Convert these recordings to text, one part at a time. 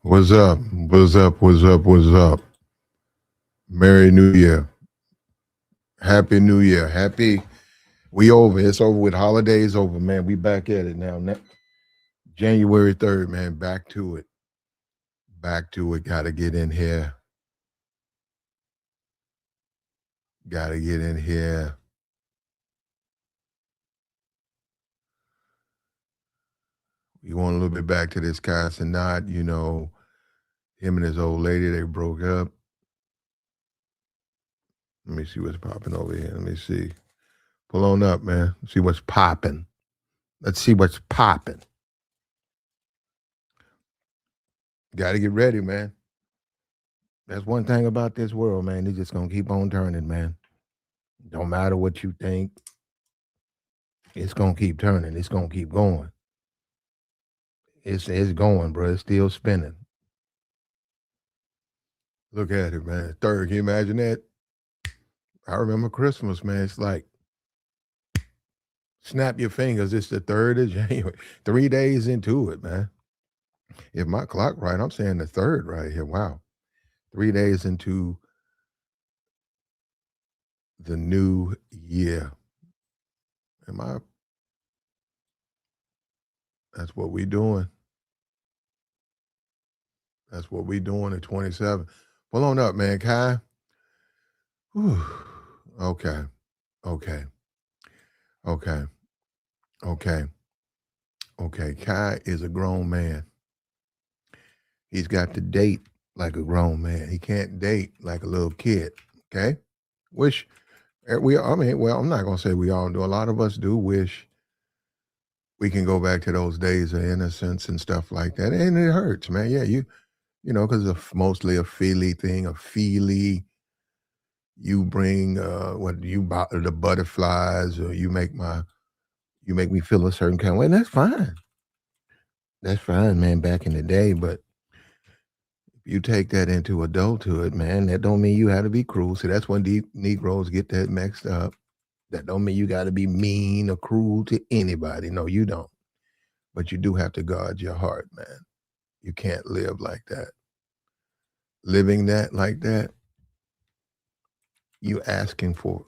What's up? What's up? What's up? What's up? Merry New Year. Happy New Year. Happy. We over. It's over with. Holidays over, man. We back at it now. January 3rd, man. Back to it. Back to it. Got to get in here. Got to get in here. You want a little bit back to this guy, Cenat. Him and his old lady, they broke up. Let me see what's popping over here. Let me see. Pull on up, man. See what's popping. Let's see what's popping. Got to get ready, man. That's one thing about this world, man. It's just gonna keep on turning, man. Don't matter what you think, it's gonna keep turning. It's gonna keep going. It's going, bro. It's still spinning. Look at it, man. Third, can you imagine that? I remember Christmas, man. It's like snap your fingers. It's the 3rd of January. 3 days into it, man. If my clock right, I'm saying the 3rd right here. Wow. 3 days into the new year. Am I? That's what we doing. That's what we doing at 27. Pull on up, man, Kai. Whew. Okay. Okay. Okay. Okay. Okay. Kai is a grown man. He's got to date like a grown man. He can't date like a little kid. Okay. Wish I'm not gonna say we all do. A lot of us do wish we can go back to those days of innocence and stuff like that. And it hurts, man. Yeah, because it's mostly a feely thing, a feely. You bring the butterflies, or you make me feel a certain kind of way. And that's fine. That's fine, man. Back in the day, but if you take that into adulthood, man, that don't mean you have to be cruel. See, that's when Negroes get that mixed up. That don't mean you got to be mean or cruel to anybody. No, you don't. But you do have to guard your heart, man. You can't live like that. Living that like that, you asking for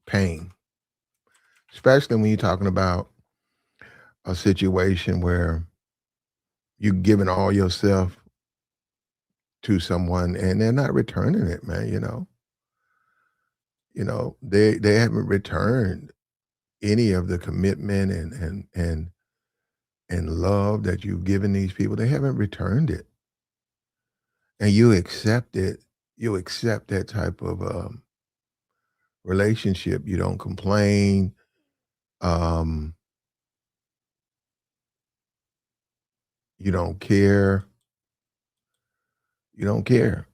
pain. Especially when you're talking about a situation where you're giving all yourself to someone and they're not returning it, man. They haven't returned any of the commitment and love that you've given these people. They haven't returned it, and you accept it. You accept that type of relationship. You don't complain. You don't care. You don't care.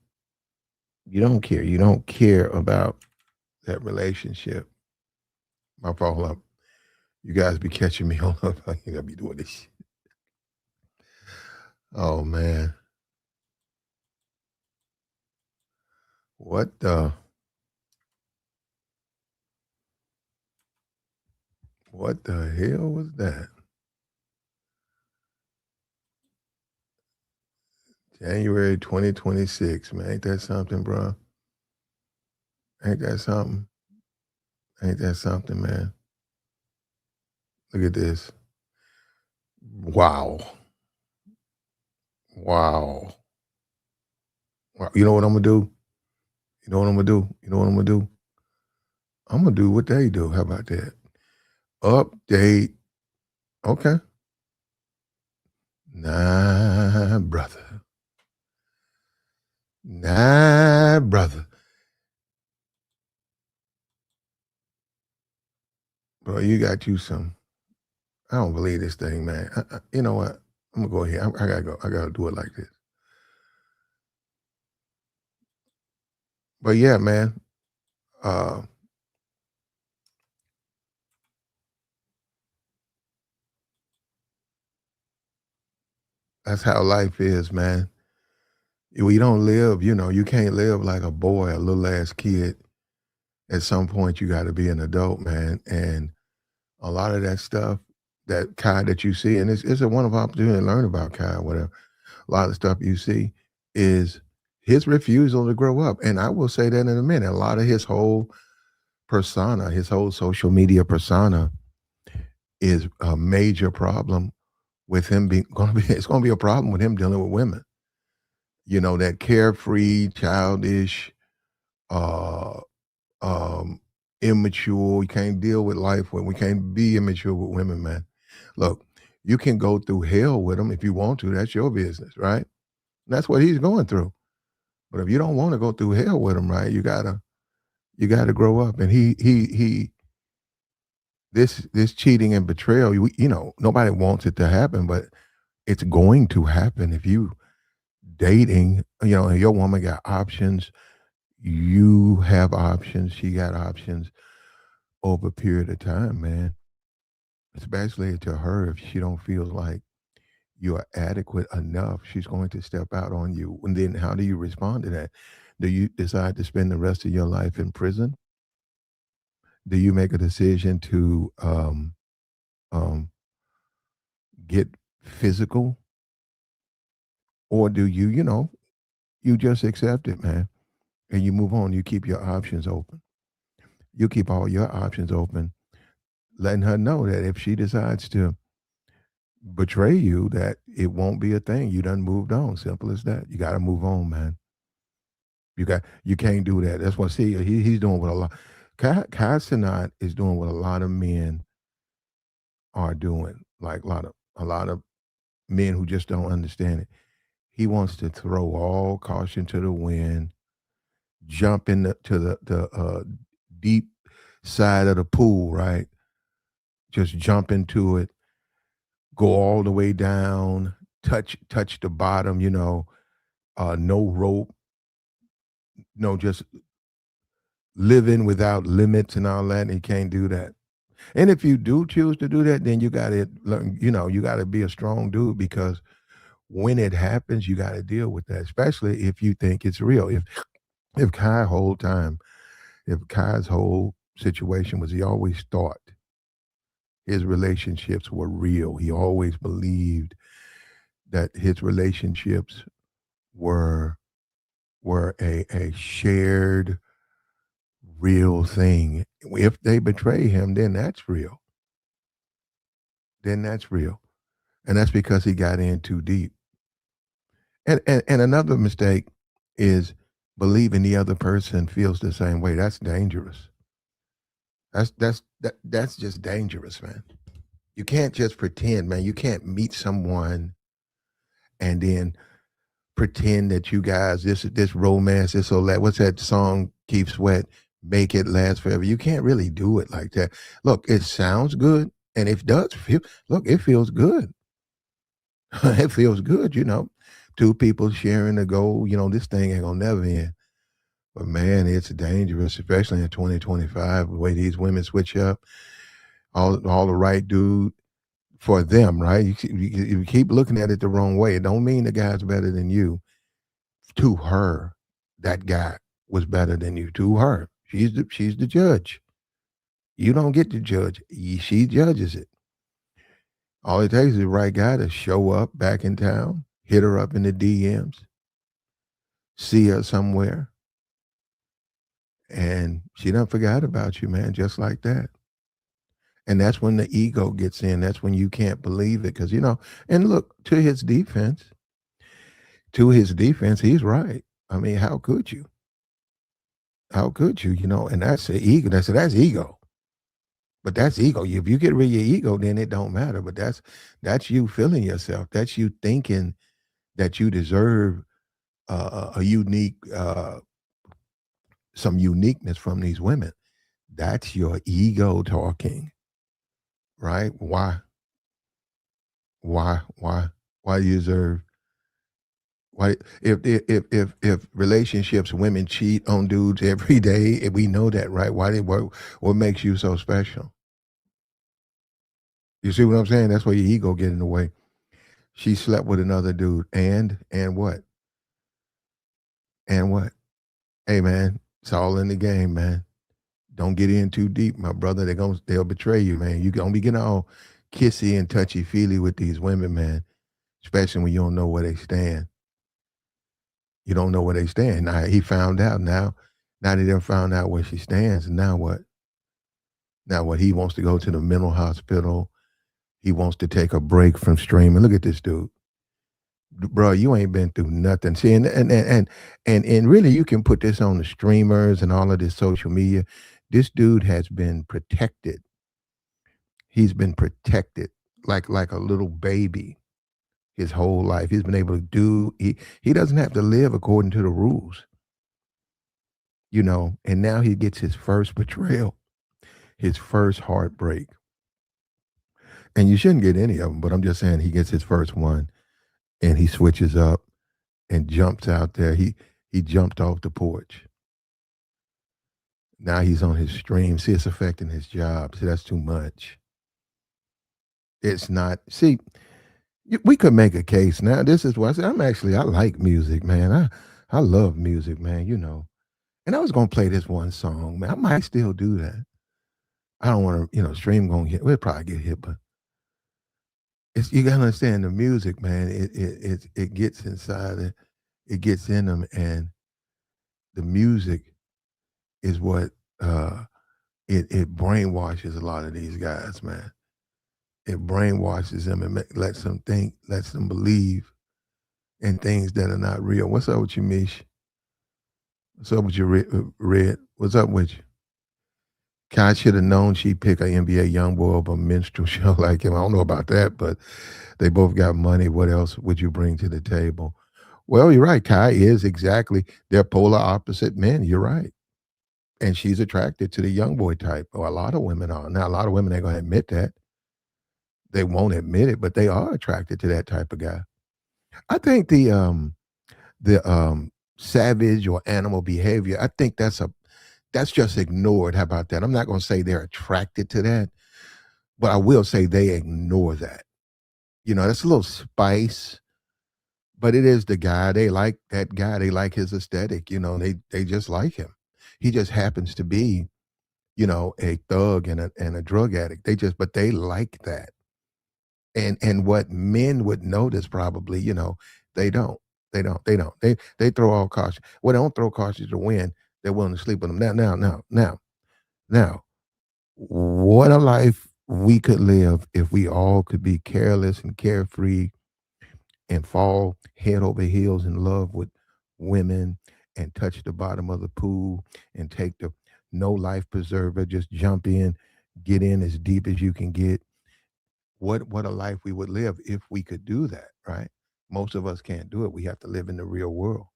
You don't care. You don't care about that relationship. My fault. Hold up. You guys be catching me. Hold up. I gotta be doing this shit. Oh man. What the hell was that? January 2026, man. Ain't that something, bro? Ain't that something? Ain't that something, man? Look at this. Wow. Wow. Wow. You know what I'm gonna do? You know what I'm gonna do? You know what I'm gonna do? I'm gonna do what they do. How about that? Update. Okay. Nah, brother. Nah, brother. Bro, you got you some. I don't believe this thing, man. You know what? I'm gonna go here. I gotta go. I gotta do it like this. But yeah, man. Uh, that's how life is, man. We don't live, you can't live like a boy, a little ass kid. At some point, you got to be an adult, man. And a lot of that stuff, that Kai that you see, and it's a wonderful opportunity to learn about Kai, whatever. a lot of stuff you see is his refusal to grow up. And I will say that in a minute. A lot of his whole persona, his whole social media persona is a major problem with him being going to be it's going to be a problem with him dealing with women. You know, that carefree, childish, uh um immature. You can't deal with life when we can't be immature with women, man. Look, you can go through hell with them if you want to. That's your business, right? That's what he's going through. But if you don't want to go through hell with him, right, you gotta grow up. And he this cheating and betrayal, nobody wants it to happen, but it's going to happen if you dating, and your woman got options, you have options, she got options over a period of time, man. Especially to her, if she don't feel like you are adequate enough, she's going to step out on you. And then how do you respond to that? Do you decide to spend the rest of your life in prison? Do you make a decision to um, get physical, or do you just accept it, man, and you move on? You keep your options open. You keep all your options open, letting her know that if she decides to betray you, that it won't be a thing. You done moved on. Simple as that. You got to move on, man. You can't do that. That's what he's doing with a lot. Kai Cenat is doing what a lot of men are doing. Like a lot of men who just don't understand it. He wants to throw all caution to the wind, jump to the deep side of the pool, right? Just jump into it, go all the way down, touch the bottom, no rope, no, just living without limits and all that. And he can't do that. And if you do choose to do that, then you got to learn, you got to be a strong dude, because when it happens, you got to deal with that, especially if you think it's real. If Kai whole time, if Kai's whole situation was he always thought his relationships were real. He always believed that his relationships were a shared real thing. If they betray him, then that's real. Then that's real. And that's because he got in too deep. And another mistake is believing the other person feels the same way. That's dangerous. That's just dangerous, man. You can't just pretend, man. You can't meet someone and then pretend that you guys this romance, this or that. What's that song? Keep Sweat, make it last forever. You can't really do it like that. Look, it sounds good, and it does feel. Look, it feels good. It feels good, Two people sharing the goal. This thing ain't gonna never end. But man, it's dangerous, especially in 2025. The way these women switch up, all the right dude for them, right? You keep looking at it the wrong way. It don't mean the guy's better than you. To her, that guy was better than you. To her, she's the judge. You don't get to judge. She judges it. All it takes is the right guy to show up back in town, hit her up in the DMs, see her somewhere, and she done forgot about you, man, just like that. And that's when the ego gets in. That's when you can't believe it. Because, and look, to his defense, he's right. I mean, how could you? How could you? And that's the ego. That's ego. But that's ego. If you get rid of your ego, then it don't matter. But that's you feeling yourself. That's you thinking that you deserve a unique, some uniqueness from these women. That's your ego talking, right? Why do you deserve? Why if relationships, women cheat on dudes every day, and we know that, right? What makes you so special? You see what I'm saying? That's where your ego get in the way. She slept with another dude, and what? And what? Hey, man, it's all in the game, man. Don't get in too deep, my brother. They'll betray you, man. You don't be getting all kissy and touchy feely with these women, man. especially when you don't know where they stand. You don't know where they stand. Now he found out now. Now they done found out where she stands. And now what? Now what? He wants to go to the mental hospital. He wants to take a break from streaming. Look at this dude. Bro, you ain't been through nothing. See, and really you can put this on the streamers and all of this social media. This dude has been protected. He's been protected like a little baby his whole life. He's been able to do he doesn't have to live according to the rules, and now he gets his first betrayal, his first heartbreak. And you shouldn't get any of them, but I'm just saying he gets his first one and he switches up and jumps out there. He jumped off the porch. Now he's on his stream. See, it's affecting his job. See, that's too much. It's not. See, we could make a case now. This is what I said. I like music, man. I love music, man. And I was gonna play this one song, man. I might still do that. I don't want to, stream gonna get. We'll probably get hit, but it's you gotta understand the music, man. It gets inside it. It gets in them, and the music is what it brainwashes a lot of these guys, man. It brainwashes them and lets them think, lets them believe in things that are not real. What's up with you, Mish? What's up with you, Red? What's up with you? Kai should have known she'd pick an NBA young boy over a minstrel show like him. I don't know about that, but they both got money. What else would you bring to the table? Well, you're right. Kai is exactly. They're polar opposite men. You're right. And she's attracted to the young boy type. Or a lot of women are. Now, a lot of women ain't going to admit that. They won't admit it, but they are attracted to that type of guy. I think the savage or animal behavior, I think that's just ignored. How about that? I'm not going to say they're attracted to that, but I will say they ignore that. That's a little spice, but it is the guy. They like that guy. They like his aesthetic. They just like him. He just happens to be, a thug and a drug addict. But they like that. And what men would notice probably, they don't. They don't. They don't. They throw all caution. Well, they don't throw caution to the wind. They're willing to sleep with them. Now, what a life we could live if we all could be careless and carefree and fall head over heels in love with women and touch the bottom of the pool and take the no life preserver, just jump in, get in as deep as you can get. What a life we would live if we could do that, right? Most of us can't do it. We have to live in the real world.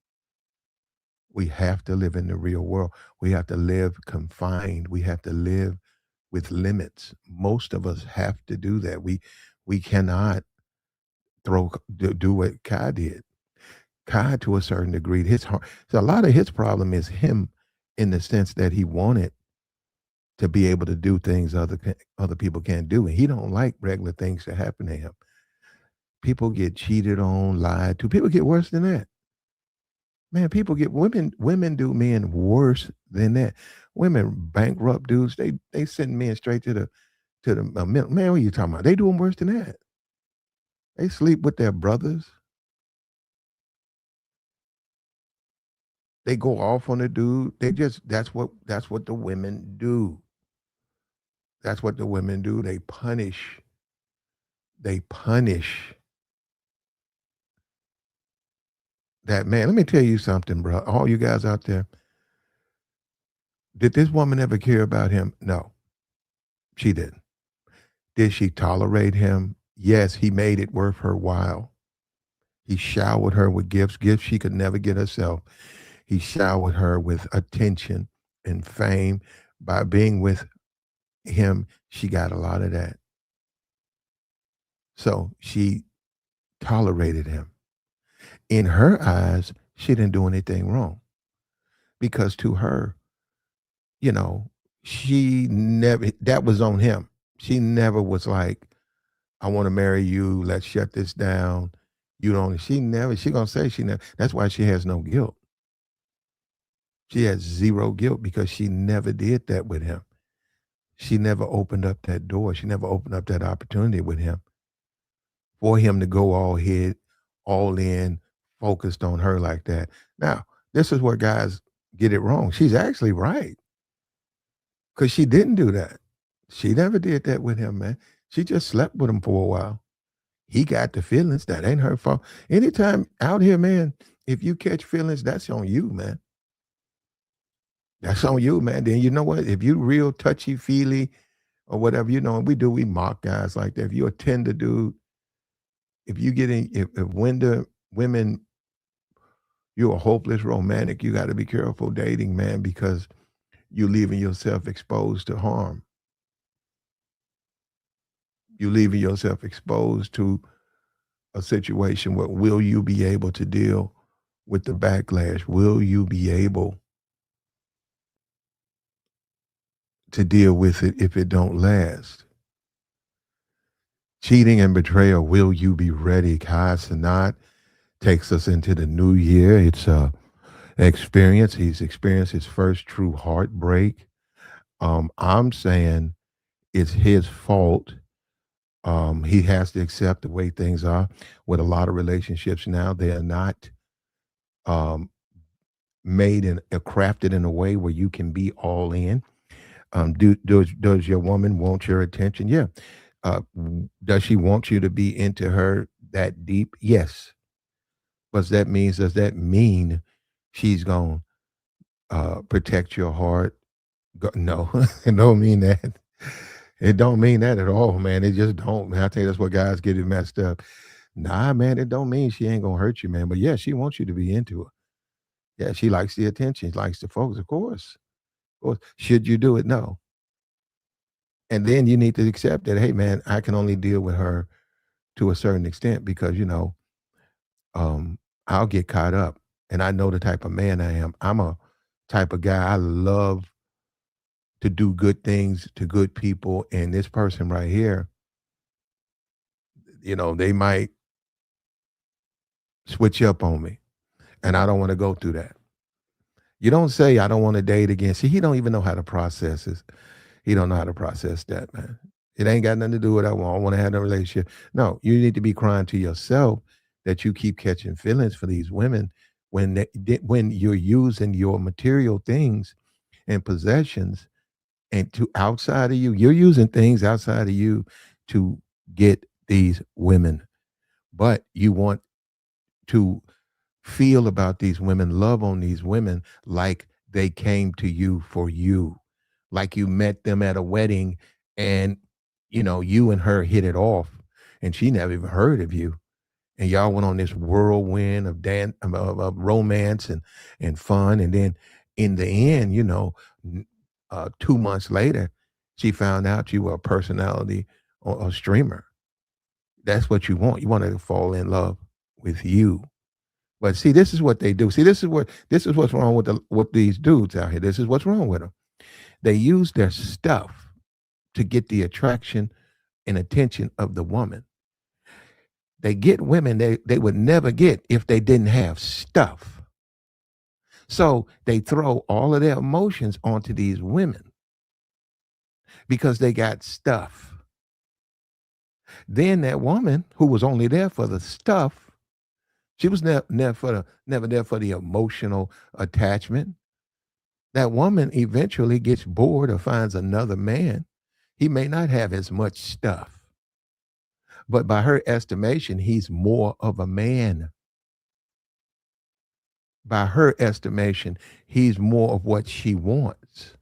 We have to live in the real world. We have to live confined. We have to live with limits. Most of us have to do that. We cannot do what Kai did. Kai, to a certain degree, his heart. So a lot of his problem is him, in the sense that he wanted to be able to do things other people can't do, and he don't like regular things to happen to him. People get cheated on, lied to. People get worse than that. Man, people get women do men worse than that. Women bankrupt dudes. They send men straight to the man. What are you talking about? They do them worse than that. They sleep with their brothers. They go off on the dude. That's what the women do. That's what the women do. They punish. They punish that man. Let me tell you something, bro. All you guys out there. Did this woman ever care about him? No, she didn't. Did she tolerate him? Yes, he made it worth her while. He showered her with gifts she could never get herself. He showered her with attention and fame. By being with him, she got a lot of that. So she tolerated him. In her eyes, she didn't do anything wrong, because to her, you know, she never, that was on him. She never was like, I want to marry you. Let's shut this down. You don't, she gonna say she never, that's why she has no guilt. She has zero guilt because she never did that with him. She never opened up that door. She never opened up that opportunity with him. for him to go all in, focused on her like that. Now, this is where guys get it wrong. She's actually right because she didn't do that. She never did that with him, man. She just slept with him for a while. He got the feelings. That ain't her fault. Anytime out here, man, if you catch feelings, that's on you, man. That's on you, man. Then you know what? If you real touchy feely or whatever, we mock guys like that. If you're a tender dude, if you get in, if women, you're a hopeless romantic, you got to be careful dating, man, because you're leaving yourself exposed to harm. You're leaving yourself exposed to a situation where will you be able to deal with the backlash? Will you be able to deal with it if it don't last? Cheating and betrayal, will you be ready? Kai Cenat takes us into the new year. It's a experience. He's experienced his first true heartbreak. I'm saying it's his fault. He has to accept the way things are with a lot of relationships now. They are not um, made and crafted in a way where you can be all in. Does your woman want your attention? Yeah. Does she want you to be into her that deep? Yes. Does that mean she's going to protect your heart? No, it don't mean that. It don't mean that at all, man. It just don't, man. I tell you, that's what guys get it messed up. Nah, man, it don't mean she ain't gonna hurt you, man. But yeah, she wants you to be into her. Yeah, she likes the attention. She likes the focus, of course. Of course. Should you do it? No. And then you need to accept that, hey, man, I can only deal with her to a certain extent because, I'll get caught up. And I know the type of man I am. I'm a type of guy. I love to do good things to good people. And this person right here, they might switch up on me. And I don't want to go through that. You don't say I don't want to date again. See, he don't even know how to process this. He don't know how to process that, man. It ain't got nothing to do with I want to have a relationship. No, you need to be crying to yourself that you keep catching feelings for these women when you're using your material things and possessions and to outside of you. You're using things outside of you to get these women, but you want to feel about these women, love on these women like they came to you for you, like you met them at a wedding and you and her hit it off and she never even heard of you. And y'all went on this whirlwind of romance and fun. And then in the end, 2 months later, she found out you were a personality or a streamer. That's what you want. You want to fall in love with you. But see, this is what they do. See, this is what's wrong with these dudes out here. This is what's wrong with them. They use their stuff to get the attraction and attention of the woman. They get women they would never get if they didn't have stuff. So they throw all of their emotions onto these women because they got stuff. Then that woman who was only there for the stuff, she was never there for the emotional attachment. That woman eventually gets bored or finds another man. He may not have as much stuff, but by her estimation, he's more of a man. By her estimation, he's more of what she wants.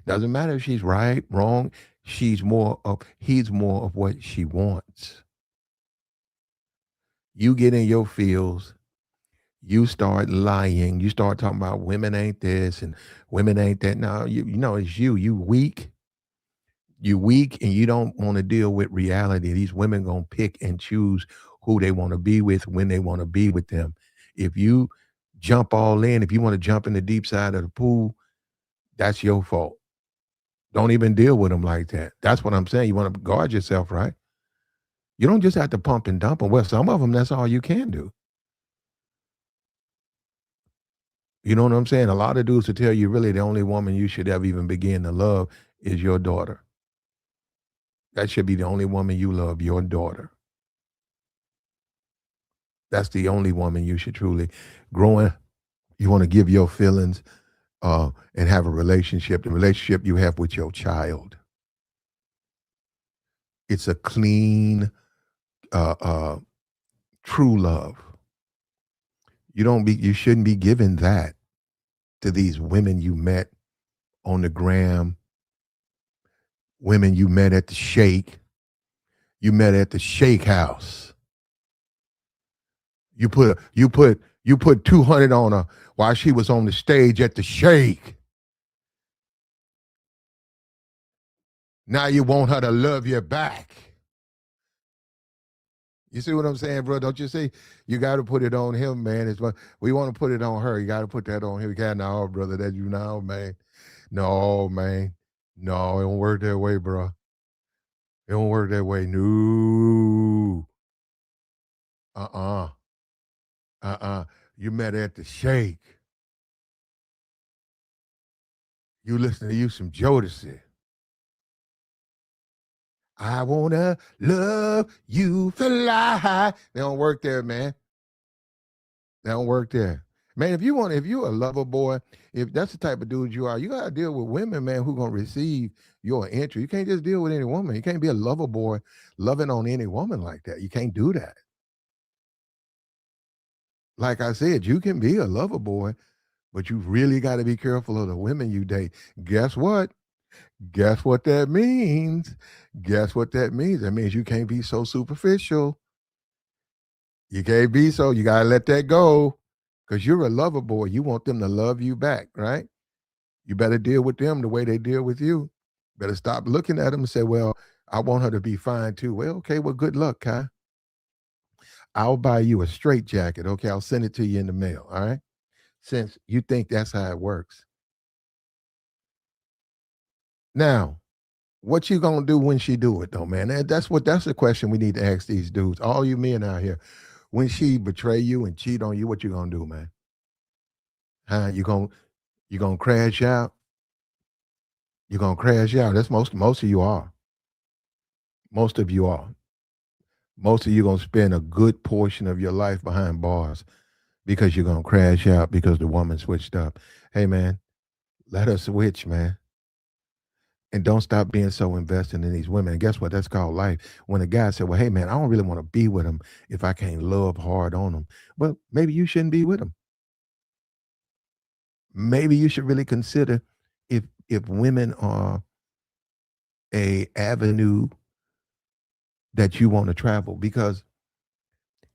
Doesn't matter if she's right, wrong, he's more of what she wants. You get in your feels, you start lying, you start talking about women ain't this and women ain't that. No, it's you. You weak and you don't want to deal with reality. These women gonna pick and choose who they want to be with when they want to be with them. If you jump all in, if you want to jump in the deep side of the pool, that's your fault. Don't even deal with them like that. That's what I'm saying. You want to guard yourself, right? You don't just have to pump and dump them. Well, some of them, that's all you can do. You know what I'm saying? A lot of dudes will tell you really the only woman you should ever even begin to love is your daughter. That should be the only woman you love, your daughter. That's the only woman you should truly growing. You want to give your feelings and have a relationship. The relationship you have with your child. It's a clean, uh, uh, true love. You shouldn't be giving that to these women you met on the gram, women you met at the shake, you met at the shake house. You put 200 on her while she was on the stage at the shake. Now you want her to love you back. You see what I'm saying, bro? Don't you see? You got to put it on him, man. It's what we want to put it on her. You got to put that on him. You can't, no, brother. That you know, man. No, man. No, it don't work that way, bro. It don't work that way. No. Uh-uh. Uh-uh. You met at the shake. You listen to you some Jodeci. I wanna love you fly. They don't work there, man. They don't work there. Man, if you're a lover boy, if that's the type of dude you are, you gotta deal with women, man, who gonna receive your interest. You can't just deal with any woman. You can't be a lover boy loving on any woman like that. You can't do that. Like I said, you can be a lover boy, but you really got to be careful of the women you date. Guess what? Guess what that means? Guess what that means? That means you can't be so superficial. You can't be so, you got to let that go because you're a lover boy. You want them to love you back, right? You better deal with them the way they deal with you. Better stop looking at them and say, well, I want her to be fine too. Well, okay, well, good luck, Kai. I'll buy you a straight jacket. Okay, I'll send it to you in the mail. All right. Since you think that's how it works. Now, what you gonna do when she do it though, man? That's the question we need to ask these dudes. All you men out here, when she betray you and cheat on you, what you gonna do, man? Huh? You gonna crash out? You gonna crash out? That's most of you are. Most of you are. Most of you gonna spend a good portion of your life behind bars because you're gonna crash out because the woman switched up. Hey man, let her switch, man. And don't stop being so invested in these women. And guess what? That's called life. When a guy said, well, hey, man, I don't really want to be with him if I can't love hard on him. Well, maybe you shouldn't be with him. Maybe you should really consider if women are a avenue that you want to travel because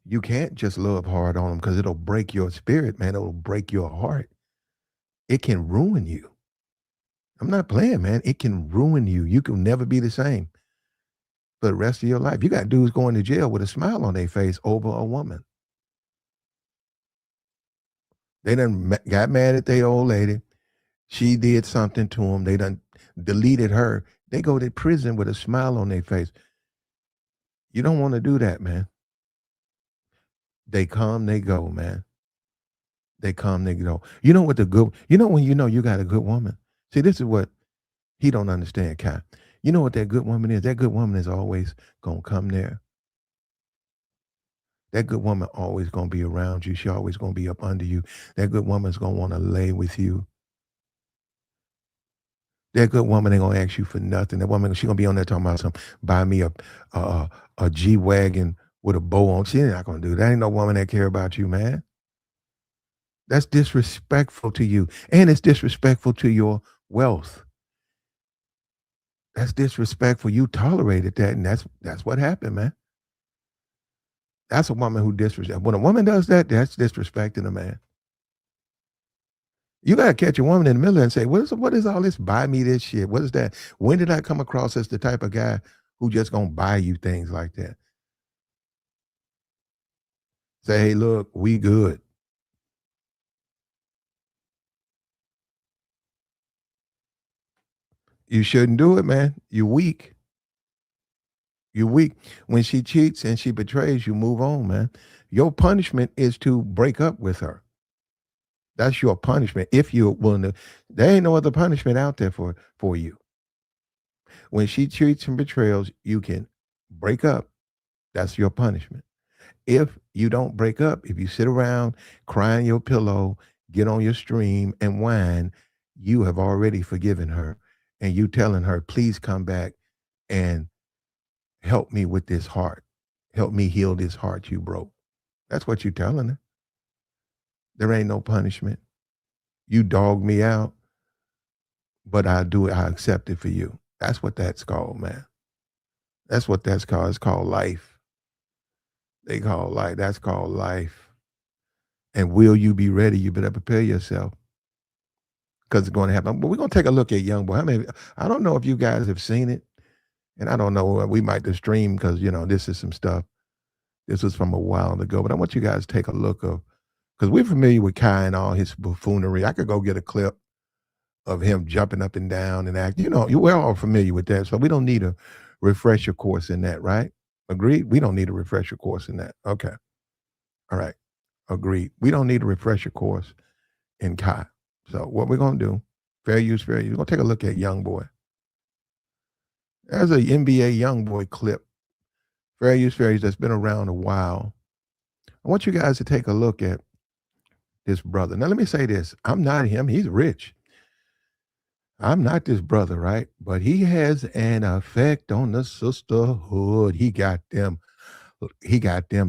you can't just love hard on them because it'll break your spirit, man. It'll break your heart. It can ruin you. I'm not playing, man. It can ruin you. You can never be the same for the rest of your life. You got dudes going to jail with a smile on their face over a woman. They done got mad at their old lady. She did something to them. They done deleted her. They go to prison with a smile on their face. You don't want to do that, man. They come, they go, man. They come, they go. You know what when you know you got a good woman. See, this is what he don't understand, Kai. You know what that good woman is? That good woman is always gonna come there. That good woman always gonna be around you. She always gonna be up under you. That good woman's gonna want to lay with you. That good woman ain't gonna ask you for nothing. That woman, she gonna be on there talking about something. Buy me a G wagon with a bow on. She ain't not gonna do that. Ain't no woman that care about you, man. That's disrespectful to you, and it's disrespectful to your wealth. That's disrespectful. You tolerated that, and that's what happened, man. That's a woman who disrespect. When a woman does that, that's disrespecting a man. You gotta catch a woman in the middle and say, what is all this buy me this shit? What is that? When did I come across as the type of guy who just gonna buy you things like that? Say, hey, look, we good. You shouldn't do it, man. You're weak. You're weak. When she cheats and she betrays you, move on, man. Your punishment is to break up with her. That's your punishment. If you're willing to, there ain't no other punishment out there for you. When she cheats and betrayals, you can break up. That's your punishment. if you don't break up, if you sit around, cry in your pillow, get on your stream and whine, you have already forgiven her. And you telling her, please come back and help me with this heart. Help me heal this heart you broke. That's what you telling her. There ain't no punishment. You dog me out, but I do it. I accept it for you. That's what that's called, man. That's what that's called. It's called life. They call life. That's called life. And will you be ready? You better prepare yourself because it's going to happen. But we're going to take a look at Young Boy. I don't know if you guys have seen it, and I don't know. We might just stream because this is some stuff. This was from a while ago, but I want you guys to take a look of because we're familiar with Kai and all his buffoonery. I could go get a clip of him jumping up and down and acting. We're all familiar with that, so we don't need a refresher course in that, right? Agreed? We don't need a refresher course in that. Okay. All right. Agreed. We don't need a refresher course in Kai. So what we're going to do, fair use, fair use. We're going to take a look at Young Boy. There's an NBA Young Boy clip. Fair use, that's been around a while. I want you guys to take a look at this brother. Now, let me say this. I'm not him. He's rich. I'm not this brother, right? But he has an effect on the sisterhood. He got them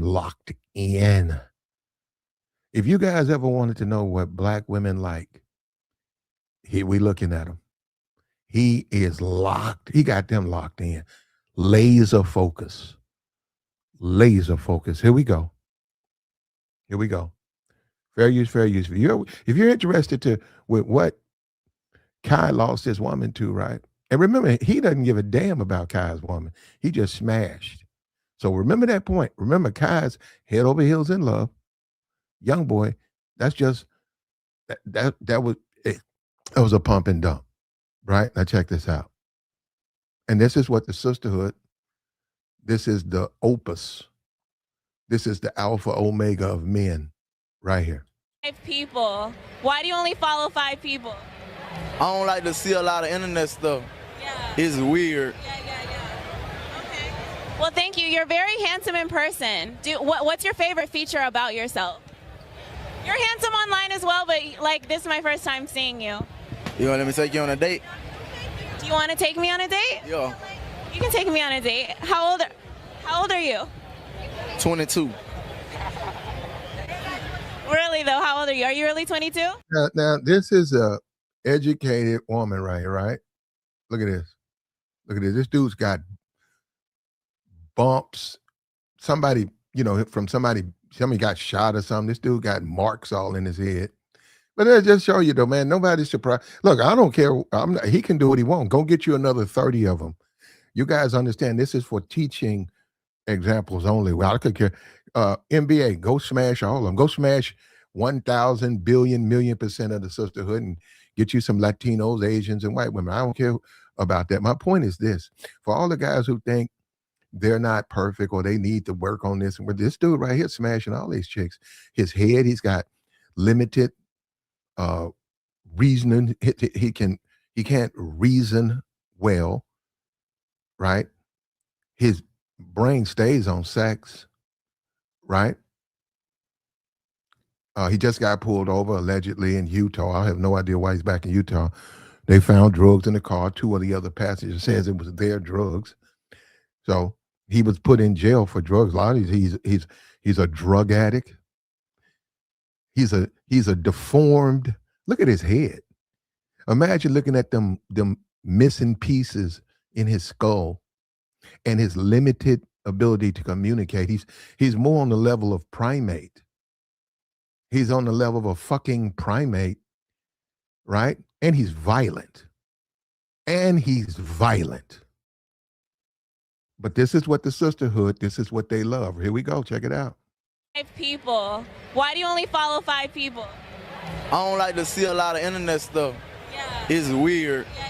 locked in. If you guys ever wanted to know what black women like, here we looking at him. He is locked. He got them locked in. Laser focus. Laser focus. Here we go. Fair use. If you're interested with what Kai lost his woman to, right? And remember, he doesn't give a damn about Kai's woman. He just smashed. So remember that point. Remember, Kai's head over heels in love. Young Boy, that's just that was a pump and dump, right? Now check this out. And this is what the sisterhood. This is the opus. This is the alpha omega of men, right here. 5 people. Why do you only follow 5 people? I don't like to see a lot of internet stuff. Yeah. It's weird. Yeah. Okay. Well, thank you. You're very handsome in person. What's your favorite feature about yourself? You're handsome online as well, but this is my first time seeing you. You want to let me take you on a date? Do you want to take me on a date? Yeah. You can take me on a date. How old are you? 22. Really though, how old are you? Are you really 22? Now this is a educated woman right here, right? Look at this. This dude's got bumps. Somebody got shot or something. This dude got marks all in his head. But that just show you though, man, nobody's surprised. Look, I don't care. He can do what he wants. Go get you another 30 of them. You guys understand this is for teaching examples only. Well, I could care. NBA, go smash all of them. Go smash 1,000 billion million % of the sisterhood and get you some Latinos, Asians, and white women. I don't care about that. My point is this: for all the guys who think they're not perfect or they need to work on this, and this dude right here smashing all these chicks. His head, he's got limited reasoning. He can't reason well, right? His brain stays on sex, right? He just got pulled over allegedly in Utah. I have no idea why he's back in Utah. They found drugs in the car. 2 of the other passengers says it was their drugs. So he was put in jail for drugs. A lot of he's a drug addict. He's a deformed. Look at his head. Imagine looking at them missing pieces in his skull and his limited ability to communicate. He's more on the level of primate. He's on the level of a fucking primate, right? And he's violent. But this is what the sisterhood, this is what they love. Here we go. Check it out. 5 people. Why do you only follow 5 people? I don't like to see a lot of internet stuff. Yeah. It's weird. Yeah.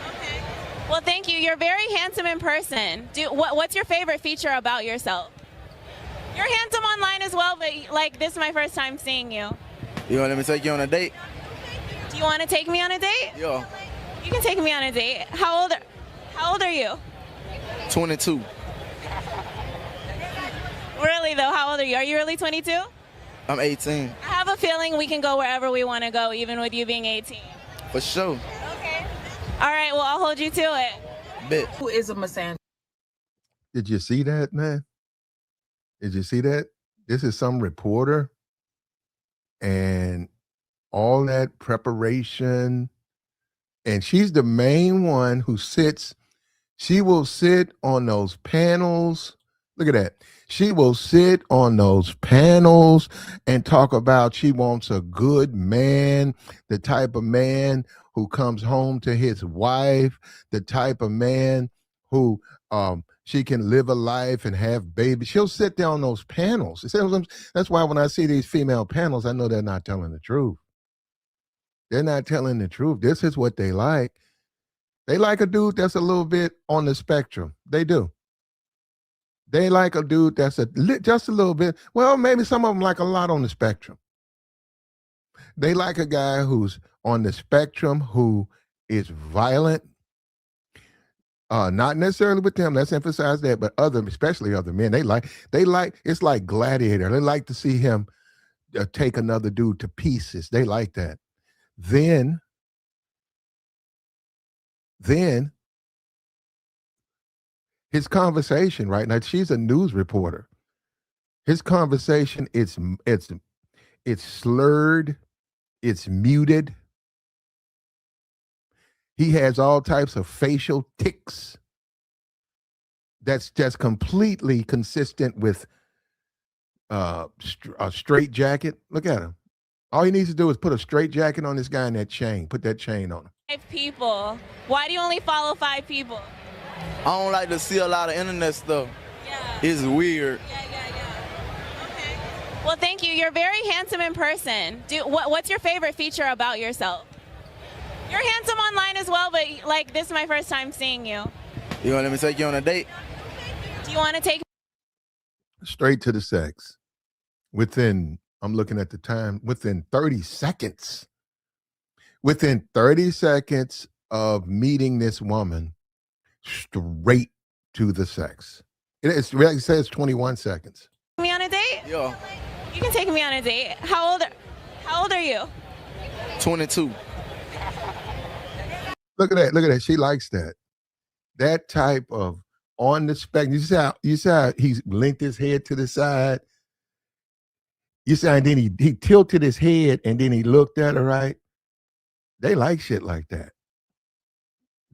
Okay. Well, thank you. You're very handsome in person. What's your favorite feature about yourself? You're handsome online as well, but this is my first time seeing you. You want to let me take you on a date? Do you want to take me on a date? Yeah. You can take me on a date. How old are you? 22. Really? Really though, how old are you? Are you really 22? I'm 18. I have a feeling we can go wherever we want to go, even with you being 18. For sure. Okay. All right, well, I'll hold you to it. Bet. Who is a misandrist? Did you see that, man? Did you see that? This is some reporter and all that preparation. And she's the main one who sits. She will sit on those panels. Look at that. She will sit on those panels and talk about she wants a good man, the type of man who comes home to his wife, the type of man who she can live a life and have babies. She'll sit there on those panels. That's why when I see these female panels, I know they're not telling the truth. They're not telling the truth. This is what they like. They like a dude that's a little bit on the spectrum. They do. They like a dude that's just a little bit. Well, maybe some of them like a lot on the spectrum. They like a guy who's on the spectrum, who is violent. Not necessarily with them. Let's emphasize that, but especially other men. They like. It's like Gladiator. They like to see him take another dude to pieces. They like that. Then his conversation, right now, she's a news reporter. His conversation, it's slurred, it's muted. He has all types of facial tics. That's just completely consistent with a straight jacket. Look at him. All he needs to do is put a straight jacket on this guy and that chain. Put that chain on him. 5 people. Why do you only follow 5 people? I don't like to see a lot of internet stuff. Yeah. It's weird. Yeah. Okay. Well, thank you. You're very handsome in person. What's your favorite feature about yourself? You're handsome online as well, but like this is my first time seeing you. You want to let me take you on a date? Do you want to take? Straight to the sex. I'm looking at the time, within 30 seconds. Within 30 seconds of meeting this woman, straight to the sex. It really says 21 seconds. Me on a date? Yeah. You can take me on a date. How old are you? 22. Look at that. She likes that. That type of on the spectrum. You see how he's linked his head to the side? You see, and then he tilted his head and then he looked at her, right? They like shit like that.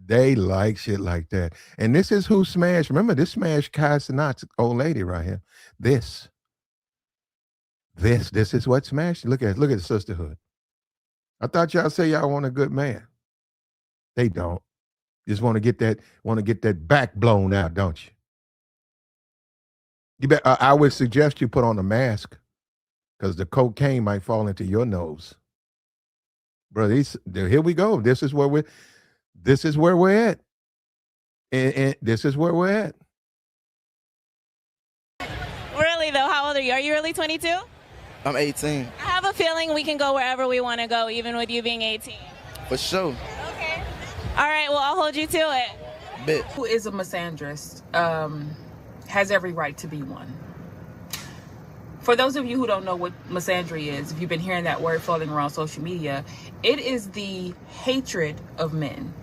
They like shit like that. And this is who smashed. Remember, this smashed Cenat's old lady right here. This is what smashed. Look at the sisterhood. I thought y'all say y'all want a good man. They don't. Just want to get that back blown out, don't you? You bet. I would suggest you put on a mask because the cocaine might fall into your nose. Bro, here we go. This is where we're at. And this is where we're at. Really though, how old are you? Are you really 22? I'm 18. I have a feeling we can go wherever we want to go, even with you being 18. For sure. Okay. All right, well, I'll hold you to it. Bet. Who is a misandrist has every right to be one. For those of you who don't know what misandry is, if you've been hearing that word floating around social media, it is the hatred of men.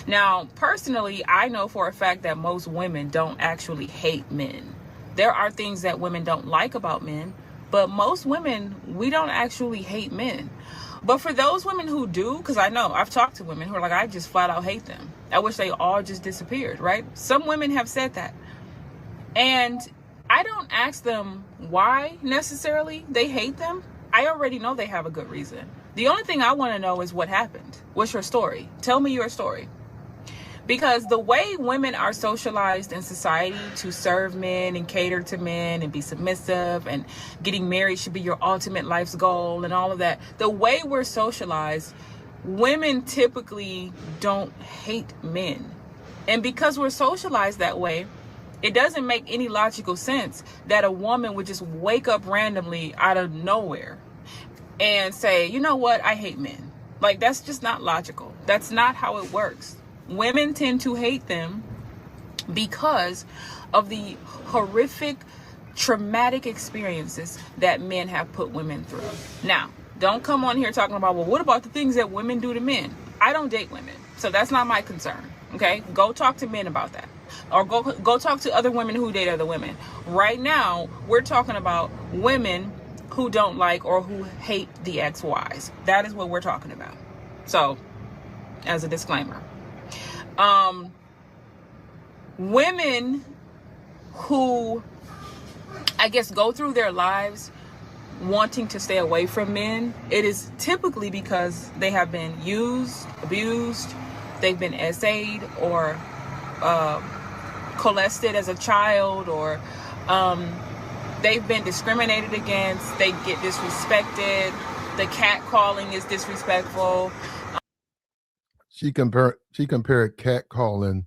Now, personally, I know for a fact that most women don't actually hate men. There are things that women don't like about men, but most women, we don't actually hate men. But for those women who do, because I know I've talked to women who are like, I just flat out hate them. I wish they all just disappeared, right? Some women have said that. And I don't ask them why necessarily they hate them. I already know they have a good reason. The only thing I want to know is what happened. What's your story? Tell me your story. Because the way women are socialized in society to serve men and cater to men and be submissive and getting married should be your ultimate life's goal and all of that. The way we're socialized, women typically don't hate men. And because we're socialized that way, it doesn't make any logical sense that a woman would just wake up randomly out of nowhere and say, you know what, I hate men. Like, that's just not logical. That's not how it works. Women tend to hate them because of the horrific traumatic experiences that men have put women through. Now, don't come on here talking about, well, what about the things that women do to men? I don't date women, so that's not my concern. Okay, go talk to men about that, or go talk to other women who date other women. Right now, we're talking about women who don't like or who hate the ex-wives. That is what we're talking about. So, as a disclaimer, women who, I guess, go through their lives wanting to stay away from men, it is typically because they have been used, abused, they've been essayed or molested as a child, or they've been discriminated against, they get disrespected, the cat calling is disrespectful. She compared cat calling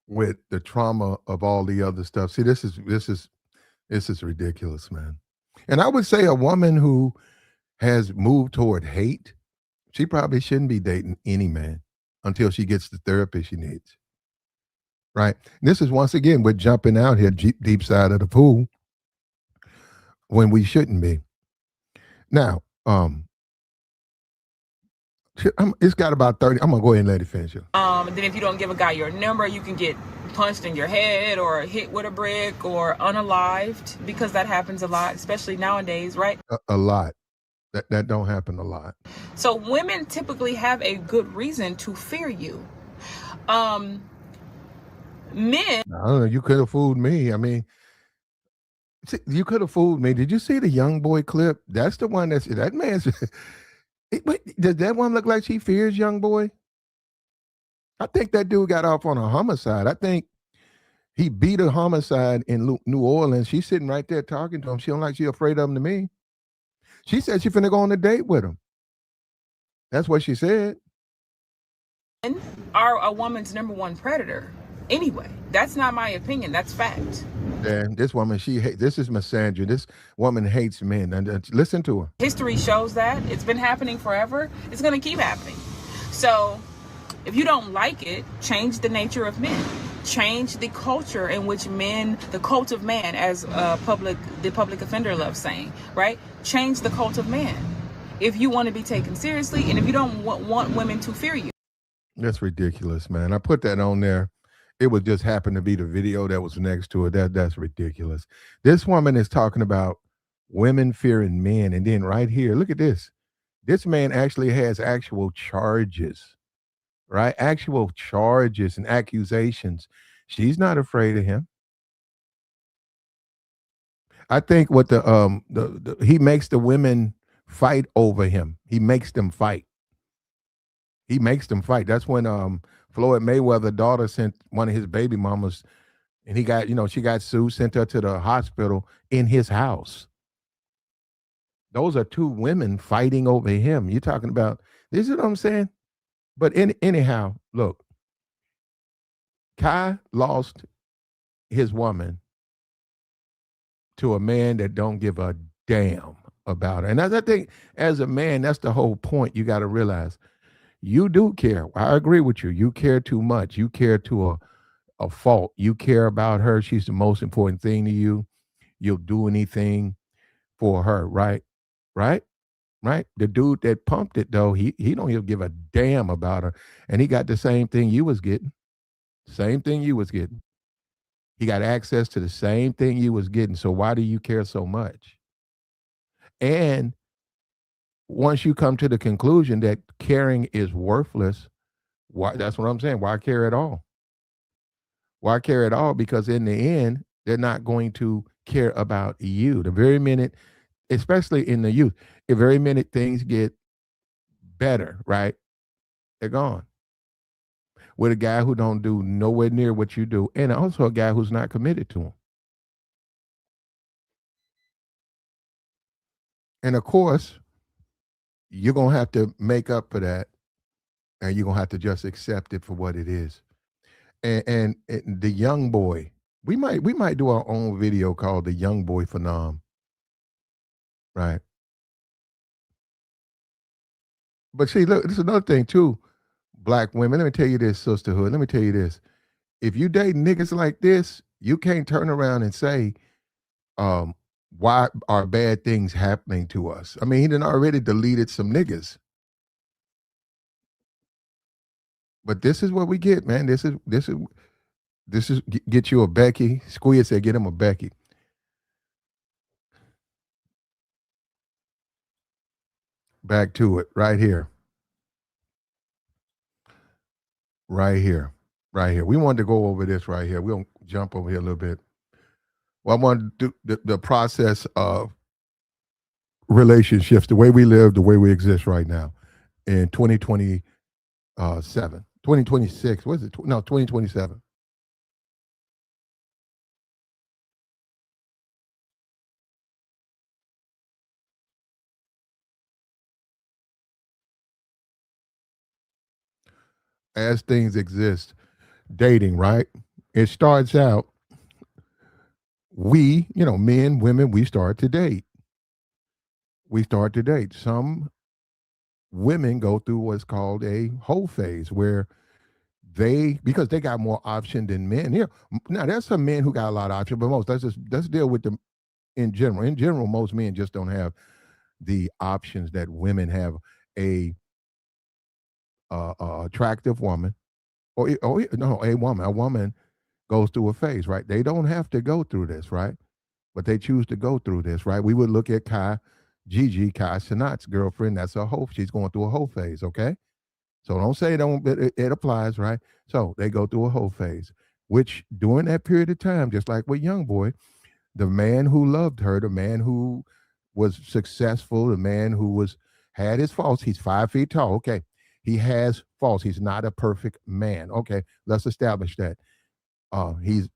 with the trauma of all the other stuff. See, this is ridiculous, man. And I would say a woman who has moved toward hate, she probably shouldn't be dating any man until she gets the therapy she needs. Right? This is once again, we're jumping out here deep side of the pool when we shouldn't be. Now, it's got about 30. I'm gonna go ahead and let it finish. Then if you don't give a guy your number, you can get punched in your head or hit with a brick or unalived, because that happens a lot, especially nowadays, right? A lot. That don't happen a lot. So women typically have a good reason to fear you. Men. I don't know. You could have fooled me. I mean, you could have fooled me. Did you see the young boy clip? That's the one that man's. Wait, does that one look like she fears young boy? I think that dude got off on a homicide. I think he beat a homicide in New Orleans. She's sitting right there talking to him. She don't like she afraid of him to me. She said she finna go on a date with him. That's what she said. Men are a woman's number one predator. Anyway, that's not my opinion. That's fact. And this woman, this is misandry. This woman hates men. And listen to her. History shows that. It's been happening forever. It's going to keep happening. So if you don't like it, change the nature of men. Change the culture in which men, the cult of man, as the public offender loves saying, right? Change the cult of man. If you want to be taken seriously, and if you don't want women to fear you. That's ridiculous, man. I put that on there. It would just happen to be the video that was next to it. That's ridiculous. This woman is talking about women fearing men. And then right here, look at this. This man actually has actual charges, right? Actual charges and accusations. She's not afraid of him. I think what he makes the women fight over him. He makes them fight. He makes them fight. That's when Floyd Mayweather's daughter sent one of his baby mamas, and she got sued, sent her to the hospital in his house. Those are two women fighting over him. You're talking about, this is what I'm saying? But anyhow, look, Kai lost his woman to a man that don't give a damn about her. And I think as a man, that's the whole point. You got to realize you do care. I agree with you. You care too much. You care to a fault. You care about her. She's the most important thing to you. You'll do anything for her, right? Right? Right? The dude that pumped it, though, he don't even give a damn about her. And he got the same thing you was getting. Same thing you was getting. He got access to the same thing you was getting. So why do you care so much? And once you come to the conclusion that caring is worthless, that's what I'm saying. Why care at all? Why care at all? Because in the end, they're not going to care about you. The very minute, especially in the youth, the very minute things get better, right? They're gone. With a guy who don't do nowhere near what you do, and also a guy who's not committed to him. And of course, you're going to have to make up for that, and you're going to have to just accept it for what it is. And the young boy, we might do our own video called The Young Boy Phenom. Right. But see, look, this is another thing too. Black women, let me tell you this, sisterhood. Let me tell you this. If you date niggas like this, you can't turn around and say um, why are bad things happening to us? I mean, he done already deleted some niggas. But this is what we get, man. This is get you a Becky. Squid said, get him a Becky. Back to it, right here, right here, right here. We wanted to go over this right here. We'll jump over here a little bit. Well, I wanted to do the process of relationships, the way we live, the way we exist right now in 2027, 2026. What is it? No, 2027. As things exist, dating, right? It starts out, men, women, we start to date. We start to date. Some women go through what's called a hoe phase where because they got more option than men. Here, now there's some men who got a lot of option, but let's deal with them in general. In general, most men just don't have the options that women have. A attractive woman, no, a woman goes through a phase, right? They don't have to go through this, right? But they choose to go through this, right? We would look at Kai Cenat's girlfriend. That's a hoe. She's going through a hoe phase, okay? So don't say it applies, right? So they go through a hoe phase, which during that period of time, just like with Young Boy, the man who loved her, the man who was successful, the man who had his faults. He's 5 feet tall. Okay. He has faults. He's not a perfect man. Okay. Let's establish that. He's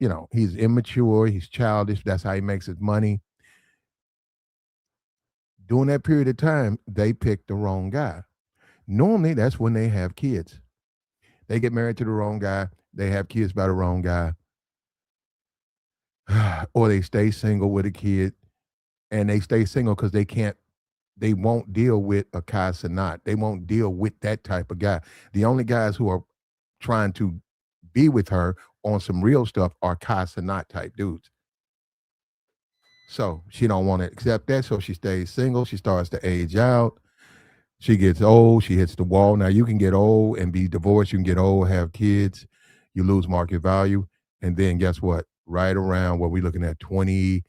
immature, he's childish. That's how he makes his money. During that period of time, they picked the wrong guy. Normally, that's when they have kids. They get married to the wrong guy. They have kids by the wrong guy. Or they stay single with a kid, and they stay single because they won't deal with a Kai Cenat. They won't deal with that type of guy. The only guys who are trying to be with her on some real stuff are Kai Cenat type dudes. So she don't want to accept that, so she stays single. She starts to age out. She gets old. She hits the wall. Now you can get old and be divorced. You can get old, have kids. You lose market value. And then guess what? Right around what we're looking at, 20,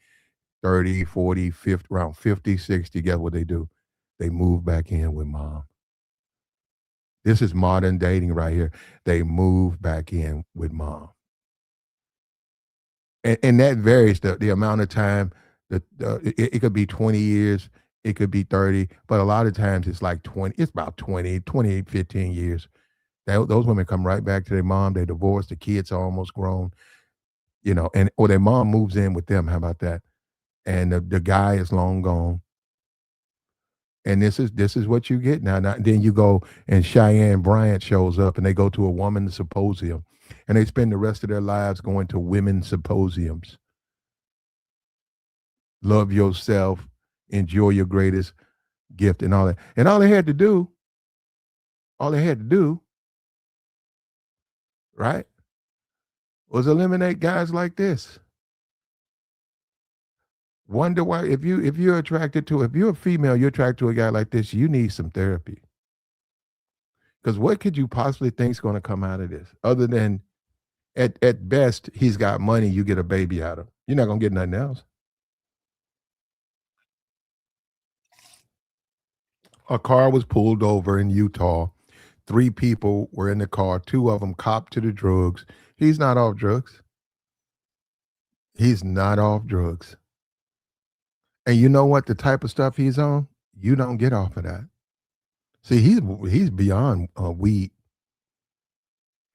30, 40, 50, around 50, 60, guess what they do? They move back in with mom. This is modern dating right here. They move back in with mom. And that varies the amount of time. It could be 20 years, it could be 30, but a lot of times it's like 20, it's about 20, 15 years. Those women come right back to their mom. They divorce, the kids are almost grown, or their mom moves in with them. How about that? And the guy is long gone. And this is what you get now. Then you go and Cheyenne Bryant shows up and they go to a woman's symposium and they spend the rest of their lives going to women's symposiums. Love yourself, enjoy your greatest gift and all that. And all they had to do, right, was eliminate guys like this. Wonder why if you're a female, you're attracted to a guy like this, you need some therapy. Because what could you possibly think is going to come out of this other than at best he's got money, you get a baby out of him. You're not going to get nothing else. A car was pulled over in Utah. 3 people were in the car. 2 of them copped to the drugs. He's not off drugs. He's not off drugs. And you know what? The type of stuff he's on, you don't get off of that. See, he's beyond weed.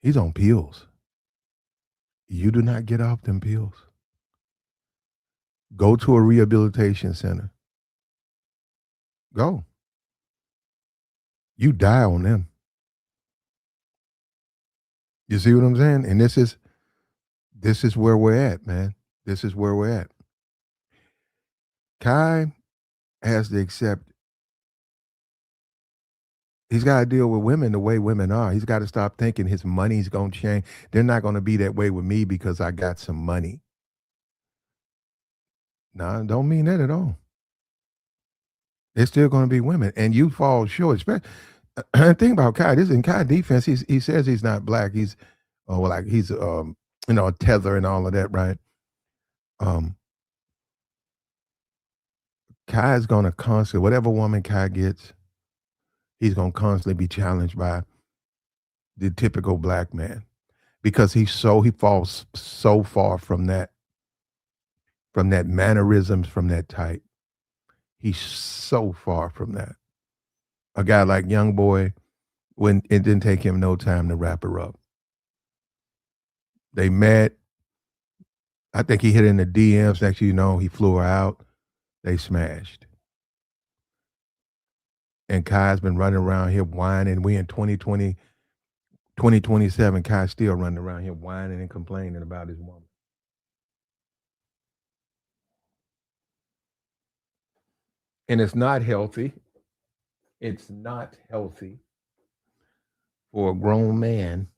He's on pills. You do not get off them pills. Go to a rehabilitation center. Go. You die on them. You see what I'm saying? And this is where we're at, man. This is where we're at. Kai has to accept. He's got to deal with women the way women are. He's got to stop thinking his money's going to change. They're not going to be that way with me because I got some money. No, don't mean that at all. It's still going to be women, and you fall short. Think about Kai. This in Kai defense. He says he's not black. He's well, like he's a tether and all of that, right? Um, Kai is going to constantly whatever woman Kai gets, he's going to constantly be challenged by the typical black man because he falls so far from that mannerisms, from that type. He's so far from that. A guy like Young Boy, when it didn't take him no time to wrap her up. They met. I think he hit in the DMs. Next thing you know, he flew her out. They smashed. And Kai's been running around here whining. We in 2020, 2027. Kai's still running around here whining and complaining about his woman. And it's not healthy. It's not healthy for a grown man.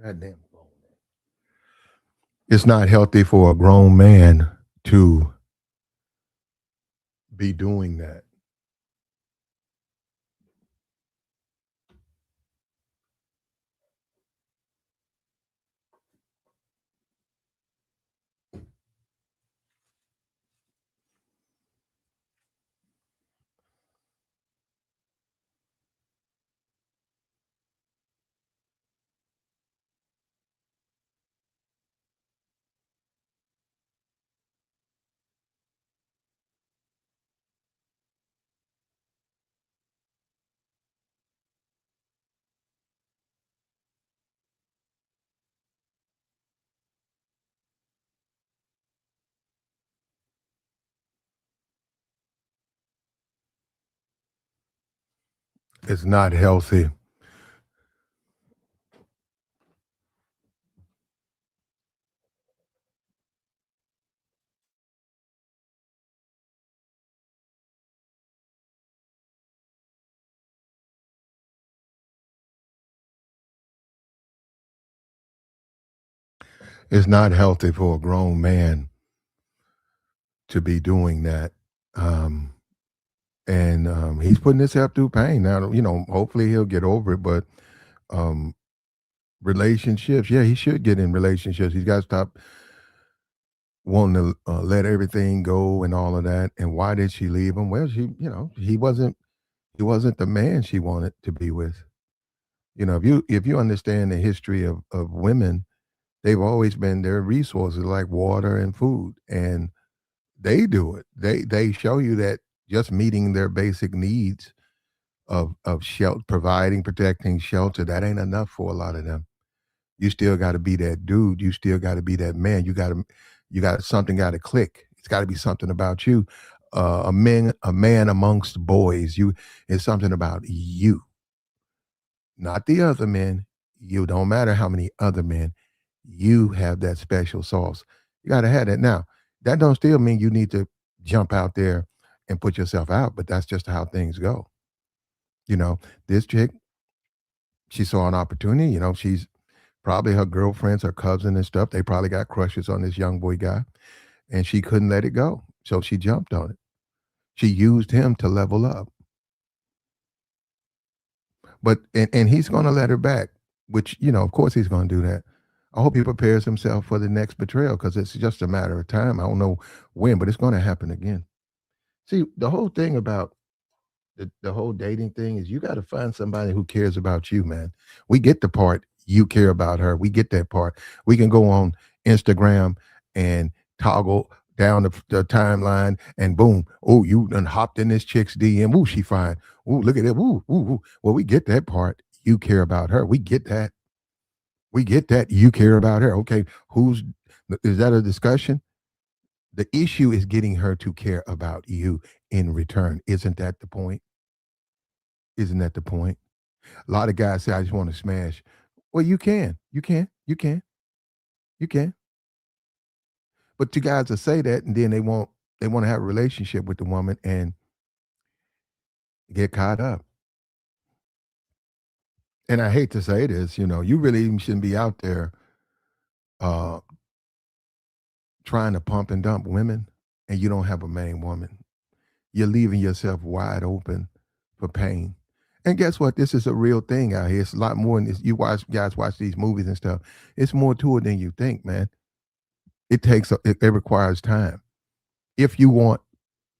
Goddamn phone. It's not healthy for a grown man to be doing that. It's not healthy. It's not healthy for a grown man to be doing that. Um, and he's putting himself through pain. Now, hopefully he'll get over it. But um, relationships, yeah, he should get in relationships. He's got to stop wanting to let everything go and all of that. And why did she leave him? Well, he wasn't the man she wanted to be with. If you understand the history of women, they've always been their resources like water and food, and they do it. They show you that just meeting their basic needs of shelter, providing, protecting, shelter, that ain't enough for a lot of them. You still got to be that dude. You still got to be that man. You got something got to click. It's got to be something about you. A man amongst boys. It's something about you, not the other men. You don't matter how many other men. You have that special sauce. You got to have that. Now, that don't still mean you need to jump out there and put yourself out, but that's just how things go. This chick, she saw an opportunity. She's probably her girlfriends, her cousin and stuff. They probably got crushes on this young boy guy, and she couldn't let it go. So she jumped on it. She used him to level up. But he's going to let her back, which of course he's going to do that. I hope he prepares himself for the next betrayal because it's just a matter of time. I don't know when, but it's going to happen again. See, the whole thing about the whole dating thing is you got to find somebody who cares about you, man. We get the part you care about her. We get that part. We can go on Instagram and toggle down the timeline and boom, oh, you done hopped in this chick's DM. Ooh, she fine. Ooh, look at it. Ooh, ooh, ooh. Well, we get that part. You care about her. We get that. We get that. You care about her. Okay, is that a discussion? The issue is getting her to care about you in return. Isn't that the point? Isn't that the point? A lot of guys say, I just want to smash. Well, you can. You can. You can. You can. But you guys will say that and then they want to have a relationship with the woman and get caught up. And I hate to say this, you really even shouldn't be out there uh, trying to pump and dump women, and you don't have a main woman. You're leaving yourself wide open for pain. And guess what? This is a real thing out here. It's a lot more than this. You guys watch these movies and stuff. It's more to it than you think, man. It requires time. If you want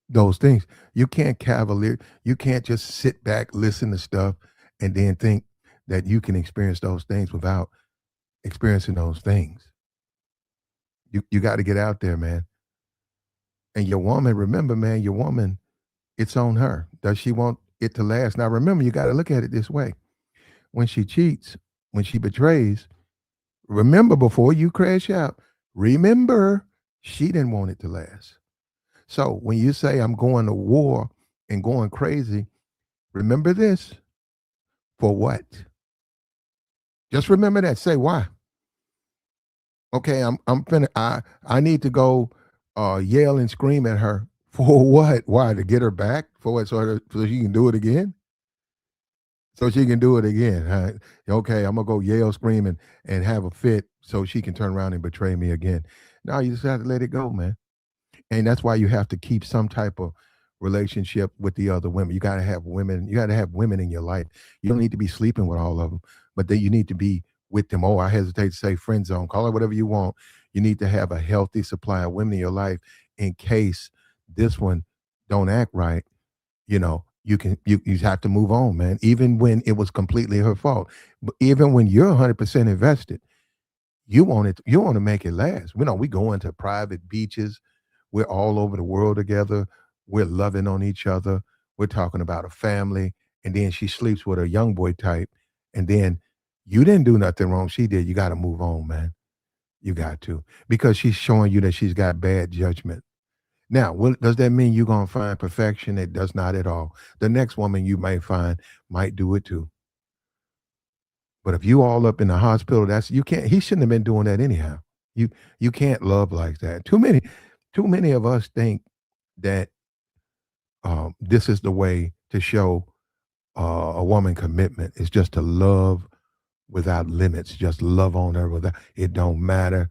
those things, you can't cavalier. You can't just sit back, listen to stuff, and then think that you can experience those things without experiencing those things. You got to get out there, man. And your woman, remember, man, your woman, it's on her. Does she want it to last? Now, remember, you got to look at it this way. When she cheats, when she betrays, remember before you crash out, remember she didn't want it to last. So when you say, I'm going to war and going crazy, remember this. For what? Just remember that. Say why. Okay, I'm finna I need to go yell and scream at her. For what? Why? To get her back? For what? So she can do it again? So she can do it again. Huh? Okay, I'm gonna go yell, scream, and have a fit so she can turn around and betray me again. No, you just have to let it go, man. And that's why you have to keep some type of relationship with the other women. You got to have women. You got to have women in your life. You don't need to be sleeping with all of them, but then you need to be with them. Oh, I hesitate to say friend zone. Call it whatever you want. You need to have a healthy supply of women in your life in case this one don't act right. You have to move on, man. Even when it was completely her fault, but even when you're 100% invested, you want to make it last. We go into private beaches. We're all over the world together. We're loving on each other. We're talking about a family. And then she sleeps with a young boy type. And then you didn't do nothing wrong. She did. You got to move on, man. You got to. Because she's showing you that she's got bad judgment. Now, does that mean you're going to find perfection? It does not at all. The next woman you might find might do it too. But if you all up in the hospital, you can't. He shouldn't have been doing that anyhow. You you can't love like that. Too many of us think that this is the way to show a woman commitment. It's just to love without limits. Just love on her without. It don't matter.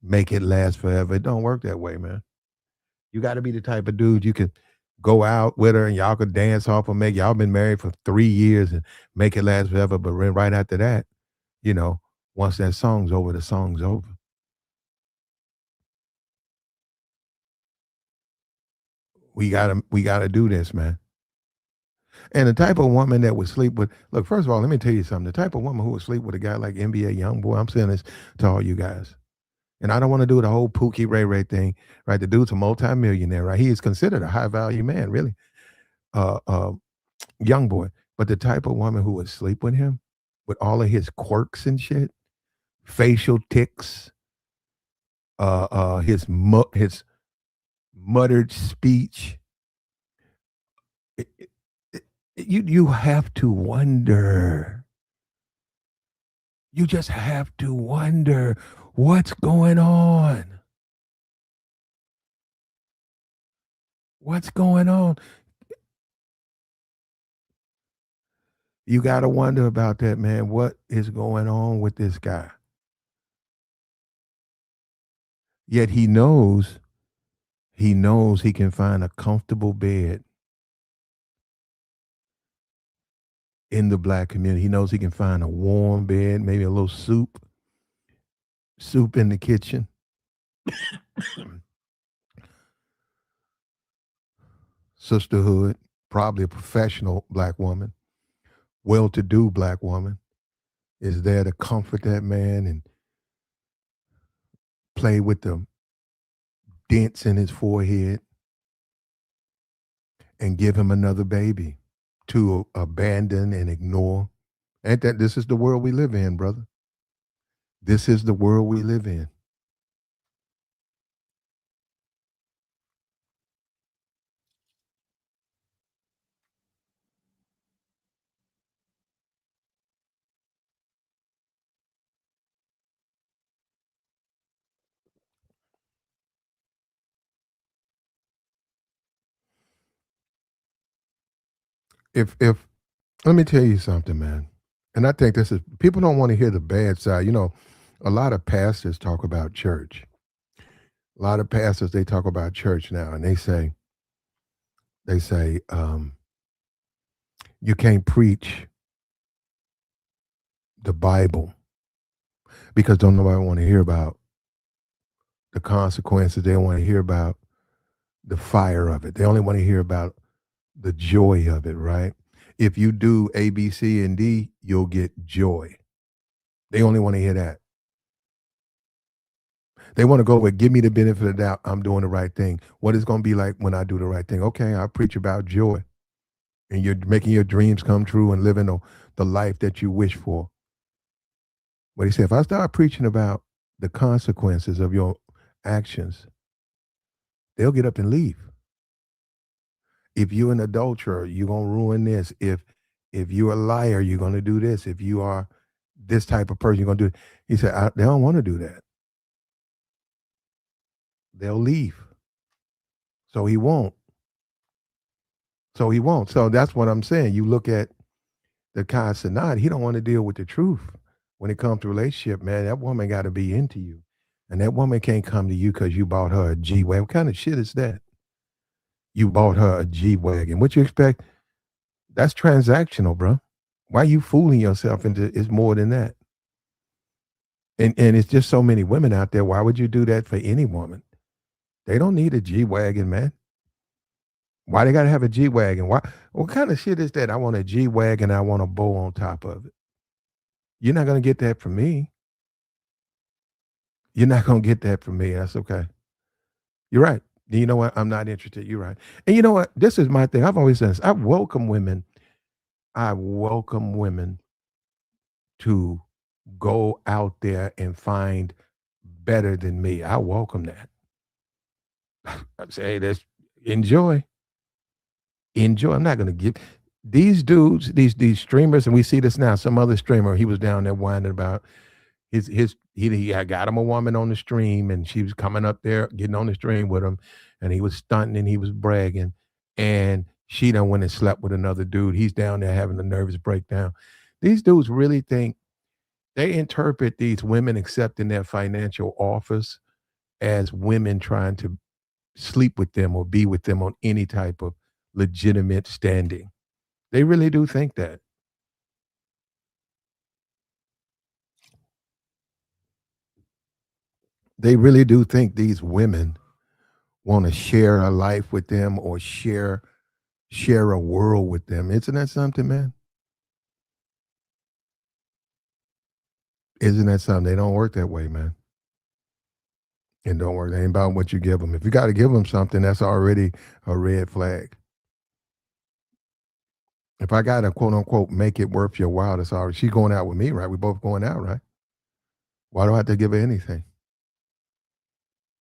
Make it last forever. It don't work that way, man. You got to be the type of dude you could go out with her and y'all could dance off and make y'all been married for 3 years and make it last forever. But right after that, you know, once that song's over, the song's over. We gotta do this, man. And the type of woman that would sleep with look, first of all, let me tell you something. The type of woman who would sleep with a guy like NBA young boy, I'm saying this to all you guys. And I don't want to do the whole Pookie Ray Ray thing, right? The dude's a multimillionaire, right? He is considered a high value man, really. Uh, uh, young boy. But the type of woman who would sleep with him, with all of his quirks and shit, facial tics, his muttered speech, it, you have to wonder. You just have to wonder what's going on. What's going on? You got to wonder about that, man. What is going on with this guy? Yet he knows he can find a comfortable bed in the black community. He knows he can find a warm bed, maybe a little soup in the kitchen, sisterhood, probably a professional black woman, well-to-do black woman is there to comfort that man and play with the dents in his forehead and give him another baby to abandon and ignore. Ain't that this is the world we live in, brother? This is the world we live in. If let me tell you something, man. And I think this is people don't want to hear the bad side. A lot of pastors talk about church. A lot of pastors they talk about church now, and they say you can't preach the Bible because don't nobody want to hear about the consequences. They don't want to hear about the fire of it. They only want to hear about the joy of it, right? If you do A, B, C, and D, you'll get joy. They only want to hear that. They want to go with give me the benefit of the doubt. I'm doing the right thing. What is going to be like when I do the right thing? Okay, I'll preach about joy and you're making your dreams come true and living the life that you wish for. But he said, if I start preaching about the consequences of your actions, they'll get up and leave. If you're an adulterer, you're gonna ruin this. If you're a liar, you're gonna do this. If you are this type of person, you're gonna do it. He said, they don't want to do that. They'll leave. So he won't. So that's what I'm saying. You look at the Kai Cenat, he don't want to deal with the truth. When it comes to relationship, man, that woman got to be into you. And that woman can't come to you because you bought her a G-Wagon. What kind of shit is that? You bought her a G-Wagon. What you expect? That's transactional, bro. Why you fooling yourself into it's more than that? And it's just so many women out there. Why would you do that for any woman? They don't need a G-Wagon, man. Why they gotta have a G-Wagon? Why? What kind of shit is that? I want a G-Wagon. I want a bow on top of it. You're not gonna get that from me. You're not gonna get that from me. That's okay. You're right. You know what? I'm not interested. You're right. And you know what? This is my thing. I've always said this. I welcome women. I welcome women to go out there and find better than me. I welcome that. I say, hey, let's enjoy. Enjoy. I'm not gonna give these dudes, these streamers, and we see this now. Some other streamer, he was down there whining about he had got him a woman on the stream, and she was coming up there, getting on the stream with him, and he was stunting and he was bragging, and she done went and slept with another dude. He's down there having a nervous breakdown. These dudes really think they interpret these women accepting their financial offers as women trying to sleep with them or be with them on any type of legitimate standing. They really do think that. They really do think these women want to share a life with them or share a world with them. Isn't that something, man? Isn't that something? They don't work that way, man. And don't worry, they ain't about what you give them. If you got to give them something, that's already a red flag. If I got to quote unquote make it worth your while, that's already she's going out with me, right? We both going out, right? Why do I have to give her anything?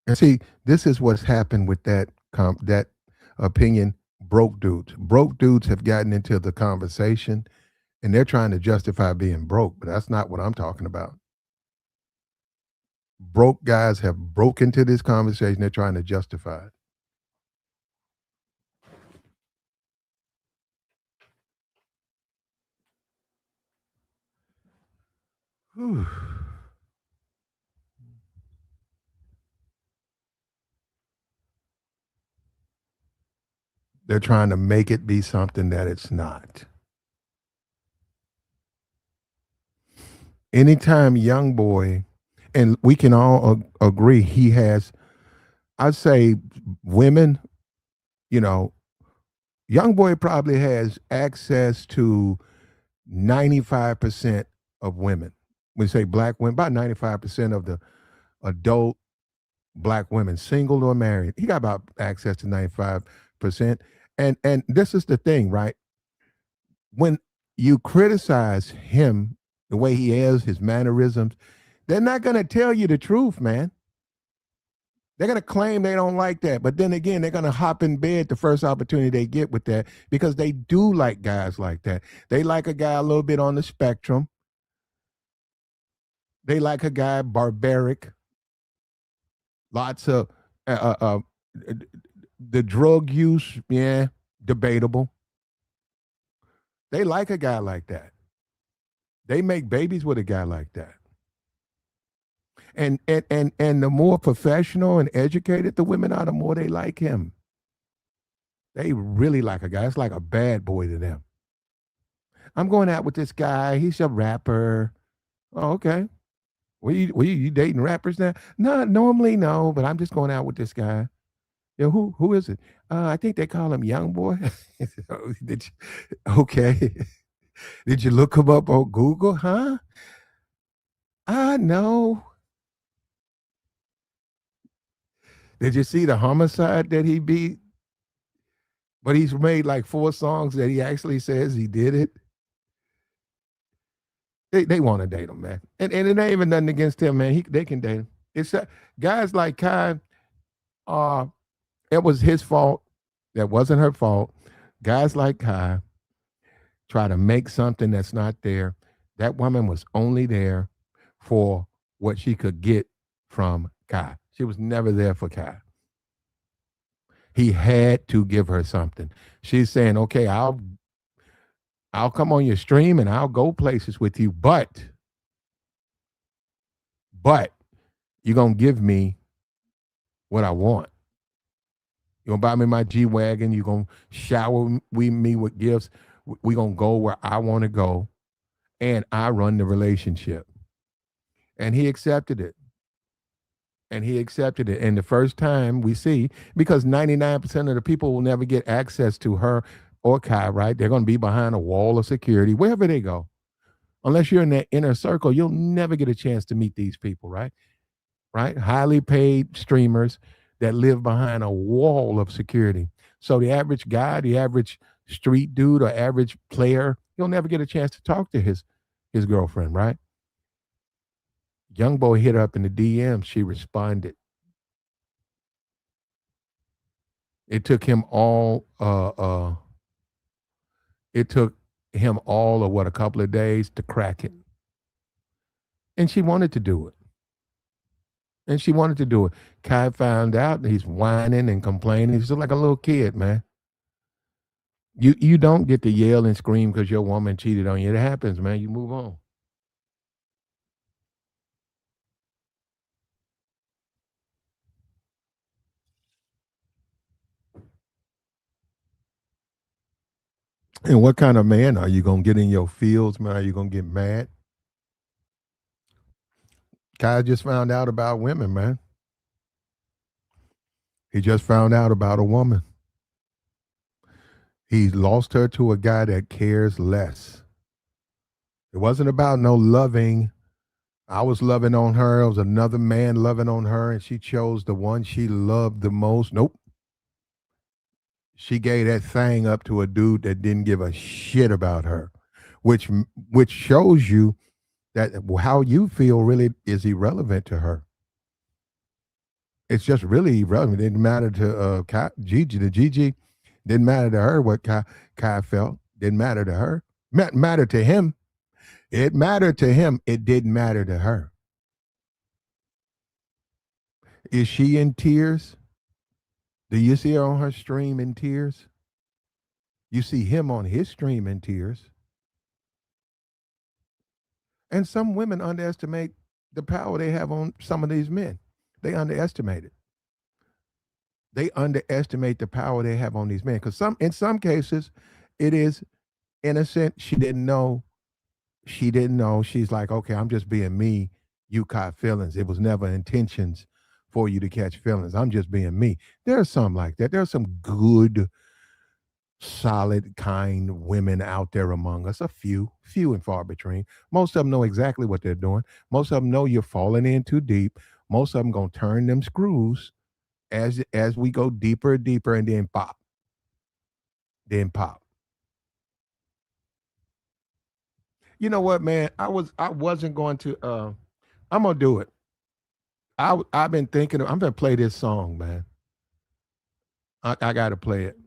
And see, this is what's happened with that opinion. Broke dudes. Broke dudes have gotten into the conversation and they're trying to justify being broke, but that's not what I'm talking about. Broke guys have broke into this conversation. They're trying to justify it. Whew. They're trying to make it be something that it's not. Anytime young boy, and we can all agree he has, I'd say women, you know, young boy probably has access to 95% of women. We say black women, about 95% of the adult black women, single or married. He got about access to 95%. And this is the thing, right? When you criticize him, the way he is, his mannerisms, they're not going to tell you the truth, man. They're going to claim they don't like that. But then again, they're going to hop in bed the first opportunity they get with that because they do like guys like that. They like a guy a little bit on the spectrum. They like a guy barbaric. Lots of the drug use, yeah, debatable. They like a guy like that. They make babies with a guy like that. And the more professional and educated the women are, the more they like him. They really like a guy. It's like a bad boy to them. I'm going out with this guy. He's a rapper. Oh, okay. You dating rappers now? No, normally no, but I'm just going out with this guy. Yeah, who is it? I think they call him Young Boy. Okay. Did you look him up on Google? Huh? I know. Did you see the homicide that he beat? But he's made like 4 songs that he actually says he did it. They want to date him, man. And it ain't even nothing against him, man. They can date him. It's guys like Kai, uh, it was his fault. That wasn't her fault. Guys like Kai try to make something that's not there. That woman was only there for what she could get from Kai. She was never there for Kai. He had to give her something. She's saying, okay, I'll come on your stream and I'll go places with you, but you're gonna give me what I want. You're gonna buy me my G-Wagon, you're gonna shower me with gifts. We're gonna go where I want to go, and I run the relationship. And he accepted it. And the first time we see, because 99% of the people will never get access to her or Kai, right? They're going to be behind a wall of security, wherever they go. Unless you're in that inner circle, you'll never get a chance to meet these people, right? Right? Highly paid streamers that live behind a wall of security. So the average guy, the average street dude or average player, he'll never get a chance to talk to his girlfriend, right? Young boy hit her up in the DM. She responded. It took him all of a couple of days to crack it. And she wanted to do it. Kai found out he's whining and complaining. He's just like a little kid, man. You don't get to yell and scream because your woman cheated on you. It happens, man. You move on. And what kind of man are you gonna get in your fields, man? Are you gonna get mad? Kai just found out about women, man. He just found out about a woman. He lost her to a guy that cares less. It wasn't about no loving. I was loving on her. It was another man loving on her, and she chose the one she loved the most. Nope. She gave that thing up to a dude that didn't give a shit about her, which shows you that how you feel really is irrelevant to her. It's just really irrelevant. It didn't matter to Gigi. Didn't matter to her what Kai felt. Didn't matter to her. Mattered to him. It mattered to him. It didn't matter to her. Is she in tears? Do you see her on her stream in tears? You see him on his stream in tears. And some women underestimate the power they have on some of these men. They underestimate it. They underestimate the power they have on these men. Because in some cases, it is innocent. She didn't know. She's like, okay, I'm just being me. You caught feelings. It was never intentions for you to catch feelings. I'm just being me. There are some like that. There are some good, solid, kind women out there among us. A few and far between. Most of them know exactly what they're doing. Most of them know you're falling in too deep. Most of them gonna turn them screws as we go deeper and deeper, and then pop. You know what, man? I wasn't going to. I'm gonna do it. I've been thinking. I'm gonna play this song, man. I gotta play it.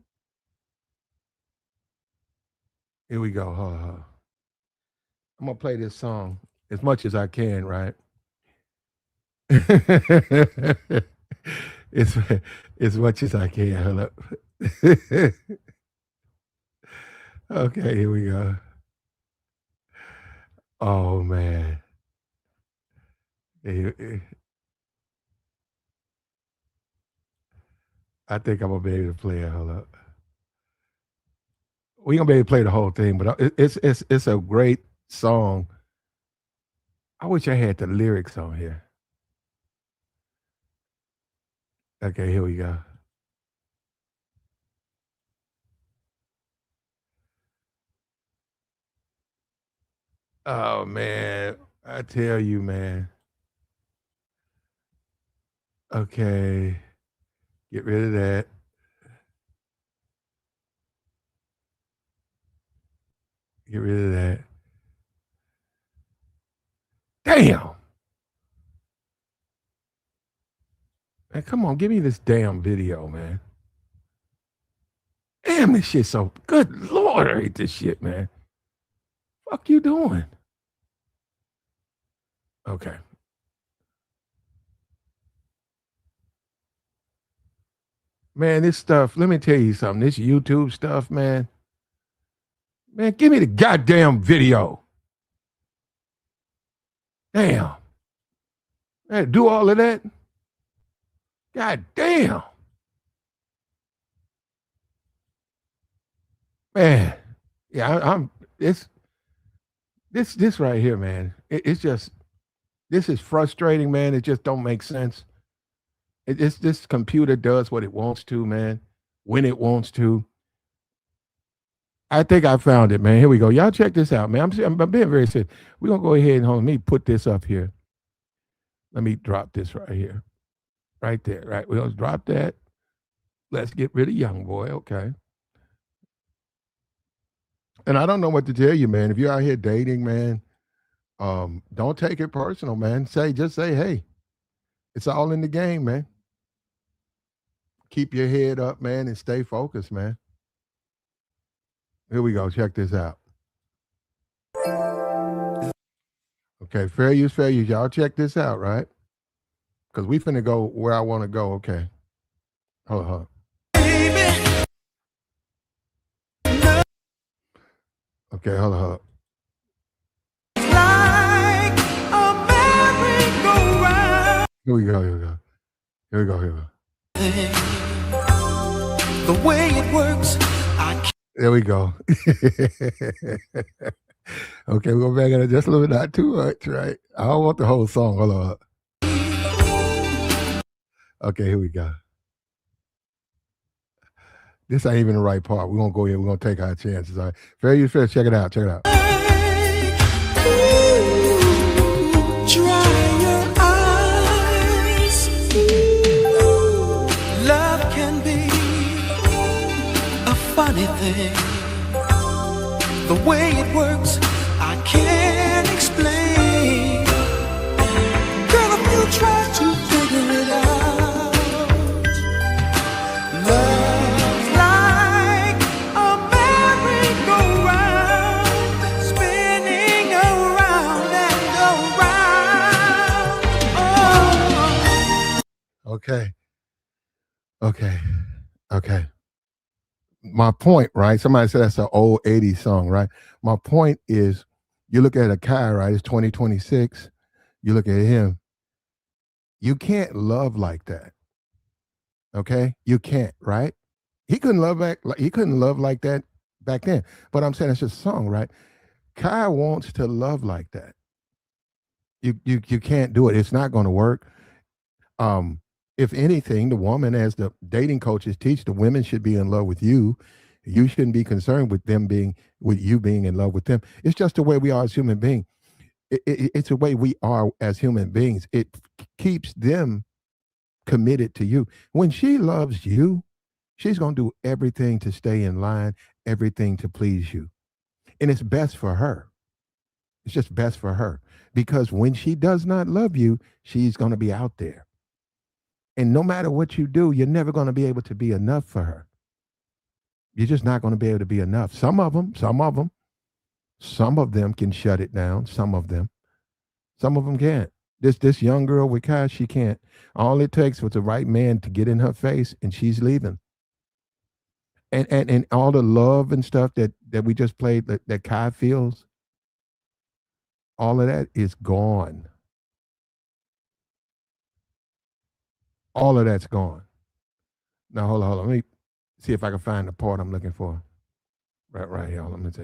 Here we go. I'm gonna play this song as much as I can, right? it's as much as I can. Hold up. Okay, here we go. Oh man. Eh, eh, I think I'm gonna be able to play it. Hold up. We gonna be able to play the whole thing, but it's a great song. I wish I had the lyrics on here. Okay, here we go. Oh man, I tell you, man. Okay, get rid of that. Get rid of that. Damn. Man, come on, give me this damn video, man. Damn, this shit so good. Lord, I hate this shit, man. Fuck you doing? Okay. Man, this stuff, let me tell you something. This YouTube stuff, man. Man, give me the goddamn video. Damn. Man, do all of that? God damn. Man. Yeah, I'm this right here, man. It's just this is frustrating, man. It just don't make sense. It's this computer does what it wants to, man, when it wants to. I think I found it, man. Here we go. Y'all check this out, man. I'm being very serious. We're gonna go ahead and hold. Let me put this up here. Let me drop this right here. Right there. Right. We'll drop that. Let's get rid of young boy. Okay. And I don't know what to tell you, man. If you're out here dating, man, don't take it personal, man. Just say, hey, it's all in the game, man. Keep your head up, man, and stay focused, man. Here we go. Check this out. Okay, fair use, fair use. Y'all check this out, right? Because we finna go where I want to go. Okay. Hold on. Okay, hold on. Like a merry-go-round. Here we go, here we go. Here we go, here we go. The way it works, there we go. Okay, we'll go back at it just a little bit, not too much, right? I don't want the whole song. Hold on. Okay, here we go. This ain't even the right part. We're gonna go here. We're gonna take our chances. All right. Fair use, fair. Check it out. Check it out. Dry your eyes. Love can be a funny thing. The way it works, I can't explain. Girl, if you try to figure it out, love's like a merry-go-round, spinning around and around. Oh. Okay. My point, right? Somebody said that's an old 80s song, right? My point is, you look at a guy, right? It's 2026. You look at him. You can't love like that. Okay? You can't, right? He couldn't love like that back then. But I'm saying it's just a song, right? Kai wants to love like that. You can't do it. It's not going to work. If anything, the woman, as the dating coaches teach, the women should be in love with you. You shouldn't be concerned with you being in love with them. It's just the way we are as human beings. It's the way we are as human beings. It keeps them committed to you. When she loves you, she's going to do everything to stay in line, everything to please you. And it's best for her. It's just best for her. Because when she does not love you, she's going to be out there. And no matter what you do, you're never going to be able to be enough for her. You're just not going to be able to be enough. Some of them can shut it down. Some of them can't. This young girl with Kai, she can't. All it takes was the right man to get in her face, and she's leaving. And all the love and stuff that we just played that Kai feels, All of that is gone. All of that's gone. Now hold on, hold on. Let me see if I can find the part I'm looking for. Right here. Let me see.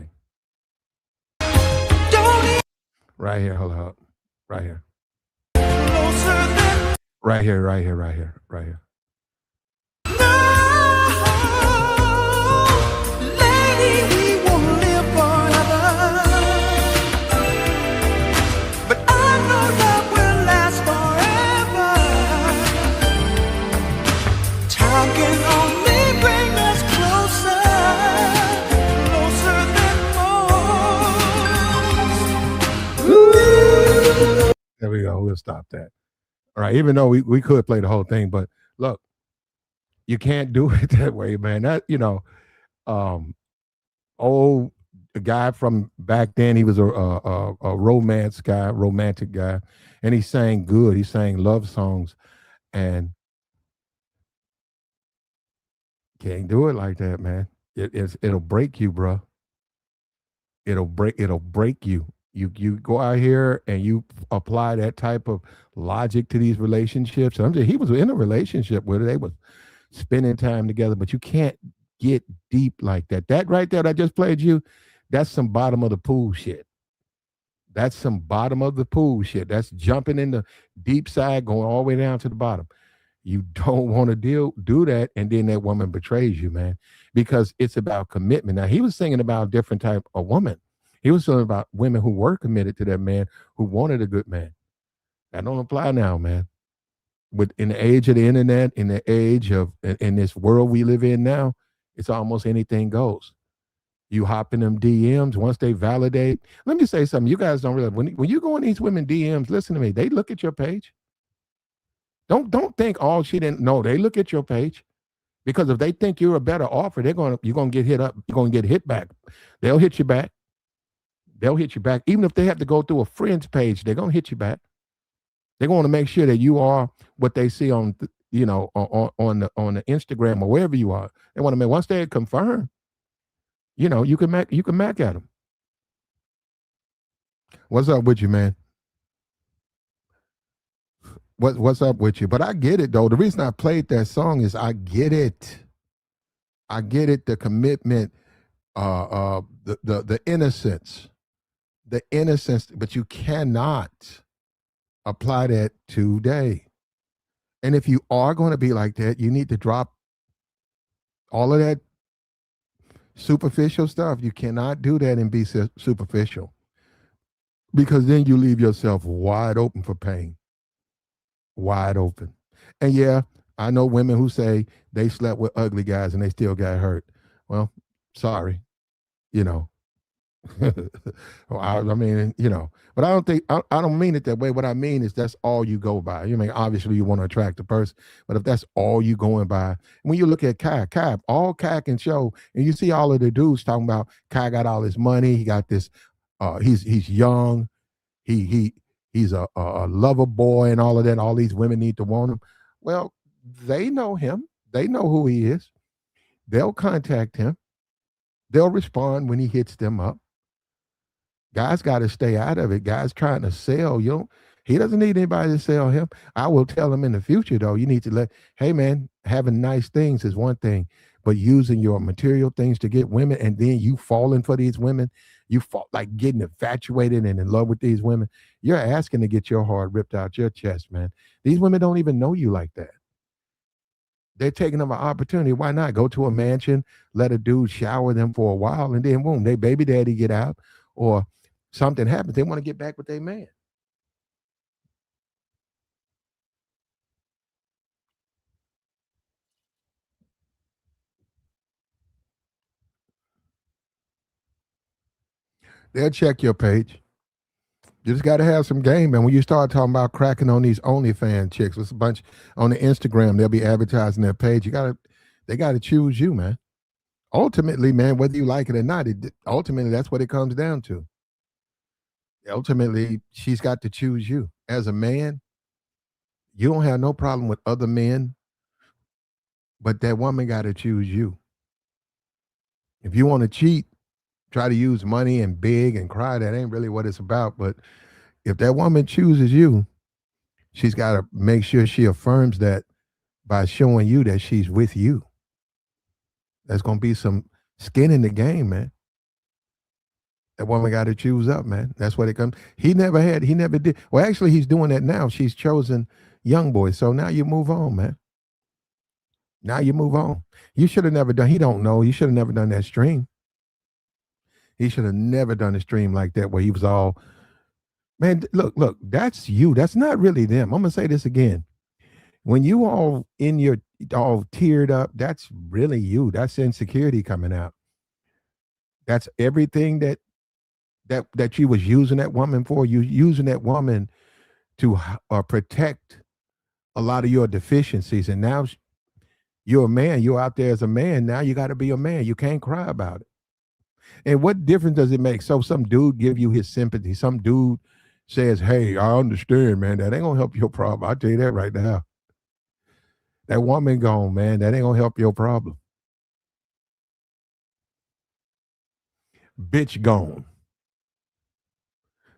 Right here. Hold up. Right here. Right here. Right here. Right here. Right here. There we go. We'll stop that. All right. Even though we could play the whole thing, but look, you can't do it that way, man. That um, old guy from back then. He was a romantic guy, and he sang good. He sang love songs, and can't do it like that, man. It'll break you, bro. It'll break you. You go out here and you apply that type of logic to these relationships. And I'm just, he was in a relationship with her. They was spending time together, but you can't get deep like that. That right there that I just played you, that's some bottom of the pool shit. That's some bottom of the pool shit. That's jumping in the deep side, going all the way down to the bottom. You don't want to do that, and then that woman betrays you, man, because it's about commitment. Now he was singing about a different type of woman. He was talking about women who were committed to that man, who wanted a good man. That don't apply now, man. With in the age of the internet, in the age of in this world we live in now, it's almost anything goes. You hop in them DMs once they validate. Let me say something. You guys don't realize when you go in these women DMs, listen to me. They look at your page. Don't think all she didn't know. They look at your page because if they think you're a better offer, you're gonna get hit up. You're gonna get hit back. They'll hit you back. They'll hit you back. Even if they have to go through a friend's page, they're gonna hit you back. They're going to make sure that you are what they see on on the Instagram or wherever you are. They want to make once they confirm, you can mac at them. What's up with you, man? What's up with you? But I get it though. The reason I played that song is I get it. I get it. The commitment, the innocence, but you cannot apply that today. And if you are going to be like that, you need to drop all of that superficial stuff. You cannot do that and be superficial because then you leave yourself wide open for pain. Wide open. And yeah, I know women who say they slept with ugly guys and they still got hurt. Well, sorry, you know. I mean, but I don't think I don't mean it that way. What I mean is that's all you go by. You mean obviously you want to attract a person, but if that's all you going by, when you look at Kai, all Kai can show, and you see all of the dudes talking about Kai got all his money, he got this, he's young, he's a lover boy and all of that. All these women need to want him. Well, they know him. They know who he is. They'll contact him. They'll respond when he hits them up. Guys got to stay out of it. Guys trying to sell, he doesn't need anybody to sell him. I will tell him in the future, though, you need to hey, man, having nice things is one thing, but using your material things to get women and then you falling for these women, you fall like getting infatuated and in love with these women, you're asking to get your heart ripped out your chest, man. These women don't even know you like that. They're taking them an opportunity. Why not go to a mansion, let a dude shower them for a while, and then boom, they baby daddy get out, or something happens. They want to get back with their man. They'll check your page. You just got to have some game, man. When you start talking about cracking on these OnlyFans chicks, with a bunch on the Instagram, they'll be advertising their page. They got to choose you, man. Ultimately, man, whether you like it or not, ultimately that's what it comes down to. Ultimately, she's got to choose you. As a man, you don't have no problem with other men, but that woman got to choose you. If you want to cheat, Try to use money and big and cry. That ain't really what it's about. But if that woman chooses you, she's got to make sure she affirms that by showing you that she's with you. There's going to be some skin in the game, man. That woman got to choose up, man. That's what it comes. He never did. Well, actually, he's doing that now. She's chosen young boys. So now you move on, man. Now you move on. You should have never done, he don't know. You should have never done that stream. He should have never done a stream like that where he was all, man, look, that's you. That's not really them. I'm going to say this again. When you all in your, all teared up, that's really you. That's insecurity coming out. That's everything that you was using that woman for. You using that woman to protect a lot of your deficiencies. And now you're a man. You're out there as a man. Now you got to be a man. You can't cry about it. And what difference does it make? So some dude give you his sympathy. Some dude says, hey, I understand, man. That ain't going to help your problem. I'll tell you that right now. That woman gone, man. That ain't going to help your problem. Bitch gone.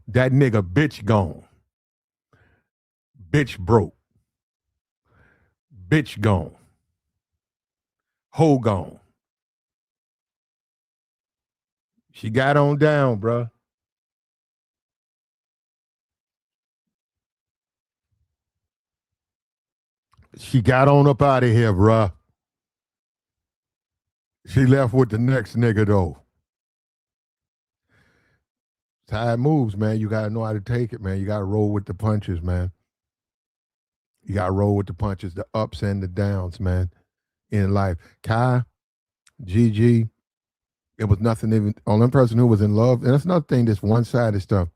That nigga bitch gone. Bitch broke. Bitch gone. Hoe gone. She got on down, bruh. She got on up out of here, bruh. She left with the next nigga, though. That's how it moves, man. You got to know how to take it, man. You got to roll with the punches, man. You got to roll with the punches, the ups and the downs, man, in life. Kai, Gigi, it was nothing even, only person who was in love. And that's another thing, this one-sided stuff.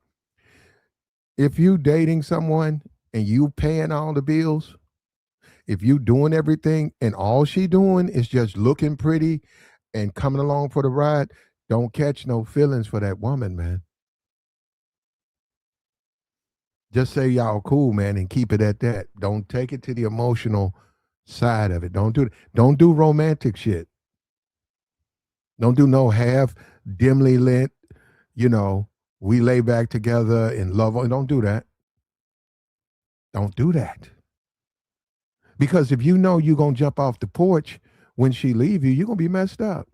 If you dating someone and you paying all the bills, if you doing everything and all she doing is just looking pretty and coming along for the ride, don't catch no feelings for that woman, man. Just say y'all cool, man, and keep it at that. Don't take it to the emotional side of it. Don't do it. Don't do romantic shit. Don't do no half dimly lit, we lay back together in love. Don't do that. Don't do that. Because if you know you're going to jump off the porch when she leave you, you're going to be messed up.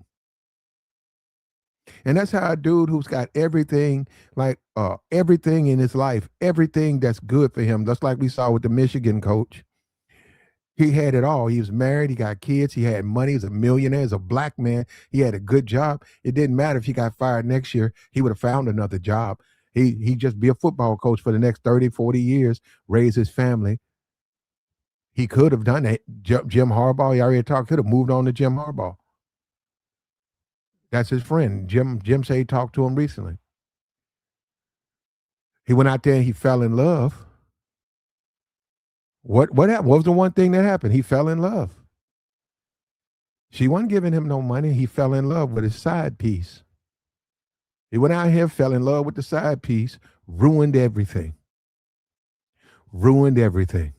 And that's how a dude who's got everything, like everything in his life, everything that's good for him, just like we saw with the Michigan coach. He had it all. He was married. He got kids. He had money. He's a millionaire. He's a black man. He had a good job. It didn't matter if he got fired next year. He would have found another job. He'd just be a football coach for the next 30, 40 years, raise his family. He could have done that. Jim Harbaugh, he already talked, could have moved on to Jim Harbaugh. That's his friend. Jim said he talked to him recently. He went out there and he fell in love. What happened? What was the one thing that happened? He fell in love. She wasn't giving him no money. He fell in love with his side piece. He went out here, fell in love with the side piece, ruined everything. Ruined everything.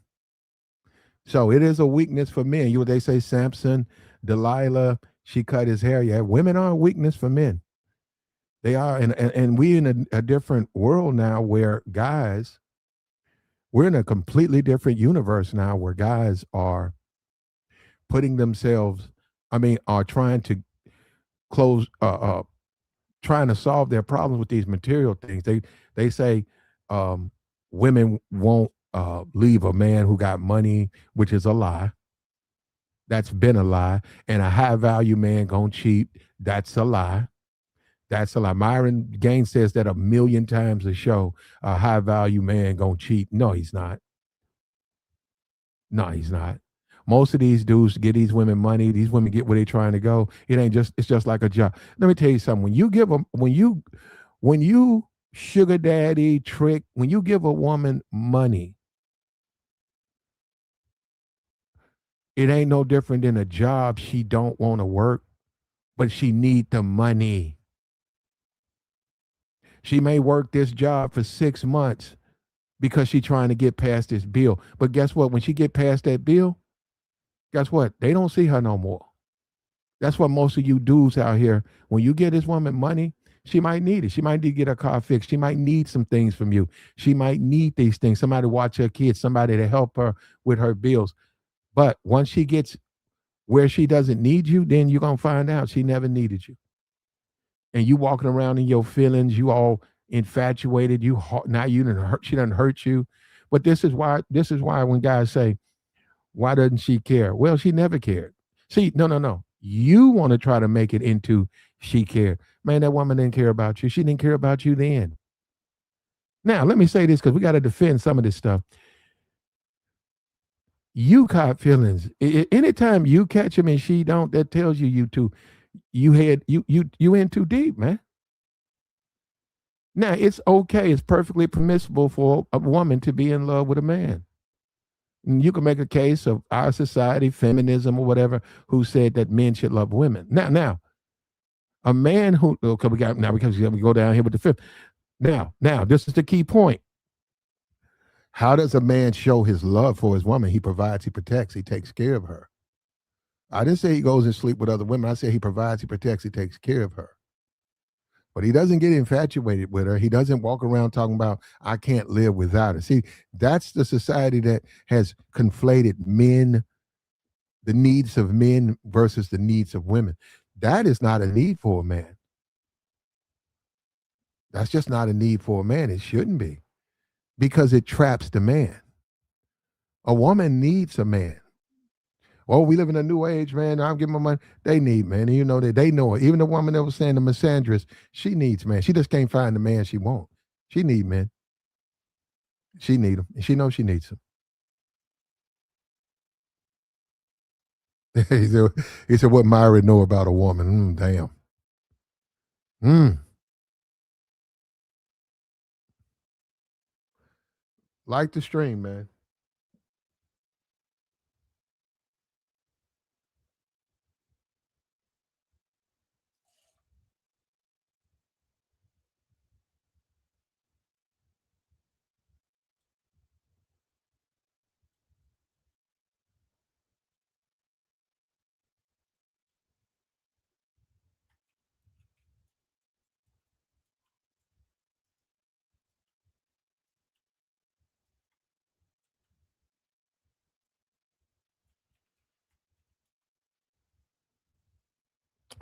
So it is a weakness for men. They say Samson, Delilah, she cut his hair. Yeah, women are a weakness for men. They are, and we in a different world now where guys, we're in a completely different universe now where guys are putting themselves, are trying to close, trying to solve their problems with these material things. They say women won't leave a man who got money, which is a lie. That's been a lie. And a high value man gonna cheat. That's a lie. That's a lie. Myron Gaines says that 1,000,000 times a show. A high value man gonna cheat. No, he's not. No, he's not. Most of these dudes get these women money. These women get where they're trying to go. It's just like a job. Let me tell you something. When you sugar daddy trick, when you give a woman money, it ain't no different than a job she don't want to work, but she need the money. She may work this job for 6 months because she's trying to get past this bill. But guess what? When she get past that bill, guess what? They don't see her no more. That's what most of you dudes out here, when you get this woman money, She might need it. She might need to get her car fixed. She might need some things from you. She might need these things. Somebody to watch her kids, somebody to help her with her bills. But once she gets where she doesn't need you, then you're gonna find out she never needed you. And you walking around in your feelings, you all infatuated, now you didn't hurt, she doesn't hurt you. But this is why when guys say, why doesn't she care? Well, she never cared. See, no. You want to try to make it into she cared. Man, that woman didn't care about you. She didn't care about you then. Now, let me say this because we got to defend some of this stuff. You caught feelings. Anytime you catch him and she don't, that tells you you in too deep, man. Now, it's okay. It's perfectly permissible for a woman to be in love with a man. And you can make a case of our society, feminism or whatever, who said that men should love women. Now, a man who, okay, we go down here with the fifth. Now, this is the key point. How does a man show his love for his woman? He provides, he protects, he takes care of her. I didn't say he goes and sleep with other women. I said he provides, he protects, he takes care of her. But he doesn't get infatuated with her. He doesn't walk around talking about, I can't live without her. See, that's the society that has conflated men, the needs of men versus the needs of women. That is not a need for a man. That's just not a need for a man. It shouldn't be, because it traps the man. A woman needs a man. Oh, we live in a new age, man. I'm giving my money. They need, man. And you know that they know it. Even the woman that was saying the misandrist, she needs, man. She just can't find the man she wants. She need men. She need him. And she knows she needs him. he said, what Myra know about a woman? Damn. Like the stream, man.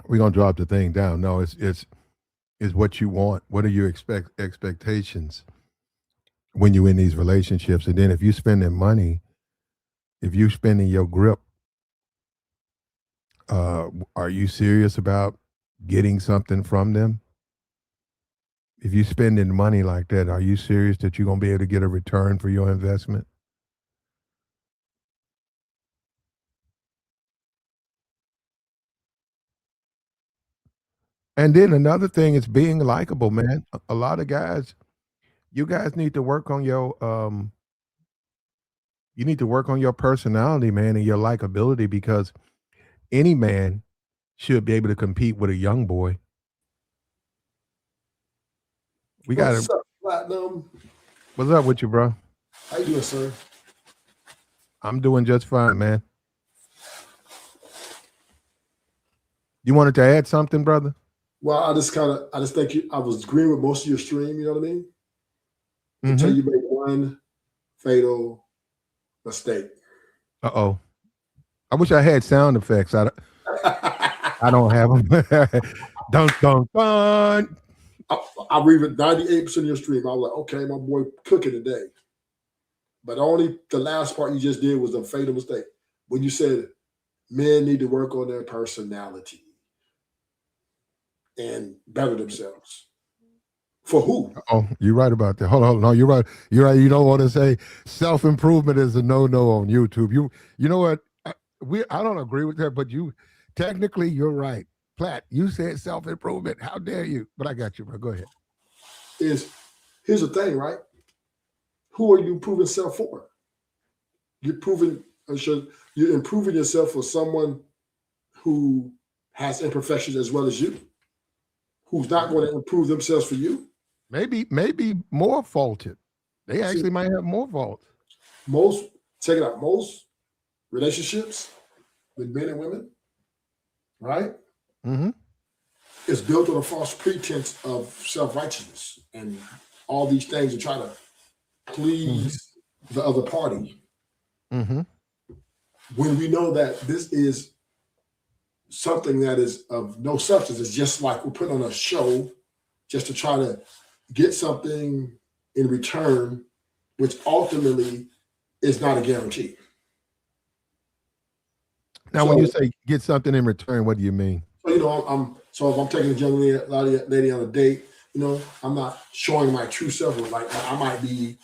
We're gonna drop the thing down. No, it's what you want. What are your expectations when you're in these relationships? And then if you spending money, if you spending your grip, are you serious about getting something from them? If you spending money like that, are you serious that you're gonna be able to get a return for your investment? And then another thing is being likable, man. A lot of guys, you guys need to work on your personality, man, and your likability, because any man should be able to compete with a young boy. We got What's to. up, Platinum? What's up with you, bro? How you doing, sir? I'm doing just fine, man. You wanted to add something, brother? Well, I just think I was agreeing with most of your stream. You know what I mean? Until you make one fatal mistake. Uh-oh. I wish I had sound effects. I don't have them. Dun, dun, dun. I read 98% of your stream. I was like, okay, my boy cooking today. But only the last part you just did was a fatal mistake. When you said men need to work on their personality and better themselves. For who? Oh, you're right about that. Hold on. No, you're right. You're right. You don't want to say self-improvement is a no-no on YouTube. You know what? I don't agree with that, but technically you're right. Platt, you said self-improvement. How dare you? But I got you, bro. Go ahead. Here's the thing, right? Who are you improving self for? You're improving yourself for someone who has imperfections as well as you, who's not going to improve themselves for you. Maybe more faulted. They actually might have more faults. Most relationships with men and women, right? Mm-hmm. is built on a false pretense of self-righteousness and all these things to try to please the other party. Mm-hmm. When we know that this is something that is of no substance, it's just like we're putting on a show just to try to get something in return, which ultimately is not a guarantee. Now, when you say get something in return, what do you mean? So, so if I'm taking a young lady on a date, I'm not showing my true self. Like I might be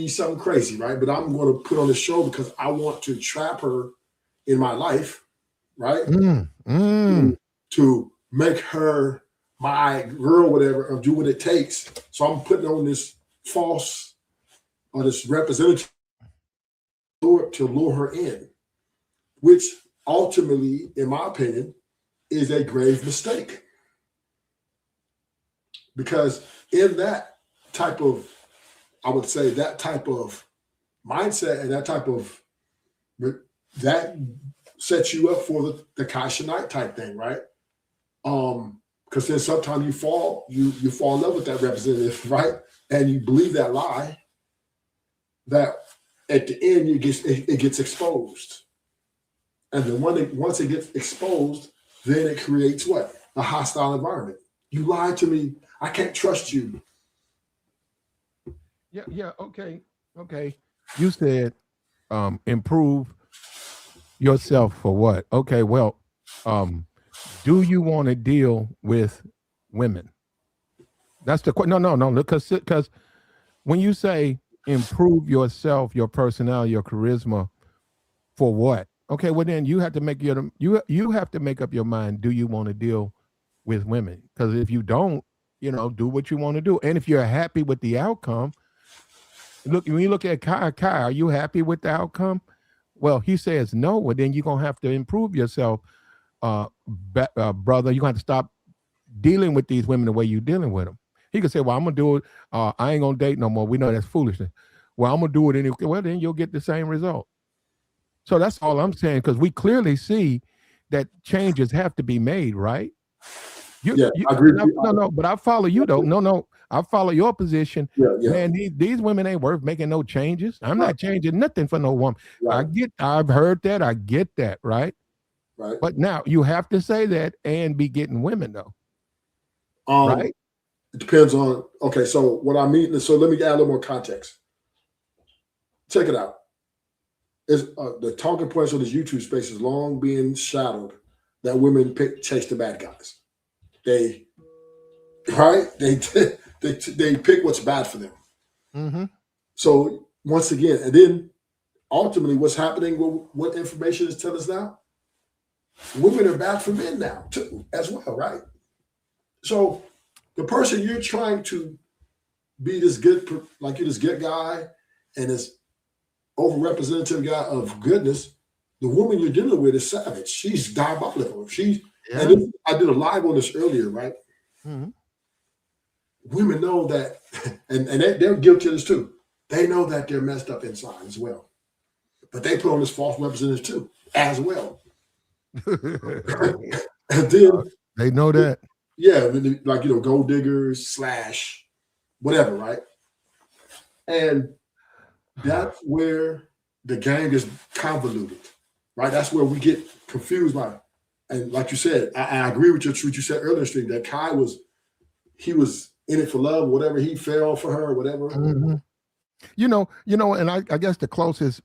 something crazy, right? But I'm going to put on the show because I want to trap her in my life, right? To make her my girl, whatever, or do what it takes. So I'm putting on this false or this representative to lure her in, which ultimately, in my opinion, is a grave mistake. Because in that type of, I would say that type of mindset and that sets you up for the Kasha Knight type thing, right? Because then sometimes you fall in love with that representative, right? And you believe that lie that at the end it gets exposed. And then once it gets exposed, then it creates what? A hostile environment. You lied to me. I can't trust you. Yeah, okay. You said improve yourself for what? Okay, well, do you want to deal with women? That's the question. No, because when you say improve yourself, your personality, your charisma, for what? Okay, well then you have to make you have to make up your mind. Do you want to deal with women? Because if you don't, do what you want to do. And if you're happy with the outcome, look, when you look at Kai, are you happy with the outcome? Well, he says no. Well, then you're gonna have to improve yourself, brother. You're gonna have to stop dealing with these women the way you're dealing with them. He could say, well, I'm gonna do it. I ain't gonna date no more. We know that's foolishness. Well, I'm gonna do it anyway. Well, then you'll get the same result. So that's all I'm saying, because we clearly see that changes have to be made, right? I agree. No, but I follow you though. No, I follow your position. Yeah. Man, these women ain't worth making no changes. I'm not changing nothing for no woman. Right. I've heard that. I get that, right? Right. But now you have to say that and be getting women though. Right? It depends on, okay, so what I mean, so let me add a little more context. Check it out. It's, the talking points of this YouTube space is long being shadowed that women chase the bad guys. They pick what's bad for them. Mm-hmm. So once again, and then ultimately what's happening, what information is telling us now? Women are bad for men now too, as well, right? So the person you're trying to be this good, like you're this good guy and this overrepresentative guy of goodness, the woman you're dealing with is savage. She's diabolical. And I did a live on this earlier, right? Mm-hmm. Women know that, and they're guilty of this too. They know that they're messed up inside as well. But they put on this false representative too, as well. And then they know that. Yeah, like, gold diggers / whatever, right? And that's where the game is convoluted, right? That's where we get confused by. And like you said, I agree with what you said earlier, Street, that Kai was in it for love, whatever. He fell for her, whatever. Mm-hmm. And I guess the closest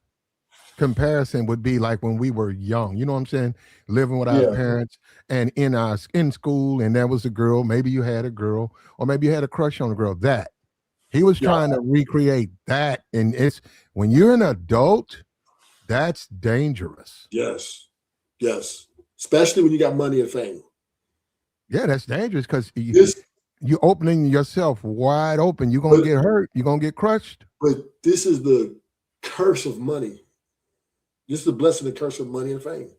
comparison would be like when we were young, you know what I'm saying? Living with our parents and in school, and there was a girl, maybe you had a girl, or maybe you had a crush on a girl. That he was trying to recreate that. And it's when you're an adult, that's dangerous. Yes. Especially when you got money and fame. Yeah, that's dangerous because you're opening yourself wide open. You're gonna get hurt, you're gonna get crushed. But this is the curse of money. This is the blessing and curse of money and fame.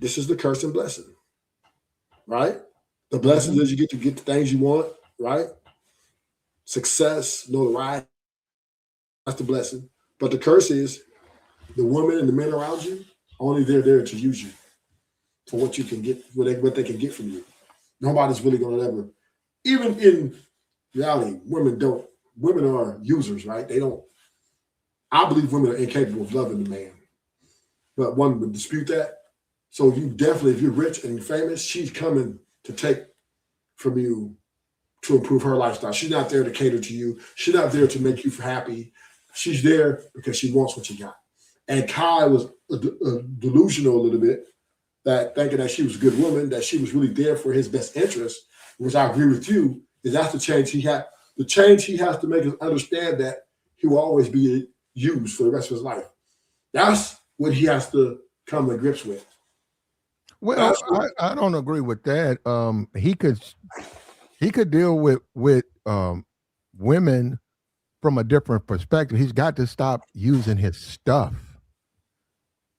This is the curse and blessing, right? The blessing is you get to get the things you want, right? Success, notoriety, that's the blessing. But the curse is the women and the men around you, only they're there to use you. for what you can get, what they can get from you. Nobody's really going to ever, even in reality, women are users, right? They don't, I believe women are incapable of loving the man, but one would dispute that. So you definitely, if you're rich and famous, she's coming to take from you to improve her lifestyle. She's not there to cater to you. She's not there to make you happy. She's there because she wants what you got. And Kai was delusional a little bit, that thinking that she was a good woman, that she was really there for his best interest, which I agree with you, is that's the change he had. The change he has to make is understand that he will always be used for the rest of his life. That's what he has to come to grips with. Well, I don't agree with that. He could deal with women from a different perspective. He's got to stop using his stuff.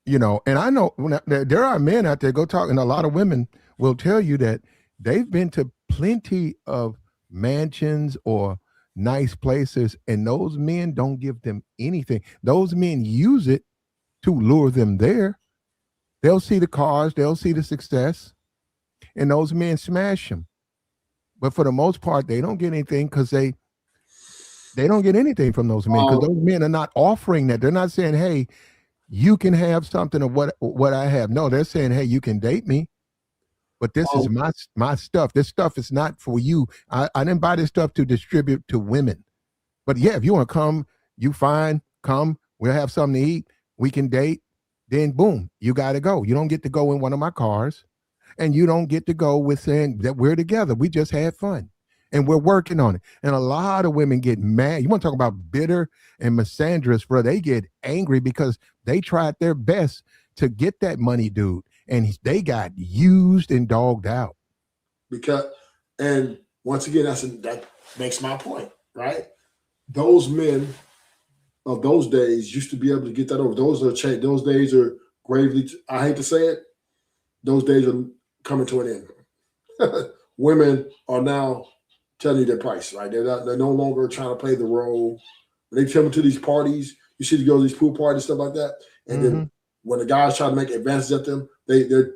And I know there are men out there, go talk, and a lot of women will tell you that they've been to plenty of mansions or nice places, and those men don't give them anything. Those men use it to lure them there. They'll see the cars, they'll see the success, and those men smash them. But for the most part, they don't get anything because they don't get anything from those men, because those men are not offering that. They're not saying, hey, you can have something of what I have. No, they're saying, hey, you can date me, but this is my stuff. This stuff is not for you. I didn't buy this stuff to distribute to women. But yeah, if you want to come, you fine, come, we'll have something to eat, we can date, then boom, you got to go. You don't get to go in one of my cars, and you don't get to go with saying that we're together. We just had fun. And we're working on it. And a lot of women get mad. You want to talk about bitter and misandrous, bro? They get angry because they tried their best to get that money dude, and they got used and dogged out. And once again, that makes my point, right? Those men of those days used to be able to get that over. Those days are gravely, I hate to say it, those days are coming to an end. Women are now telling you their price, right? They're no longer trying to play the role. When they come to these parties, you see to go to these pool parties, stuff like that. And then when the guys try to make advances at them, they're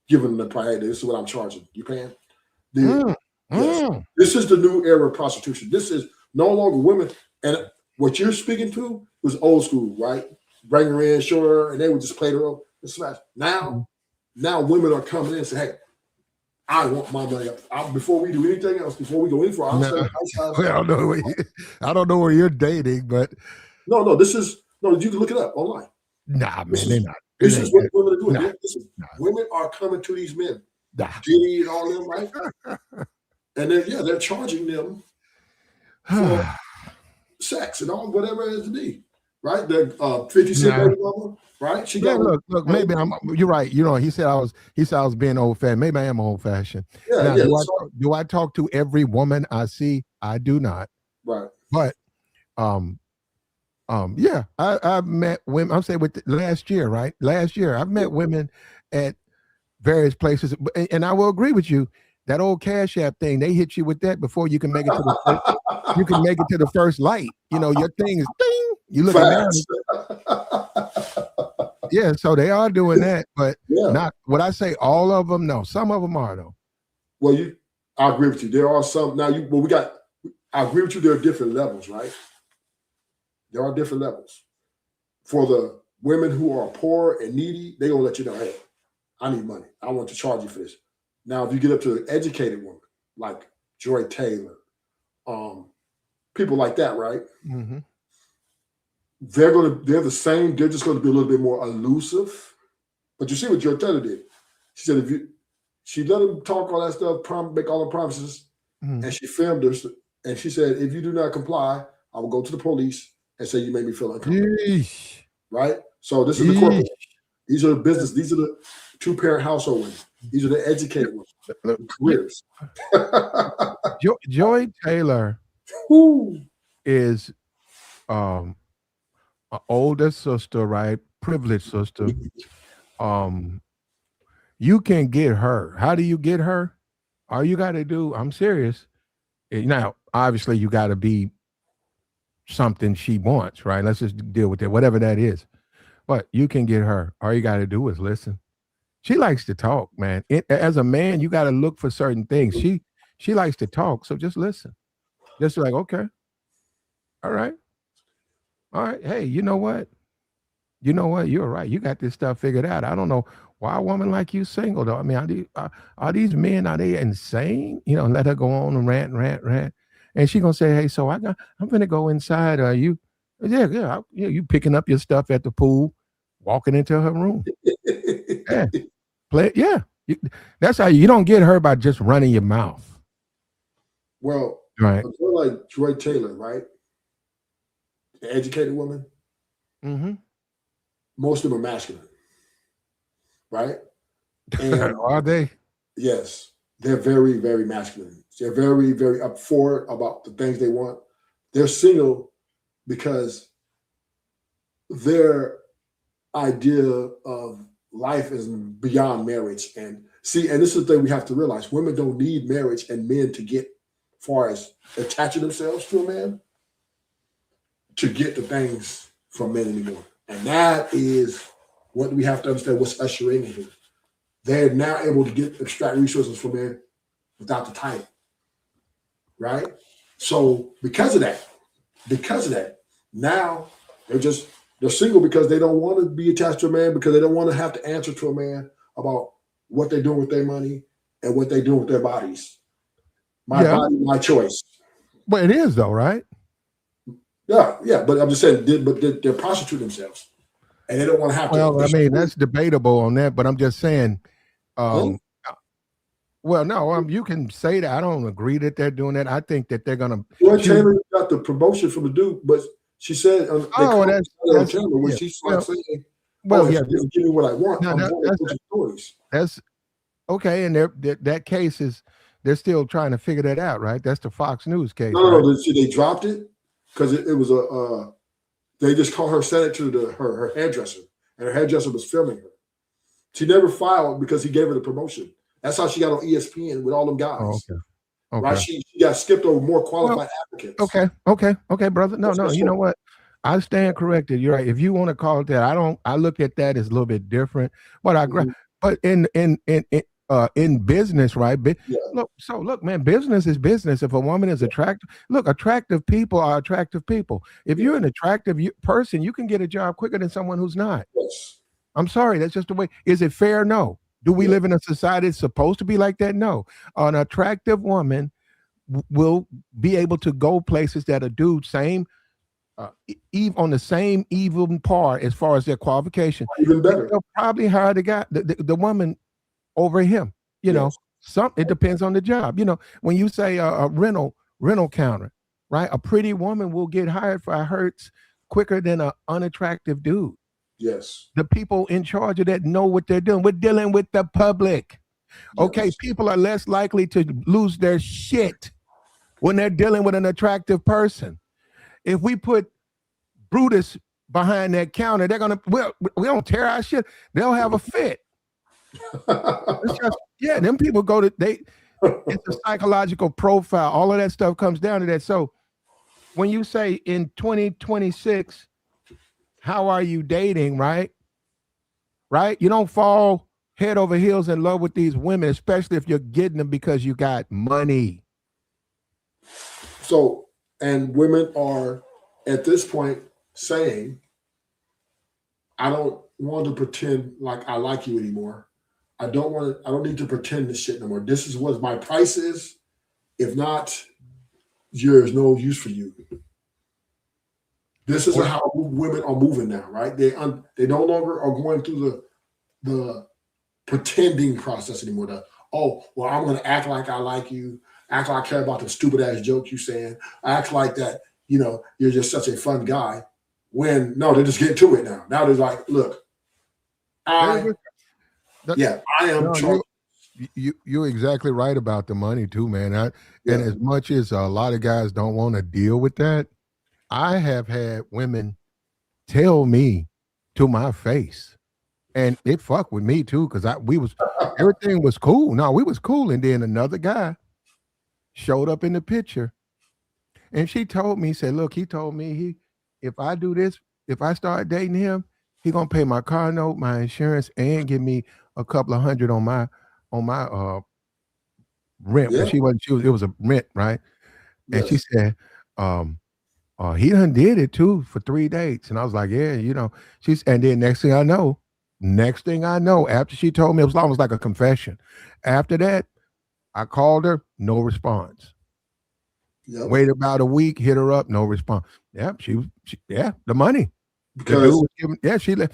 giving them the price. Hey, this is what I'm charging. You paying? Yes. This is the new era of prostitution. This is no longer women. And what you're speaking to was old school, right? Bring her in, show her, and they would just play the role and smash. Now women are coming in and say, hey, I want my money up. Before we do anything else, before we go in for I don't know where you're dating, but no, this is you can look it up online. Nah, man, they're not. This is what women are doing. Women are coming to these men, Diddy and all them, right? And they're charging them for sex and all whatever it is to be, right? The 50 Cent baby mama, right? She got look. Maybe you're right. He said I was being old fashioned. Maybe I am old fashioned. Do I talk to every woman I see? I do not. Right. But I've met women. I'm saying last year, right? Last year, I've met women at various places, and I will agree with you. That old Cash App thing, they hit you with that before you can make it to the first light. Your thing is ding. You look at yeah, so they are doing that, but not what I say. All of them, no. Some of them are though. Well, I agree with you. There are some now. I agree with you. There are different levels, right? There are different levels. For the women who are poor and needy, they're gonna let you know, hey, I need money. I want to charge you for this. Now, if you get up to an educated woman like Joy Taylor, people like that, right? Mm-hmm. They're the same. They're just going to be a little bit more elusive. But you see what Joy Taylor did? She said she let him talk all that stuff, make all the promises, and she filmed her. And she said, if you do not comply, I will go to the police and say you made me feel uncomfortable. Right? So this is the corporate. These are the business. These are the two-parent household women. These are the educated ones. Careers. Joy Taylor is an older sister, right? Privileged sister. You can get her. How do you get her? All you got to do, I'm serious. Now, obviously, you got to be something she wants, right? Let's just deal with it, whatever that is. But you can get her. All you got to do is listen. She likes to talk, man. As a man, you got to look for certain things. She likes to talk, so just listen. Just like, okay, all right, all right. Hey, you know what? You know what? You're right. You got this stuff figured out. I don't know why a woman like you single though. I mean, are these men, are they insane? You know, let her go on and rant, rant, rant, and she gonna say, "Hey, so I'm gonna go inside. Are you? Yeah, yeah, yeah. You picking up your stuff at the pool, walking into her room. Yeah, play. Yeah, that's how you don't get her by just running your mouth. Well, Right. a girl like Joy Taylor, right? An educated woman, Mm-hmm. most of them are masculine, right? And Are they? yes, they're very, very masculine. They're very, very up for it about the things they want. They're single because their idea of life is beyond marriage. And see, and this is the thing we have to realize: women don't need marriage and men to get far as attaching themselves to a man to get the things from men anymore. And that is what we have to understand what's ushering in here. They're now able to extract resources from men without the title, right? So because of that, now they're single because they don't want to be attached to a man, because they don't want to have to answer to a man about what they're doing with their money and what they're doing with their bodies. My Yeah. body, my choice. Well, it is though, right? Yeah, yeah. But I'm just saying, they're prostituting themselves, and they don't want to have to. Well, I mean, that's debatable on that, but I'm just saying, Huh? um, well, no, you can say that. I don't agree that they're doing that. I think that they're gonna Joy she Taylor got the promotion from the dude, but she said they oh, called her on that's camera when yeah. she's like saying, "Oh, Well, if yeah, you give me what I want, no, I'm going to put stories." that's okay, and that case is they're still trying to figure that out, right? That's the Fox News case, No, no, right? no. See, they dropped it because it was a. They just called her, sent it to her hairdresser, and her hairdresser was filming her. She never filed because he gave her the promotion. That's how she got on ESPN with all them Oh, guys. okay. Right? Okay. She got skipped over more Well, qualified applicants. okay, brother. No, That's no, her you know story. what? I stand corrected. You're right. If you want to call it that, I look at that as a little bit different. But Mhm. but in business, right? Yeah. Look, man, business is business. If a woman is attractive, look, attractive people are attractive people. If Yeah. you're an attractive person, you can get a job quicker than someone who's not. Yes. I'm sorry, that's just the way. Is it fair? No. Do we Yeah. live in a society that's supposed to be like that? No. An attractive woman will be able to go places that a dude same on the same even par as far as their qualification. Even better. They'll probably hire the guy, the woman over him. You know, Yes. it depends on the job. You know, when you say a rental counter, right? A pretty woman will get hired for hurts quicker than an unattractive dude. Yes. The people in charge of that know what they're doing. We're dealing with the public. Okay, Yes. people are less likely to lose their shit when they're dealing with an attractive person. If we put Brutus behind that counter, they're gonna we don't tear our shit. They'll have a fit. It's just yeah, them people go to they. It's a psychological profile. All of that stuff comes down to that. So when you say in 2026, how are you dating? Right, right. You don't fall head over heels in love with these women, especially if you're getting them because you got money. So, and women are at this point saying, I don't want to pretend like I like you anymore. I don't need to pretend this shit no more. This is what my price is. If not, there's no use for you. This is how women are moving now, right? They no longer are going through the pretending process anymore. Oh, well, I'm going to act like I like you, act like I care about the stupid ass jokes you saying, act like that, you're just such a fun guy. When no, they're just getting to it now. Now they're like, look, I am No, charged. you're exactly right about the money too, man. And Yeah. as much as a lot of guys don't want to deal with that, I have had women tell me to my face, and it fucked with me too, because everything was cool. No, we was cool, and then another guy showed up in the picture, and she told me, said, "Look, he told me if I do this, if I start dating him, he gonna pay my car note, my insurance, and give me a couple of hundred on my rent. Well, Yeah. she was, it was a rent, right? And she Yes. said, um, he done did it too for 3 dates. And I was like, yeah, and then next thing I know, after she told me, it was almost like a confession. After that, I called her, no response. Yep. Waited about a week, hit her up, no response. Yeah, yeah, the money. The dude Because was giving, yeah, she got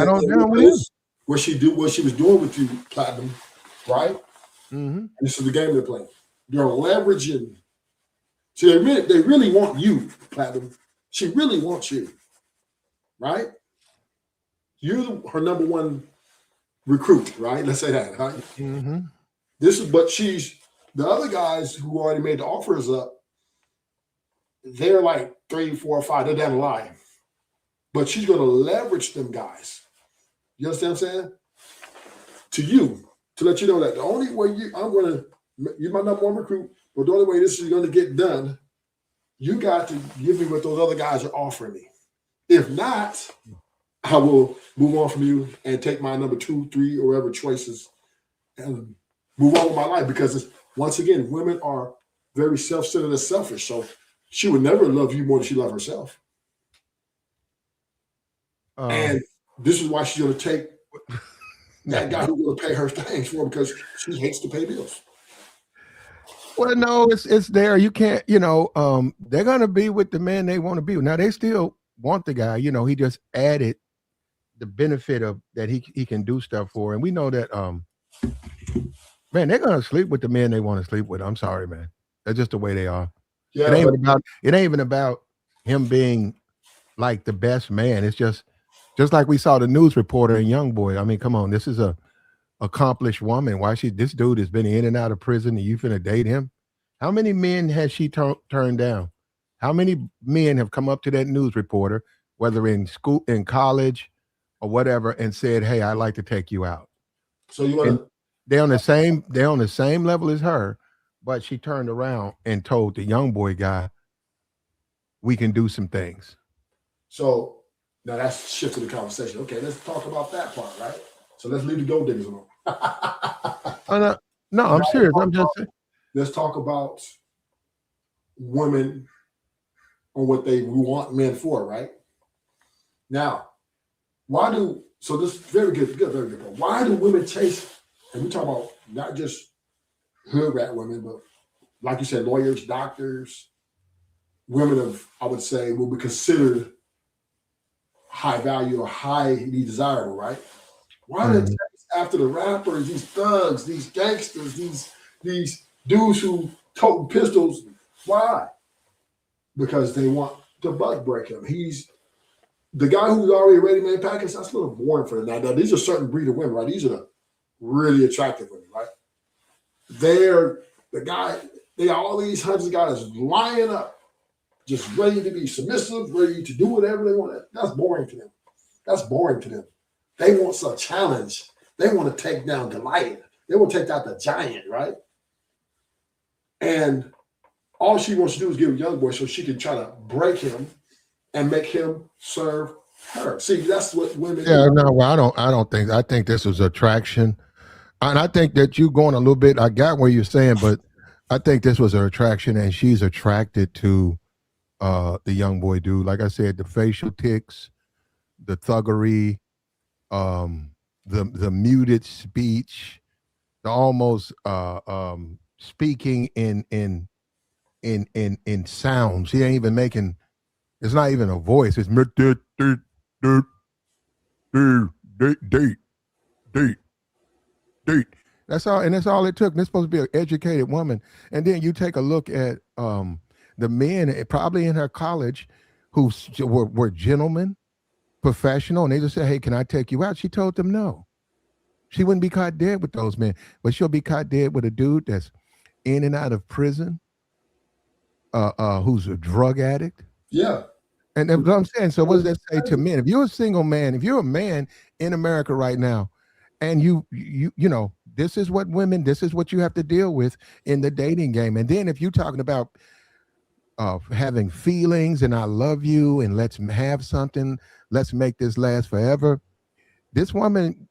on and down with him. what she was doing with you, Platinum, right? Mm-hmm. This is the game they're playing. They're leveraging. See, they really want you, Platinum. She really wants you, right? You're her number one recruit, right? Let's say that, right? Mm-hmm. But she's the other guys who already made the offers up. They're like 3, 4, 5. They're down the line, but she's going to leverage them guys. You understand what I'm saying? To you, to let you know that the only way you're my number one recruit, but the only way this is going to get done, you got to give me what those other guys are offering me. If not, I will move on from you and take my number 2, 3, or whatever choices and move on with my life. Because once again, women are very self-centered and selfish. So she would never love you more than she loves herself. And this is why she's going to take that guy who's going to pay her things for her, because she hates to pay bills. Well, no, it's there. You can't, they're gonna be with the man they want to be with. Now they still want the guy. He just added the benefit of that he can do stuff for, and we know that man, they're gonna sleep with the men they want to sleep with. I'm sorry, man. That's just the way they are. Yeah, it ain't even about him being like the best man. It's just like we saw the news reporter in Young Boy. I mean, come on, this is a accomplished woman. This dude has been in and out of prison and you finna date him? How many men has she turned down? How many men have come up to that news reporter, whether in school, in college, or whatever, and said, "Hey, I'd like to take you out." So you want to? They're on the same level as her, but she turned around and told the Young Boy guy, "We can do some things." So now that's shifted the conversation. Okay, let's talk about that part, right? So let's leave the gold diggers alone. No, I'm serious. I'm just saying. Let's talk about women on what they want men for, right? Now, so this is very good, very good point. Why do women chase, and we talk about not just hood rat women, but like you said, lawyers, doctors, women of, I would say, will be considered high value or highly desirable, right? Why do they chase after the rappers, these thugs, these gangsters, these dudes who tote pistols? Why? Because they want to butt break him. He's the guy who's already a ready-made package. That's a little boring for them. Now, these are certain breed of women, right? These are the really attractive women, right? They are all these hundreds of guys lining up, just ready to be submissive, ready to do whatever they want. That's boring to them. They want some challenge. They want to take down Goliath. They want to take out the giant, right? And all she wants to do is give a young boy so she can try to break him and make him serve her. See, that's what women do. No, well, I think this is attraction. And I think that you going a little bit, I got what you're saying, but I think this was an attraction and she's attracted to the young boy dude. Like I said, the facial tics, the thuggery, the muted speech, the almost speaking in sounds. He ain't even making. It's not even a voice. It's date. That's all, and that's all it took. And it's supposed to be an educated woman. And then you take a look at the men, probably in her college, who were gentlemen, professional, and they just said, "Hey, can I take you out?" She told them no. She wouldn't be caught dead with those men, but she'll be caught dead with a dude that's in and out of prison, who's a drug addict. Yeah. And that's what I'm saying. So what does that say to men? If you're a single man, if you're a man in America right now, and you know, this is what you have to deal with in the dating game. And then if you're talking about having feelings and I love you and let's have something, let's make this last forever. This woman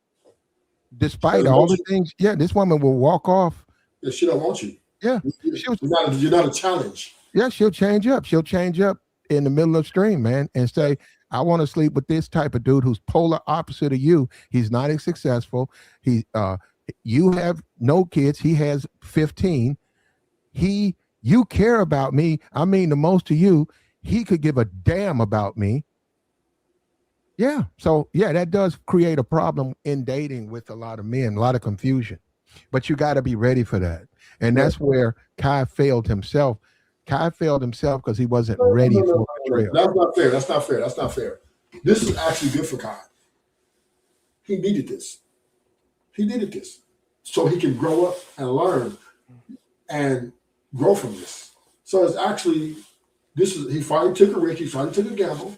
despite all the things. Yeah, this woman will walk off. Yeah, she don't want you. Yeah, you're not a challenge. Yeah, she'll change up. She'll change up in the middle of stream, man, and say, "I want to sleep with this type of dude who's polar opposite of you. He's not as successful. You have no kids. He has 15. You care about me. I mean, the most to you. He could give a damn about me." Yeah. So yeah, that does create a problem in dating with a lot of men, a lot of confusion. But you got to be ready for that. And that's where Kai failed himself. Kai failed himself because he wasn't ready for betrayal. That's not fair. That's not fair. That's not fair. This is actually good for Kai. He needed this. He needed this so he can grow up and learn and grow from this. So it's actually, he finally took a risk. He finally took a gamble.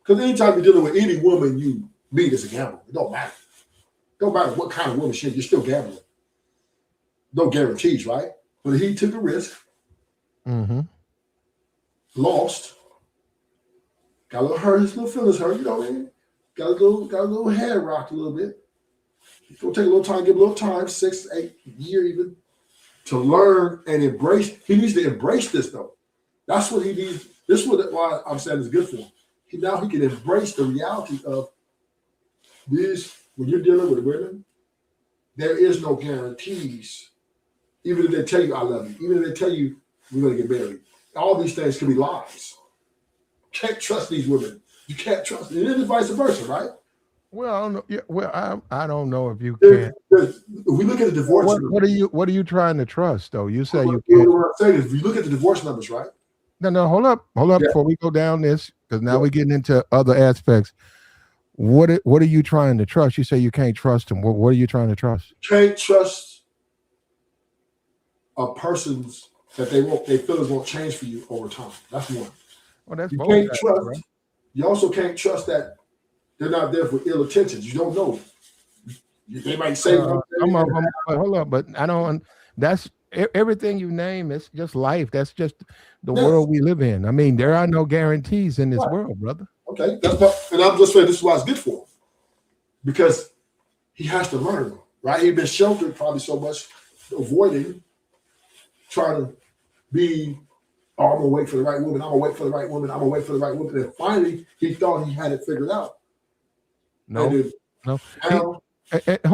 Because anytime you're dealing with any woman you meet, it's a gamble. It don't matter. It don't matter what kind of woman she is, you're still gambling. No guarantees, right? But he took a risk, lost, got a little hurt, his little feelings hurt, you know what I mean? Got a little head rocked a little bit. It's gonna take a little time, give a little time, 6, 8 years even, to learn and embrace. He needs to embrace this though. That's what he needs. This is why I'm saying it's good for him. Now he can embrace the reality of this. When you're dealing with women, there is no guarantees. Even if they tell you I love you, even if they tell you we're going to get married, all these things can be lies. You can't trust these women. You can't trust them. And then vice versa, right? Well, I don't know. Yeah, well, I don't know if you can. If we look at the divorce. What are you trying to trust though? You say you can't. What I'm saying is, if you look at the divorce numbers, right? No, hold up before we go down this, because now we're getting into other aspects. What are you trying to trust? You say you can't trust them. What are you trying to trust? Can't trust a person's that their feelings won't change for you over time. That's one. Well, that's you both can't sides, trust. Right? You also can't trust that they're not there for ill intentions. You don't know. They might say, hold up, but I don't. That's everything you name. It's just life. That's just the world we live in. I mean, there are no guarantees in this world, brother. Okay, and I'm just saying this is why it's good for him, because he has to learn, right? He's been sheltered probably so much, avoiding, trying to be, I'm gonna wait for the right woman. I'm gonna wait for the right woman. I'm gonna wait for the right woman. And finally, he thought he had it figured out. No. Hold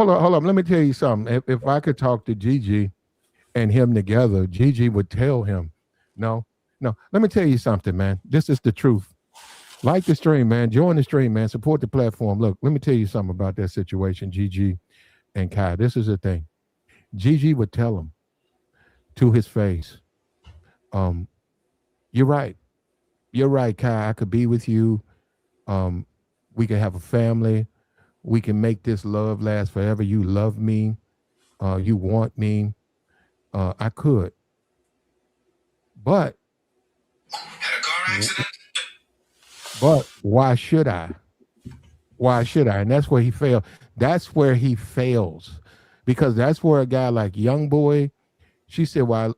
on. Let me tell you something. If I could talk to Gigi and him together, Gigi would tell him, no. Let me tell you something, man. This is the truth. Like the stream, man. Join the stream, man. Support the platform. Look, let me tell you something about that situation, Gigi and Kai. This is the thing. Gigi would tell him to his face, you're right. You're right, Kai. I could be with you. We can have a family. We can make this love last forever. You love me. You want me. I could. But had a car accident. But why should I? Why should I? And that's where he failed. That's where he fails. Because that's where a guy like Young Boy, she said, well,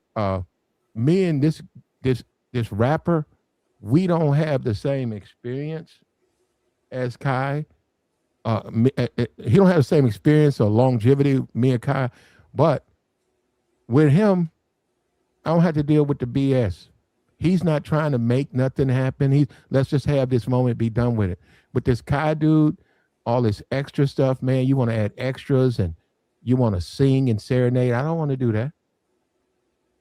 me and this rapper, we don't have the same experience as Kai. He don't have the same experience or longevity, me and Kai. But with him, I don't have to deal with the BS. He's not trying to make nothing happen. Let's just have this moment, be done with it. With this Kai dude, all this extra stuff, man, you want to add extras and you want to sing and serenade. I don't want to do that.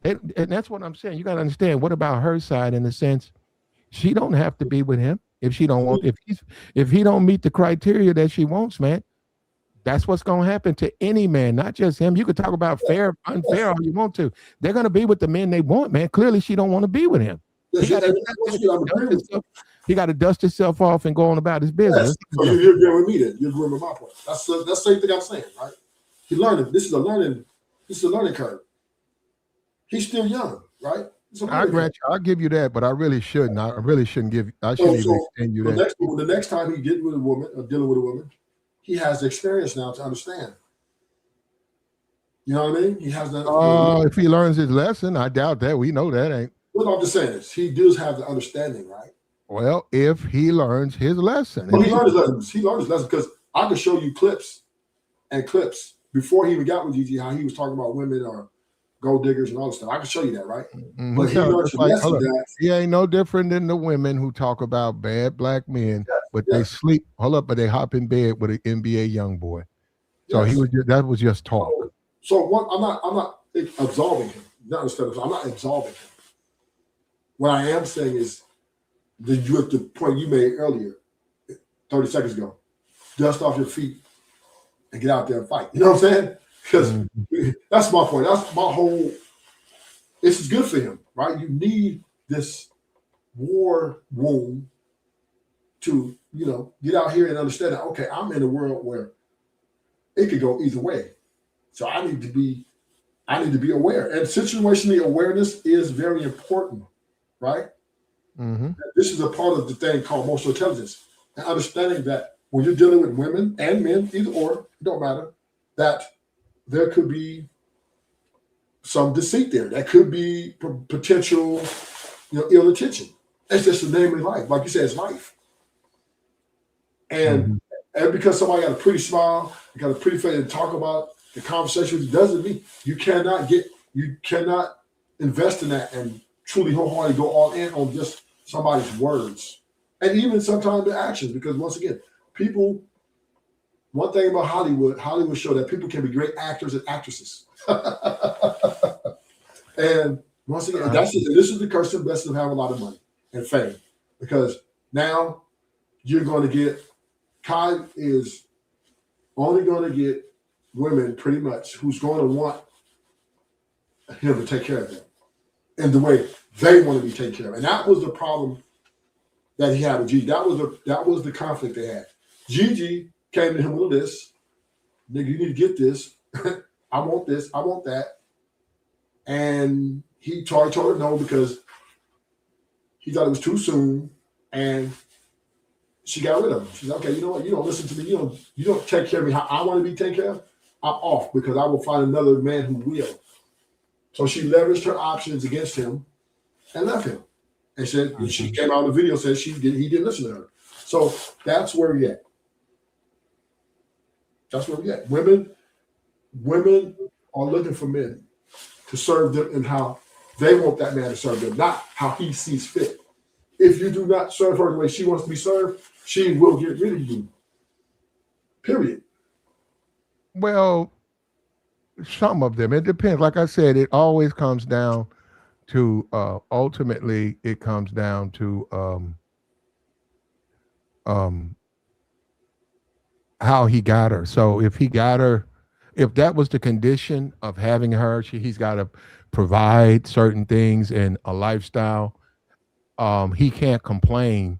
And that's what I'm saying. You got to understand, what about her side in the sense she don't have to be with him if she don't want, if he don't meet the criteria that she wants, man. That's what's going to happen to any man, not just him. You could talk about fair, unfair, all you want to. They're going to be with the men they want, man. Clearly, she don't want to be with him. He got to dust himself off and go on about his business. So you're agreeing with me then. You're agreeing with my point. That's the same thing I'm saying, right? He learning. This is a learning curve. He's still young, right? I grant you. I'll give you that, but I really shouldn't. I shouldn't even extend you that. The next time he gets with a woman or dealing with a woman, he has the experience now to understand. You know what I mean? He has that. If he learns his lesson, I doubt that. We know that ain't. What I'm just saying is he does have the understanding, right? Well, if he learns his lesson. Well, he learned his lesson. He learned his lesson because I can show you clips and clips before he even got with Gigi, how he was talking about women or gold diggers and all this stuff. I can show you that, right? He But he sounds learned just to like, message that. he ain't no different than the women who talk about bad black men, but they Yes, sleep. But they hop in bed with an NBA young boy. So yes. that was just talk. So what? I'm not absolving him. Not instead of, I'm not absolving him. What I am saying is the point you made earlier, 30 seconds ago. Dust off your feet and get out there and fight. You know what I'm saying? Because that's my point. That's my whole. This is good for him, right? You need this war wound to, get out here and understand that, okay, I'm in a world where it could go either way. So I need to be aware. And situational awareness is very important, right? Mm-hmm. This is a part of the thing called emotional intelligence. And understanding that when you're dealing with women and men, either or, it don't matter, that there could be some deceit there. That could be potential, ill intention. It's just the name of life. Like you said, it's life. And because somebody got a pretty smile, got a pretty face and talk about the conversation, doesn't mean you cannot invest in that and truly wholeheartedly go all in on just somebody's words. And even sometimes the actions, because once again, one thing about Hollywood show that people can be great actors and actresses. And once again, this is the curse and blessing of having a lot of money and fame. Because now you're going to get, Kai is only going to get women pretty much who's going to want him to take care of them in the way they want to be taken care of. And that was the problem that he had with Gigi. That was the conflict they had. Gigi came to him with a list. Nigga, you need to get this. I want this. I want that. And he told her no because he thought it was too soon. And she got rid of him. She said, okay, you know what? You don't listen to me. You don't take care of me how I want to be taken care of. I'm off because I will find another man who will. So she leveraged her options against him and left him. And said she came out in the video and said he didn't listen to her. So that's where we at. That's where we at. Women are looking for men to serve them and how they want that man to serve them, not how he sees fit. If you do not serve her the way she wants to be served, she will get rid of you. Period. Well, some of them. It depends. Like I said, it always comes down to ultimately it comes down to how he got her. So if he got her, if that was the condition of having her, he's got to provide certain things and a lifestyle. He can't complain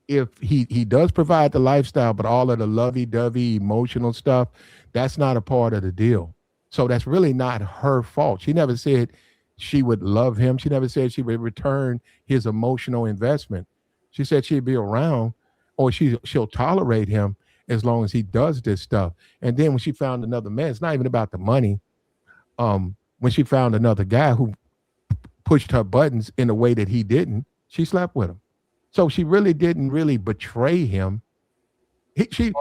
if he does provide the lifestyle, but all of the lovey-dovey emotional stuff, that's not a part of the deal. So that's really not her fault. She never said she would love him. She never said she would return his emotional investment. She said she'd be around or she'll tolerate him as long as he does this stuff. And then when she found another man, it's not even about the money. When she found another guy who pushed her buttons in a way that he didn't, she slept with him. So she really didn't really betray him. He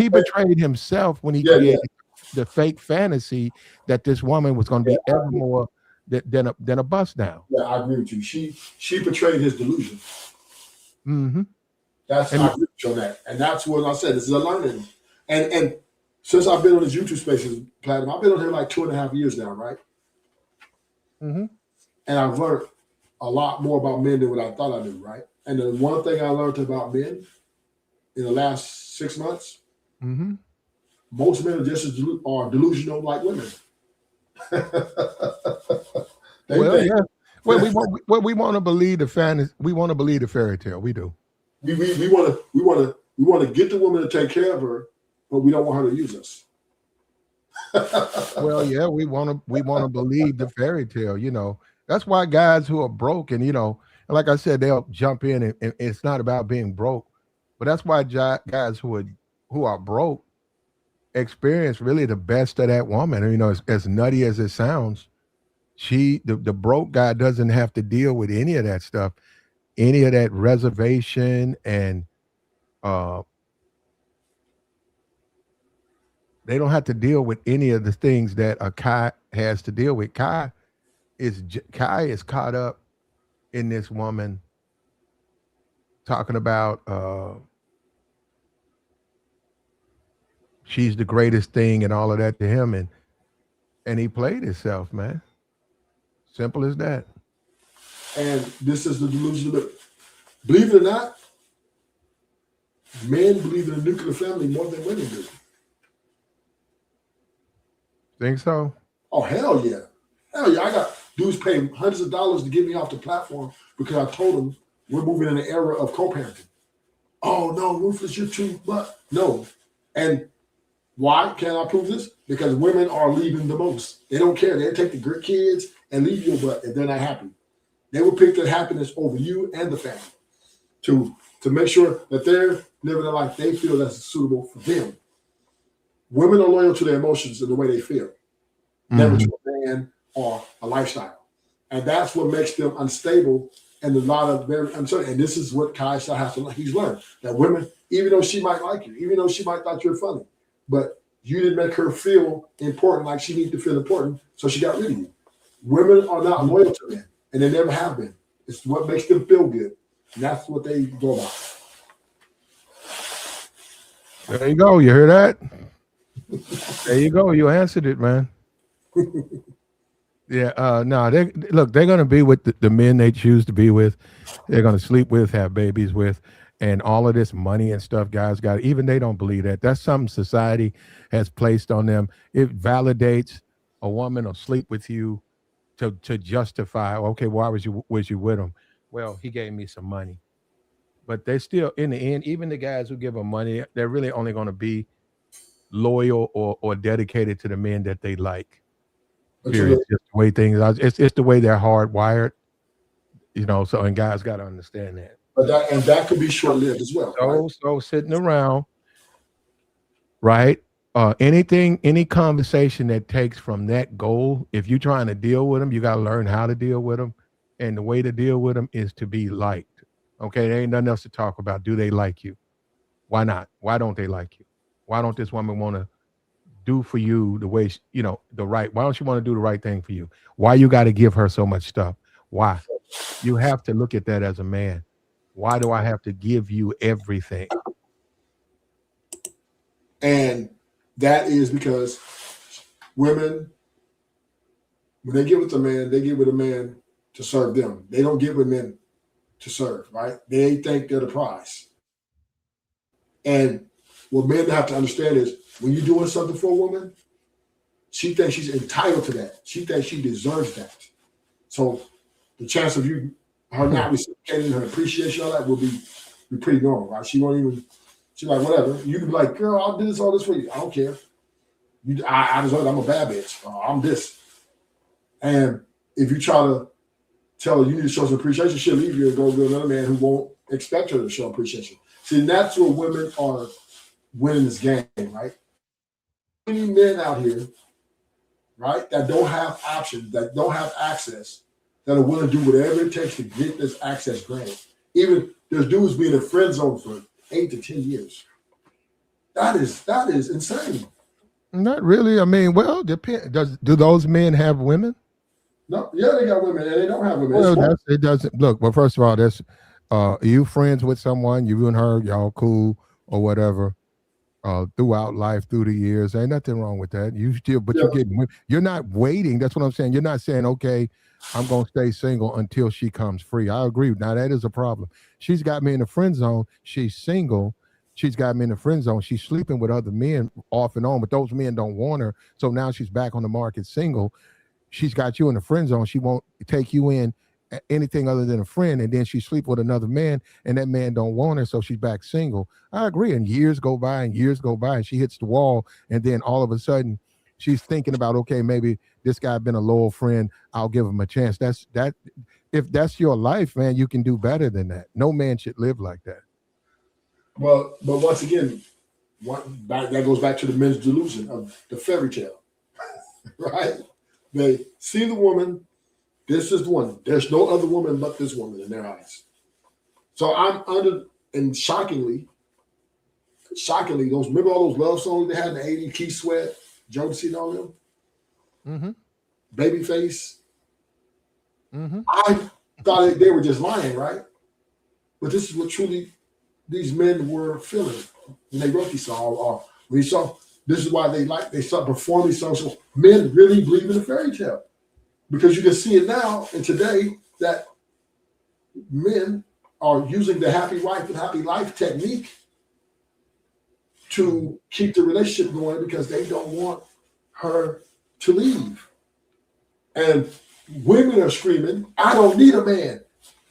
betrayed himself when he created the fake fantasy that this woman was going to be ever more than a bust down. Yeah, I agree with you. She betrayed his delusion. Mm-hmm. I agree with you on that. And that's what I said. This is a learning. And since I've been on this YouTube Spaces platform, I've been on here like 2.5 years now, right? Mm-hmm. And I've learned a lot more about men than what I thought I knew, right? And the one thing I learned about men in the last 6 months, most men are just as delusional like women. Well, we want to believe the fantasy. We want to believe the fairy tale. We do. We want to get the woman to take care of her, but we don't want her to use us. Well, yeah, we want to believe the fairy tale. That's why guys who are broke and like I said, they'll jump in and it's not about being broke, but that's why guys who are broke experience really the best of that woman. And, as nutty as it sounds, the broke guy doesn't have to deal with any of that stuff, any of that reservation and They don't have to deal with any of the things that a Kai has to deal with. Kai is caught up in this woman talking about she's the greatest thing and all of that to him, and he played himself, man. Simple as that. And this is the delusion of it. Believe it or not, men believe in a nuclear family more than women do. Think so? Oh, hell yeah. Hell yeah. I got dudes paying hundreds of dollars to get me off the platform because I told them we're moving in an era of co-parenting. Oh, no, Rufus, you're too much. No. And why can I prove this? Because women are leaving the most. They don't care. They take the good kids and leave your butt if they're not happy. They will pick their happiness over you and the family to make sure that they're living a life they feel that's suitable for them. Women are loyal to their emotions and the way they feel, never to a man or a lifestyle. And that's what makes them unstable and a lot of very uncertain. And this is what Kai Shaw has to learn. He's learned that women, even though she might like you, even though she might think you're funny, but you didn't make her feel important like she needed to feel important, so she got rid of you. Women are not loyal to men, and they never have been. It's what makes them feel good. And that's what they go about. There you go. You hear that? There you go. You answered it, man. Yeah. No, they're going to be with the men they choose to be with. They're going to sleep with, have babies with, and all of this money and stuff guys got. Even they don't believe that. That's something society has placed on them. It validates a woman will sleep with you to justify. Okay, why was you with him? Well, he gave me some money. But they still, in the end, even the guys who give them money, they're really only going to be loyal or dedicated to the men that they like. Period. It's just the way things are. It's the way they're hardwired, So, and guys got to understand that. But that could be short lived as well. So sitting around, right? Any conversation that takes from that goal, if you're trying to deal with them, you got to learn how to deal with them, and the way to deal with them is to be liked. Okay, there ain't nothing else to talk about. Do they like you? Why not? Why don't they like you? Why don't this woman want to do for you the way the right? Why don't you want to do the right thing for you? Why you got to give her so much stuff? Why? You have to look at that as a man. Why do I have to give you everything? And that is because women, when they get with a man, they get with a man to serve them. They don't get with men to serve, right? They think they're the prize. And what men have to understand is when you're doing something for a woman, she thinks she's entitled to that. She thinks she deserves that. So the chance of her not reciprocating her appreciation, all that will be pretty normal, right? She won't even, she's like, whatever. You can be like, girl, I'll do all this for you. I don't care. I deserve it. I'm a bad bitch. I'm this. And if you try to tell her you need to show some appreciation, she'll leave you and go to another man who won't expect her to show appreciation. See, that's where women are winning this game, right? Many men out here, right, that don't have options, that don't have access, that are willing to do whatever it takes to get this access granted. Even there's dudes being in friend zone for 8 to 10 years. That is insane. Not really. I mean, well, do those men have women? No, yeah, they got women and they don't have women. Well, it doesn't look. Well, first of all, that's you friends with someone, you and her, y'all cool or whatever. Throughout life, through the years, ain't nothing wrong with that. You still, but you're not waiting. That's what I'm saying. You're not saying, okay, I'm gonna stay single until she comes free. I agree. Now that is a problem. She's got me in the friend zone. She's single. She's got me in the friend zone. She's sleeping with other men off and on, but those men don't want her. So now she's back on the market single. She's got you in the friend zone. She won't take you in anything other than a friend, and then she sleep with another man, and that man don't want her, so she's back single. I agree. And years go by, and she hits the wall, and then all of a sudden, she's thinking about, okay, maybe this guy been a loyal friend. I'll give him a chance. If that's your life, man, you can do better than that. No man should live like that. Well, but once again, that goes back to the men's delusion of the fairy tale, right? They see the woman. This is the one. There's no other woman but this woman in their eyes. So I'm and shockingly, shockingly, remember all those love songs they had in the 80s, Keith Sweat, Jodeci and all them? Mm-hmm. Babyface. Mm-hmm. I thought they were just lying, right? But this is what truly these men were feeling when they wrote these songs. Or when you saw, this is why they start performing these songs. So men really believe in a fairy tale. Because you can see it now and today that men are using the happy wife and happy life technique to keep the relationship going because they don't want her to leave. And women are screaming, I don't need a man.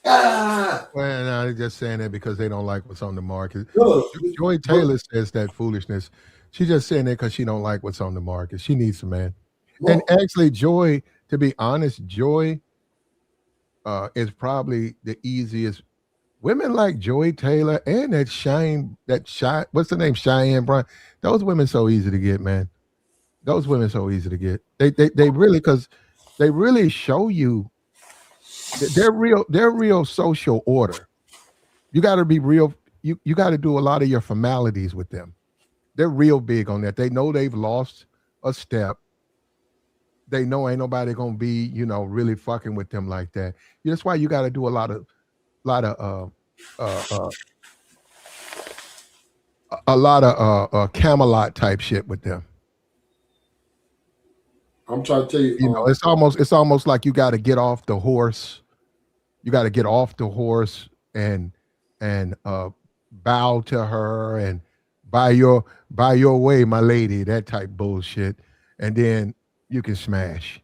Ah! Well, no, they're just saying that because they don't like what's on the market. No, Joy Taylor says that foolishness. She's just saying that because she don't like what's on the market. She needs a man. And well, actually, Joy, to be honest, Joy is probably the easiest. Women like Joy Taylor and that what's the name? Cheyenne Brown. Those women so easy to get, man. Those women so easy to get. They really, because they really show you that they're real social order. You got to be real. You got to do a lot of your formalities with them. They're real big on that. They know they've lost a step. They know ain't nobody gonna be, really fucking with them like that. That's why you got to do a lot of uh, uh, Camelot type shit with them. I'm trying to tell you, It's almost like you got to get off the horse. You got to get off the horse and bow to her and by your way, my lady, that type bullshit, and then you can smash.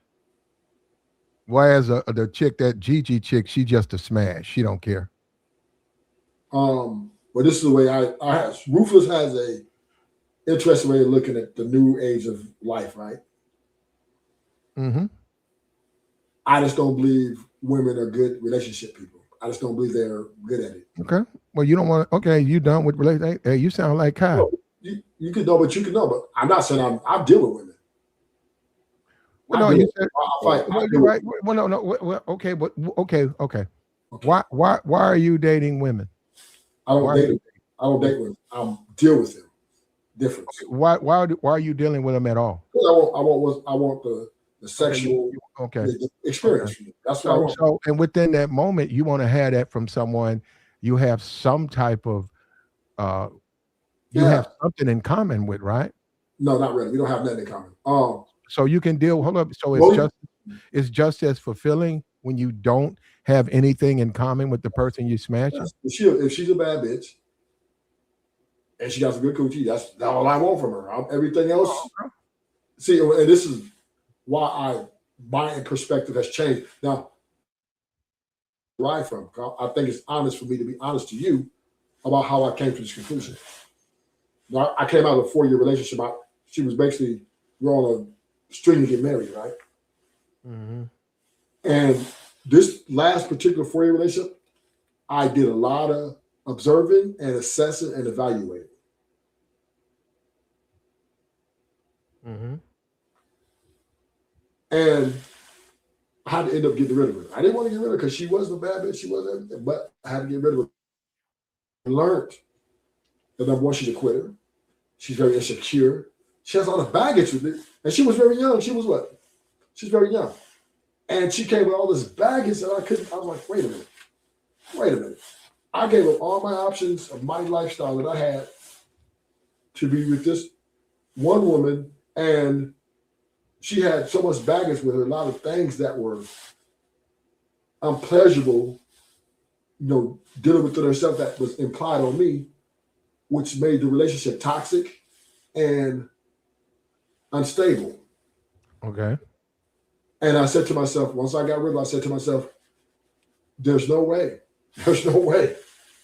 Whereas the chick, that Gigi chick, she just a smash. She don't care. but this is the way Rufus has a interesting way of looking at the new age of life, right? Mm-hmm. I just don't believe women are good relationship people. I just don't believe they're good at it. Okay. Well, you don't want to. Okay, you done with relationship? Hey, you sound like Kyle. No, you could know, but you can know. But I'm not saying I deal with women. Well, no, you said. You're right. Well, no. Well, okay, but okay. Why are you dating women? I don't date them. I don't date women. I deal with them. Different. Why are you dealing with them at all? I want the sexual the experience. Okay. That's what I want. So, and within that moment, you want to have that from someone. You have some type of you have something in common with, right? No, not really. We don't have nothing in common. So you can deal. Hold up. So it's just as fulfilling when you don't have anything in common with the person you smash. Yes. If she's a bad bitch and she got some good coochie, that's all I want from her. Everything else. See, and this is why my perspective has changed. Now, right from I think it's honest for me to be honest to you about how I came to this conclusion. Now, I came out of a 4-year relationship. She was basically, we're on a string to get married, right? Mm-hmm. And this last particular 4-year relationship, I did a lot of observing and assessing and evaluating. Mm-hmm. And I had to end up getting rid of her. I didn't want to get rid of her because she wasn't a bad bitch. She wasn't everything, but I had to get rid of her. I learned that number one, she's a quitter. She's very insecure. She has all the baggage with it. And she was very young. She was what? She's very young. And she came with all this baggage that I was like, wait a minute. I gave up all my options of my lifestyle that I had to be with this one woman, and she had so much baggage with her, a lot of things that were unpleasurable, dealing with herself that was implied on me, which made the relationship toxic and unstable. Okay. And I said to myself, once I got rid of her, I said to myself, there's no way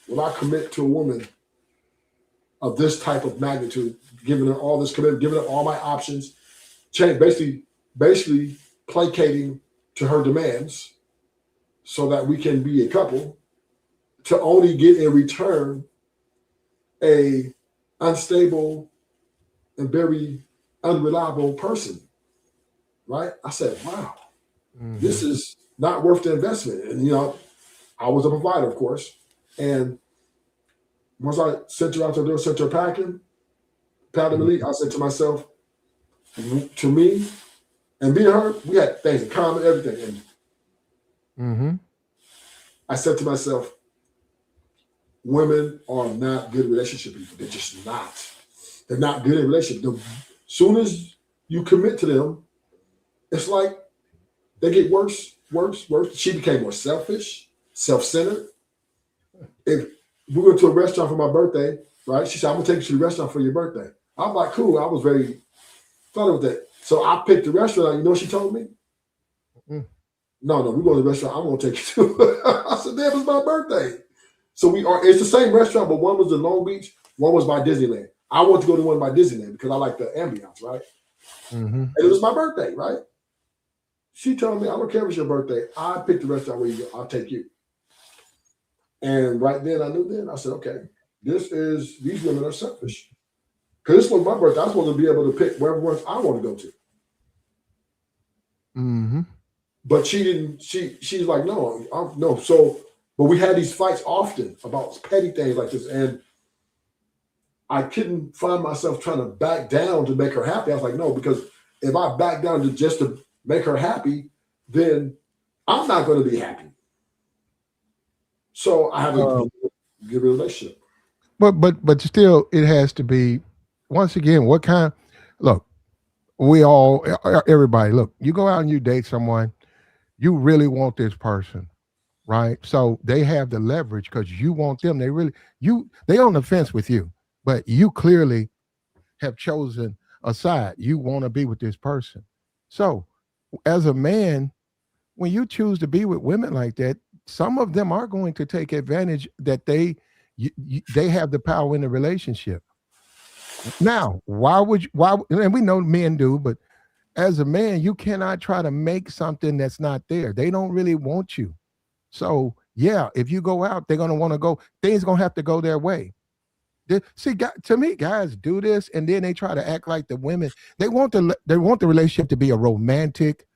will I commit to a woman of this type of magnitude, giving her all this commitment, giving her all my options, basically placating to her demands so that we can be a couple, to only get in return a unstable and very unreliable person, right? I said, wow, This is not worth the investment. And, I was a provider, of course. And once I sent her out the door, sent her packing, Patty Malik, I said to myself, to me, and me and her, we had things in common, everything. And I said to myself, women are not good relationship people. They're just not. They're not good in relationship. As soon as you commit to them, it's like they get worse. She became more selfish, self-centered. If we went to a restaurant for my birthday, right? She said, I'm gonna take you to the restaurant for your birthday. I'm like, cool. I was very thought with that. So I picked the restaurant. You know what she told me? No, we're going to the restaurant. I'm gonna take you to. I said, damn, it's my birthday. So it's the same restaurant, but one was in Long Beach, one was by Disneyland. I want to go to one by Disneyland because I like the ambiance, right? And it was my birthday, right? She told me, I don't care if it's your birthday. I picked the restaurant where you go. I'll take you. And right then, I said, okay, these women are selfish. Because this was my birthday. I was supposed to be able to pick wherever I want to go to. But she didn't, she's like, no. So, but we had these fights often about petty things like this. And I couldn't find myself trying to back down to make her happy. I was like, no, because if I back down to make her happy, then I'm not going to be happy. So I have a good relationship. But still, it has to be. Once again, what kind? Look, everybody. Look, you go out and you date someone, you really want this person, right? So they have the leverage because you want them. They on the fence with you, but you clearly have chosen a side. You want to be with this person. So as a man, when you choose to be with women like that, some of them are going to take advantage that they have the power in the relationship. Now, and we know men do, but as a man, you cannot try to make something that's not there. They don't really want you. So yeah, if you go out, they're gonna want to go, things gonna have to go their way. To me, guys do this and then they try to act like the women, they want the relationship to be a romantic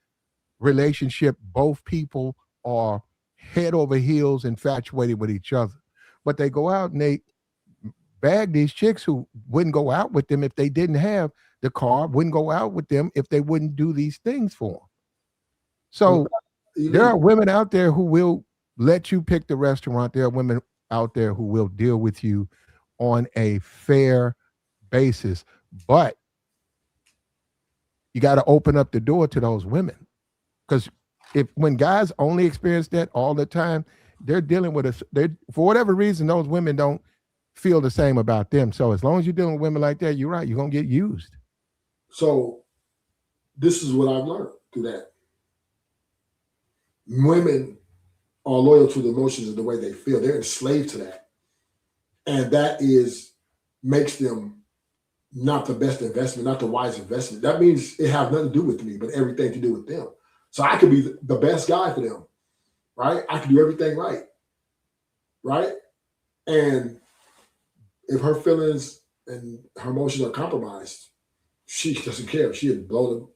relationship. Both people are head over heels infatuated with each other. But they go out and they bag these chicks who wouldn't go out with them if they didn't have the car, wouldn't go out with them if they wouldn't do these things for them. So there are women out there who will let you pick the restaurant. There are women out there who will deal with you on a fair basis. But you got to open up the door to those women. Because when guys only experience that all the time, they're dealing with for whatever reason, those women don't feel the same about them. So as long as you're dealing with women like that, you're right, you're gonna get used. So this is what I've learned through that. Women are loyal to the emotions of the way they feel. They're enslaved to that. And that makes them not the best investment, not the wise investment. That means it has nothing to do with me, but everything to do with them. So I could be the best guy for them, right? I can do everything right, right? And if her feelings and her emotions are compromised, she doesn't care. She had blown them.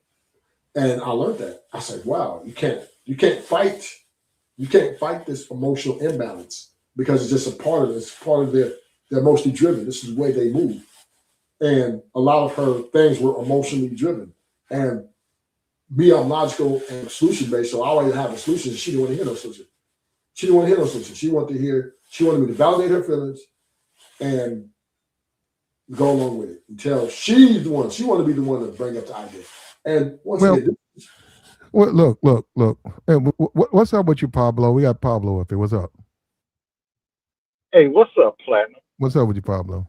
And I learned that. I said, wow, you can't fight this emotional imbalance because it's just a part of it. It's part of they're emotionally driven. This is the way they move. And a lot of her things were emotionally driven. And me, I'm logical and solution based, so I always have a solution. She didn't want to hear no solution. She wanted me to validate her feelings and go along with it until she's the one. She wanted to be the one to bring up the idea. And once again, look. Hey, what's up with you, Pablo? We got Pablo up here. What's up? Hey, what's up, Platinum? What's up with you, Pablo?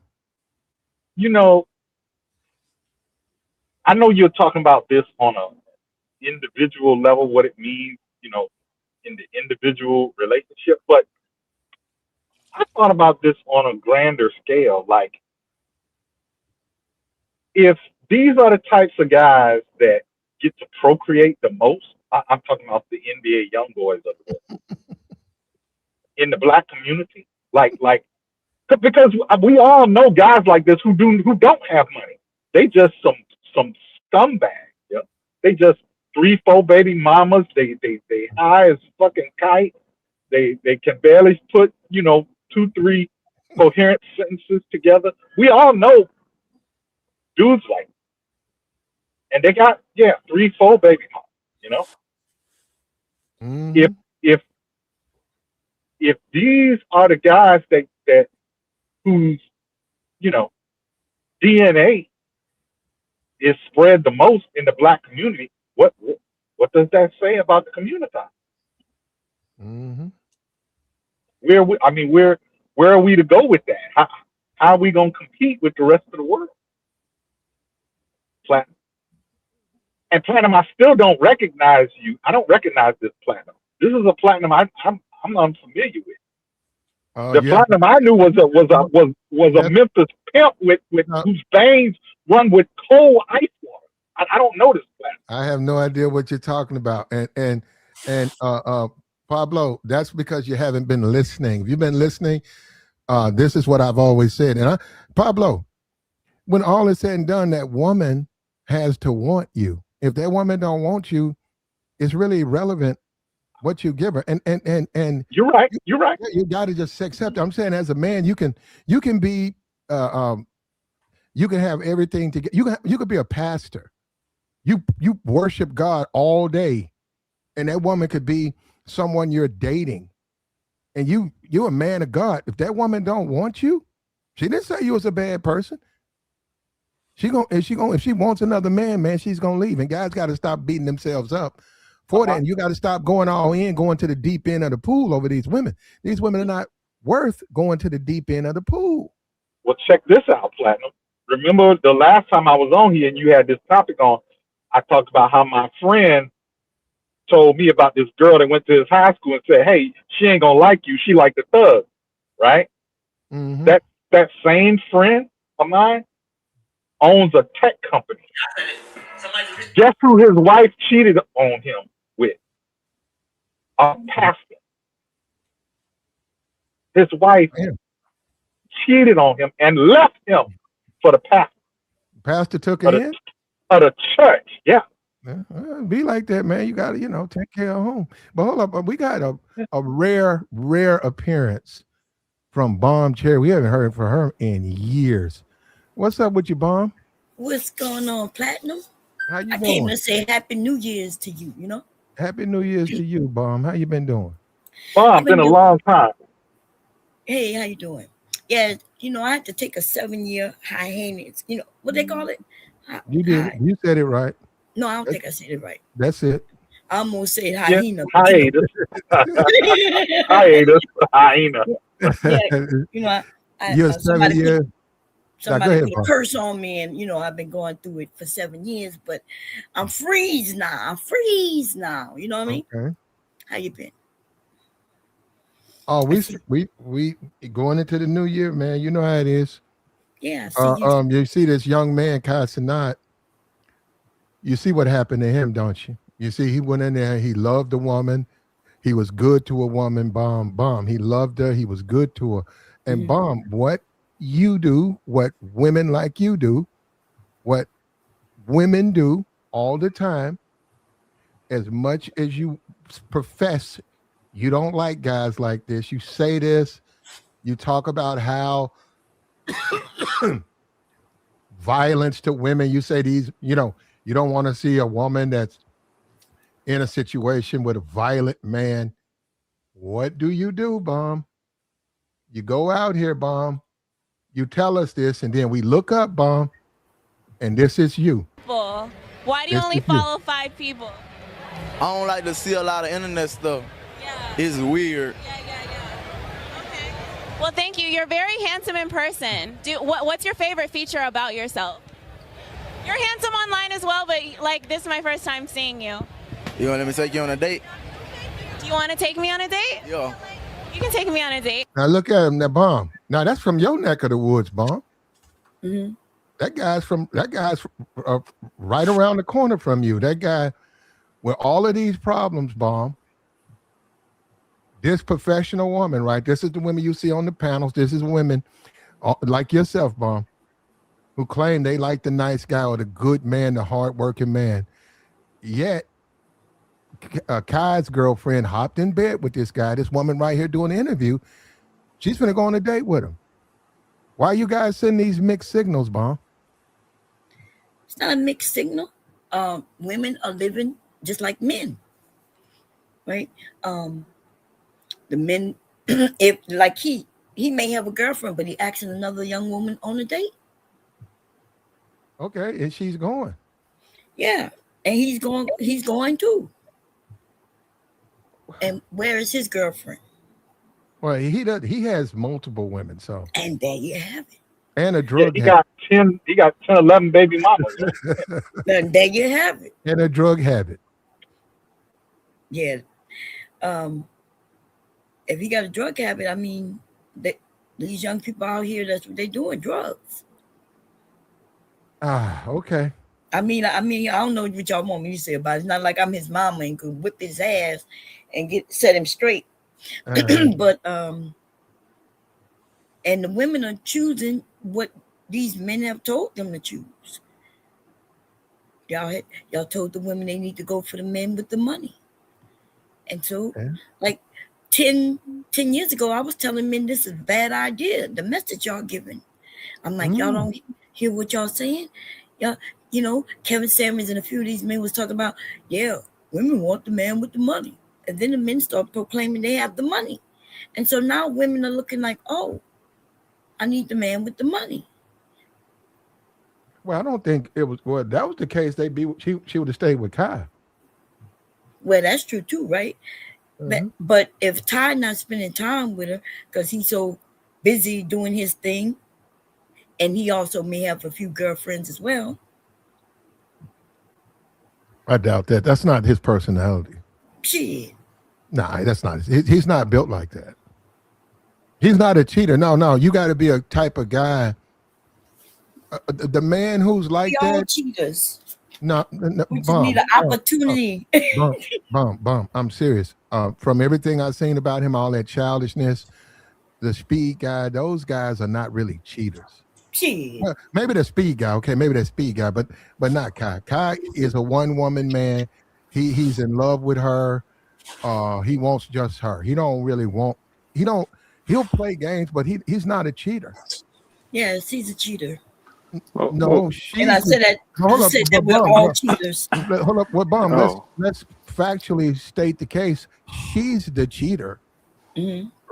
You know, I know you're talking about this on a individual level, what it means, in the individual relationship, but I thought about this on a grander scale. Like, if these are the types of guys that get to procreate the most, I'm talking about the NBA young boys of the world, in the black community, because we all know guys like this who don't have money. They just some scumbags. Yeah, they just 3-4 baby mamas. They high as fucking kite. They can barely put 2-3 coherent sentences together. We all know dudes like, and they got 3, 4 baby moms. You know, if Mhm. if if these are the guys that whose DNA is spread the most in the black community, what does that say about the community? Mhm. Where are we to go with that? How are we gonna compete with the rest of the world? Platinum. And Platinum, I still don't recognize you. I don't recognize this Platinum. This is a Platinum I'm unfamiliar with. The Yeah. Platinum I knew was a That's Memphis pimp with not, whose veins run with cold ice water. I don't know this Platinum. I have no idea what you're talking about. And Pablo, that's because you haven't been listening. If you've been listening, this is what I've always said. Pablo, when all is said and done, that woman has to want you. If that woman don't want you, it's really irrelevant what you give her. And You're right. You're right. you got to just accept it. I'm saying as a man, you can be you can have everything to get. You could be a pastor. You worship God all day, and that woman could be someone you're dating, and you're a man of God. If that woman don't want you, she didn't say you was a bad person. If she wants another man, man, she's gonna leave. And guys got to stop beating themselves up for that. And you got to stop going all in, going to the deep end of the pool over these women. These women are not worth going to the deep end of the pool. Well, check this out, Platinum. Remember the last time I was on here and you had this topic on, I talked about how my friend told me about this girl that went to his high school and said, hey, she ain't gonna like you. She like the thug, right? Mm-hmm. That same friend of mine owns a tech company. Guess who his wife cheated on him with? A pastor. His wife cheated on him and left him for the pastor. Pastor took it in? Of the church, yeah. Be like that, man. You got to, take care of home. But hold up, we got a rare appearance from Bomb Cherry. We haven't heard from her in years. What's up with you, Bomb? What's going on, Platinum? How you I doing? came to say Happy New Year's to you, Happy New Year's to you, Bomb. How you been doing? Bomb, been a long time. Hey, how you doing? Yeah, I had to take a 7-year hiatus. What they call it? You did it. You said it right. No, I don't think I said it right. That's it. I almost said hyena. Hiatus. Hyena. Yeah, You're 7 years. Somebody put a curse on me, and I've been going through it for 7 years, but I'm freeze now. You know what I mean? Okay. How you been? Oh, we going into the new year, man. You know how it is. Yeah. You see this young man, Cenat. You see what happened to him, don't you? You see, he went in there. He loved a woman. He was good to a woman. Bomb. He loved her. He was good to her. And Bomb, what you do, what women like you do, what women do all the time, as much as you profess you don't like guys like this, you say this, you talk about how violence to women, you say these, you don't want to see a woman that's in a situation with a violent man. What do, Bomb? You go out here, Bomb. You tell us this, and then we look up, Bomb, and this is you. Why do you only follow 5 people? I don't like to see a lot of internet stuff. Yeah. It's weird. Yeah. Okay. Well, thank you. You're very handsome in person. What's your favorite feature about yourself? You're handsome online as well, but this is my first time seeing you. You want to let me take you on a date? Do you want to take me on a date? Yeah. You can take me on a date. Now look at him, that Bomb. Now that's from your neck of the woods, Bomb. Mm-hmm. That guy's right around the corner from you. That guy with all of these problems, Bomb. This professional woman, right? This is the women you see on the panels. This is women like yourself, Bomb, who claim they like the nice guy or the good man, the hardworking man. Yet, Kai's girlfriend hopped in bed with this guy, this woman right here doing the interview. She's going to go on a date with him. Why you guys send these mixed signals, Bomb? It's not a mixed signal. Women are living just like men, right? The men, if like he may have a girlfriend, but he asking another young woman on a date. Okay, and she's going. Yeah, and he's going too. And where is his girlfriend? Well, he has multiple women, so. And there you have it. And a Yeah, drug he habit. got 10, 11 baby mamas. And there you have it. And a drug habit. Yeah. If he got a drug habit, I mean, these young people out here, that's what they're doing, drugs. Okay. I mean, I don't know what y'all want me to say about it. It's not like I'm his mama and could whip his ass and set him straight. But and the women are choosing what these men have told them to choose. Y'all told the women they need to go for the men with the money. And so, like 10 years ago, I was telling men this is a bad idea. The message y'all giving. I'm like, y'all don't hear what y'all saying? Y'all, you know, Kevin Samuels and a few of these men was talking about, yeah, women want the man with the money. And then the men start proclaiming they have the money. And so now women are looking like, oh, I need the man with the money. Well, I don't think it was. Well, that was the case. She would have stayed with Kai. Well, that's true too, right? But if Ty not spending time with her because he's so busy doing his thing, and he also may have a few girlfriends as well. I doubt that. That's not his personality. Shit. Nah, that's not. He's not built like that. He's not a cheater. No. You got to be a type of guy. The man who's like we that. All cheaters. No, we just need an opportunity. Bomb. I'm serious. From everything I've seen about him, all that childishness, the speed guy, those guys are not really cheaters. Well, maybe the speed guy, okay, maybe that speed guy, but not Kai. Kai is a one-woman man. He's in love with her. He wants just her. He don't really want. He'll play games, but he's not a cheater. Yes, he's a cheater. No, and I said that. I said that we're all cheaters. Hold up, what Bomb? Let's factually state the case. She's the cheater,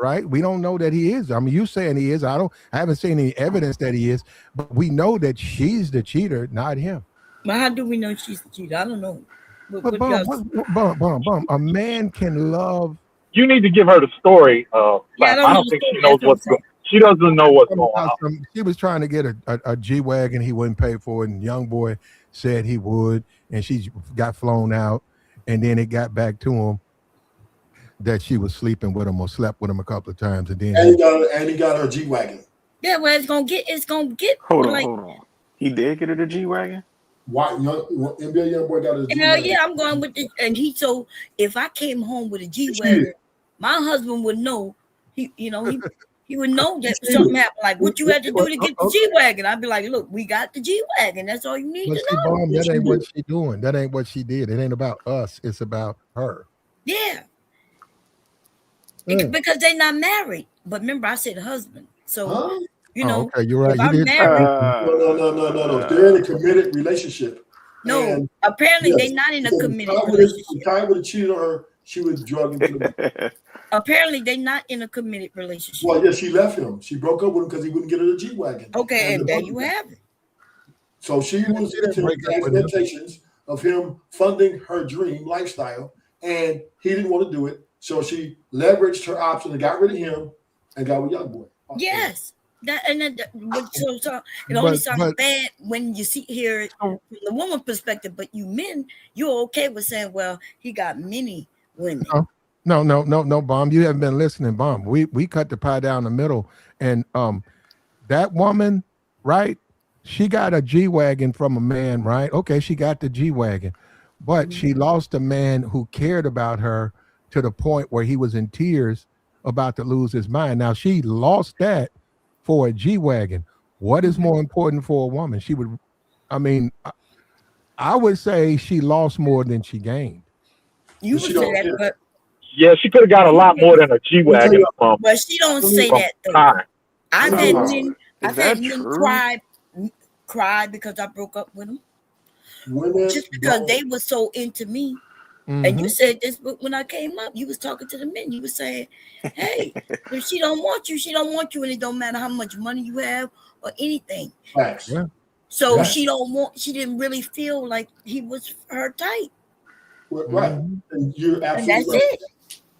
right? We don't know that he is. I mean, you saying he is. I haven't seen any evidence that he is, but we know that she's the cheater, not him. But how do we know she's the cheater? I don't know. But Bomb. A man can love. You need to give her the story. I don't think she knows what's going on. She doesn't know what's going on. She was trying to get a G-Wagon. He wouldn't pay for it. And young boy said he would. And she got flown out. And then it got back to him that she was sleeping with him or slept with him a couple of times. And then he got her G-Wagon. Yeah, well, it's gonna get. Hold on. He did get her the G-Wagon? Why NBA young boy got his G-Wagon? Hell yeah, I'm going with it. And so if I came home with a G-Wagon, my husband would know. He would know that something happened. Like what you had to do to get the G-Wagon. I'd be like, look, we got the G-Wagon. That's all you need to know. Bomb, that ain't what she doing. That ain't what she did. It ain't about us. It's about her. Yeah. Because they're not married. But remember, I said husband. So okay, you're right. If I'm married, no. They're in a committed relationship. No, and apparently they're not in a committed relationship. If Ty would have cheated on her, she was drugged into the Apparently they're not in a committed relationship. Well, yeah, she left him. She broke up with him because he wouldn't get her the G-Wagon. Okay, and there you have it. So she was to the expectations of him funding her dream lifestyle, and he didn't want to do it. So she leveraged her option and got rid of him and got with young boy. Yes. It only sounds bad when you hear it from the woman perspective, but you men, you're okay with saying, well, he got many women. No, Bomb. You haven't been listening, Bomb. We cut the pie down the middle, and that woman, right? She got a G-Wagon from a man, right? Okay, she got the G-Wagon, but she lost a man who cared about her to the point where he was in tears about to lose his mind. Now she lost that for a G-Wagon. What is more important for a woman? I would say she lost more than she gained. You would say that, but yeah, she could have got a lot more than a G-Wagon. But she don't say that though. I've had men I've had men cry because I broke up with them. Women Just because they were so into me. And you said this, but when I came up, you was talking to the men. You were saying, hey, if she don't want you, she don't want you, and it don't matter how much money you have or anything. Facts. Yeah. So she didn't really feel like he was her type. Right. And you're absolutely right.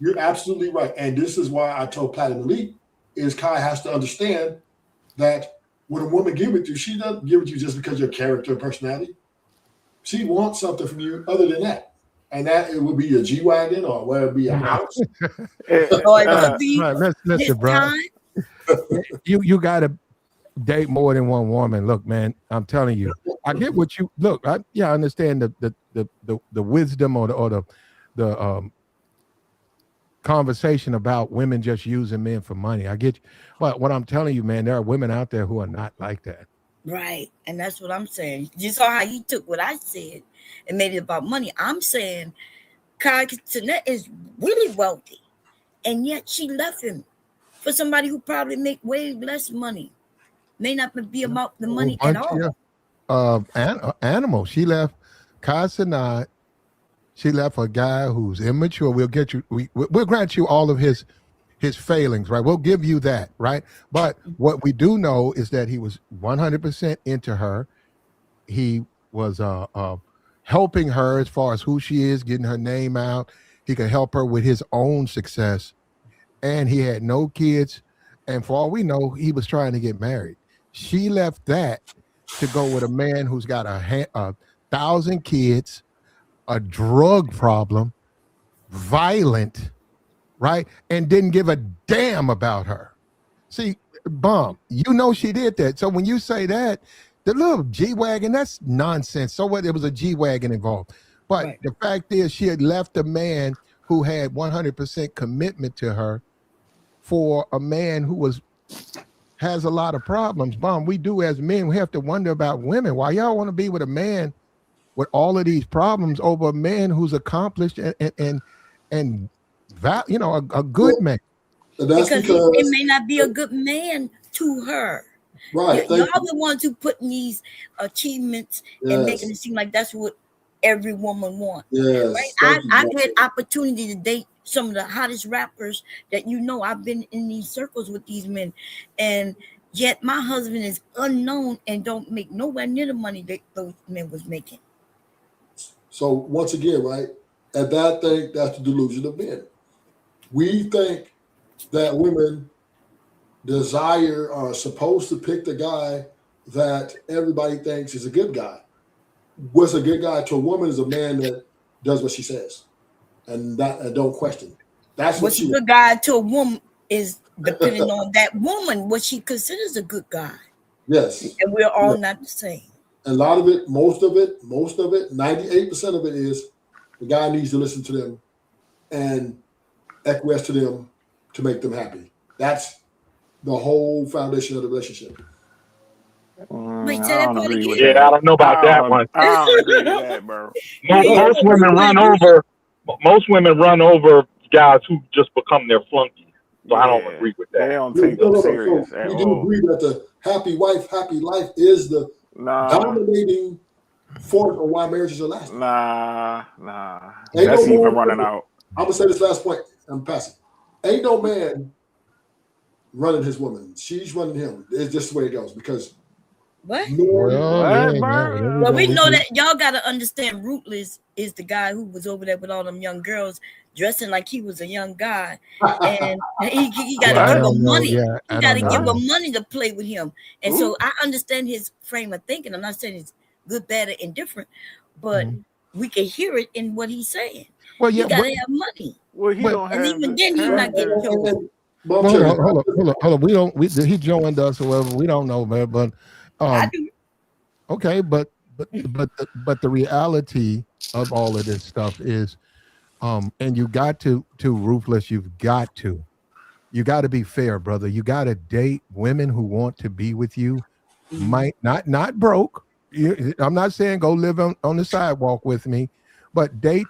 You're absolutely right. And this is why I told Platinum Elite is Kai has to understand that when a woman gives it to you, she doesn't give it to you just because of your character and personality. She wants something from you other than that. And that it would be a G-Wagon or whether it be a house. Listen, bro. You got to date more than one woman. Look, man, I'm telling you. I get what you look. I understand the wisdom or the conversation about women just using men for money. I get you. But what I'm telling you, man, there are women out there who are not like that. Right. And that's what I'm saying. You saw how he took what I said and made it about money. I'm saying Cenat is really wealthy. And yet she left him for somebody who probably make way less money. May not be about the money at all. Animal. She left Cenat. She left a guy who's immature. We'll get you. We'll grant you all of his failings, right? We'll give you that, right? But what we do know is that he was 100% into her. He was helping her as far as who she is, getting her name out. He could help her with his own success, and he had no kids. And for all we know, he was trying to get married. She left that to go with a man who's got 1,000 kids, a drug problem, violent, right? And didn't give a damn about her. See, Bomb, you know she did that. So when you say that, the little G-Wagon, that's nonsense. So what? There was a G-Wagon involved. But the fact is she had left a man who had 100% commitment to her for a man who has a lot of problems. Bomb, we do as men, we have to wonder about women. Why y'all want to be with a man with all of these problems over a man who's accomplished and a good man? Because it may not be a good man to her. Right. Y'all the ones who putting these achievements and making it seem like that's what every woman wants. Yes. Right? I've had opportunity to date some of the hottest rappers that I've been in these circles with these men, and yet my husband is unknown and don't make nowhere near the money that those men was making. So once again, right, and that's the delusion of men. We think that women are supposed to pick the guy that everybody thinks is a good guy. What's a good guy to a woman is a man that does what she says and don't question. That's what's a good guy to a woman is depending on that woman, what she considers a good guy. Yes. And we're all not the same. A lot of it, most of it, 98% of it is the guy needs to listen to them and acquiesce to them to make them happy. That's the whole foundation of the relationship. I don't agree with that. I don't know about that one. I don't agree with that, bro. Most women run over guys who just become their flunkies. So I don't agree with that. They don't take them serious at we all. do agree that the happy wife, happy life is the dominating force of why marriages are lasting. Nah. That's even running out. I'm gonna say this last point. I'm passing. Ain't no man running his woman. She's running him. It's just the way it goes because. What? We know that y'all got to understand. Ruthless is the guy who was over there with all them young girls dressing like he was a young guy, and he got to give them money. Yeah, he got to give them money to play with him, and so I understand his frame of thinking. I'm not saying it's good, bad, or indifferent, but we can hear it in what he's saying. Well, yeah, you got to have money. Well, he don't have. And even then, he's not getting killed. Hold on. He joined us, or whatever. We don't know, man, but. I do. Okay, but the reality of all of this stuff is, and you got to Ruthless. You've got to be fair, brother. You got to date women who want to be with you. Might not broke. I'm not saying go live on the sidewalk with me, but date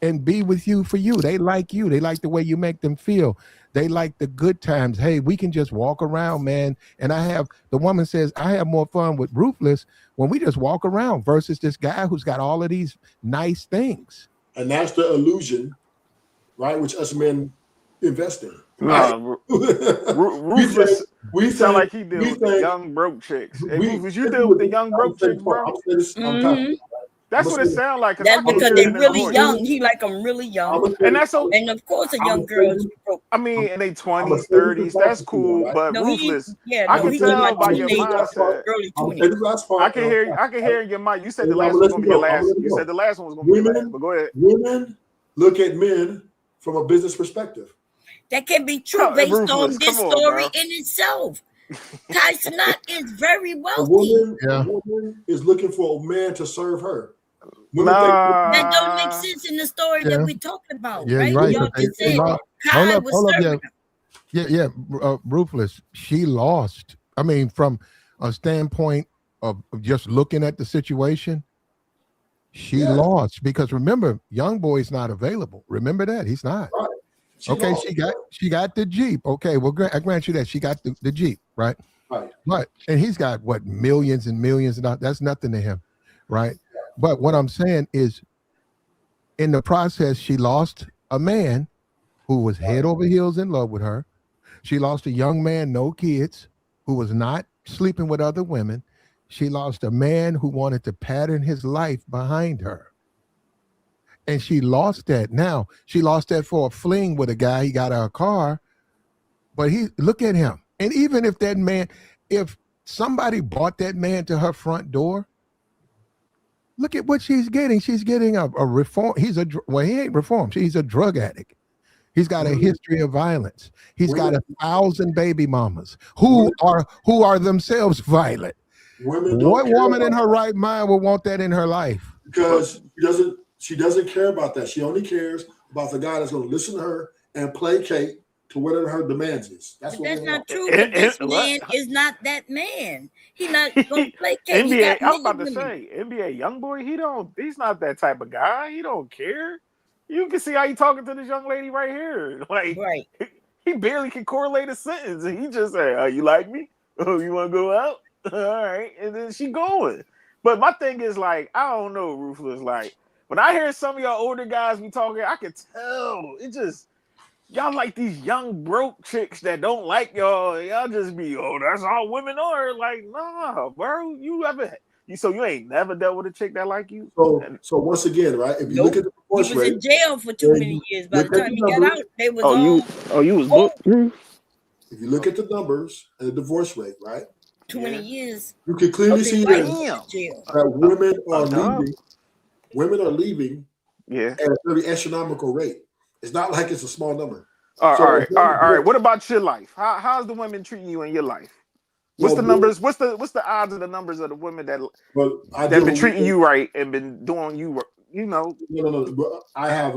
and be with you for you. They like you. They like the way you make them feel. They like the good times. Hey, we can just walk around, man. And the woman says, I have more fun with Ruthless when we just walk around versus this guy who's got all of these nice things. And that's the illusion, right? Which us men invest in. Right? No, Ruthless. We sound think like he deal with the young broke chicks. Hey, Rufus, you this deal is with the what- young I'm broke saying chicks, before, bro. I'm saying this, I'm talking- That's I'm what it saying- sounds like. That's I can because hear it they're in his really voice. young. He like them really young. And that's so. And of course, a I'm young a girl crazy- is broke. I mean, in their I'm 20s, a crazy 30s, that's person, cool. right? But No, Ruthless, yeah, I no, can he's tell about by your 28, mindset. early I'm 20s. saying the last part. I can hear in your mind. You said the I'm last gonna one was let gonna you be your go. I'm gonna last. let you You go. said the last one was gonna be your last. But go ahead. Women look at men from a business perspective. That can be true No, based on Ruthless, this come on, story bro. in itself. Cenat is very A wealthy. woman is looking for a man to serve her. Women That don't make sense in the story Yeah. that we're talking about, Yeah, right? you're right. Y'all 'Cause they just said lost. Kai was Hold up, serving yeah. her. Ruthless. She lost. I mean, from a standpoint of just looking at the situation, she lost because remember, young boy's not available. Remember that he's not. Right. She got the Jeep. Okay, well, I grant you that she got the Jeep, right? Right. But and he's got what millions and millions of dollars. That's nothing to him, right? But what I'm saying is, in the process, she lost a man who was head over heels in love with her. She lost a young man, no kids, who was not sleeping with other women. She lost a man who wanted to pattern his life behind her. And she lost that. Now, she lost that for a fling with a guy. He got her a car. But look at him. And even if that man, if somebody brought that man to her front door, look at what she's getting. She's getting a reform. He ain't reformed. He's a drug addict. He's got a history of violence. He's got 1,000 baby mamas who are themselves violent. What woman in her right mind would want that in her life? Because she doesn't care about that. She only cares about the guy that's going to listen to her and placate to whatever her demands is. That's not true. But this man is not that man. He's not going to placate. NBA. I'm about to say NBA young boy. He's not that type of guy. He don't care. You can see how he talking to this young lady right here. Like, right. He barely can correlate a sentence. And he just say, "Oh, you like me? Oh, you want to go out? All right." And then she going. But my thing is, like, I don't know, Ruthless. Like, when I hear some of y'all older guys be talking, I can tell. It just, y'all like these young broke chicks that don't like y'all. Y'all just be, oh, that's all women are. Like, nah, bro. So you ain't never dealt with a chick that like you? So once again, right? If you look at the divorce He was in jail for too many years. By the time he got out, they was you was booked? If you look at the numbers and the divorce rate, right? Too many years. You can clearly see that women are leaving. Women are leaving at a very astronomical rate. It's not like it's a small number. All right. What about your life? How's the women treating you in your life? What's the numbers? What's the odds of the numbers of the women that been treating you right and been doing you? You know. No. The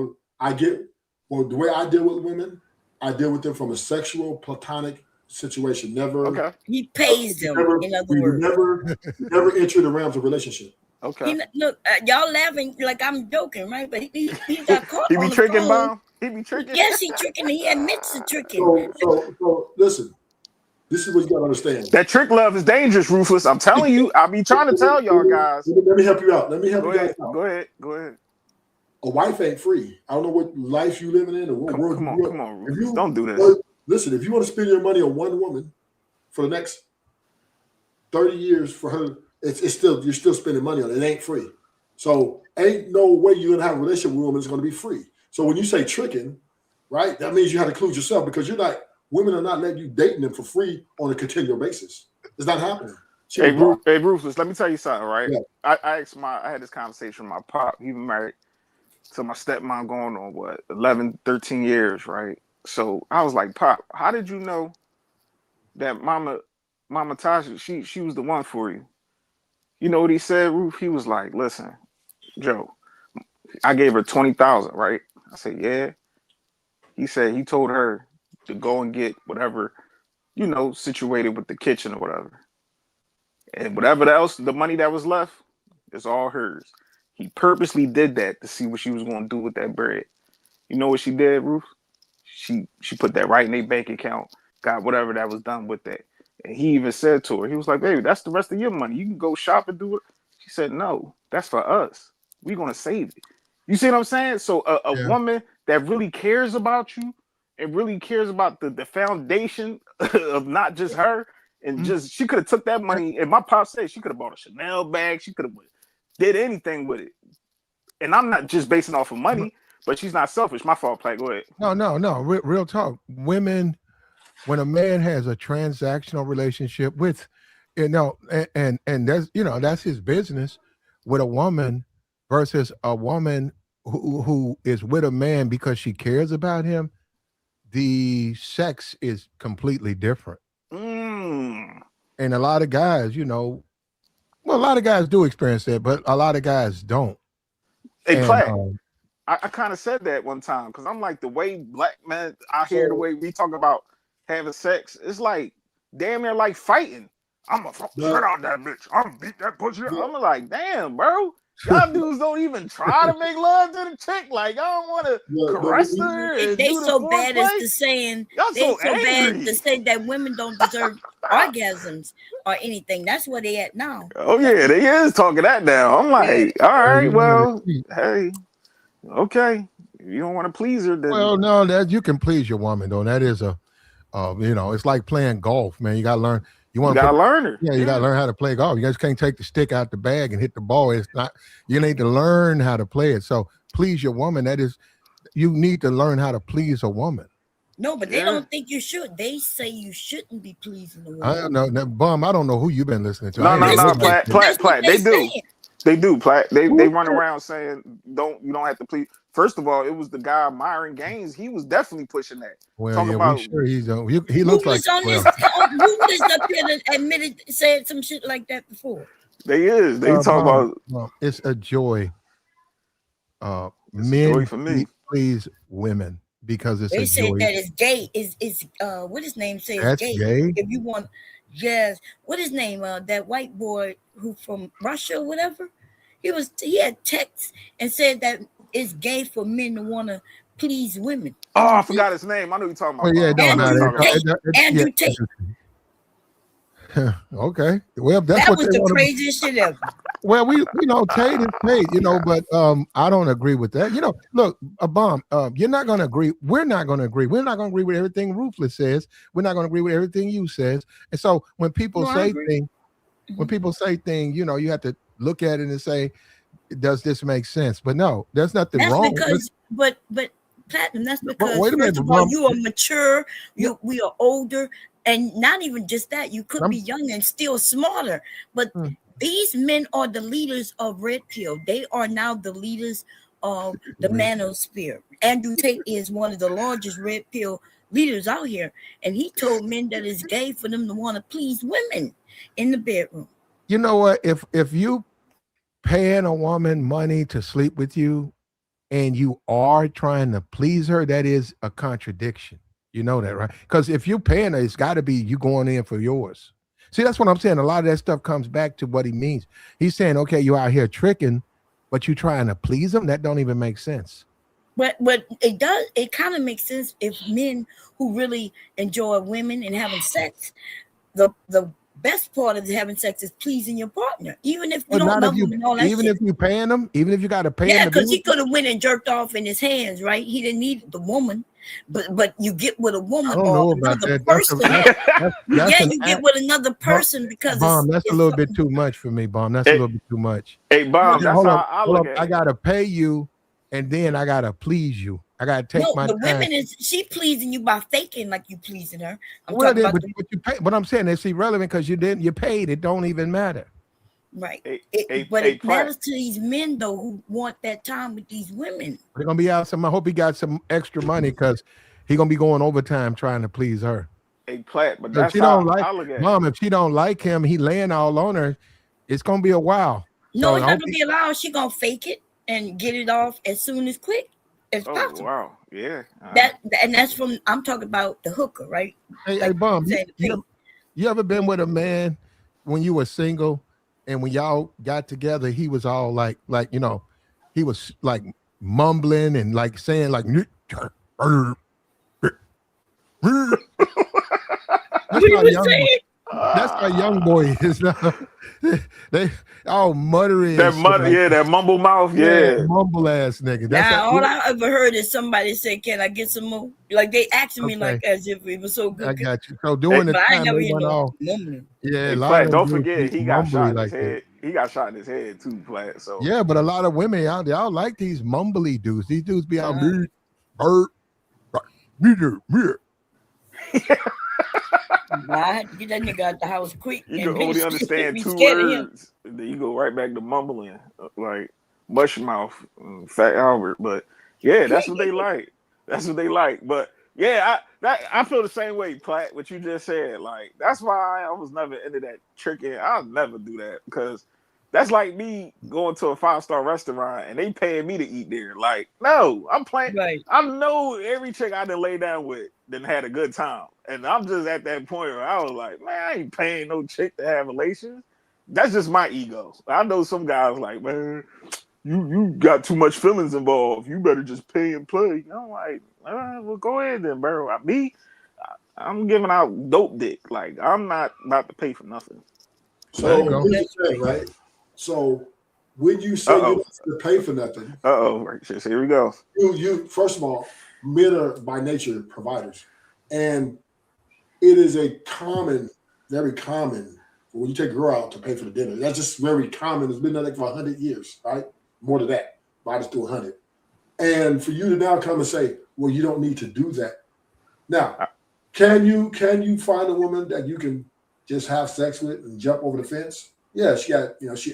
way I deal with women, I deal with them from a sexual platonic situation. Never. Okay. He pays them. In other words, never enter the realms of relationship. Okay. Look, y'all laughing like I'm joking, right? But he got caught. He be on the tricking, phone. Bomb. He be tricking. Yes, he tricking. He admits to tricking. So listen. This is what you gotta understand. That trick love is dangerous, Rufus. I'm telling you. I be trying to tell y'all guys. Let me help you out. Go ahead. A wife ain't free. I don't know what life you living in or what world come on, Rufus. Don't do this. Listen, if you want to spend your money on one woman for the next 30 years for her, you're still spending money on it. It ain't free. So ain't no way you're gonna have a relationship with a woman that's gonna be free. So when you say tricking, right, that means you have to include yourself because women are not letting you dating them for free on a continual basis. It's not happening. Hey, Rufus, let me tell you something, right? Yeah. I had this conversation with my pop. He was married to my stepmom going on 11, 13 years, right? So I was like, Pop, how did you know that Mama Tasha, she was the one for you? You know what he said, Ruf? He was like, listen, Joe, I gave her 20,000, right? I said, yeah. He said he told her to go and get whatever, situated with the kitchen or whatever. And whatever else, the money that was left is all hers. He purposely did that to see what she was going to do with that bread. You know what she did, Ruth? She put that right in their bank account, got whatever that was done with that. And he even said to her, he was like, baby, that's the rest of your money. You can go shop and do it. She said, no, that's for us. We're going to save it. You see what I'm saying? So a woman that really cares about you and really cares about the foundation of not just her, and just, she could have took that money, and my pop said she could have bought a Chanel bag. She could have did anything with it. And I'm not just basing off of money, but she's not selfish. My fault, Platt. Go ahead. No. Real talk. Women, when a man has a transactional relationship with, and that's, that's his business, with a woman versus a woman who is with a man because she cares about him, the sex is completely different. And a lot of guys, a lot of guys do experience that, but a lot of guys don't. Hey, Platt, I kind of said that one time because I'm like, the way black men out here, the way we talk about having sex, it's like damn near like fighting. I'm gonna shut out that bitch. I'm gonna beat that pussy. I'm like, damn, bro. Y'all dudes don't even try to make love to the chick. Like, y'all don't want to caress her. They so bad as to saying, they so bad to say that women don't deserve orgasms or anything. That's where they at now. Oh yeah, they is talking that now. I'm like, all right, well, hey, okay. If you don't want to please her, then no, that you can please your woman though. That is it's like playing golf, man. You gotta learn. You gotta learn her. Yeah, you gotta learn how to play golf. You just can't take the stick out the bag and hit the ball. It's not. You need to learn how to play it. So please your woman. That is, you need to learn how to please a woman. No, but they don't think you should. They say you shouldn't be pleasing the woman. I don't know, Bum. I don't know who you've been listening to. No, Platt. They do. They do, Platt. They run around saying you don't have to please. First of all, it was the guy Myron Gaines. He was definitely pushing that. Well, we sure he looks like. Who was up here that admitted said some shit like that before? They talk about. It's a joy. It's men a joy for me. Please women because it's they a say joy. that it's gay. Is what his name says? That's gay. If you want, yes. What his name? That white boy who from Russia, or whatever. He had texts and said that it's gay for men to want to please women. Oh, I forgot his name. I know you're talking about. Oh yeah, Andrew Tate. Okay. Well, that's that what was the craziest shit ever. Well, we Tate is Tate, but I don't agree with that. Look, a bomb. You're not going to agree. We're not going to agree. We're not going to agree with everything Ruthless says. We're not going to agree with everything you says. And so when people say things, you have to look at it and say, does this make sense? But no, there's nothing wrong. Because, but Platinum, that's because first of all, you are mature. We are older, and not even just that. You could be young and still smarter. But these men are the leaders of Red Pill. They are now the leaders of the manosphere. Andrew Tate is one of the largest Red Pill leaders out here, and he told men that it's gay for them to want to please women in the bedroom. You know what? If you paying a woman money to sleep with you and you are trying to please her, that is a contradiction. You know that, right? Because if you're paying her, it's got to be you going in for yours. See, that's what I'm saying. A lot of that stuff comes back to what he means. He's saying, okay, you're out here tricking, but you trying to please him. That don't even make sense. But it does. It kind of makes sense if men who really enjoy women and having sex, the best part of having sex is pleasing your partner, even if you don't love them and all that. Even if you're paying them, even if you got to pay him. Yeah, because he could have went and jerked off in his hands, right? He didn't need the woman, but you get with a woman or another person. You get with another person because Bomb. That's a little bit too much for me, Bomb. That's a little bit too much. Hey, Bomb. That's how I look at it. I gotta pay you, and then I gotta please you. I gotta take my time. The women she pleasing you by faking like you pleasing her. But you pay. But I'm saying it's irrelevant because you paid. It don't even matter. Right. But it matters to these men though who want that time with these women. They're gonna be out some. I hope he got some extra money because he's gonna be going overtime trying to please her. Hey, Platt, but that's how I look at it. Mom, if she don't like him, he laying all on her. It's gonna be a while. No, it's not gonna be a while. She gonna fake it and get it off as soon as quick. Possible. Wow, yeah. That's from I'm talking about the hooker, right? Hey, Bum, you ever been with a man when you were single and when y'all got together, he was all like he was like mumbling and like saying like that's What how was young saying? that's how young boy is now. They all muttery That and shit like that mumble mouth, yeah. mumble ass nigga. That's Now, how, all I ever heard is somebody say, "Can I get some more?" Like they asking me, okay. like as if it was so I good. got you. So during the But I ain't time never they hear went no off, mumbling. yeah, a Hey, lot Platt, of them don't dudes forget be he got shot mumbly in his like that. head. He got shot in his head too, Platt. So Yeah, but a lot of women out there, y'all like these mumbly dudes. These dudes be out me, bird, I had to get that nigga out the house quick. you And can only niggas understand be 2 scared of him. words, and then you go right back to mumbling like mush mouth, Fat Albert. But yeah, that's what they like. That's what they like. But yeah, I feel the same way, Platt. What you just said, like that's why I was never into that tricking. I'll never do that because that's like me going to a 5-star restaurant and they paying me to eat there. Like, no, I'm playing. Right. I know every chick I done lay down with then had a good time. And I'm just at that point where I was like, man, I ain't paying no chick to have relations. That's just my ego. I know some guys like, man, you got too much feelings involved. You better just pay and play. I'm like, all right, well, go ahead then, bro. I'm giving out dope dick. Like, I'm not about to pay for nothing. There you So go. here's the thing, right? So when you say you don't have to pay for nothing, Right. So here we go. you first of all, men are by nature providers, and it is very common when you take a girl out to pay for the dinner. That's just very common. It's been like for 100 years, right? More than that. Minus to 100. And for you to now come and say, well, you don't need to do that. Now, can you find a woman that you can just have sex with and jump over the fence? Yeah, she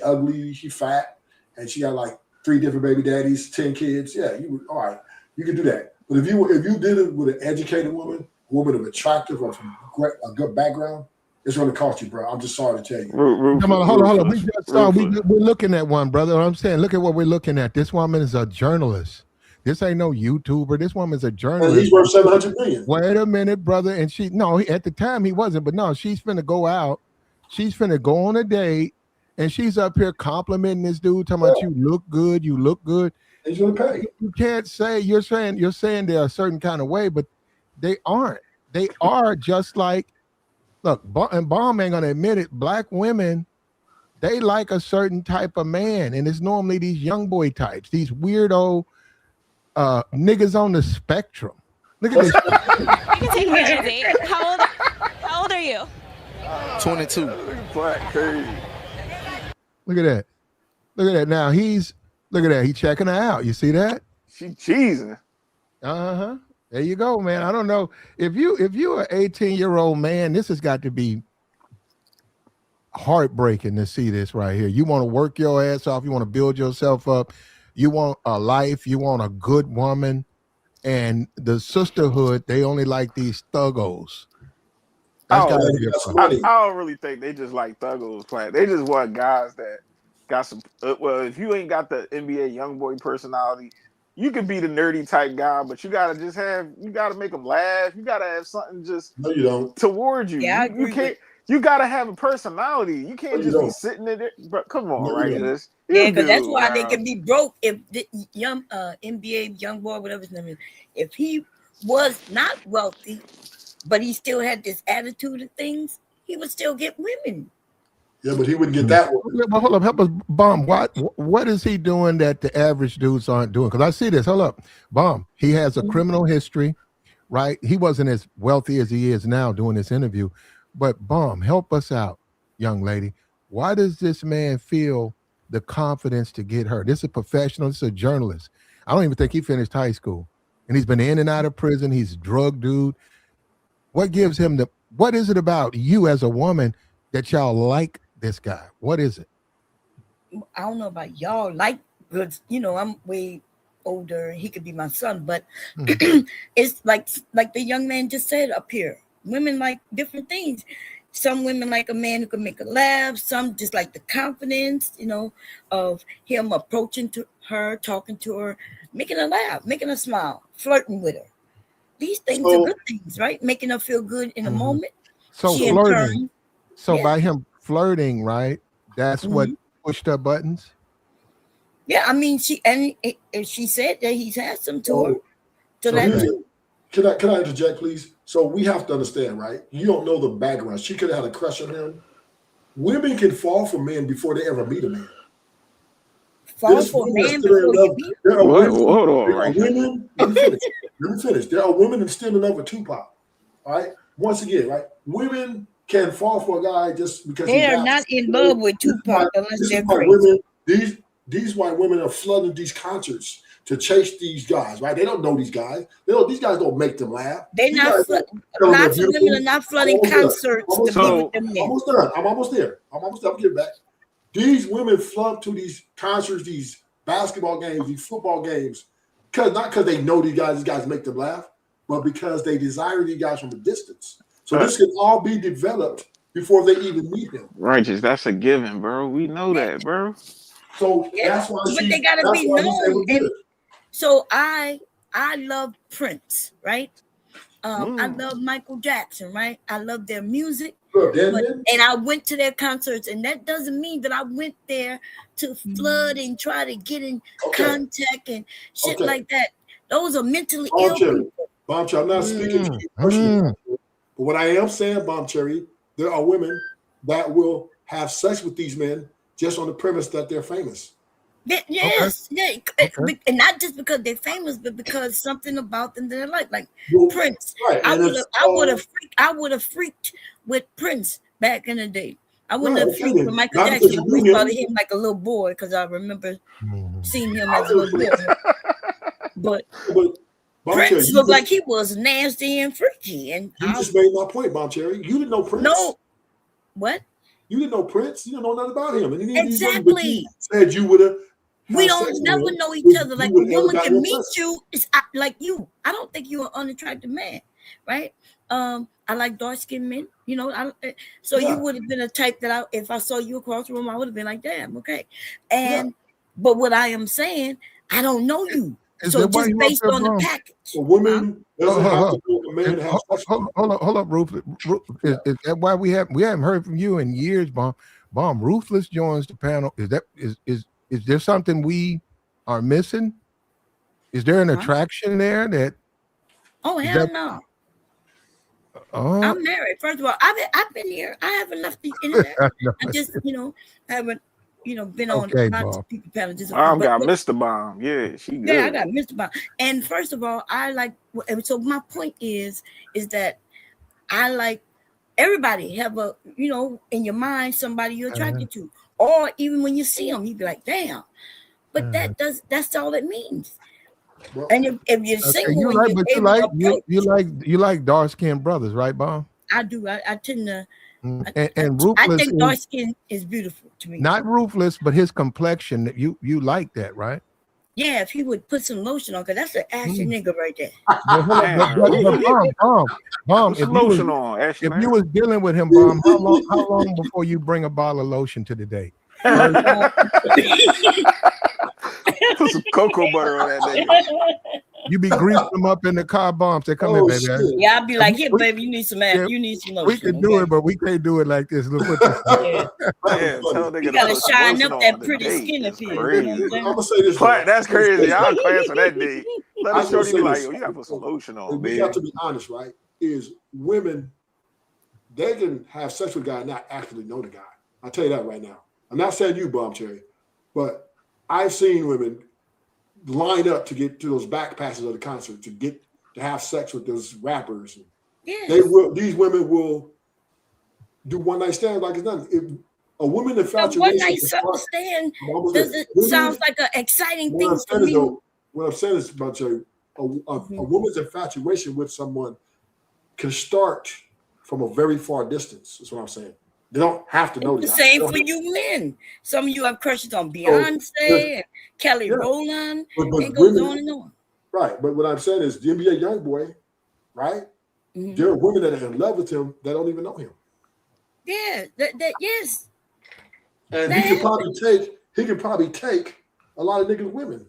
ugly, she fat, and she got like 3 different baby daddies, 10 kids. Yeah, all right, you can do that. But if you did it with an educated woman of attractive or from a good background, it's going to cost you, bro. I'm just sorry to tell you. Come on, hold on. We just saw we're looking at one, brother. I'm saying, look at what we're looking at. This woman is a journalist. This ain't no YouTuber. This woman's a journalist. And he's worth $700 million. Wait a minute, brother. And at the time he wasn't, but no, she's finna go out. She's finna go on a date, and she's up here complimenting this dude, talking about you look good, you look good. He's gonna pay. You can't say you're saying they're a certain kind of way, but they aren't. They are just like, look, and Bomb ain't gonna admit it. Black women, they like a certain type of man, and it's normally these young boy types, these weirdo niggas on the spectrum. Look at this. You can take me on a date. How old are you? 22. Crazy. Look at that. Look at that. Now look at that. He's checking her out. You see that? She cheesing. Uh-huh. There you go, man. I don't know. If you're an 18-year-old man, this has got to be heartbreaking to see this right here. You want to work your ass off. You want to build yourself up. You want a life. You want a good woman. And the sisterhood, they only like these thuggos. I don't really think they just like thuggos, Platt. They just want guys that got some. Well, if you ain't got the NBA young boy personality, you could be the nerdy type guy, but you gotta make them laugh. You gotta have something just no, you don't. Towards you. Yeah, you can't. You gotta have a personality. You can't just be sitting in there. But come on, right? Yeah, because that's why they can be broke. If the young NBA young boy, whatever his name is, if he was not wealthy, but he still had this attitude of things, he would still get women. Yeah, but he wouldn't get that one. But hold up, help us, Bomb. What is he doing that the average dudes aren't doing? Because I see this. Hold up, Bomb. He has a criminal history, right? He wasn't as wealthy as he is now doing this interview. But Bomb, help us out, young lady. Why does this man feel the confidence to get her? This is a professional. This is a journalist. I don't even think he finished high school. And he's been in and out of prison. He's a drug dude. What gives him what is it about you as a woman that y'all like this guy? What is it? I don't know about y'all, like, because, I'm way older. He could be my son, but it's like the young man just said up here. Women like different things. Some women like a man who can make her laugh. Some just like the confidence, of him approaching to her, talking to her, making her laugh, making her smile, flirting with her. These things are good things, right? Making her feel good in a moment. So flirting. By him flirting, right? That's what pushed her buttons. Yeah, I mean, she said that he's handsome to her. So can I interject, please? So we have to understand, right? You don't know the background. She could have had a crush on him. Women can fall for men before they ever meet a man. Fall for a man before you meet. There are women. Hold on, There are right? women. Let me finish. There are women that still in love with Tupac. All right. Once again, right? Women can fall for a guy just because they are not in love with Tupac unless they're crazy. These white women are flooding these concerts to chase these guys, right? They don't know these guys. These guys don't make them laugh. They're not. Lots of women are not flooding concerts to be with them men. Almost done. I'm almost there. I'm getting back. These women flock to these concerts, these basketball games, these football games, not because they know these guys make them laugh, but because they desire these guys from a distance. So this can all be developed before they even meet him. Righteous, that's a given, bro. We know that, bro. So that's why. But they gotta be known. And so I love Prince, right? I love Michael Jackson, right? I love their music. And I went to their concerts, and that doesn't mean that I went there to flood and try to get in contact and shit like that. Those are mentally ill people. Bomb Cherry, I'm not speaking to you personally, but what I am saying, Bomb Cherry, there are women that will have sex with these men just on the premise that they're famous. Yes, and not just because they're famous, but because something about them that I like Prince. Right. I would have freaked with Prince back in the day. I wouldn't have freaked with Michael Jackson. I always thought of him like a little boy because I remember seeing him as a little boy. But Prince looked like he was nasty and freaky. And you just made my point, Bomb Cherry. You didn't know Prince. No. What? You didn't know Prince. You didn't know nothing about him. And exactly. Said you would have. We don't never know each other. Like a woman can meet you. It's like you. I don't think you're an unattractive man, right? I like dark-skinned men. You know, you would have been a type that if I saw you across the room, I would have been like, damn, okay. But what I am saying, I don't know you. So just based on the package. A woman doesn't have to know a man has hold up, Ruthless. Is that why we haven't heard from you in years, Bomb? Ruthless joins the panel. Is there something we are missing? Is there an attraction there that? Oh hell no! I'm married. First of all, I've been here. I have enough to get in there. I just haven't been on lots of people panels. I got Mr. Bomb. Yeah, she good. Yeah, I got Mr. Bomb. And first of all, I like. So my point is that I like everybody have a in your mind somebody you're attracted to. Or even when you see them, you'd be like, "Damn!" But that's all it means. Well, and if you're single, you like dark skinned brothers, right, Bomb? I do. I tend to. And Ruthless, I think dark skin is beautiful to me. Not Ruthless, but his complexion. You like that, right? Yeah, if he would put some lotion on, because that's an ashy nigga right there. Bomb. If you was dealing with him, Bomb, how long before you bring a bottle of lotion to the date? Put some cocoa butter on that nigga. You be greasing them up in the car, Bombs. They come in, baby. Yeah, I'll be like, here, baby, you need some you need some lotion. We can do it, but we can't do it like this. Look what you gotta shine up that pretty skin of his. I'm gonna say this. That's crazy. I'll class on that day. Let us show you like, you gotta put some lotion on. We have to be honest, right? Is women, they can have sex with a guy and not actually know the guy. I'll tell you that right now. I'm not saying you, Bomb Cherry, but I've seen women line up to get to those back passes of the concert to have sex with those rappers. Yes. These women will do one night stands like it's nothing. If a woman infatuation, one night stand sounds like an exciting thing to me. What I'm saying is, Bomb Cherry, a woman's infatuation with someone can start from a very far distance. That's what I'm saying. They don't have to know the same for you men. Some of you have crushes on Beyonce and Kelly Rowland. It goes on and on. Right. But what I'm saying is the NBA YoungBoy, right? Mm-hmm. There are women that are in love with him that don't even know him. Yeah. Yes. And he can probably take a lot of niggas women.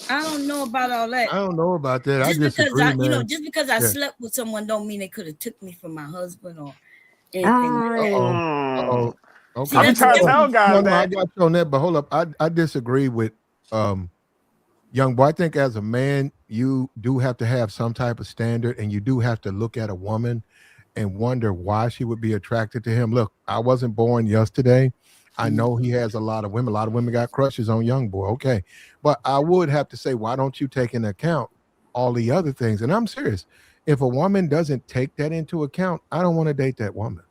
I don't know about all that. I don't know about that. Just because I slept with someone don't mean they could have took me from my husband or anything. Okay. See, I be that's trying to the tell difference. guys No, I that. got you on that, but hold up. I disagree with young boy. I think as a man, you do have to have some type of standard, and you do have to look at a woman and wonder why she would be attracted to him. Look, I wasn't born yesterday. I know he has a lot of women. A lot of women got crushes on young boy. Okay. But I would have to say, why don't you take into account all the other things? And I'm serious. If a woman doesn't take that into account, I don't want to date that woman.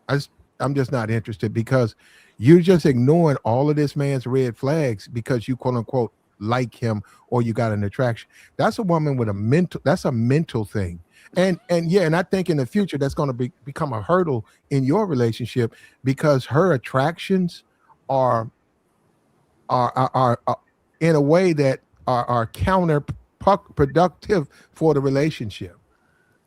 I just, I'm just not interested because you're just ignoring all of this man's red flags because you quote unquote like him or you got an attraction. That's a woman with a mental. That's a mental thing. And yeah, and I think in the future that's going to become a hurdle in your relationship because her attractions are are in a way that are counterproductive for the relationship.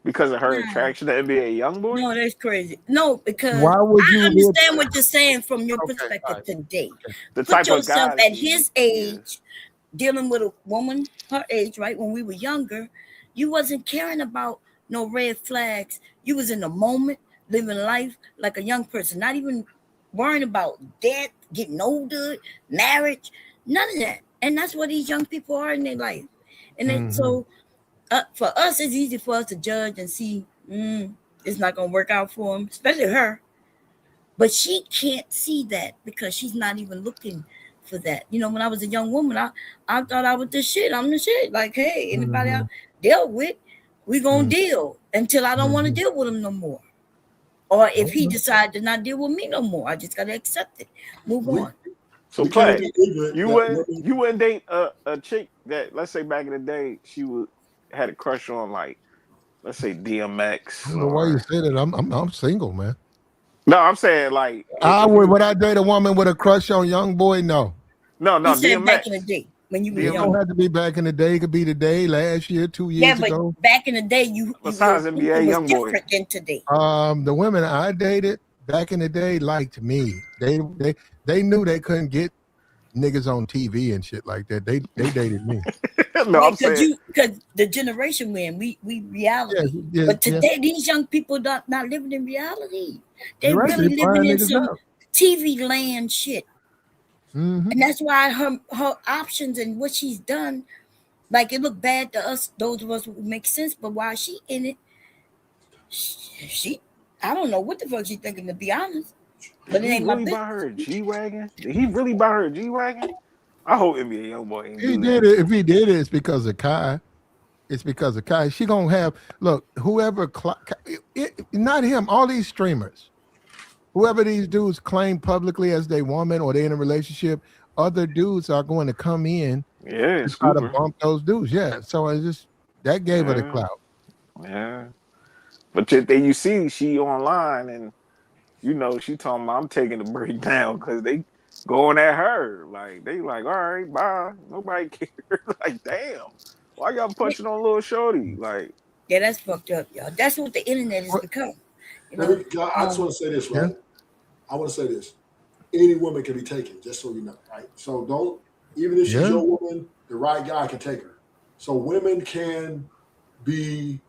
Because of her No, attraction to NBA young boy. no, that's crazy. No, because Why would I you live? understand what you're saying from your Okay, all perspective right. today. The Put type of yourself guy at that his yeah. age, dealing with a woman her age, right? When we were younger, you wasn't caring about no red flags. You was in the moment, living life like a young person, not even worrying about death, getting older, marriage, none of that. And that's what these young people are in their life. And so for us, it's easy for us to judge and see it's not gonna work out for him, especially her. But she can't see that because she's not even looking for that. You know, when I was a young woman, I thought I was the shit. I'm the shit. Like, hey, anybody I dealt with, we gonna deal until I don't want to deal with him no more. Or if he decides to not deal with me no more, I just gotta accept it. Move on. So We can't play. be ignorant You that wouldn't date a chick that, let's say back in the day, she would had a crush on, like, let's say I DMX don't know why you or say that. I'm single, man. no, I'm saying like I if would. you Would I date a woman with a crush on young boy? No. no He no said back in the DMX day when you were It don't young. have to be back in the day. It could be today, last year, 2 Yeah, years but ago. back in the day, your besides thinking NBA was young boy. different than today. The women I dated back in the day liked me. They knew they couldn't get niggas on TV and shit like that. They dated me. No, Yeah, I'm saying because the generation we're in, we Yeah, reality. yeah, But yeah. today, these young people not living in reality. They You're right. They really living flying in niggas some out. TV land shit. Mm-hmm. And that's why her options and what she's done, like it look bad to us, those of us who make sense. But while she in it, she I don't know what the fuck she thinking, to be honest. But did it he ain't my really buy business. her a G-Wagon? Did he really buy her a G-Wagon? I hope NBA young boy ain't He do did that. it. If he did it, it's because of Kai. It's because of Kai. She gonna have look. Whoever, not him. All these streamers, whoever these dudes claim publicly as they woman or they in a relationship, other dudes are going to come in Yeah, and try to Scooper. bump those dudes. Yeah. So it's just that gave her the Yeah, clout. yeah. But then you see she online and she talking about I'm taking the break down because they going at her. Like they like, all right, bye. Nobody cares. Like, damn. Why y'all punching on little shorty? Like, Yeah, that's fucked up, y'all. That's what the internet has What? become. You know, I just want to say this, Yeah. right? I want to say this. Any woman can be taken, just so you know, right? So don't, even if she's Yeah. your woman, the right guy can take her. So women can be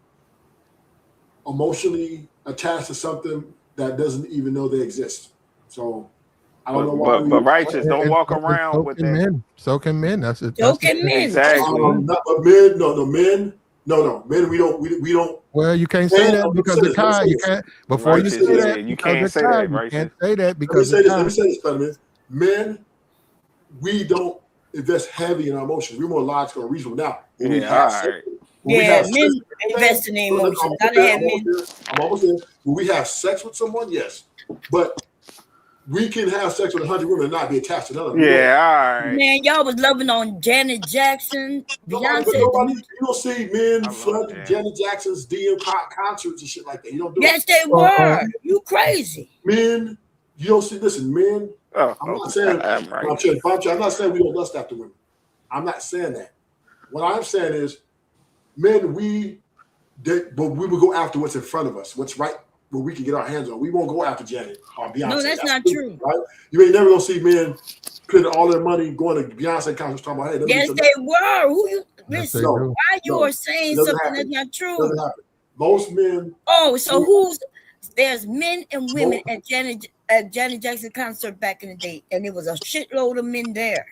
emotionally attached to something that doesn't even know they exist. So I don't know why but we. righteous don't And walk so, and around so with can that. men. So can men. That's so the can thing. men. Exactly. Not but men. No, men. No, men. We don't. Well, you can't say Man, that let me because say of this. Let me Kai. say You this. can't before you Righteous, say yeah. that You because can't of say Kai. that, You righteous. can't say that Let me because say of this. Kai. Let me say this, Spider-Man. Men, we don't invest heavy in our emotions. We're more logical and reasonable. Now, when we Yeah, have all sex, right. when we Yeah, have sex, men invest in their emotions. I done had men. I'm almost there. When we have sex with someone, yes, but we can have sex with 100 women and not be attached to none of them. Yeah, all right. Man, y'all was loving on Janet Jackson, Nobody, but Beyonce. nobody. You don't see men I love flooding Janet. Janet Jackson's DM concerts and shit like that. You don't do Yes, it. they were. You crazy. Men, you don't see. Listen, men. Oh, I'm not saying. I'm right. I'm not saying we don't lust after women. I'm not saying that. What I'm saying is, men, but we will go after what's in front of us, what's right, what we can get our hands on. We won't go after Janet or Beyonce. No, that's not stupid, true. right? You ain't never gonna see men putting all their money going to Beyonce concerts talking about, hey, let me Yes, get they were. Who you Yes, they listen? do. Why you are saying it doesn't something happen. that's not It true? doesn't happen. Most men. Oh, so there's men and women Most- at Janet at Janet Jackson concert back in the day, and there was a shitload of men there.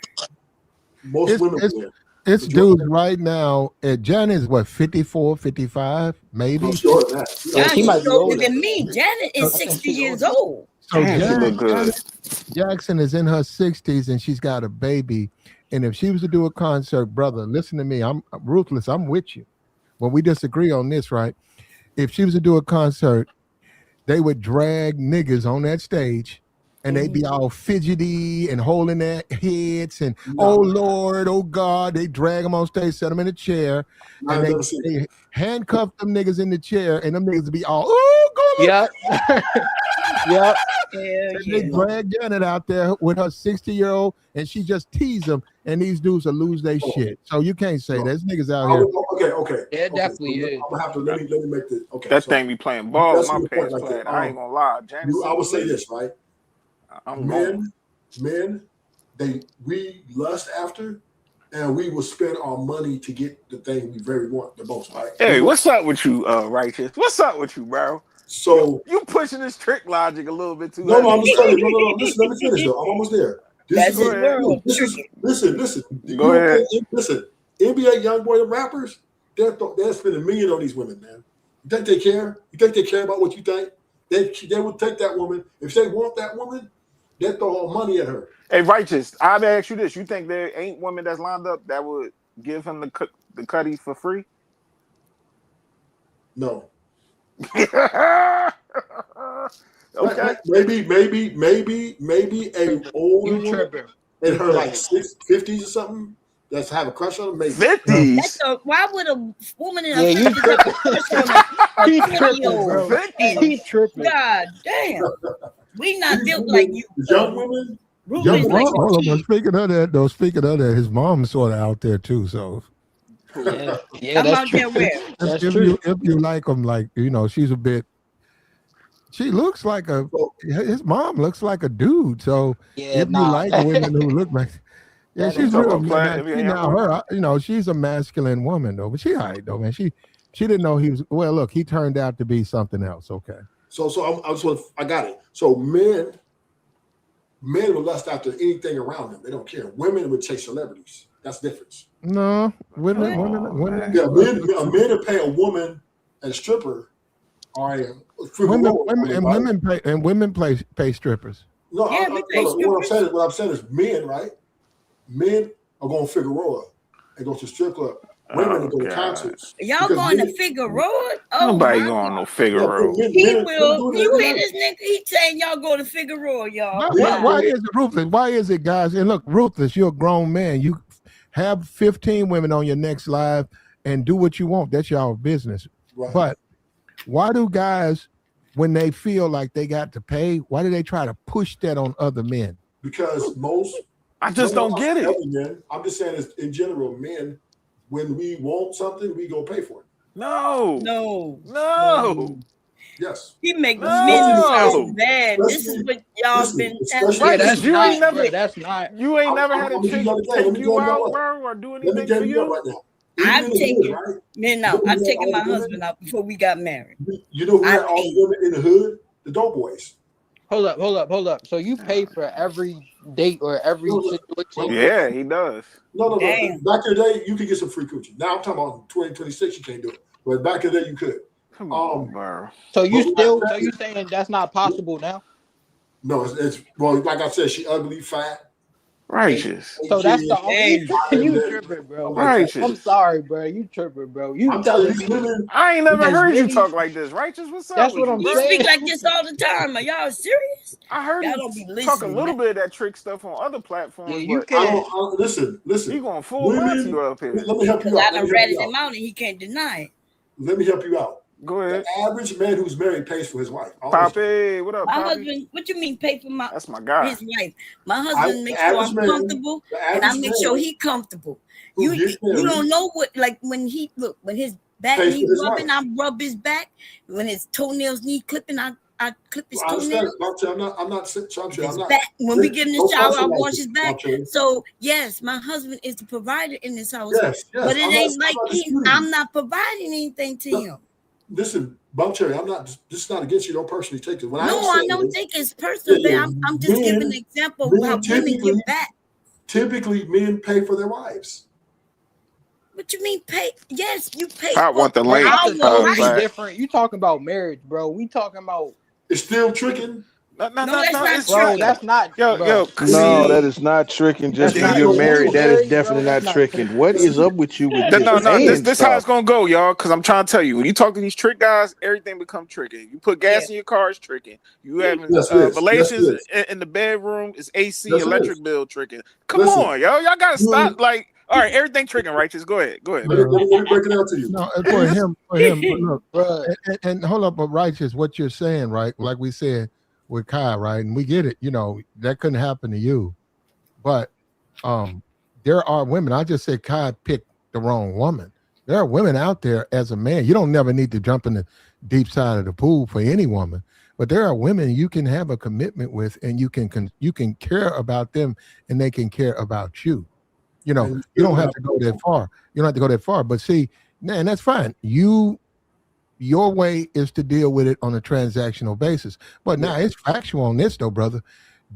Most women were there. It's dudes right now. Janet is what, 54, 55, maybe? I'm sure of that. Yeah, she might be older older than me. Janet is 60 years old. So Damn, she look good. Janet Jackson is in her 60s and she's got a baby. And if she was to do a concert, brother, listen to me. I'm ruthless. I'm with you. When we disagree on this, right? If she was to do a concert, they would drag niggas on that stage and they'd be all fidgety and holding their heads and oh Lord, oh God, they drag them on stage, set them in a chair, and they handcuff them niggas in the chair, and them niggas be all Yep. Yep. And they drag Janet out there with her 60-year-old, and she just tease them, and these dudes will lose their shit. So you can't say there's niggas out here. Okay. Yeah, it definitely is. I'm gonna have to let me make the That thing be playing ball. That's My the point pants right playing. there. I ain't gonna lie. Janet, I would say this, right? I'm men, we lust after, and we will spend our money to get the thing we very want the most, right? Hey, what's up with you, Righteous? What's up with you, bro? So you pushing this trick logic a little bit too. No, I'm just telling you. No. Listen, let me finish though. I'm almost there. Listen. Go ahead. Listen, NBA young boy rappers, they're spending $1 million on these women, man. You think they care? You think they care about what you think? They would take that woman. If they want that woman, they throw all money at her. Hey, Righteous, I've asked you this. You think there ain't women that's lined up that would give him the cutty for free? No. Okay. Maybe a older woman in her like 50s or something that's have a crush on him. Maybe 50s. Why would a woman in her 50s have a crush on a He tripping, bro. 50s. He tripping. God damn. We not built like you. Young women. Speaking of that, his mom's sort of out there too. So yeah, that's true. If you like him, like she's a bit. She looks like his mom looks like a dude. So if you like women who look like, she's real. She's a masculine woman though, but she all right though, man. She didn't know he was. Well, look, he turned out to be something else. Okay. So I got it. So men will lust after anything around them. They don't care. Women would chase celebrities. That's the difference. No, women. Yeah, men will pay a woman and a stripper. Women pay strippers. No, what I'm saying is men, right? Men are going to Figueroa and go to strip club. Women are going to concerts. Y'all going to Figueroa? Oh, nobody going to Figueroa. He will. You hear this nigga? He saying y'all go to Figueroa, y'all. Why is it ruthless? Why is it, guys? And look, ruthless. You're a grown man. You have 15 women on your next live and do what you want. That's y'all business. Right. But why do guys, when they feel like they got to pay, why do they try to push that on other men? Because I just don't get it. Men, I'm just saying, in general, men, when we want something, we go pay for it. No. Yes. He makes men so bad. This is what y'all been. That's not. You ain't never had a chick take you out, bro, or do anything for you. Right now. I'm taking my husband out before we got married. You know who had all the women in the hood? The dope boys. Hold up. So you pay for every date or every situation? Yeah, he does. No. Back in the day, you could get some free coochie. Now I'm talking about 2026, you can't do it. But back in the day, you could. Come on, bro. So you saying that's not possible now? No, it's well, like I said, she ugly, fat. Righteous. So that's the only you tripping, bro. Righteous. I'm sorry, bro. You tripping, bro. You telling me I ain't never heard you talk like this. Righteous, what's up? That's what I'm You saying. speak like this all the time. Are y'all serious? I heard y'all you don't be listening, talk a little bit of that trick stuff on other platforms. Yeah, you can. Listen. He going full Matthew up here. Let me help you out. I done ratted him out and he can't deny it. Let me help you out. Go ahead. The average man who's married pays for his wife. Poppy, what up, My Poppy? husband, what you mean pay for That's my guy. his wife? My husband makes sure I'm comfortable and I make sure he comfortable. You don't know what, like when his back needs rubbing, I rub his back. When his toenails need clipping, I clip his toenails. I'm not back. When we get in the shower, I wash his back. So yes, my husband is the provider in this house. Yes, but it ain't like I'm not providing anything to him. Listen, Bump Cherry, I'm not. This is not against you. Don't personally take it. What I am No, I saying don't is, think it's personal. yeah, I'm just giving an example of how women give back. Typically, men pay for their wives. What you mean pay? Yes, you pay. I want the link. That's a totally Platt. different. You talking about marriage, bro? We talking about. It's still tricking. No, that's not it's bro. tricking. That's not. Yo, bro. yo. No, See, that is not tricking. Just That's because not you're tricking. married, that is Bro, definitely not that's not tricking. What is up with you with this no. man This how it's stuff? gonna go, y'all. Because I'm trying to tell you, when you talk to these trick guys, everything become tricky. You put gas in your car, it's tricking. You having relations in the bedroom, is AC, electric bill tricking. Come on, yo, y'all gotta stop. Like, all right, everything tricking, righteous. Go ahead, Let me break it out to you. No, for him. Look, and hold up, but righteous. What you're saying, right? Like we said with Kai, right? And we get it. You know that couldn't happen to you, but there are women. I just said Kai picked the wrong woman. There are women out there as a man. You don't never need to jump in the deep side of the pool for any woman, but there are women you can have a commitment with, and you can care about them, and they can care about you. You know, you don't have to go that far. You don't have to go that far. But see, man, that's fine. Your way is to deal with it on a transactional basis. But now it's factual on this, though, brother.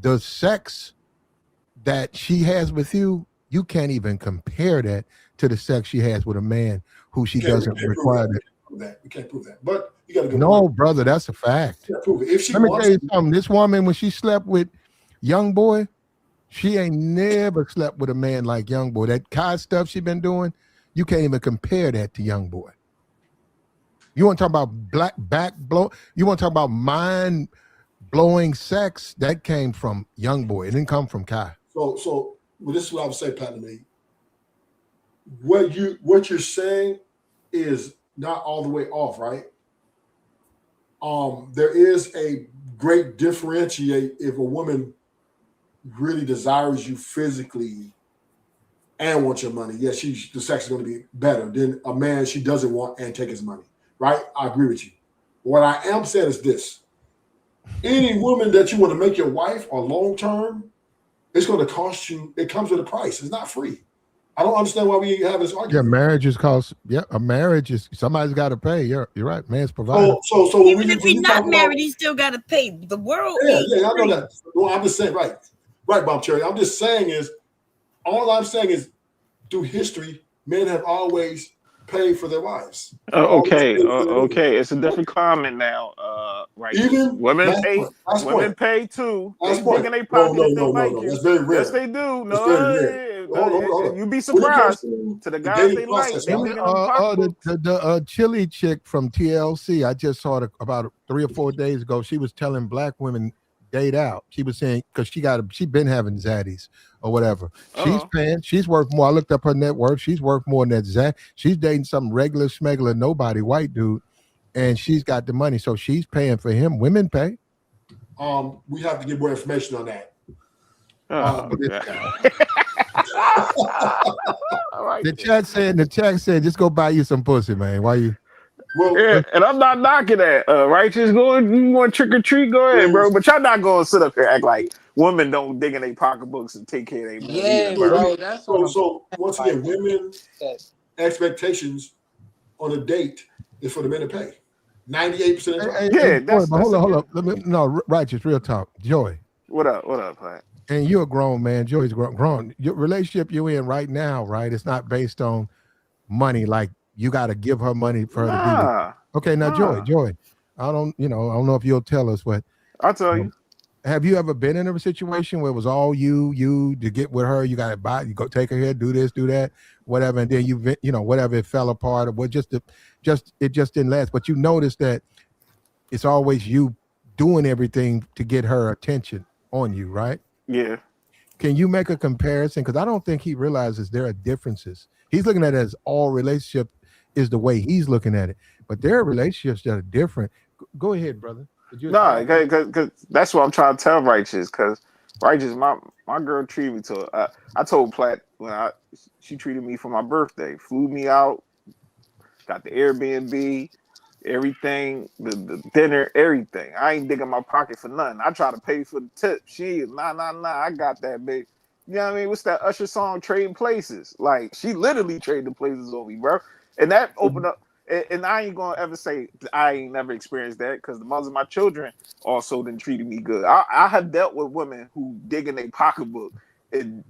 The sex that she has with you, you can't even compare that to the sex she has with a man who she doesn't require that. We can't prove that. But you got to go. No, brother, that's a fact. Prove it. If she Let me tell you something. This woman, when she slept with Young Boy, she ain't never slept with a man like Young Boy. That Kai stuff she been doing, you can't even compare that to Young Boy. You want to talk about back blow? You want to talk about mind blowing sex? That came from Young Boy. It didn't come from Kai. So well, this is what I would say, Pat Lee. What you're saying is not all the way off, right? There is a great differentiate if a woman really desires you physically and wants your money. Yes, the sex is going to be better than a man she doesn't want and take his money, right? I agree with you. What I am saying is this. Any woman that you want to make your wife or long term, it's going to cost you. It comes with a price. It's not free. I don't understand why we have this argument. Yeah, marriage is cost. Yeah, a marriage is somebody's got to pay. You're right. Man's providing. So even if he's not married, he's still got to pay. The world. Yeah, I know that. Well, I'm just saying, right, Bob Cherry. I'm just saying is, all I'm saying is, through history, men have always paid for their wives. Okay. It's a different climate now. Right. Even women pay too. They dig in their pocket if they like you. That's very rare. Yes, they do. Hold on. You'd be surprised. To the guys they like, they dig in them pocketbooks. The chili chick from TLC, I just saw it about 3 or 4 days ago. She was telling black women date out. She was saying because she been having zaddies or whatever. She's paying. She's worth more. I looked up her net worth. She's worth more than that zad. She's dating some regular smuggler, nobody white dude, and she's got the money, so she's paying for him. Women pay. We have to get more information on that. The chat said, just go buy you some pussy, man. Why you? Well, yeah, and I'm not knocking that. Righteous, you want trick or treat? Go ahead, bro. But y'all not going to sit up here act like women don't dig in their pocketbooks and take care of their money. Yeah, bro. That's so once again, women expectations on a date is for the men to pay. 98%. Yeah, but hold up. Righteous, real talk. Joy. What up, Pat? And you're a grown man. Joy's grown. Your relationship you're in right now, right? It's not based on money. Like you got to give her money for her to be with. Okay, now Joy. I don't know if you'll tell us, but I'll tell you. Have you ever been in a situation where it was all you to get with her? You got to buy, you go take her here, do this, do that, whatever, and then whatever, it fell apart or what? It just didn't last. But you noticed that it's always you doing everything to get her attention on you, right? Yeah. Can you make a comparison? Because I don't think he realizes there are differences. He's looking at it as all relationship is the way he's looking at it, but there are relationships that are different. Go ahead, brother. No, because that's what I'm trying to tell Righteous. Because Righteous, my girl treated me to. I told Platt when she treated me for my birthday, flew me out, got the Airbnb, everything, the dinner, everything. I ain't digging my pocket for nothing. I try to pay for the tip. She nah. I got that, big. You know what I mean? What's that Usher song, Trading Places? Like she literally traded places on me, bro. And that opened up. and I ain't gonna ever say I ain't never experienced that because the mothers of my children also didn't treat me good. I have dealt with women who dig in their pocketbook and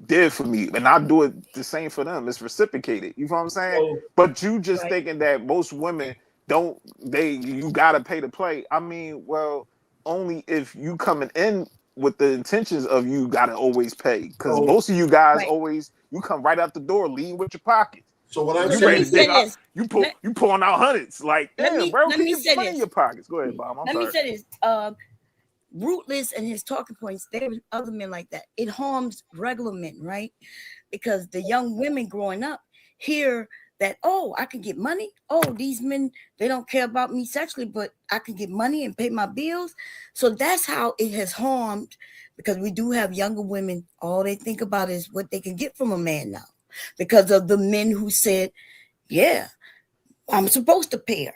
did for me, and I do it the same for them. It's reciprocated. You know what I'm saying? So, But you just thinking that most women don't, you gotta pay to play. I mean, well, only if you coming in with the intentions of you gotta always pay, because most of you guys always, you come right out the door leading with your pockets. So what I'm you saying ready to dig out, this. you pulling out hundreds. Like, damn, bro, let keep me your say money in this. your pockets. Go ahead, Bob. I'm Let sorry. me say this. Rootless and his talking points, there are other men like that. It harms regular men, right? Because the young women growing up hear that, oh, I can get money. Oh, these men, they don't care about me sexually, but I can get money and pay my bills. So that's how it has harmed, because we do have younger women, all they think about is what they can get from a man now, because of the men who said, yeah, I'm supposed to pay her.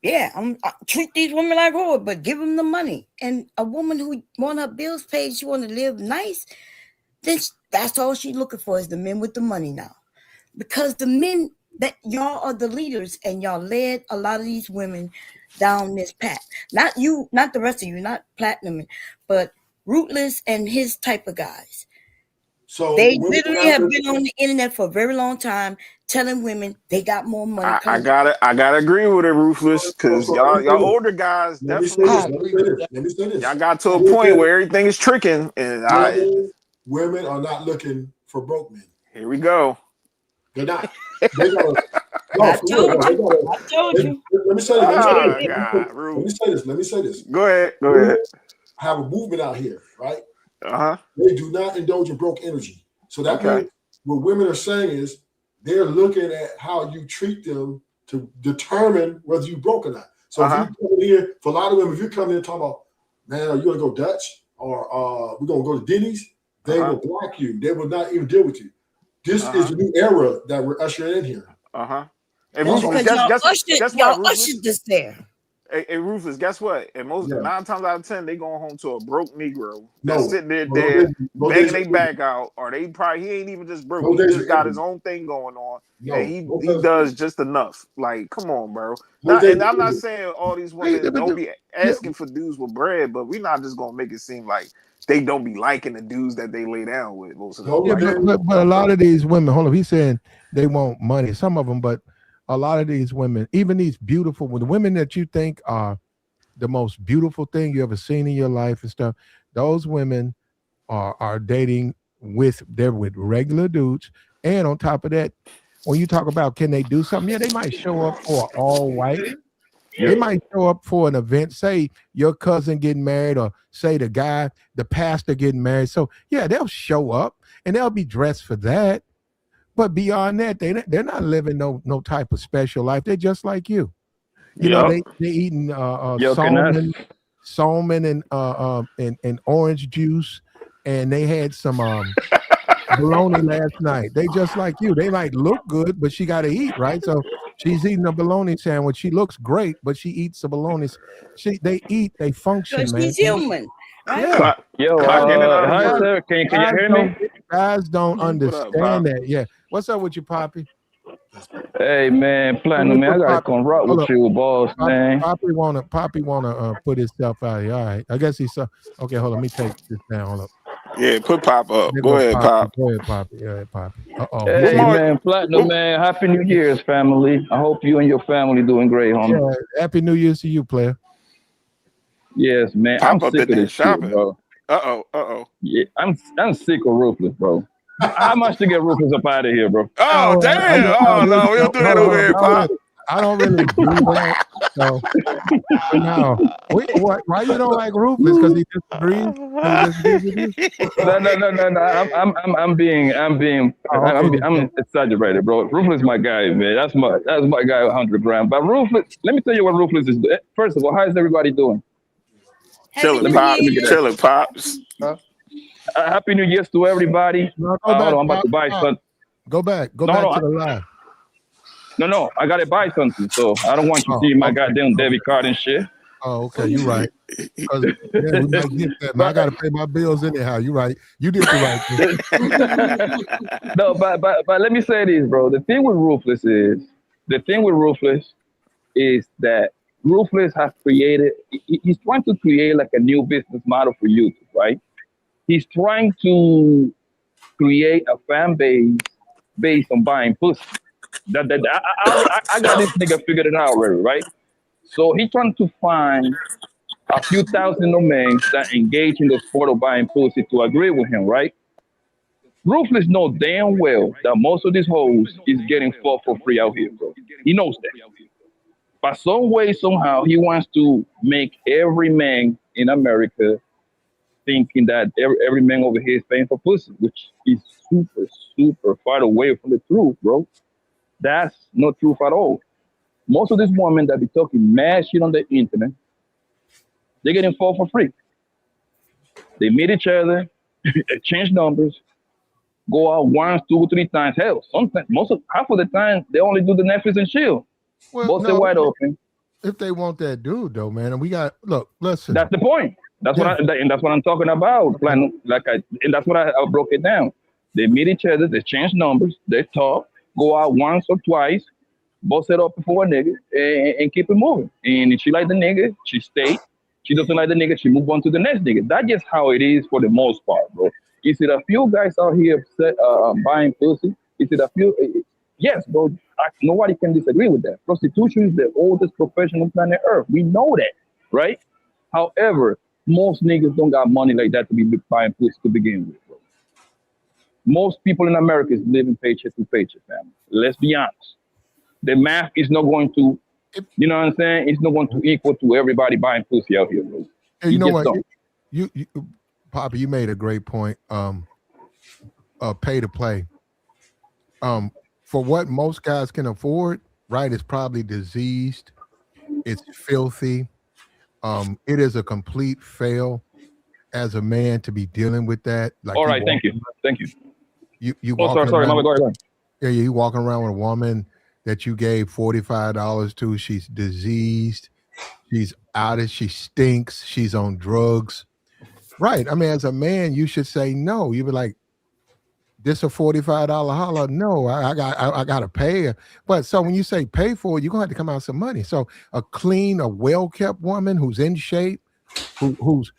Yeah, I treat these women like whore, but give them the money. And a woman who want her bills paid, she want to live nice, then that's all she's looking for is the men with the money now. Because the men that y'all are the leaders, and y'all led a lot of these women down this path. Not you, not the rest of you, not Platinum, but Rootless and his type of guys. So they literally have been on the internet for a very long time telling women they got more money. I gotta agree with it, Ruthless, because y'all older guys definitely. Let me say this. Y'all got to a point where everything is tricking, and women are not looking for broke men. Here we go. They're not. They gotta, I told you. Let me say this. Let me say this. Go ahead. Have a movement out here, right? Uh-huh. They do not indulge in broke energy. So that means what women are saying is they're looking at how you treat them to determine whether you're broke or not. So if you come in here, for a lot of women, if you come in and talk about, man, are you gonna go Dutch or we're gonna go to Denny's, they will block you. They will not even deal with you. This is the new era that we're ushering in here. And Ruthless, guess what? Y'all ushered this there. Hey, Ruthless, guess what? And most 9 times out of 10, they going home to a broke Negro that's sitting there dead, banging their back out, or he ain't even just broke. He just got his own thing going on, and he does just enough. Like, come on, bro. And I'm not saying all these women don't be asking for dudes with bread, but we're not just gonna make it seem like they don't be liking the dudes that they lay down with most of them. Yeah, but a lot of these women, hold on, he's saying they want money. Some of them, but a lot of these women, even these beautiful, the women that you think are the most beautiful thing you ever seen in your life and stuff, those women are dating with regular dudes. And on top of that, when you talk about can they do something, yeah, they might show up for all white. They might show up for an event, say your cousin getting married, or say the pastor getting married. So yeah, they'll show up and they'll be dressed for that. But beyond that, they're not living no type of special life. They're just like you. You know, they eating salmon and orange juice, and they had some bologna last night. They just like you. They might look good, but she got to eat, right? So she's eating a bologna sandwich. She looks great, but she eats a bologna. They eat. They function, man. She's human. Yeah. Hi, sir. Can you hear me? Guys don't understand that. Yeah. What's up with you, Poppy? Hey, man, Platinum, man, I gotta come rock with you, boss, man. Poppy wanna put himself out here. All right. I guess he's okay. Hold on. Let me take this down. Hold up. Yeah, put Pop up. Go ahead, Pop. Go ahead, Poppy. Go ahead, Poppy. Hey, man, Platinum, man. Happy New Year's, family. I hope you and your family doing great, homie. Yeah, Happy New Year's to you, player. Yes, man. Pop I'm sick of this shit, bro. Yeah, I'm sick of Ruthless, bro. How much to get Rufus up out of here, bro? Oh, damn. No, we don't do that over here, Pop. I don't really do that. So, no. Why you don't like Rufus? Because he disagrees? No. I'm exaggerated, bro. Rufus is my guy, man. That's my guy, 100 grand. But Rufus, let me tell you what Rufus is doing. First of all, how is everybody doing? Chilling, Pops. Happy New Year's to everybody. No, hold on, I'm about to buy something. Go back to the live. No, I gotta buy something, so I don't want you to see my goddamn debit card and shit. Oh, okay, you're right. Because we might get that, man. I gotta pay my bills anyhow. You're right. You did the right thing. No, but let me say this, bro. The thing with Ruthless is the thing with Ruthless is that Ruthless has created. He's trying to create like a new business model for YouTube, right? He's trying to create a fan base based on buying pussy. I got this nigga figured it out already, right? So he's trying to find a few thousand of men that engage in the sport of buying pussy to agree with him, right? Ruthless know damn well that most of these hoes is getting fucked for free out here, bro. He knows that. But some way, somehow, he wants to make every man in America thinking that every man over here is paying for pussy, which is super, super far away from the truth, bro. That's not truth at all. Most of these women that be talking mad shit on the internet, they're getting fucked for free. They meet each other, exchange numbers, go out once, 2, 3 times. Hell, sometimes half of the time they only do the Netflix and chill. Well, Both are wide open. If they want that dude though, man, and we got listen. That's the point. That's what I'm talking about. And that's what I broke it down. They meet each other, they change numbers, they talk, go out once or twice, both set up before a nigga, and keep it moving. And if she like the nigga, she stay. She doesn't like the nigga, she move on to the next nigga. That's just how it is for the most part, bro. Is it a few guys out here buying pussy? Is it a few? Yes, bro. Nobody can disagree with that. Prostitution is the oldest profession on planet Earth. We know that, right? However, most niggas don't got money like that to be buying pussy to begin with, bro. Most people in America is living paycheck to paycheck, family. Let's be honest. The math is not going to, you know what I'm saying? It's not going to equal to everybody buying pussy out here, bro. Hey, you know what? You Papa, you made a great point. Pay to play. For what most guys can afford, right? It's probably diseased. It's filthy. It is a complete fail as a man to be dealing with that. Like, all right, thank you. You sorry, go ahead. Yeah, you walking around with a woman that you gave $45 to. She's diseased. She's she stinks. She's on drugs. Right. I mean, as a man, you should say no. You be like, this a $45 holler? No, I gotta pay. But so when you say pay for it, you're gonna have to come out some money. So a clean, a well-kept woman who's in shape, who's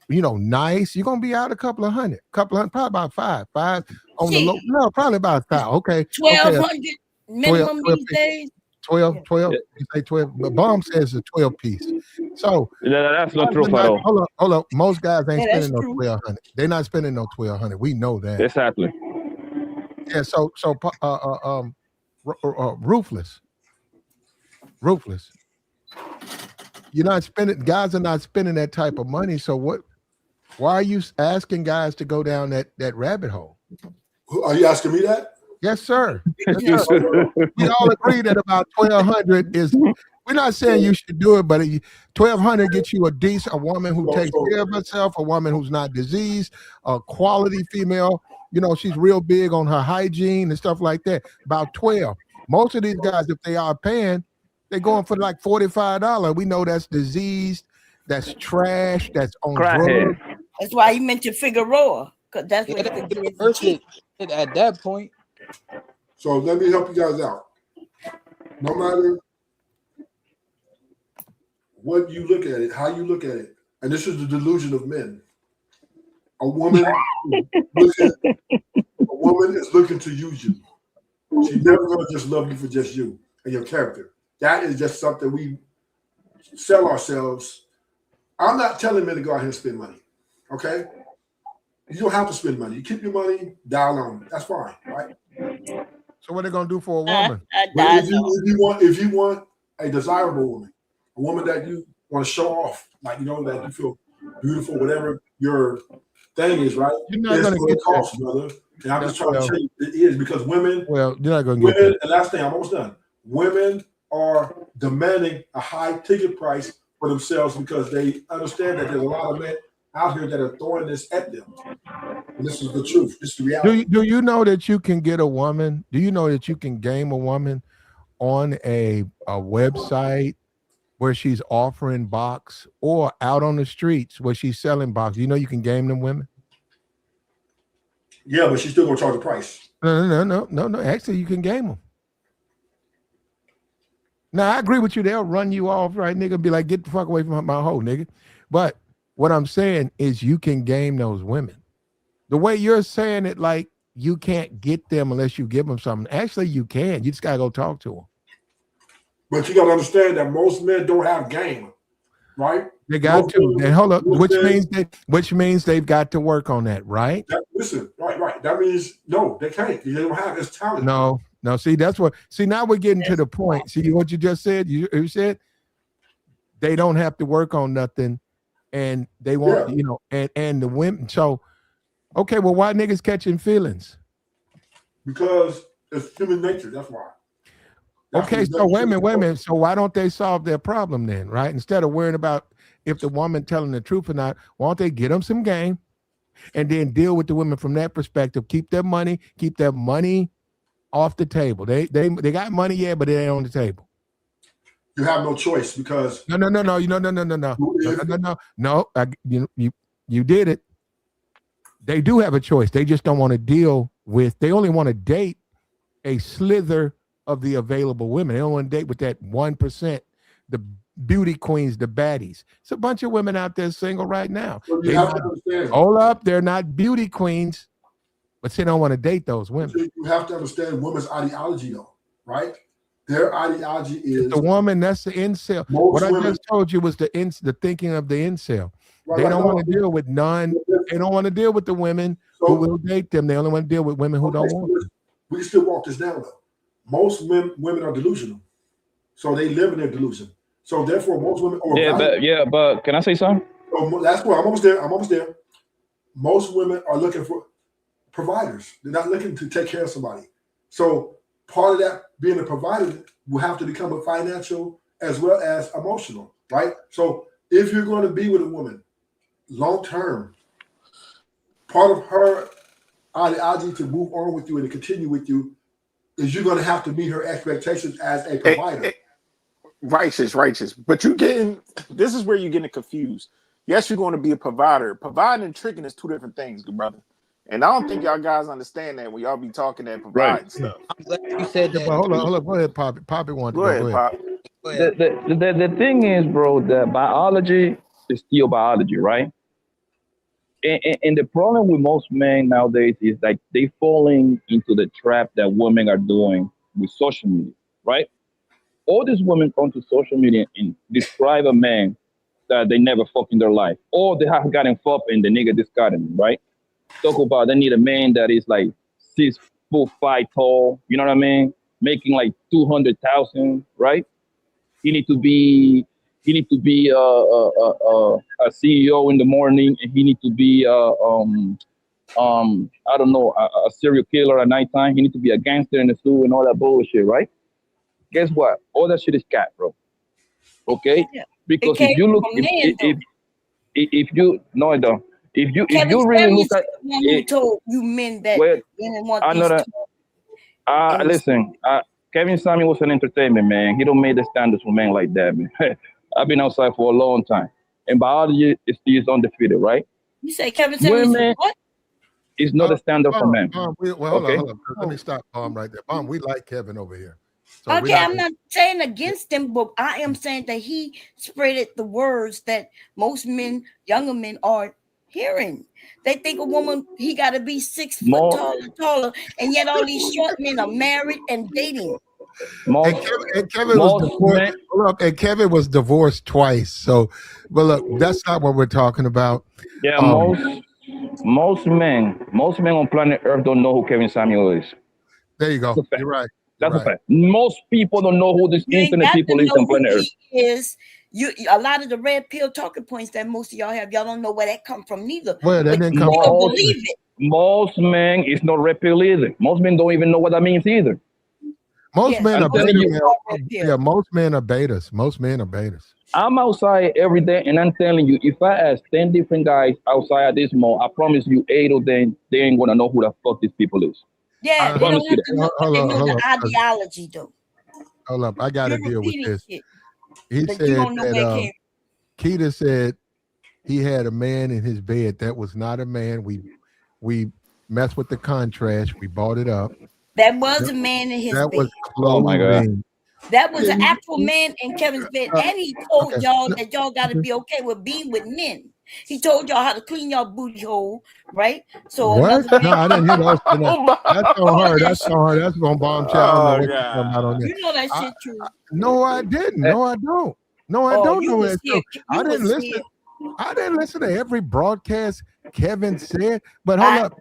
nice, you're gonna be out a couple of hundred, probably about five on the low. No, probably about 1,000. Okay, 1,200 minimum these days. 12. You say 12. But Bomb says a 12 piece. So that's not true at all. Hold on. Most guys ain't spending no 1,200. They're not spending no 1,200. We know that. Exactly. Yeah. So ruthless. You're not spending. Guys are not spending that type of money. So what? Why are you asking guys to go down that rabbit hole? Are you asking me that? Yes, sir. Yes, sir. We all agree that about 1,200 is. We're not saying you should do it, but 1,200 gets you a woman who takes care of herself, a woman who's not diseased, a quality female. She's real big on her hygiene and stuff like that. About 12. Most of these guys, if they are paying, they're going for like $45. We know that's diseased, that's trash, that's on drugs. That's why he mentioned Figueroa, because that's what at that point. So let me help you guys out. No matter what you look at it, how you look at it, and this is the delusion of men. A woman is looking to use you. She's never going to just love you for just you and your character. That is just something we sell ourselves. I'm not telling men to go out here and spend money. Okay? You don't have to spend money. You keep your money down on. That's fine, right? So what are they gonna do for a woman? If you want a desirable woman, a woman that you want to show off, that you feel beautiful, whatever your thing is, right? You're not gonna get cost, brother. And I'm just trying to tell you it is because women. Well, you're not gonna get that. And last thing, I'm almost done. Women are demanding a high ticket price for themselves because they understand that there's a lot of men out here that are throwing this at them. And this is the truth. This is the reality. Do you know that you can get a woman? Do you know that you can game a woman on a website where she's offering box or out on the streets where she's selling box? You know you can game them women? Yeah, but she's still gonna charge the price. No. Actually, you can game them. Now I agree with you. They'll run you off, right, nigga? Be like, get the fuck away from my hoe, nigga. But what I'm saying is, you can game those women. The way you're saying it, like you can't get them unless you give them something. Actually, you can. You just gotta go talk to them. But you gotta understand that most men don't have game, right? They got to. Then hold up, which means they've got to work on that, right? Listen, right. That means no, they can't. They don't have this talent. No. See, that's what. See, now we're getting to the point. See what you just said. You said they don't have to work on nothing, and they want, and the women. So, okay, well, why niggas catching feelings? Because it's human nature. That's why. Okay, so wait a minute. So why don't they solve their problem then, right? Instead of worrying about if the woman telling the truth or not, why don't they get them some game, and then deal with the women from that perspective? Keep their money off the table. They got money, yeah, but it ain't on the table. You have no choice because no. You did it. They do have a choice. They just don't want to deal with. They only want to date a slither of the available women. They don't want to date with that 1%, the beauty queens, the baddies. It's a bunch of women out there single right now. Hold up, they're not beauty queens, but they don't want to date those women. You have to understand women's ideology, though, right? Their ideology is the woman. That's the incel. What I just told you was the thinking of the incel. They don't want to deal with none. They don't want to deal with the women who will date them. They only want to deal with women who don't want them. We can still walk this down, though. Most women are delusional, so they live in their delusion. So therefore, most women are but can I say something? So that's why I'm almost there. Most women are looking for providers. They're not looking to take care of somebody. So part of that being a provider will have to become a financial as well as emotional, right? So if you're going to be with a woman long term, part of her ideology to move on with you and to continue with you is you're going to have to meet her expectations as a provider. Righteous. But this is where you're getting confused. Yes, you're going to be a provider. Providing and tricking is two different things, good brother. And I don't think y'all guys understand that when y'all be talking and providing stuff. I'm glad you said that. But hold on. Go ahead, Poppy. Poppy wanted to go. Go ahead. Pop. The thing is, bro, that biology is still biology, right? And the problem with most men nowadays is like they falling into the trap that women are doing with social media, right? All these women come to social media and describe a man that they never fucked in their life, or they have gotten fucked and the nigga discarded them, right? Talk about they need a man that is like 6'5" tall, you know what I mean? Making like 200,000, right? He need to be a CEO in the morning, and he need to be I don't know, a serial killer at nighttime. He need to be a gangster in the zoo and all that bullshit, right? Guess what? All that shit is cat, bro. Okay? Yeah. Because if you look, if you no, I don't. If you really look at who told you men that women want these listen, Kevin Samuel was an entertainment man. He don't make the standards for men like that, man. I've been outside for a long time, and biology is undefeated, right? You say Kevin Samuel what? It's not a standard for men. Hold on. Let me stop right there. We like Kevin over here. So okay, I'm not saying against him, but I am saying that he spreaded the words that most men, younger men, are hearing. They think a woman, he got to be 6 foot taller, and yet all these short men are married and dating. Kevin was divorced twice. So, but look, that's not what we're talking about. Yeah, most men on planet Earth don't know who Kevin Samuel is. There you go. You're right. That's a fact. Most people don't know who this internet people is on planet Earth. A lot of the red pill talking points that most of y'all have, y'all don't know where that come from neither. Well, that didn't come from. Believe it. Most men is not red pill either. Most men don't even know what that means either. Most men are beta. Yeah, most men are betas. Most men are betas. I'm outside every day, and I'm telling you, if I ask 10 different guys outside at this mall, I promise you 8 of them, they ain't gonna know who the fuck these people is. Yeah, they don't have to know, they know the ideology though. Hold up, I gotta deal with this. He said that Keita said he had a man in his bed. That was not a man. We messed with the contrast. We bought it up. That was a man in his bed. That was clothing. That was an actual man in Kevin's bed, and he told y'all that y'all got to be okay with being with men. He told y'all how to clean y'all booty hole, right? So What? another man. No, I didn't hear those. That's on her. That's on her. That's on Bombshell. I don't know what you're talking about on there. You know that shit true. No, I didn't. No, I don't. No, I don't know that. I didn't listen. Here. I didn't listen to every broadcast Kevin said. But hold up.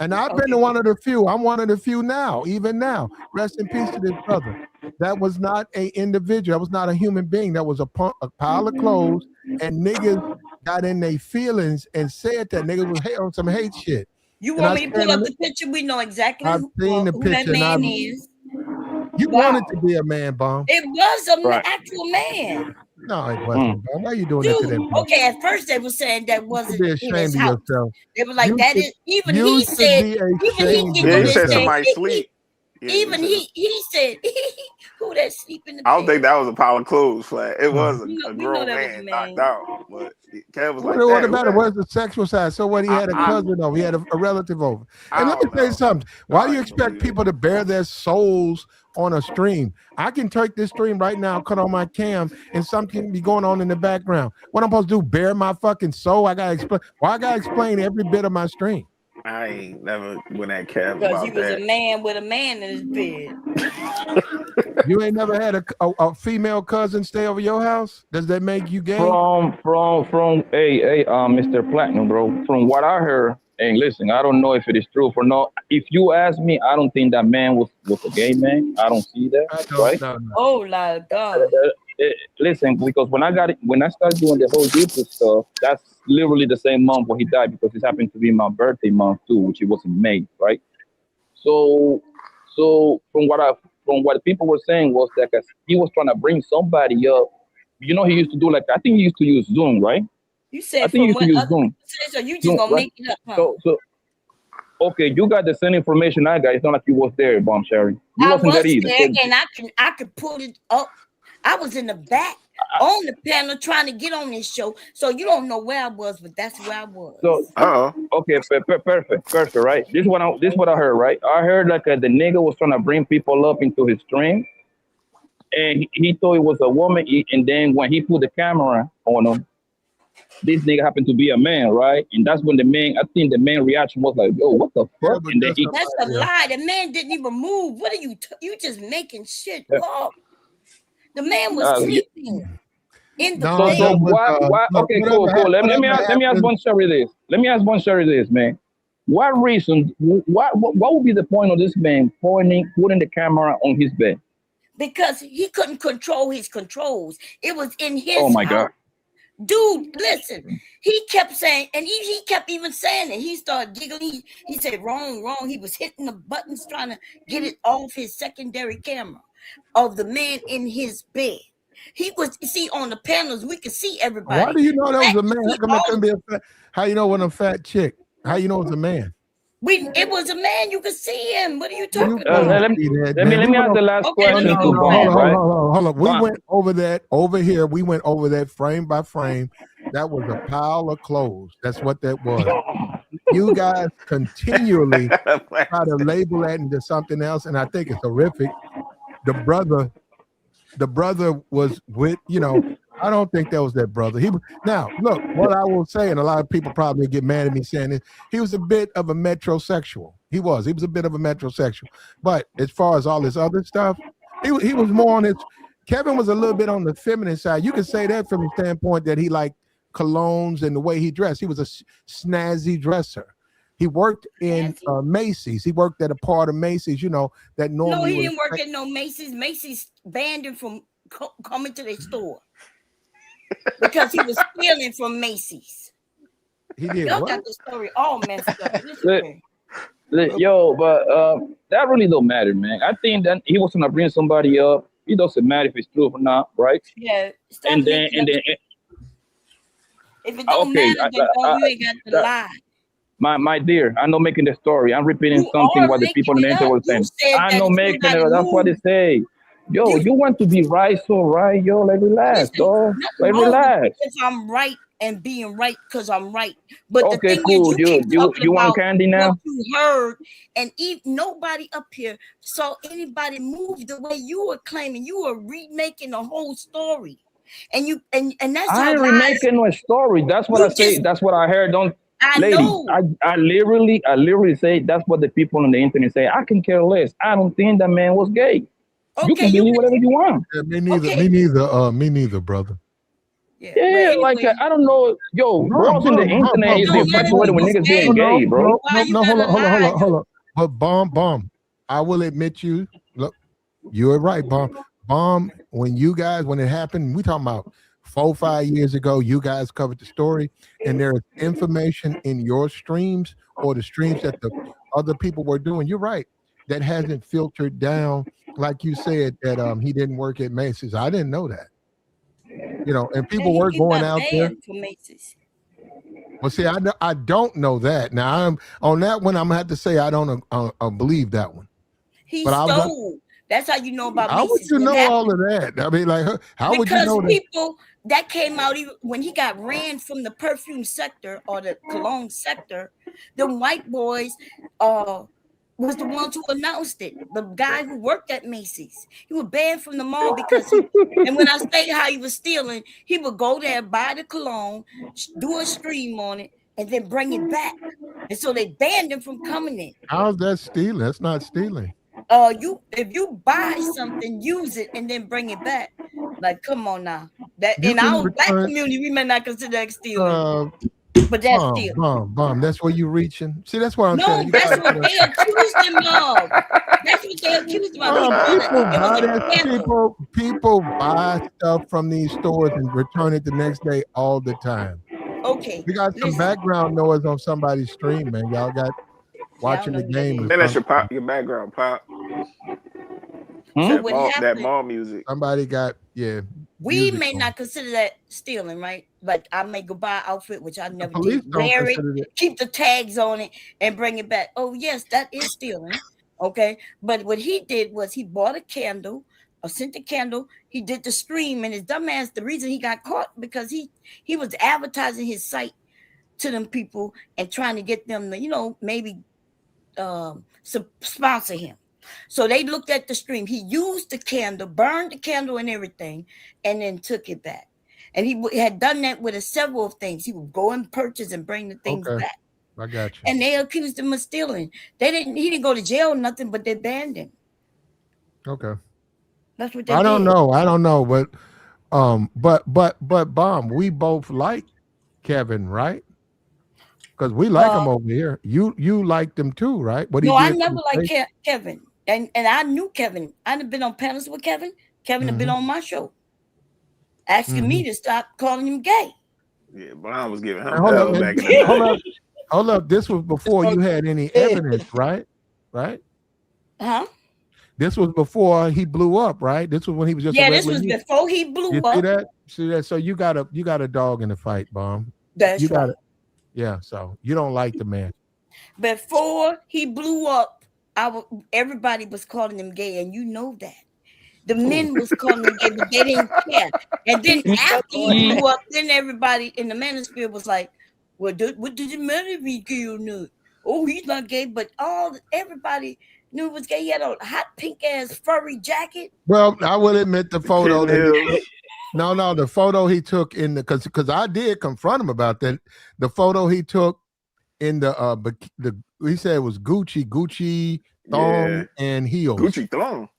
And I've been to one of the few. I'm one of the few now, even now. Rest in peace to this brother. That was not an individual. That was not a human being. That was a pile of clothes. And niggas got in their feelings and said that niggas was on some hate shit. You want me to pull up the picture? We know exactly I've seen the picture, who that man is. You wanted to be a man, Bomb. It was an actual man. No, it wasn't. Bomb. Why are you doing that to them? Okay, at first they were saying that wasn't be in ashamed his of house. yourself. They were like, that is, even you he should said, be even ashamed he of said yourself. somebody sleep. Even he said, who that sleep in the bed? I don't think that was a pile of clothes, Flat. It was a We know grown that was man a knocked man. out. But Kev was like, What "Damn, matter? Where's the sexual side? So what? He had a cousin over. He had a relative over. And let me tell you something. Why do you expect people to bare their souls on a stream? I can take this stream right now, cut on my cam, and something be going on in the background. What I'm supposed to do? Bare my fucking soul? I gotta explain. Why I gotta explain every bit of my stream? I ain't never went at Kev because about he was that. a man with a man in his bed. You ain't never had a female cousin stay over your house? Does that make you gay? From Mr. Platinum, bro. From what I heard, and listen, I don't know if it is true or not. If you ask me, I don't think that man was a gay man. I don't see that. Right? No. Oh, like God. Listen, because when I started doing the whole YouTube stuff, that's literally the same month when he died, because it happened to be my birthday month too, which it was in May, right? So from what people were saying was that he was trying to bring somebody up. You know, he used to do I think he used to use Zoom, right? You said I think he used to use Zoom. So you just gonna make it up, huh? So okay, you got the same information I got. It's not like you was there, Bomb Sherry. You wasn't there either. There, and I could pull it up. I was in the back on the panel trying to get on this show, so you don't know where I was, but that's where I was. So, okay, perfect, right? This is what I heard, right? I heard the nigga was trying to bring people up into his stream, and he thought it was a woman, and then when he put the camera on him, this nigga happened to be a man, right? And that's when I think the man reaction was like, yo, what the fuck? And then that's a lie. The man didn't even move. What are you just making shit up? The man was sleeping in the bed. So why? Okay, cool. Let me ask Bon Sherry this. Let me ask Bon Sherry this, man. What reason? What would be the point of this man putting the camera on his bed? Because he couldn't control his controls. It was in his. Oh my God. Dude, listen. He kept saying, and he kept even saying it. He started giggling. He said, wrong. He was hitting the buttons trying to get it off his secondary camera of the man in his bed. He was, see, on the panels, we could see everybody. Why do you know that was a man? How come it couldn't be a fat? How you know when a fat chick? How you know it's a man? It was a man. You could see him. What are you talking about? Let me ask the last question. Hold on. We went over that over here. We went over that frame by frame. That was a pile of clothes. That's what that was. You guys continually try to label that into something else, and I think it's horrific. The brother was with, I don't think that was that brother. Now, look, what I will say, and a lot of people probably get mad at me saying this, he was a bit of a metrosexual. He was a bit of a metrosexual. But as far as all this other stuff, he was more on his, Kevin was a little bit on the feminine side. You could say that from the standpoint that he liked colognes and the way he dressed. He was a snazzy dresser. He worked in Macy's. He worked at a part of Macy's, that normally. No, he didn't work at no Macy's. Macy's banned him from coming to their store because he was stealing from Macy's. He did. Y'all got the story all messed up. Yo, but that really don't matter, man. I think that he was gonna bring somebody up. It doesn't matter if it's true or not, right? Yeah. And then if it don't matter, then you ain't got to lie. My dear, I'm not making the story. I'm repeating something what the people in the internet were saying. I'm not making it. That's what they say. Yo, you want to be right, so right, yo. Relax, dog. Relax. If I'm right and being right because I'm right. But the Okay, thing is, cool. you keep talking You want about candy what now? you heard, and nobody up here saw anybody move the way you were claiming. You were remaking the whole story, and that's I how ain't lies. remaking no story. That's what I say. That's what I heard. Don't, I lady. know. I literally say that's what the people on the internet say. I can care less. I don't think that man was gay. Okay, you can believe whatever you want. Yeah, me neither. Me neither, brother. Yeah, Yeah, anyway, like I don't know. Yo, Bum, girls in the bum, bum, internet bum, is no bum, matter infatuated he with was niggas gay. being gay, bro. Why you gotta lie? Hold on. But bomb. I will admit you. Look, you're right, bomb. When it happened, we talking about 4-5 years ago. You guys covered the story, and there is information in your streams or the streams that the other people were doing. You're right. That hasn't filtered down, like you said, that he didn't work at Macy's. I didn't know that. And people were He going got out there. banned from Macy's. Well, see, I don't know that. Now, I'm on that one. I'm gonna have to say I don't believe that one. He But stole. That's how you know about how would Macy's. you What know all happened? of that? I mean, like, how would you Because know that? people that came out even when he got ran from the perfume sector or the cologne sector, the white boys was the ones who announced it. The guy who worked at Macy's, he was banned from the mall because and when I say how he was stealing, he would go there, buy the cologne, do a stream on it, and then bring it back. And so they banned him from coming in. How's that stealing? That's not stealing. If you buy something, use it, and then bring it back. Like, come on now. That You in can our black return. community, we may not consider that stealing, but that's stealing. Bomb. That's where you reaching. See, that's what I'm No, saying. that's what they accused him of. That's what they accused him of. People buy stuff from these stores and return it the next day all the time. Okay. We got some background noise on somebody's stream, man. Y'all got watching the game. Man, that's your background pop. So what happened? That mall music. Somebody got We may not consider that stealing, right? But I may go buy an outfit which I never did. Wear it, keep the tags on it, and bring it back. Oh yes, that is stealing. Okay, but what he did was he bought a candle, a scented candle. He did the stream, and his dumbass. The reason he got caught because he was advertising his site to them people and trying to get them to maybe sponsor him. So they looked at the stream. He used the candle, burned the candle and everything, and then took it back. And he had done that with several things. He would go and purchase and bring the things back. I got you. And they accused him of stealing. He didn't go to jail or nothing, but they banned him. Okay. That's what they I did. don't know, but bomb, we both like Kevin, right? Because we like him over here. You liked him too, right? I never liked Kevin. And I knew Kevin. I'd been on panels with Kevin. Kevin had been on my show, asking me to stop calling him gay. Yeah, but I was giving him hell back in the day. Hold up. This was before you had any evidence, right? Right? Huh? This was before he blew up, right? This was when he was just this was before he blew up. See that? So you got a dog in the fight, Bomb. That's right. Yeah, so you don't like the man. Before he blew up, everybody was calling him gay, and you know that. The men was calling him gay, but they didn't care. And then after he blew up, then everybody in the manosphere was like, well, what did it matter if he's gay or not? Oh, he's not gay, but everybody knew he was gay. He had a hot pink ass furry jacket. Well, I will admit the photo. The photo he took in because I did confront him about that. The photo he took in he said it was Gucci thong and heels. Gucci thong.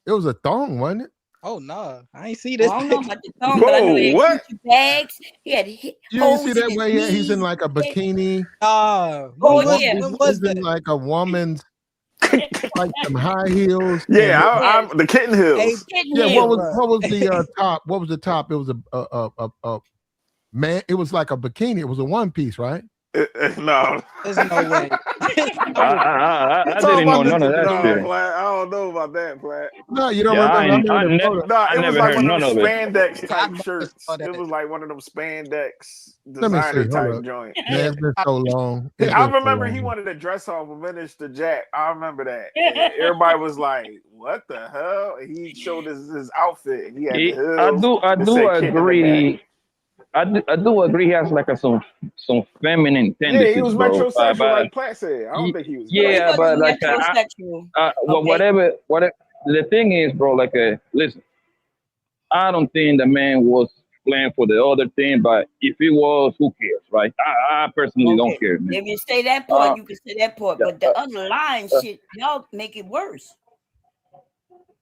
It was a thong, wasn't it? Oh no, I ain't see this. I don't know about the thong, but I know he had Gucci bags. He had you see that way? Yeah, he's in like a bikini. He's in like a woman's. Like some high heels. Yeah, I'm the kitten heels. What was the top? What was the top? It was a man. It was like a bikini. It was a one piece, right? No, there's no way. I didn't know none of that shit. I don't know about that, Platt. No, you don't remember. I never heard none of it. Spandex type shirts. It was like one of them spandex designer type joints. Man, it's been so long. I remember he wanted to dress off a Minish the Jack. I remember that. Everybody was like, "What the hell?" And he showed his outfit. He had the heels. I do agree. I do agree he has like some feminine Yeah, tendencies, he was bro. metrosexual, But like Platt said. I don't think he was So he gay. yeah, but wasn't like metrosexual. well, Okay. whatever. The thing is, bro. Like, listen, I don't think the man was playing for the other team, but if he was, who cares, right? I personally don't Okay. care, man. If you say that Uh, part, you can say that part. But the other line shit, y'all make it worse.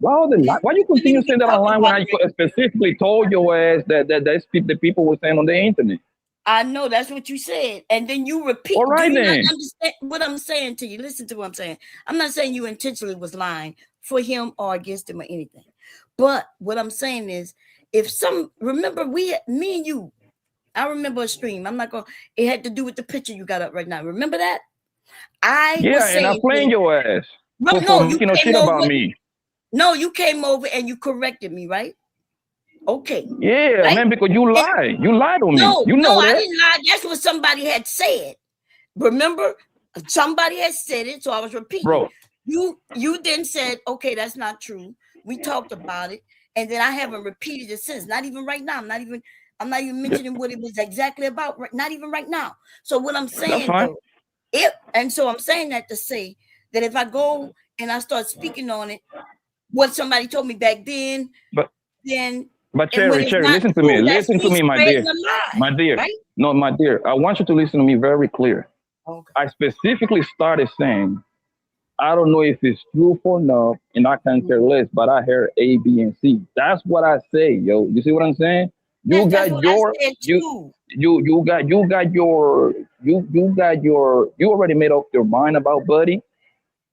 why you continue saying that online when I specifically told your ass that's the people were saying on the internet? I know that's what you said, and then you repeat. All right, do you then. not understand what I'm saying to you? Listen to what I'm saying. I'm not saying you intentionally was lying for him or against him or anything, but what I'm saying is, remember me and you, I remember a stream. I'm not gonna. It had to do with the picture you got up right now. Remember that? I was saying, and I blamed your ass for you making no shit about me. No, you came over and you corrected me, right? Okay. Yeah, right? man, because you lied. You lied on me. You know I that. didn't lie. That's what somebody had said. Remember, somebody had said it, so I was repeating. Bro. You then said, okay, that's not true. We talked about it, and then I haven't repeated it since. Not even right now. I'm not even mentioning what it was exactly about. Not even right now. So what I'm saying, though, so I'm saying that to say that if I go and I start speaking on it, what somebody told me back then, But Cherry, listen to me. Listen to me, my dear. My dear. Right? No, my dear. I want you to listen to me very clear. Okay. I specifically started saying, I don't know if it's true or not, and I can't care less, but I heard A, B, and C. That's what I say, yo. You see what I'm saying? You got your you already made up your mind about Buddy.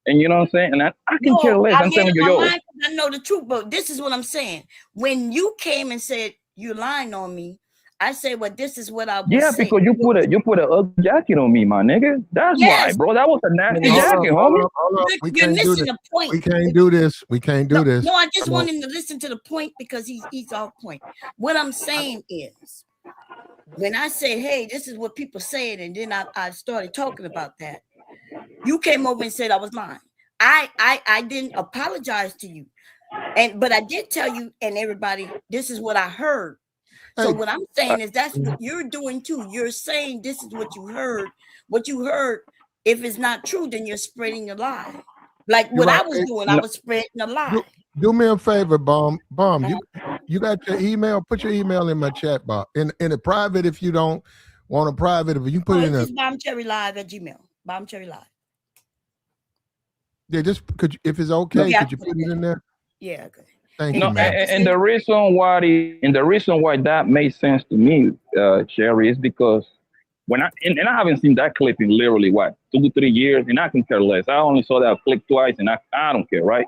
And you know what I'm saying? And I can care less. I'm telling you, yo. I know the truth, but this is what I'm saying. When you came and said you're lying on me, I said, well, this is what I was saying. Because you put a ugly jacket on me, my nigga. That's why, bro. That was a nasty jacket, homie. You're missing the point. We can't do this. We can't do this. No, I just want him to listen to the point because he's off point. What I'm saying is, when I say, hey, this is what people said, and then I started talking about that, you came over and said I was lying. I didn't apologize to you, but I did tell you and everybody this is what I heard. So what I'm saying is that's what you're doing too. You're saying this is what you heard. What you heard, if it's not true, then you're spreading a lie. Like what I was doing, I was spreading a lie. Do me a favor, Bomb. You got your email. Put your email in my chat box. In a private, if you don't want a private, if you put it in a bombcherrylive@gmail. Bombcherrylive. Yeah, just if it's okay, could you put it in there? Yeah, okay. Thank you, man. And the reason why that made sense to me, Cherry, is because when I haven't seen that clip in literally 2-3 years, and I can care less. I only saw that clip twice, and I don't care, right?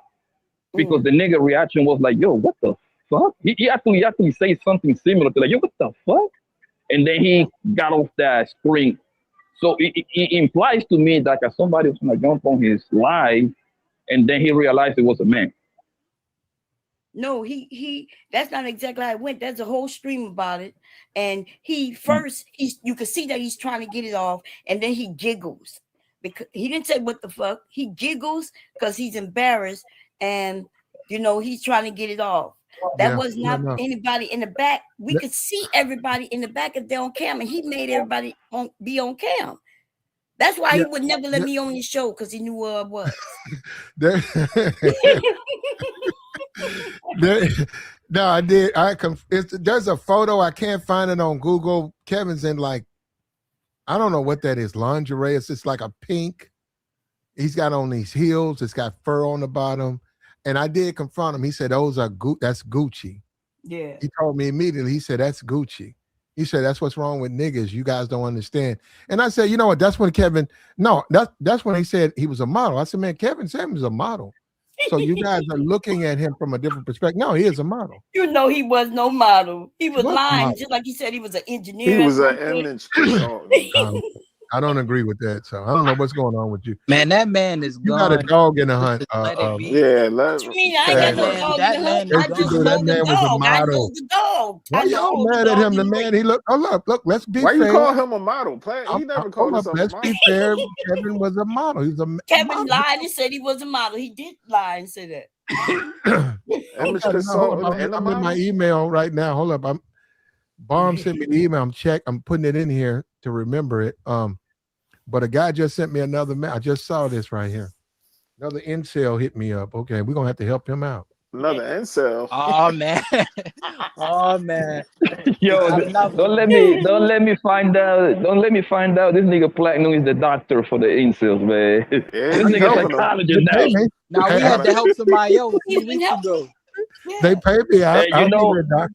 Because the nigga reaction was like, "Yo, what the fuck?" He actually say something similar to like, "Yo, what the fuck?" And then he got off that screen. So it implies to me that somebody was gonna jump on his live, and then he realized it was a man. No, he that's not exactly how it went. There's a whole stream about it. And you can see that he's trying to get it off, and then he giggles. Because he didn't say what the fuck. He giggles because he's embarrassed, and he's trying to get it off. That was not anybody in the back. We could see everybody in the back if they're on cam, and he made everybody be on cam. That's why he would never let me on his show, because he knew where I was. No, I did. There's a photo. I can't find it on Google. Kevin's in I don't know what that is. Lingerie. It's just like a pink. He's got on these heels. It's got fur on the bottom. And I did confront him. He said, that's Gucci. Yeah. He told me immediately. He said, that's Gucci. He said, that's what's wrong with niggas. You guys don't understand. And I said, you know what? That's when that's when he said he was a model. I said, man, Kevin said he was a model. So you guys are looking at him from a different perspective. No, he is a model. He was no model. He was lying, just like he said he was an engineer. He was an image consultant. I don't agree with that. So I don't know what's going on with you. Man, that man is you gone. got a dog in the hunt. What you mean? I ain't got no dog in the hunt. I just know the dog. I know the dog. Why y'all mad at him? The man, he looked. Oh, look, let's be fair. Why you call him a model? He never called himself a model. Let's be fair. Kevin was a model. He was a Kevin lied and said he was a model. He did lie and say that. I'm in my email right now. Hold up. Bomb sent me the email. I'm putting it in here to remember it. But a guy just sent me another I just saw this right here. Another incel hit me up. Okay, we're gonna have to help him out. Another incel. Oh man. Oh man. Yo, don't let me find out. Don't let me find out. This nigga Platinum is the doctor for the incels, man. Yeah, This he nigga helping them. psychologist now. Now we had to help somebody else a few weeks ago. They pay me. Hey, I'll you be know, their doctor.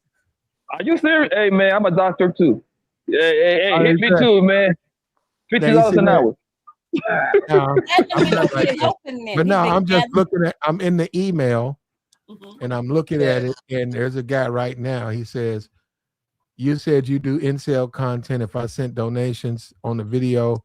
are you serious? Hey man, I'm a doctor too. Hey, Oh, hit me exactly. too, man. Now, you $50 see an that? hour. No, I'm not like that. helping them. But He no, been I'm just gathering- looking at. I'm in the email, Mhm. and I'm looking at it, and there's a guy right now. He says, "You said you do incel content. If I sent donations on the video,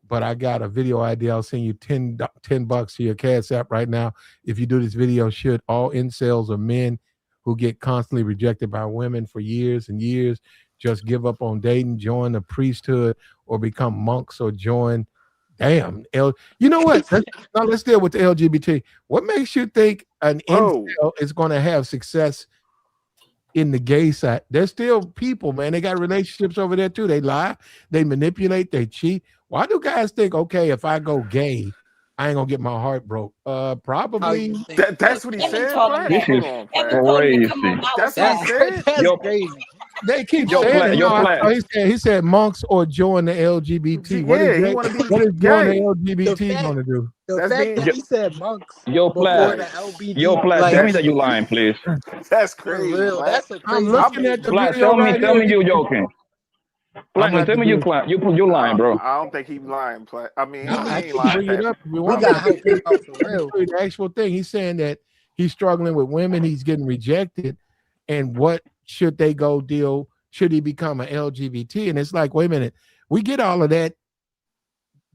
but I got a video idea. I'll send you $10 to your Cash App right now. If you do this video, should all incels or men who get constantly rejected by women for years and years just give up on dating, join the priesthood, or become monks, or join? Damn, you know what? Let's deal with the LGBT. What makes you think an incel is going to have success in the gay side? There's still people, man. They got relationships over there too. They lie, they manipulate, they cheat. Why do guys think, okay, if I go gay, I ain't gonna get my heart broke? Probably. That's what he said. Platt? This Hold is on, Platt. crazy. That's what he said. Yo, crazy. They keep Yo, saying Platt, it. yo, No, Platt. he said monks or join the LGBT. What Yeah, is he want to be what is join the gay. LGBT gonna do? The That's fact being that he said monks Yo, before Platt. the LBG, Yo, Platt, like tell me that you lying, please. That's for crazy. real, Platt. that's a I'm crazy. looking at the Platt, video right tell here. me you joking. I'm Platinum, tell me you lying, bro. I don't think he's lying, Platt. I mean, No, he I ain't can lying. bring it up if you We want. gotta help him out for real. The actual thing. He's saying that he's struggling with women. He's getting rejected, and what should they go deal? Should he become an LGBT? And it's like, wait a minute, we get all of that.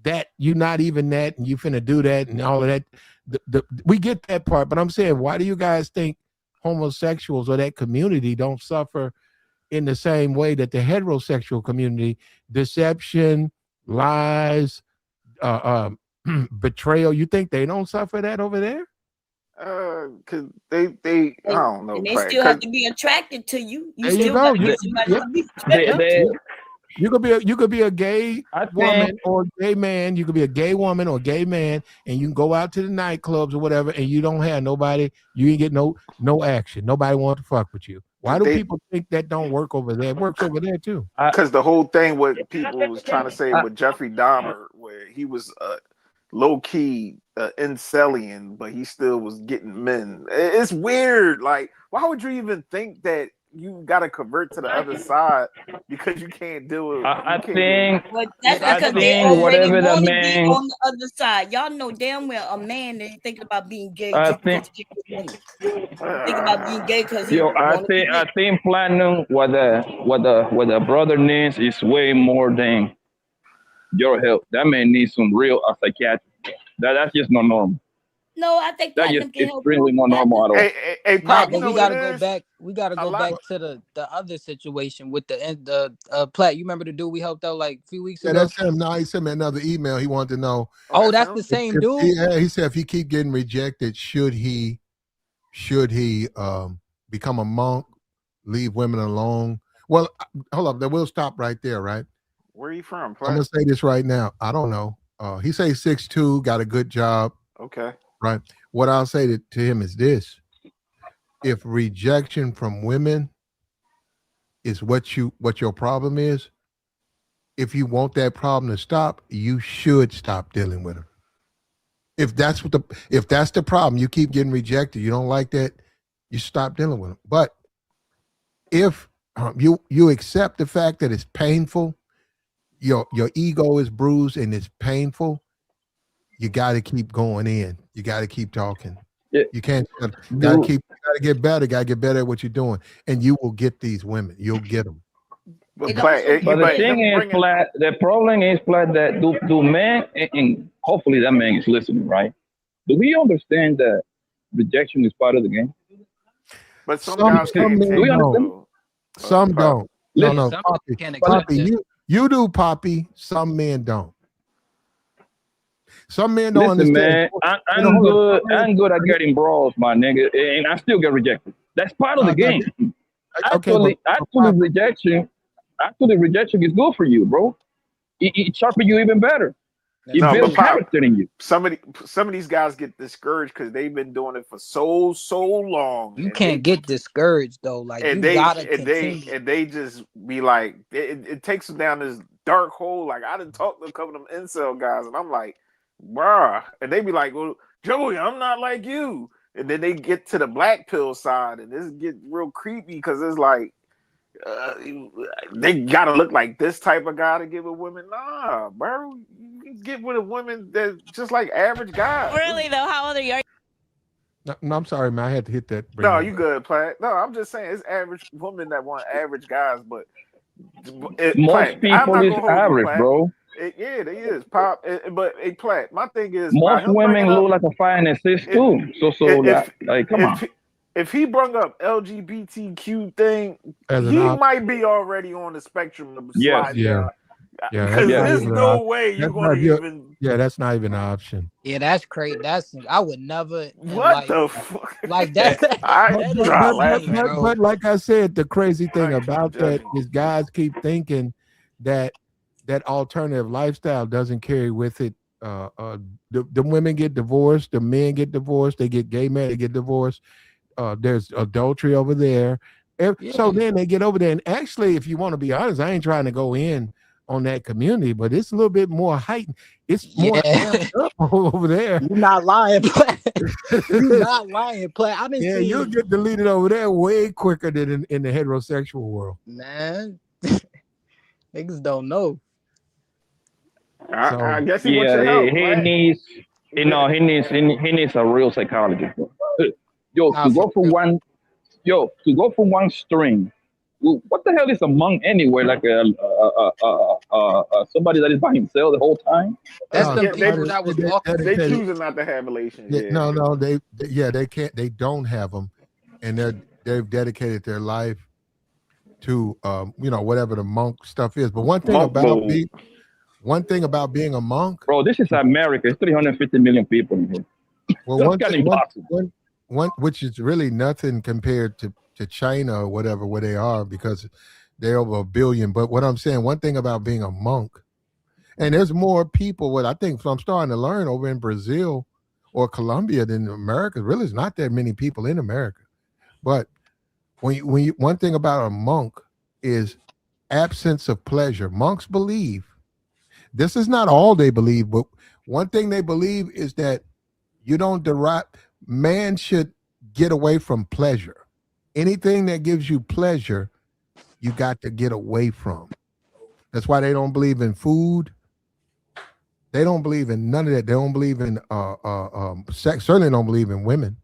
That you're not even that, and you finna do that, and all of that. We get that part, but I'm saying, why do you guys think homosexuals or that community don't suffer in the same way that the heterosexual community? Deception, lies, betrayal. You think they don't suffer that over there? Cause they I don't know. And they Platt, still have 'cause to be attracted to you. You There you still go. got to You- get somebody yeah. to be They, attracted. they, You could be a gay I woman think or a gay man. You could be a gay woman or a gay man, and you can go out to the nightclubs or whatever, and you don't have nobody. You ain't get no action. Nobody want to fuck with you. Why do people think that don't work over there? It works over there too. Because the whole thing what people was trying to say with Jeffrey Dahmer, where he was low key incelian, but he still was getting men. It's weird. Like, why would you even think that you got to convert to the other side because you can't do it? I think But that's I because they think already whatever the want to be man on the other side. Y'all know damn well a man that ain't thinking about being gay I just because think he get with women. Think about being gay because he yo, I want to be think gay. platinum what the brother needs is way more than your help. That man needs some real psychiatrist. That's just not normal. No, I think That platinum is can help. extremely not normal at all. Hey, Nah, Pop, you but know we what gotta it go is? back. We gotta go back to the other situation with the Platt. You remember the dude we helped out like a few weeks Yeah, ago? that's him. Now he sent me another email. He wanted to know. Oh, that's the same dude. He said if he keep getting rejected, should he become a monk, leave women alone? Well, hold up. Then we'll stop right there, right? Where are you from, I'm Platt? gonna say this right now. I don't know. He say 6'2", got a good job. Okay. Right. What I'll say to him is this: if rejection from women is what your problem is, if you want that problem to stop, you should stop dealing with them. If that's the problem, you keep getting rejected, you don't like that, you stop dealing with them. But if you accept the fact that it's painful, your ego is bruised and it's painful, you got to keep going in. You got to keep talking. Yeah. You can't. Got to get better. Got to get better at what you're doing, and you will get these women. You'll get them. But the thing is, Platt, the problem is, Platt, that do men, and hopefully that man is listening, right? Do we understand that rejection is part of the game? But some guys can't take do we it, understand? though. Some don't. No, Listen, some Poppy. can't accept Poppy, it. you do, Poppy. Some men don't. Some men don't Listen, understand. man, I'm good at getting brawls, my nigga, and I still get rejected. That's part of the game. actually, rejection is good for you, bro. It sharpens you even better. It No, builds but Pop, character in you. some of these guys get discouraged because they've been doing it for so long. You and can't get discouraged though. Like you gotta continue. they just be like it takes them down this dark hole. Like I didn't talk to a couple of them incel guys, and I'm like, bruh, and they be like, well, Joey, I'm not like you. And then they get to the black pill side, and this get real creepy because it's like they gotta look like this type of guy to get with women. Nah, bro, you can get with a woman that's just like average guys. Really though, how old are you? No, I'm sorry, man. I had to hit that. No, you good, Platt. No, I'm just saying it's average women that want average guys, but most people is average, bro. Yeah, they is Pop. But Platt, my thing is most women look like a 5 and 6 too. Like, come on. If he brought up LGBTQ thing, he might be already on the spectrum of sliding down. Because there's no way you're going to even. Yeah, that's not even an option. Yeah, that's crazy. I would never. What the fuck? Like that. But like I said, the crazy thing about that is guys keep thinking that alternative lifestyle doesn't carry with it. The women get divorced, the men get divorced, they get gay men, they get divorced. There's adultery over there. So then they get over there. And actually, if you want to be honest, I ain't trying to go in on that community, but it's a little bit more heightened. It's more up over there. You're not lying, Platt. You're not lying, Platt. I didn't see you'll get deleted over there way quicker than in the heterosexual world. Man, niggas don't know. I guess he wants your help. He needs, he needs a real psychologist. To go from one string. What the hell is a monk anyway? Like somebody that is by himself the whole time? That's the people that was walking. They choosing not to have relations. No, they can't. They don't have them, and they've dedicated their life to whatever the monk stuff is. But one thing about being a monk, bro, this is America. It's 350 million people in here. Well, one which is really nothing compared to China or whatever where they are, because they're over 1 billion. But what I'm saying, one thing about being a monk, and there's more people, what I think I'm starting to learn over in Brazil or Colombia than America. Really, there's not that many people in America. But one thing about a monk is absence of pleasure. Monks believe, this is not all they believe, but one thing they believe is that man should get away from pleasure. Anything that gives you pleasure, you got to get away from. That's why they don't believe in food. They don't believe in none of that. They don't believe in sex. Certainly don't believe in women.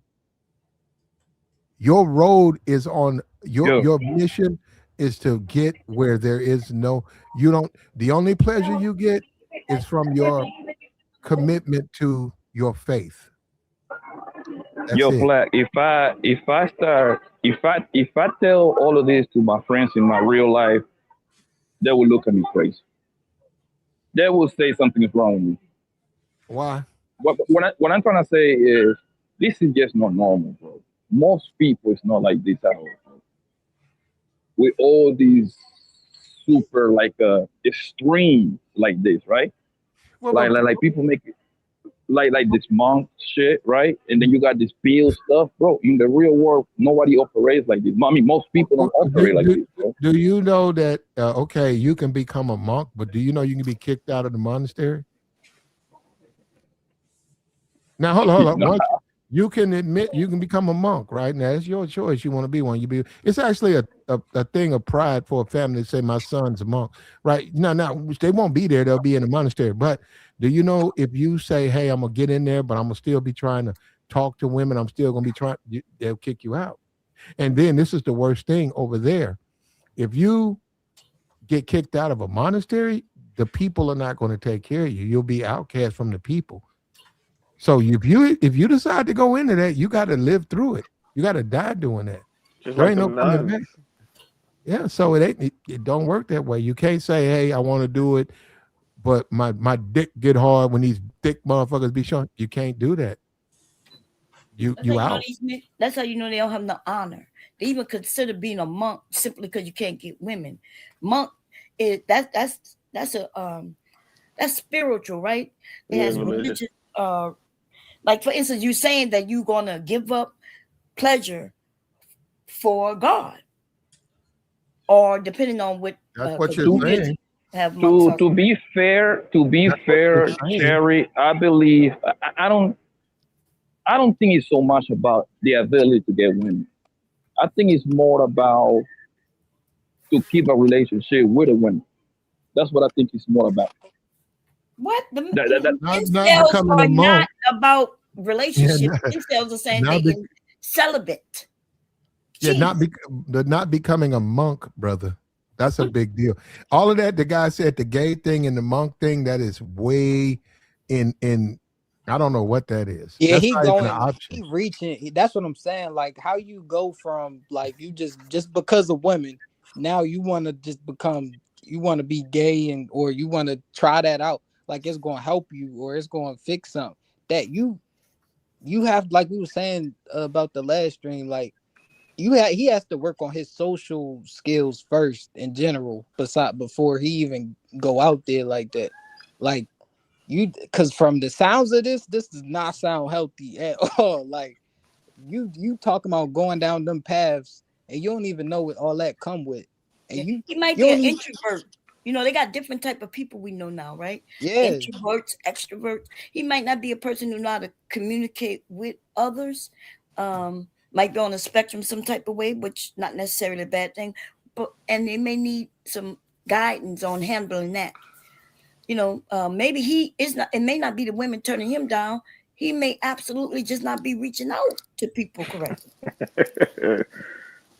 Your road is on your mission is to get where there is the only pleasure you get is from your commitment to your faith. Black. If I tell all of this to my friends in my real life, they will look at me crazy. They will say something is wrong with me. Why? What I'm trying to say is this is just not normal, bro. Most people is not like this at all. With all these super extreme like this, right? Well, like people make it. Like this monk shit, right? And then you got this pill stuff, bro. In the real world, nobody operates like this. I mean, most people don't operate like this, bro. Do you know that, you can become a monk, but do you know you can be kicked out of the monastery? Now, hold on. No. You can admit you can become a monk, right? Now, it's your choice. You want to be one. It's actually a thing of pride for a family to say, my son's a monk, right? Now, they won't be there. They'll be in the monastery. But do you know if you say, hey, I'm going to get in there, but I'm going to still be trying to talk to women, I'm still going to be trying, they'll kick you out. And then this is the worst thing over there. If you get kicked out of a monastery, the people are not going to take care of you. You'll be outcast from the people. So if you decide to go into that, you got to live through it. You got to die doing that. There ain't no coming back. Yeah, so it don't work that way. You can't say, hey, I want to do it, but my dick get hard when these thick motherfuckers be showing. You can't do that. You That's how you know out. these men. That's how you know they don't have no honor. They even consider being a monk simply because you can't get women. Monk is that's spiritual, right? It Yeah, has religious. religious. Like for instance, you saying that you're gonna give up pleasure for God, or depending on what That's what you're community saying. have monks are. To be fair, That's what you're saying. Cherry, I believe I don't think it's so much about the ability to get women. I think it's more about to keep a relationship with a woman. That's what I think it's more about. What the Not incels becoming are a not monk. about Yeah, relationships. Incels are saying not they be, in celibate. yeah, Jeez. not becoming a monk, brother. That's a big deal. All of that, the guy said the gay thing and the monk thing, that is way in I don't know what that is. Yeah, That's he not even an going, option. he reaching. That's what I'm saying. Like how you go from like you just because of women, now you want to just become, you want to be gay and or you want to try that out. Like it's going to help you or it's going to fix something that you have. Like we were saying about the last stream, like he has to work on his social skills first in general, before he even go out there like that. Like you, because from the sounds of this does not sound healthy at all. Like you talking about going down them paths and you don't even know what all that come with, and Yeah. you He might you be don't an even, introvert. You know, they got different type of people we know now, right? yeah. Introverts, extroverts. He might not be a person who know how to communicate with others. Might be on a spectrum some type of way, which not necessarily a bad thing. But and they may need some guidance on handling that. You know, maybe he is not. It may not be the women turning him down. He may absolutely just not be reaching out to people correctly.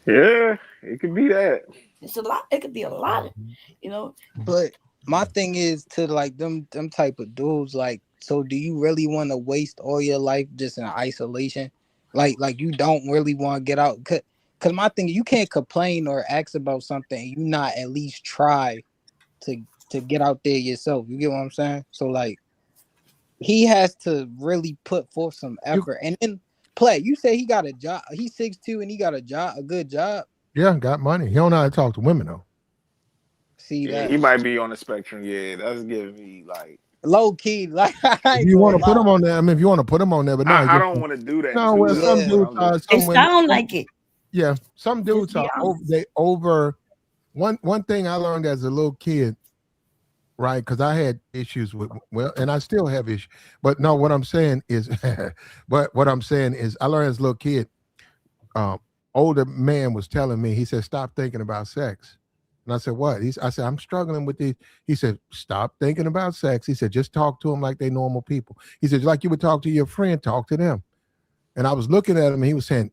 Yeah, it could be that. It's a lot. It could be a lot. You know, But my thing is to like them type of dudes, like, so do you really want to waste all your life just in isolation? Like you don't really want to get out? Cause my thing, you can't complain or ask about something and you not at least try to get out there yourself. You get what I'm saying? So like he has to really put forth some You, effort. And then play, you say he got a job. He's 6'2" and he got a job, a good job. yeah, got money. He don't know how to talk to women though. See Yeah, that he might be on the spectrum. Yeah, that's giving me like low key, like I If ain't you want gonna to put lie. him on there, I mean, if you want to put him on there, but no, he I just don't want to do that no. too Well, though. some Yeah. But dudes I'm are, just it some women. sound like it. Yeah, some Just dudes be are over. honest. They over. One thing I learned as a little kid, right? Because I had issues with, well, and I still have issues. But no, what I'm saying is, but what I'm saying is, I learned as a little kid. Older man was telling me, he said, stop thinking about sex. And I said, what? I said, I'm struggling with these. He said, stop thinking about sex. He said, just talk to them like they normal people. He said, like you would talk to your friend, talk to them. And I was looking at him and he was saying,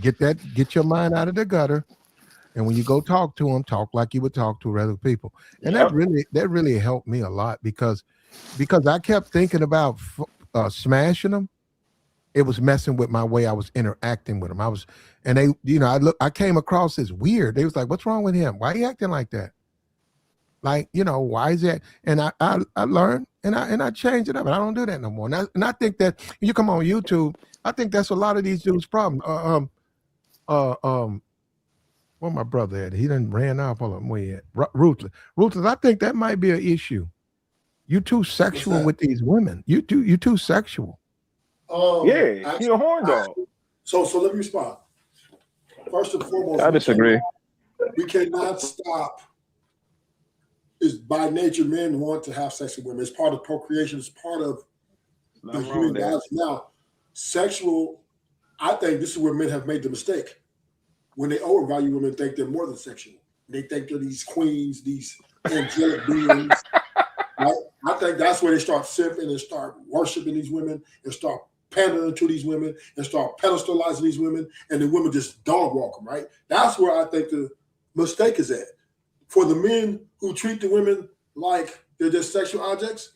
get your mind out of the gutter. And when you go talk to them, talk like you would talk to other people. And Yep. that really helped me a lot because I kept thinking about smashing them. It was messing with my way I was interacting with them. And they, I came across as weird. They was like, what's wrong with him? Why are you acting like that? Like, why is that? And I learned and I changed it up. And I don't do that no more. And I think that you come on YouTube, I think that's a lot of these dudes' problem. Where my brother at? He done ran off. Hold on, where he at? Ruthless. I think that might be an issue. You too sexual with these women. You too sexual. yeah, he a horn dog. So let me respond. First and foremost, I disagree. we cannot stop. Is by nature men want to have sex with women. It's part of procreation. It's part of the human biology. Now, sexual. I think this is where men have made the mistake. When they overvalue women, think they're more than sexual. They think they're these queens, these angelic beings. Right? I think that's where they start simping and start worshiping these women and start pandering to these women and start pedestalizing these women, and the women just dog walk them, right? That's where I think the mistake is at. For the men who treat the women like they're just sexual objects,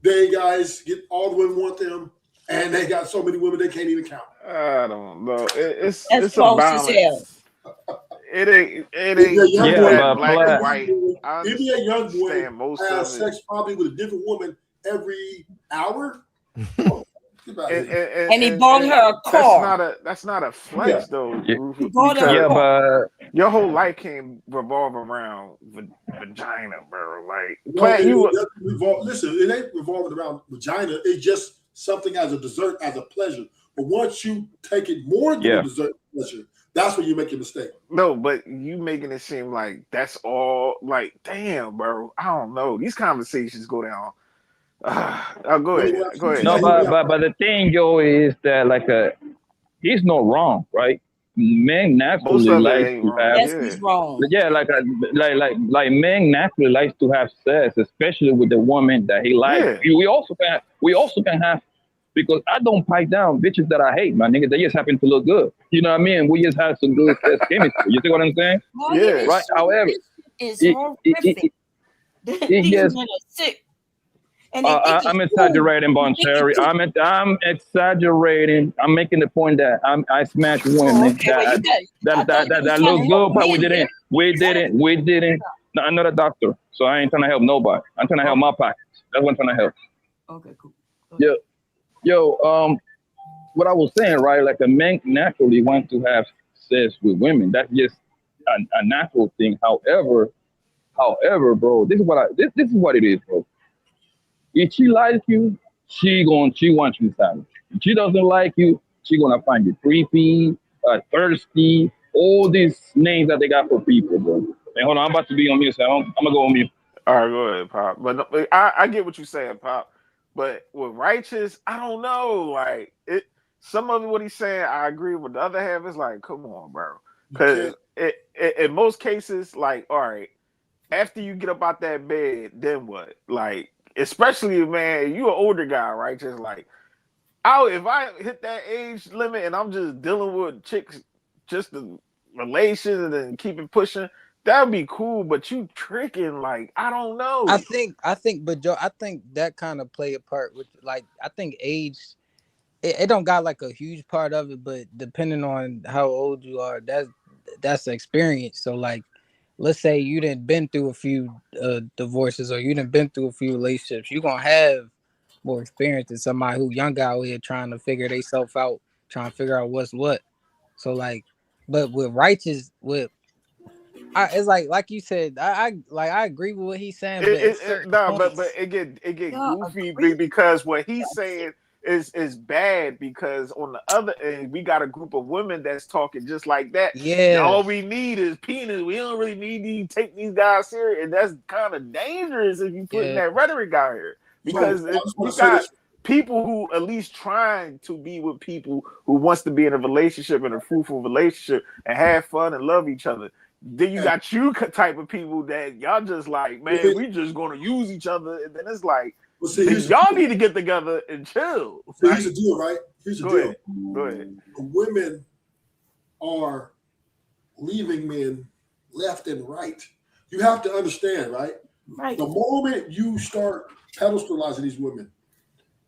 they guys get all the women want them, and they got so many women they can't even count. I don't know. It's That's a false as hell. balance. It ain't Yeah, that but black and Black, white. I If a young boy understand most has of it. sex probably with a different woman every hour, And he bought her a car. That's not a flex though, Yeah. Rufus, Yeah, because but your whole life can't revolve around vagina, bro. Like, No, Platt, you doesn't revolve. Listen, it ain't revolving around vagina. It's just something as a dessert, as a pleasure. But once you take it more than a dessert pleasure, that's when you make a mistake. no, but you making it seem like that's all. Like, damn, bro. I don't know. These conversations go down. Go ahead. Go ahead. no, but the thing, Joe, is that like he's not wrong, right? Men Most naturally of it like ain't to wrong. have. Yes, he's wrong. Yeah, like men naturally likes to have sex, especially with the woman that he likes. Yeah. We also can have, because I don't pipe down bitches that I hate, my nigga. They just happen to look good. You know what I mean? We just have some good sex chemistry. You see what I'm saying? Well, Yeah. Right. However, it's it horrific. These gets. men are sick. And they think I'm it's exaggerating, cool. Bon Cherry. I'm exaggerating. I'm making the point that I smash women Okay, well, that look good, but we didn't. No, I'm not a doctor, so I ain't trying to help nobody. I'm trying to help my pockets. That's what I'm trying to help. Okay, cool. Yo, what I was saying, right? Like a man naturally wants to have sex with women. That's just a natural thing. However, bro, this is what it is, bro. If she likes you, she wants you silent. If she doesn't like you, she gonna find you creepy, thirsty, all these names that they got for people, bro. And hold on, I'm about to be on mute, so I'm gonna go on mute. All right, go ahead, Pop. But no, I get what you're saying, Pop. But with righteous, I don't know. Like it, some of what he's saying, I agree with. The other half is like, come on, bro. Because in most cases, like, all right, after you get up out that bed, then what? Like, especially man, you an older guy, right? Just like, if I hit that age limit and I'm just dealing with chicks, just the relations and then keep it pushing, that'd be cool. But you tricking, like, I don't know. I think, but Joe, I think that kind of play a part with, like, I think age, it don't got like a huge part of it, but depending on how old you are, that's the experience. So like, let's say you didn't been through a few divorces, or you didn't been through a few relationships, you're gonna have more experience than somebody who young out here trying to figure themselves out, trying to figure out what's what. So like, but with righteous, it's like you said, I agree with what he's saying, but at certain But points, it get goofy because what he's saying is bad, because on the other end we got a group of women that's talking just like that. Yeah. All we need is penis. We don't really need to take these guys serious, and that's kind of dangerous if you putting that rhetoric out here, because we got people who at least trying to be with people who wants to be in a relationship, in a fruitful relationship, and have fun and love each other. Then you got you type of people that y'all just like, man, we just gonna use each other, and then it's like, y'all need to get together and chill. So here's the deal, right? Here's the deal. Go ahead. Women are leaving men left and right. You have to understand, right? Right. The moment you start pedestalizing these women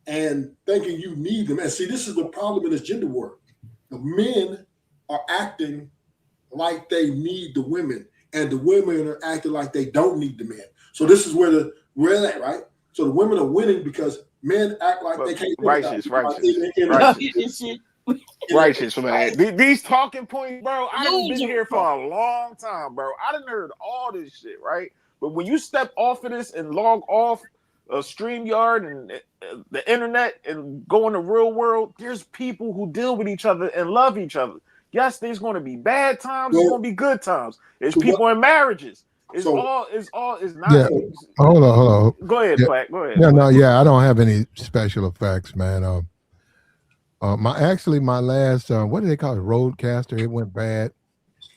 and thinking you need them, and see, this is the problem in this gender war. The men are acting like they need the women, and the women are acting like they don't need the men. So this is where we're at, right? So the women are winning because men act like they can't. Righteous, man. These talking points, bro. I've been here for a long time, bro. I done heard all this shit, right? But when you step off of this and log off a StreamYard and the internet and go in the real world, there's people who deal with each other and love each other. Yes, there's going to be bad times. There's going to be good times. There's people in marriages. It's not. Yeah. Hold on. Go ahead, Platt. Go ahead. I don't have any special effects, man. My last what do they call it? Roadcaster. It went bad,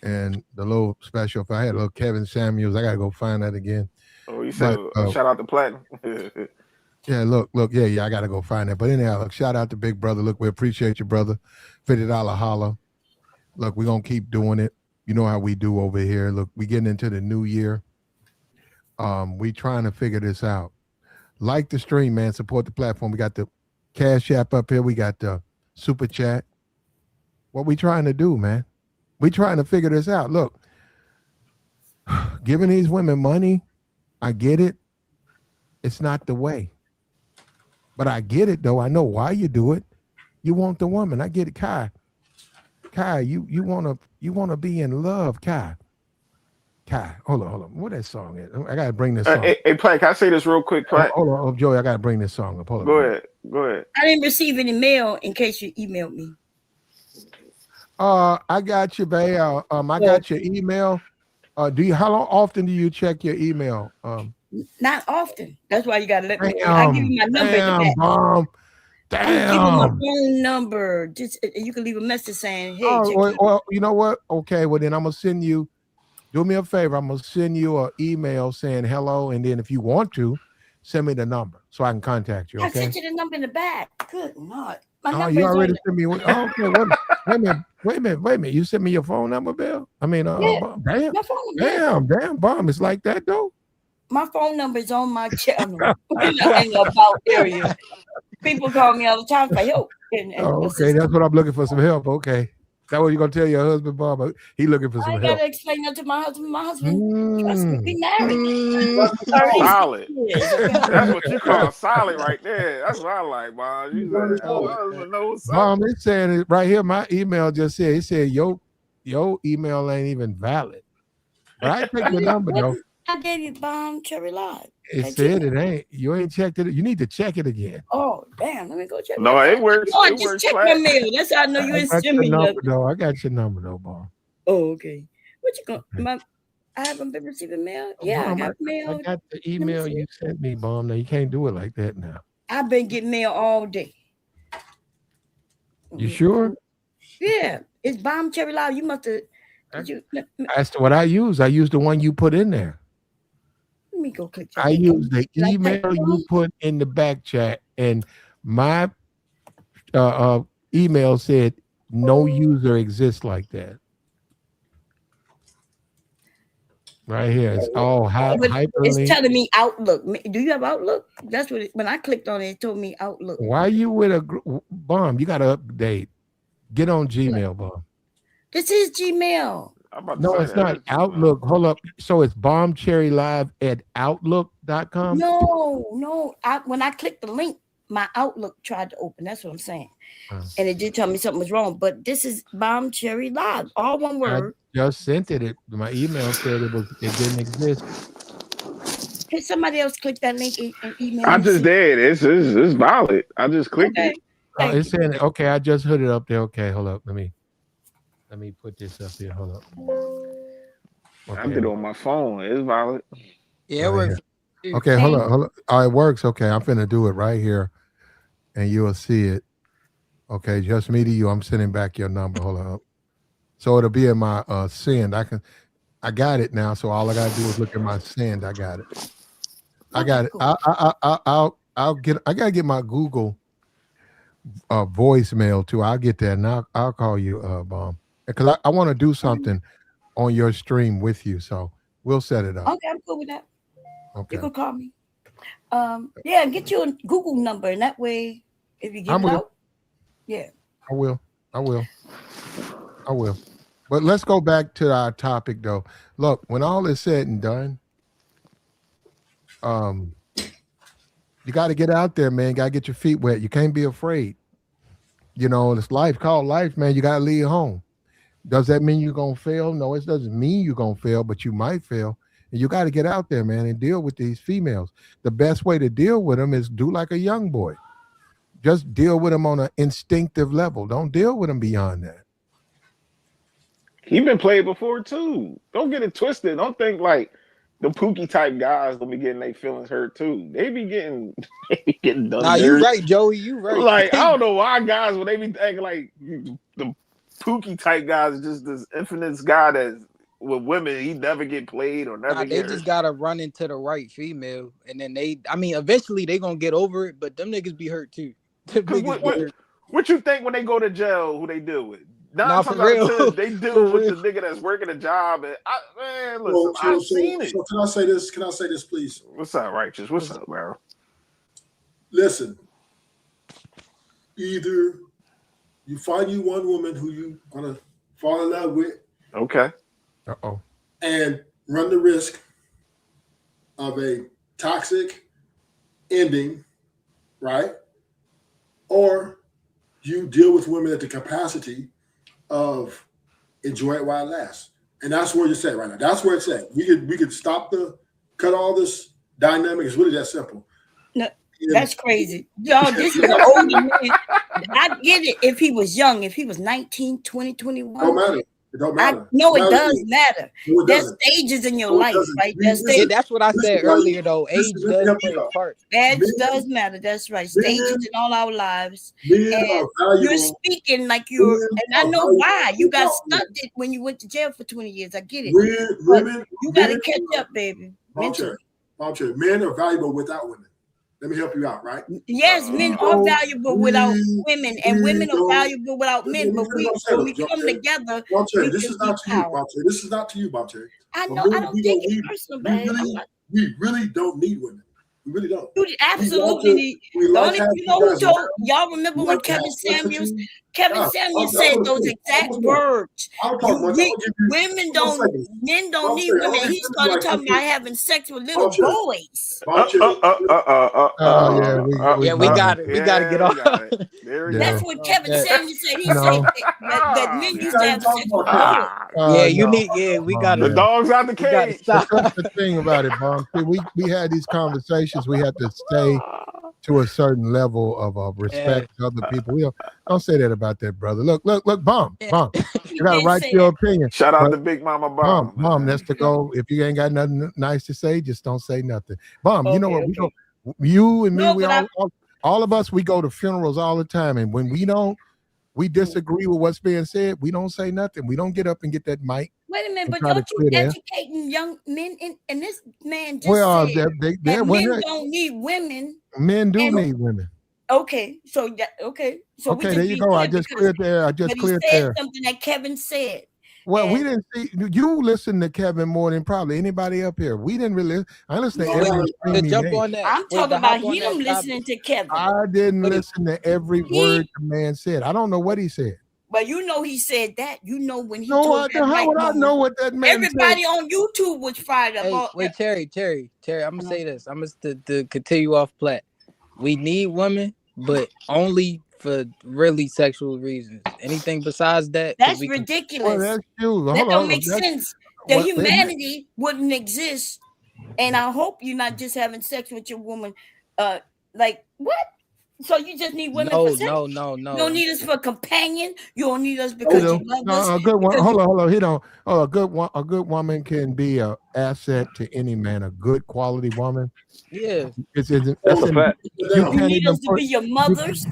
and the little special effect, I had a little Kevin Samuels. I gotta go find that again. Oh, you said shout out to Platinum. Yeah, look, yeah, I gotta go find that. But anyhow, look, shout out to Big Brother. Look, we appreciate you, brother. $50 holla. Look, we're gonna keep doing it. You know how we do over here. Look, we getting into the new year. We trying to figure this out. Like the stream, man. Support the platform. We got the Cash App up here. We got the Super Chat. What we trying to do, man? We trying to figure this out. Look, giving these women money, I get it. It's not the way. But I get it though. I know why you do it. You want the woman. I get it, Kai. Kai, you wanna be in love, Kai. Kai, hold on. What that song is? I gotta bring this song. Hey, Play, can I say this real quick, Play? Hold on, Joey. I gotta bring this song up. Hold on. Go ahead. I didn't receive any mail in case you emailed me. I got you, babe. I got your email. How often do you check your email? Not often. That's why you gotta let me. I give you my number. Damn, Bomb. Damn. I give you my phone number. Just you can leave a message saying, "Hey, well, you know what? Okay, well then I'm gonna send you. Do me a favor. I'm gonna send you an email saying hello, and then if you want to, send me the number so I can contact you. Okay. I sent you the number in the back. Good not. My number you already is sent me. Okay. Wait a minute. You sent me your phone number, Bill? I mean, Bomb. Damn. My phone number. Damn, Bomb. It's like that though. My phone number is on my channel in the about area. People call me all the time for help. Okay, that's what I'm looking for, some help. Okay. That what you're gonna tell your husband, Bob? He looking for some help. I gotta explain that to my husband. My husband, trust me, we married. Solid. That's what you call solid right there. That's what I like, Bob. You said, husband knows something. Mom, it's saying it right here. My email just said, it said your email ain't even valid. But I take your number though. I gave you Bomb Cherry Live. It said it ain't. You ain't checked it. You need to check it again. Oh, damn. Let me go check. No, it works. Oh, I just checked my mail. That's how I know you ain't send me nothing. I got your number though, Bob. Oh, okay. What you going? I haven't been receiving mail. Yeah, I got mail. I got the email you sent me, Bomb. Now you can't do it like that now. I've been getting mail all day. You sure? Yeah, it's Bomb Cherry Live. You must have. That's what I use. I use the one you put in there. Let me go click. I use the email you put in the back chat, and my email said no user exists like that. Right here, it's all hyperlink. It's telling me Outlook. Do you have Outlook? That's what. When I clicked on it, it told me Outlook. Why are you with a Bomb? You got to update. Get on Gmail, Bomb. This is Gmail. No, it's not Outlook. Hold up. So it's bombcherrylive@outlook.com? No. When I clicked the link, my Outlook tried to open. That's what I'm saying. And it did tell me something was wrong. But this is Bomb Cherry Live. All one word. I just sent it. My email said it didn't exist. Can somebody else click that link and email? I just did. It's valid. I just clicked it. It's saying okay. I just put it up there. Okay, hold up. Let me put this up here. Hold up. Okay. I did it on my phone. It's valid. Yeah, it works. Okay, hold up. Oh, it works. Okay, I'm finna do it right here, and you'll see it. Okay, just me to you. I'm sending back your number. Hold up. So it'll be in my send. I got it now. So all I gotta do is look at my send. I got it. I got it. I gotta get my Google voicemail too. I'll get that, and I'll call you, Bomb, because I want to do something on your stream with you. So we'll set it up. Okay, I'm cool with that. Okay. You can call me. Yeah, get you a Google number, and that way, if you get it out, yeah. I will. But let's go back to our topic, though. Look, when all is said and done, you got to get out there, man. Got to get your feet wet. You can't be afraid. You know, it's life called life, man. You got to leave home. Does that mean you're going to fail? No, it doesn't mean you're going to fail, but you might fail. And you got to get out there, man, and deal with these females. The best way to deal with them is do like a young boy. Just deal with them on an instinctive level. Don't deal with them beyond that. He been played before, too. Don't get it twisted. Don't think like the Pookie type guys gonna be getting their feelings hurt too. They be getting done. Nah, you right, Joey. You right. Like I don't know why guys when they be acting like the Pookie type guys is just this infinite guy that's with women. He never get played or never. They just gotta run into the right female, and then eventually they gonna get over it. But them niggas be hurt too. What you think when they go to jail? Who they deal with? Nah, for real. They deal with the nigga that's working a job. And listen, I've seen it. So can I say this? Can I say this, please? What's up, Righteous? What's up, bro? Listen, either you find you one woman who you want to fall in love with. Okay. And run the risk of a toxic ending, right? or you deal with women at the capacity of enjoy it while it lasts. And that's where you're at right now. That's where it's at. We could cut all this dynamic. It's really that simple. No, that's crazy. Y'all, this is an older man. I get it if he was young, if he was 19, 20, 21. Don't matter. It don't matter. It does matter. No, There's stages in your life, right? Yeah, that's what I said earlier, though. Age does play a part. Age does matter. That's right. Stages in all our lives. Men And are valuable. you're speaking like you're, and I know why. You got stunted when you went to jail for 20 years. I get it. Women, you got to catch up, baby. Mentally. Men are valuable without women. Let me help you out, right? Yes, men are valuable without women, and women are valuable without men. But when we come together, this is not to you, Bonte. This is not to you, Bonte. I know. I don't think it's personal, babe. We really don't need women. We really don't. You absolutely need. The only, you know who told y'all? Remember when Kevin Samuels said those exact words? Women don't, men don't need women. He started talking about having sex with little boys. Yeah, we got it. We got to get off. That's what Kevin Samuels said. He said that men used to have sex with boys. Yeah, you need. Yeah, we got the dogs out the cage. That's the thing about it, Bon. We had these conversations. We had to stay to a certain level of respect to other people. We don't say that about that, brother. Look, Bomb. You gotta write your opinion. Shout out to Big Mama Bomb. Bomb, that's the goal. If you ain't got nothing nice to say, just don't say nothing. Bomb, you know what? We go, you and me, all of us, we go to funerals all the time, and when we disagree with what's being said, we don't say nothing. We don't get up and get that mic. Wait a minute, but don't you educating young men? And this man just said that men don't need women. Men do need women. Okay, so so there you go. I just cleared there. Something that Kevin said. Well, we didn't see you listen to Kevin more than probably anybody up here. We didn't really. I listened to every jump on that. I'm talking about him listening to Kevin. I didn't listen to every word the man said. I don't know what he said. But you know he said that. You know when he told that. How would I know what that man Everybody said? on YouTube was fired up. Wait, Terry. I'm gonna say this. I'm gonna to continue off plat. We need women, but only for really sexual reasons. Anything besides that, that's ridiculous. Well, that's true. That don't make sense. The humanity wouldn't exist. And I hope you're not just having sex with your woman. Like what? So you just need women for sex? No. You don't need us for a companion. You don't need us because you love us. A good one. Hold on. He don't. Oh, a good woman can be an asset to any man. A good quality woman. Yeah, that's a fact. You need us to be your mothers.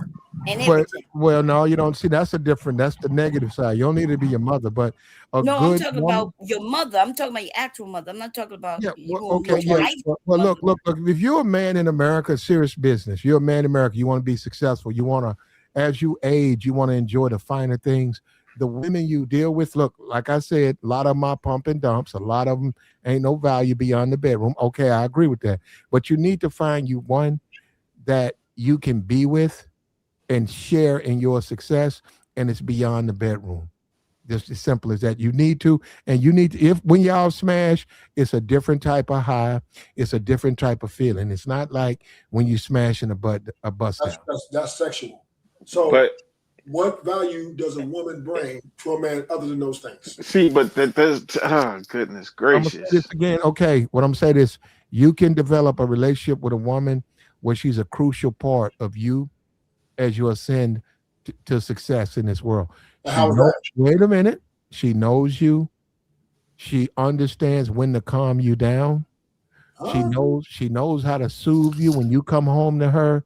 Well, no, you don't see. That's the negative side. You don't need to be your mother, but I'm talking about your mother. I'm talking about your actual mother. I'm not talking about. Well, look. If you're a man in America, serious business. You're a man in America. You want to be successful. You want to, as you age, you want to enjoy the finer things. The women you deal with, look, like I said, a lot of them are pump and dumps. A lot of them ain't no value beyond the bedroom. Okay, I agree with that. But you need to find you one that you can be with and share in your success, and it's beyond the bedroom. Just as simple as that. You need to, when y'all smash, it's a different type of high. It's a different type of feeling. It's not like when you smash in a bus down. That's sexual. So, what value does a woman bring to a man other than those things? See, but there's goodness gracious. I'm gonna say this again. Okay, what I'm saying is, you can develop a relationship with a woman where she's a crucial part of you as you ascend to success in this world. Wait a minute. She knows you. She understands when to calm you down. She knows how to soothe you when you come home to her.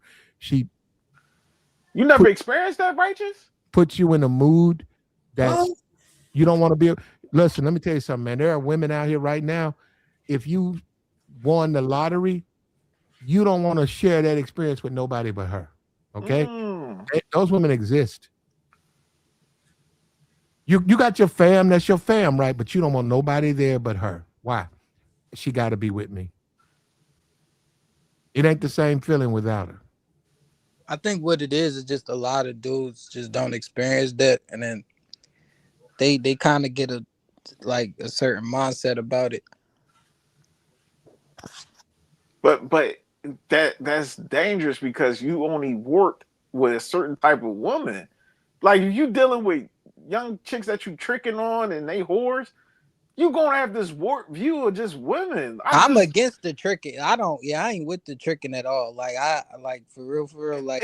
You never experienced that, Righteous? Puts you in a mood that you don't want to be. Listen, let me tell you something, man. There are women out here right now. If you won the lottery, you don't want to share that experience with nobody but her. Okay? Those women exist. You got your fam, that's your fam, right? But you don't want nobody there but her. Why? She got to be with me. It ain't the same feeling without her. I think what it is just a lot of dudes just don't experience that, and then they kind of get a certain mindset about it. But that's dangerous because you only work with a certain type of woman. Like if you dealing with young chicks that you tricking on and they whores, you gonna have this warped view of just women. I'm against the tricking. I ain't with the tricking at all. Like I like for real. Like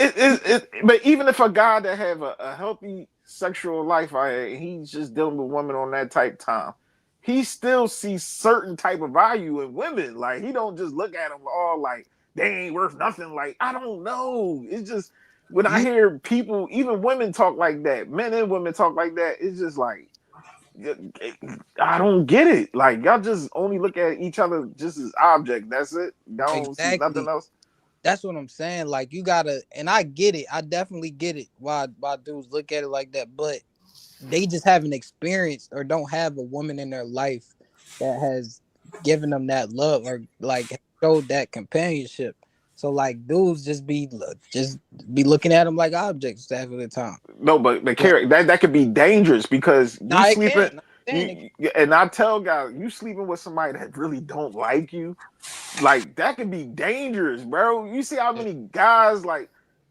but even if a guy that have a healthy sexual life, he's just dealing with women on that type time, he still sees certain type of value in women. Like he don't just look at them all like they ain't worth nothing. Like I don't know. It's just when I hear people, even women talk like that, men and women talk like that, it's just like I don't get it. Like y'all just only look at each other just as object. That's it. Y'all don't see nothing else. That's what I'm saying. Like you gotta, and I get it. I definitely get it. Why dudes look at it like that, but they just haven't experienced or don't have a woman in their life that has given them that love or like showed that companionship. So like dudes just be looking at them like objects half of the time. No, but that could be dangerous because you sleeping. And I tell guys, you sleeping with somebody that really don't like you, like that could be dangerous, bro. You see how many guys, like,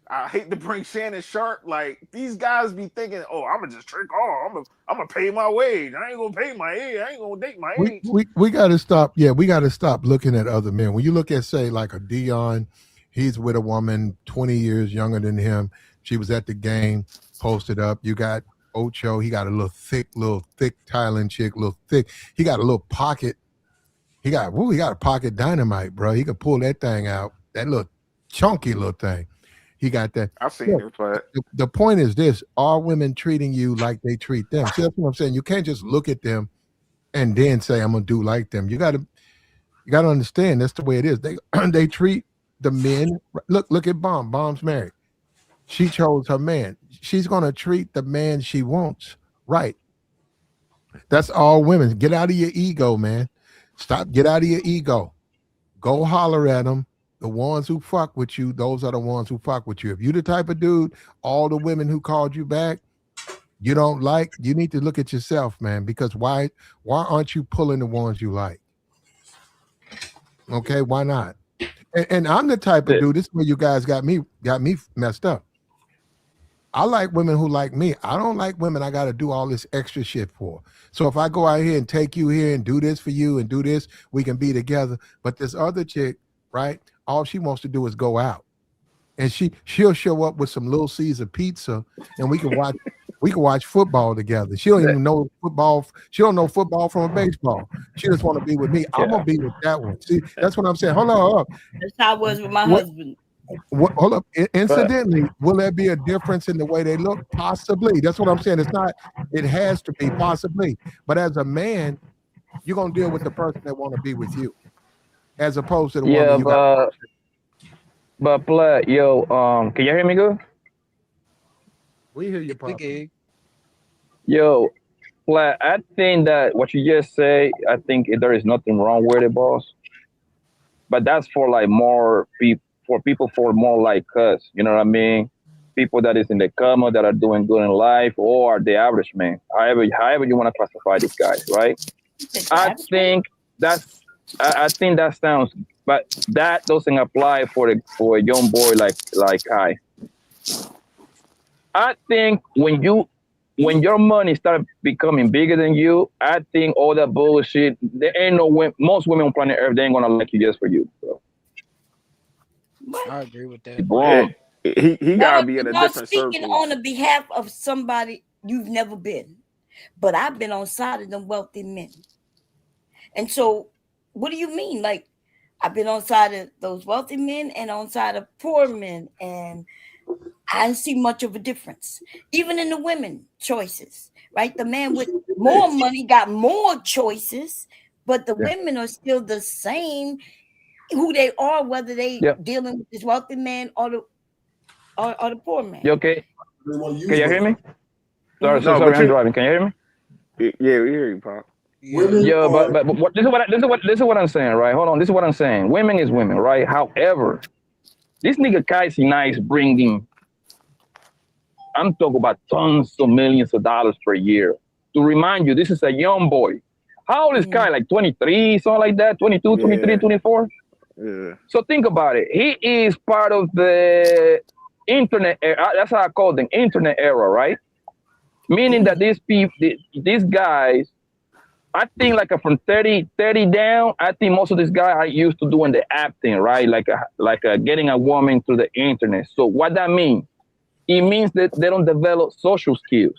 I hate to bring Shannon Sharp, like these guys be thinking, oh, I'm gonna just trick all, I'm gonna pay my wage. I ain't gonna pay my age. I ain't gonna date my age. We got to stop. Yeah, we got to stop looking at other men. When you look at, say, like a Dion, he's with a woman 20 years younger than him. She was at the game, posted up. You got Ocho. He got a little thick Thailand chick, little thick. He got a little pocket. He got a pocket dynamite, bro. He could pull that thing out. That little chunky little thing. He got that. I've seen it, but the point is this: are women treating you like they treat them? See, that's what I'm saying. You can't just look at them and then say I'm gonna do like them. You gotta understand that's the way it is. They treat the men. Look at Bomb. Bomb's married. She chose her man. She's gonna treat the man she wants right. That's all women. Get out of your ego, man. Get out of your ego. Go holler at them. The ones who fuck with you, those are the ones who fuck with you. If you the type of dude, all the women who called you back, you don't like, you need to look at yourself, man, because why aren't you pulling the ones you like? Okay, why not? And I'm the type of dude, this is where you guys got me messed up. I like women who like me. I don't like women I got to do all this extra shit for. So if I go out here and take you here and do this for you and do this, we can be together. But this other chick, right? All she wants to do is go out. And she'll show up with some Little Caesar pizza and we can watch football together. She don't even know football. She don't know football from a baseball. She just want to be with me. I'm gonna be with that one. See, that's what I'm saying. Hold on. That's how I was with my husband. Hold up. Incidentally, will there be a difference in the way they look? Possibly. That's what I'm saying. It's not. It has to be possibly. But as a man, you're gonna deal with the person that want to be with you, as opposed to the woman you got. But Blood, yo, can you hear me good? We hear you, Pop. Yo, Blood, I think that what you just say, I think there is nothing wrong with it, boss. But that's for like more people. For people for more like us, you know what I mean? People that is in the coma that are doing good in life, or the average man. However you want to classify these guys, right? I think that sounds, but that doesn't apply for a young boy like I. I think when your money start becoming bigger than you, I think all that bullshit. There ain't most women on planet Earth, they ain't gonna like you just for you, bro. I agree with that. Wrong. He gotta be in a different circle. Speaking on the behalf of somebody you've never been, but I've been on side of them wealthy men. And so, what do you mean? Like, I've been on side of those wealthy men and on side of poor men, and I didn't see much of a difference, even in the women choices. Right, the man with more money got more choices, but the women are still the same. Who they are, whether they dealing with this wealthy man or the poor man. You okay? Can you hear me? Sorry, I'm driving. Can you hear me? Yeah, we hear you, Pop. Yeah, but what, this is what I'm saying, right? Hold on, this is what I'm saying. Women is women, right? However, this nigga Casey Nice bringing, I'm talking about tons of millions of dollars per year. To remind you, this is a young boy. How old is Kai? Like 23, something like that? 22, 23, 24? Yeah. So think about it. He is part of the internet era. That's how I call them, internet era, right? Meaning that these people, these guys, I think like from 30 down, I think most of these guys are used to doing the app thing, right? Like getting a woman through the internet. So what that means? It means that they don't develop social skills.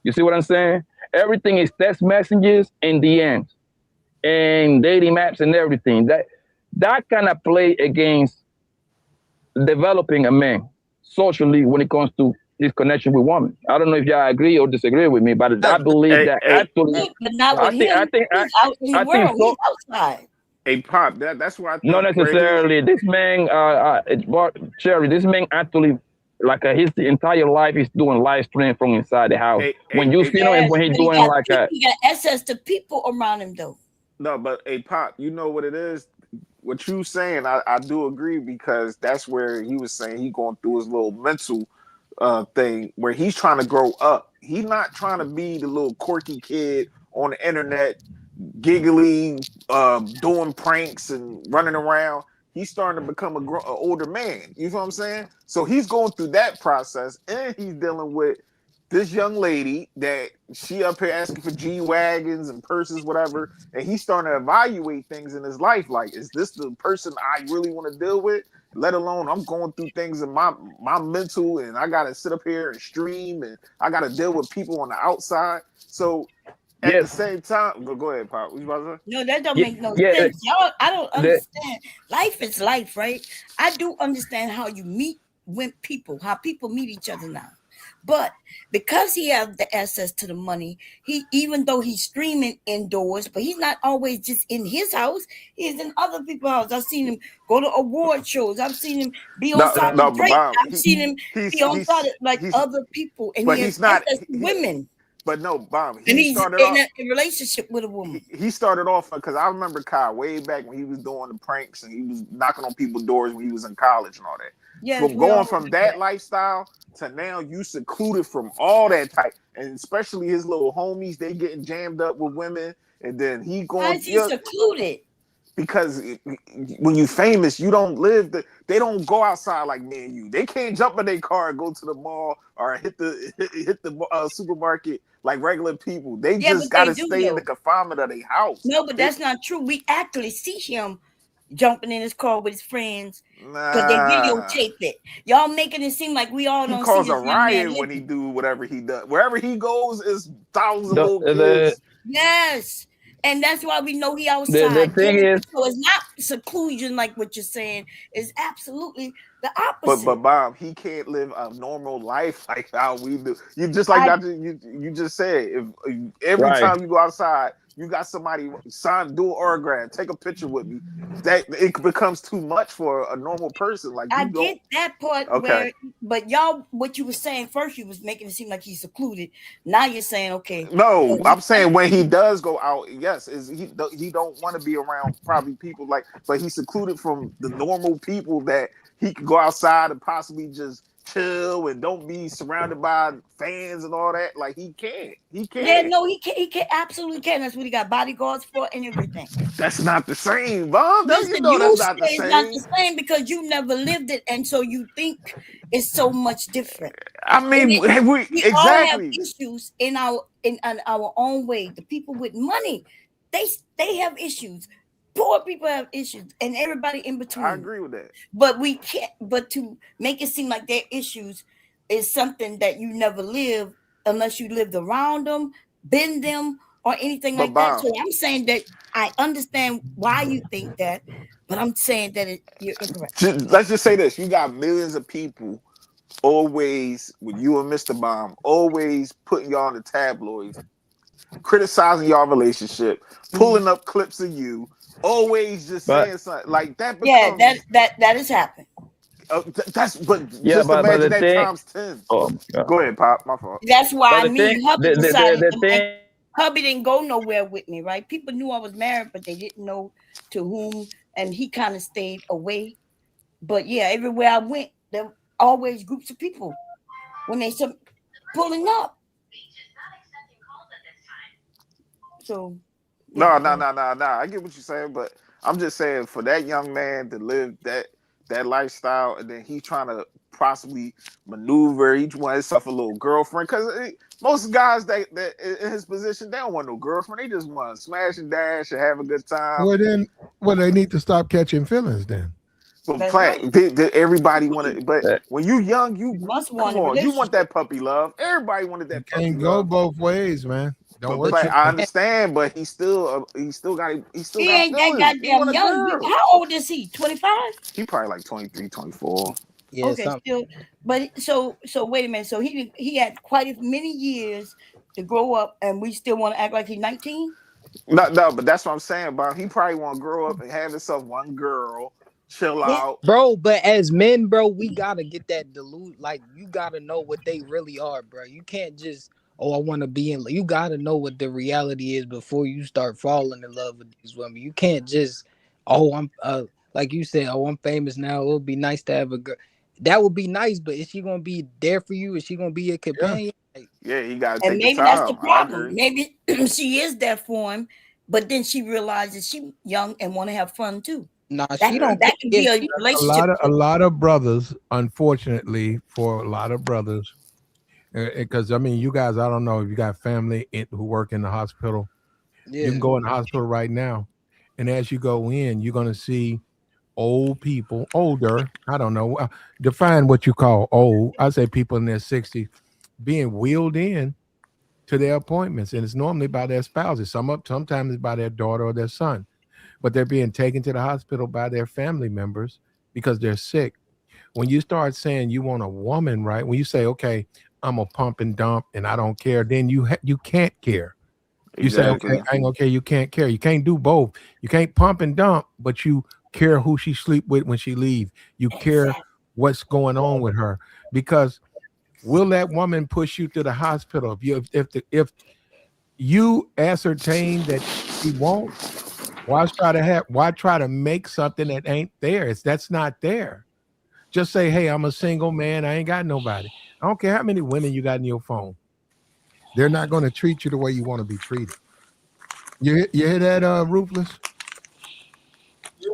You see what I'm saying? Everything is text messages and DMs and dating apps and everything. That kind of play against developing a man socially when it comes to his connection with women. I don't know if y'all agree or disagree with me, but I believe that actually, but not with him. He's out in the world. He's outside. Hey, Pop, that's why I think not necessarily. This man, Cherry, this man actually, like his entire life is doing live stream from inside the house. When you see him, when he's doing he got access to people around him though. No, but hey, Pop, you know what it is? What you saying, I do agree, because that's where he was saying he going through his little mental thing where he's trying to grow up. He's not trying to be the little quirky kid on the internet, giggling, doing pranks and running around. He's starting to become an older man. You know what I'm saying? So he's going through that process, and he's dealing with this young lady that she up here asking for G-Wagons and purses, whatever, and he's starting to evaluate things in his life. Like, is this the person I really want to deal with? Let alone I'm going through things in my mental, and I got to sit up here and stream, and I got to deal with people on the outside. So at the same time, go ahead, Pop. What you about to say? No, that don't make no sense. Y'all, I don't understand. Life is life, right? I do understand how you meet with people, how people meet each other now. But because he has the access to the money, even though he's streaming indoors, but he's not always just in his house. He's in other people's house. I've seen him go to award shows. I've seen him be on side of Drake. I've seen him be on side of other people, and he has access to women. But no, Bomb. He's in a relationship with a woman. He started off because I remember Kai way back when he was doing the pranks and he was knocking on people's doors when he was in college and all that. Yeah, so going from that lifestyle to now you secluded from all that type, and especially his little homies, they getting jammed up with women, and then he going. Why is he secluded? Because when you famous, you don't live. They don't go outside like me and you. They can't jump in their car and go to the mall or hit the supermarket like regular people. They just got to stay in the confinement of their house. No, but that's not true. We actually see him jumping in his car with his friends because they videotape it. Y'all making it seem like we all don't see this young man. He calls a riot when he do whatever he does. Wherever he goes is thousands of little kids. Yes. And that's why we know he outside. The thing is, so it's not seclusion like what you're saying. It's absolutely the opposite. But Bob, he can't live a normal life like how we do. You just like you just said. If every time you go outside, you got somebody do an autograph, take a picture with me. That it becomes too much for a normal person. Like I get that part. Okay. But y'all, what you were saying first, you was making it seem like he's secluded. Now you're saying, okay. No, I'm saying when he does go out, yes, he don't want to be around probably people like, but he's secluded from the normal people that he can go outside and possibly just chill and don't be surrounded by fans and all that. Like he can't. Yeah, no, he can't. Absolutely can't. That's what he got bodyguards for and everything. That's not the same, Bob. Listen, you know that's not the same. It's not the same because you never lived it, and so you think it's so much different. I mean, we exactly all have issues in our own way. The people with money, they have issues. Poor people have issues, and everybody in between. I agree with that. But we can't. But to make it seem like their issues is something that you never lived unless you lived around them, been them, or anything like that. So I'm saying that I understand why you think that, but I'm saying that you're incorrect. Let's just say this: you got millions of people always with you and Mr. Bomb, always putting y'all in the tabloids, criticizing y'all relationship, pulling up clips of you. Always just saying something like that. Yeah, that has happened. Just imagine that times 10. Oh, go ahead, Pop. My fault. That's why hubby decided hubby didn't go nowhere with me, right? People knew I was married, but they didn't know to whom, and he kind of stayed away. But yeah, everywhere I went, there were always groups of people when they pulling up. So. No. I get what you're saying, but I'm just saying for that young man to live that lifestyle, and then he trying to possibly maneuver. Each one himself a little girlfriend. Because most guys that in his position, they don't want no girlfriend. They just want to smash and dash and have a good time. Well, they need to stop catching feelings then. But everybody want to. But when you young, you come on. You want that puppy love. Everybody wanted that puppy love. Can't go both ways, man. Don't work. I understand, but he still got he ain't that goddamn young. How old is he? 25? He probably like 23, 24. Yeah, okay, still, but so wait a minute. So he had quite as many years to grow up, and we still want to act like he's 19? No, but that's what I'm saying, Bob. He probably want to grow up and have himself one girl, chill out, bro. But as men, bro, we gotta get that delude. Like, you gotta know what they really are, bro. You can't just, I want to be in. You gotta know what the reality is before you start falling in love with these women. You can't just, I'm like you said, I'm famous now. It would be nice to have a girl. That would be nice, but is she gonna be there for you? Is she gonna be your companion? Yeah, you gotta take and maybe the time. That's the problem. Maybe she is there for him, but then she realizes she's young and want to have fun too. Nah, she don't. That can be a relationship. A lot of brothers, unfortunately, for a lot of brothers, because I mean, you guys, I don't know if you got family who work in the hospital. Yeah. You can go in the hospital right now, and as you go in, you're gonna see old people, older. I don't know. Define what you call old. I say people in their 60s being wheeled in to their appointments, and it's normally by their spouses. Sometimes it's by their daughter or their son, but they're being taken to the hospital by their family members because they're sick. When you start saying you want a woman, right? When you say, okay, I'm a pump and dump and I don't care, then you can't care. You say, okay, I ain't gonna care. You can't care. You can't do both. You can't pump and dump, but you care who she sleep with when she leave. You care what's going on with her, because will that woman push you to the hospital if you ascertain that she won't? Why try to make something that ain't there? That's not there. Just say, hey, I'm a single man. I ain't got nobody. I don't care how many women you got in your phone. They're not going to treat you the way you want to be treated. You hear that, Ruthless? Yeah.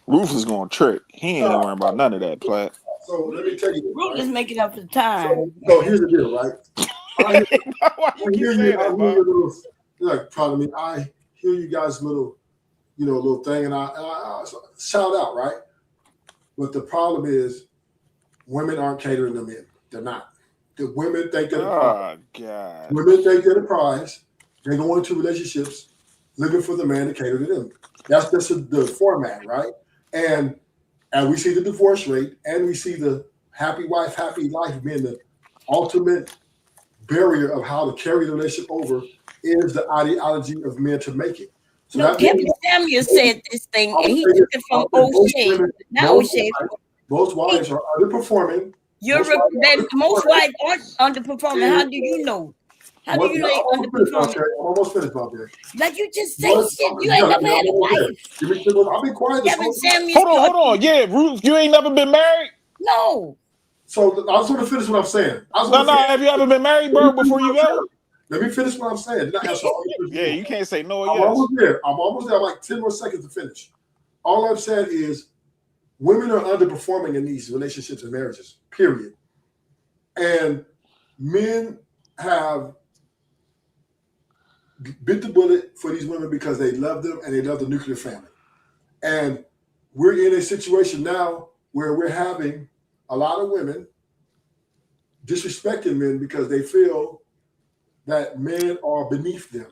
Ruthless going to trick. He ain't worrying about none of that, Platt. So let me tell you. Ruthless making up for time. So here's the deal, right? I hear you guys' little thing, and I shout out, right? But the problem is, women aren't catering to men. They're not. The women think they're the prize. God. Women think they're the prize. They go into relationships looking for the man to cater to them. That's just the format, right? And we see the divorce rate, and we see the happy wife, happy life being the ultimate barrier of how to carry the relationship over is the ideology of men to make it. So no, Kevin Samuel said this thing, and he took it from O'Shea. Now O'Shea. Most wives are underperforming. Most wives aren't underperforming. How do you know? How do you know they're underperforming? I'm almost finished, Bob. Like you just say shit. You ain't never had a wife. I'll be quiet. Kevin Samuel. Hold on. Yeah, Ruth, you ain't never been married? No. So I just want to finish what I'm saying. Have you ever been married, bro, before you go? Let me finish what I'm saying. Yeah, you can't say no or yes. I'm almost there. I'm like 10 more seconds to finish. All I've said is women are underperforming in these relationships and marriages, period. And men have bit the bullet for these women because they love them and they love the nuclear family. And we're in a situation now where we're having a lot of women disrespecting men because they feel that men are beneath them.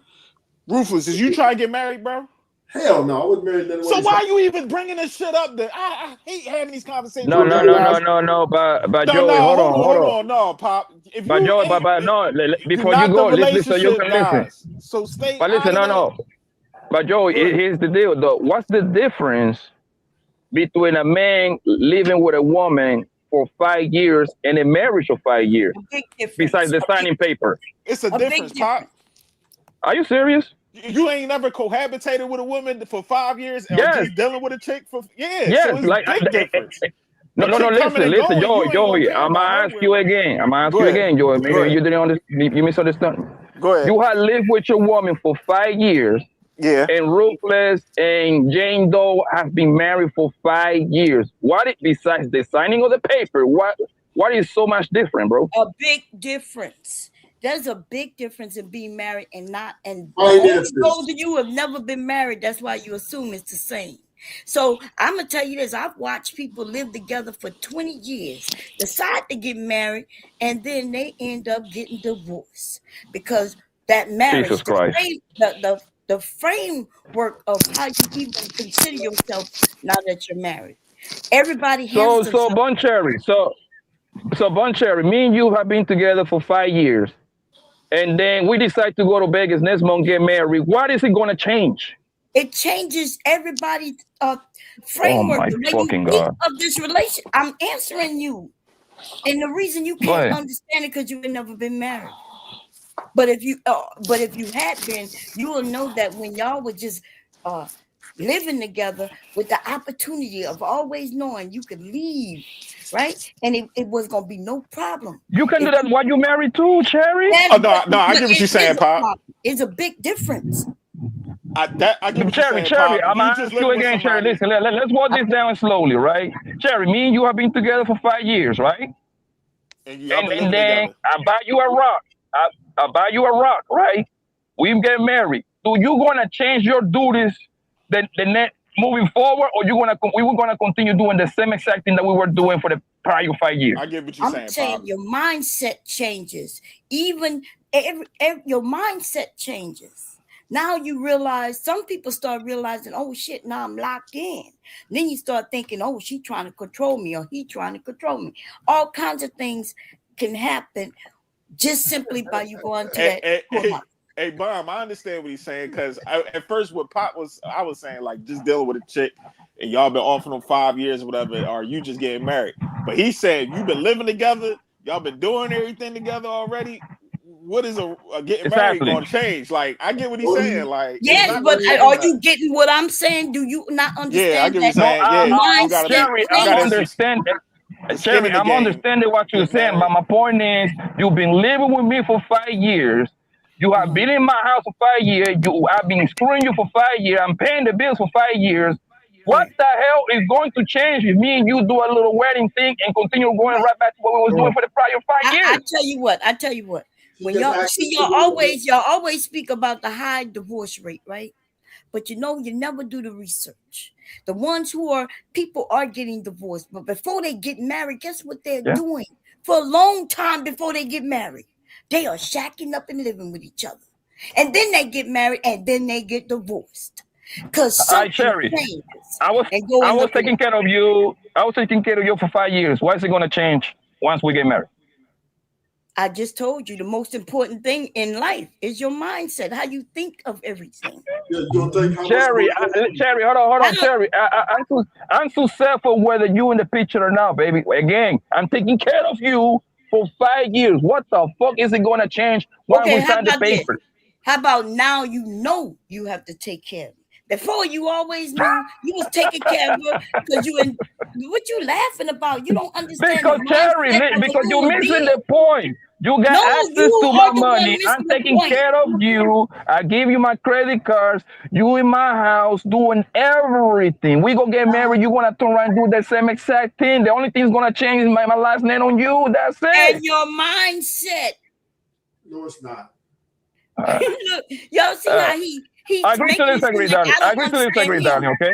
Ruthless, did you try to get married, bro? Hell no, I wouldn't marry none of So why are you even bringing this shit up? I hate having these conversations. No. But Joey, hold on. No, Pop. But Joey, no. Before you go, listen, so you can listen. So stay. But listen, no. But Joey, here's the deal, though. What's the difference between a man living with a woman for 5 years and a marriage of 5 years? Besides the signing paper, it's a difference, Pop. Are you serious? You ain't never cohabitated with a woman for 5 years and just dealing with a chick for yes, so it's like big difference. No, listen, Joey. I'm gonna ask you again. Joey. Maybe you didn't understand. You misunderstood. Go ahead. You had lived with your woman for 5 years. Yeah. And Ruthless and Jane Doe have been married for 5 years. What besides the signing of the paper? What What is so much different, bro? A big difference. There's a big difference in being married and not. And Finances. those of you who have never been married, that's why you assume it's the same. So I'm gonna tell you this: I've watched people live together for 20 years, decide to get married, and then they end up getting divorced because that marriage, Jesus Christ. the framework of how you even consider yourself now that you're married. Everybody handles So themselves. Bon Cherry, so Bon Cherry, me and you have been together for 5 years, and then we decide to go to Vegas next month, get married. What is it gonna change? It changes everybody's Oh framework, my the way fucking you think God. of this relation. I'm answering you. And the reason you Go can't ahead. understand it because you ain't never been married. But if you had been, you will know that when y'all were just living together with the opportunity of always knowing you could leave, right? And it was gonna be no problem. You can do If that while you married too, Cherry. Oh no, I get what you're saying, Pop. It's a big difference. I get what you're Cherry, saying, Pop. If I'm you gonna just ask you living with again, Cherry. somebody, Listen, let's walk this down slowly, right? Cherry, me and you have been together for 5 years, right? and y'all been And living then together. I buy you a rock. I buy you a rock, right? We get married. So you gonna change your duties the net moving forward, or we were gonna continue doing the same exact thing that we were doing for the prior 5 years? I get what you're I'm saying Pop. your mindset changes. Even your mindset changes. Now you realize, some people start realizing, oh shit, now I'm locked in. Then you start thinking, oh, she trying to control me, or he trying to control me. All kinds of things can happen just simply by you going to that courthouse. Hey, Bomb, I understand what he's saying, because at first what Pop I was saying, like, just dealing with a chick and y'all been off them 5 years or whatever, or you just getting married. But he said you've been living together, y'all been doing everything together already. What is a getting married going to change? Like, I get what he's saying. Like, yes, it's not but gonna are change you getting what I'm saying? Do you not understand? Yeah, I get what you're No, saying. Yeah, you gotta be. Cherry, I'm understanding. Cherry, in the I'm game, understanding what you're get saying, but married. my point is, you've been living with me for 5 years. You have been in my house for 5 years. I've been screwing you for 5 years. I'm paying the bills for 5 years. What the hell is going to change if me and you do a little wedding thing and continue going right back to what we was doing for the prior 5 years? I tell you what. When y'all always speak about the high divorce rate, right? But you never do the research. The ones people are getting divorced, but before they get married, guess what they're doing? For a long time before they get married, they are shacking up and living with each other. And then they get married, and then they get divorced. Because something changes. I was taking care of you. I was taking care of you for 5 years. Why is it going to change once we get married? I just told you the most important thing in life is your mindset, how you think of everything. Cherry, hold on, Cherry. I'm too sad for whether you in the picture or not, baby. Again, I'm taking care of you for 5 years. What the fuck is it going to change when we sign the paper? How about now you have to take care of me? Before, you always knew you was taking care of her because what you laughing about? You don't understand. Because Cherry, because you're missing the point. You got access to my money. I'm taking care of you. I give you my credit cards. You in my house doing everything. We gonna get married. You gonna turn around and do the same exact thing. The only thing is gonna change is my last name on you. That's it. And your mindset. No, it's not. Look, y'all see how he agree to disagree, darling. Agree to disagree, darling. Okay.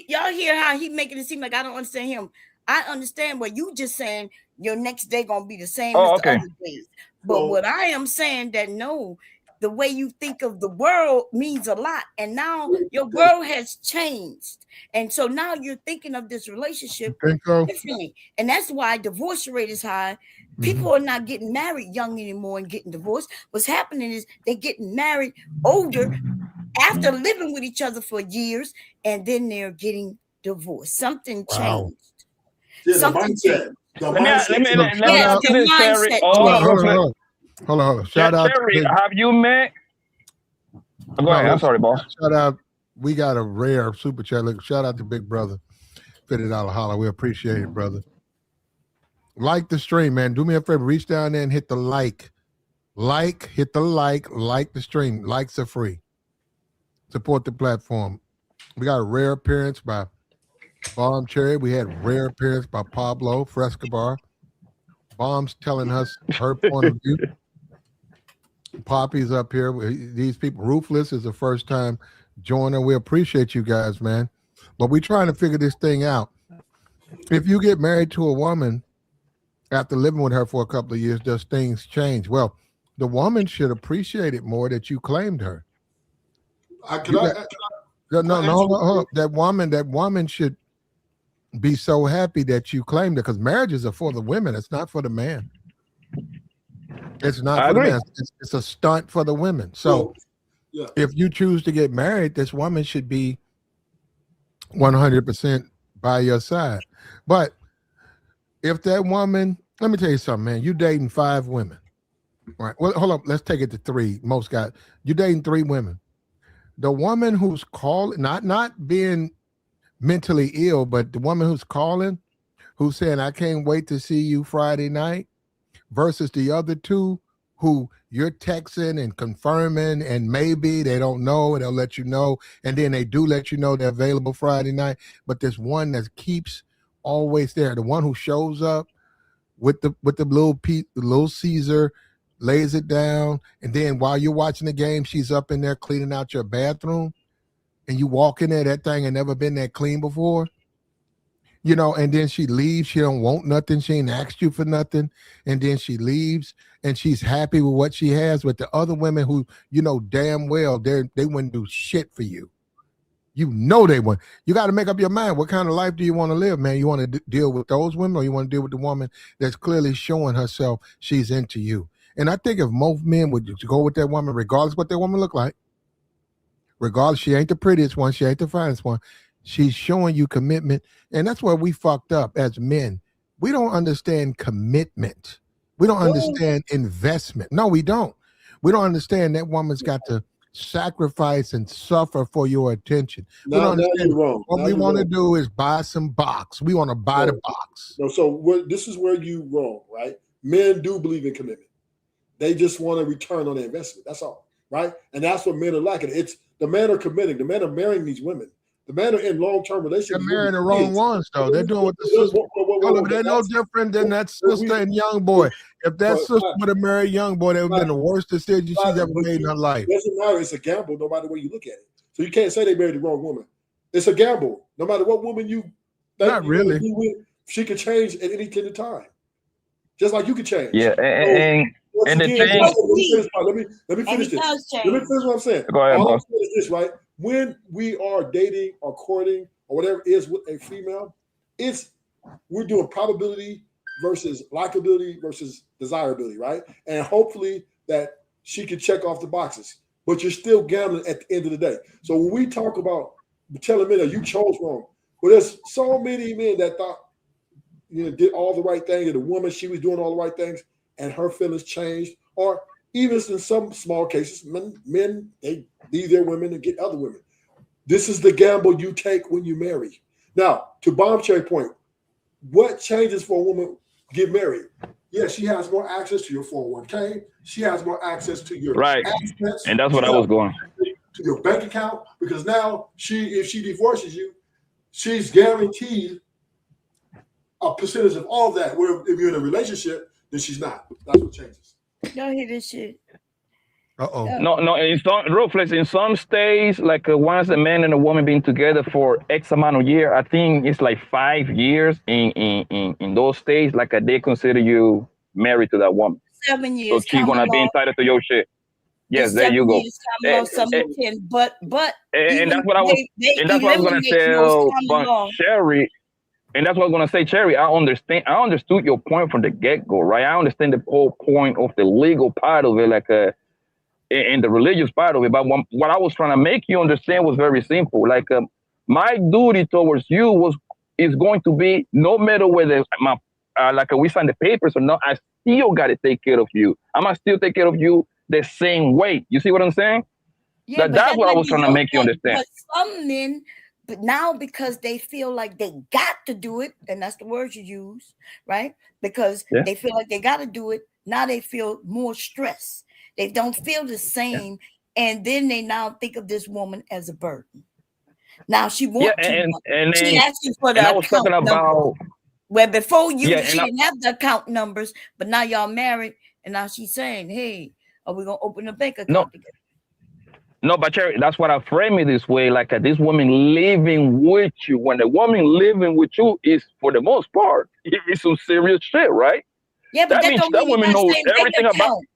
Y'all hear how he making it seem like I don't understand him. I understand what you just saying. Your next day gonna be the same as the other days. But what I am saying that no, the way you think of the world means a lot. And now your world has changed. And so now you're thinking of this relationship differently. And that's why divorce rate is high. People are not getting married young anymore and getting divorced. What's happening is they're getting married older after living with each other for years, and then they're getting divorced. Something changed. Yeah, something changed. Let me ask you this, Cherry. Hold on. Shout out. Cherry, have you met? Go ahead. I'm sorry, boss. Shout out. We got a rare super chat. Look, shout out to Big Brother. $50 holler. We appreciate it, brother. Like the stream, man. Do me a favor. Reach down there and hit the like. Hit the like the stream. Likes are free. Support the platform. We got a rare appearance by Bomb Cherry. We had rare appearance by Pablo Frescobar. Bomb's telling us her point of view. Poppy's up here. These people, Ruthless is the first time joining. We appreciate you guys, man. But we're trying to figure this thing out. If you get married to a woman after living with her for a couple of years, does things change? Well, the woman should appreciate it more that you claimed her. No, hold up. That woman should be so happy that you claimed it, because marriages are for the women. It's not for the man. It's not for the man. It's a stunt for the women. So if you choose to get married, this woman should be 100% by your side. But if that woman, let me tell you something, man, you dating 5 women. Right. Well, hold up. Let's take it to 3. Most guys, you're dating 3 women. The woman who's calling, not being mentally ill, but the woman who's calling, who's saying, I can't wait to see you Friday night, versus the other 2 who you're texting and confirming, and maybe they don't know and they'll let you know, and then they do let you know they're available Friday night. But there's one that keeps always there, the one who shows up with the little Caesar, lays it down, and then while you're watching the game, she's up in there cleaning out your bathroom, and you walk in there, that thing had never been that clean before. You know, and then she leaves. She don't want nothing. She ain't asked you for nothing. And then she leaves, and she's happy with what she has. With the other women who, you know damn well, they wouldn't do shit for you. You know they wouldn't. You got to make up your mind. What kind of life do you want to live, man? You want to deal with those women, or you want to deal with the woman that's clearly showing herself she's into you? And I think if most men would go with that woman, regardless what that woman look like, regardless, she ain't the prettiest one, she ain't the finest one, she's showing you commitment. And that's where we fucked up as men. We don't understand commitment. We don't understand investment. No, we don't. We don't understand that woman's got to sacrifice and suffer for your attention. We don't understand. You're wrong. What we want to do is buy some box. We want to buy the box. No, so this is where you wrong, right? Men do believe in commitment. They just want a return on their investment. That's all, right? And that's what men are lacking. It's the men are committing. The men are marrying these women. The men are in long-term relationships. They're marrying the wrong ones, though. They're doing what the sister. They're no different than that sister and young boy. If that sister would have married young boy, that would have been the worst decision she's ever made in her life. It doesn't matter. It's a gamble, no matter where you look at it. So you can't say they married the wrong woman. It's a gamble. No matter what woman you think not really. She could change at any given time. Just like you could change. Yeah, and the thing. Let me finish this. Let me finish what I'm saying. Go ahead, all I'm saying is this, right? When we are dating or courting or whatever it is with a female, we're doing probability versus likability versus desirability, right? And hopefully that she can check off the boxes, but you're still gambling at the end of the day. So when we talk about telling men that you chose wrong, well, there's so many men that thought, did all the right thing, and the woman, she was doing all the right things, and her feelings changed, or even in some small cases, men they leave their women and get other women. This is the gamble you take when you marry. Now, to Bomb Cherry point, what changes for a woman get married? Yeah, she has more access to your 401k. She has more access to your assets. And that's what I was going. To your bank account, because now if she divorces you, she's guaranteed a percentage of all that. Where if you're in a relationship, then she's not. That's what changes. Don't hear this shit. No. In some states, like once a man and a woman been together for X amount of years, I think it's like 5 years in those states. Like they consider you married to that woman. 7 years. So she's gonna be entitled to your shit. Yes, there you go. But and that's what I was. And that's what I was gonna tell Sherry. And that's what I'm gonna say, Cherry. I understood your point from the get-go, right? I understand the whole point of the legal part of it, like and the religious part of it. But what I was trying to make you understand was very simple. Like my duty towards you is going to be, no matter whether we sign the papers or not, I still gotta take care of you. I'm gonna still take care of you the same way. You see what I'm saying? Yeah, that's what I was trying to make you understand. But some men. But now, because they feel like they got to do it, and that's the word you use, right? Because they feel like they got to do it. Now they feel more stress. They don't feel the same. And then they now think of this woman as a burden. Now she wants she asks you for the account number. Where before she Yeah, didn't have the account numbers, but now y'all married, and now she's saying, "Hey, are we gonna open a bank account together?" No, but Cherry, that's what I frame it this way. Like this woman living with you. When a woman living with you is, for the most part, it's some serious shit, right? Yeah, but That that means don't that mean you woman got the knows same bank everything about. account.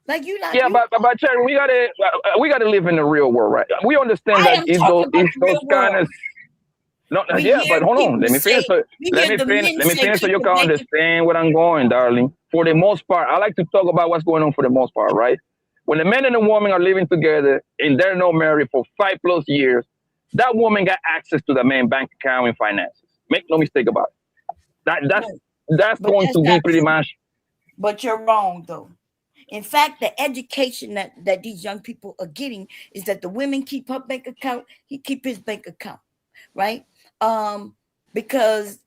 Like you not. Yeah, you, but Cherry, we gotta live in the real world, right? We understand I that am talking about the those real kind world. of. No, We yeah, but hear hold on. people Let me finish. say. We hear the men Let me say finish so keep you a can bank. understand where I'm going, darling. For the most part, I like to talk about what's going on for the most part, right? When the man and the woman are living together and they're not married for 5+ years, that woman got access to the man's bank account and finances. Make no mistake about it. That's But going that's to be not pretty true. much. But you're wrong, though. In fact, the education that these young people are getting is that the women keep her bank account, he keep his bank account, right? Because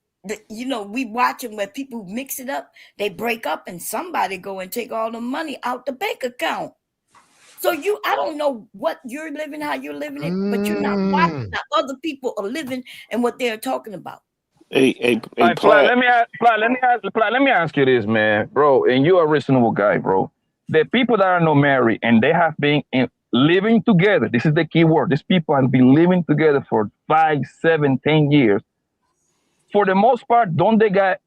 we watching where people mix it up, they break up, and somebody go and take all the money out the bank account. So I don't know what you're living, how you're living it, but you're not watching how other people are living and what they're talking about. Hey, Plat, let me ask you this, man, bro. And you're a reasonable guy, bro. The people that are not married and they have been living together. This is the key word. These people have been living together for 5, 7, 10 years. For the most part, don't they got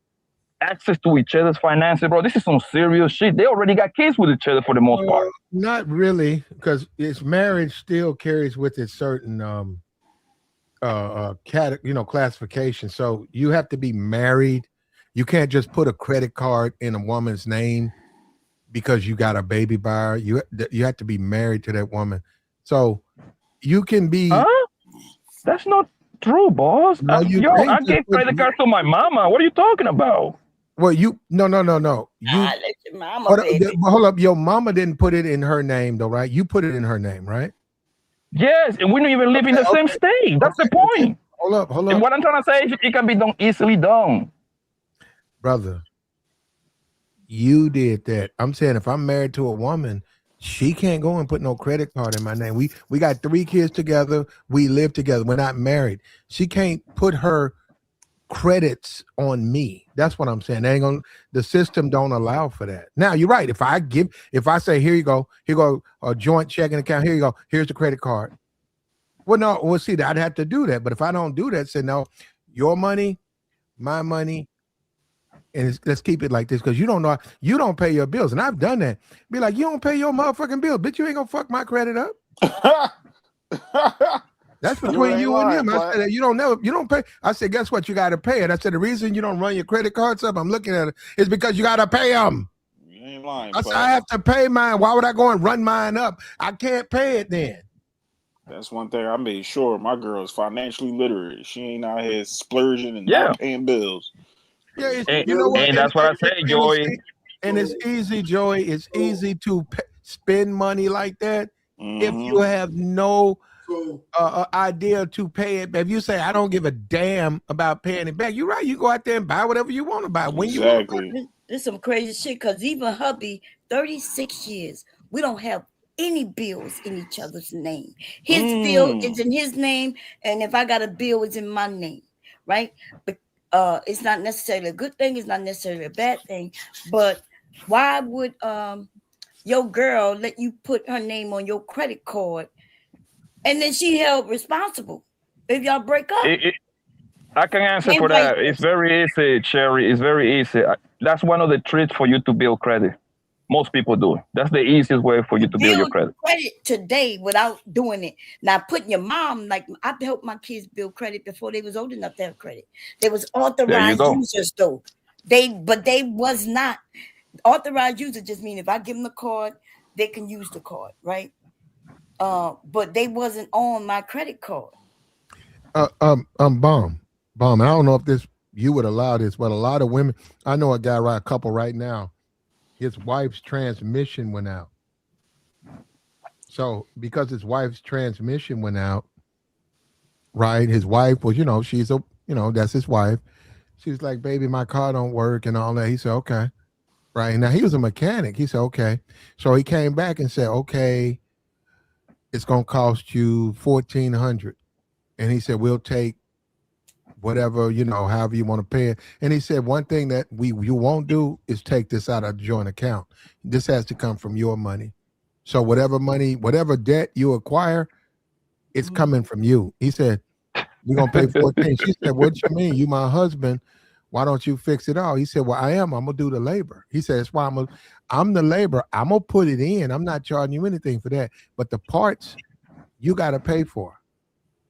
access to each other's finances, bro? This is some serious shit. They already got kids with each other for the most part. Not really, because its marriage still carries with it certain classification. So you have to be married. You can't just put a credit card in a woman's name because you got a baby by her. You have to be married to that woman. So you can be. Huh? That's not true, boss. No, I gave credit cards to my mama. What are you talking about? Well, no. You let your mama, baby. Hold up. Your mama didn't put it in her name, though, right? You put it in her name, right? Yes, and we don't even live in the same state. That's the point. Okay. Hold up. And what I'm trying to say is it can be done easily done. Brother, you did that. I'm saying if I'm married to a woman, she can't go and put no credit card in my name. We got 3 kids together. We live together. We're not married. She can't put her credits on me. That's what I'm saying. The system don't allow for that. Now you're right. If I say, here you go a joint checking account, here you go, here's the credit card. Well, see, I'd have to do that. But if I don't do that, say no, your money, my money, and let's keep it like this, because you don't pay your bills. And I've done that. Be like, you don't pay your motherfucking bill, bitch, you ain't gonna fuck my credit up. That's between you and him. I said, you don't pay. I said, guess what? You got to pay it. I said, the reason you don't run your credit cards up, I'm looking at it, is because you got to pay them. You ain't lying. I said, I have to pay mine. Why would I go and run mine up? I can't pay it then. That's one thing I made sure my girl is financially literate. She ain't out here splurging and not paying bills. Yeah, you know what? And that's what I say, Joey. And it's easy, Joey. It's easy to spend money like that if you have no idea to pay it. If you say, I don't give a damn about paying it back, you're right. You go out there and buy whatever you want to buy when you want to buy. This is some crazy shit, because even hubby, 36 years, we don't have any bills in each other's name. His bill is in his name, and if I got a bill, it's in my name, right? But it's not necessarily a good thing, it's not necessarily a bad thing, but why would your girl let you put her name on your credit card and then she held responsible if y'all break up? I can answer for that. It's very easy, Cherry. It's very easy. That's one of the tricks for you to build credit. Most people do. That's the easiest way for you to build your credit. Credit today without doing it. Now, putting your mom, like I've helped my kids build credit before they was old enough to have credit. They was authorized users though. They was not authorized users. Just mean if I give them the card, they can use the card, right? But they wasn't on my credit card. Bomb. I don't know if you would allow this, but a lot of women. I know a couple right now. His wife's transmission went out. So because his wife's transmission went out, right? His wife was, that's his wife. She's like, baby, my car don't work and all that. He said, okay. Right. Now he was a mechanic. He said, okay. So he came back and said, okay, it's going to cost you $1,400. And he said, we'll take whatever, however you want to pay it. And he said one thing that you won't do is take this out of a joint account. This has to come from your money. So whatever debt you acquire, it's coming from you. He said, we're going to pay 14. She said, what you mean? You my husband. Why don't you fix it all? He said, well, I'm going to do the labor. He said, that's why I'm the labor. I'm going to put it in. I'm not charging you anything for that. But the parts, you got to pay for,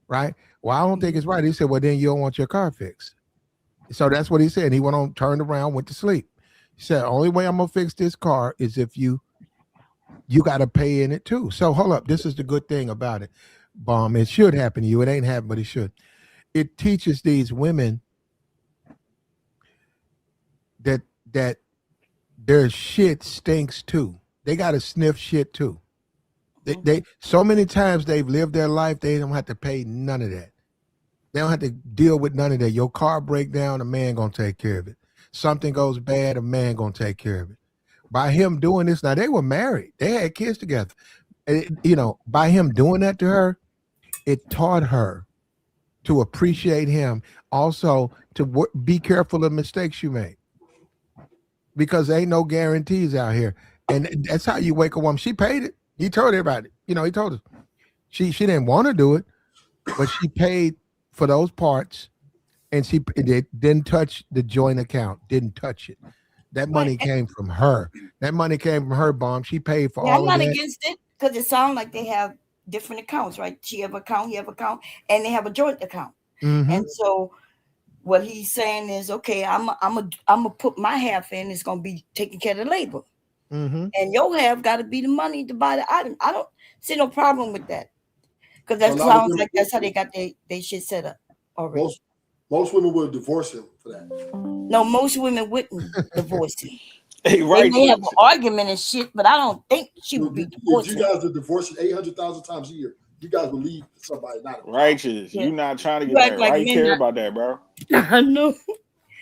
right? Well, I don't think it's right. He said, well, then you don't want your car fixed. So that's what he said. He went on, turned around, went to sleep. He said, only way I'm going to fix this car is if you got to pay in it too. So hold up. This is the good thing about it. Bomb. It should happen to you. It ain't happened, but it should. It teaches these women that their shit stinks too. They got to sniff shit too. They so many times they've lived their life, they don't have to pay none of that. They don't have to deal with none of that. Your car break down, a man gonna take care of it. Something goes bad, a man gonna take care of it. By him doing this, now they were married, they had kids together. By him doing that to her, it taught her to appreciate him. Also, to be careful of mistakes you make, because there ain't no guarantees out here. And that's how you wake a woman. She paid it. He told everybody. He told us. She didn't want to do it, but she paid for those parts, and she didn't touch the joint account. Didn't touch it. That money came from her. That money came from her, Bomb. She paid for all of that. I'm not against it, because it sounds like they have different accounts, right? She have account, he have account, and they have a joint account. Mm-hmm. And so what he's saying is, okay, I'm a put my half in. It's gonna be taking care of the labor, and your half got to be the money to buy the item. I don't see no problem with that, because that sounds like that's how they got they shit set up already. Most women would divorce him for that. No, most women wouldn't divorce him. Hey, right. They may have an argument and shit, but I don't think she would be divorced. If you guys are divorcing 800,000 times a year, you guys will leave somebody not righteous. Yeah. You're not trying to get married. Why you care about that, bro? I know.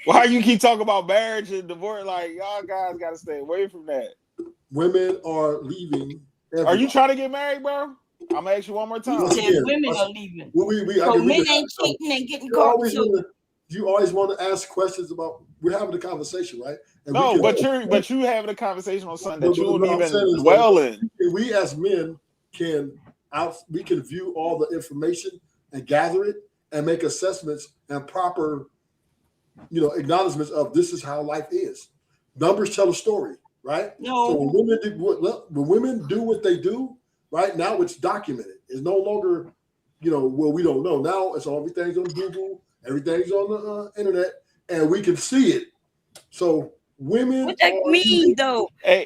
Why you keep talking about marriage and divorce? Like, y'all guys got to stay away from that. Women are leaving. Are you trying to get married, bro? I'm gonna ask you one more time. Women are leaving. So men ain't cheating and getting caught. You always want to ask questions about. We're having a conversation, right? And no, but you having a conversation on something that you don't even dwell in. We as men we can view all the information and gather it and make assessments and proper, acknowledgments of this is how life is. Numbers tell a story, right? No. So when women do what they do, right now it's documented. It's no longer, we don't know. Now it's everything's on Google, everything's on the internet, and we can see it. So women. What that mean though? And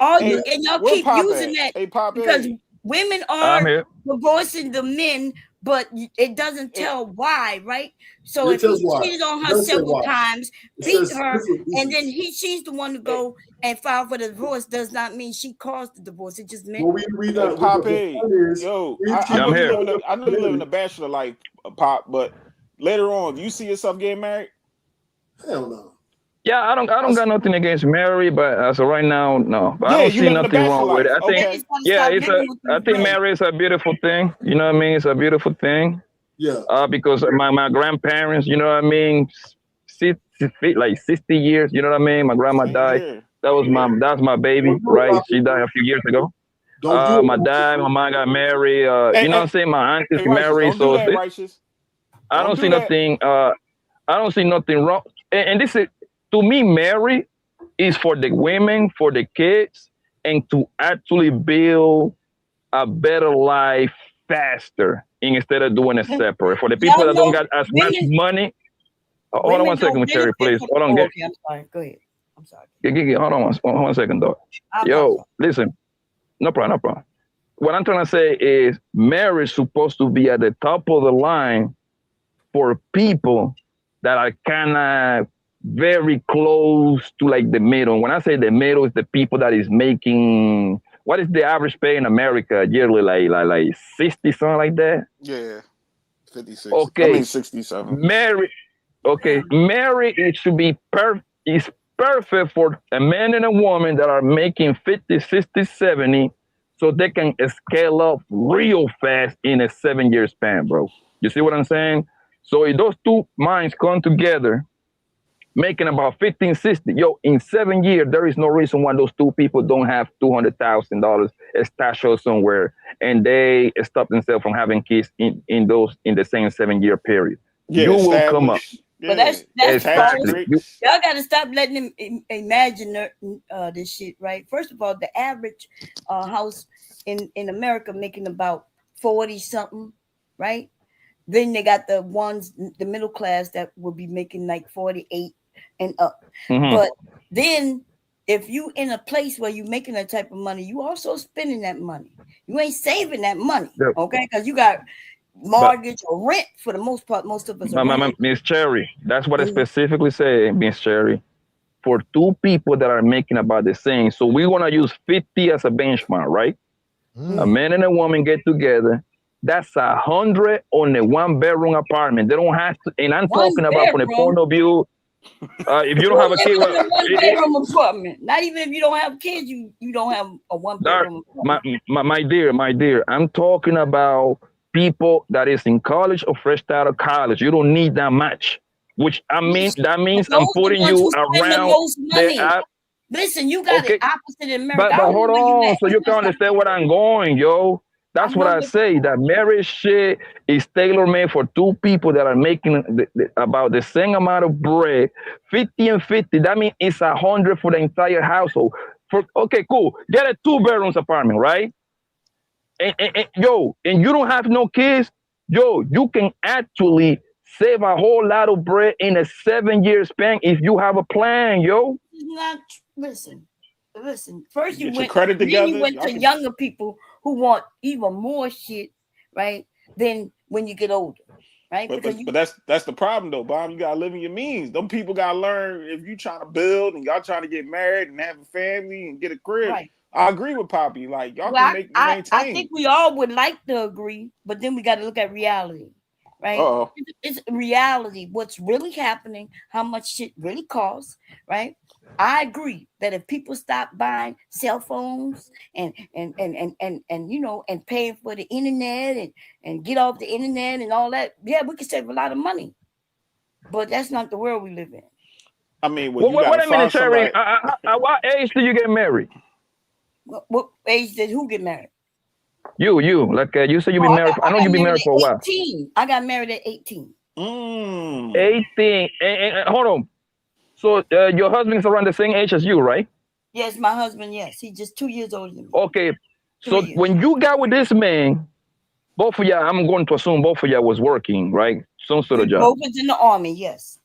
y'all keep using that because women are divorcing the men, but it doesn't tell why, right? So if he cheated on her several times, beat her, and then she's the one to go and file for the divorce, does not mean she caused the divorce. It just meant. Well, we know I know you live in a bachelor life, Pop, but later on, you see yourself getting married? Hell no. Yeah, I don't got nothing against Mary, but as of right now, no. But I don't see nothing wrong with it. I think, I think Mary is a beautiful thing. You know what I mean? It's a beautiful thing. Yeah. Because my grandparents, you know what I mean, 60 years. You know what I mean? My grandma died. That's my baby, right? She died a few years ago. My dad, my mom got married. You know what I'm saying? My aunt is married. So I don't see nothing. I don't see nothing wrong. And this is. To me, marriage is for the women, for the kids, and to actually build a better life faster instead of doing it separate. For the people that don't got as much money. Hold on one second, Cherry, please. Hold on. Okay, I'm sorry. Go ahead. I'm sorry. Hold on one second, dog. Yo, listen. No problem. What I'm trying to say is marriage is supposed to be at the top of the line for people that are kind of very close to like the middle. When I say the middle, is the people that is making, what is the average pay in America yearly, like 60, something like that? Yeah, 56. Okay. I mean 67. Marriage, it should be is perfect for a man and a woman that are making 50, 60, 70, so they can scale up real fast in a 7-year span, bro. You see what I'm saying? So if those two minds come together, making about 15, 60, yo, in 7 years, there is no reason why those two people don't have $200,000 stashed somewhere, and they stop themselves from having kids in the same 7 year period. Yeah, You will come up. established. But Yeah, that's tax false. breaks. Y'all got to stop letting them imagine this shit, right? First of all, the average house in America making about 40 something, right? Then they got the ones, the middle class that will be making like 48 and up. But then if you in a place where you're making that type of money, you also spending that money. You ain't saving that money, okay? Because you got mortgage or rent for the most part. Most of us are Miss Cherry, that's what I specifically say, Miss Cherry. For two people that are making about the same, so we want to use 50 as a benchmark, right? A man and a woman get together. That's 100 on a 1 bedroom apartment. They don't have to, and I'm talking about from the point of view. If you don't have a kid, well, a 1 bedroom apartment. Not even if you don't have kids, you don't have a 1 bedroom apartment. My dear, I'm talking about people that is in college or fresh out of college. You don't need that much. Which that means I'm putting you around the. Listen, you got it opposite in America. But hold on, so you can understand where I'm going, yo. That's what I say. That marriage shit is tailor made for two people that are making about the same amount of bread, 50 and 50. That means it's 100 for the entire household. Okay, cool. Get a 2 bedrooms apartment, right? And you don't have no kids, yo. You can actually save a whole lot of bread in a 7 year span if you have a plan, yo. Listen. First you went to younger people who want even more shit, right? Then when you get older, right? But that's the problem though, Bob. You gotta live in your means. Them people gotta learn if you trying to build and y'all trying to get married and have a family and get a crib. Right. I agree with Poppy. Like y'all can maintain. I think we all would like to agree, but then we got to look at reality, right? It's reality. What's really happening? How much shit really costs, right? I agree that if people stop buying cell phones and paying for the internet and get off the internet and all that, yeah, we could save a lot of money. But that's not the world we live in. I mean, wait a minute, Cherry. At what age do you get married? What age did who get married? You. Like you said, you've been married. I know you've been married for a while. 18. I got married at 18. 18. And hold on. So your husband is around the same age as you, right? Yes, my husband. Yes, he's just 2 years older than me. Okay. So when you got with this man, both of y'all, I'm going to assume both of y'all was working, right? Some sort of job. Both was in the army. Yes.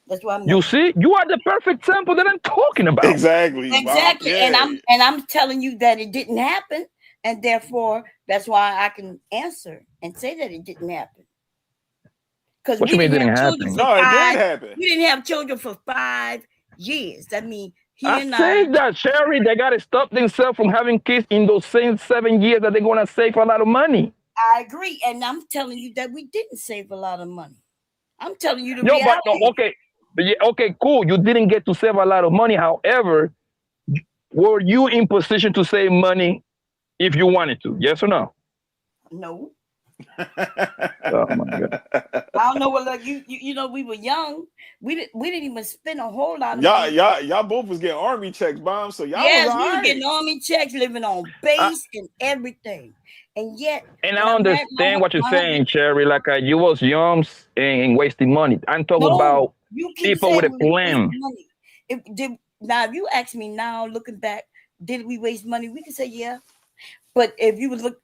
That's what I'm. You see, you are the perfect sample that I'm talking about. Exactly. Yeah. And I'm telling you that it didn't happen, and therefore that's why I can answer and say that it didn't happen. Because what you mean didn't happen? No, it did happen. We didn't have children for 5 years. I mean, I say that, Sherry, they got to stop themselves from having kids in those same 7 years that they're going to save a lot of money. I agree, and I'm telling you that we didn't save a lot of money. I'm telling you the reality. Okay, cool. You didn't get to save a lot of money. However, were you in position to save money if you wanted to? Yes or no? No. Oh my God. I don't know what, like you know, we were young. We didn't even spend a whole lot of money. Y'all both was getting army checks, Bomb. So y'all was we were getting army checks, living on base and everything. And yet, and I understand what you're saying, Cherry. Like you was young and wasting money. I'm talking about people with a plan. Now, if you ask me now, looking back, did we waste money? We can say yeah. But if you would look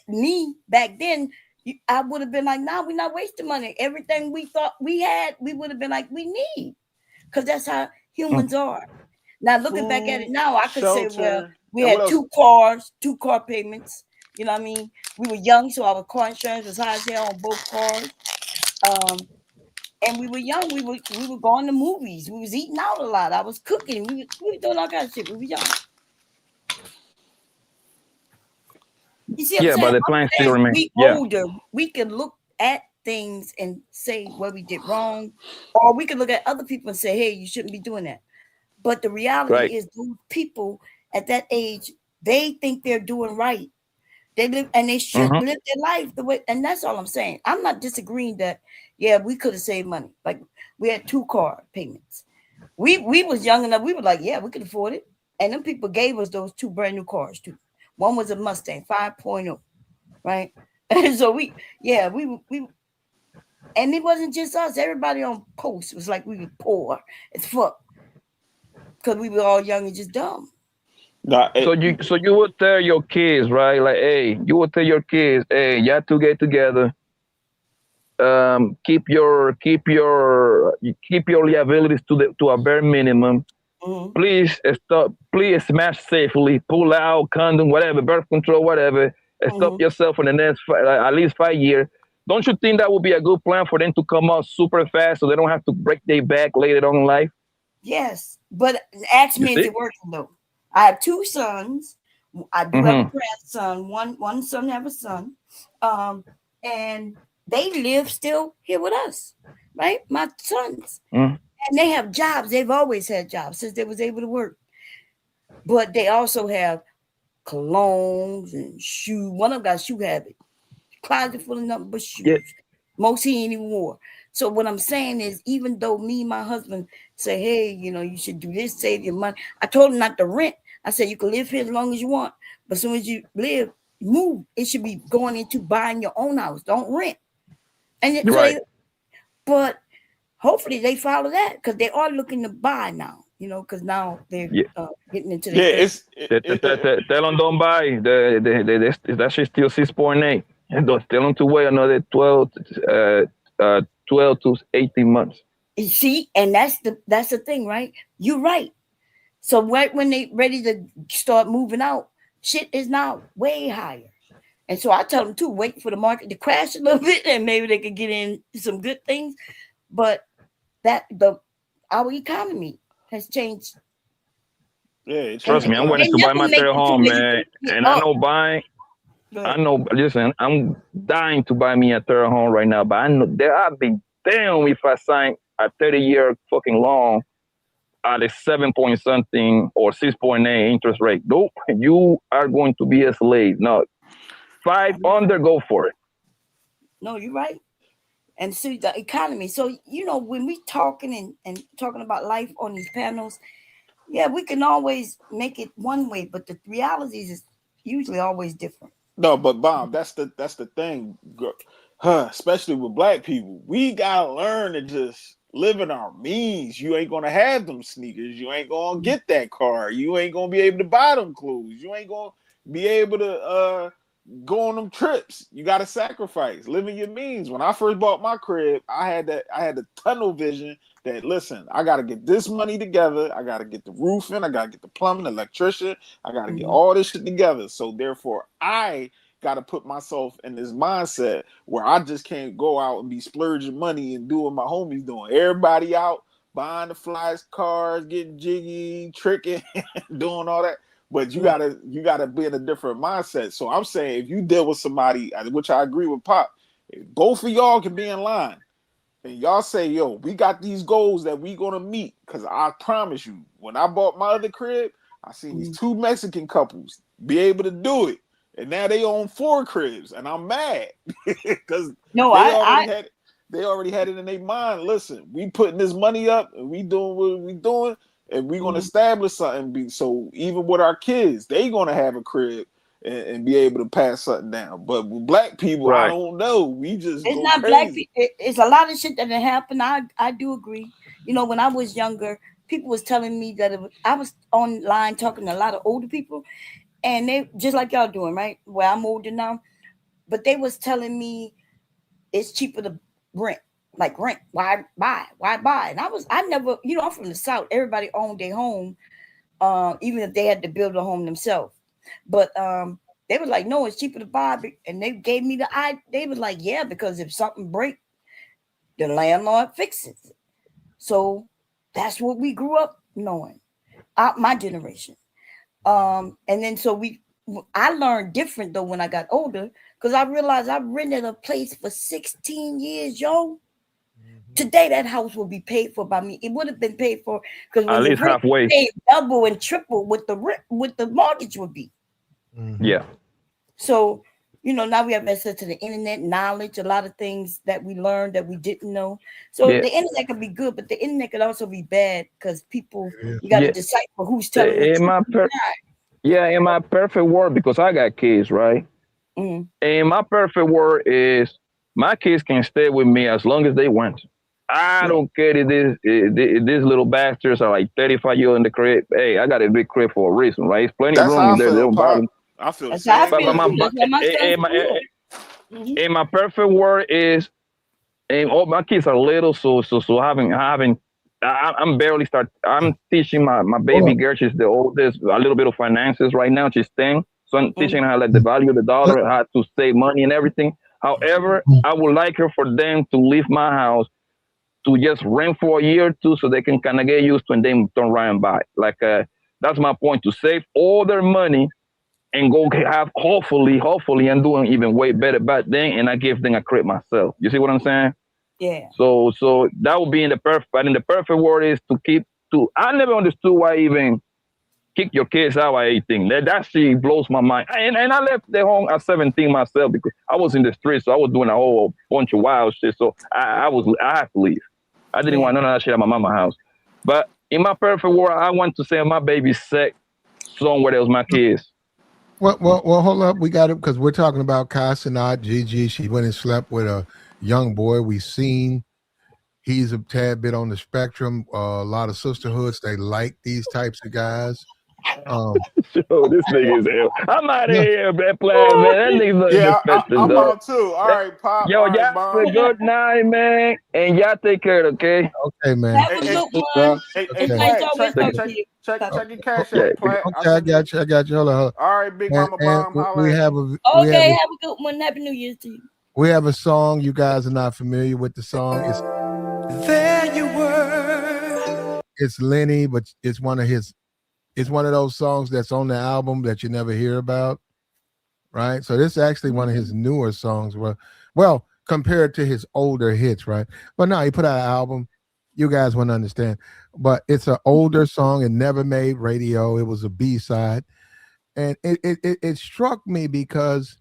me back then, I would have been like, nah, we're not wasting money. Everything we thought we had, we would have been like, we need, because that's how humans are. Now, looking back at it now, I could say, well, we had 2 cars, 2 car payments. You know what I mean? We were young, so our car insurance was high as hell on both cars. And we were young. We were going to movies. We was eating out a lot. I was cooking. We were doing all kinds of shit. We were young. You see what I'm saying? But the plan still remains. We older. We can look at things and say what we did wrong, or we can look at other people and say, hey, you shouldn't be doing that. But the reality is those people at that age, they think they're doing right. They live and they should live their life the way, and that's all I'm saying. I'm not disagreeing that, yeah, we could have saved money. Like we had 2 car payments. We was young enough, we were like, yeah, we could afford it. And them people gave us those 2 brand new cars too. One was a Mustang 5.0, right? And so we and it wasn't just us, everybody on post was like we were poor as fuck. Because we were all young and just dumb. So you would tell your kids, right? Like, hey, you would tell your kids, hey, you have to get together. Keep your liabilities to a bare minimum. Please stop. Please smash safely. Pull out condom, whatever, birth control, whatever. Stop yourself for the next at least 5 years. Don't you think that would be a good plan for them to come out super fast so they don't have to break their back later on in life? Yes, but ask me, is it working though? I have 2 sons. I do have a grandson. One son have a son, and they live still here with us, right? My sons, and they have jobs. They've always had jobs since they was able to work. But they also have colognes and shoes. One of them got a shoe habit, closet full of nothing but shoes. Yeah. Most he ain't even wore. So what I'm saying is, even though me and my husband say, hey, you know, you should do this, save your money. I told him not to rent. I said, you can live here as long as you want. But as soon as you move, it should be going into buying your own house. Don't rent. And but hopefully they follow that because they are looking to buy now, you know, because now they're getting into the tell them don't buy. That shit still 6.8. And don't tell them to wait another 12 to 18 months. You see, and that's the thing, right? You're right. So right when they ready to start moving out, shit is now way higher. And so I tell them to wait for the market to crash a little bit, and maybe they could get in some good things. But our economy has changed. Yeah, trust me, I'm waiting to buy my third home, man. And I know buying. I know. Listen, I'm dying to buy me a third home right now, but I know I'd be damn if I sign a 30-year fucking loan at a 7 point something or 6.8 interest rate. Nope, you are going to be a slave. No, 5 under, go for it. No, you're right. And see the economy. So, you know, when we talking and talking about life on these panels, yeah, we can always make it one way, but the realities is usually always different. No, but Bob, that's the thing, especially with black people. We gotta learn to just live in our means. You ain't gonna have them sneakers. You ain't gonna get that car. You ain't gonna be able to buy them clothes. You ain't gonna be able to go on them trips. You gotta sacrifice. Live in your means. When I first bought my crib, I had the tunnel vision that, listen, I gotta get this money together. I gotta get the roofing. I gotta get the plumbing, the electrician. I gotta get all this shit together. So therefore, I gotta put myself in this mindset where I just can't go out and be splurging money and doing what my homies doing. Everybody out buying the flyest cars, getting jiggy, tricking, doing all that. But you gotta be in a different mindset. So I'm saying, if you deal with somebody, which I agree with Pop, both of y'all can be in line. And y'all say, yo, we got these goals that we gonna meet. Cause I promise you, when I bought my other crib, I seen these 2 Mexican couples be able to do it. And now they own 4 cribs. And I'm mad. Cause they already had it in their mind. Listen, we putting this money up and we doing what we doing, and we gonna establish something. So even with our kids, they gonna have a crib and be able to pass something down. But with black people, I don't know. We just it's not crazy. Black people. It's a lot of shit that happened. I do agree. You know, when I was younger, people was telling me that I was online talking to a lot of older people, and they just like y'all doing, right? Well, I'm older now, but they was telling me it's cheaper to rent. Like rent. Why buy? And I never, you know, I'm from the South. Everybody owned their home, even if they had to build a home themselves. But they was like, no, it's cheaper to buy. And they gave me they was like, yeah, because if something breaks, the landlord fixes it. So that's what we grew up knowing, my generation. And then I learned different though when I got older, because I realized I rented a place for 16 years, yo. Today that house will be paid for by me. It would have been paid for because at least halfway, double and triple what the mortgage would be. Yeah. So, now we have access to the internet, knowledge, a lot of things that we learned that we didn't know. So the internet can be good, but the internet could also be bad because people, you got to decipher who's telling the truth. In my perfect world, because I got kids, right? Mm-hmm. And my perfect world is my kids can stay with me as long as they want to. I don't care if these little bastards are like 35 years in the crib. Hey, I got a big crib for a reason, right? It's plenty of room in there. They don't bother. I feel the same way. In my perfect world is, and all my kids are little, so I'm barely start. I'm teaching my baby girl. She's the oldest. A little bit of finances right now. She's 10, so I'm teaching her like the value of the dollar, how to save money and everything. However, I would like her for them to leave my house to just rent for a year or two, so they can kind of get used to and then turn right and buy. Like that's my point, to save all their money and go have hopefully I'm doing even way better back then, and I give them a crib myself. You see what I'm saying? Yeah. So that would be in the perfect. But in the perfect world is I never understood why even kick your kids out at 18. That shit blows my mind. And I left the home at 17 myself because I was in the streets, so I was doing a whole bunch of wild shit. So I had to leave. I didn't want none of that shit at my mama's house. But in my perfect world, I want to send my baby sick somewhere else, my kids. Well, hold up. We got it because we're talking about Cenat, Gigi. She went and slept with a young boy. We've seen he's a tad bit on the spectrum. A lot of sisterhoods, they like these types of guys. This nigga is hell. I'm out of here, man. That nigga's I'm out too. All right, Pop. Yo, y'all have a good night, man. And y'all take care, okay? Okay, man. Have a good one. Check your cash app, Platt. Okay, I got you. Hold on. All right, Big Mama Bomb. Have a good one. Happy New Year's to you. We have a song. You guys are not familiar with the song. It's There You Were. It's Lenny, but it's one of those songs that's on the album that you never hear about, right? So this is actually one of his newer songs. Well, compared to his older hits, right? But no, he put out an album. You guys wouldn't understand. But it's an older song. It never made radio. It was a B-side. And it struck me because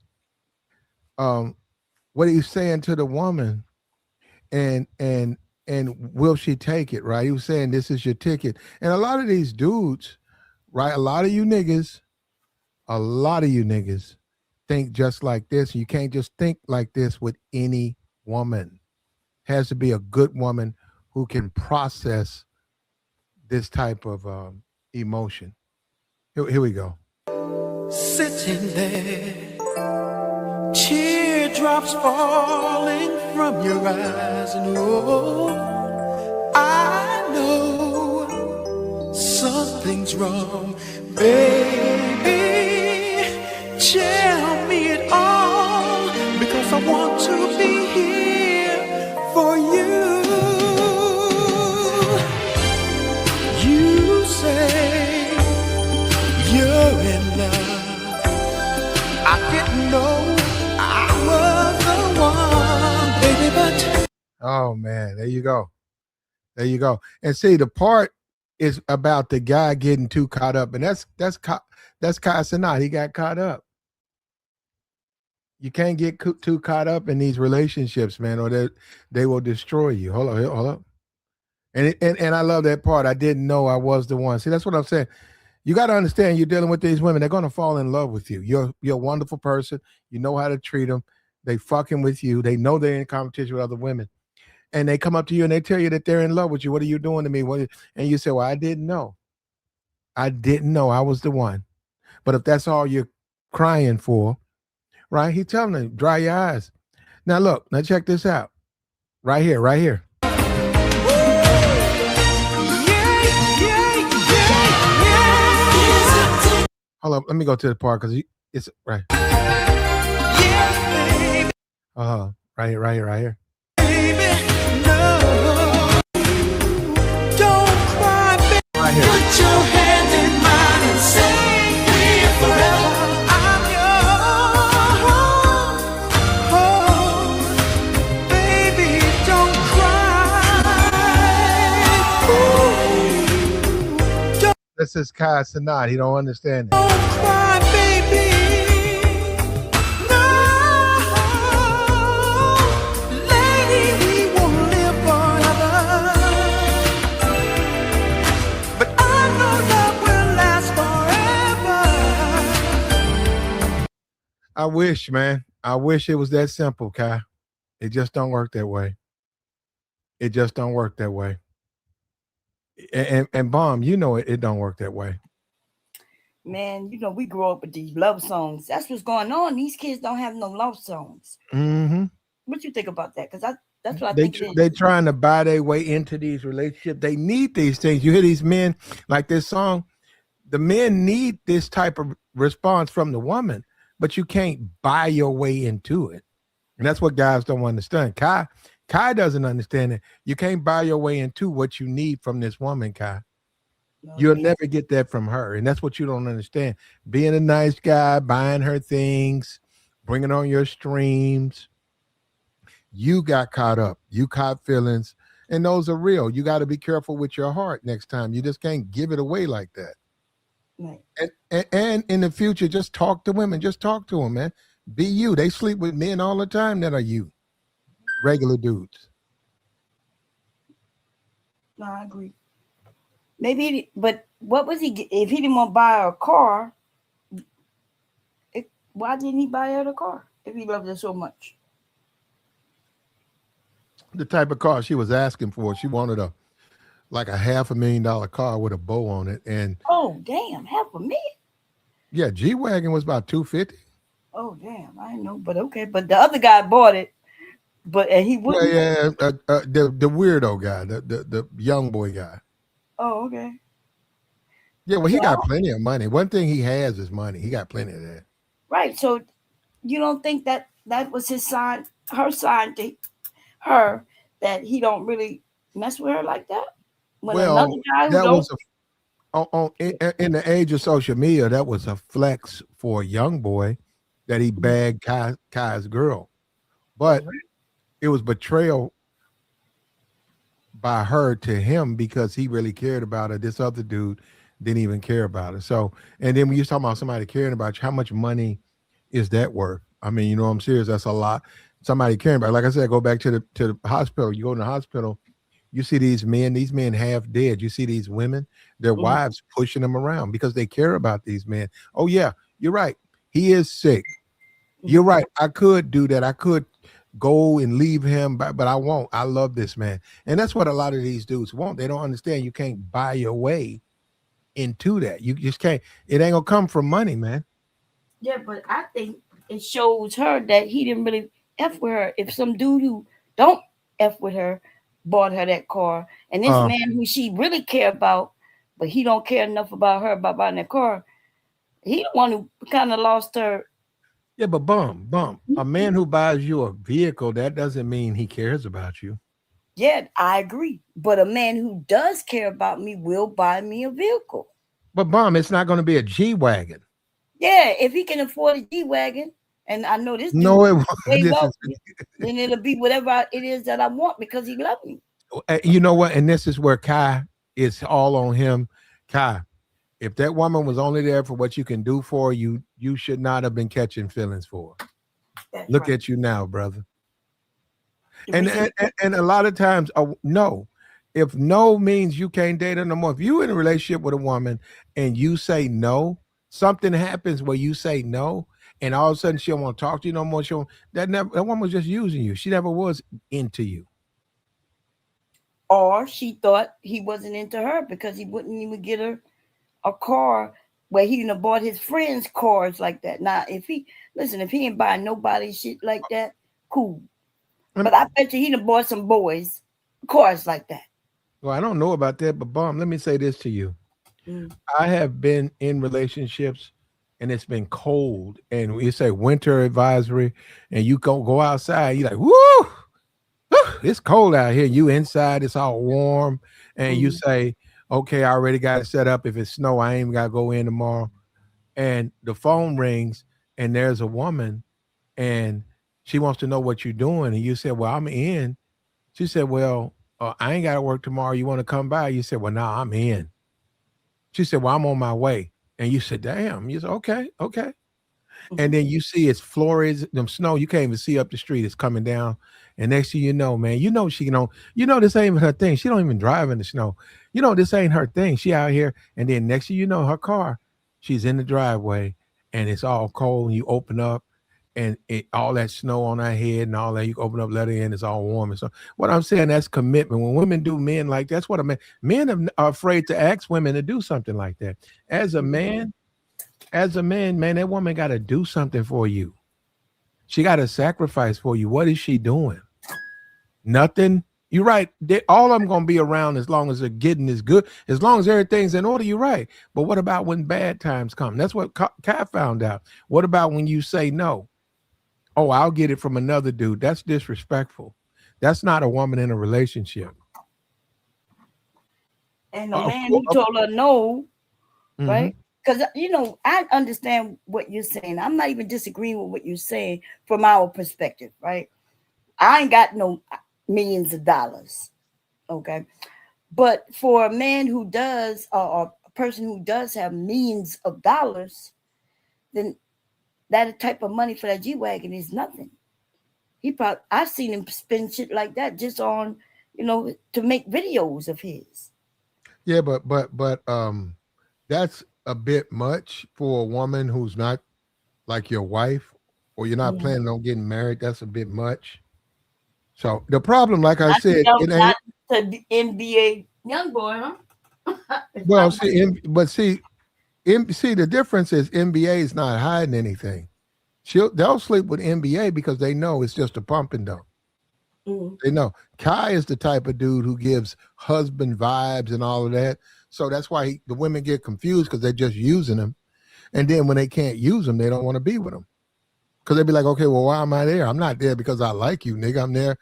what he's saying to the woman, and will she take it, right? He was saying, this is your ticket. And a lot of these dudes, right? A lot of you niggas think just like this. You can't just think like this with any woman. It has to be a good woman who can process this type of emotion. Here we go. Sitting there, teardrops falling from your eyes, and oh, I know something's wrong, baby. Tell me it all, because I want to be here for you. You say you're in love. I didn't know I was the one, baby, but oh man, there you go. And see, the part is about the guy getting too caught up, and that's Cenat. He got caught up. You can't get too caught up in these relationships, man, or they will destroy you. Hold up. And I love that part. I didn't know I was the one. See, that's what I'm saying. You got to understand, you're dealing with these women. They're going to fall in love with you. You're a wonderful person. You know how to treat them. They fucking with you. They know they're in competition with other women. And they come up to you and they tell you that they're in love with you. What are you doing to me? And you say, well, I didn't know. I was the one. But if that's all you're crying for, right? He's telling them, dry your eyes. Now look, check this out. Right here. Hold up, let me go to the part because it's right. Right here. Baby, no. Don't cry, baby. Right here. Put your hand in mine and say we're forever. I'm yours. Baby, don't cry. This is Cenat. He don't understand it. Don't cry, baby. I wish, man. I wish it was that simple, Kai. It just don't work that way. It just don't work that way. And bomb, you know it don't work that way. Man, we grow up with these love songs. That's what's going on. These kids don't have no love songs. Mm-hmm. What you think about that? Because that's what I They think it is. they trying to buy their way into these relationships. They need these things. You hear these men like this song. The men need this type of response from the woman, but you can't buy your way into it. And that's what guys don't understand. Kai doesn't understand it. You can't buy your way into what you need from this woman, Kai. No, You'll you never get that from her. And that's what you don't understand. Being a nice guy, buying her things, bringing on your streams. You got caught up. You caught feelings. And those are real. You got to be careful with your heart next time. You just can't give it away like that. Right. And in the future, just talk to women. Just talk to them, man. Be you. They sleep with men all the time that are you. Regular dudes. No, I agree. Maybe, but what was he? If he didn't want to buy her a car, why didn't he buy her a car if he loved her so much? The type of car she was asking for, she wanted like a $500,000 car with a bow on it. And oh damn, $500,000. yeah, G-Wagon was about $250,000. Oh damn, I didn't know, but okay. But the other guy bought it, and he wouldn't. Yeah, the weirdo guy, the young boy guy. Oh, okay. Yeah, well, he got plenty of money. One thing he has is money. He got plenty of that. Right. So you don't think that was his sign, her sign to her, that he don't really mess with her like that? When another guy who that don't. Was in the age of social media, that was a flex for a young boy that he bagged Kai's girl. But it was betrayal by her to him because he really cared about her. This other dude didn't even care about her. So, and then when you're talking about somebody caring about you, how much money is that worth? I mean, you know, I'm serious. That's a lot. Somebody caring about. Like I said, go back to the hospital. You go to the hospital, you see these men half dead. You see these women, their wives pushing them around because they care about these men. Oh yeah, you're right. He is sick. You're right. I could do that. I could go and leave him, but I won't. I love this man. And that's what a lot of these dudes want. They don't understand you can't buy your way into that. You just can't. It ain't gonna come from money, man. Yeah, but I think it shows her that he didn't really F with her. If some dude who don't F with her bought her that car, and this man who she really care about, but he don't care enough about her about buying that car, he the one who kind of lost her. Yeah, but bum. A man who buys you a vehicle, that doesn't mean he cares about you. Yeah, I agree. But a man who does care about me will buy me a vehicle. But bum, it's not going to be a G-Wagon. Yeah, if he can afford a G-Wagon, and I know this dude no, it won't. Then it'll be whatever it is that I want because he loves me. You know what? And this is where Kai is all on him. Kai, if that woman was only there for what you can do for you, you should not have been catching feelings for her. Look at you now, brother. And a lot of times, no. If no means you can't date her no more, if you're in a relationship with a woman and you say no, something happens where you say no, and all of a sudden she don't want to talk to you no more. That woman was just using you. She never was into you. Or she thought he wasn't into her because he wouldn't even get her a car where he didn't bought his friends cars like that. Now, if he ain't buying nobody shit like that, cool. But I bet you he done bought some boys cars like that. Well, I don't know about that, but Bomb, let me say this to you. I have been in relationships and it's been cold, and you say winter advisory, and you go outside, you're like, woo, it's cold out here. You inside, it's all warm, and you say, okay, I already got it set up. If it's snow, I ain't even got to go in tomorrow. And the phone rings, and there's a woman, and she wants to know what you're doing. And you said, well, I'm in. She said, well, I ain't got to work tomorrow. You want to come by? You said, well, no, I'm in. She said, well, I'm on my way. And you said, damn. You said, okay. And then you see it's Flores, them snow. You can't even see up the street. It's coming down. And next thing you know, man, this ain't even her thing. She don't even drive in the snow. This ain't her thing. She out here. And then next thing you know, her car, she's in the driveway and it's all cold. And you open up and all that snow on our head and all that. You open up, let her in, it's all warm and so. What I'm saying, that's commitment. When women do men like that's what I mean. Men are afraid to ask women to do something like that. As a man, man, that woman got to do something for you. She got to sacrifice for you. What is she doing? Nothing. You're right. All of them gonna be around as long as they're getting is good. As long as everything's in order, you're right. But what about when bad times come? That's what Kai found out. What about when you say no? Oh, I'll get it from another dude. That's disrespectful. That's not a woman in a relationship. And the man who told her no, right? Because I understand what you're saying. I'm not even disagreeing with what you're saying from our perspective, right? I ain't got no millions of dollars, okay? But for a man who does, or a person who does have millions of dollars, then that type of money for that G-Wagon is nothing. I've seen him spend shit like that just on, to make videos of his. Yeah, but that's a bit much for a woman who's not like your wife, or you're not planning on getting married. That's a bit much. So the problem, like I said, it ain't the NBA young boy, huh? Well, see, the difference is NBA is not hiding anything. They'll sleep with NBA because they know it's just a pump and dump. They know Kai is the type of dude who gives husband vibes and all of that. So that's why the women get confused because they're just using him. And then when they can't use him, they don't want to be with him. Because they'd be like, okay, well, why am I there? I'm not there because I like you, nigga. I'm there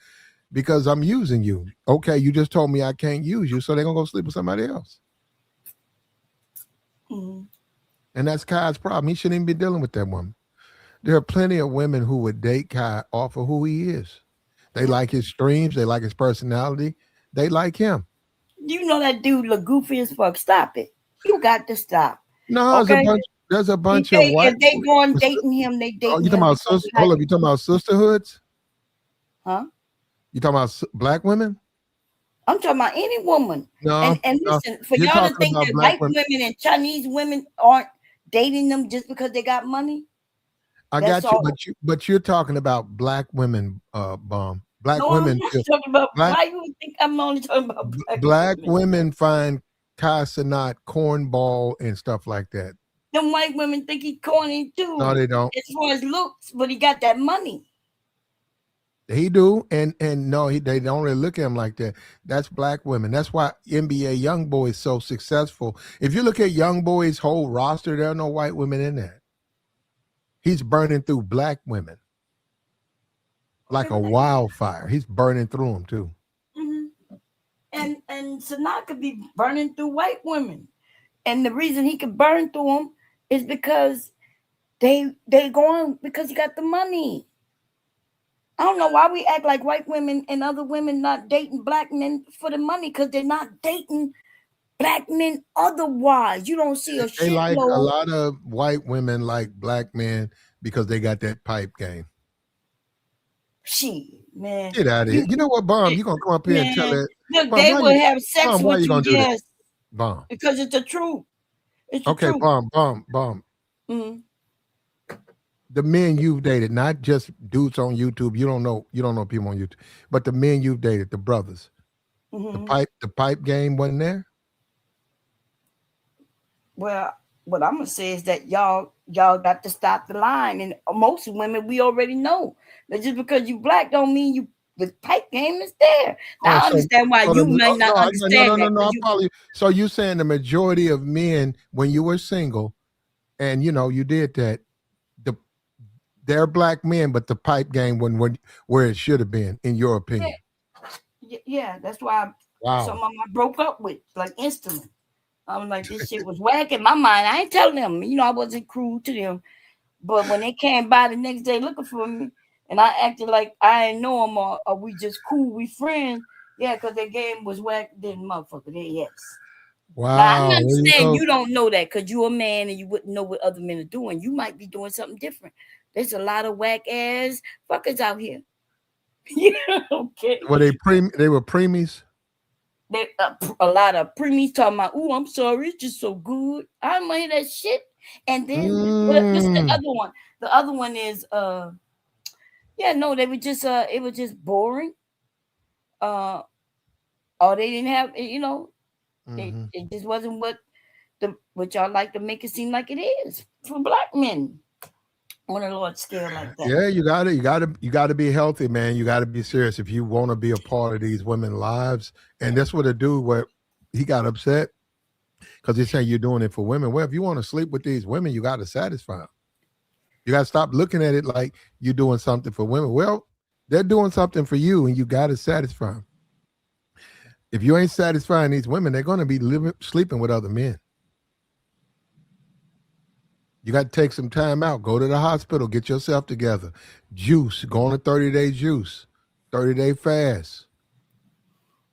because I'm using you. Okay, you just told me I can't use you, so they're going to go sleep with somebody else. And that's Kai's problem. He shouldn't even be dealing with that woman. There are plenty of women who would date Kai off of who he is. They like his streams. They like his personality. They like him. You know that dude look goofy as fuck. Stop it. You got to stop. No, okay? there's a bunch of white. If they go on dating him, they dating him. You talking about hold up? You talking about sisterhoods? Huh? You talking about black women? I'm talking about any woman. No. And listen, for y'all to think that white women and Chinese women aren't dating them just because they got money. I got you, but you're talking about black women, Bomb. Black women. I'm not talking about. Why you think I'm only talking about black women find Kai Cenat cornball and stuff like that. Them white women think he's corny too. No, they don't. As far as looks, but he got that money. He do, and no, they don't really look at him like that. That's black women. That's why NBA YoungBoy is so successful. If you look at YoungBoy's whole roster, there are no white women in there. He's burning through black women like a wildfire. He's burning through them too. And Cenat could be burning through white women, and the reason he could burn through them is because they going because he got the money. I don't know why we act like white women and other women not dating black men for the money, because they're not dating black men otherwise. You don't see a shitload. They like a lot of white women like black men because they got that pipe game. Shit, man. Get out of here. You know what, Bomb? You're going to come up here and tell it. Look, they will have sex with you, yes. Bomb. Because it's the truth. It's the truth. Bomb. The men you've dated, not just dudes on YouTube. You don't know people on YouTube, but the men you've dated, the brothers. The pipe game wasn't there. Well, what I'm gonna say is that y'all got to stop the line, and most women we already know that just because you black don't mean the pipe game is there. Now I understand why you might not understand. No. So you saying the majority of men, when you were single, and you did that. They're black men, but the pipe game wasn't where it should have been, in your opinion. Yeah, that's why some of them I broke up with, like, instantly. I'm like, this shit was whack in my mind. I ain't telling them, I wasn't cruel to them. But when they came by the next day looking for me, and I acted like I didn't know them, or we just cool, we friends, yeah, because their game was whack, then motherfucker, yes. Wow. Now, I'm not saying you don't know that because you're a man and you wouldn't know what other men are doing. You might be doing something different. There's a lot of whack ass fuckers out here. Yeah, okay. Were they were preemies? They a lot of preemies talking about, "Oh, I'm sorry, it's just so good." I don't hear that shit. And then what's the other one? The other one is yeah, no, they were just it was just boring. Uh or they didn't have it just wasn't what y'all like to make it seem like it is for black men on a large scale like that. Yeah, you gotta be healthy, man. You gotta be serious if you want to be a part of these women's lives. And that's what a dude where he got upset because he's saying you're doing it for women. Well, if you want to sleep with these women, you got to satisfy them. You got to stop looking at it like you're doing something for women. Well, they're doing something for you, and you got to satisfy them. If you ain't satisfying these women, they're going to be sleeping with other men. You got to take some time out. Go to the hospital. Get yourself together. Juice. Go on a 30-day juice. 30-day fast.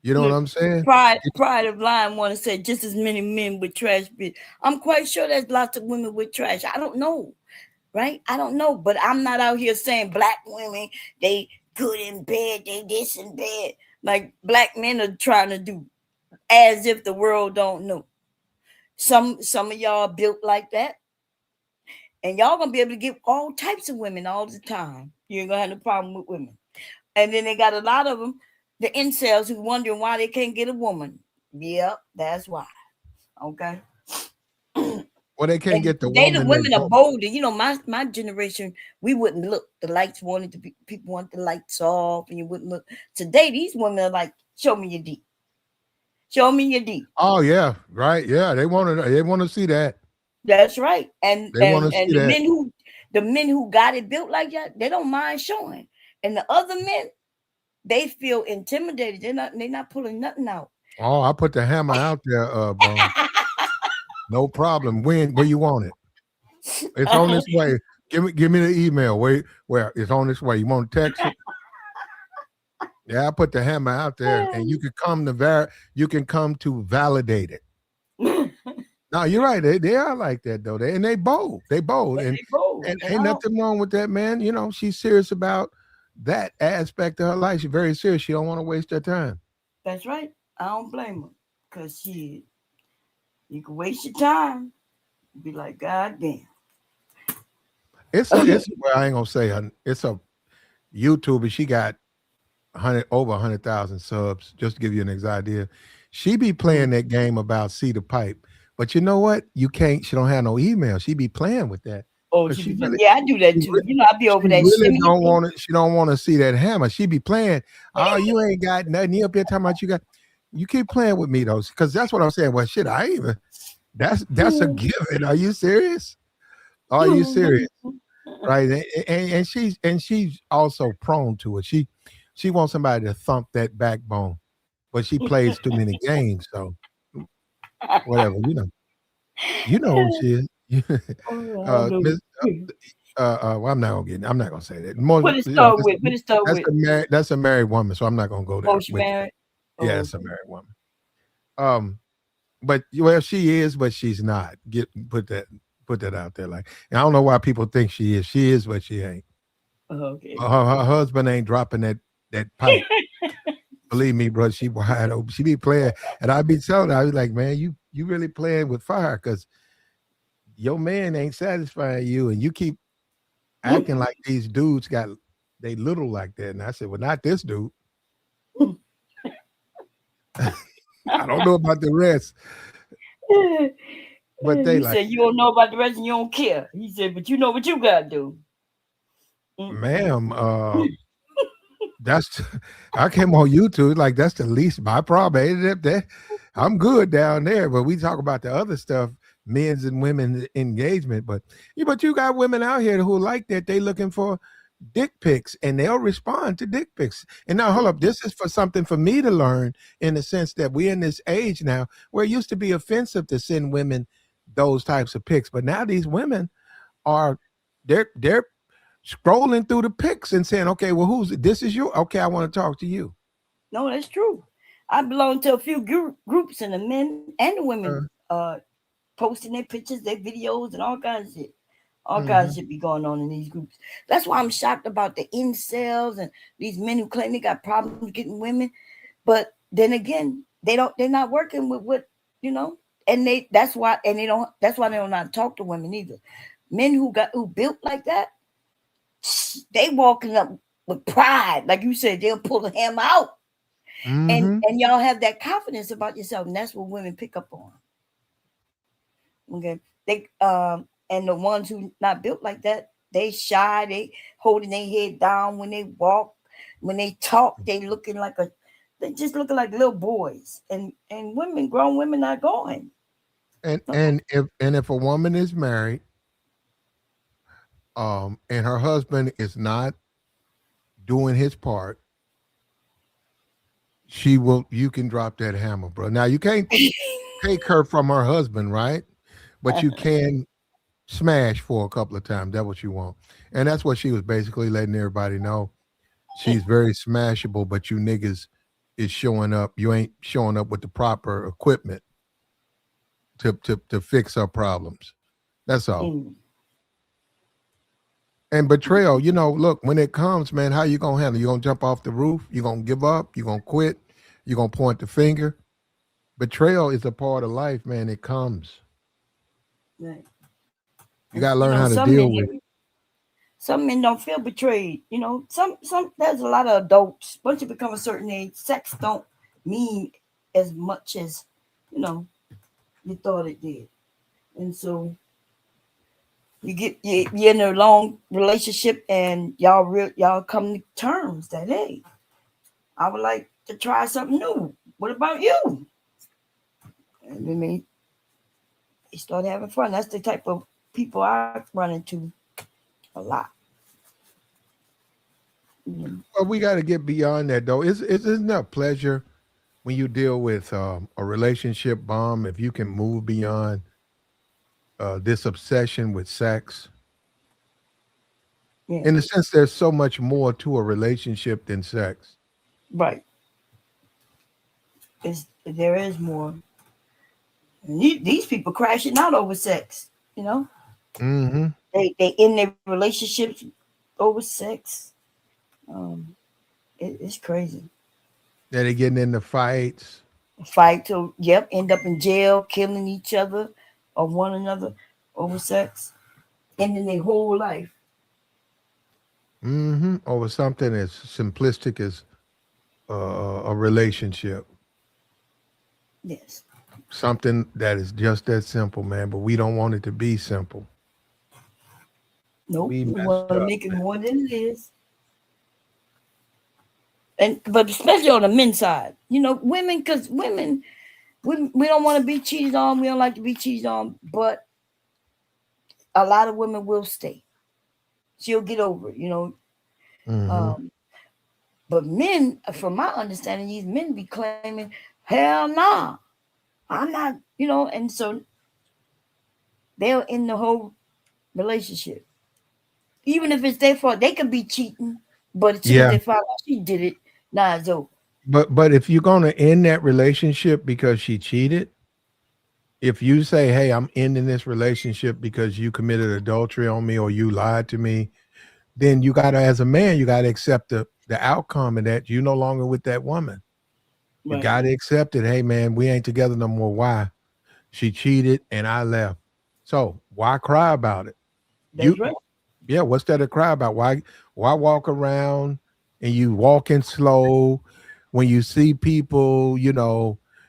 You know what I'm saying? Pride of Line want to say just as many men with trash. I'm quite sure there's lots of women with trash. I don't know. Right? I don't know. But I'm not out here saying black women, they good in bed, they this in bed. Like black men are trying to do as if the world don't know. Some of y'all built like that. And y'all gonna be able to get all types of women all the time. You ain't gonna have no problem with women. And then they got a lot of them, the incels, who wondering why they can't get a woman. Yep, that's why. Okay. Well, they can't get the woman. The women are bolder. You know, my generation, we wouldn't look. The lights wanted to be, people want the lights off, and you wouldn't look. Today, these women are like, show me your D. Show me your D. Oh yeah, right. Yeah, they want to see that. That's right. And the men who got it built like that, they don't mind showing. And the other men, they feel intimidated. They're not pulling nothing out. Oh, I put the hammer out there, bro. No problem. Where you want it? It's on this way. Give me the email. Where it's on this way. You want to text it? Yeah, I put the hammer out there, and you can come to validate it. No, you're right. They are like that though. They bold. They bold. And ain't nothing wrong with that, man. You know, she's serious about that aspect of her life. She's very serious. She don't want to waste her time. That's right. I don't blame her. Because you can waste your time. Be like, God damn. It's I ain't gonna say it's a YouTuber. She got over 100,000 subs. Just to give you an idea, she be playing that game about see the pipe. But you know what? You can't. She don't have no email. She be playing with that. Oh, I do that too. You know, I be over that. Really don't want it. She don't want to see that hammer. She be playing. Oh, you ain't got nothing. You up here talking about you got. You keep playing with me though, because that's what I'm saying. Well, shit, I even. That's a given. Are you serious? Are you serious? Right? And she's also prone to it. She wants somebody to thump that backbone, but she plays too many games. So whatever, you know who she is. Well, I'm not gonna say that. That's a married woman, so I'm not gonna go there. Oh, she married? Yeah, it's a married woman. But well, she is, but she's not. Put that out there. Like, and I don't know why people think she is. She is, but she ain't. Okay. Her husband ain't dropping that pipe. Believe me, bro. She wide open. She be playing, and I be telling her, I be like, man, you really playing with fire because your man ain't satisfying you, and you keep acting like these dudes they little like that. And I said, well, not this dude. I don't know about the rest. But he said, you don't know about the rest and you don't care. He said, but you know what you gotta do. Ma'am, I came on YouTube, like that's the least my problem. I'm good down there, but we talk about the other stuff, men's and women's engagement. But you got women out here who like that. They looking for dick pics and they'll respond to dick pics. And now hold up, this is for something for me to learn in the sense that we're in this age now where it used to be offensive to send women those types of pics, but now these women they're scrolling through the pics and saying, okay, well, this is you. Okay, I want to talk to you. No, that's true. I belong to a few groups, and the men and the women posting their pictures, their videos, and all kinds of shit. All kinds of shit be going on in these groups. That's why I'm shocked about the incels and these men who claim they got problems getting women. But then again, they're not working with what, and that's why they don't know how to talk to women either. Men who built like that, they walking up with pride, like you said, they'll pull the hammer out, and y'all have that confidence about yourself, and that's what women pick up on. Okay, they and the ones who not built like that, they shy, they holding their head down when they walk, when they talk, they just looking like little boys, and women, grown women, not going. And if a woman is married, and her husband is not doing his part, you can drop that hammer, bro. Now you can't take her from her husband, right? But you can smash for a couple of times. That's what you want. And that's what she was basically letting everybody know. She's very smashable, but you niggas is showing up. You ain't showing up with the proper equipment to fix her problems. That's all. And betrayal, look, when it comes, man, how you gonna handle it? You gonna jump off the roof? You gonna give up? You gonna quit? You gonna point the finger? Betrayal is a part of life, man. It comes. Right. You gotta learn how to deal with it. Some men don't feel betrayed. Some there's a lot of adults. Once you become a certain age, sex don't mean as much as you thought it did, and so you're in a long relationship, and y'all come to terms that, hey, I would like to try something new. What about you? And I mean, they start having fun. That's the type of people I run into a lot. Well, we got to get beyond that, though. Isn't that a pleasure when you deal with a relationship bomb? If you can move beyond this obsession with sex, in the sense, there's so much more to a relationship than sex. Right. There is more. And these people crashing out over sex. Mm-hmm. They in their relationships over sex. It's crazy. Yeah, they getting into fights. Fight till end up in jail, killing each other or one another over sex, ending their whole life. Mm-hmm. Over something as simplistic as a relationship. Yes. Something that is just that simple, man. But we don't want it to be simple. Nope. We want to make it more than it is. But especially on the men's side, women, because women, we don't want to be cheated on. We don't like to be cheated on, but a lot of women will stay. She'll get over it, Mm-hmm. But men, from my understanding, these men be claiming, hell nah, I'm not, and so they're in the whole relationship. Even if it's their fault, they could be cheating, but as soon as they find out she did it, nah, it's over. But if you're gonna end that relationship because she cheated, if you say, "Hey, I'm ending this relationship because you committed adultery on me or you lied to me," then you gotta, as a man, you gotta accept the outcome of that. You're no longer with that woman. Right. You gotta accept it. Hey, man, we ain't together no more. Why? She cheated and I left. So why cry about it? That's right. Yeah, what's there to cry about? Why walk around and you walking slow when you see people, you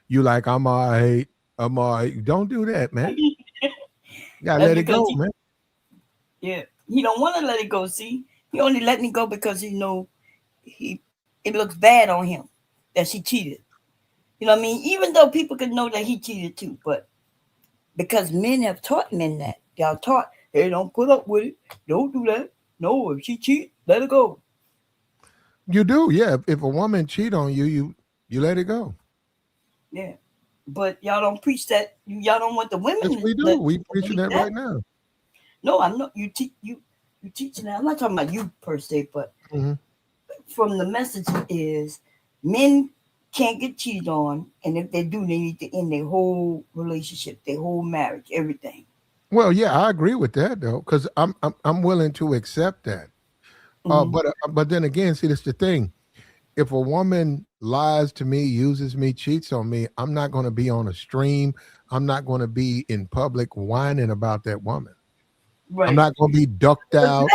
like, I'm all right. Don't do that, man. You gotta let it go, man. Yeah, he don't want to let it go. See, he only letting it go because it looks bad on him that she cheated. You know what I mean? Even though people could know that he cheated too, but because men have taught men that. Y'all taught, hey, don't put up with it. Don't do that. No, if she cheat, let it go. You do, yeah. If a woman cheat on you, you let it go. Yeah. But y'all don't preach that. Y'all don't want the women. Yes, we do. We preaching that right now. No, I'm not. You teaching that. I'm not talking about you per se, but from the message is men can't get cheated on, and if they do, they need to end their whole relationship, their whole marriage, everything. Well, yeah, I agree with that though, because I'm willing to accept that. But then again, see, that's the thing. If a woman lies to me, uses me, cheats on me, I'm not going to be on a stream. I'm not going to be in public whining about that woman. Right. I'm not going to be ducked out.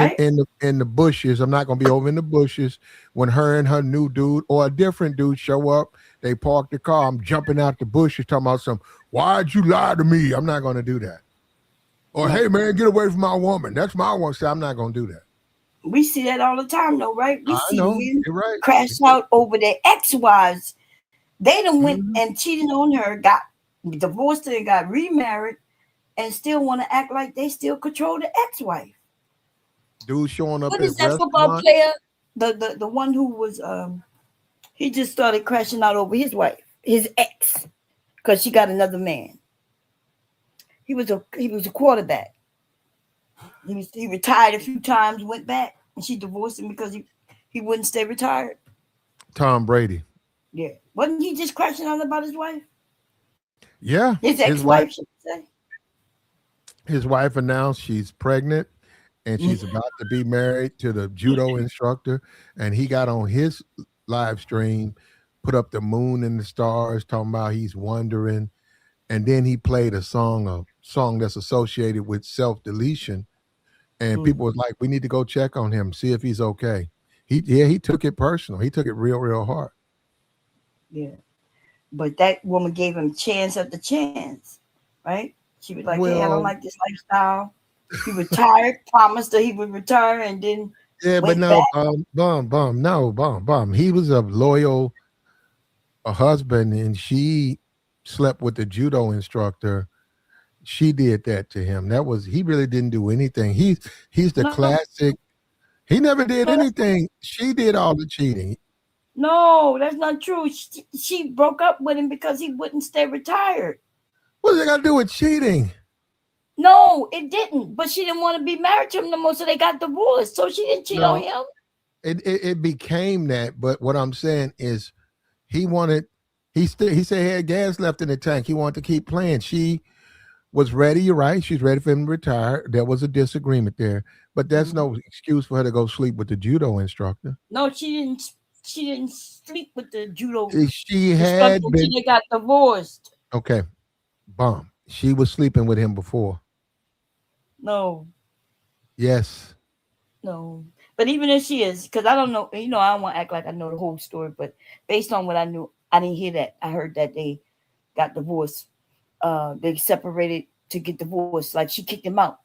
right? In the bushes. I'm not gonna be over in the bushes when her and her new dude or a different dude show up. They park the car. I'm jumping out the bushes talking about why'd you lie to me? I'm not gonna do that. Or No. hey man, get away from my woman. That's my one. So I'm not gonna do that. We see that all the time, though, right? We I see know. men You're right. crash out over their ex-wives. They done went Mhm. and cheated on her, got divorced and got remarried, and still want to act like they still control the ex-wife. Dude showing up What at is that football restaurants. player? The one who was he just started crashing out over his wife, his ex, because she got another man. He was a quarterback. He retired a few times, went back, and she divorced him because he wouldn't stay retired. Tom Brady. Yeah, wasn't he just crashing out about his wife? Yeah. His ex-wife, should I say. His wife announced she's pregnant and she's about to be married to the judo instructor. And he got on his live stream, put up the moon and the stars, talking about he's wondering. And then he played a song that's associated with self-deletion. And people was like, we need to go check on him, see if he's okay. He took it personal. He took it real, real hard. Yeah. But that woman gave him chance after chance, right? She was like, hey, I don't like this lifestyle. He retired, promised that he would retire, and then but no, bum. He was a loyal husband, and she slept with the judo instructor. She did that to him. He really didn't do anything. He's the classic. He never did anything. She did all the cheating. No, that's not true. She broke up with him because he wouldn't stay retired. What does it got to do with cheating? No, it didn't. But she didn't want to be married to him no more, so they got divorced. So she didn't cheat on him. It became that. But what I'm saying is, he said he had gas left in the tank. He wanted to keep playing. She was ready. You're right. She's ready for him to retire. There was a disagreement there, but that's no excuse for her to go sleep with the judo instructor. No, she didn't. She didn't sleep with the judo. She had been. They got divorced. Okay, bomb. She was sleeping with him before. No. Yes. No. But even if she is, because I don't know, I don't want to act like I know the whole story, but based on what I knew, I didn't hear that. I heard that they got divorced. They separated to get divorced. Like she kicked him out.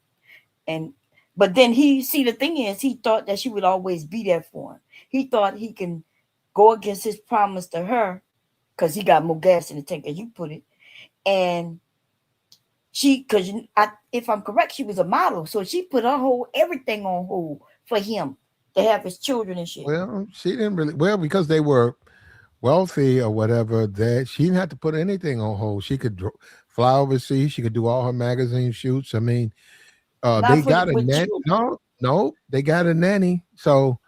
But then the thing is, he thought that she would always be there for him. He thought he can go against his promise to her because he got more gas in the tank, as you put it. And if I'm correct, she was a model. So she put her everything on hold for him to have his children and shit. Well, she didn't really, because they were wealthy or whatever, that she didn't have to put anything on hold. She could fly overseas. She could do all her magazine shoots. I mean, they got a nanny. No, they got a nanny. So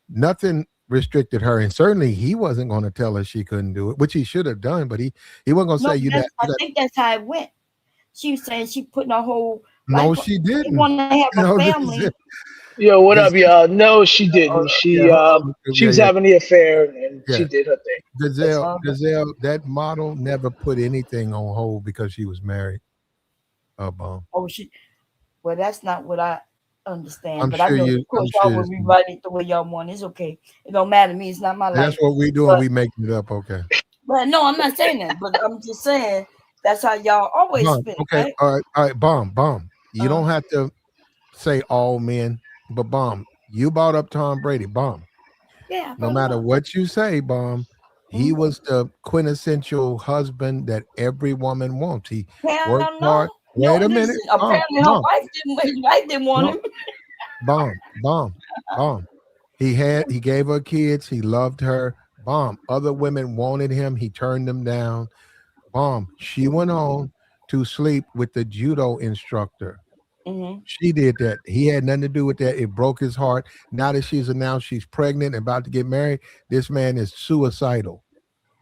nothing restricted her. And certainly he wasn't going to tell her she couldn't do it, which he should have done, but he wasn't going to say you that. I think that's how it went. She was saying she put her whole life. No, she didn't. She wanted to have a family. Yo, what up, y'all? No, she didn't. She was having the affair and she did her thing. Gazelle, that model never put anything on hold because she was married. Well, that's not what I understand. But I know, of course, y'all will rewrite it the way y'all want. It's okay. It don't matter to me. It's not my life. That's what we doing. We making it up. Okay. But no, I'm not saying that. But I'm just saying that's how y'all always spin. Okay. Right? All right. Bomb. You don't have to say all men, but bomb. You brought up Tom Brady. Bomb. Yeah. No matter what you say, bomb. He was the quintessential husband that every woman wants. He worked hard. Wait a minute. Apparently, her wife didn't want him. Bomb. He gave her kids. He loved her. Bomb. Other women wanted him. He turned them down. Bomb. She went on to sleep with the judo instructor. She did that. He had nothing to do with that. It broke his heart. Now that she's announced she's pregnant and about to get married, this man is suicidal.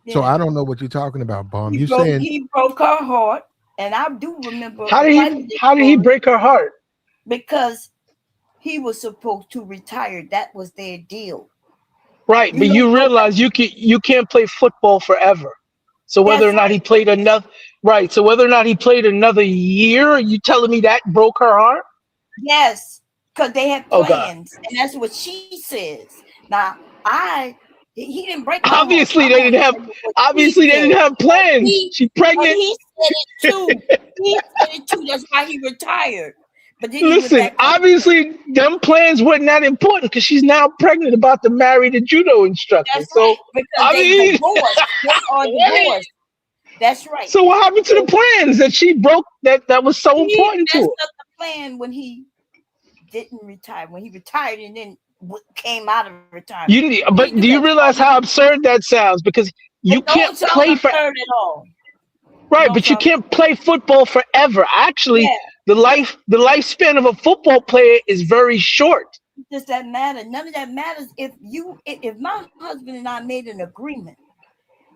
Yeah. So I don't know what you're talking about, Bomb. He broke her heart, and I do remember. How did he break her heart? Because he was supposed to retire. That was their deal. Right, but you realize you can't play football forever. So whether or not he played another year, are you telling me that broke her heart? Yes, because they had plans, and that's what she says. Now, he didn't break my heart. Obviously, they didn't have. Obviously, they didn't have plans. She's But pregnant. he said it too. He said it too. That's why he retired. But then Listen, obviously, them plans weren't that important because she's now pregnant, about to marry the judo instructor. That's so right, because they divorced. They are divorced. That's right. So what happened to the plans that she broke? That was so important to her. He messed up the plan when he didn't retire. When he retired and then came out of retirement. But do you realize how absurd that sounds? Because you can't play for absurd at all. Right, but you can't play football forever. Actually, the lifespan of a football player is very short. Does that matter? None of that matters. If my husband and I made an agreement,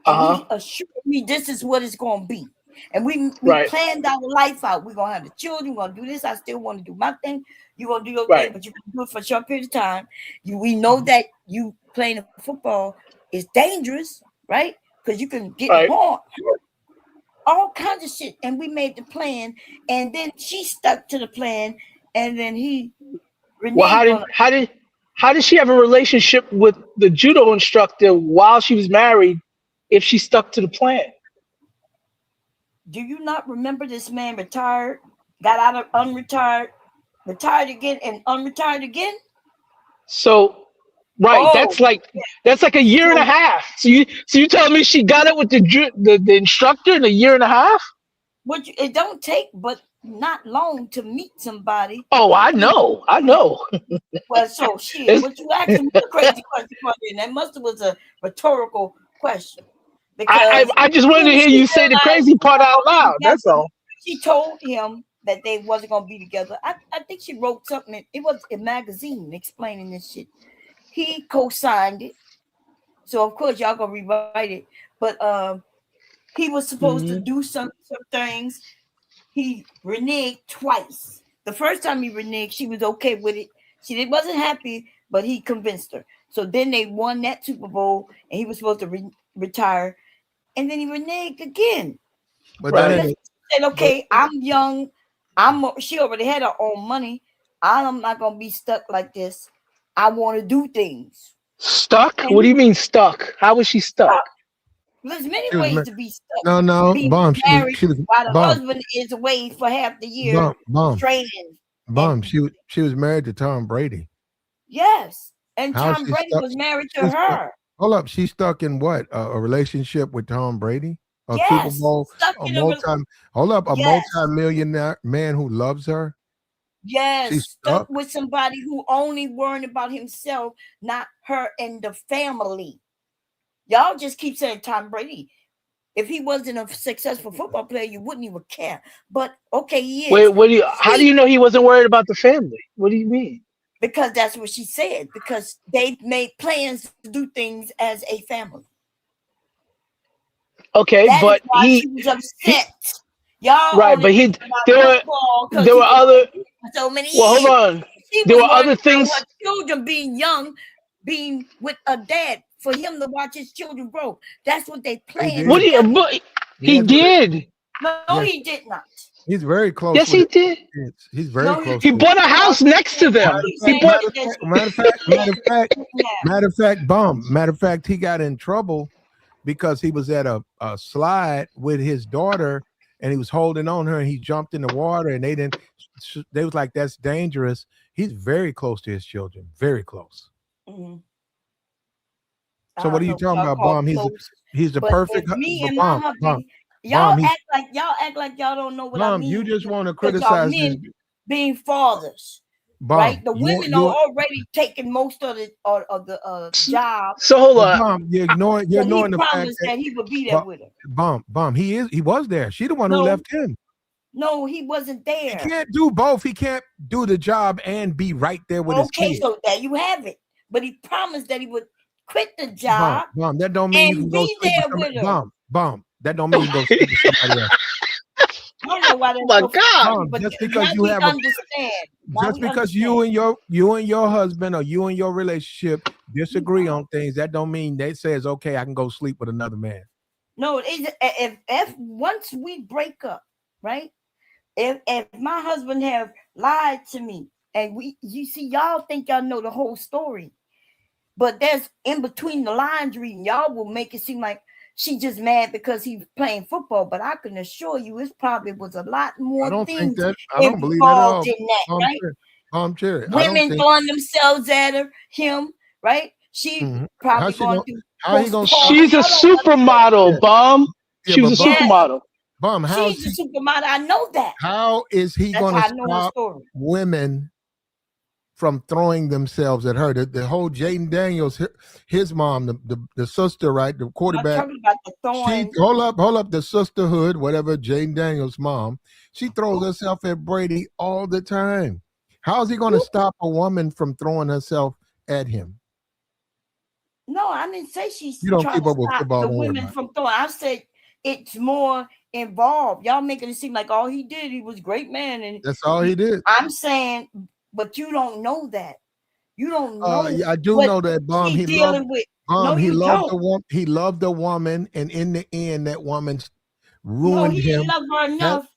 and he assured me this is what it's going to be, and we planned our life out. We're gonna have the children. We're gonna do this. I still want to do my thing. You're gonna do your thing, but you can do it for a short period of time. We know that you playing football is dangerous, right? Because you can get harmed. All kinds of shit, and we made the plan, and then she stuck to the plan, and then how did she have a relationship with the judo instructor while she was married if she stuck to the plan? Do you not remember this man retired, got out of unretired, retired again, and unretired again? So that's like a year and a half. So you telling me she got it with the instructor in a year and a half? It don't take but not long to meet somebody. Oh, I know. Well, so shit. What you asking me a crazy question for? That must have was a rhetorical question. Because I just wanted to hear you say the crazy part out loud. That's all. She told him that they wasn't gonna be together. I think she wrote something. It was a magazine explaining this shit. He co-signed it, so of course y'all gonna rewrite it. But he was supposed to do some things. He reneged twice. The first time he reneged, she was okay with it. She wasn't happy, but he convinced her. So then they won that Super Bowl, and he was supposed to retire, and then he reneged again. But that said, "Okay, I'm young. She already had her own money. I'm not gonna be stuck like this. I want to do things." Stuck? What do you mean stuck? How was she stuck? There's many ways to be stuck. No, Bomb. She was while the husband is away for half the year training. Bomb. She was married to Tom Brady. Yes, and Tom Brady was married to her. Hold up, she's stuck in what? A relationship with Tom Brady? A yes, Super Bowl? A multi-millionaire man who loves her? Yes, she's stuck with somebody who only worried about himself, not her and the family. Y'all just keep saying Tom Brady. If he wasn't a successful football player, you wouldn't even care. But okay, he is. Wait, how do you know he wasn't worried about the family? What do you mean? Because that's what she said. Because they made plans to do things as a family. Okay, but she was upset. Y'all right, but there were other. So many years. Hold on. There were other things. Children being young, being with a dad, for him to watch his children grow. That's what they planned. He did. No, he did not. He's very close. Yes, he did. He's very close. He bought a house next to them. Matter of fact, he got in trouble because he was at a slide with his daughter and he was holding on her and he jumped in the water and they was like, that's dangerous. He's very close to his children. Very close. Mm-hmm. So what are you talking about, Bomb? He's the perfect. Me and my husband, y'all act like y'all don't know what I mean. You just want to criticize men being fathers, right? The women are already taking most of the job. So hold on, you're ignoring the fact that he would be there with her. Bomb. He was there. She the one who left him. No, he wasn't there. He can't do both. He can't do the job and be right there with his kids. Okay, so there you have it. But he promised that he would quit the job. Bomb. That don't mean you can go sleep with somebody. Bomb. That don't mean you can go sleep with somebody else. I don't know why that's my God. But just because you have just because you and your husband or you and your relationship disagree on things, that don't mean they says okay, I can go sleep with another man. No, if once we break up, right? If my husband have lied to me And you see, y'all think y'all know the whole story, but there's in between the lines reading. Y'all will make it seem like she just mad because he's playing football, but I can assure you, it probably was a lot more I don't think things that. I don't believe that at involved all. in that, right? Cherry. I don't Women think. throwing themselves at him, right? She How probably she going gonna? through How he gonna stop? She's a supermodel, Bomb. She was a supermodel. Bomb. How's She's a supermodel. I know that. How is he That's going to how I know her stop story. women from throwing themselves at her? The whole Jaden Daniels, his mom, the sister, right? The quarterback. I'm talking about the throwing. Hold up. The sisterhood, whatever. Jaden Daniels' mom, she throws herself at Brady all the time. How is he going to stop a woman from throwing herself at him? No, I didn't say she's You don't trying keep to up with stop football, the don't worry women about it. from throwing. I said it's more involved. Y'all making it seem like all he did, he was a great man, and That's all he did. I'm saying, but you don't know that. You don't know. Yeah, I do know that, Bomb. He loved. With. Bomb. No, He you loved don't. the woman. He loved the woman, and in the end, that woman ruined No, he him. didn't love her enough.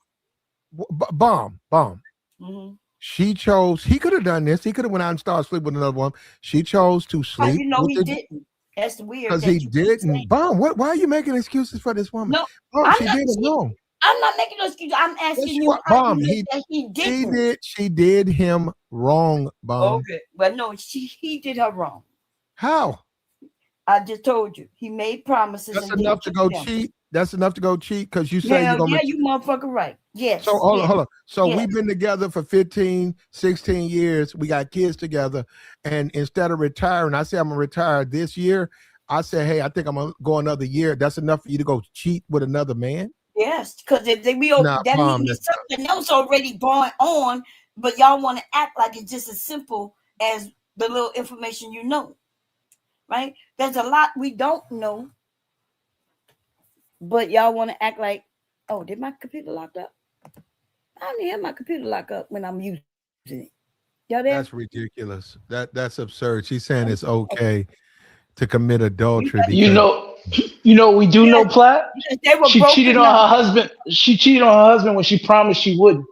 Bomb. Mm-hmm. She chose. He could have done this. He could have went out and started sleeping with another woman. She chose to sleep. You know he didn't. That's weird. Because he didn't. Bomb. Why are you making excuses for this woman? No, Bomb, she did it wrong. I'm not making no excuses. I'm asking you. Bomb. He didn't. She did him wrong. Bomb. Okay, but no, he did her wrong. How? I just told you. He made promises. That's enough to go cheat. That's enough to go cheat because you say you're gonna. Yeah, you motherfucker right. Yes. So hold on. So yes. We've been together for 15, 16 years. We got kids together. And instead of retiring, I say I'm gonna retire this year. I say, hey, I think I'm gonna go another year. That's enough for you to go cheat with another man? Yes, because if that means something else already going on, but y'all want to act like it's just as simple as the little information you know. Right? There's a lot we don't know. But y'all want to act like, oh, did my computer lock up? I don't have my computer lock up when I'm using it. Y'all there? That's ridiculous. That's absurd. She's saying it's okay to commit adultery. You know, we do know, Platt. She cheated on her husband. She cheated on her husband when she promised she wouldn't.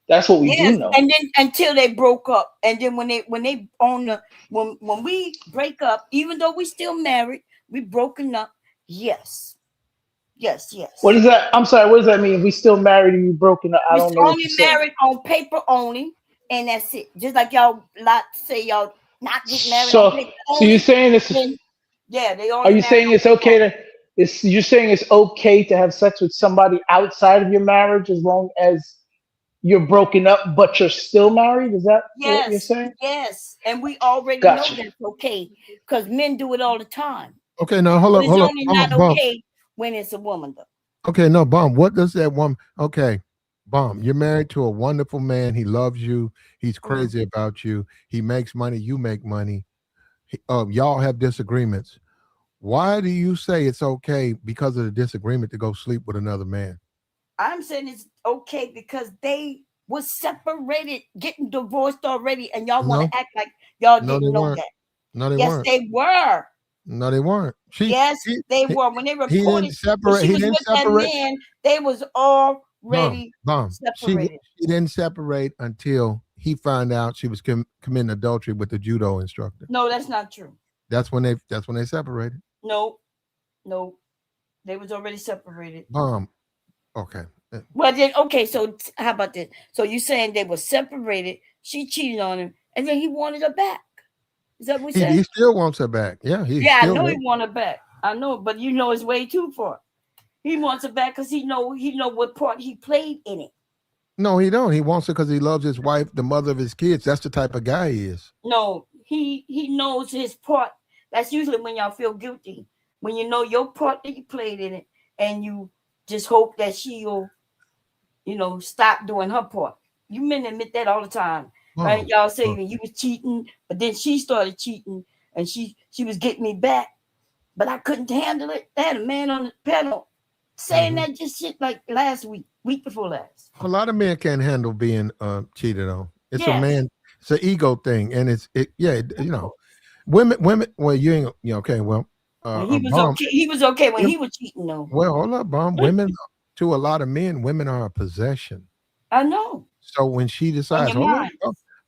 That's what we do know. And then until they broke up, and then when we break up, even though we still married, we broken up. Yes. What does that? I'm sorry. What does that mean? We still married and you broken up? I don't know. Only married on paper only, and that's it. Just like y'all say y'all not get married on paper only. So you're saying this? Yeah, they only. Are you saying it's okay to? You're saying it's okay to have sex with somebody outside of your marriage as long as you're broken up, but you're still married? Is that what you're saying? Yes, and we already know that's okay because men do it all the time. Okay, now hold up. It's only not okay when it's a woman, though. Okay, no, Bomb. What does that woman? Okay, Bomb. You're married to a wonderful man. He loves you. He's crazy about you. He makes money. You make money. Y'all have disagreements. Why do you say it's okay because of the disagreement to go sleep with another man? I'm saying it's okay because they were separated, getting divorced already, and y'all want to act like y'all didn't know that. No, they Yes, weren't. they were. No, they weren't. They were. When they reported he didn't separate. she was with that man, they was already separated. She didn't separate until he found out she was committing adultery with the judo instructor. No, that's not true. That's when they separated. No, they was already separated. Okay. Well then, okay. So how about this? So you saying they were separated? She cheated on him, and then he wanted her back. Is that what you said? He still wants her back. Yeah, I know he want her back. I know, but you know it's way too far. He wants her back because he know what part he played in it. No, he don't. He wants her because he loves his wife, the mother of his kids. That's the type of guy he is. No, he knows his part. That's usually when y'all feel guilty. When you know your part that you played in it, and you just hope that she'll, stop doing her part. You men admit that all the time. Right, y'all say when you was cheating, but then she started cheating, and she was getting me back, but I couldn't handle it. They had a man on the panel saying that just shit like week before last. A lot of men can't handle being cheated on. It's a man. It's an ego thing, and women. Well, you ain't. Okay. Well, he was okay. He was okay when he was cheating, though. Well, hold up, Bomb. Women, to a lot of men, women are a possession. I know. So when she decides,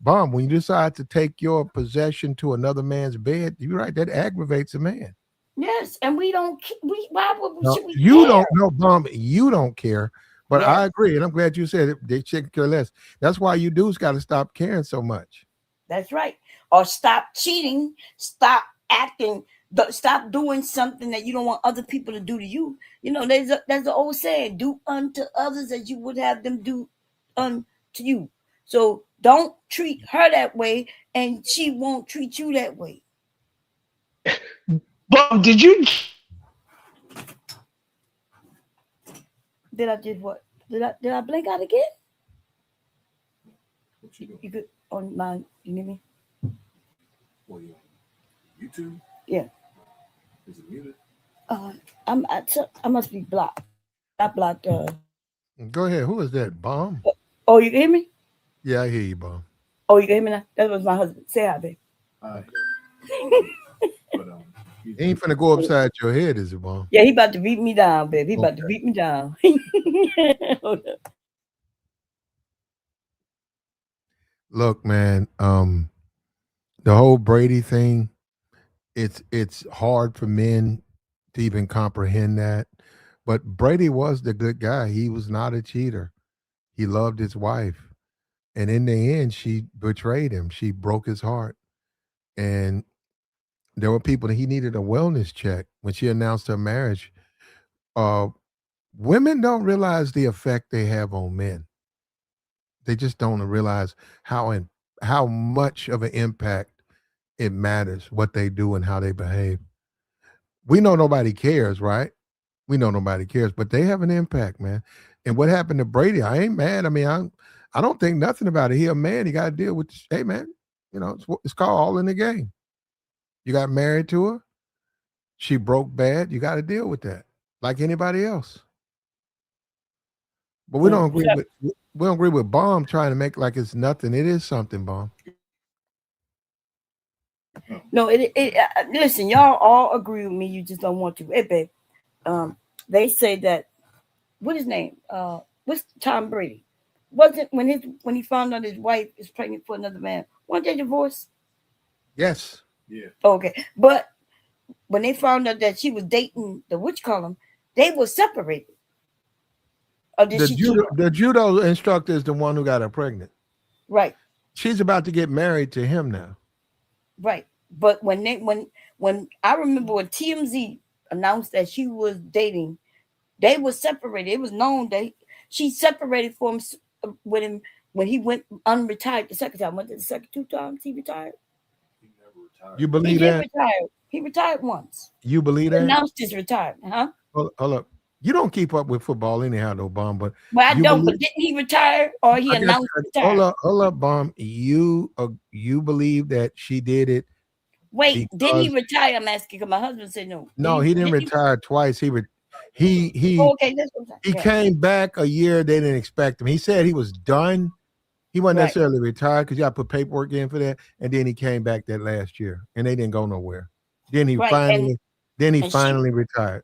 Bomb, when you decide to take your possession to another man's bed, you're right, that aggravates a man. Yes, and we don't. Why No, should we you care? don't know, Bomb, you don't care. But Yes, I agree, and I'm glad you said it. They should care less. That's why you dudes got to stop caring so much. that's right. Or stop cheating. Stop acting. Stop doing something that you don't want other people to do to you. You know, there's the old saying: "Do unto others as you would have them do unto you." So don't treat her that way, and she won't treat you that way. But did you Did I did what? Did I blink out again? What you doing? You could on my you hear me? What you on YouTube? Yeah. Is it muted? I must be blocked. I blocked. Go ahead. Who is that? Bomb? Oh, you can hear me? Yeah, I hear you, Bomb. Oh, you can hear me now? That was my husband. Say hi, babe. But He ain't finna go upside your head, is it, Bomb? Yeah, he about to beat me down, babe. He about to Okay. beat me down. Hold up. Look, man, the whole Brady thing, it's hard for men to even comprehend that. But Brady was the good guy. He was not a cheater. He loved his wife. And in the end, she betrayed him. She broke his heart. And there were people that he needed a wellness check when she announced her marriage. Uh, Women don't realize the effect they have on men. They just don't realize how much of an impact it matters what they do and how they behave. We know nobody cares, right? We know nobody cares, but they have an impact, man. And what happened to Brady? I ain't mad. I mean, I don't think nothing about it. He a man. He got to deal with. Hey, man, it's called all in the game. You got married to her. She broke bad. You got to deal with that, like anybody else. But we don't agree with Bomb trying to make like it's nothing. It is something, Bomb. No, listen, y'all all agree with me. You just don't want to. Hey, babe. They say that what his name? What's Tom Brady? Wasn't when he found out his wife is pregnant for another man? Weren't they divorced? Yes. Yeah. Okay, but when they found out that she was dating the witch column, they were separated. Or did she cheat? The judo instructor is the one who got her pregnant. Right. She's about to get married to him now. Right. But when I remember when TMZ announced that she was dating, they were separated. It was known that she separated from with him when he went unretired the second time. Went to the second 2 times he retired. He never retired. You believe He did that? retire. He retired once. You believe He that? announced his retirement, huh? Hold up. You don't keep up with football anyhow, though, Bomb. But Well, I you don't. believe, But didn't he retire or he I guess, announced retirement? hold up, Bomb. You believe that she did it? Wait, did he Because retire? I'm asking because my husband said no. no, he didn't retire twice. He Oh, okay, that's what I'm saying. he Yeah. came back a year. They didn't expect him. He said he was done. He wasn't Right. necessarily retired because you got to put paperwork in for that. And then he came back that last year, and they didn't go nowhere. Then he Right, finally, and she, retired.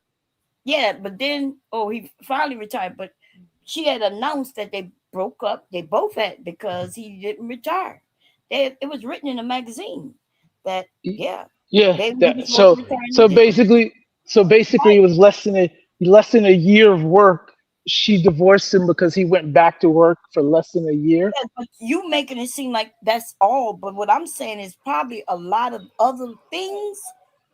yeah, but then he finally retired. But she had announced that they broke up. They both had because he didn't retire. It was written in a magazine that yeah, Yeah. he was So supposed to retire and he so didn't. basically so basically it was less than a year of work. She divorced him because he went back to work for less than a year. Yeah, but you making it seem like that's all. But what I'm saying is probably a lot of other things.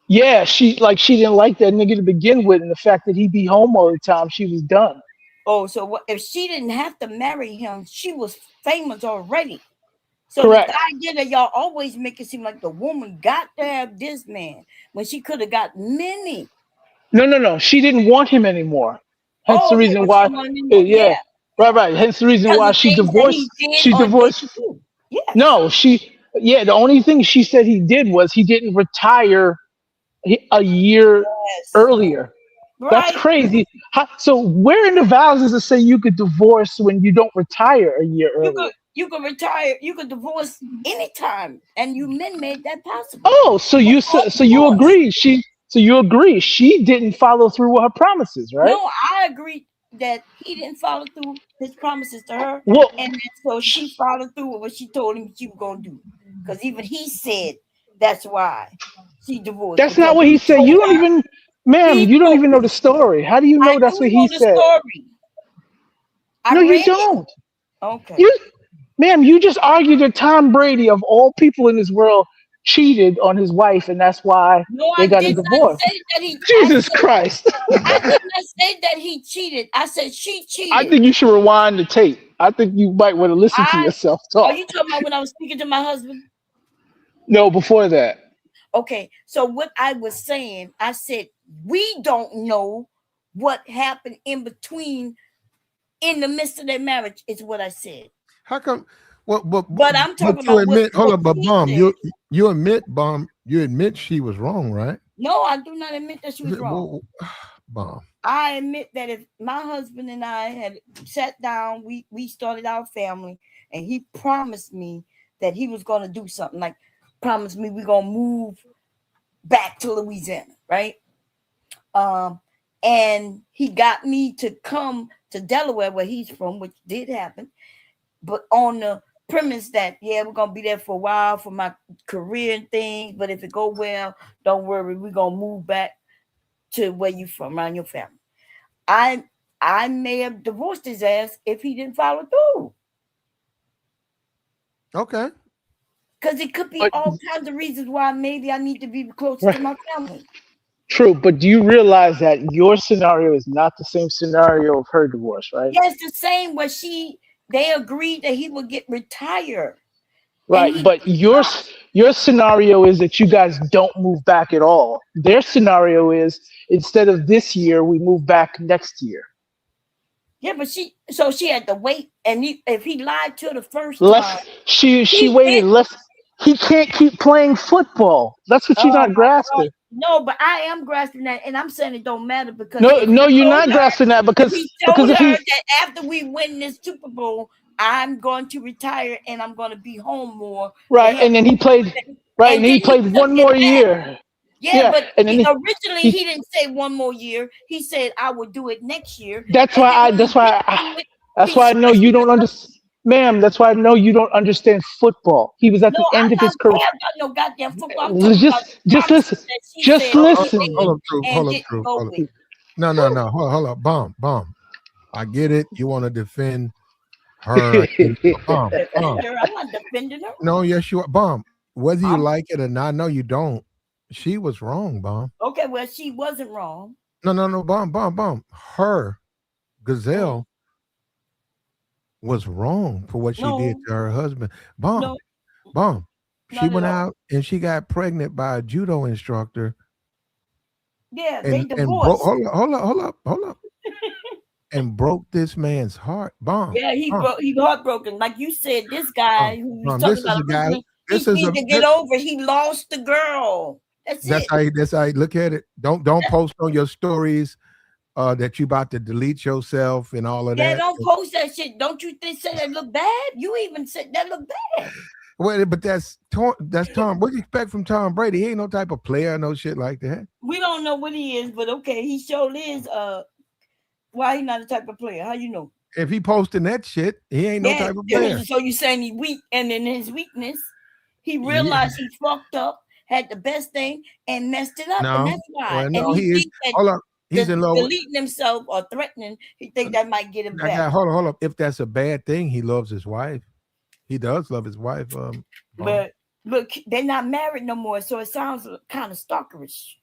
Yeah, she didn't like that nigga to begin with, and the fact that he be home all the time, she was done. Oh, so what if she didn't have to marry him? She was famous already. So the Correct. idea that y'all always make it seem like the woman got to have this man when she could have got many. No. She didn't want him anymore. Hence Oh, the okay, reason well, she why. didn't want him anymore. Yeah. Yeah, Right. Hence the reason because why the she things that he divorced. did She or divorced. didn't do. Yes. No, the only thing she said he did was he didn't retire a year Yes. earlier. That's Right. crazy. So where in the vows does it say you could divorce when you don't retire a year earlier? You could retire. You could divorce anytime, and you men made that possible. Oh, so you Divorce. agree? So you agree she didn't follow through with her promises, right? No, I agree. that he didn't follow through his promises to her, Well, and then so she followed through with what she told him she was gonna do. Because even he said that's why she divorced that's not because what he he said. told You don't her. even, ma'am, He you don't told even know the story. How do you I know that's do what he know the said? story. I No, you read it. don't. Okay. You, ma'am, you just argued that Tom Brady, of all people in this world, cheated on his wife, and that's why No, they I got a did not divorce. say that he. Jesus Christ. I did not say that he cheated. I said she I cheated. think you should rewind the tape. I think you might want to listen to I yourself Are talk. you talking about when I was speaking to my husband? No, before that. Okay, so what I was saying, I said we don't know what happened in between, in the midst of their marriage, is what I said. How come? Well, But I'm but talking you about admit. Hold what on, but he bomb. said. You admit, bomb. You admit she was wrong, right? No, I do not admit that she was wrong. Well, bomb. I admit that if my husband and I had sat down, we started our family, and he promised me that he was going to do something, like promised me we're going to move back to Louisiana, right? And he got me to come to Delaware, where he's from, which did happen, but on the premise that, yeah, we're gonna be there for a while for my career and things, but if it go well, don't worry, we're gonna move back to where you from, around your family. I may have divorced his ass if he didn't follow through. Okay. Because it could be But, all kinds of reasons why maybe I need to be closer to right. my family. True, but do you realize that your scenario is not the same scenario of her divorce, right? Yeah, it's the same where they agreed that he would get retired. And Right, he but your scenario is that you guys don't move back at all. Their scenario is instead of this year, we move back next year. Yeah, but she had to wait, and if he lied to her the first time, Less she he waited did. less. He can't keep playing football. That's what you're Oh not my God, grasping. no! But I am grasping that, and I'm saying it don't matter because No, no, you're not grasping that if because he told if her he that after we win this Super Bowl, I'm going to retire and I'm going to be home more to right, help, and then he played right, and and then he he played took one it more back. year. Yeah, Yeah, but and then originally he he didn't say one more year. He said I would do it next year, that's and why then I when he that's why didn't I, do it, that's he why I know switched you it don't up. understand, ma'am. That's why I know you don't understand football. He was at No, the end I'm of not his career. mad about no goddamn football. I'm talking about the Just promises listen. that she Just said he listen. made Hold up, truth. and Hold up, didn't truth. go Hold up. with. No, no, no. Hold up, bomb. I get it. You want to defend her against bomb. Defend her. I'm not defending her. No, yes, you are. Bomb. Whether you I'm like it or not, no, you don't. She was wrong, bomb. okay. Well, she wasn't wrong. No, bomb. Her, Mm. Gazelle, was wrong for what she did No, to her husband. Bomb, no, bomb. She not at went all. out and she got pregnant by a judo instructor Yeah, they and broke. divorced. Hold up, and broke this man's heart. Bomb, Yeah, bomb, he heartbroken. Like you said, this guy bomb, who we was bomb. talking This is about a guy. originally, This he is need a. to get over. He lost the girl. That's That's it. how. That's how. Look at it. Don't post on your stories that you about to delete yourself and all of Yeah, that. don't post that shit. Don't you think say that look bad? You even said that look bad. Well, but that's Tom. What do you expect from Tom Brady? He ain't no type of player, no shit like that. We don't know what he is, but okay, he sure is. Why he not the type of player? How you know? If he posting that shit, he ain't no Yeah, type of player. so you saying he weak, and in his weakness, he Yeah. realized he fucked up, had the best thing, and messed it up, and No, that's why. well, And no, he he is. thinks that Hold up, he's in love with deleting himself or threatening, he think that might get him that back. guy. Hold up. If that's a bad thing, he loves his wife. He does love his wife. Bomb. But look, they're not married no more, so it sounds kind of stalkerish.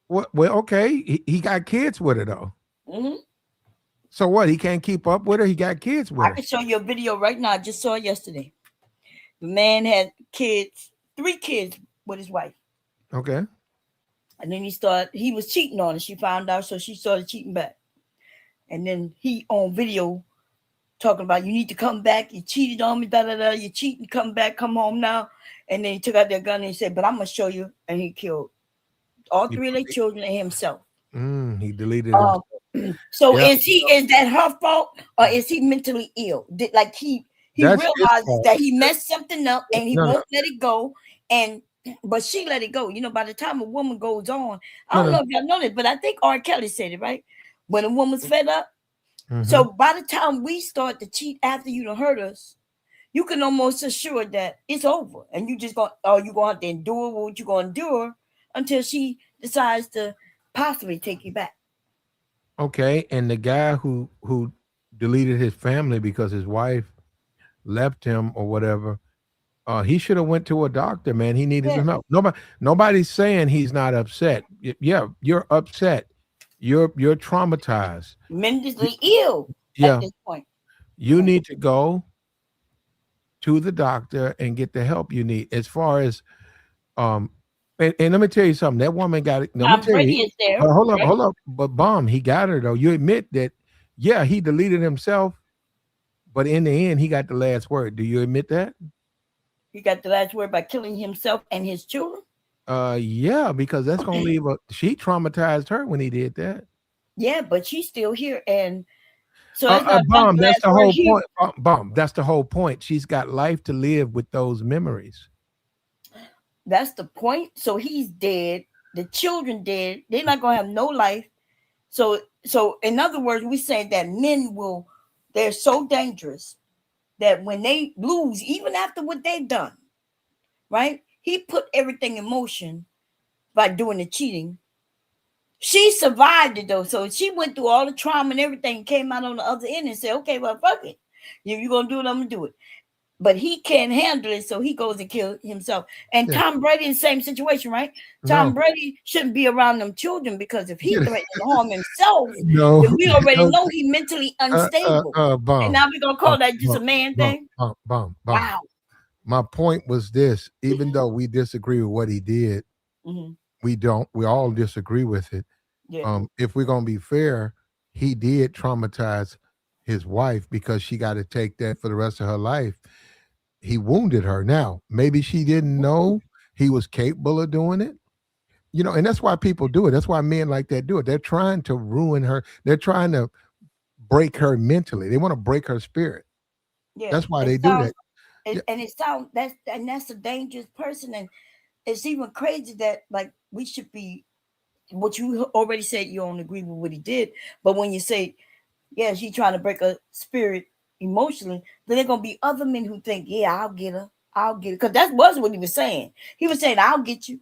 Well, okay. He got kids with her though. Mm-hmm. So what? He can't keep up with her. He got kids with I her. can show you a video right now. I just saw it yesterday. The man had kids, 3 kids with his wife. Okay. And then he was cheating on her. She found out, so she started cheating back. And then he on video talking about, you need to come back. You cheated on me, you cheating, come back, come home now. And then he took out their gun and he said, but I'm going to show you. And he killed all 3 of their children and himself. He deleted him. So is that her fault or is he mentally ill? Like he That's his realizes fault. that he messed something up and he No. won't let it go. But she let it go. You know, by the time a woman goes on, I don't know if y'all know this, but I think R. Kelly said it, right? when a woman's fed up. Mhm. So by the time we start to cheat after you done hurt us, you can almost assure that it's over, and you just gonna have to endure what you're gonna endure until she decides to possibly take you back. Okay, and the guy who deleted his family because his wife left him or whatever, he should have went to a doctor, man. He needed Yeah. some help. Nobody's saying he's not upset. Yeah, you're upset. You're traumatized. Mentally ill Yeah, at this point. you need to go to the doctor and get the help you need. As far as um, and let me tell you something. That woman got it. I'm gonna Tom tell Brady you. is there, Hold up, right? hold up. But bomb, he got her though. You admit that? Yeah, he deleted himself, but in the end, he got the last word. Do you admit that? He got the last word by killing himself and his children. Yeah, because that's gonna leave a. She traumatized her when he did that. Yeah, but she's still here, and so that's not about Bomb. the That's last the word. whole point. Bomb. That's the whole point. She's got life to live with those memories. That's the point. So he's dead. The children dead. They're not gonna have no life. So in other words, we say that they're so dangerous that when they lose, even after what they've done, right? He put everything in motion by doing the cheating. She survived it though, so she went through all the trauma and everything, came out on the other end and said, "Okay, well, fuck it. If you're gonna do it, I'm gonna do it." But he can't handle it, so he goes and kills himself. And Yeah. Tom Brady in the same situation, right? No. Tom Brady shouldn't be around them children because if he threatened to harm himself, No. then we already know he mentally unstable. Bomb. And now we're gonna call that just a man thing. Bomb. Wow. My point was this: even though we disagree with what he did, Mhm. we all disagree with it. Yeah. If we're gonna be fair, he did traumatize his wife because she got to take that for the rest of her life. He wounded her. Now, maybe she didn't know he was capable of doing it. And that's why people do it. That's why men like that do it. They're trying to ruin her. They're trying to break her mentally. They want to break her spirit. Yeah. That's why they do that. And that's a dangerous person, and it's even crazy that like we should be. What you already said, you don't agree with what he did, but when you say, yeah, she's trying to break her spirit emotionally, then there gonna be other men who think, yeah, I'll get her, because that was what he was saying. He was saying, I'll get you.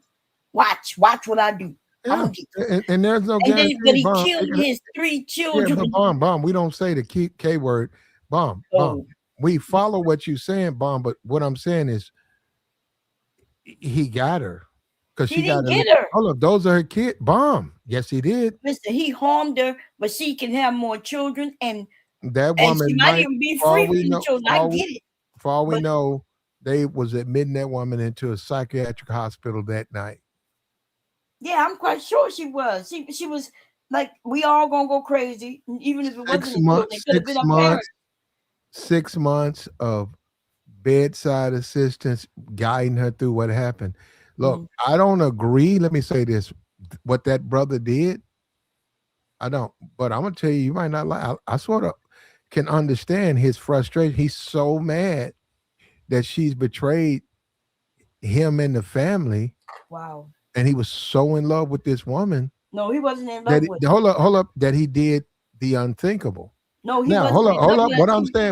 Watch what I do. I'm Yeah, gonna get you. and there's no And then, but guarantee. he Bomb. killed his 3 Yeah, children. but bomb. We don't say the K word. Bomb. Oh. We follow what you're saying, bomb. But what I'm saying is, he got her because He she got didn't get her. Hold up, those are her kids. Bomb. Yes, he did. Listen, he harmed her, but she can have more children, and That she woman might might, even be for all free we from the know, children. I get it. for all we But- know, they was admitting that woman into a psychiatric hospital that night. Yeah, I'm quite sure she was. She was like, we all gonna go crazy, even if it wasn't the children. It could have been a parent. 6 months of bedside assistance guiding her through what happened. Look, I don't agree. Let me say this: what that brother did, I don't. But I'm gonna tell you, you might not like. I sort of can understand his frustration. He's so mad that she's betrayed him and the family. Wow. And he was so in love with this woman. No, he wasn't in love with her. Hold up, that he did the unthinkable. No, he Now, wasn't. hold up.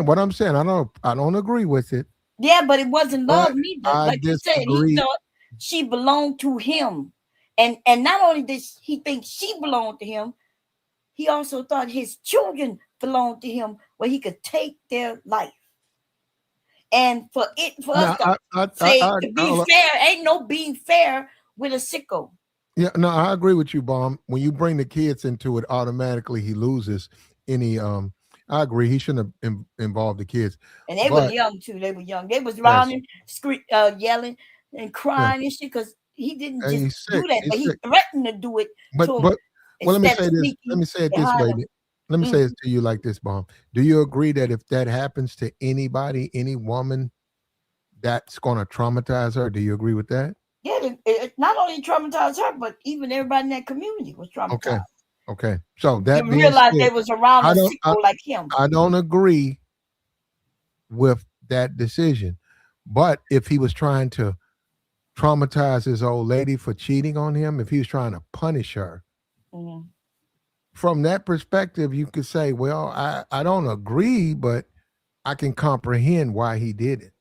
What I'm saying, I don't agree with it. Yeah, but it wasn't love But neither. I Like you said, he disagree. thought she belonged to him, and not only did he think she belonged to him, he also thought his children belonged to him, where he could take their life. And for us to be fair, ain't no being fair with a sicko. Yeah, no, I agree with you, Bomb. When you bring the kids into it, automatically he loses any. I agree. He shouldn't have involved the kids. And they were young too. They were young. They was rounding, yelling and crying and shit because he didn't just do that, but he threatened to do it. But let me say this. Let me say it this way. Let me say it to you like this, Bomb. Do you agree that if that happens to anybody, any woman, that's going to traumatize her? Do you agree with that? Yeah, it not only traumatized her, but even everybody in that community was traumatized. Okay. So that you realize they was around a sicko like him. I don't agree with that decision, but if he was trying to traumatize his old lady for cheating on him, if he was trying to punish her, from that perspective, you could say, well, I don't agree, but I can comprehend why he did it.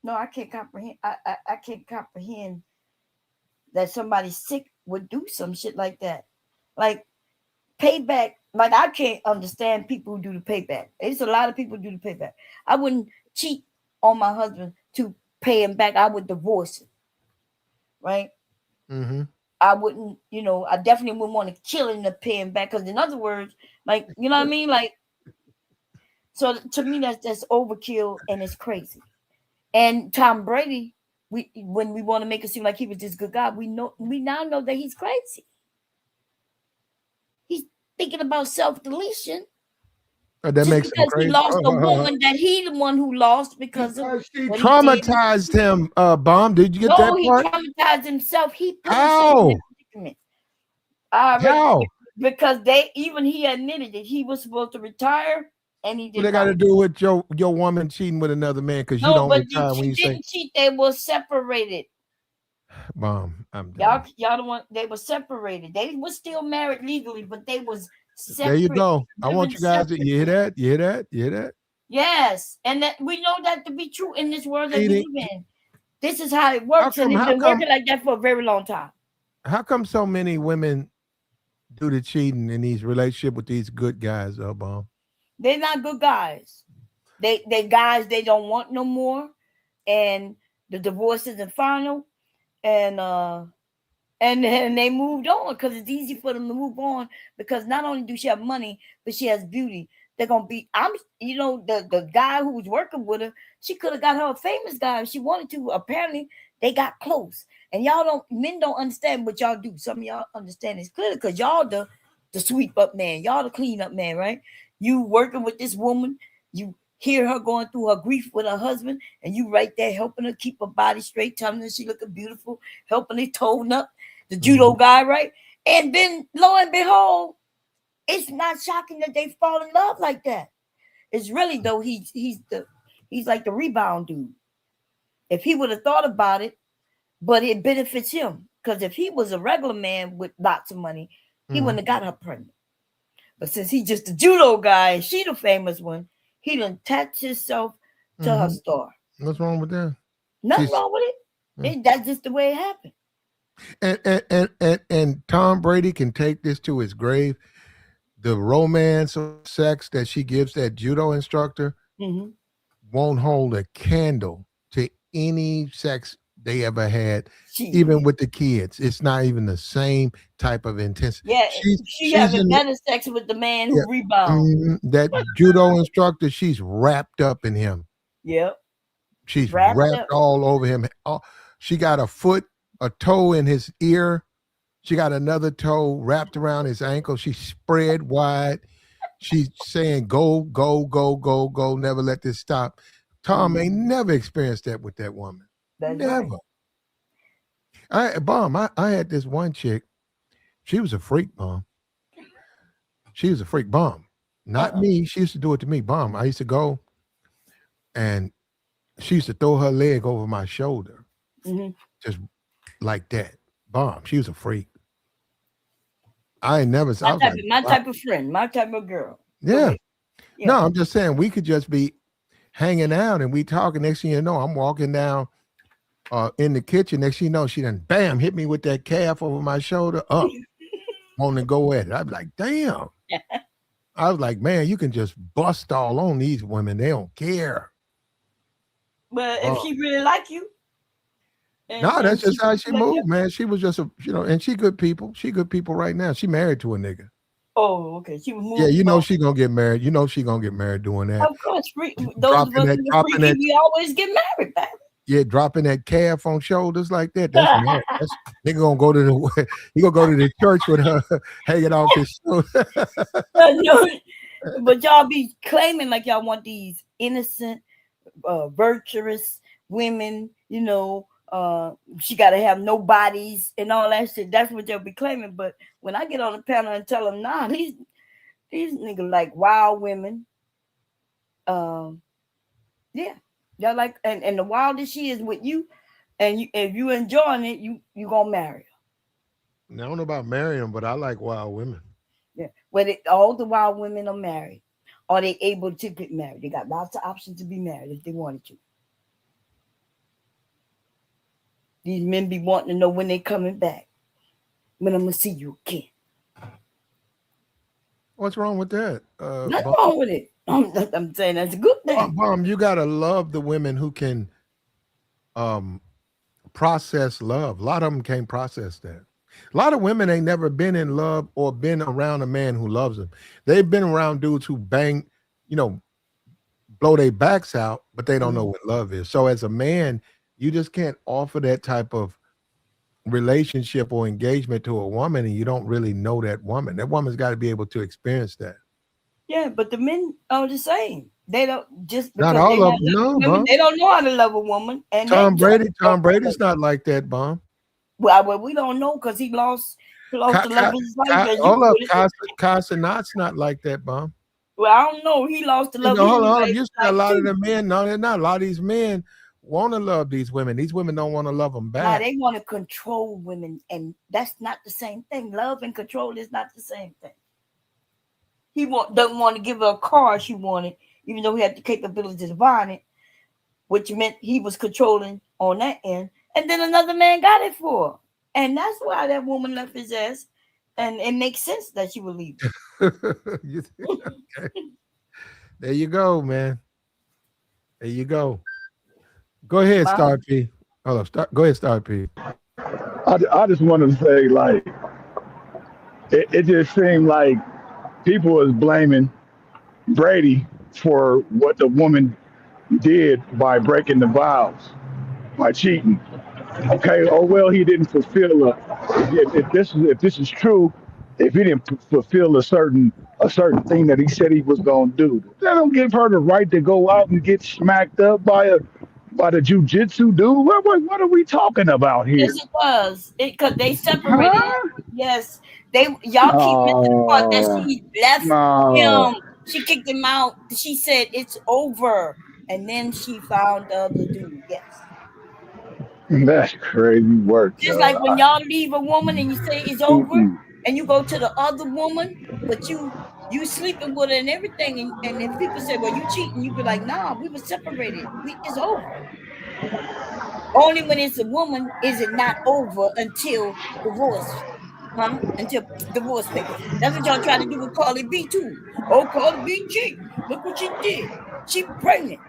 No, I can't comprehend. I can't comprehend that somebody sick would do some shit like that. Like payback. Like I can't understand people who do the payback. There's a lot of people who do the payback. I wouldn't cheat on my husband to pay him back. I would divorce him. Right? Mm-hmm. I wouldn't, I definitely wouldn't want to kill him to pay him back. Because in other words, like, you know what I mean? Like, so to me, that's overkill and it's crazy. And Tom Brady, when we want to make it seem like he was this good guy, we now know that he's crazy. He's thinking about self-deletion. That just makes him because he crazy. lost a woman that he the one who lost because of She what traumatized him. Bomb. Did you get that he part? traumatized himself. He put himself How? in that predicament. How? Because he admitted it. He was supposed to retire and he did What they got to not. do with your woman cheating with another man because you No, don't but retire when she you say, didn't cheat. They were separated. Bomb, I'm done. Y'all don't want. They were separated. They were still married legally, but they was separate. There you go. I want you guys to separately. hear that. You hear that? You hear that? Yes, and that we know that to be true in this world that we Cheating. live in. This is how it works, and it's been working like that for a very long time. How come so many women do the cheating in these relationships with these good guys, Bomb? They're not good guys. They guys they don't want no more, and the divorce isn't final, and they moved on because it's easy for them to move on because not only do she have money, but she has beauty. They're gonna be. The guy who was working with her, she could have got her a famous guy if she wanted to. Apparently, they got close, and men don't understand what y'all do. Some of y'all understand this clearly because y'all the sweep up man, y'all the clean up man, right? You working with this woman, you hear her going through her grief with her husband, and you right there helping her keep her body straight, telling her she looking beautiful, helping her tone up. The judo guy, right? And then lo and behold, it's not shocking that they fall in love like that. It's really though he's like the rebound dude. If he would have thought about it, but it benefits him. Because if he was a regular man with lots of money, he wouldn't have got her pregnant. But since he's just a judo guy and she the famous one, he done attached himself to her star. What's wrong with that? Nothing wrong with it. That's just the way it happened. And Tom Brady can take this to his grave. The romance of sex that she gives that judo instructor won't hold a candle to any sex they ever had, even with the kids. It's not even the same type of intensity. Yeah, she's having better sex with the man who rebounds. That judo instructor, she's wrapped up in him. Yep. She's wrapped all over him. She got a toe in his ear. She got another toe wrapped around his ankle. She's spread wide. She's saying, go, go, go, go, go. Never let this stop. Tom ain't never experienced that with that woman. Never. Right. I had this one chick. She was a freak, Bomb. She was a freak, Bomb. Not me. She used to do it to me, Bomb. I used to go and she used to throw her leg over my shoulder. Just like that. Bomb. She was a freak. I ain't never. My type of friend, my type of girl. Yeah. No, I'm just saying we could just be hanging out and we talking. Next thing you know, I'm walking down in the kitchen. Next thing you know, she done bam hit me with that calf over my shoulder. Up, want to go at it. I'm like, damn. I was like, man, you can just bust all on these women. They don't care. But if she really like you. No, that's just how she moved, man. She was just and she good people. She good people right now. She married to a nigga. Oh, okay. She was moving. Yeah, you know she gonna get married. You know she gonna get married doing that. Of course, those of us who are freaky, we always get married, baby. Yeah, dropping that calf on shoulders like that. That's mad. Nigga gonna go to the church with her hanging off his shoulder. But y'all be claiming like y'all want these innocent, virtuous women, she got to have no bodies and all that shit. That's what they'll be claiming. But when I get on the panel and tell them, nah, these niggas like wild women. Yeah, they're like, and the wildest she is with you, and if you enjoying it, you gonna marry her. I don't know about marrying them, but I like wild women. Yeah, all the wild women are married. Are they able to get married? They got lots of options to be married if they wanted to. These men be wanting to know when they coming back. When I'm gonna see you again. What's wrong with that? Nothing wrong with it. I'm saying that's a good thing. Bomb, you gotta love the women who can process love. A lot of them can't process that. A lot of women ain't never been in love or been around a man who loves them. They've been around dudes who bang, blow their backs out, but they don't know what love is. So as a man, you just can't offer that type of relationship or engagement to a woman, and you don't really know that woman. That woman's got to be able to experience that. Yeah, but the men are the same. They don't just Not because all they're of not them. No, loving women, Bomb. they don't know how to love a woman. And Tom don't Brady's not like that, Bomb. well, we don't know because he lost the love of his life. As you Hold up, put it. Cenat's not like that, Bomb. Well, I don't know. He lost the love of his Hold life up. You see a lot of too. the men. No, they're not. A lot of these men want to love these women. These women don't want to love them Now back. they want to control women, and that's not the same thing. Love and control is not the same thing. He doesn't want to give her a car she wanted, even though he had the capability to buy it, which meant he was controlling on that end. And then another man got it for her. And that's why that woman left his ass. And it makes sense that she would leave. Okay. There you go, man. There you go. Go ahead, Star P. Hold up. Go ahead, Star P. I just want to say, like, it just seemed like people was blaming Brady for what the woman did by breaking the vows, by cheating. Okay, oh well, he didn't fulfill if this is true, if he didn't fulfill a certain thing that he said he was going to do, that don't give her the right to go out and get smacked up by the jujitsu dude. What are we talking about Yes, here? it was. Because they separated. Huh? Yes. Y'all keep missing the part that Oh she left no, him. She kicked him out. She said it's over. And then she found the other dude. Yes. that's crazy work, Just yo. like when y'all leave a woman and you say it's over Mm-mm. and you go to the other woman, but you sleeping with her and everything, and if people say, well, you cheating, you be like, nah, we were separated. It's over. Only when it's a woman is it not over until divorce. Huh? Until divorce papers. That's what y'all try to do with Carly B too. Oh, Carly B cheat. Look what she did. She pregnant.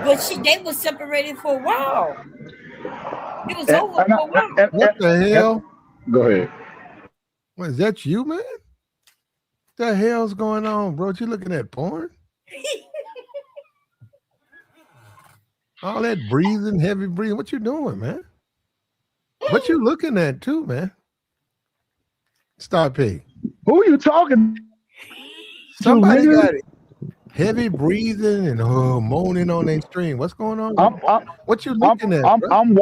But they were separated for a while. It was And, over and, for a while. What the hell? go ahead. What, is that you, man? What the hell's going on, bro? You looking at porn? All that breathing, heavy breathing. What you doing, man? What you looking at too, man? Star P. Who are you talking to, Somebody nigga? got it. Heavy breathing and moaning on their stream. What's going on? What you looking at, bro? I'm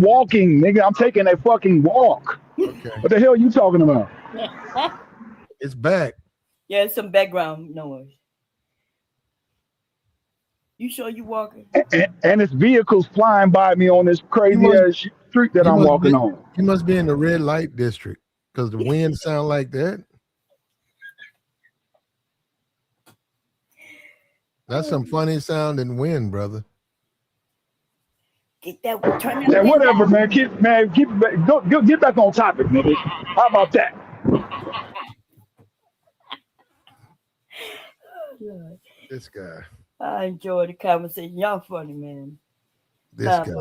walking, nigga. I'm taking a fucking walk. Okay. What the hell are you talking about? It's back. Yeah, it's some background noise. You sure you walking? And it's vehicles flying by me on this crazy ass street that I'm walking on. You must be in the red light district because the wind sound like that. That's some funny sounding wind, brother. Get that. Turn that. Yeah, whatever, man. Get back on topic, nigga. How about that? This guy. I enjoy the conversation. Y'all funny, man. This guy.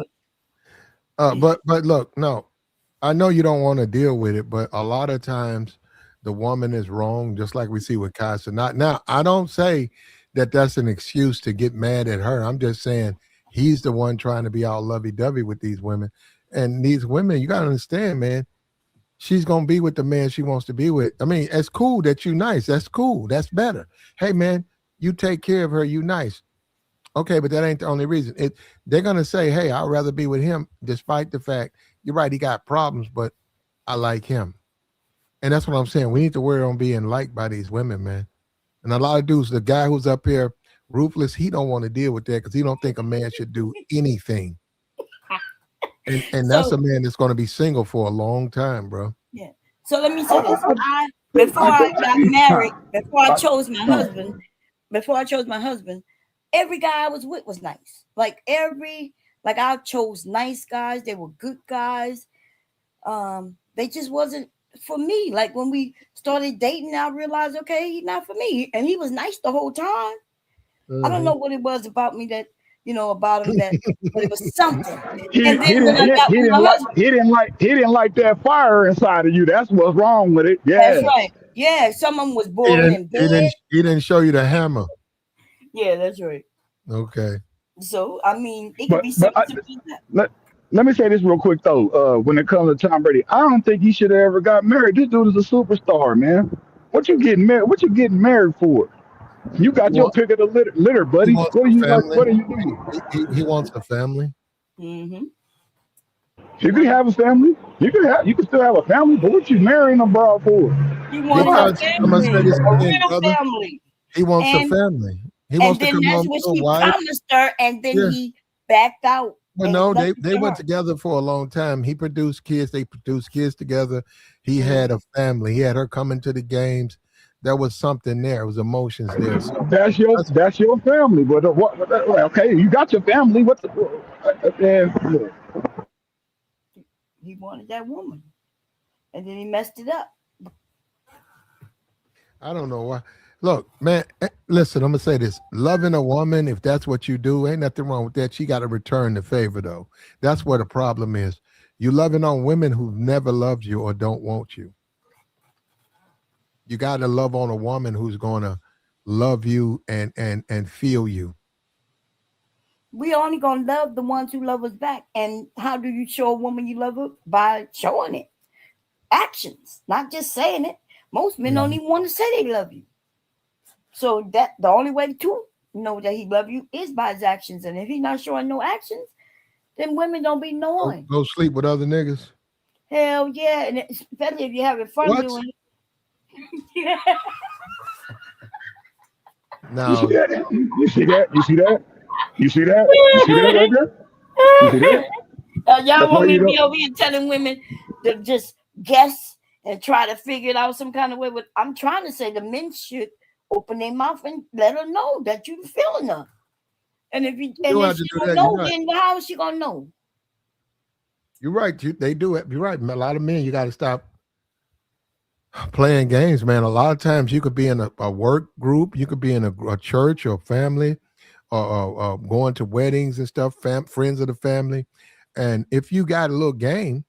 But look, no, I know you don't want to deal with it, but a lot of times the woman is wrong, just like we see with Casa. Now, I don't say that that's an excuse to get mad at her. I'm just saying he's the one trying to be all lovey-dovey with these women. And these women, you got to understand, man, she's going to be with the man she wants to be with. I mean, it's cool that you nice. That's cool. That's better. Hey, man, you take care of her. You nice. Okay, but that ain't the only reason. They're going to say, hey, I'd rather be with him, despite the fact, you're right, he got problems, but I like him. And that's what I'm saying. We need to worry on being liked by these women, man. And a lot of dudes, the guy who's up here, ruthless, he don't want to deal with that because he don't think a man should do anything. And that's a man that's going to be single for a long time, bro. Yeah. So let me say this. before I got married, before I chose my husband, every guy I was with was nice. Like I chose nice guys. They were good guys. They just wasn't for me. Like when we started dating, I realized, okay, he's not for me. And he was nice the whole time. I don't know what it was about me that, about him that, but it was something. And then when I got with my husband, he didn't like that fire inside of you. That's what's wrong with it. that's Yeah. right. Yeah, someone was boring in bed. He didn't show you the hammer. Yeah, that's right. Okay. So I mean, it could But be but simple I, as that. let me say this real quick though. When it comes to Tom Brady, I don't think he should have ever got married. This dude is a superstar, man. What you getting married? What you getting married for? You got your Well, pick of the litter, he buddy. wants What are a you like? family. What are you doing? He wants a family. Mm-hmm. You can have a family. You can still have a family, but what you marrying abroad for? He wanted a Because I'm gonna say family, this a again, real brother. family. He wants a And family. He and wants to then come that's home what to a she wife. promised her, and then Yeah. he backed out Well, and no, left they it to went her. together for a long time. He produced kids. They produced kids together. He had Mm-hmm. a family. He had her coming to the games. There was something there. It was emotions there. So That's your family. But okay, you got your family. What the? He wanted that woman, and then he messed it up. I don't know why. Look, man, listen, I'm gonna say this. Loving a woman, if that's what you do, ain't nothing wrong with that. She got to return the favor though. That's where the problem is. You loving on women who've never loved you or don't want you. You got to love on a woman who's gonna love you and feel you. We only gonna love the ones who love us back. And how do you show a woman you love her? By showing it, actions, not just saying it. Most men don't Mhm. even want to say they love you. So that the only way to know that he love you is by his actions. And if he's not showing no actions, then women don't be knowing. Go sleep with other niggas. Hell yeah, and especially if you're having fun What? doing it. You see Now, that? You see that? You see that? You see that? You see that right there? You see that? Y'all That's why want me you to be don't. over here telling women to just guess and try to figure it out some kind of way. But I'm trying to say the men should open their mouth and let her know that you're feeling her. And if you don't have she to do don't that. You're know, right. then how is she gonna know? You're right. They do it. You're right. A lot of men, you got to stop playing games, man. A lot of times you could be in a work group, you could be in a church or family, or going to weddings and stuff, friends of the family. And if you got a little game,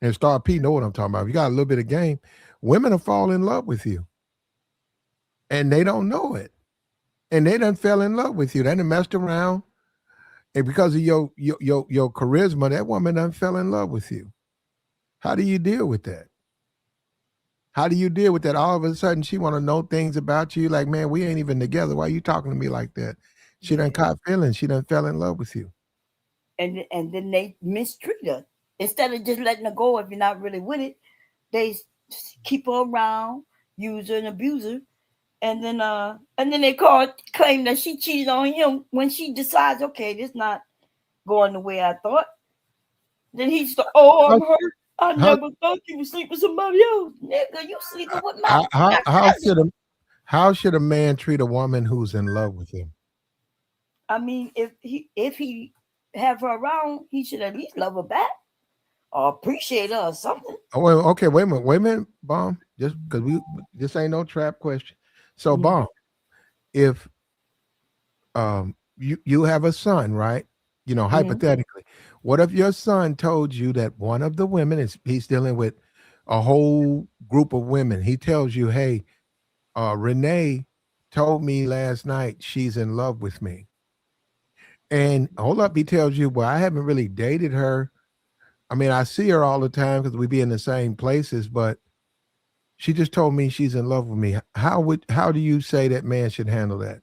and Star P know what I'm talking about, if you got a little bit of game, women will fall in love with you. And they don't know it. And they done fell in love with you. They done messed around. And because of your charisma, that woman done fell in love with you. How do you deal with that? How do you deal with that? All of a sudden, she want to know things about you. Like, man, we ain't even together. Why you talking to me like that? She done caught feelings. She done fell in love with you. And then they mistreat her. Instead of just letting her go if you're not really with it, they keep her around, use her and abuse her. And then they claim that she cheated on him when she decides, okay, this not going the way I thought. Then he's like, oh, I'm How, hurt. I how, never thought you would sleep with somebody else. Nigga, you sleeping with how, how, my how cousin. should a how should a man treat a woman who's in love with him? I mean, if he have her around, he should at least love her back or appreciate her or something. Oh, well, okay, wait a minute, Bomb. Just because this ain't no trap question. So, Bomb, if you have a son, right? Hypothetically, what if your son told you that one of the women he's dealing with a whole group of women? He tells you, hey, Renee told me last night she's in love with me. And hold up, he tells you, well, I haven't really dated her. I mean, I see her all the time because we be in the same places, but she just told me she's in love with me. How do you say that man should handle that?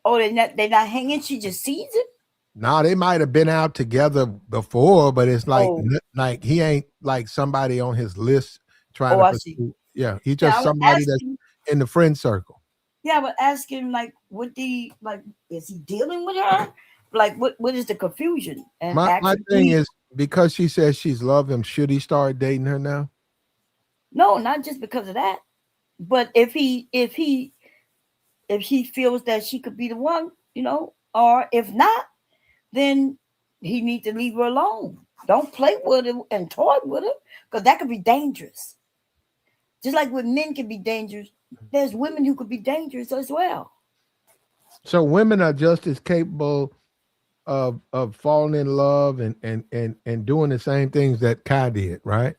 Oh, they're not hanging. She just sees it. Now they might have been out together before, but it's like Oh, he ain't like somebody on his list trying oh, to I see. pursue. Yeah, he's Yeah, just somebody that's in the friend circle. I would ask him like, is he dealing with her? Like, what is the confusion? And My actually, thing is because she says she's love him, should he start dating her now? No, not just because of that. But if he feels that she could be the one, or if not, then he needs to leave her alone. Don't play with her and toy with her, because that could be dangerous. Just like with men can be dangerous, there's women who could be dangerous as well. So women are just as capable of falling in love and doing the same things that Kai did, right?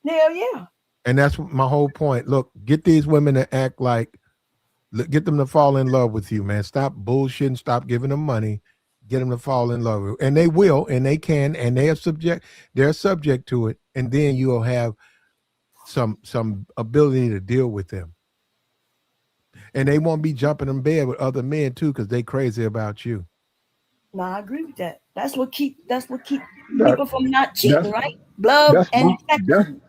Hell yeah. And that's my whole point. Look, get these women to act like, get them to fall in love with you, man. Stop bullshitting. Stop giving them money. Get them to fall in love with you. And they will, and they can, and they're subject to it. And then you'll have some ability to deal with them. And they won't be jumping in bed with other men too, because they crazy about you. No, I agree with that. That's what keep people from not cheating, right? Love and affection.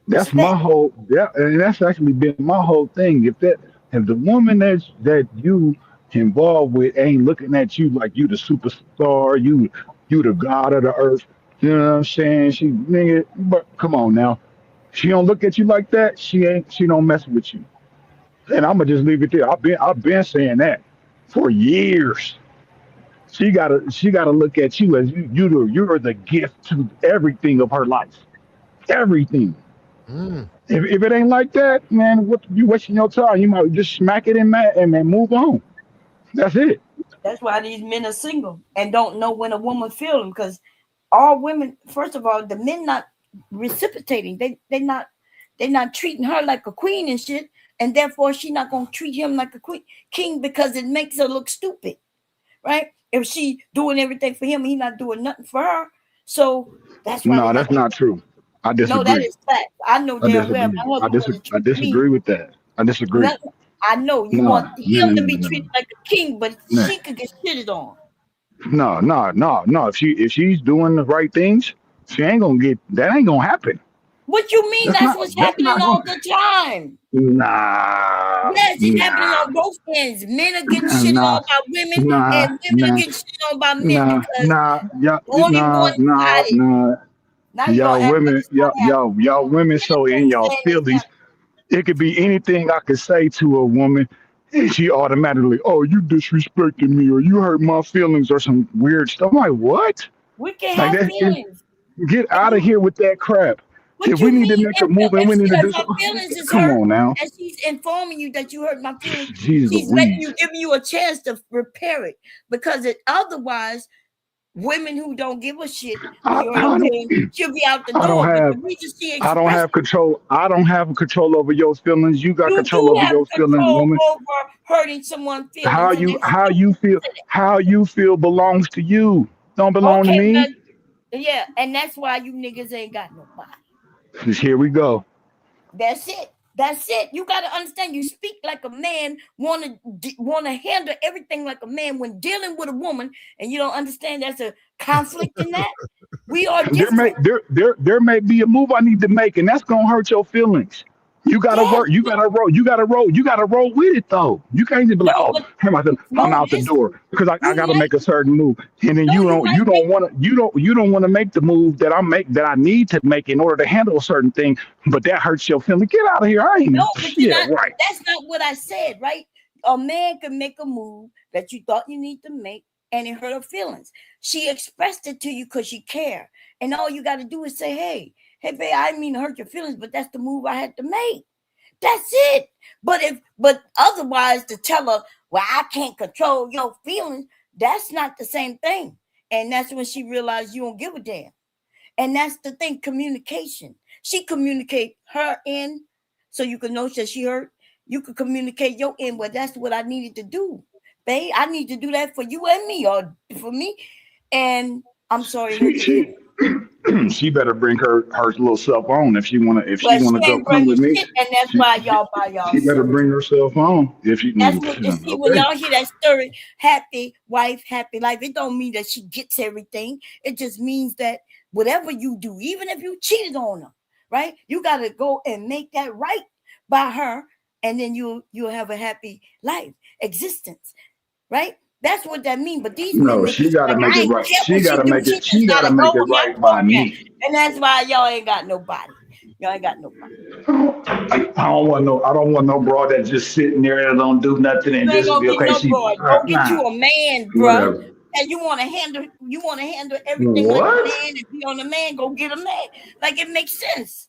That's my whole, and that's actually been my whole thing. If the woman that you involved with ain't looking at you like you the superstar, you the god of the earth, you know what I'm saying? She nigga, but come on now, she don't look at you like that. She don't mess with you. And I'm gonna just leave it there. I've been saying that for years. She gotta look at you as you're the gift to everything of her life, everything. If it ain't like that, man, what you wasting your time? You might just smack it and move on. That's it. That's why these men are single and don't know when a woman feels them, because all women, first of all, the men not reciprocating. They're not treating her like a queen and shit, and therefore she not gonna treat him like a king, because it makes her look stupid, right? If she doing everything for him, he not doing nothing for her. So that's why No, that's not true. I no, that disagree. is fact. I know I damn well disagree. my husband wouldn't I treat me. disagree with that. I disagree. Nothing. I know you No, want no, him no, to no, be no, treated like a king, but no, she could get shitted on. no, no, no, no. If she's doing the right things, she ain't gonna get that. Ain't gonna happen. What you mean? That's That's not. what's That's happening not all gonna. the time. Nah, Yes, it's happening nah, on both ends. Men are getting shitted nah, on by women, nah, and women are nah, getting shitted on by men nah, because nah, yeah, only one nah, nah, got it. nah. Now you're Y'all gonna act like women, it's not happening. y'all women Men so in ain't y'all saying it's feelings. happening. It could be anything I could say to a woman, and she automatically, oh, you disrespected me, or you hurt my feelings, or some weird stuff. I'm like, what? We can Like have that? feelings. Get And out of you, here with that crap. what If we you need to mean? make a move and we need to If do her something, feelings is come hurt, on now. and she's informing you that you hurt my feelings, Jeez she's letting Louise. you, giving you a chance to repair it. Because otherwise, women who don't give a shit, I, you know what I'm I don't. saying? She'll be out the I don't door. But have. the reason she I don't expressed, have control. I don't have control over your feelings. You got you control do over have your feelings, control woman. over hurting someone's How feelings, and you that's how stupid. you feel how you feel belongs to you. Don't belong to Okay, me. well, yeah, and that's why you niggas ain't got nobody. Here we go. That's it. That's it. You got to understand. You speak like a man. Want to handle everything like a man when dealing with a woman, and you don't understand. There's a conflict in that. We are There may different. there may be a move I need to make, and that's gonna hurt your feelings. You gotta Yes. work. You gotta roll. You gotta roll. You gotta roll with it though. You can't just be like, No, oh, but I'm no. out the Listen. door because I You gotta might. make a certain move, and then No, you you might make. don't want to you don't want to make the move that I need to make in order to handle a certain thing, but that hurts your feelings. Get out of here. I No, ain't. but you're Yeah, not. right. That's not what I said, right? A man can make a move that you thought you need to make, and it hurt her feelings. She expressed it to you because she cared, and all you got to do is say, hey, babe, I didn't mean to hurt your feelings, but that's the move I had to make. That's it. But otherwise, to tell her, well, I can't control your feelings, that's not the same thing. And that's when she realized you don't give a damn. And that's the thing, communication. She communicate her end so you can know that she hurt. You can communicate your end, but that's what I needed to do. Babe, I need to do that for you and me, or for me. And I'm sorry it hurt She your she feelings. she better bring her little self on if she But wanna she go ain't come bringing with me. shit, and that's She why she, y'all by she better yourself. bring herself on if she That's what you see when okay. y'all hear that story, happy wife, happy life. It don't mean that she gets everything. It just means that whatever you do, even if you cheated on her, right? You got to go and make that right by her, and then you'll have a happy life existence, right? That's what that means. But these men No, make it she seem gotta like make I it ain't right. care what she do. She just She got gotta to make go it with my right by program, me. and that's why y'all ain't got nobody. Y'all ain't got no money. I don't want no broad that just sitting there and don't do nothing and You ain't just gonna be get okay. no She broad. Go get you nah, a man, bruh. whatever. And you wanna handle everything like a What? man. If you on a man, go get a man. Like it makes sense.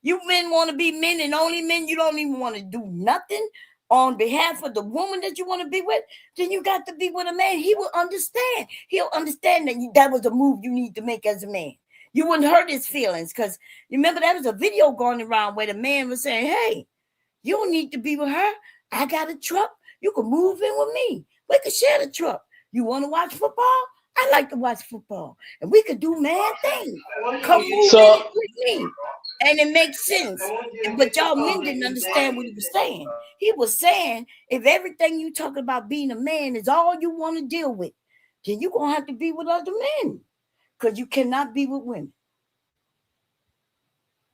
You men want to be men and only men. You don't even want to do nothing on behalf of the woman that you want to be with. Then you got to be with a man. He will understand. He'll understand that that was a move you need to make as a man. You wouldn't hurt his feelings because you remember there was a video going around where the man was saying, "Hey, you don't need to be with her. I got a truck. You can move in with me. We could share the truck. You want to watch football? I like to watch football. And we could do mad things. Come move in with me." And it makes sense. But y'all men didn't understand what he was saying. He was saying, if everything you talk about being a man is all you want to deal with, then you're going to have to be with other men. Because you cannot be with women.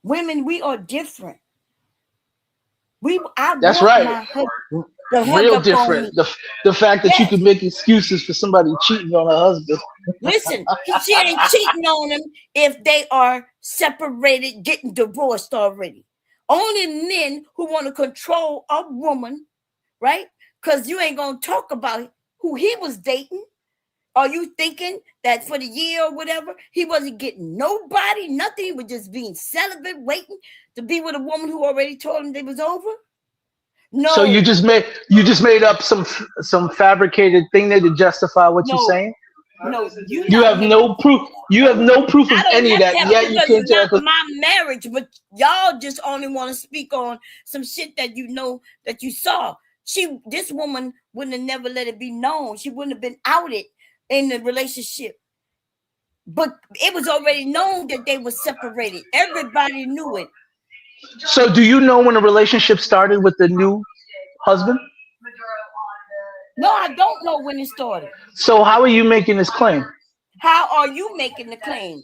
Women, we are different. That's want right. my husband to hug Real up on different. me. The fact that you Yes. can make excuses for somebody cheating on a husband. Listen, she ain't cheating on him if they are separated, getting divorced already. Only men who want to control a woman, right? Because you ain't going to talk about who he was dating. Are you thinking that for the year or whatever, he wasn't getting nobody, nothing? He was just being celibate, waiting to be with a woman who already told him it was over? No. So you just made up some fabricated thing there to justify what you're saying? No, You have no proof. You have no proof of I don't any of have that. to have Yet it you because can't it's tell. not my marriage, but y'all just only want to speak on some shit that you know that you saw. This woman wouldn't have never let it be known. She wouldn't have been outed in the relationship. But it was already known that they were separated. Everybody knew it. So do you know when a relationship started with the new husband? No, I don't know when it started. So how are you making this claim? How are you making the claim?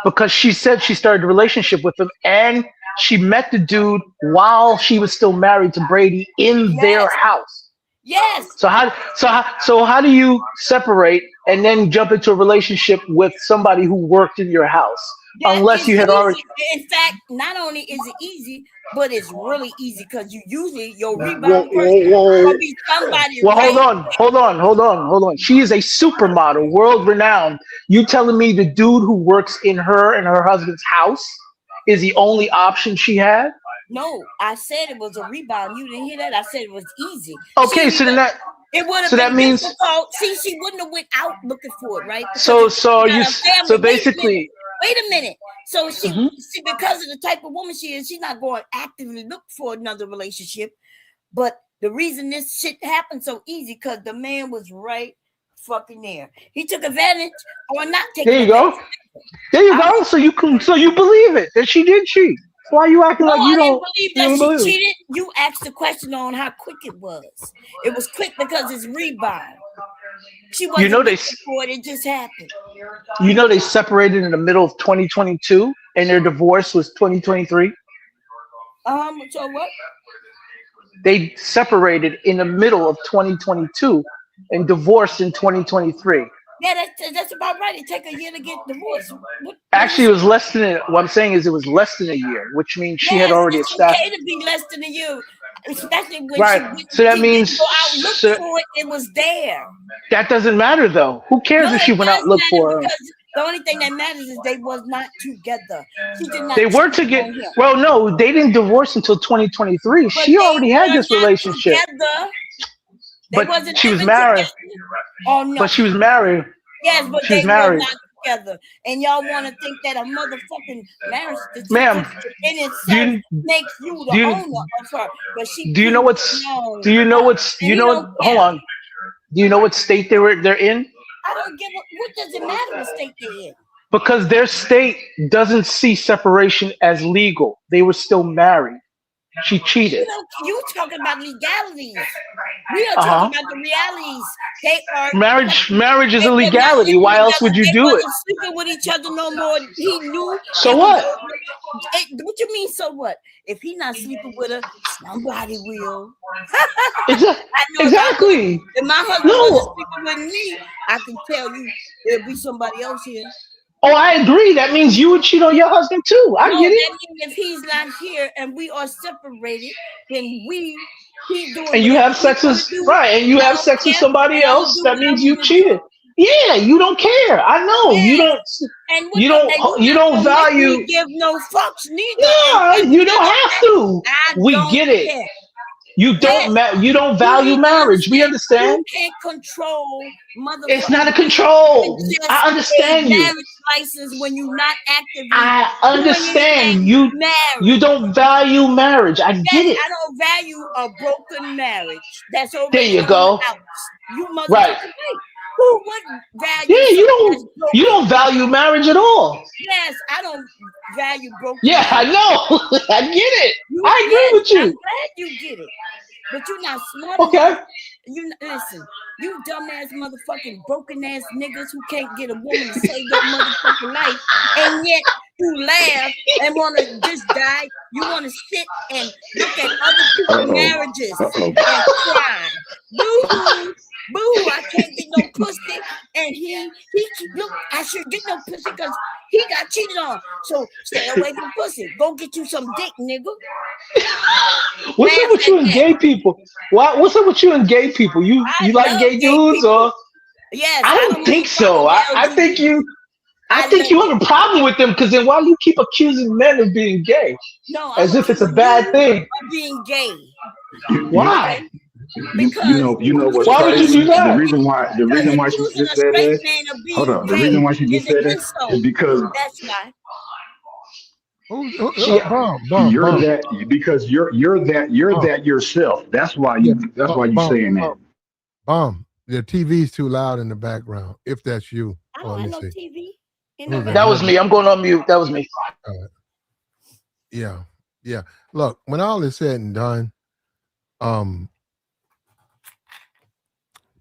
Because she said she started a relationship with him and she met the dude while she was still married to Brady in their house. Yes. So how do you separate and then jump into a relationship with somebody who worked in your house? Unless you had already. In fact, not only is it easy, but it's really easy because you usually your rebound person will be somebody. Well, hold on. She is a supermodel, world renowned. You telling me the dude who works in her and her husband's house is the only option she had? No, I said it was a rebound. You didn't hear that? I said it was easy. Okay, so then it would have been difficult. See, she wouldn't have went out looking for it, right? So basically. Wait a minute. So she because of the type of woman she is, she's not going to actively look for another relationship. But the reason this shit happened so easy because the man was right fucking there. He took advantage or not taking advantage. There you go. So you believe it that she did cheat. Why are you acting like you don't believe that she cheated? You asked the question on how quick it was. It was quick because it's rebound. She wasn't looking for it. It just happened. You know they separated in the middle of 2022 and their divorce was 2023? So what? They separated in the middle of 2022 and divorced in 2023. Yeah, that's about right. It take a year to get divorced. Actually, it was less than what I'm saying is it was less than a year, which means she had already established. It's okay to be less than a year, especially when so that means go out look for it. It was there. That doesn't matter though. Who cares if she went out and looked for her? The only thing that matters is they was not together. She did not. They were together. Well, no, they didn't divorce until 2023. But she already had this relationship. But she was married. Oh no. But she was married. Yes, but she was married. Were not together. And y'all want to think that a motherfucking marriage ma'am, in itself makes you the owner of her. But she do you know what's hold on. Do you know what state they're in? I don't give what does it matter what state they're in? Because their state doesn't see separation as legal. They were still married. She cheated. You talking about legalities. We are talking about the realities. They are marriage is a legality. Why else would you do it? Sleeping with each other no more. He knew. So what? What you mean? So what? If he not sleeping with her, somebody will. Exactly. If my husband wasn't sleeping with me, I can tell you there'll be somebody else here. Oh, I agree. That means you would cheat on your husband too. I No, get it. that means if he's not here and we are separated, then he doing And you whatever have he sex want with to do. right, and you I have don't sex with care, somebody and I'm gonna else. do That what I means you want to do. cheated. Yeah, you don't care. I know you Yes, don't. and You what the, don't. and you're You not don't gonna make me value. give no fucks neither. No, And you don't matter of have fact, to. I We don't get it. care. You Yes, don't. You don't you value need to marriage. We understand. You understand. can't control It's not a motherfucking people with control. just I a understand you. marriage license when you're not actively I doing understand anything you. You married. don't value marriage. I get Yes, it. I don't value a broken marriage that's There already you on the go. house. You motherfucking Right. right. Who would Yeah, value something that's you broken? don't value marriage at all. Yes, I don't value broken Yeah, I marriage. know. I get it. You I yes, agree with I'm you. glad you get it. But you're not smart Okay. enough. Listen, you dumbass motherfucking broken ass niggas who can't get a woman to save your motherfucking life, and yet you laugh and wanna just die. You wanna sit and look at other people's marriages and cry. Boo-hoo, boo-hoo, I can't get no pussy. And he look, I should get no pussy because he got cheated on. So stay away from pussy. Go get you some dick, nigga. What's up with you and gay people? What's up with you and gay people? You like love gay gay dudes people. or? Yes, I don't think so. I think you. I think you have a problem with them because then why you keep accusing men of being gay? No, As I'm if it's a accusing bad you thing. of being gay. Why? Because You know what's why would you crazy? do that? The reason why she accusing just a said straight that. man of Hold being up. The gay reason why she is just said an that insult. is because That's why. you're that because you're that yourself. That's why you saying that. The TV's too loud in the background. If that's you, I let don't me have no see. TV. Who's That was me. I'm going on mute. That was me. Yeah, yeah. Look, when all is said and done,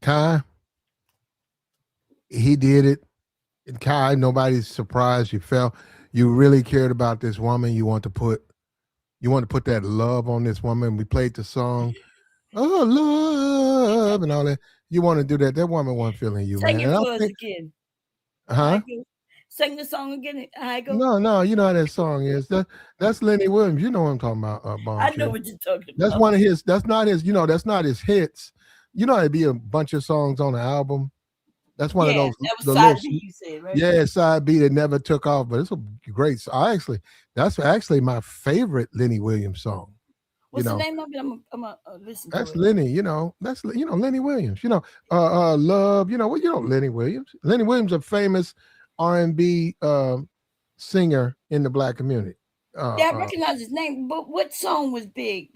Kai, he did it. And Kai, nobody's surprised you fell. You really cared about this woman. You want to put that love on this woman. We played the song, "Oh Love" and all that. You want to do that. That woman wasn't feeling you, Sing man. it And I for us think, again. huh? Sing the song again. I go. No, you know how that song is. That's Lenny Williams. You know what I'm talking about, Bomb I Tree. know what you're talking That's about. one of his. That's not his. That's not his hits. There'd be a bunch of songs on the album. That's one of those. That was The side little, B, you said, right? yeah, side B that never took off, but it's a great. That's actually my favorite Lenny Williams song. What's the name of it? I'm gonna listen to That's it. Lenny. That's Lenny Williams. Love. Lenny Williams. Lenny Williams, a famous R&B singer in the black community. Yeah, I recognize his name, but what song was big?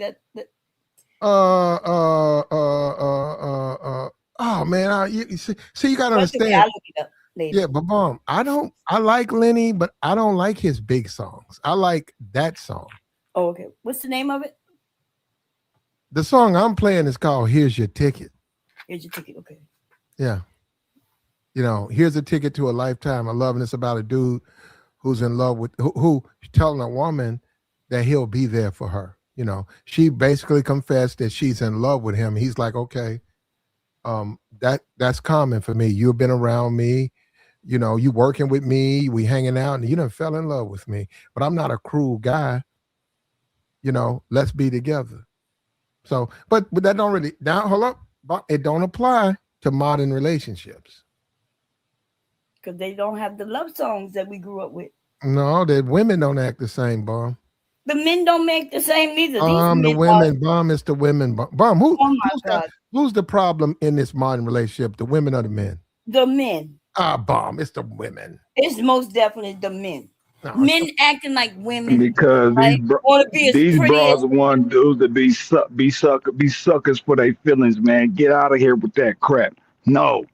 Oh man, you see, you gotta That's okay, understand. I'll look it up later. Yeah, but Bomb, I like Lenny, but I don't like his big songs. I like that song. Oh, okay. What's the name of it? The song I'm playing is called "Here's Your Ticket." Here's Your Ticket. Okay. Yeah. Here's a ticket to a lifetime of love, and it's about a dude who's in love with who's telling a woman that he'll be there for her. She basically confessed that she's in love with him. He's like, okay, that's common for me. You've been around me, you working with me, we hanging out, and you done fell in love with me. But I'm not a cruel guy. Let's be together. So, but that don't really now. Hold up, it don't apply to modern relationships because they don't have the love songs that we grew up with. No, the women don't act the same, Bomb. The men don't make the same either. The women, Bomb, it's the women. Bomb, God. Who's the problem in this modern relationship? The women or the men? The men. Bomb, it's the women. It's most definitely the men. No, men acting like women because these bras are one dudes that be suckers for their feelings, man. Get out of here with that crap. No.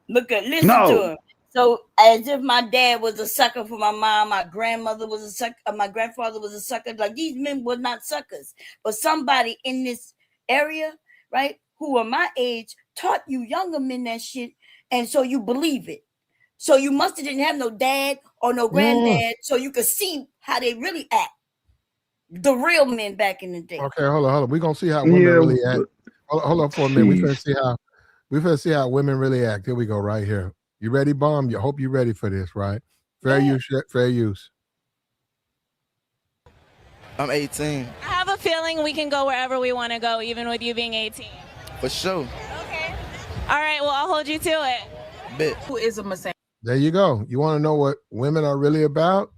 Listen to him. So as if my dad was a sucker for my mom, my grandmother was a sucker, my grandfather was a sucker. Like these men were not suckers, but somebody in this area, right, who are my age, taught you younger men that shit, and so you believe it. So you must have didn't have no dad or no granddad, so you could see how they really act. The real men back in the day. Okay, hold on. We're gonna see how women really act. Hold on for a minute. We're gonna see how women really act. Here we go, right here. You ready, Bomb? I hope you're ready for this, right? Fair use. Fair use. I'm 18. I have a feeling we can go wherever we want to go, even with you being 18. For sure. Okay. All right. Well, I'll hold you to it. Bet. Who is a misandry? There you go. You want to know what women are really about?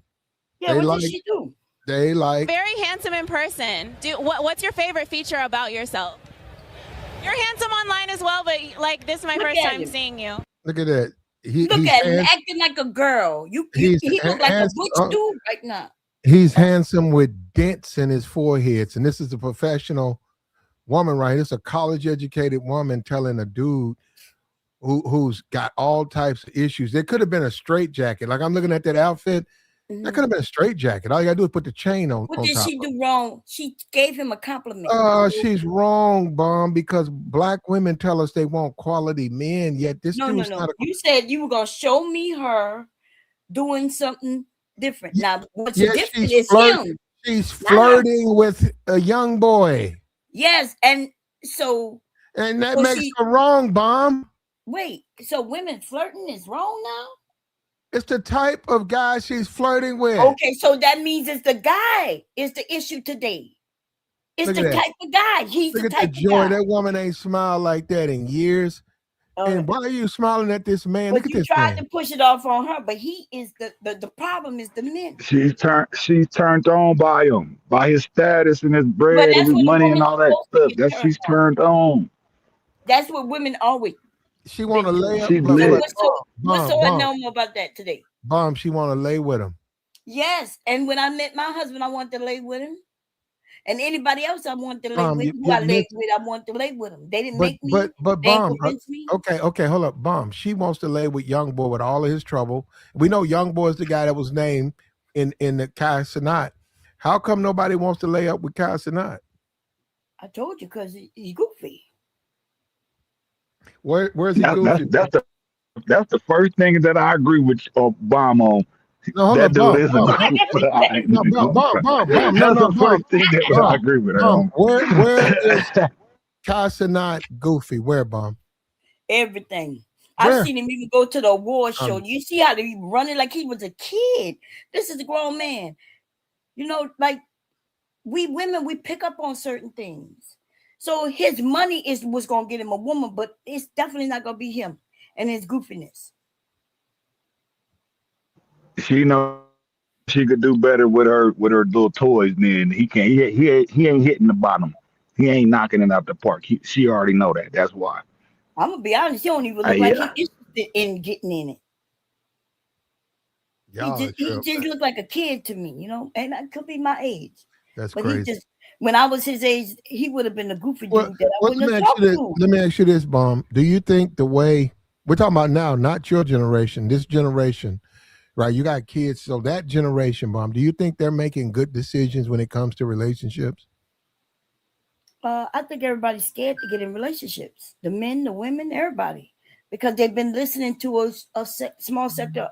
Yeah, what did she do? They like. Very handsome in person. What's your favorite feature about yourself? You're handsome online as well, but like this is my first time seeing you. Look at that. Look at him acting like a girl. He look like a butch dude right now. He's handsome with dents in his foreheads, and this is a professional woman, right? It's a college-educated woman telling a dude who's got all types of issues. There could have been a straight jacket. Like I'm looking at that outfit. That could have been a straight jacket. All you gotta do is put the chain on. What did she do wrong? She gave him a compliment. She's wrong, Bomb, because black women tell us they want quality men, yet this dude's not. You said you were gonna show me her doing something different. Now, what's different is him. She's flirting with a young boy. Yes, and that makes her wrong, Bomb. Wait, so women flirting is wrong now? It's the type of guy she's flirting with. Okay, so that means it's the guy is the issue today. It's the type of guy. He's the type of guy. That woman ain't smiled like that in years. And why are you smiling at this man? But Look at you this tried man. to push it off on her, but he is the problem is the men. She's turned on by him, by his status and his bread and his money and all that stuff. That she's turned on. That's what women always. She want to lay up. What's so abnormal about that today? Bomb, she want to lay with him. Yes, and when I met my husband, I wanted to lay with him. And anybody else I wanted to lay with, who I laid with, I wanted to lay with them. They didn't make me. But Bomb, okay, hold up, Bomb. She wants to lay with Young Boy with all of his trouble. We know Young Boy is the guy that was named in the Cenat. How come nobody wants to lay up with Cenat? I told you because he's goofy. Where's he goofy? That's the first thing that I agree with Bomb on. No, that dude is Bomb. That's the first thing that I agree with her on. Where is Cenat goofy? Where, Bomb? Everything. I've seen him even go to the award show. You see how he running like he was a kid. This is a grown man. You know, like we women, we pick up on certain things. So his money was gonna get him a woman, but it's definitely not gonna be him and his goofiness. She knows she could do better with her little toys. Then he can't. He ain't hitting the bottom. He ain't knocking it out the park. She already know that. That's why. I'm gonna be honest. He don't even look like he's interested in getting in it. He just looked like a kid to me, you know, and that could be my age. That's but crazy. He just, when I was his age, he would have been a goofy dude that I wouldn't have talked to. Let me ask you this, Bomb. Do you think the way we're talking about now, not your generation, this generation, right? You got kids, so that generation, Bomb, do you think they're making good decisions when it comes to relationships? I think everybody's scared to get in relationships. The men, the women, everybody. Because they've been listening to a small sector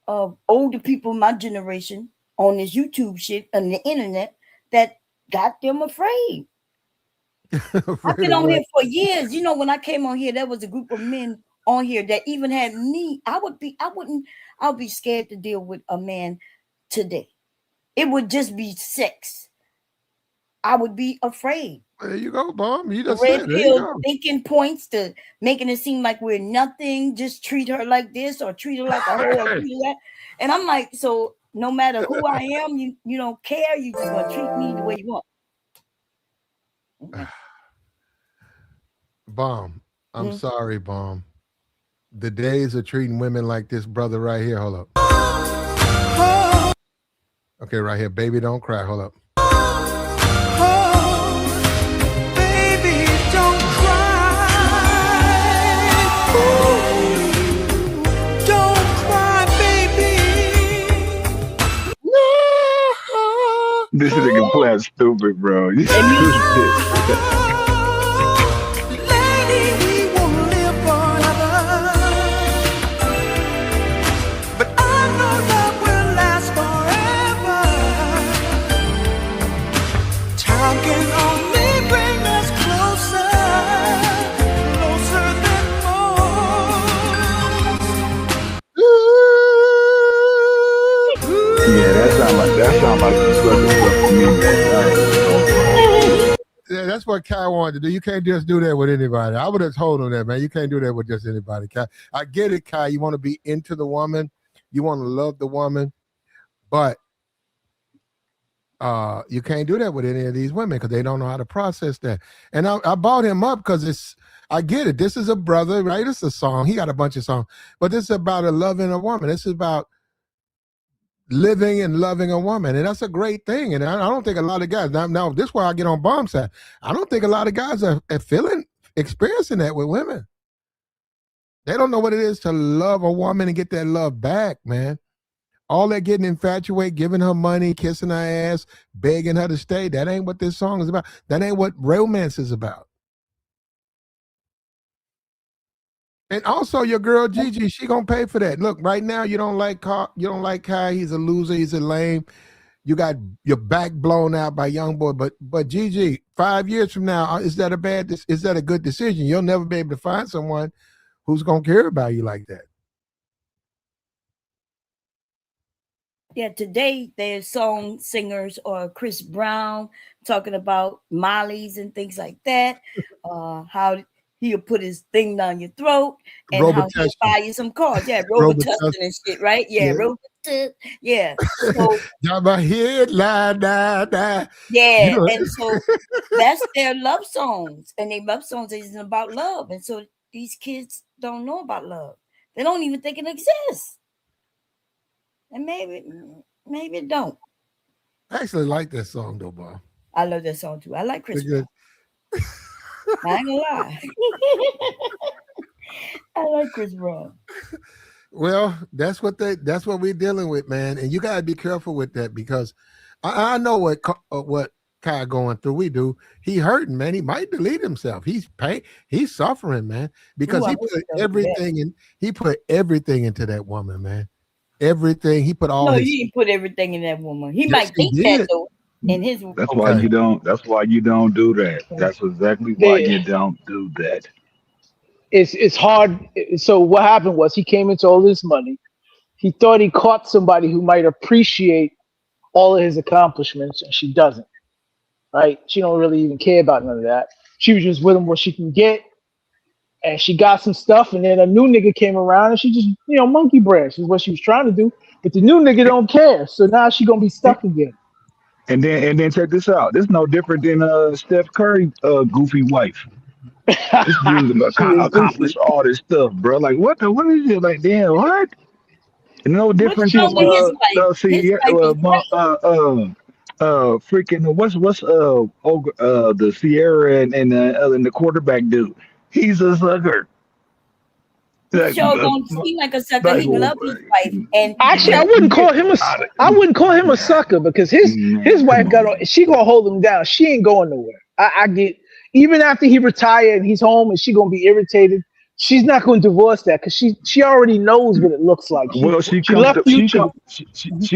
of older people, my generation, on this YouTube shit and the internet that got them afraid. I've been on here for years. You know, when I came on here, there was a group of men on here that even had me. I would be scared to deal with a man today. It would just be sex. I would be afraid. There you go, Bomb. You just red said pill making points to making it seem like we're nothing. Just treat her like this or treat her like a hoe or treat her that. And I'm like, so no matter who I am, you don't care. You just want to treat me the way you want. Bomb. I'm sorry, Bomb. The days of treating women like this brother right here. Hold up. Okay, right here. Baby, don't cry. Hold up. Baby, don't cry. Don't cry, baby. This nigga playing stupid, bro. You stupid. that's what Kai wanted to do. You can't just do that with anybody. I would have told him that, man. You can't do that with just anybody, Kai. I get it, Kai. You want to be into the woman, you want to love the woman, but you can't do that with any of these women because they don't know how to process that. And I brought him up because I get it. This is a brother, right? It's a song. He got a bunch of songs, but this is about a loving a woman. This is about living and loving a woman, and that's a great thing. And I don't think a lot of guys now this is where I get on Bomb's side. I don't think a lot of guys are experiencing that with women. They don't know what it is to love a woman and get that love back, man. All that getting infatuated, giving her money, kissing her ass, begging her to stay, that ain't what this song is about. That ain't what romance is about. And also your girl Gigi, she gonna pay for that. Look, right now you don't like Kai. He's a loser. He's a lame. You got your back blown out by young boy. But Gigi, 5 years from now, is that a good decision? You'll never be able to find someone who's gonna care about you like that. Yeah, today there's song singers or Chris Brown talking about Molly's and things like that. How he'll put his thing down your throat and Robert how he'll buy you some cars. Yeah, Robitussin and shit, right? Yeah, Robitussin. Yeah. So got my head lie. yeah, and so that's their love songs, and their love songs is about love, and so these kids don't know about love. They don't even think it exists, and maybe it don't. I actually like that song though, Bob. I love that song too. I like Chris Brown. I ain't gonna lie. I like Chris Brown. Well, that's what we're dealing with, man. And you gotta be careful with that because I know what Kai going through. We do. He hurting, man. He might delete himself. He's suffering, man. Because he put everything in. He put everything into that woman, man. Everything. He put all. No, he didn't put everything in that woman. He might think that though. In his. That's why you don't. That's why you don't do that. That's exactly why you don't do that. It's hard. So what happened was he came into all this money. He thought he caught somebody who might appreciate all of his accomplishments, and she doesn't. Right? She don't really even care about none of that. She was just with him what she can get, and she got some stuff. And then a new nigga came around, and she just monkey branch is what she was trying to do. But the new nigga don't care, so now she gonna be stuck again. And then check this out. This is no different than Steph Curry goofy wife. This dude accomplished all this stuff, bro. Like what is it? Like damn, what? No different from freaking the Sierra and the quarterback dude. He's a sucker. He sure don't seem like a sucker. He love his wife. And actually, I wouldn't call him a sucker because his wife she gonna hold him down. She ain't going nowhere. I get even after he retired and he's home and she gonna be irritated. She's not going to divorce that because she already knows what it looks like. She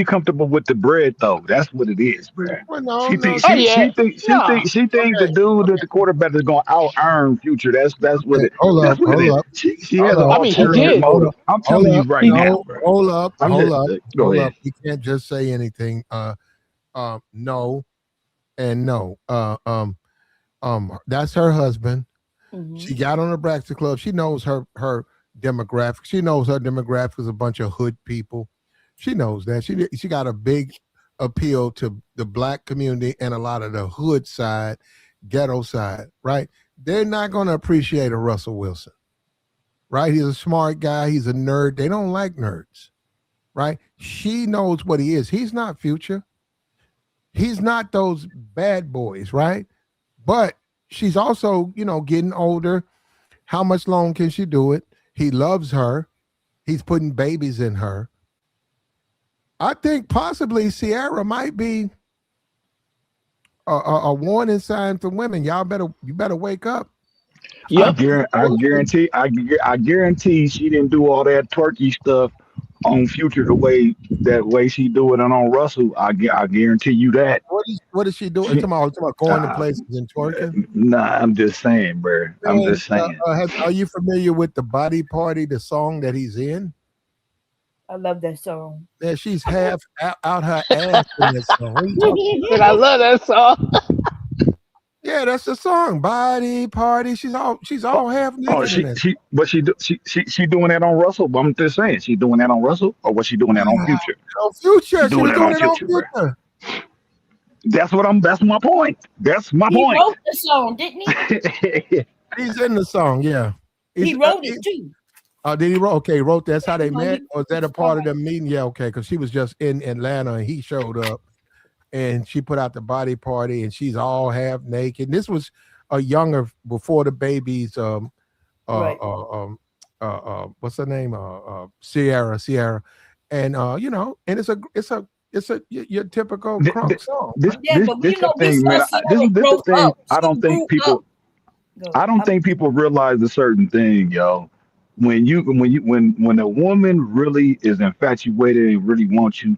comfortable with the bread though. That's what it is, bro. Well, she thinks the dude at the quarterback is going to out earn Future. That's what it. That's what it is. She has an ulterior motive. I'm telling you right now, bro. Hold up. You can't just say anything. No, and no. That's her husband. Mm-hmm. She got on the Breakfast Club. She knows her demographic. She knows her demographic is a bunch of hood people. She knows that. She got a big appeal to the black community and a lot of the hood side, ghetto side, right? They're not going to appreciate a Russell Wilson, right? He's a smart guy. He's a nerd. They don't like nerds, right? She knows what he is. He's not Future. He's not those bad boys, right? But she's also, getting older. How much long can she do it? He loves her. He's putting babies in her. I think possibly Sierra might be a warning sign for women. You better wake up. Yep. I guarantee she didn't do all that turkey stuff on Future the way she do it on Russell. I guarantee you that. What is she doing? Talking about going to places and twerking? Nah, I'm just saying, bro. I'm just saying. Are you familiar with the Body Party, the song that he's in? I love that song. Yeah, she's half out her ass in that song. And I love that song. Yeah, that's the song. Body party. She's Oh, all half oh, naked in it. but she doing that on Russell. But I'm just saying, she doing that on Russell, or was she doing that on Future? On She Future. She doing was that doing on it on Future, bro. Future. That's my point. That's my He point. wrote the song, didn't he? He's in the song, yeah. He wrote it too. Did he wrote? Okay, he wrote that's how they No, met. he Or is that a part of the meeting? Yeah, okay, because she was just in Atlanta and he showed up and she put out the body party and she's all half naked. This was a younger before the babies. Right. What's her name? Sierra, and and it's a your typical Th- crunk th- song. this Right? Yeah, this but this you the know, this is thing, where man. Sierra This the grew thing. up. I She don't think grew up. people. Go. I don't think people realize a certain thing, yo. When a woman really is infatuated and really wants you,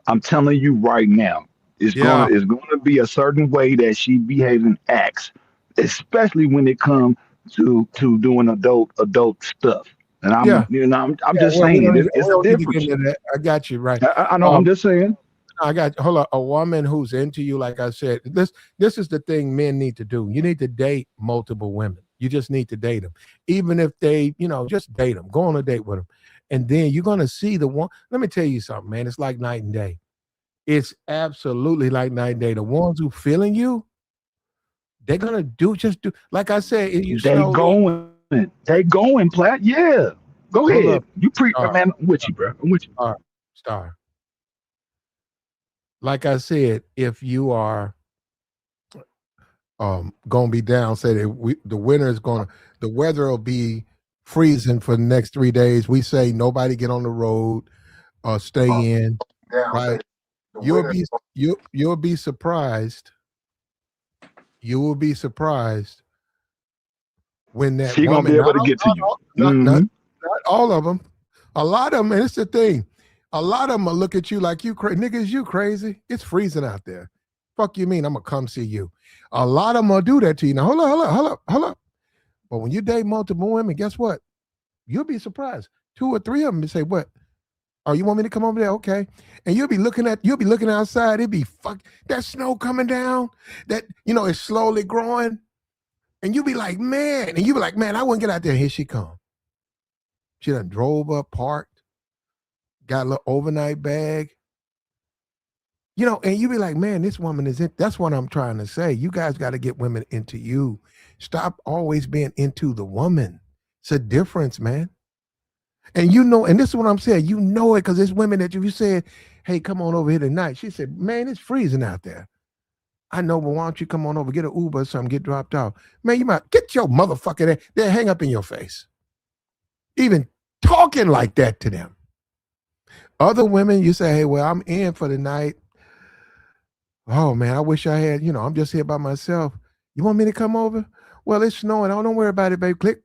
I'm telling you right now, Yeah, it's gonna be a certain way that she behaves and acts, especially when it comes to doing adult stuff. And yeah, I'm yeah. just Well, we saying don't it, even, it's we a don't need to get difference. into that. I got you right. I know. Um, I'm just saying. I got hold on. A woman who's into you, like I said, this is the thing men need to do. You need to date multiple women. You just need to date them, even if they, just date them. Go on a date with them, and then you're gonna see the one. Let me tell you something, man. It's like night and day. It's absolutely like night and day. The ones who feeling you, they're gonna just do. Like I said, you They slowly going. They going, Plat. Yeah. Go hold ahead. up, You star, man, I'm with you, bro. I'm with you. star, star. Like I said, if you are gonna be down. Say that the winter is gonna the weather will be freezing for the next 3 days. We say nobody get on the road or stay in. Down, say Right? the You'll winner. be you'll be surprised. You will be surprised when that She gonna woman be able to get to you. not, Hmm. not, not all of them, a lot of them, and it's the thing. A lot of them will look at you like you crazy. Niggas, you crazy. It's freezing out there. Fuck you mean I'm gonna come see you. A lot of them will do that to you. Now hold up. But when you date multiple women, guess what? You'll be surprised. Two or three of them say, "What? Oh, you want me to come over there? Okay." And you'll be looking outside. It'd be that snow coming down. That it's slowly growing, and you'll be like, "Man," and you be like, "Man, I wouldn't get out there." Here she come. She done drove up, parked, got a little overnight bag. And you be like, "Man, this woman is it." That's what I'm trying to say. You guys got to get women into you. Stop always being into the woman. It's a difference, man. And this is what I'm saying. You know it because there's women that you said, "Hey, come on over here tonight." She said, "Man, it's freezing out there." I know, but why don't you come on over, get an Uber or something, get dropped off? Man, you might get your motherfucker there, hang up in your face. Even talking like that to them. Other women, you say, "Hey, well, I'm in for the night. Oh man, I wish I had, I'm just here by myself. You want me to come over? Well, it's snowing. Oh, don't worry about it, babe. Click."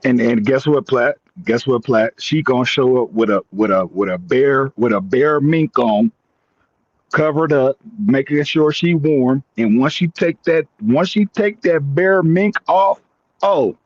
And guess what, Platt? Guess what, Platt? She gonna show up with a bear mink on, covered up, making sure she warm. And once she take that bear mink off, oh,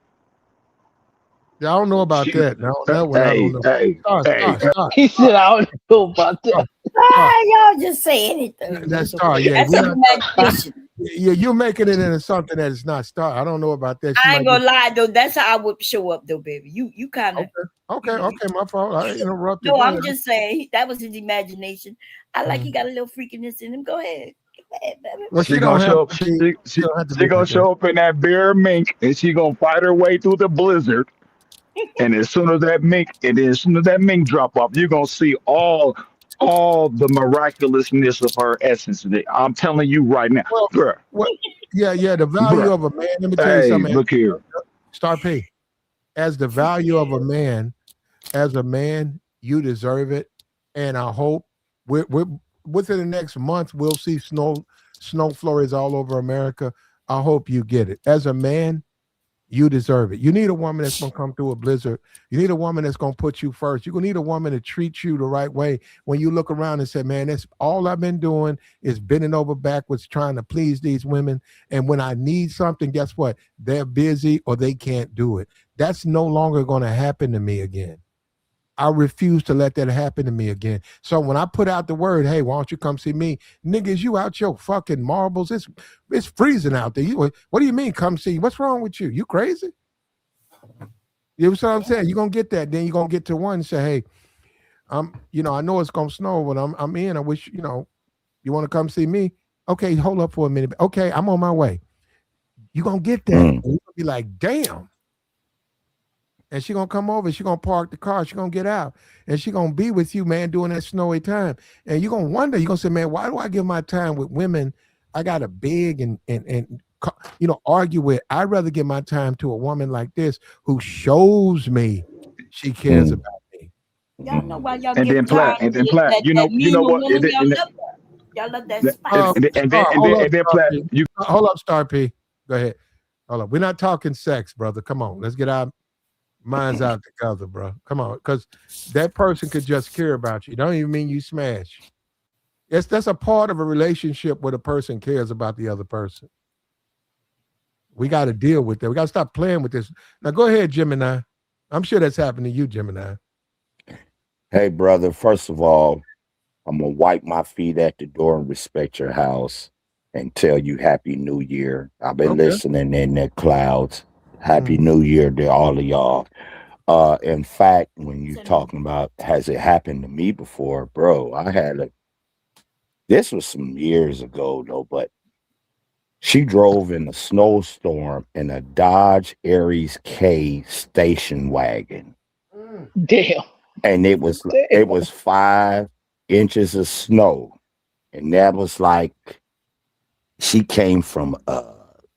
Yeah, I don't know about she that. No, that one I don't hey, know. hey, hey. Star, He said, I don't know about that. star. Y'all just say anything. That's It's star. okay. Yeah, That's we're some not. imagination. Yeah, you're making it into something that is not star. I don't know about that. She I ain't might be gonna lie though. That's how I would show up though, baby. You kind of, okay. Okay, you know. okay. My fault. I interrupted. No, Go I'm ahead. just saying that was his imagination. I like he Mhm. got a little freakiness in him. Go ahead, baby. Well, She she gonna don't have show up. to be. She don't have to She be gonna like that. show up in that bear mink, and she gonna fight her way through the blizzard. And as soon as that mink drop off, you're gonna see all the miraculousness of her essence. I'm telling you right now, Well, bruh, well, yeah. The value bruh. of a man. Let me tell you Hey, something. look here. Star P. As the value of a man, as a man, you deserve it. And I hope we're within the next month we'll see snow flurries all over America. I hope you get it. As a man, you deserve it. You need a woman that's gonna come through a blizzard. You need a woman that's gonna put you first. You're gonna need a woman to treat you the right way. When you look around and say, "Man, that's all I've been doing is bending over backwards trying to please these women." And when I need something, guess what? They're busy or they can't do it. That's no longer gonna happen to me again. I refuse to let that happen to me again. So when I put out the word, hey, why don't you come see me? Niggas, you out your fucking marbles. It's freezing out there. What do you mean come see? What's wrong with you? You crazy? You know what I'm saying? You're gonna get that. Then you're gonna get to one and say, hey, I know it's gonna snow, but I'm in. I wish, you want to come see me? Okay, hold up for a minute. Okay, I'm on my way. You're gonna get that. And you're gonna be like, damn. And she gonna come over, she gonna park the car, she gonna get out, and she gonna be with you, man, during that snowy time. And you're gonna wonder, you're gonna say, man, why do I give my time with women I gotta beg and argue with? I'd rather give my time to a woman like this who shows me she cares about me. Y'all know why y'all And get then tired Platt, and then of Platt, that you know mean what? woman? Y'all love that. Y'all love that spice. And then Star Platt, P. Hold up, Star P. Go ahead. Hold up. We're not talking sex, brother. Come on. Let's get our minds out together, bro. Come on. Because that person could just care about you. Don't even mean you smash. That's a part of a relationship where the person cares about the other person. We got to deal with that. We got to stop playing with this. Now, go ahead, Gemini. I'm sure that's happened to you, Gemini. Hey, brother, first of all, I'm going to wipe my feet at the door and respect your house and tell you Happy New Year. I've been listening in the clouds. Happy New Year to all of y'all. In fact, when you're talking about has it happened to me before, bro, this was some years ago, though, but she drove in a snowstorm in a Dodge Aries K station wagon. Damn. And it was 5 inches of snow. And that was like she came from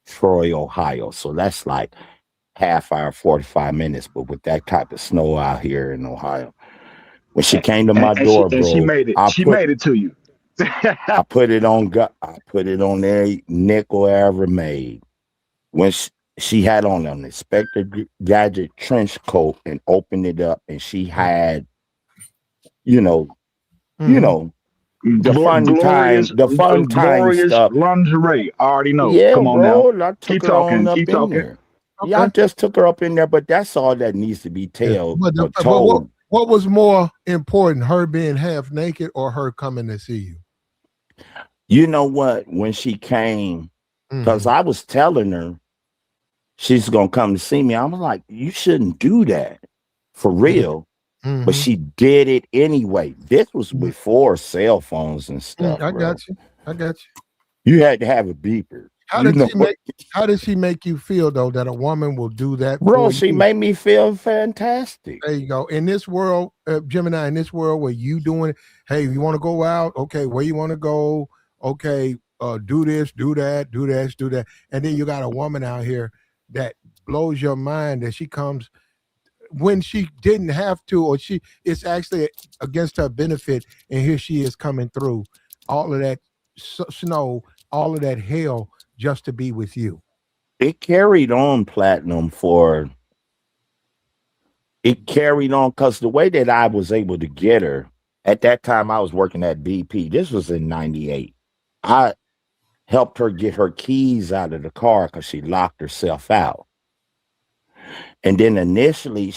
Troy, Ohio. So that's like half hour, 45 minutes. But with that type of snow out here in Ohio, when she came to my door, she bro, made it. She made it to you. I put it on every nickel I ever made. When she had on an Inspector Gadget trench coat and opened it up, and she had, the fun time glorious stuff. lingerie. I already know. Yeah, Come on bro. now. I took Keep her on talking. up Keep in talking. there. Yeah, I just took her up in there, but that's all that needs to be told. But what was more important, her being half naked or her coming to see you? You know what? When she came, because I was telling her she's gonna come to see me. I was like, you shouldn't do that for real. But she did it anyway. This was before cell phones and stuff. I bro. got you. You had to have a beeper. How did she make you feel though that a woman will do that Bro, for she you? made me feel fantastic. There you go. In this world, Gemini, in this world where you doing it, hey, you want to go out? Okay, where you want to go? Okay, do this, do that, do this, do that. And then you got a woman out here that blows your mind that she comes when she didn't have to, or it's actually against her benefit, and here she is coming through all of that snow, all of that hell just to be with you. It carried on platinum because the way that I was able to get her at that time, I was working at BP. This was in 98. I helped her get her keys out of the car because she locked herself out. And then initially,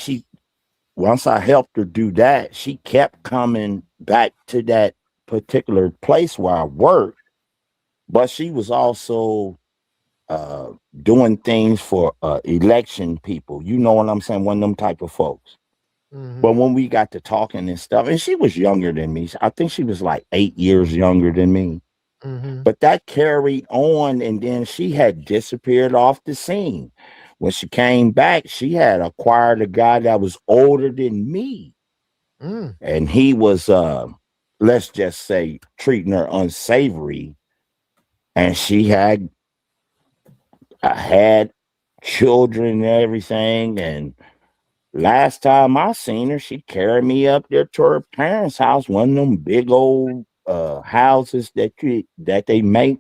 once I helped her do that, she kept coming back to that particular place where I worked, but she was also doing things for election people. You know what I'm saying? One of them type of folks. But when we got to talking and stuff, and she was younger than me. I think she was like 8 years younger than me. But that carried on, and then she had disappeared off the scene. When she came back, she had acquired a guy that was older than me. And he was, let's just say, treating her unsavory. And she had children and everything. And last time I seen her, she carried me up there to her parents' house, one of them big old houses that they make,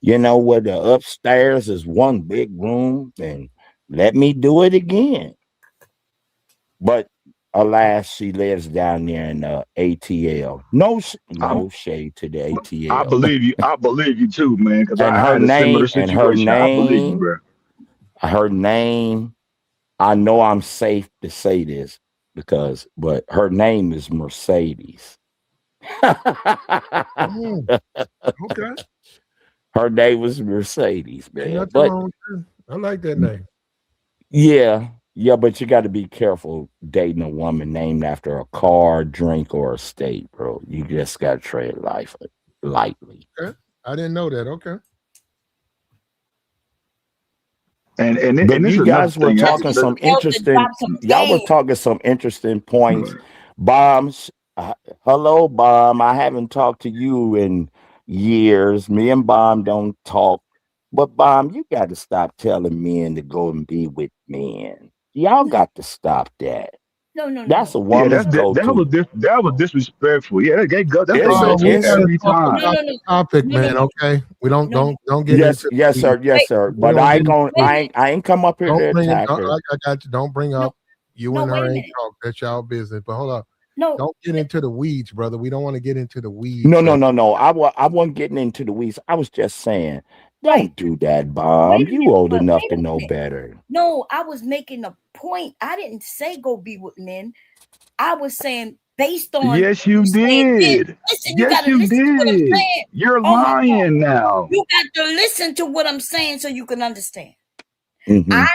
where the upstairs is one big room, and let me do it again. But alas, she lives down there in ATL. No shade to the ATL. I believe you. I believe you too, man. Because And I her had a similar name, situation. I believe you, bro. her name. I know I'm safe to say this. but her name is Mercedes. Oh, okay. Her name was Mercedes, Ain't man. nothing But wrong with that. I like that name. yeah, but you got to be careful dating a woman named after a car, drink, or a state, bro. You just got to tread life lightly. Okay. I didn't know that. Okay. But And this you is another guys were thing. talking some interesting. Y'all were talking some interesting points. Bombs. Hello, Bomb. I haven't talked to you in years. Me and Bomb don't talk. But Bomb, you got to stop telling men to go and be with men. Y'all got to stop that. No. That's a Yeah, woman's go-to. that was disrespectful. Yeah, that's they It's a, go We to it's gotta every talk time. about the topic, man. Okay. We don't get yes, into the yes, sir, weeds. yes, sir. We But don't I get ain't into gonna, the weeds. I ain't come up here Don't to bring it. attack her. I got you. Don't bring up you and her ain't talk. That's y'all business. But hold up. No. Don't get into the weeds, brother. We don't want to get into the weeds. No. I wasn't getting into the weeds. I was just saying, don't do that, Bomb. You old enough to know better. No, I was making a point. I didn't say go be with men. I was saying based on Yes, you saying this. did. Listen, you got Yes, to you listen to what I'm did. saying. You're Oh my God. lying now. You got to listen to what I'm saying so you can understand. Mm-hmm. I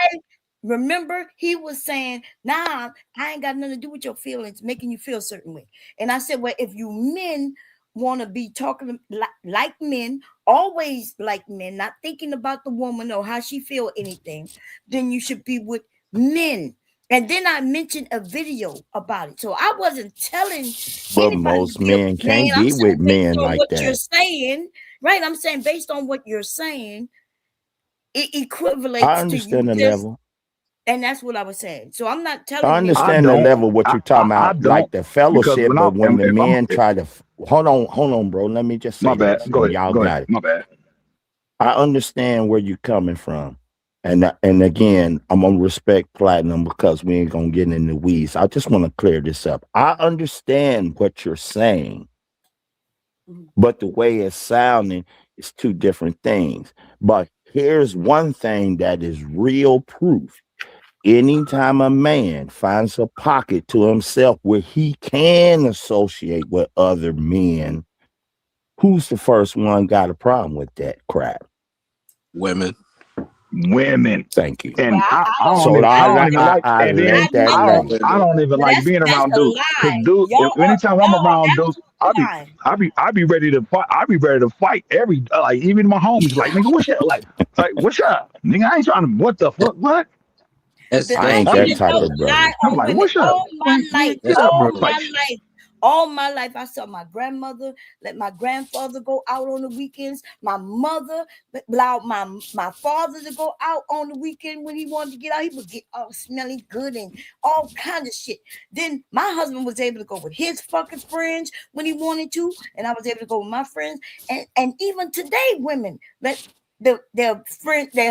remember he was saying, nah, I ain't got nothing to do with your feelings, making you feel a certain way. And I said, well, if you men want to be talking like men, always like men, not thinking about the woman or how she feel anything, then you should be with men. And then I mentioned a video about it. So I wasn't telling But anybody most to be a men man. can't I'm be saying with based men on like what you're that. saying, right? I'm saying based on what you're saying, it I equivalates to you understand the just, level. and that's what I was saying. So I'm not I telling men. I understand the don't. level what you're talking I about, don't like the because fellowship. when But when the if I'm men try to hold on, bro. Let me just my say bad. this, Go and ahead. y'all Go ahead. got it. My bad. I understand where you're coming from. And again, I'm gonna respect Platinum because we ain't gonna get in the weeds. I just want to clear this up. I understand what you're saying, but the way it's sounding is two different things. But here's one thing that is real proof. Anytime a man finds a pocket to himself where he can associate with other men, who's the first one got a problem with that crap? Women. Thank you. And So I don't even like. I And then let that land. I don't even like being That's around a dudes because lie. dude. Anytime I'm around That's dudes, a lie. I be ready to fight. I be ready to fight every like even my homies like nigga what's up like what's up nigga I ain't trying to what the fuck what I ain't I that be type Don't of lie brother. I'm on like women. what's up like man, get up bro like All my life, I saw my grandmother let my grandfather go out on the weekends. My mother allowed my father to go out on the weekend when he wanted to get out. He would get all smelly good and all kind of shit. Then my husband was able to go with his fucking friends when he wanted to, and I was able to go with my friends. And even today, women let their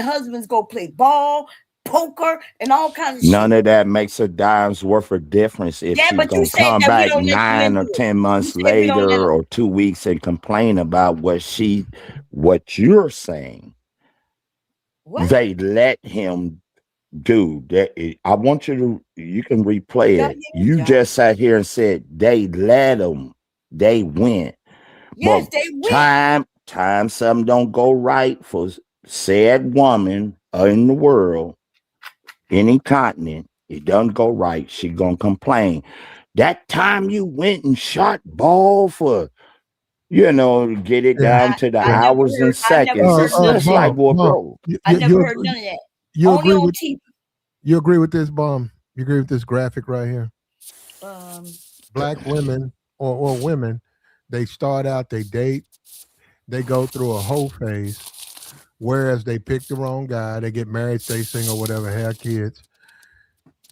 husbands go play ball, poker, and all kinds of shit. None of that makes a dime's worth of difference if Yeah, she's but you gonna said come that we back don't let women 9 or do it. 10 You months said we don't let later them. or 2 weeks and complain about what you're saying. What? They let him do that. I want you can replay it. You just sat here and said they let them. They went. Yes, But they went. time something don't go right for said woman in the world, any continent, it doesn't go right. She gonna complain. That time you went and shot ball for, get it Yeah. down to the I never hours and heard. I never seconds. heard It's none of just that. like, well, Bomb. bro. I never heard none of that. You Only agree on with TV. you agree with this, Bomb? You agree with this graphic right here? Um, Black women or women, they start out, they date, they go through a whole phase, whereas they pick the wrong guy, they get married, stay single, whatever, have kids.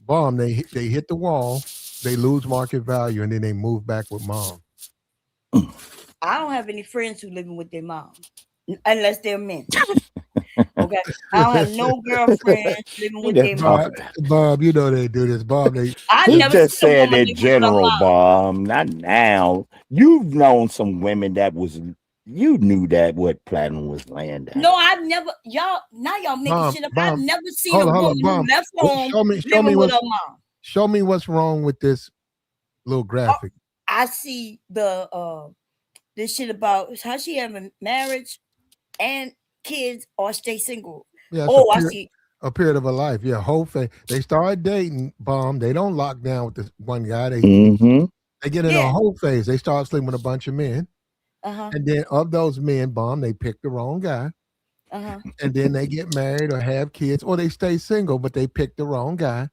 Bomb, they hit the wall, they lose market value, and then they move back with mom. I don't have any friends who living with their mom, unless they're men. Okay, I don't have no girlfriends living with their mom. Bob, you know they do this. Bob, I He never just seen a said woman in living with her general, mom. Bob, not now. You've known some women you knew that what Platinum was laying down. No, I've never. Y'all now y'all making shit up. I've never seen a hold on, woman who Bomb. left home Show me living with what her mom. show me what's wrong with this little graphic. I see this shit about how she having marriage and kids or stay single. Yeah, I see. A period of a life. Yeah, whole thing. They start dating, bomb. They don't lock down with this one guy. They get in a whole phase. They start sleeping with a bunch of men. And then of those men, bomb, they pick the wrong guy. And then they get married or have kids, or they stay single, but they pick the wrong guy.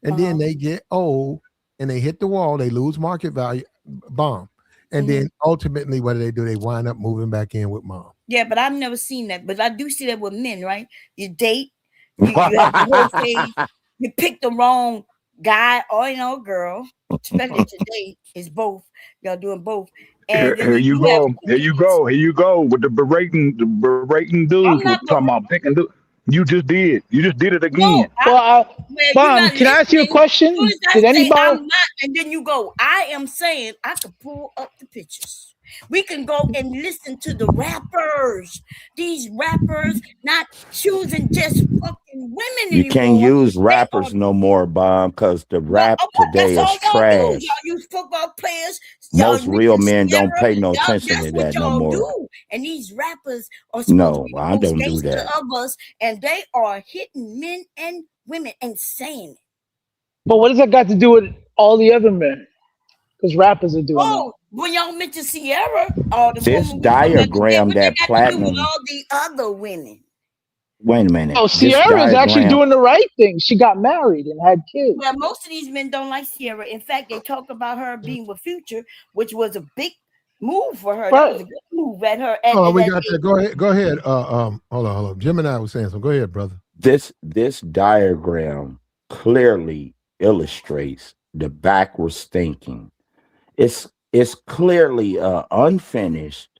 And then they get old and they hit the wall. They lose market value, bomb. And then ultimately, what do? They wind up moving back in with mom. Yeah, but I've never seen that. But I do see that with men, right? You date, you have the whole phase, you pick the wrong guy or girl, especially today, it's both. Y'all doing both. And Here you go. Here you go. Here you go with the berating dudes who talking about picking dudes. You just did. You just did it again. Bomb, can I ask you a question? Did anybody? I'm not, and then you go. I am saying I could pull up the pictures. We can go and listen to the rappers. These rappers not choosing just fucking women anymore. You can't use rappers no more, bomb, because the rap today is trash. Y'all use football players. Most real men don't pay no attention to that no more. Do. And these rappers are supposed to be I don't do that. Of us, and they are hitting men and women and saying it. But what does that got to do with all the other men? Because rappers are doing it. When y'all mention Sierra, all the this diagram that platinum. All the other women. Wait a minute. Oh, Sierra is actually doing the right thing. She got married and had kids. Well, most of these men don't like Sierra. In fact, they talk about her being with Future, which was a big move for her. Right. That was a good move at her. We got that. Go ahead. Hold on. Gemini was saying something. Go ahead, brother. This diagram clearly illustrates the backwards thinking. It's clearly an unfinished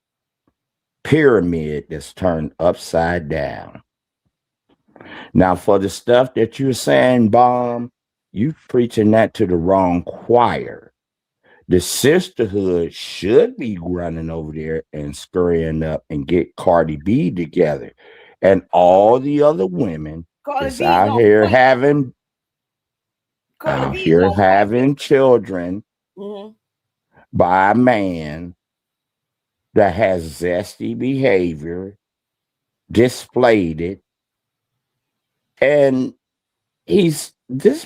pyramid that's turned upside down. Now, for the stuff that you're saying, bomb, you preaching that to the wrong choir. The sisterhood should be running over there and scurrying up and get Cardi B together, and all the other women that's out here having children by a man that has zesty behavior, displayed it, and this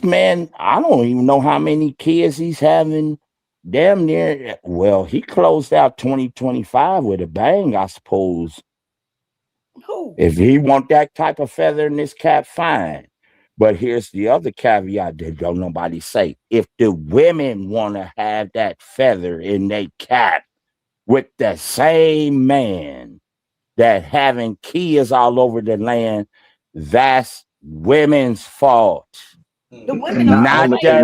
man, I don't even know how many kids he's having. Damn near, well, he closed out 2025 with a bang, I suppose. Who? If he want that type of feather in his cap, fine. But here's the other caveat that don't nobody say. If the women want to have that feather in their cap with the same man that having kids all over the land, that's women's fault. The women not the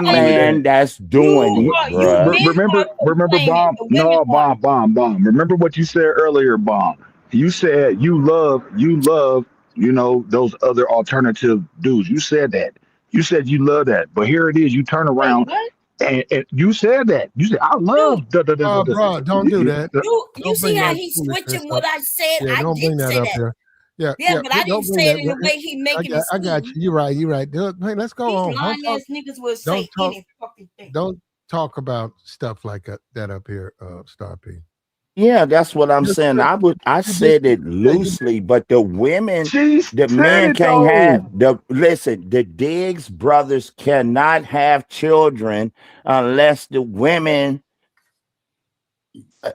man that's doing it, bro. Remember, bomb. No, bomb. Remember what you said earlier, bomb. You said you love, those other alternative dudes. You said that. You said you love that. But here it is. You turn around and you said that. You said, I love. Bro, don't do that. You see how he's switching what I said? Yeah, I did say that. Yeah, but I didn't say it in the way he making it. I got you. You're right. Hey, let's go on. Lying ass niggas will say any fucking thing. Don't talk about stuff like that up here, Star P. Yeah, that's what I'm saying. I said it loosely, but the women, the men can't have the Diggs brothers cannot have children unless the women.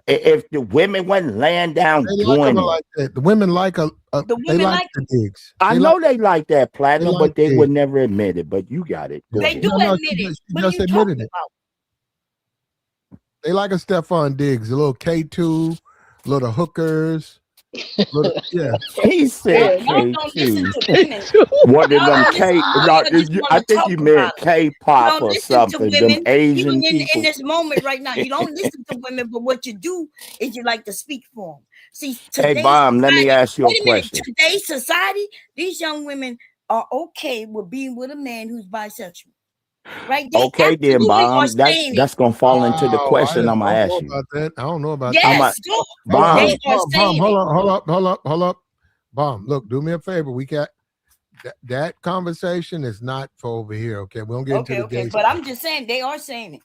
If the women wasn't laying down doing it, like that. The women like the Diggs. I know they like that platinum, but they would never admit it. But you got it. They do admit it. What are you talking about? They like a Stephon Diggs, a little K2, little hookers. Yeah. He said K2. One of them K. I think you meant K-pop or something. Them Asian people. In this moment right now, you don't listen to women, but what you do is you like to speak for them. See, hey, Bomb, let me ask you a question. Today's society, these young women are okay with being with a man who's bisexual. Right? Okay, then, Bomb. That's gonna fall into the question I'm gonna ask you. I don't know about that. Bomb. Bomb. Hold up. Bomb. Look, do me a favor. that conversation is not for over here. Okay, we don't get into the gay But stuff. I'm just saying they are saying it.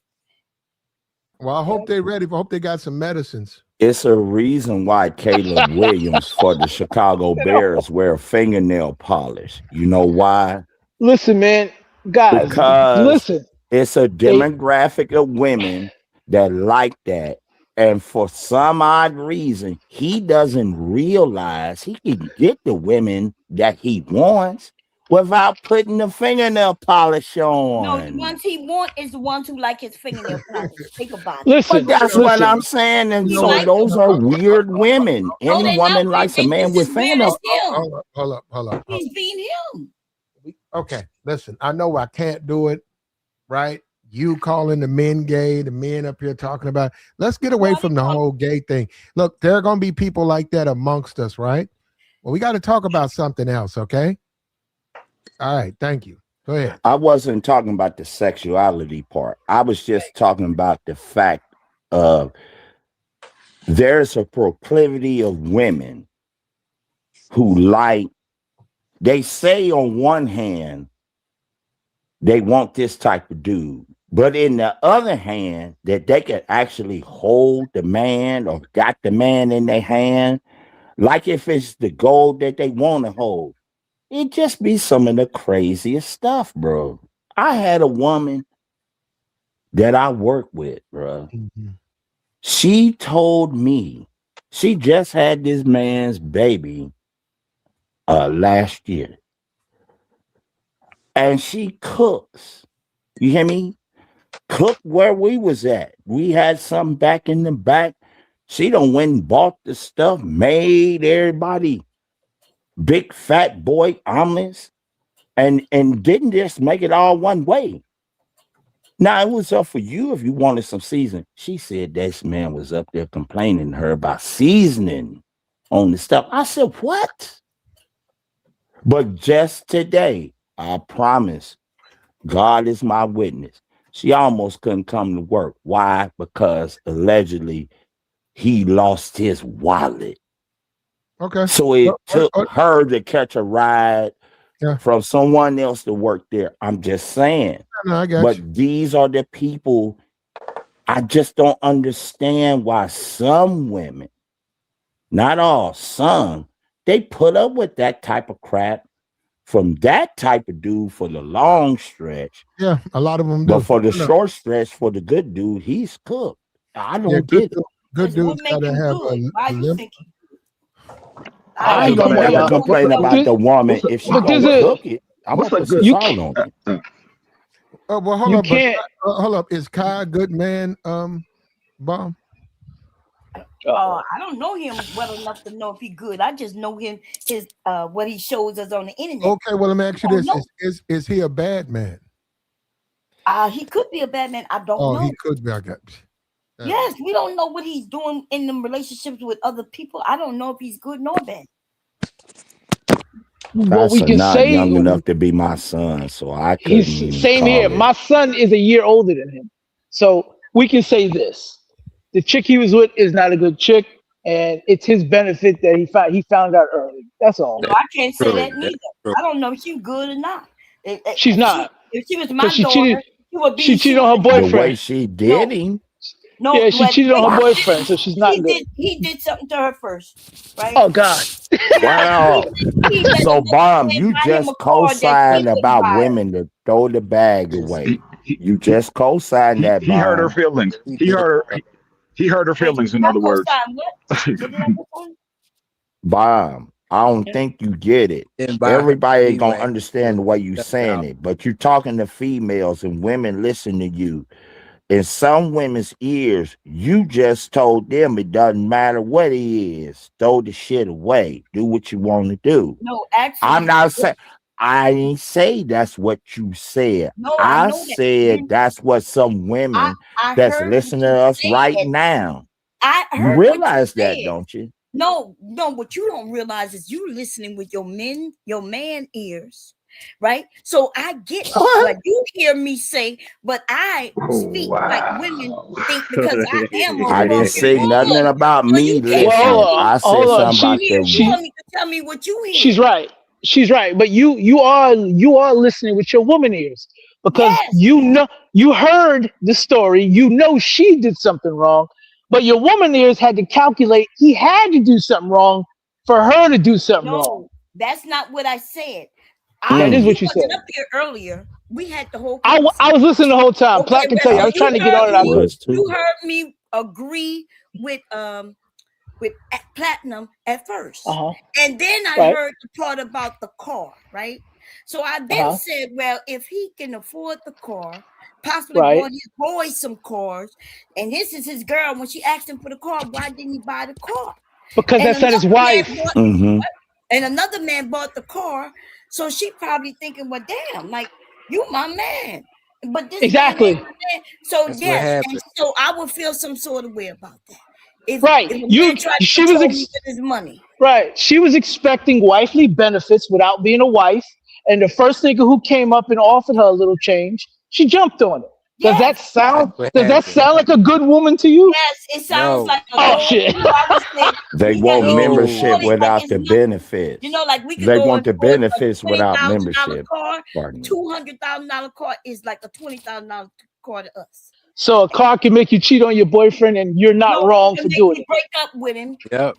Well, I hope they're ready. I hope they got some medicines. It's a reason why Caleb Williams for the Chicago Bears wear fingernail polish. You know why? Listen, man, guys, Because listen. it's a They demographic of women that like that. And for some odd reason, he doesn't realize he can get the women that he wants without putting the fingernail polish No, the on. ones he want is the ones who like his fingernail polish. Think about it. But listen, that's what listen. I'm saying. And He so likes those them. are weird women. No, Any they're not woman likes a women. man This with is weird fingernail. as him. Hold up. He's being him. Okay, listen. I know I can't do it, right? You calling the men gay, the men up here talking about. Let's get away from the whole gay thing. Look, there are going to be people like that amongst us, right? Well, we got to talk about something else, okay? All right, thank you. Go ahead. I wasn't talking about the sexuality part. I was just talking about the fact of there's a proclivity of women who like, they say on one hand, they want this type of dude. But in the other hand, that they could actually hold the man or got the man in their hand, like if it's the gold that they want to hold. It just be some of the craziest stuff, bro. I had a woman that I work with, bro. Mm-hmm. She told me she just had this man's baby last year. And she cooks. You hear me? Cook where we was at. We had something back in the back. She done went and bought the stuff, made everybody big fat boy omelets, and didn't just make it all one way. Now it was up for you if you wanted some seasoning. She said this man was up there complaining to her about seasoning on the stuff. I said, what? But just today, I promise, God is my witness. She almost couldn't come to work. Why? Because allegedly he lost his wallet. Okay. So it took her to catch a ride from someone else to work there. I'm just saying. No, I got but you. These are the people. I just don't understand why some women, not all, some, they put up with that type of crap from that type of dude for the long stretch. Yeah, a lot of them But do. for the short stretch, for the good dude, he's cooked. I don't get it. Good dudes gotta have Why you think I ain't gonna never complain about the woman if she gonna cook it. I'm gonna put some salt on it. Oh well, hold You up. can't- Hold up. Is Kai a good man? Bomb. I don't know him well enough to know if he good. I just know him his what he shows us on the internet. Okay, well let me ask you I this: don't is he a bad man? He could be a bad man. I don't Oh, know. he could be. I got. Yes, we don't know what he's doing in them relationships with other people. I don't know if he's good nor bad. What we That's can not say, young enough to be my son, so I couldn't he's even same call here. it. My son is a year older than him, so we can say this: the chick he was with is not a good chick, and it's his benefit that he found out early. That's all. No, I can't say that neither. I don't know if she's good or not. She's not. If she was my She daughter, cheated. she would be. She cheated on her The way boyfriend. she did him. No, Yeah, she cheated on her boyfriend, so she's not good. He did something to her first, right? Oh God. Wow. So Bomb, you buy him just a car that he co-signed couldn't about buy. women to throw the bag away. You just co-signed that, He hurt her Bomb. feelings. He hurt her feelings. In other words, What did I put on? Bomb, I don't think you get it. Everybody ain't gonna understand the way you saying it, but you're talking to females and women listen to you. In some women's ears, you just told them it doesn't matter what he is. Throw the shit away. Do what you want to do. No, actually, I'm not saying I ain't say that's what you said. No, I I know that. said that's what some women I that's heard listening what to you us right said. now. I You heard realize what you that, said. don't you? No, what you don't realize is you listening with your man ears, right? So I get what you hear me say, but I speak like women think because I am a I didn't say woman. nothing about So me you can't listening. tell me. I said hold on. something about the You want me to tell me what you hear? She's right. she's right, but you are listening with your woman ears because Yes. you heard the story, she did something wrong, but your woman ears had to calculate he had to do something wrong for her to do something wrong. No, that's not what I said. That is You what you said. wasn't up here earlier. We had the whole I conversation. was listening the whole time. Okay, Platt can well, tell you. I so was trying to get on it. I couldn't. you heard me agree with Platinum at first, and then I Right. heard the part about the car, right? So I then said, well, if he can afford the car, possibly Right. bought his boys some cars, and this is his girl. When she asked him for the car, why didn't he buy the car? Because And that's not his another man wife. bought- And another man bought the car, so she probably thinking, well, damn, like you my man. But this Exactly. man ain't my man. So That's what yes, and happened. so I would feel some sort of way about that. If Right. a man tried to She was control me with his money. right. She was expecting wifely benefits without being a wife, and the first nigga who came up and offered her a little change, she jumped on it. Does that Yes. sound? That's what Does that happened. sound like a good woman to you? Yes, it sounds No. like a Oh loyal. shit. I would say They he want can membership afford it like without it's the nothing. benefits. You know, like we could They go want and the afford a benefits without $20,000 membership. car. Pardon me. $200,000 car is like a $20,000 car to us. So a car can make you cheat on your boyfriend, and you're not No, wrong it for make doing me it. break up with him. Yep.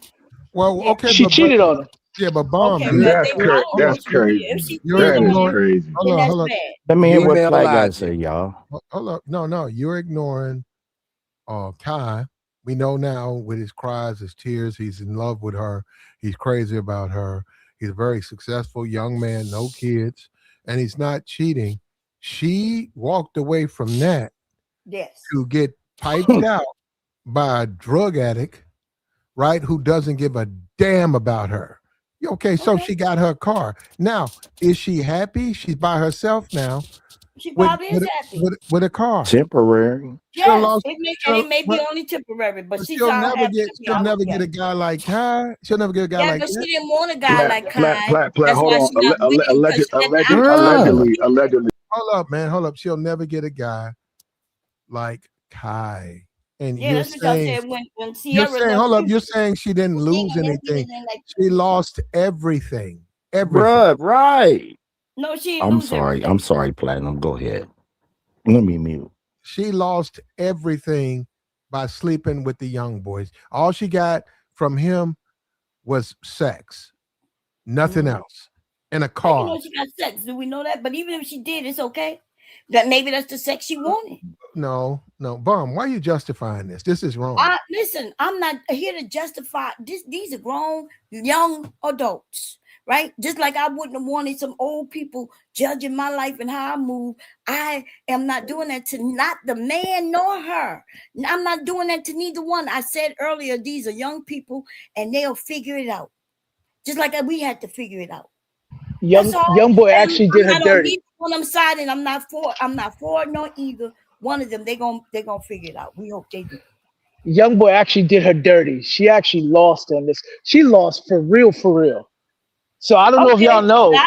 Well, Yeah. okay, She but cheated on him. yeah, but bomb. Okay, You're, well, That's then you're I crazy. don't know hold what That's she did. If crazy. she you're cheated That on is ignoring. him, crazy. Hold then on, that's hold on, bad. Let me hear what Female Flag got to logic. say, y'all. hold up. No, you're ignoring. Kai. We know now with his cries, his tears, he's in love with her. He's crazy about her. He's a very successful young man, no kids, and he's not cheating. She walked away from that Yes. to get piped out by a drug addict, right? Who doesn't give a damn about her. Okay, so she got her car. Now, is she happy? She's by herself now She with probably is happy. with a car. Temporary. She'll Yes, lost. and it may be only temporary, but she sound happy. She'll never get a guy like Kai. She'll never get a guy Yeah, like but that. she didn't want a guy like Kai. Plat. That's Hold why on. she not with him because she had the opportunity. Allegedly. Hold up, man. Hold up. She'll never get a guy like Kai. And Yeah, that's what y'all said when you're Sierra saying, left hold up, you. you're saying she didn't lose anything. She lost everything. Everything. Bruh, right. No, she didn't I'm lose sorry. everything. I'm sorry, Platinum. Go ahead. Let me mute. She lost everything by sleeping with the young boys. All she got from him was sex. Nothing else. And a How you car. know she got sex? Do we know that? But even if she did, it's okay. That maybe that's the sex she wanted. No. Bum, why are you justifying this? This is wrong. Listen, I'm not here to justify this. These are grown young adults, right? Just like I wouldn't have wanted some old people judging my life and how I move. I am not doing that to not the man nor her. I'm not doing that to neither one. I said earlier, these are young people and they'll figure it out. Just like we had to figure it out. Young boy actually did her dirty. On them side, and I'm not for nor either one of them. They're gonna figure it out. We hope they do. Young boy actually did her dirty. She actually lost on this. She lost for real, for real. So I don't know if y'all know.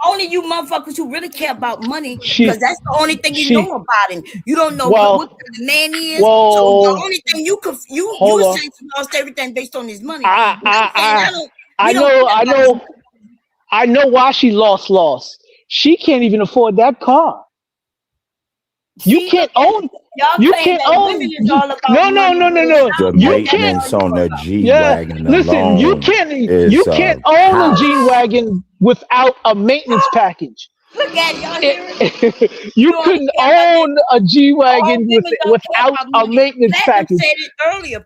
Only you motherfuckers who really care about money, because that's the only thing you know about him. You don't know what the man is. So the only thing you say he lost everything based on his money. I know why she lost. She can't even afford that car. You can't own. You can't own. No. The maintenance on the G-Wagon listen, you can't own a G-Wagon without a maintenance package. Look at y'all. You couldn't own a G-Wagon without a maintenance package.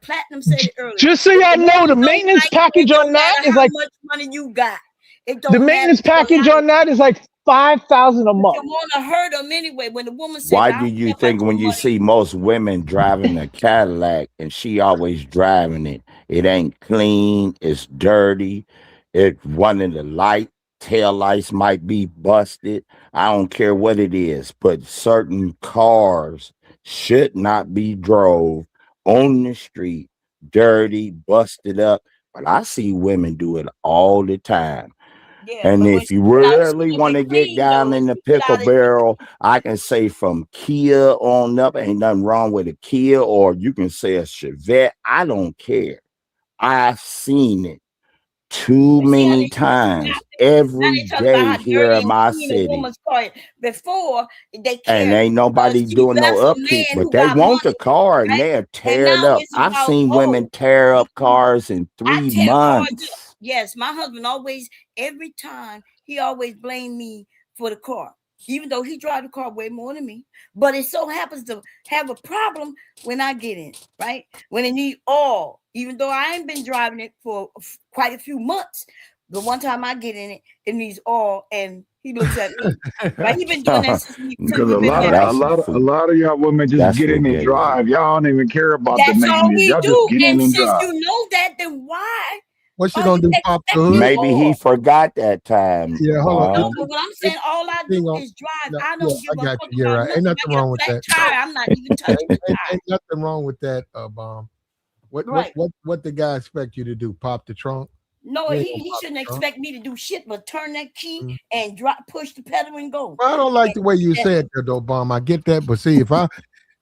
Platinum said it earlier. Just so y'all know, the maintenance package on that is like how much money you got. The maintenance package on that is like $5,000 a month. You want to hurt them anyway. When the woman says, why do you think when you see most women driving a Cadillac and she always driving it, it ain't clean, it's dirty, it's running the light, tail lights might be busted. I don't care what it is, but certain cars should not be drove on the street, dirty, busted up. But I see women do it all the time. Yeah, and if you really want to get down in the pickle barrel, I can say from Kia on up, ain't nothing wrong with a Kia, or you can say a Chevette. I don't care. I've seen it. too See how many they times now every they talk about day how here dirty in and my clean a city. woman's car. Before they And cared ain't because nobody doing no that's a upkeep, man but who they got want the money, car and right? they'll And tear it now up. it's I've about seen women oh, tear up cars in I 3 tear cars up. months. Yes, my husband always, every time, he always blamed me for the car, even though he drives the car way more than me. But it so happens to have a problem when I get in, right? When it need oil, even though I ain't been driving it for quite a few months. The one time I get in it, it needs oil, and he looks at me. Right? He been doing that since Because we've been Now married. that's some a food. lot of y'all women just That's get in and ridiculous. drive. Y'all don't even care about the That's all maintenance. we Y'all just do. get in And and since drive. you know that, then why What you are gonna you do? Pop the expecting hood? Maybe he more? forgot that time, Yeah, hold on. No, Bob. but what I'm This saying, all I thing do on. is drive. No, I yeah, don't give I a got fuck you. Yeah, about right. Ain't nothing. If I nothing get a wrong with flat that. tire, I'm not even touching the tire. Ain't nothing wrong with that, bomb. Right. What the guy expect you to do? Pop the trunk? No, You ain't gonna he pop shouldn't the trunk. expect me to do shit but turn that key Mm. and push the pedal and go. Well, I don't like the way you And said that, though, bomb. I get that, but see, the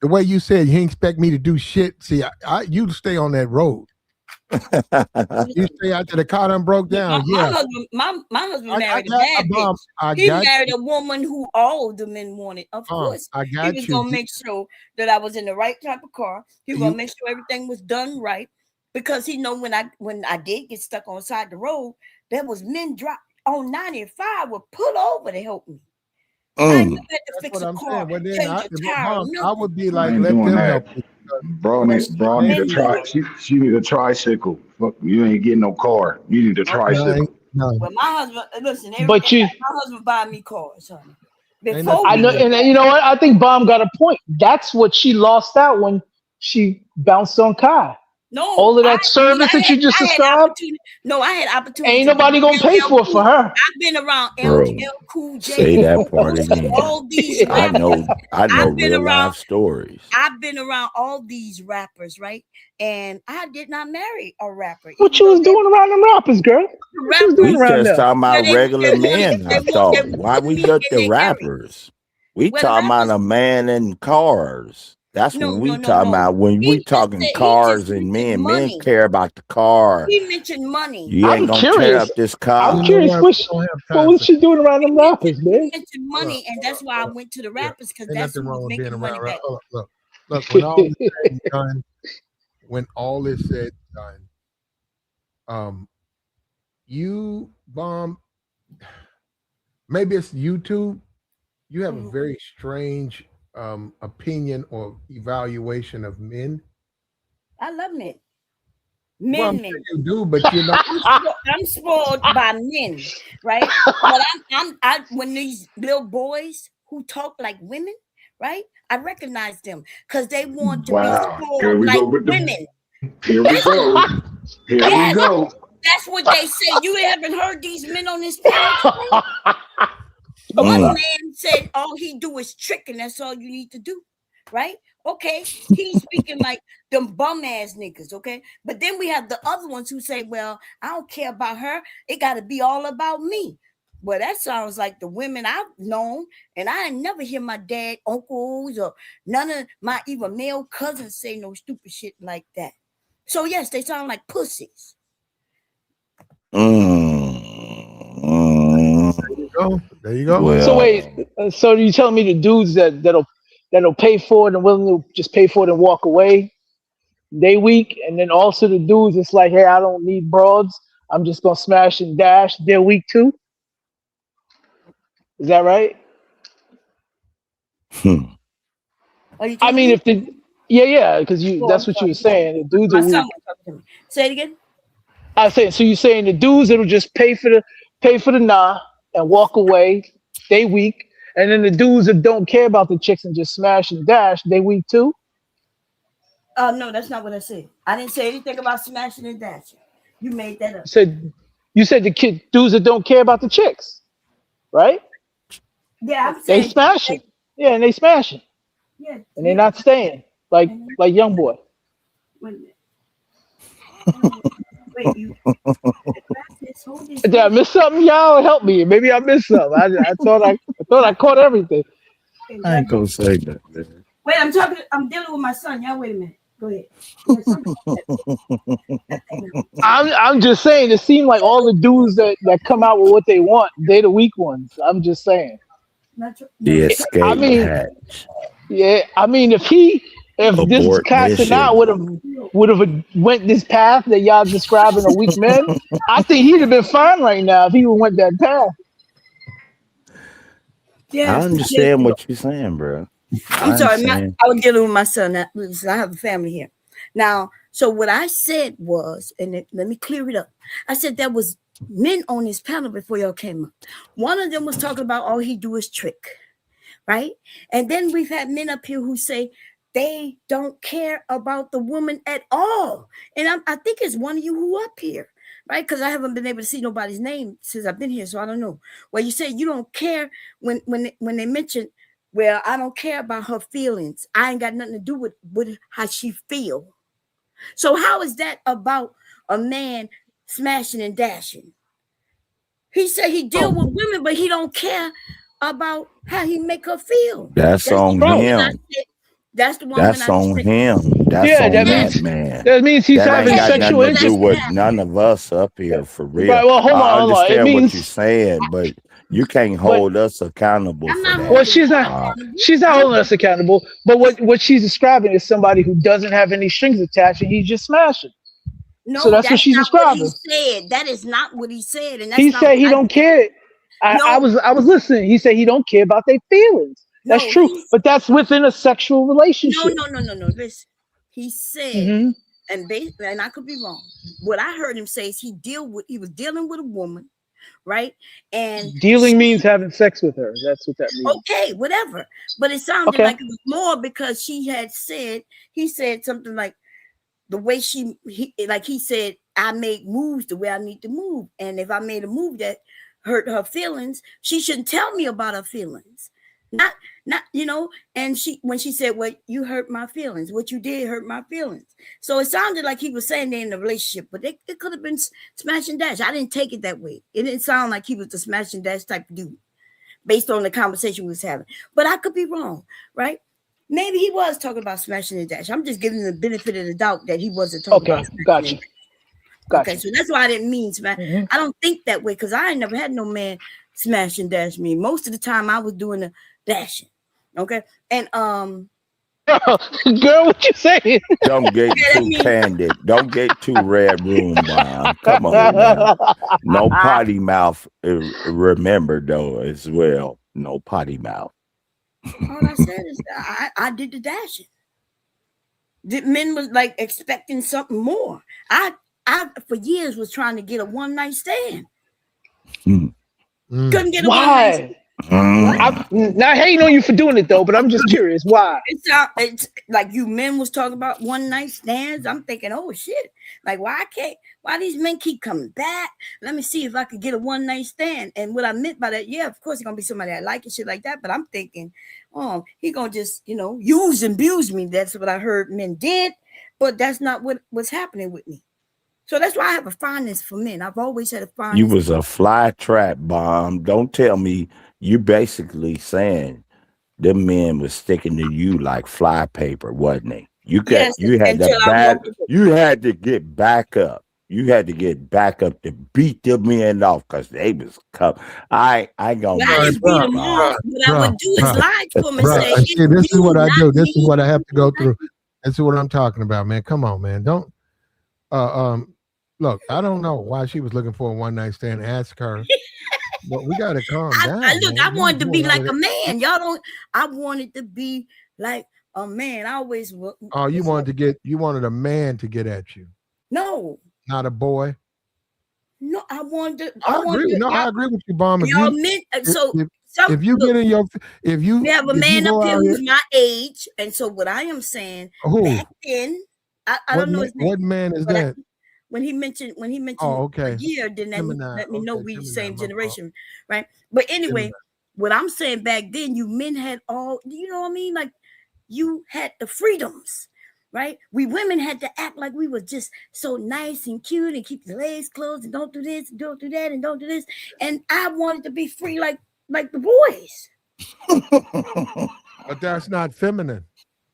way you said you ain't expect me to do shit. See, you stay on that road. You stay after the car done broke down. my Yeah, husband, my husband I married a got a bad bomb. bitch. I He got married you, a woman who all the men wanted. Of course, I he was got you. gonna make sure that I was in the right type of car. He was You gonna make sure everything was done right because he know when I did get stuck on the side of the road, there was men drop on 95 would pull over to help me. I never Mm. had to That's fix what a I'm car, saying. Well, then change a tire, bomb. I nothing. would be I like, ain't let doing them that. help you. Because Bro Well, need man, a then do try. it. She need a tricycle. Fuck, you ain't getting no car. You need a Okay. no, tricycle. Well, my husband, listen, But you, my husband buy me cars, honey. ain't Before nothing I we know, wrong with get it. and you know what? I think Bomb got a point. That's what she lost out when she bounced on Kai. no, All of that service that you just I had described, opportunity. No, I had opportunity ain't to be nobody gonna pay LL for it Cool. for her. I've been around Bro, LL Cool say J, that part Boosie, again. all these I rappers. know I've been real around. life stories. I've been around all these rappers, right? And I did not marry a rapper, What even you though was they're doing around them rappers, girl? What you was doing We rappers. around just them? talking Where about regular men, I they thought. Why wanted we me got in the their area. rappers? We Well, the talking about rappers. a man in cars. That's No, when no, we no, talking no. about when we talking He just cars and mentioned men. Men money. care about the car. He mentioned money. You ain't I'm gonna tear curious. up this I'm You car. know curious. what? We don't have What time was for she doing around them rappers, He man? mentioned hold up, money, and that's why I hold up. went to the Yeah, rappers because ain't that's nothing who was wrong with being making money around. back. Hold up, look. When all is said and done, when all is said and done, you bomb. Maybe it's YouTube. You have a Mhm. very strange opinion or evaluation of men. I love men. Well, I'm Men, sure men. you do, but you're not. I'm spoiled by men, right? But I when these little boys who talk like women, right? I recognize them because they want to be Wow. spoiled Here we like go with the. women. Here we Listen, go. Here we yes, go. that's what they say. You haven't heard these men on this page? One Mm. man said all he do is trick, and that's all you need to do, right? Okay, he's speaking like them bum ass niggas, okay? But then we have the other ones who say, well, I don't care about her. It got to be all about me. Well, that sounds like the women I've known, and I ain't never hear my dad, uncles, or none of my even male cousins say no stupid shit like that. So yes, they sound like pussies. There you go. There you go. So wait, Well, so you telling me the dudes that'll pay for it and willing to just pay for it and walk away, they weak, and then also the dudes, it's like, hey, I don't need broads. I'm just gonna smash and dash. They're weak too. Is that right? Are you I talking to mean, me? if the yeah, because you Oh, I'm that's what you sorry. were saying. The dudes are My son weak. was talking to me. Say it again. I say so. You saying the dudes that'll just pay for the nah and walk away, they weak, and then the dudes that don't care about the chicks and just smash and dash, they weak too. No, that's not what I said. I didn't say anything about smashing and dashing. You made that up. You said the kid dudes that don't care about the chicks, right? Yeah, I'm They saying. smashing, yeah, and they smashing, Yeah, and they're yeah. not staying like young boy. Wait a minute. Wait, you hold this, Did I miss something, y'all? Help me. Maybe I missed something. I thought I caught everything. Okay, I ain't gonna say that, man. wait, I'm talking. I'm dealing with my son. Y'all, wait a minute. Go ahead. I'm just saying. It seemed like all the dudes that come out with what they want, they the weak ones. I'm just saying. The I escape mean, hatch. yeah. I mean, if this Abort Kai Cenat mission. would have went this path that y'all describing a weak man, I think he'd have been fine right now if he would went that path. I Yes, understand what you're saying, bro. I'm I sorry, understand. I was dealing with my son. I have a family here. Now, so what I said was, and let me clear it up. I said there was men on this panel before y'all came up. One of them was talking about all he do is trick, right? And then we've had men up here who say they don't care about the woman at all. And I think it's one of you who up here, right? Because I haven't been able to see nobody's name since I've been here, so I don't know. Well, you say you don't care when they mention, well, I don't care about her feelings. I ain't got nothing to do with how she feel. So how is that about a man smashing and dashing? He said he deal with women, but he don't care about how he make her feel. That's That's the on one when I him. said. That's the one when That's I on said. him. That's Yeah, on that that means man. that means he's That ain't having got Okay, nothing sexual to so do that's interest. what with happened. none of us up here for real. Right. Well, hold I on, hold on. It understand what you're means, saying, but you can't but hold us accountable I'm for not that. well, holding you accountable. she's not I don't holding us accountable. But what she's describing is somebody who doesn't have any strings attached and he's just smashing. So No, that's what that's she's not what he describing. said. That is not what he said, and that's He not said what he I don't care. I no, was listening. He said he don't care about their feelings. That's no, true, but that's within a sexual relationship. no. Listen, he said, Hmm. and I could be wrong. What I heard him say is he was dealing with a woman, right? And Dealing means she having sex with her. That's what that means. okay, whatever. But it sounded Okay. like it was more because he said something like the way he said, I make moves the way I need to move. And if I made a move that hurt her feelings, she shouldn't tell me about her feelings. Not and when she said, well, you hurt my feelings, what you did hurt my feelings. So it sounded like he was saying they're in a relationship, but it could have been smash and dash. I didn't take it that way. It didn't sound like he was the smash and dash type of dude based on the conversation we was having. But I could be wrong, right? Maybe he was talking about smashing and dash. I'm just giving him the benefit of the doubt that he wasn't talking Okay. about smashing Gotcha. and dash. Gotcha. Okay, so that's why I didn't mean smash. Hmm. I don't think that way because I ain't never had no man smash and dash me. Most of the time I was doing the dashing. Okay. And Girl, what you saying? Don't get yeah, that too means candid. Don't get too red room bomb. Come on now. No potty mouth. Remember though as well. No potty mouth. all I said is that I did the dashing. The men was like expecting something more. I for years was trying to get a one night stand. Mm. Couldn't get a one night stand. Why? What? I'm not hating on you for doing it though, but I'm just curious. Why? It's like you men was talking about one night stands. I'm thinking, oh shit, like why these men keep coming back? Let me see if I could get a one night stand. And what I meant by that, yeah, of course, it's gonna be somebody I like and shit like that. But I'm thinking, oh, he gonna just use and abuse me. That's what I heard men did, but that's not what's happening with me. So that's why I have a fondness for men. I've always had a You fondness. was a fly trap bomb. Don't tell me you basically saying them men was sticking to you like fly paper, wasn't they? Yes, You had to until I walked away. you had to get back up. You had to get back up to beat them men off because they was come. I ain't gonna Well, I mess didn't with beat you, them bomb. off. What I would do is lie to them and Bruh, say, and it's see, this is you, what I not do. This is me. what I have to go through. This is what I'm talking about, man. Come on, man. Don't look, I don't know why she was looking for a one night stand. Ask her. But we gotta calm down, Look, man. I You wanted to be doing all like of a that. man. Y'all don't. I wanted to be like a man. I always Oh, was like, you wanted a man to get at you, no, not a boy. no. I I wanted agree. to. No, I agree with you, Bomb. Y'all meant If, so. if, Some if you look. get in your We have a if you man up go here out here, who's my age, and so what I am saying who back then, I don't know his what name, man is but that? when he mentioned Oh, a okay. year, then Gemini. let me know Okay, we Gemini. same My fault. generation, right? But Gemini. anyway, what I'm saying back then, you men had all, you know what I mean? Like you had the freedoms, right? We women had to act like we were just so nice and cute and keep your legs closed and don't do this, and don't do that, and don't do this. And I wanted to be free, like the boys. But that's not feminine.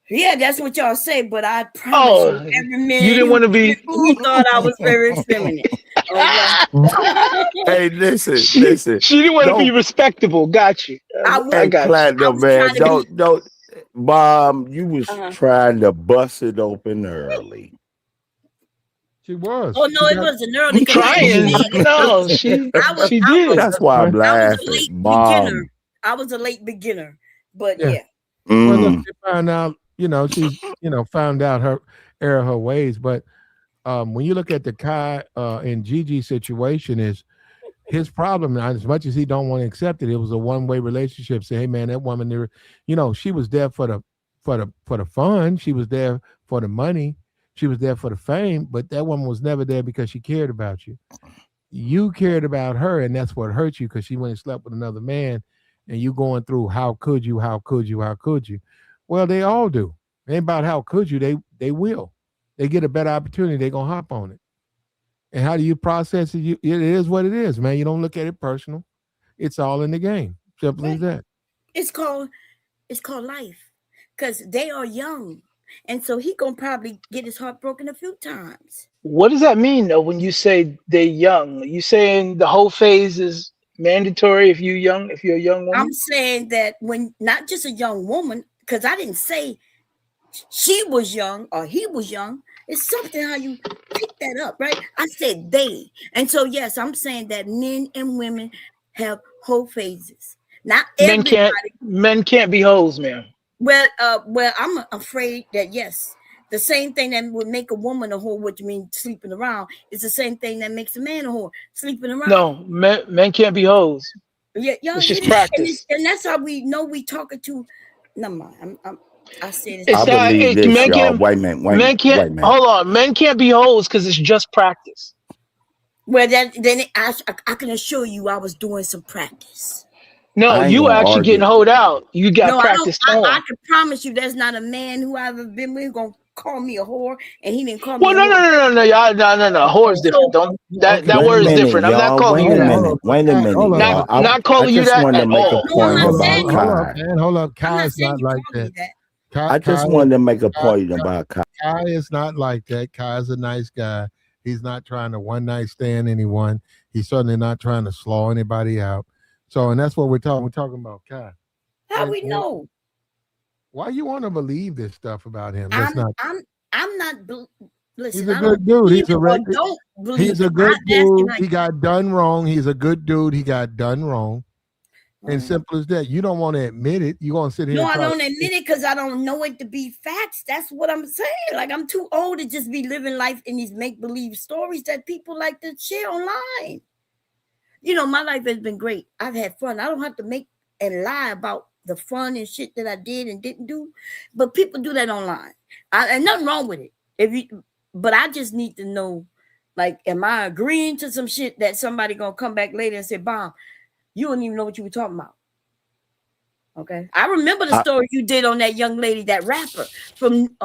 Yeah, that's what y'all say, but I promise you, every man you didn't want to be. he thought I was very feminine. Hey, listen. She didn't want to be respectable. Got you. I Hey, got you. Platinum, man, don't, Mom, you was Uh-huh. trying to bust it open early. She was. Oh no, it wasn't early. I'm trying. No, she did. That's why I'm I was a laughing, late Mom. beginner. I was a late beginner, but Yeah. yeah. Well, look, they found out, she's, found out her error of her ways. But when you look at the Kai and Gigi situation, is his problem, as much as he don't want to accept it, it was a one-way relationship. Say, hey man, that woman there, she was there for the fun. She was there for the money. She was there for the fame, but that woman was never there because she cared about you. You cared about her, and that's what hurt you, because she went and slept with another man, and you going through how could you. Well, they all do. It ain't about how could you. They will. They get a better opportunity, they're gonna hop on it. And how do you process it? It is what it is, man. You don't look at it personal. It's all in the game. Simple as that. It's called life, because they are young, and so he gonna probably get his heart broken a few times. What does that mean though when you say they're young? Are you saying the whole phase is mandatory if you're a young woman? I'm saying that when not just a young woman, because I didn't say she was young or he was young. It's something how you pick that up, right? I said they. And so yes, I'm saying that men and women have whole phases. Not everybody. Men can't be hoes, man. Well, I'm afraid that yes, the same thing that would make a woman a whore, which means sleeping around, is the same thing that makes a man a whore, sleeping around. No, men can't be hoes. Yeah, y'all, it's just practice, and that's how we know we talking to. No, mind. I said I believe this, y'all. Wait a minute. Hold on. Men can't be hoes because it's just practice. Well, I can assure you, I was doing some practice. No, you actually getting hoed out. You got practice. I can promise you, there's not a man who I've ever been with gonna call me a whore, and he didn't call me. Well, no, y'all, no. Whore is different. Don't that word is different. I'm not calling you that. Wait a minute. Not calling you that at all. Hold up. Kai is not like that. I just wanted to make a point about Kai. Kai is not like that. Kai is a nice guy. He's not trying to one night stand anyone. He's certainly not trying to slaw anybody out. So, and that's what we're talking. We're talking about Kai. How we know? Why you want to believe this stuff about him? I'm not. Listen, he's a good dude. He's a good dude. He got done wrong. He's a good dude. He got done wrong. And simple as that. You don't want to admit it. You're going to sit here. No, I don't admit it because I don't know it to be facts. That's what I'm saying. Like, I'm too old to just be living life in these make-believe stories that people like to share online. My life has been great. I've had fun. I don't have to make and lie about the fun and shit that I did and didn't do. But people do that online. And nothing wrong with it. But I just need to know, like, am I agreeing to some shit that somebody going to come back later and say, Bomb, you don't even know what you were talking about. Okay. I remember the story you did on that young lady, that rapper from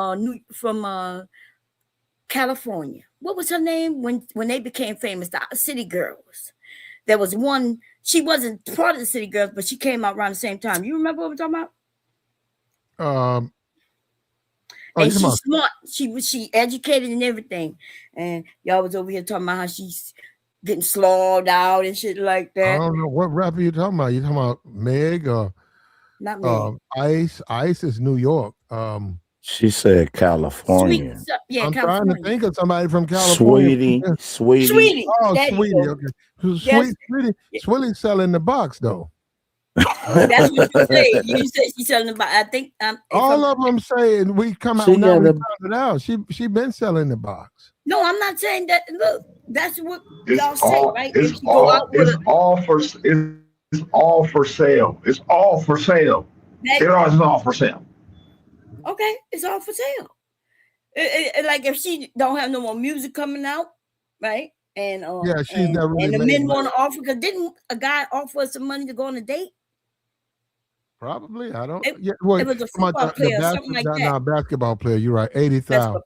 California. What was her name when they became famous? The City Girls. There was one, she wasn't part of the City Girls, but she came out around the same time. You remember what we're talking about? And she's smart. She educated and everything. And y'all was over here talking about how she's getting slaughtered out and shit like that. I don't know what rapper you talking about. You talking about Meg or not Meg? Ice? Ice is New York. She said California. I'm trying to think of somebody from California. Sweetie. Oh, Sweetie. Okay. Sweetie's selling the box though. That's what you say. You said she's selling the box. I think all of them saying we come out now. We found it out. She been selling the box. No, I'm not saying that. Look, that's what y'all say, right? It's all for sale. It's all for sale. It all is all for sale. Okay, it's all for sale. Like if she don't have no more music coming out, right? And she's never really. And the men want to offer, because didn't a guy offer us some money to go on a date? Probably, I don't. It was a football player, something like that. No, basketball player. You're right. 80,000.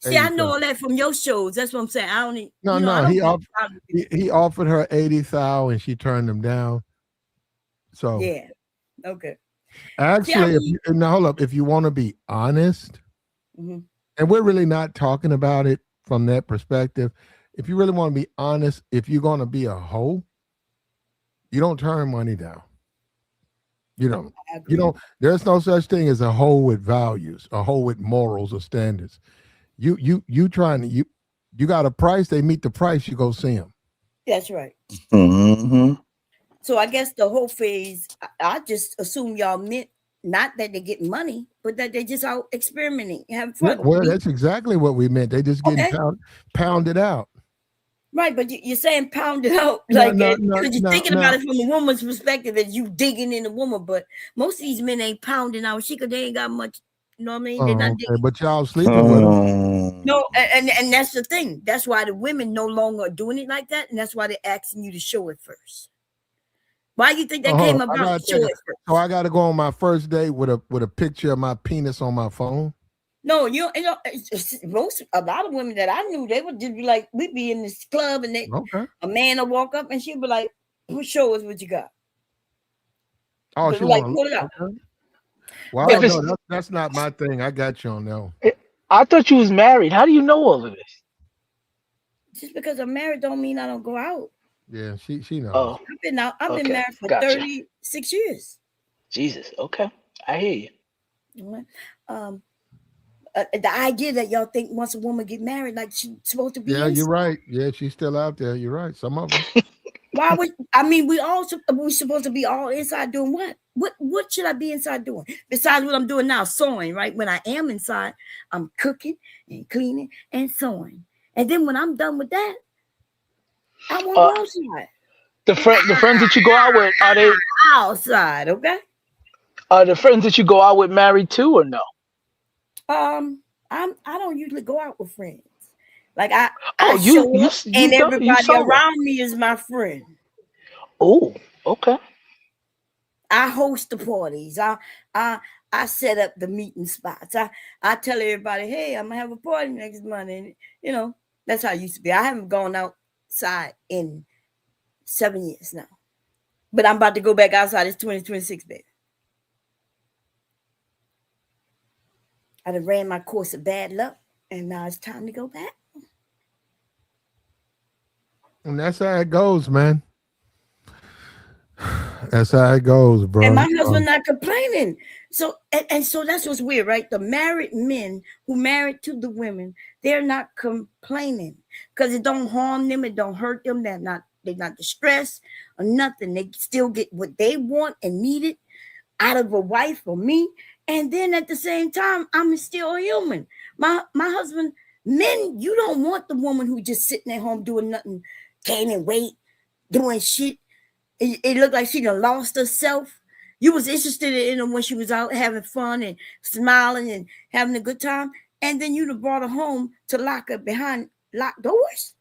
See, I know all that from your shows. That's what I'm saying. I don't need. No. He offered her 80,000 and she turned him down. So yeah, okay. Actually, now hold up. If you want to be honest, Mm-hmm. and we're really not talking about it from that perspective. If you really want to be honest, if you're going to be a hoe, you don't turn money down. You don't. You don't. There's no such thing as a hoe with values, a hoe with morals or standards. You trying to you got a price. They meet the price. You go see them. That's right. Mm-hmm. So I guess the whole phase, I just assume y'all meant not that they get money, but that they just out experimenting, having Yeah, fun. well, that's exactly what we meant. They just getting Okay. pounded out. Right, but you're saying pound it out, No, like no, because you're no, thinking no. about it from a woman's perspective, as you digging in a woman. But most of these men ain't pounding out shit because they ain't got much. You know what I mean? They're Oh, not okay. digging. But y'all sleeping with them. No, and that's the thing. That's why the women no longer are doing it like that, and that's why they're asking you to show it first. Why do you think that came I about? gotta Show it first. So I got to go on my first date with a picture of my penis on my phone. No, you know, a lot of women that I knew, they would just be like, we'd be in this club and a man will walk up and she'd be like, show us what you got. Oh, But she like, want pull it out. Okay. Well, I don't know. That's not my thing. I got you on that. I thought you was married. How do you know all of this? Just because I'm married don't mean I don't go out. Yeah, she knows. Oh, I've been out. I've been okay. married for Gotcha. 36 years. Jesus. Okay, I hear you. The idea that y'all think once a woman get married, like she's supposed to be. Yeah, you're right. Yeah, she's still out there. You're right. Some of them. Why would we supposed to be all inside doing what? What should I be inside doing besides what I'm doing now? Sewing, right? When I am inside, I'm cooking and cleaning and sewing. And then when I'm done with that, I won't go outside. The friends that you go out with, are they outside? Okay. Are the friends that you go out with married too, or no? I don't usually go out with friends. Like I you and everybody around me is my friend. Oh, okay. I host the parties. I set up the meeting spots. I tell everybody, hey, I'm gonna have a party next month, and you know that's how it used to be. I haven't gone outside in 7 years now, but I'm about to go back outside. It's 2026, baby. I done ran my course of bad luck, and now it's time to go back. And that's how it goes, man. That's how it goes, bro. And my husband not complaining. So and so that's what's weird, right? The married men who married to the women, they're not complaining because it don't harm them, it don't hurt them. They're not distressed or nothing. They still get what they want and need it out of a wife or me. And then at the same time, I'm still a human. My husband, men, you don't want the woman who just sitting at home doing nothing, gaining weight, doing shit. It looked like she done lost herself. You was interested in her when she was out having fun and smiling and having a good time. And then you brought her home to lock her behind locked doors.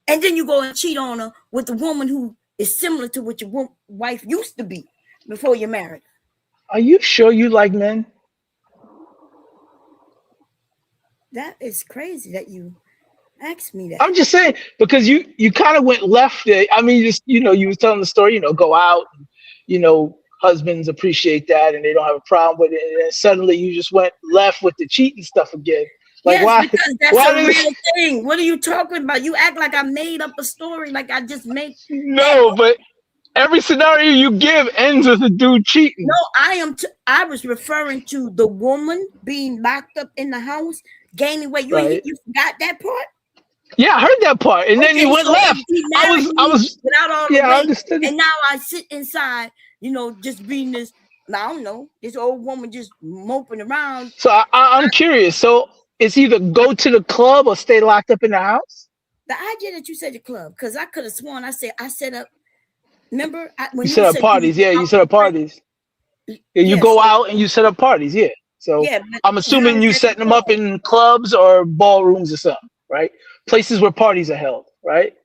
And then you go and cheat on her with a woman who is similar to what your wife used to be before you married. Are you sure you like men? That is crazy that you asked me that. I'm just saying because you kind of went left there. I mean, just you was telling the story. Go out. And, husbands appreciate that and they don't have a problem with it. And then suddenly you just went left with the cheating stuff again. Like yes, why? Because that's a real thing. What are you talking about? You act like I made up a story. Like I just make. No, but every scenario you give ends with a dude cheating. No, I was referring to the woman being locked up in the house, gaining weight. You forgot that part? Yeah, I heard that part, and then you went left. I was without all the weight, I understood. And now I sit inside, just being this. I don't know, this old woman just moping around. So I'm curious. So it's either go to the club or stay locked up in the house. The idea that you said the club, because I could have sworn I set up. Remember when you set up parties? Yeah, you set up parties. Yeah, you go out and you set up parties. Yeah. So I'm assuming you setting them up in clubs or ballrooms or something, right? Places where parties are held, right?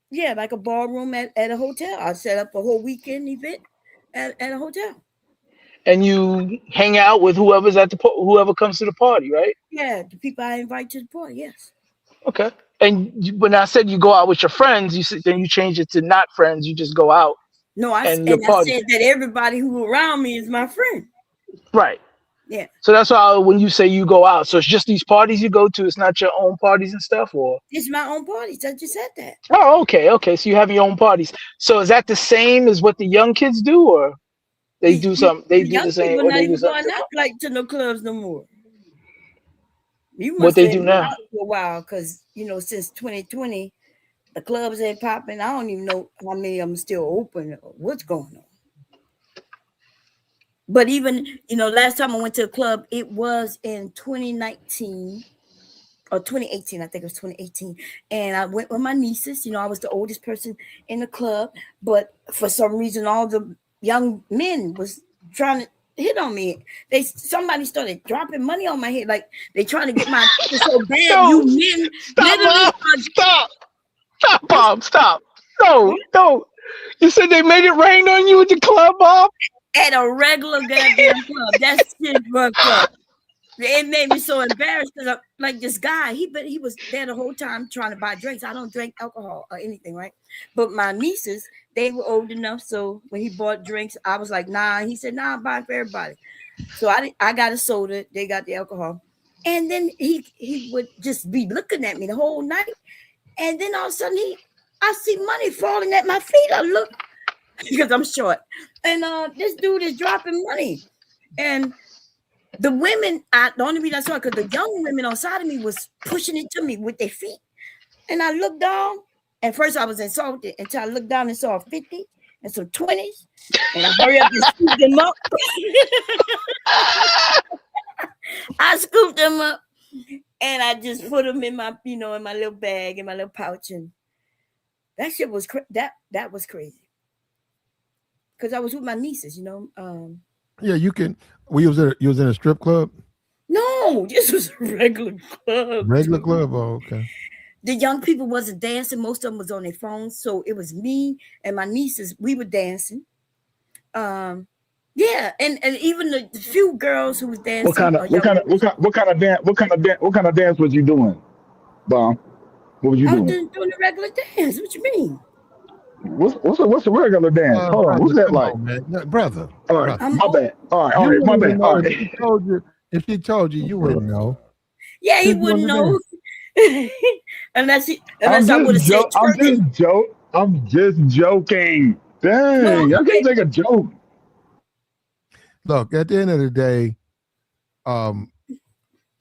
Yeah, like a ballroom at a hotel. I set up a whole weekend event at a hotel. And you hang out with whoever comes to the party, right? Yeah, the people I invite to the party. Yes. Okay. And when I said you go out with your friends, then you change it to not friends. You just go out. No, I and your party. said that everybody who around me is my friend. Right. Yeah. So that's why when you say you go out, so it's just these parties you go to. It's not your own parties and stuff, or It's my own parties. I just said that. oh, okay. So you have your own parties. So is that the same as what the young kids do, or they do something? They The do young the same, people or not they do even something going out different? like to no clubs no more. You What must they have do been now? out for a while, because since 2020, the clubs ain't popping. I don't even know how many of them still open or what's going on. But even last time I went to a club, it was in 2019 or 2018. I think it was 2018, and I went with my nieces. I was the oldest person in the club, but for some reason, all the young men was trying to hit on me. Somebody started dropping money on my head, like they trying to get my attention so bad. No, You men stop, literally Bob. Stop, Bob. Stop. No. You said they made it rain on you at the club, Bob? At a regular goddamn club. That's shit fucked up. It made me so embarrassed because like this guy, he was there the whole time trying to buy drinks. I don't drink alcohol or anything, right? But my nieces, they were old enough, so when he bought drinks, I was like, nah. He said, nah, I'm buying for everybody. So I got a soda, they got the alcohol, and then he would just be looking at me the whole night, and then all of a sudden I see money falling at my feet. I look because I'm short, and this dude is dropping money, and the women, the only reason I saw it because the young women on side of me was pushing it to me with their feet. And I looked down, and first I was insulted until I looked down and saw a 50 and some 20s. And I hurry up and scooped them up. I scooped them up and I just put them in my, in my little bag, in my little pouch. And that shit was that was crazy. Because I was with my nieces, Yeah, you can. You was in a strip club. No, this was a regular club. Regular club. Oh, okay. The young people wasn't dancing. Most of them was on their phones. So it was me and my nieces. We were dancing. Yeah, and even the few girls who was dancing. What kind of dance was you doing, Bomb? What was you I was doing? just doing the regular dance. What you mean? What's a regular dance? Hold on, Brother, what's that come like? on, man. No, brother, All right, brother. my bad. All You right, my wouldn't bad. even All know if right. she told you. If she told you, you wouldn't know. Yeah, he She's doing wouldn't the know. unless I would have said twerking. I'm just joking. No, Dang, I okay. can't take a joke. Look, at the end of the day, um,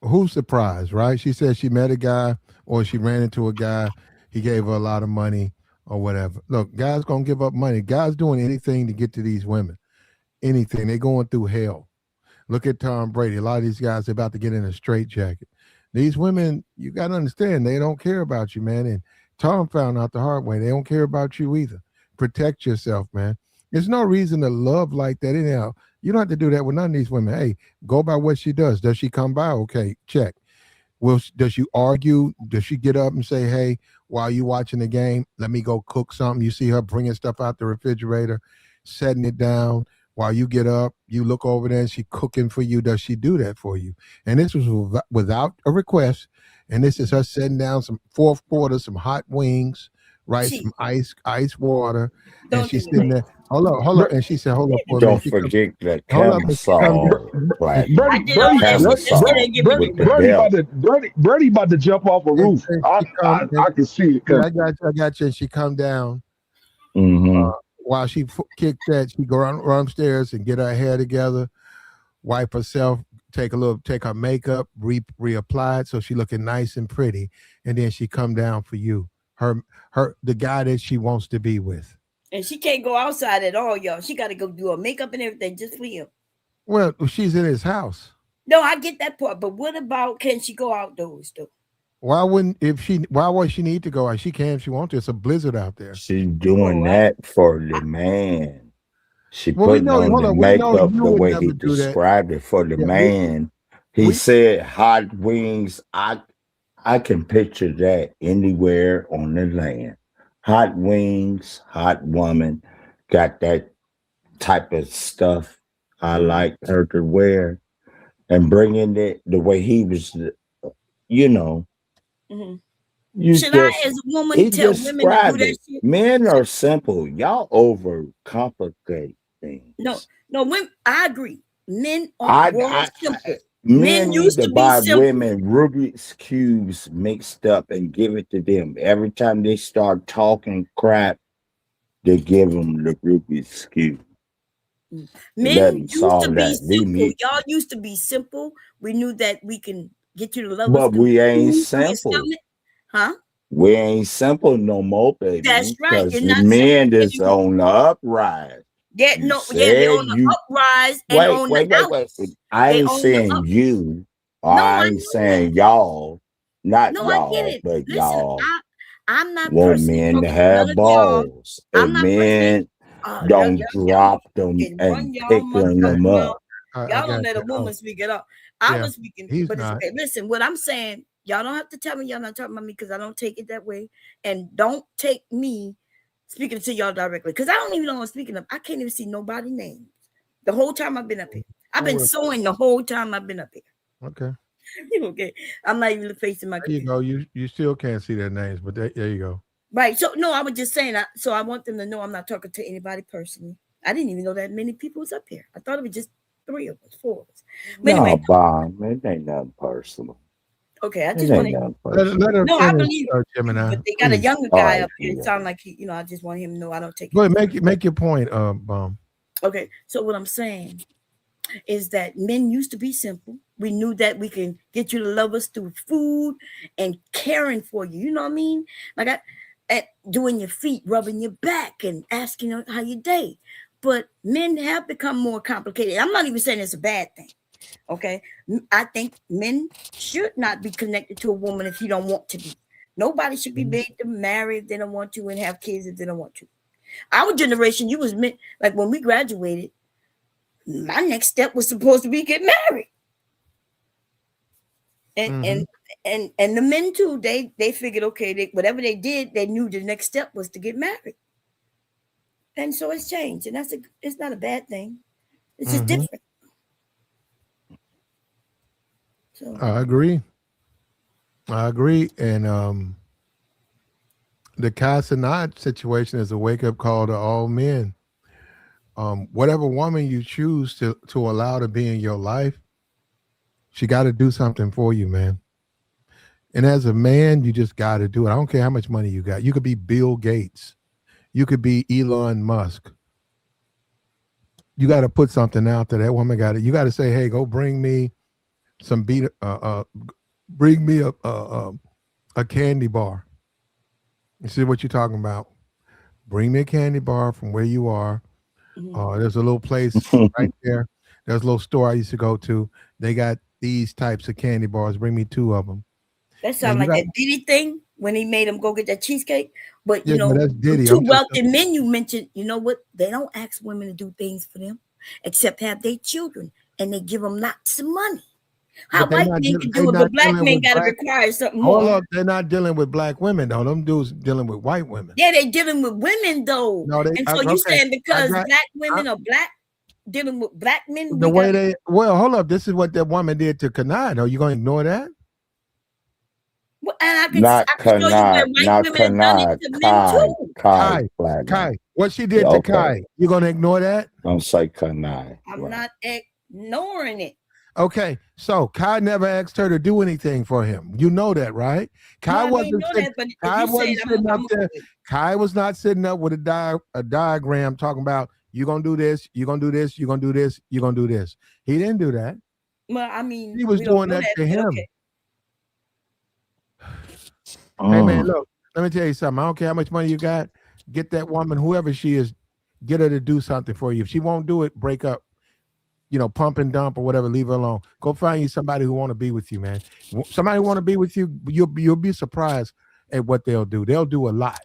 who's surprised, right? She said she met a guy or she ran into a guy. He gave her a lot of money or whatever. Look, guys gonna give up money. Guys doing anything to get to these women. Anything. They going through hell. Look at Tom Brady. A lot of these guys are about to get in a straitjacket. These women, you got to understand, they don't care about you, man. And Tom found out the hard way. They don't care about you either. Protect yourself, man. There's no reason to love like that. Anyhow, you don't have to do that with none of these women. Hey, go by what she does. Does she come by? Okay, check. Does she argue? Does she get up and say, "Hey, while you watching the game, let me go cook something"? You see her bringing stuff out the refrigerator, setting it down while you get up. You look over there and she cooking for you. Does she do that for you? And this was without a request. And this is her setting down some fourth quarter, some hot wings, right? Some ice water, and she's sitting there. Hold up, and she said, "Hold up for a minute." Don't forget the Hold up, and she come down. camisole, And she, I did all that shit. That shit ain't give me the Brady about to jump off a roof. I can see it. I got you. And she come down. While she kicked that, she go run upstairs and get her hair together, wipe herself, take her makeup, reapply it so she looking nice and pretty, and then she come down for you, the guy that she wants to be with. And she can't go outside at all, y'all. She got to go do her makeup and everything just for him. Well, she's in his house. No, I get that part, but what about can she go outdoors though? Why would she need to go out? She can if she wants to. It's a blizzard out there. She's doing that for the man. She Well, putting on the makeup the way he described it for the man. He said hot wings. I can picture that anywhere on the land. Hot wings, hot woman, got that type of stuff I like her to wear, and bringing it the way he was, Mm-hmm. You Should I, just as a woman, he tell women to do described that it. shit? Men are simple. Y'all overcomplicate things. No, women. I agree. Men I, were I, simple. I Men Men need used to to be buy simple. women Rubik's cubes mixed up and give it to them every time they start talking crap. They give them the Rubik's cube. It Men doesn't used to solve be that. We simple. need, Y'all used to be simple. We knew that we can get you to love us but through we ain't food, through your simple. stomach. Huh? We ain't simple no more, That's baby. right. Because You're the not simple men is anymore. on the uprise. You They're said on the you uprise and wait, on the wait, wait, wait. outs. I They ain't on the saying up. you, or No, I I ain't know that. saying y'all, not No, I get y'all, it. but Listen, y'all I'm not want personally men to talking to none have of y'all. balls, I'm and not personally men y'all don't drop them can and run y'all picking Okay, them motherfucking mouth. up. I Y'all don't got let a you. Oh, woman speak it up. I yeah, was speaking, he's but it's not. okay. Listen, what I'm saying, y'all don't have to tell me y'all not talking about me because I don't take it that way. And don't take me speaking to y'all directly because I don't even know what I'm speaking of. I can't even see nobody names the whole time I've been up here. I've Don't been worry. sewing the whole time I've been up here. Okay, Okay. I'm not even facing my there you computer. go. You still can't see their names, but there you go. Right. So no, I was just saying that. So I want them to know I'm not talking to anybody personally. I didn't even know that many people was up here. I thought it was just 3 of us, 4 of us. But No, anyway, Bob, it ain't nothing personal. okay. I It just ain't wanted. nothing Let personal. her No, I finish, believe you, Gemini, but they got a please. younger All guy right, up here. It sweetheart. sounded like I just want him to know I don't take Go it. ahead, make your point, Bum. Okay. So what I'm saying is that men used to be simple. We knew that we can get you to love us through food and caring for you. You know what I mean? Like at doing your feet, rubbing your back, and asking how your day. But men have become more complicated. I'm not even saying it's a bad thing. Okay. I think men should not be connected to a woman if you don't want to be. Nobody should be made to marry if they don't want to and have kids if they don't want to. Our generation, you was meant like when we graduated, my next step was supposed to be get married. And Mm-hmm. and the men too, they figured okay, whatever they did, they knew the next step was to get married. And so it's changed, and it's not a bad thing. It's just Mm-hmm. different. So I agree. I agree. And the Cenat situation is a wake up call to all men. Whatever woman you choose to allow to be in your life, she got to do something for you, man. And as a man, you just got to do it. I don't care how much money you got. You could be Bill Gates. You could be Elon Musk. You got to put something out there. That woman got it. You got to say, "Hey, go bring me some beat. Bring me a candy bar." You see what you're talking about? Bring me a candy bar from where you are. There's a little place right there. There's a little store I used to go to. They got these types of candy bars. Bring me 2 of them. that And sounds you like got that Diddy thing when he made him go get that cheesecake. But yeah, but that's the Diddy. two I'm just wealthy men you mentioned, you know what? They don't ask women to do things for them except have their children, and they give them lots of money. How but white men can they do it, not but black dealing men with got to black. require something Hold more. up, they're not dealing with black women though. Them dudes dealing with white women. Yeah, they dealing with women though. No, they And so you okay. saying I because got black I, women are black dealing with black men, the we got way they well, hold up. This is what that woman did to Kanai. Are you gonna ignore that? and Not I can show you where Kanai, white not women have done it Kanai, to men Kai, too. Kai, Kai, Platinum. Kai. What she Yeah, did to okay. Kai. You gonna ignore that? Don't say Kanai. I'm Right. not ignoring it. Okay, so Kai never asked her to do anything for him. You know that, right? No, Kai I may wasn't know sitting. that, but if Kai you say wasn't it, sitting up I'm there. good. Kai was not sitting up with a diagram talking about you gonna do this, you gonna do this, you gonna do this, you gonna do this. He didn't do that. Well, I mean, He was we don't doing know that that, to but him. okay. Hey man, Mm. look, let me tell you something. I don't care how much money you got. Get that woman, whoever she is, get her to do something for you. If she won't do it, break up. Pump and dump or whatever. Leave her alone. Go find you somebody who want to be with you, man. Somebody who want to be with you. You'll be surprised at what they'll do. They'll do a lot,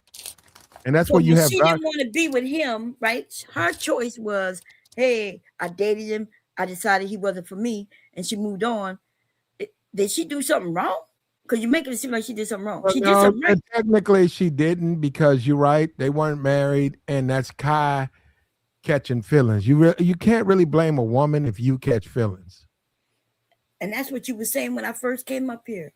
and that's So, where you but have she God. didn't want to be with him, right? Her choice was, hey, I dated him. I decided he wasn't for me, and she moved on. Did she do something wrong? Because you're making it seem like she did something wrong. Well, She did no, something right. technically she didn't because you're right. They weren't married, and that's Kai catching feelings. You can't really blame a woman if you catch feelings. And that's what you were saying when I first came up here.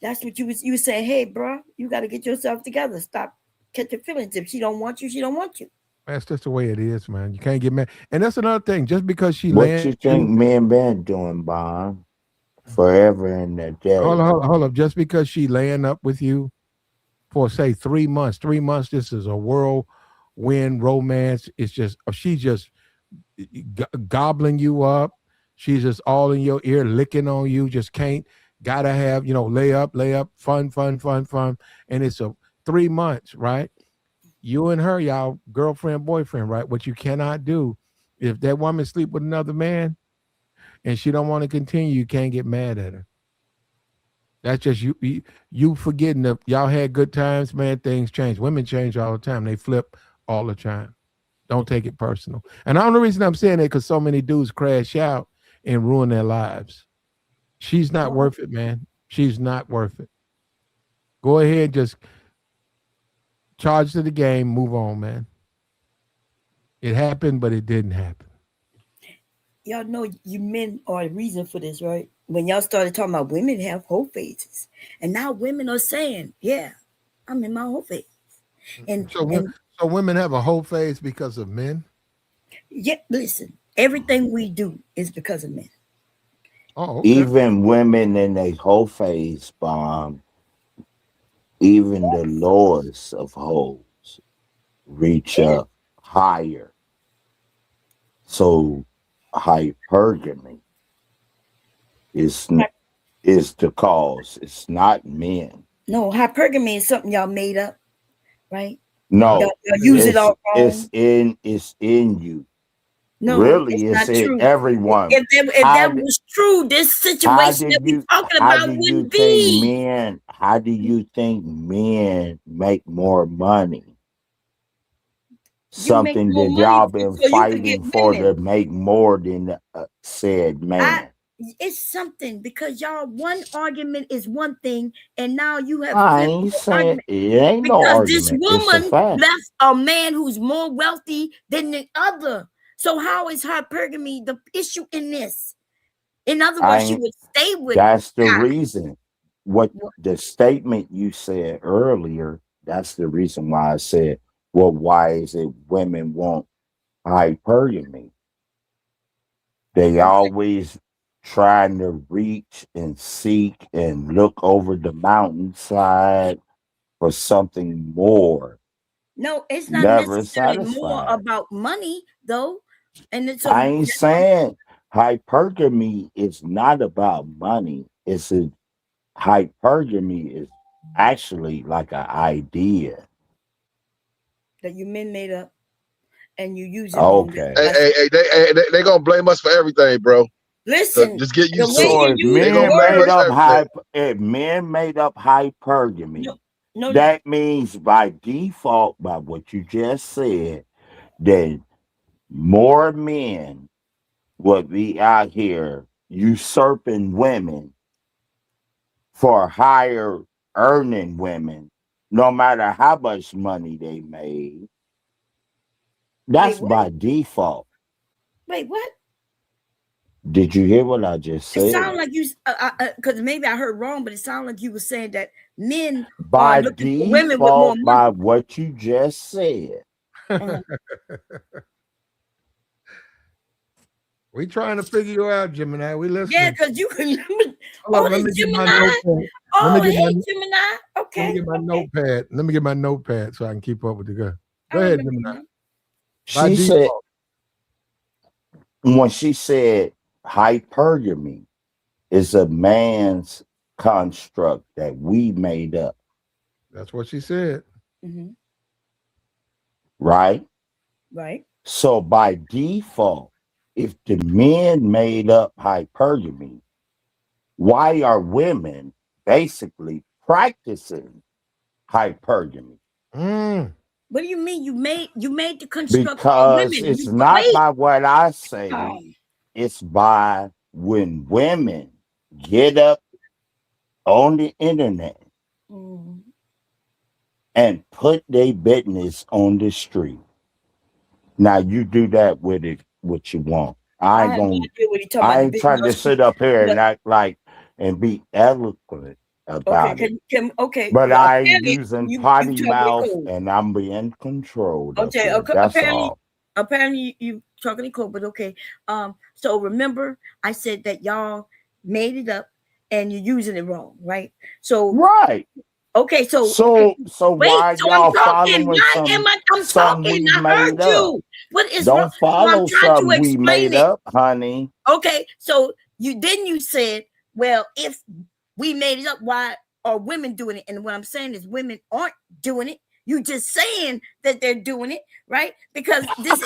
That's what you was saying. Hey, bro, you got to get yourself together. Stop catching feelings. If she don't want you, she don't want you. That's just the way it is, man. You can't get mad. And that's another thing. Just because she What land you think you, men been doing, Bond? Forever and a day. hold up. Just because she laying up with you for say 3 months, 3 months, this is a whirlwind romance. It's just she's just gobbling you up. She's just all in your ear, licking on you. Just can't. Gotta have lay up, fun, fun, fun, fun. And it's a 3 months, right? You and her, y'all girlfriend, boyfriend, right? What you cannot do, if that woman sleep with another man and she don't want to continue, you can't get mad at her. That's just you forgetting that y'all had good times, man. Things change. Women change all the time. They flip all the time. Don't take it personal. And the only reason I'm saying that because so many dudes crash out and ruin their lives. She's not worth it, man. She's not worth it. Go ahead, just charge to the game, move on, man. It happened, but it didn't happen. Y'all know you men are the reason for this, right? When y'all started talking about women have whole phases, and now women are saying, "Yeah, I'm in my whole phase." And So women have a whole phase because of men. yeah, listen, everything we do is because of men. Oh, okay. Even women in a whole phase, Bond, even the lowest of hoes reach up higher. So hypergamy is the cause. It's not men. No, hypergamy is something y'all made up, right? No, y'all use it all wrong. It's in you. No, Really, it's not it's in true. everyone. If that was true, this situation that we're talking about wouldn't be. How do you think men make more money? You make Something more that money y'all been so you can get fighting for to women. make more than said man. It's something because y'all one argument is one thing, and now you have I flipped ain't the saying argument it ain't no because this argument. It's a woman fact. left a man who's more wealthy than the other. So how is hypergamy the issue in this? In other I words, she ain't, would stay with that's the guy. reason. What the statement you said earlier, that's the reason why I said, well, why is it women want hypergamy? They always trying to reach and seek and look over the mountainside for something more. No, it's not Never necessarily more satisfied. about money though. And then I so ain't saying hypergamy is not about money. Hypergamy is actually like an idea. that you men made up and you use it wrong. Okay. They gonna blame us for everything, bro. So Listen, just get the used to way it. So you if use They the gonna men blame made us word, for up everything. hypergamy, no, that means by default, by what you just said, that more men would be out here usurping women for higher earning women, no matter how much money they made. wait, That's what? by default. Wait, what? Did you hear what I just It said? sounded like you, because maybe I heard wrong, but it sounded like you were saying that men are By looking for women with more default, money. by what you just said. Uh, We trying to figure you out, Gemini. We yeah, listening. because you can. Hold on, let This me get my Gemini. notepad. Oh, Let hey, me Gemini. Okay, get my okay. notepad. Let me get my notepad so I can keep up with the guy. I Go ahead, remember you. Gemini. Now. By She said, default. when she said hypergamy is a man's construct that we made up, That's what she said. Mm-hmm. right? Right. So by default, if the men made up hypergamy, why are women basically practicing hypergamy? What do you mean? You made the construct for Because women. it's You not wait. by what I say, it's by when women get up on the internet Mm. and put their business on the street. Now you do that with it what you want. I have no idea what he talking about. I The ain't business trying on to street. sit up here and But act like and be eloquent. about it. Okay. But Well, I'm apparently using you potty talking in mouth code. and I'm in control. That's Okay. it. That's Apparently, all. you talking in code, but okay. So remember, I said that y'all made it up and you're using it wrong, right? So Right. okay. So So wait. why So I'm y'all talking. following Why am I? I'm some talking. we I made heard up? you. What is wrong? Don't So I'm follow trying to some we explain made it. up, honey. Okay. So you said, well, if we made it up, why are women doing it? And what I'm saying is women aren't doing it. You just saying that they're doing it, right? Because this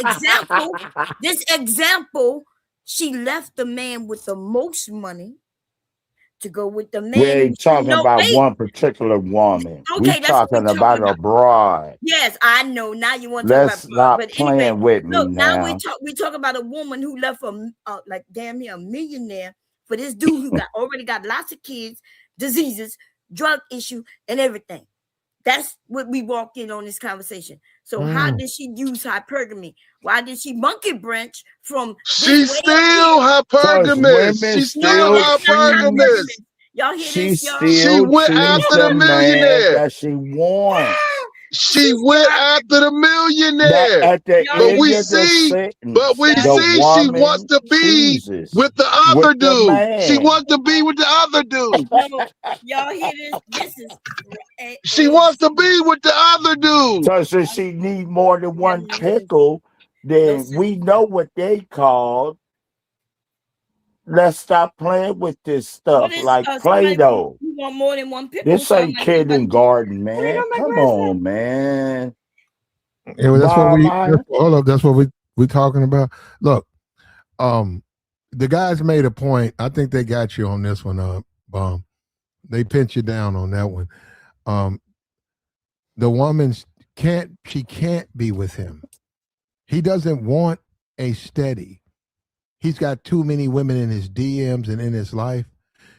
example, she left the man with the most money to go with the We man who ain't she talking know. about Wait, one particular woman. We okay, that's what we're talking talking about a about. broad. Yes, I know. Now you want to talk about Let's fraud, stop but anyway, playing with me look. Now now. we talk about a woman who left like damn near a millionaire for this dude who already got lots of kids, diseases, drug issue, and everything. That's what we walked in on this conversation. So how did she use hypergamy? Why did she monkey branch from this She's way still up here? Because hypergamous. women She's No, still still that's not choose. hypergamous. hypergamy. Y'all hear She this, y'all? She still went choose after the the man millionaire. that she wants. She went after the That millionaire. at the Y'all But hear end we this? of the see, sentence, she the wants woman to be chooses with the with other the dude. She man. wants to be with the other dude. No, y'all hear this? This is She wants to be with the other dude. So since she need more than one no sense. pickle, No then sense. we know what they called. Let's stop playing with this What stuff is like somebody Play-Doh. who want more than one pickle? This Sound ain't like somebody kindergarten, put it man. on my Come grass on, man. Yeah, well, that's what Maya. hold up, that's what we talking about. Look, the guys made a point. I think they got you on this one, Bomb. They pinned you down on that one. The woman can't be with him. He doesn't want a steady. He's got too many women in his DMs and in his life.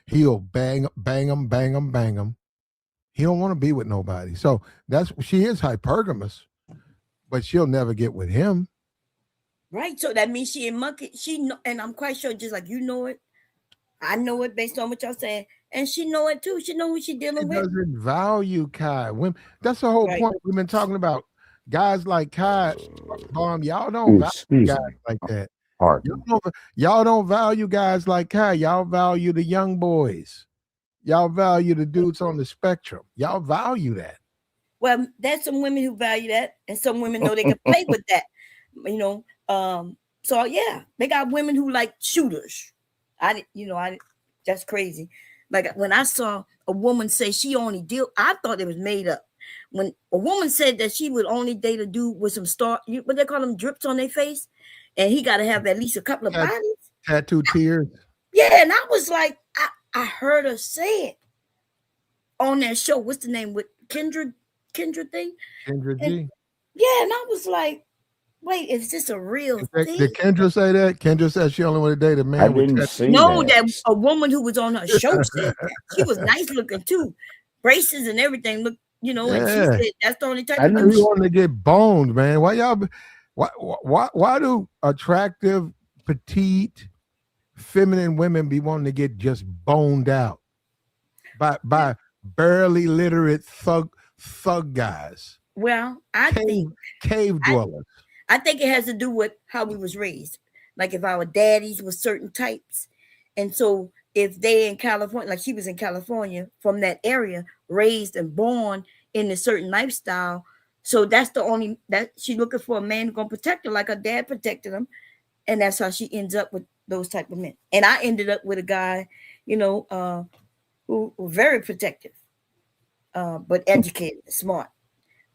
He'll bang them, bang them, bang them. He don't want to be with nobody. So she is hypergamous, but she'll never get with him. Right. So that means she in monkey. She know, and I'm quite sure, just like you know it, I know it based on what y'all saying, and she know it too. She know who she He dealing with. doesn't value Kai. Women, that's the whole Right. point we've been talking about. Guys like Kai, Bomb, y'all don't value Excuse guys me. like that. Pardon. Y'all don't value guys like Kai. Y'all value the young boys. Y'all value the dudes on the spectrum. Y'all value that. Well, there's some women who value that, and some women know they can play with that. You know, so yeah, they got women who like shooters. That's crazy. Like when I saw a woman say she only deal, I thought it was made up. When a woman said that she would only date a dude with some what they call them, drips on their face, and he got to have at least a couple of bodies. Tattoo tears. Yeah, and I was like, I heard her say it on that show. What's the name with Kendra thing? Kendra G. Yeah, and I was like, wait, is this a real thing? Did Kendra say that? Kendra said she only wanted to date a man I with didn't tattoos. see No, that. that a woman who was on her show said that. She was nice looking too. Braces and everything look, and she said that's the only type I of didn't dude. We want to get boned, man. Why y'all? Why do attractive, petite, feminine women be wanting to get just boned out by barely literate thug guys? Well, I think cave dwellers. I think it has to do with how we was raised. Like if our daddies were certain types, and so if they in California, like she was in California from that area, raised and born in a certain lifestyle, so that's the only that she looking for a man who's gonna protect her like her dad protected him, and that's how she ends up with those type of men. And I ended up with a guy, who very protective, but educated, smart.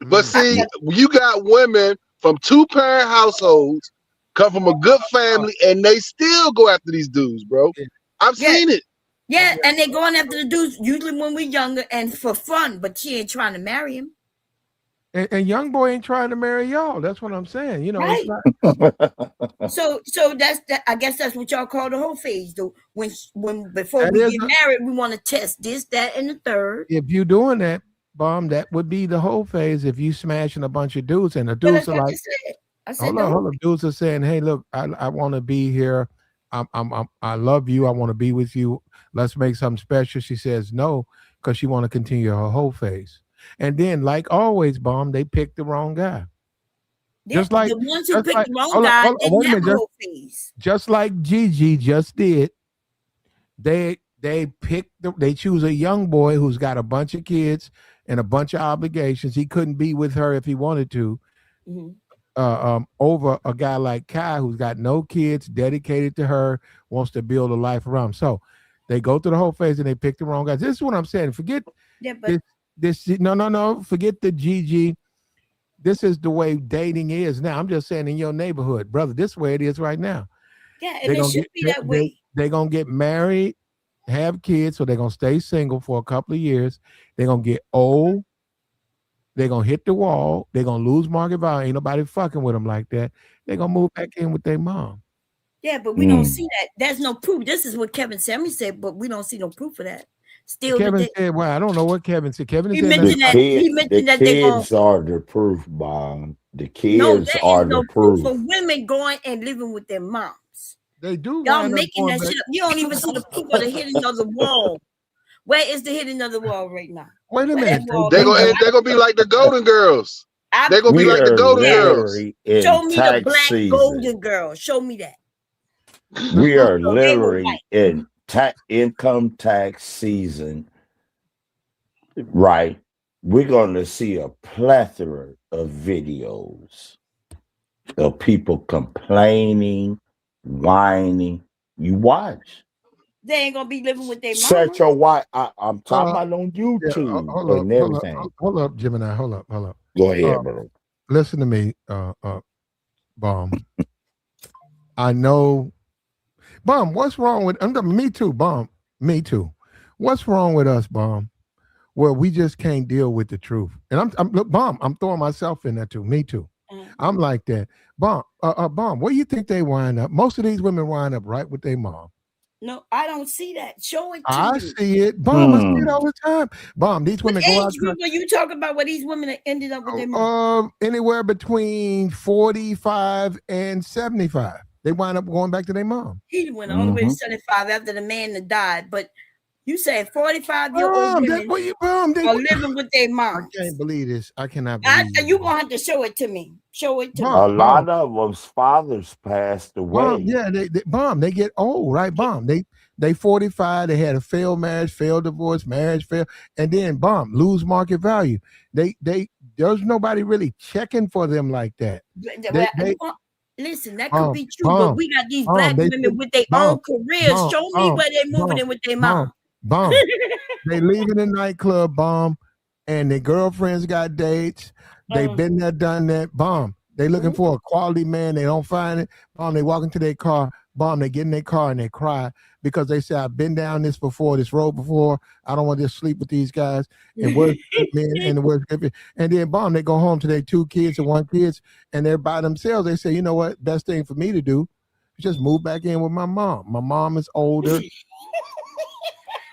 But see, you got women from 2-parent households, come from a good family, and they still go after these dudes, bro. I've seen it. Yeah, and they're going after the dudes usually when we're younger and for fun, but she ain't trying to marry him. And young boy ain't trying to marry y'all. That's what I'm saying. Right. It's not. So that's that. I guess that's what y'all call the whole phase, though. When before That we is get married, we want to test this, that, and the third. If you doing that, Bomb, that would be the whole phase. If you smashing a bunch of dudes and the dudes are like, I said, hold on. Dudes are saying, hey, look, I want to be here. I love you. I want to be with you. Let's make something special. She says no, because she want to continue her whole phase. And then, like always, bomb, they picked the wrong guy. Just like the ones who picked the wrong hold guy on, didn't wait a have minute, a whole phase. just like Gigi just did. They choose a young boy who's got a bunch of kids and a bunch of obligations. He couldn't be with her if he wanted to. Over a guy like Kai who's got no kids, dedicated to her, wants to build a life around him. So they go through the whole phase and they pick the wrong guys. This is what I'm saying. Forget this. No. Forget the Gigi. This is the way dating is now. I'm just saying in your neighborhood, brother. This way it is right now. Yeah, and it should be that way. They're gonna get married, have kids, so they're gonna stay single for a couple of years. They're gonna get old. They're gonna hit the wall. They're gonna lose market value. Ain't nobody fucking with them like that. They're gonna move back in with their mom. Yeah, but we don't see that. There's no proof. This is what Kevin Samuel said, but we don't see no proof of that. Still, Kevin said, "Well, I don't know what Kevin said." Kevin he said mentioned that. He mentioned that they're going. Kids are the proof, Bob. The kids No, there are is no the proof. for women going and living with their moms. They do. Y'all making that shit up. You don't even see the proof of the hitting of the wall. Where is the hitting of the wall right now? Wait a minute. They're gonna be like the Golden Girls. They're gonna be like the Golden Girls. Show me the black Golden Girl. Show me that. We are literally in income tax season, right? We're going to see a plethora of videos of people complaining, whining. You watch. They ain't gonna be living with their mama. Such a white. I'm talking about on YouTube and everything. Hold up, Gemini. Hold up. Go ahead, bro. Listen to me, Bomb. I know, Bomb. What's wrong with? Me too, Bomb. Me too. What's wrong with us, Bomb? Well, we just can't deal with the truth. And look, Bomb. I'm throwing myself in there too. Me too. I'm like that, Bomb. Bomb. Where you think they wind up? Most of these women wind up right with their mom. No, I don't see that. Show it to I me. see it. Bomb, I see it all the time. Bomb, these women go out. Group are you talking about where these women have ended up with their mom? Anywhere between 45 and 75. They wind up going back to their mom. He went all the way to 75 after the man that died. But you said 45-year-old women are living with their mom. I can't believe this. I cannot believe it. You gonna have to show it to me. Show it to me. A lot of them's fathers passed away. They get old, right? They 45, they had a failed marriage, failed divorce, marriage failed, and then lose market value. There's nobody really checking for them like that. Listen, that could be true, but we got these black women with their own careers. Show me where they're moving in with their mom. They leaving the nightclub, and their girlfriends got dates. They've been there, done that. They looking for a quality man. They don't find it. They walk into their car. They get in their car and they cry because they say, I've been down this road before. I don't want to sleep with these guys. And then they go home to their 2 kids and 1 kid, and they're by themselves. They say, you know what? Best thing for me to do is just move back in with my mom. My mom is older.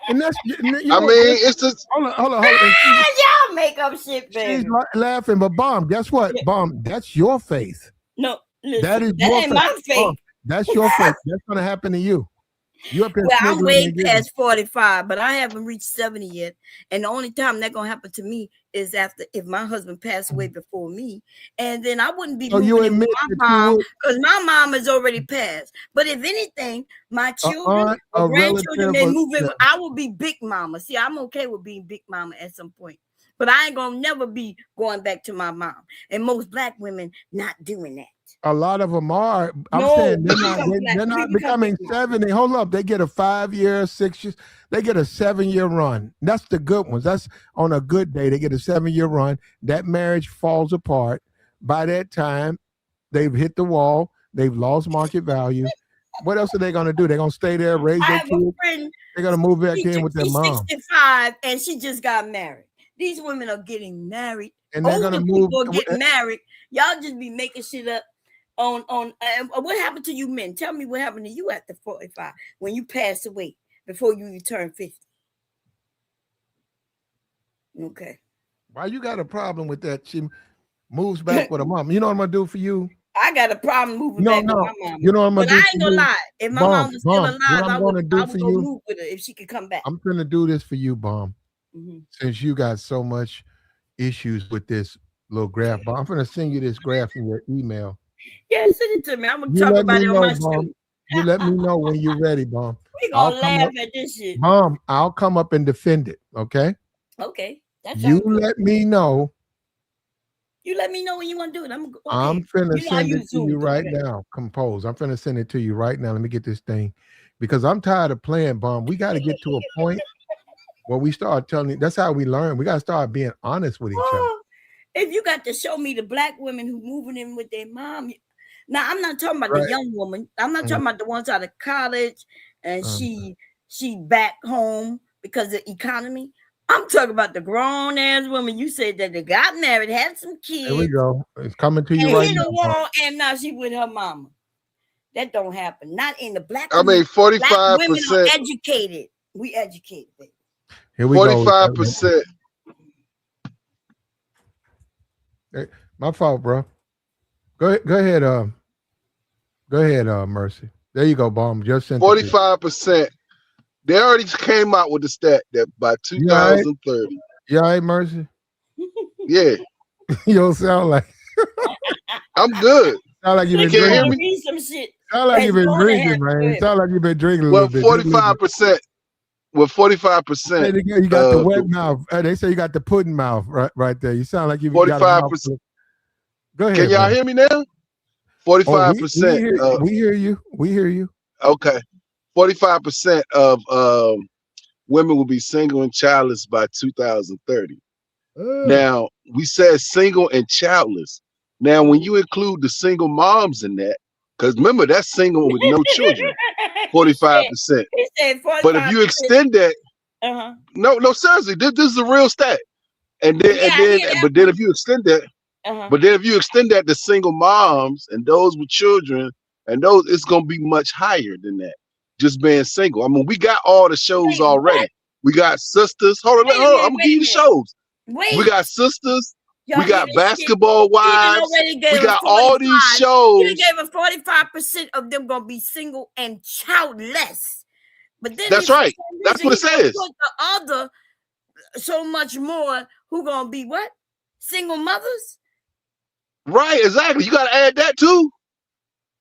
And that's, it's just hold on. Y'all make up shit, baby. She's laughing, but guess what? That's your faith. No, listen, that ain't my faith. That's your faith. That's gonna happen to you. I'm way past 45, but I haven't reached 70 yet. And the only time that's gonna happen to me is if my husband passed away before me, and then I wouldn't be moving in with my mom because my mom has already passed. But if anything, my children or grandchildren may move in. I will be big mama. See, I'm okay with being big mama at some point, but I ain't gonna never be going back to my mom. And most black women not doing that. A lot of them are. I'm saying they're not becoming 70. Hold up. They get a 5-year, 6 years. They get a 7-year run. That's the good ones. That's on a good day. They get a 7-year run. That marriage falls apart. By that time, they've hit the wall. They've lost market value. What else are they going to do? They're going to stay there, raise their kids. They're going to move back in with their mom. 65 and she just got married. These women are getting married. And they're going to move. People get married. Y'all just be making shit up. What happened to you men? Tell me what happened to you after 45 when you passed away before you turned 50. Okay. Why you got a problem with that? She moves back with her mom. You know what I'm gonna do for you? I got a problem moving back with my mom. You know what I'm gonna do? But I ain't gonna lie. If my mom was still alive, I would do go move with her if she could come back. I'm gonna do this for you, Bomb. since you got so much issues with this little graph, but I'm gonna send you this graph in your email. Yeah, send it to me. I'm gonna You talk let about me it on know, my show. Bomb. You let me know when you're ready, Bomb. We I'll gonna come laugh up, at this shit. Bomb. I'll come up and defend it. Okay. Okay, that You sounds good. let me know. You let me know when you want to do it. I'm okay. I'm finna You know I send it use to you Zoom too. right Okay. now. Compose. I'm finna send it to you right now. Let me get this thing because I'm tired of playing, Bomb. We got to get to a point where we start telling. That's how we learn. We got to start being honest with each other. Oh, if you got to show me the black women who moving in with their mom. Now I'm not talking about the Right. young woman. I'm not Mm. talking about the ones out of college and Uh-huh. she back home because of economy. I'm talking about the grown ass woman. You said that they got married, had some There we kids, go. It's coming to you and right hit now, a Bomb. wall, and now she with her mama. That don't happen. Not in the black I mean, community. Black women are 45%. educated. We educated, baby. Here we go. 45%. Hey, my fault, bro. Go ahead. Go ahead, Mercy. There you go, Bomb. Just sent it to you. 45%. They already came out with the stat that by You all right? 2030. You all right, Mercy? Yeah, You don't sound like I'm good. you've You been can't hear drinking. me? Read some shit. Sound like Hey, you've been go ahead. drinking, Go man. ahead. Sound like you've been drinking a little Well, bit. Drink a little bit. 45%. With 45%. Hey, you got the wet mouth. They say you got the pudding mouth right there. You sound like you got a mouth. 45%. Go ahead, Can y'all man. hear me now? Oh, 45%. we hear you. We hear you. Okay. 45% of women will be single and childless by 2030. Now, we said single and childless. Now, when you include the single moms in that, because remember, that's single with no children, 45%. He said 45%. But if you extend that, no, seriously, this is a real stat. And then, but then if you extend that, but then if you extend that to single moms and those with children and those, it's gonna be much higher than that. Just being single. I mean, we got all the shows already. We got Sisters. Hold on, I'm gonna give you the shows. We got Sisters. We got Basketball Wives. We got all these shows. You gave us 45% of them gonna be single and childless. But then that's right. That's what it says. Put the other so much more who gonna be what? Single mothers? Right, exactly. You gotta add that too.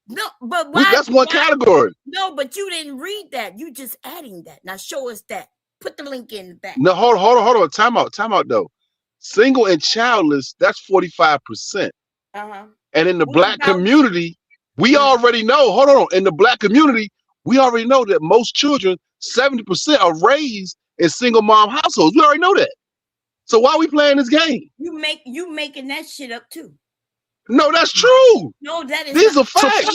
No, but why? That's one category. No, but you didn't read that. You just adding that. Now show us that. Put the link in the back. No, hold on. Time out though. Single and childless, that's 45%. And in the black community, we already know. Hold on. In the black community, we already know that most children, 70% are raised in single mom households. We already know that. So why are we playing this game? You making that shit up too. No, that's true. No, that is these are facts.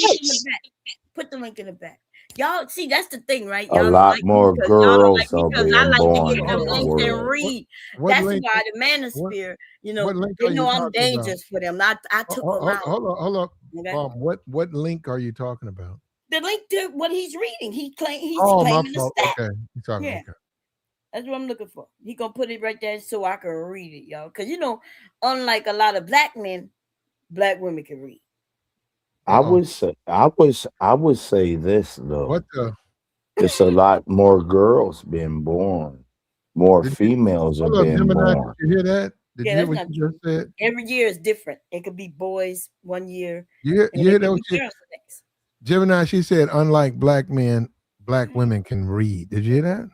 Put the link in the back. Y'all see, that's the thing, right? A Y'all lot like more girls are because being I like born to get in them the links and world. read. What That's link- why the manosphere, you know, what link they are know you I'm talking dangerous for them. I took them out. Hold on. Okay? What link are you talking about? The link to what he's reading. He's My claiming the fault. stat. Okay. You're talking, Yeah. okay. That's what I'm looking for. He gonna put it right there so I can read it, y'all. Because you know, unlike a lot of black men, black women can read. I would say this though. What the? It's a lot more girls being born. More females are Hold up, being Gemini, born. did you hear that? Did you hear That's what not you true. just said? Every year is different. It could be boys 1 year. You and hear it that? could What be girls the next. Gemini, she said, unlike black men, black women can read. Did you hear that?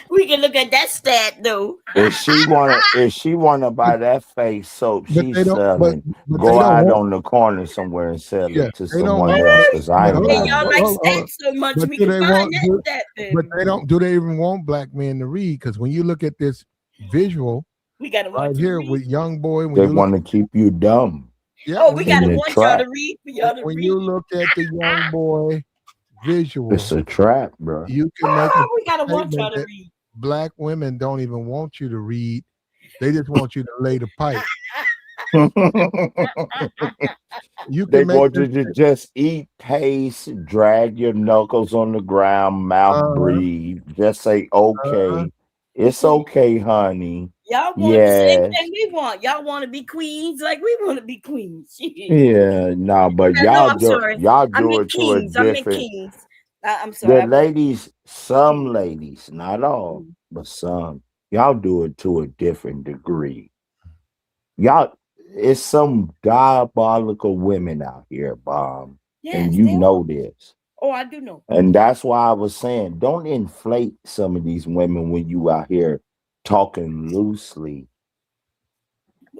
We can look at that stat though. If she wanna buy that face soap But she's they don't. selling, But go they don't out want. on the corner somewhere and sell Yeah, it to they don't someone want. else because I But ain't hold on, buying Y'all it. like hold on. stats so much, But we do can they find want? that stat, But baby. they don't. Do they even want black men to read? Because when you look at this visual We gotta right want here to read. with young boy, when They you look, want to keep you dumb Oh, we when gotta in the want y'all to trap. read for y'all to when read. you look at the young boy visual, It's a trap, bro. you can make a We gotta want y'all statement to that read. black women don't even want you to read. They just want you to lay the pipe. You They can make want this. you to just eat, pace, drag your knuckles on the ground, mouth breathe, just say okay. It's okay, honey. Y'all want the same Yes. thing we want. Y'all want to be queens like we want to be queens. Yeah, no, but No, I'm sorry. y'all I do meant it to a kings. I meant different. kings. I'm sorry. The ladies, some ladies, not all, but some, y'all do it to a different degree. Y'all, it's some diabolical women out here, Bomb, and Yes, you they are. know this. Oh, I do know. And that's why I was saying, don't inflate some of these women when you out here talking loosely.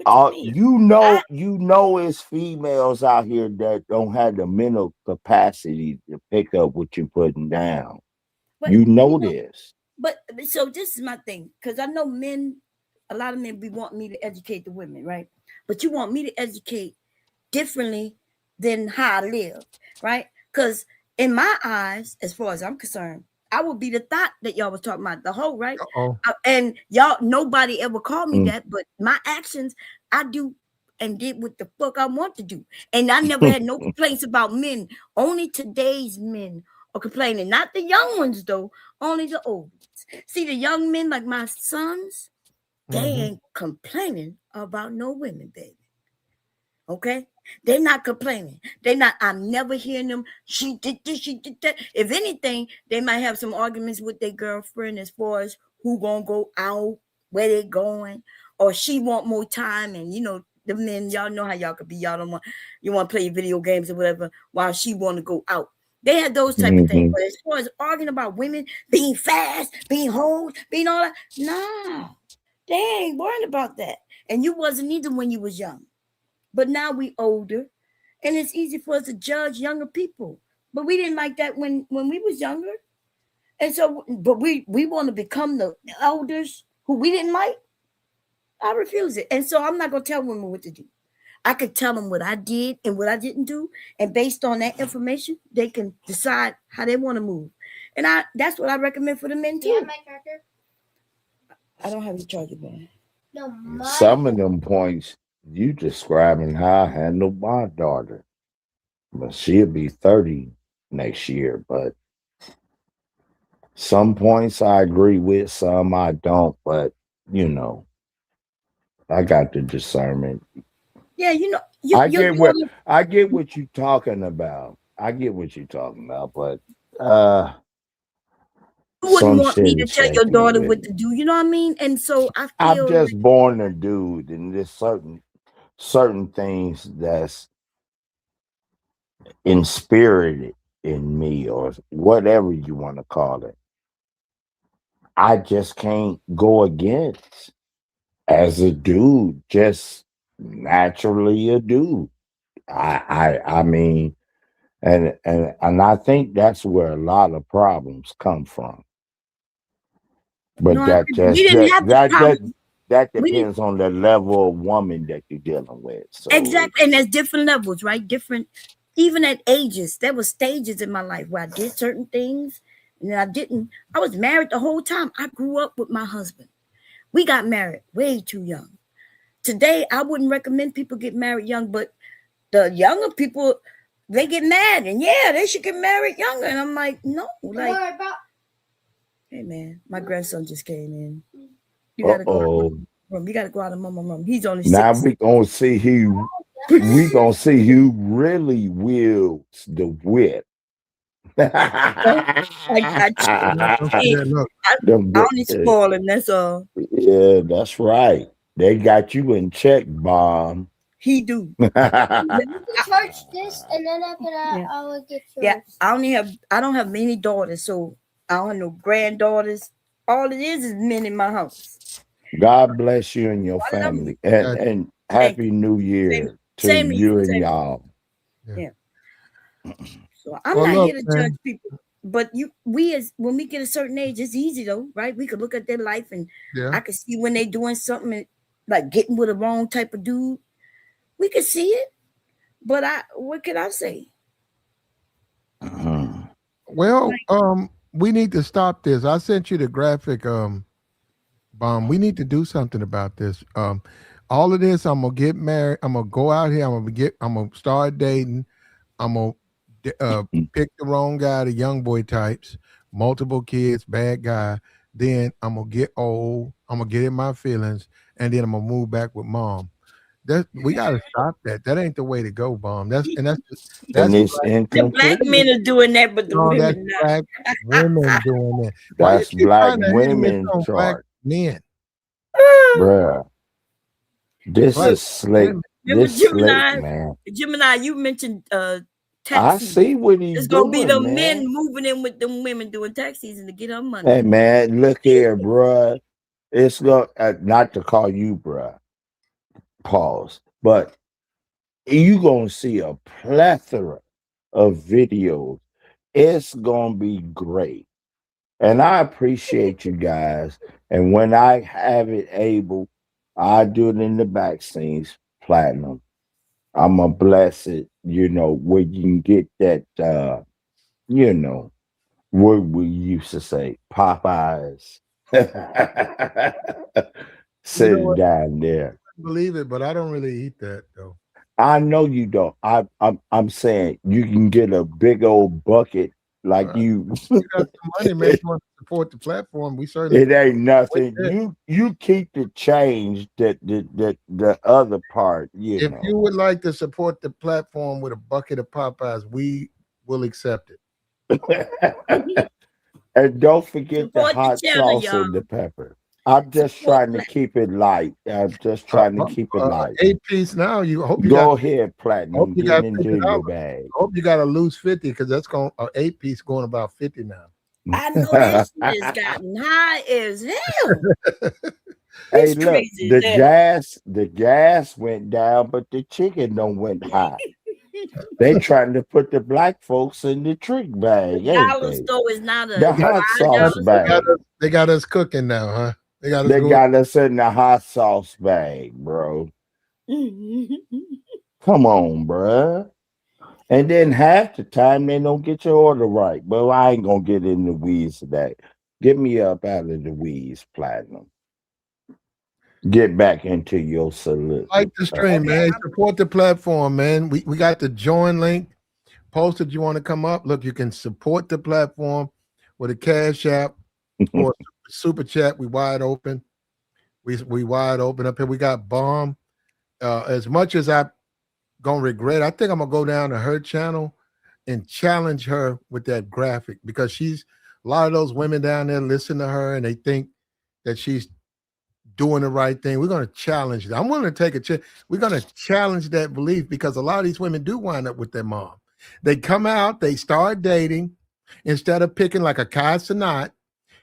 What you mean? You know, it's females out here that don't have the mental capacity to pick up what you're putting down. But You know this. But so this is my thing, because I know men, a lot of men, we want me to educate the women, right? But you want me to educate differently than how I live, right? Because in my eyes, as far as I'm concerned, I would be the thought that y'all was talking about, the whole, right? And y'all, nobody ever called me that, but my actions, I do and did what the fuck I want to do. And I never had no complaints about men. Only today's men are complaining. Not the young ones, though. Only the old ones. See, the young men, like my sons, they ain't complaining about no women, baby. Okay? They're not complaining. They're not, I'm never hearing them, she did this, she did that. If anything, they might have some arguments with their girlfriend as far as who gonna go out, where they going, or she want more time. And you know, the men, y'all know how y'all could be. Y'all don't want, you want to play video games or whatever while she want to go out. They had those type of things. But as far as arguing about women being fast, being hoes, being all that, nah, they ain't worried about that. And you wasn't either when you was young. But now we older, and it's easy for us to judge younger people. But we didn't like that when we was younger. And so, but we want to become the elders who we didn't like. I refuse it. And so I'm not going to tell women what to do. I could tell them what I did and what I didn't do. And based on that information, they can decide how they want to move. And that's what I recommend for the men too. Do you have my charger? I don't have your charger, man. No, Some of them points you describing how I handle my daughter. But she'll be 30 next year. But some points I agree with, some I don't. But you know, I got the discernment. Yeah, you know, I get what you're talking about. I get what you're talking about, but you wouldn't some want me shit to is tell your shaky daughter with what me. to do. You know what I mean? And so I I'm feel like, just born a dude, and there's certain things that's inspirited in me, or whatever you want to call it. I just can't go against as a dude, just naturally a dude. I mean, and I think that's where a lot of problems come from. But no, that we just didn't have the problem. that We didn't depends on the level of woman that you're dealing with. So exactly, and there's different levels, right? Different, even at ages. There were stages in my life where I did certain things, and then I didn't. I was married the whole time. I grew up with my husband. We got married way too young. Today, I wouldn't recommend people get married young, but the younger people, they get mad, and yeah, they should get married younger. And I'm like, no, like, hey man, my grandson just came in. You gotta go out of uh-oh. room. You gotta go out of mama room. He's only Now 6. we gonna see who really wields the whip. I got you. I only spoil him, that's all. Yeah, that's right. They got you in check, Bomb. He do. Let me charge this, and then after that, I will get yours. Yeah, I don't have many daughters, so I don't have no granddaughters. All it is men in my house. God bless you and your family, and happy New Year to you and y'all. Yeah. So I'm not here to judge people, but when we get a certain age, it's easy though, right? We could look at their life, and I could see when they're doing something like getting with the wrong type of dude. We could see it, but what can I say? Well, we need to stop this. I sent you the graphic, Bomb. We need to do something about this. All of this, I'm gonna get married. I'm gonna go out here. I'm gonna start dating. I'm gonna pick the wrong guy, the young boy types, multiple kids, bad guy. Then I'm gonna get old. I'm gonna get in my feelings, and then I'm gonna move back with mom. We got to stop that. That ain't the way to go, Bomb. That's And it's the black men are doing that, but the no, that's women not. black women doing that. Why you that's keep black trying to hit this women on black chart, men? bruh. This Black is slick. women. Remember This slick, Gemini? man. Gemini, you mentioned I taxis. see what he's It's gonna be the doing, men man. moving in with them women doing tax season to get her money. Hey, man, look here, bruh. It's not to call you, bruh. Pause. But you gonna see a plethora of videos. It's gonna be great. And I appreciate you guys. And when I have it able, I do it in the back scenes, platinum. I'm a bless it, where you can get that what we used to say, Popeyes. You know Sitting what? down there. I believe it, but I don't really eat that though. I know you don't. I'm saying you can get a big old bucket like you. You got some money, man. You want to support the platform? We certainly. It ain't nothing. You keep the change the other part. If you would like to support the platform with a bucket of Popeyes, we will accept it. And don't forget the Support the hot channel, sauce y'all. and the pepper. I'm just trying to keep it light. I'm just trying to keep it light. 8-piece now. You hope you Go got. ahead, Hope platinum. you got Getting into $50. your bag. Hope you got a loose 50 because that's going 8-piece going about 50 now. I know that shit has gotten high as hell. Hey, It's look, crazy the as hell. gas went down, but the chicken don't went high. They trying to put the black folks in the trick bag, The ain't dollar they? store is not a The hot sauce bag. They got us cooking now, huh? They got us They going. got us in the hot sauce bag, bro. Come on, bruh. And then half the time they don't get your order right. But I ain't gonna get in the weeds today. Get me up out of the weeds, platinum. Get back into your salute. Like the stream, man. Support the platform, man. We got the join link posted. You want to come up? Look, you can support the platform with a Cash App or super chat. We wide open. We wide open up here. We got Bomb. As much as I'm gonna regret, I think I'm gonna go down to her channel and challenge her with that graphic because she's a lot of those women down there listen to her and they think that she's doing the right thing. We're going to challenge that. I'm willing to take a chance. We're going to challenge that belief because a lot of these women do wind up with their mom. They come out, they start dating instead of picking like a Cenat,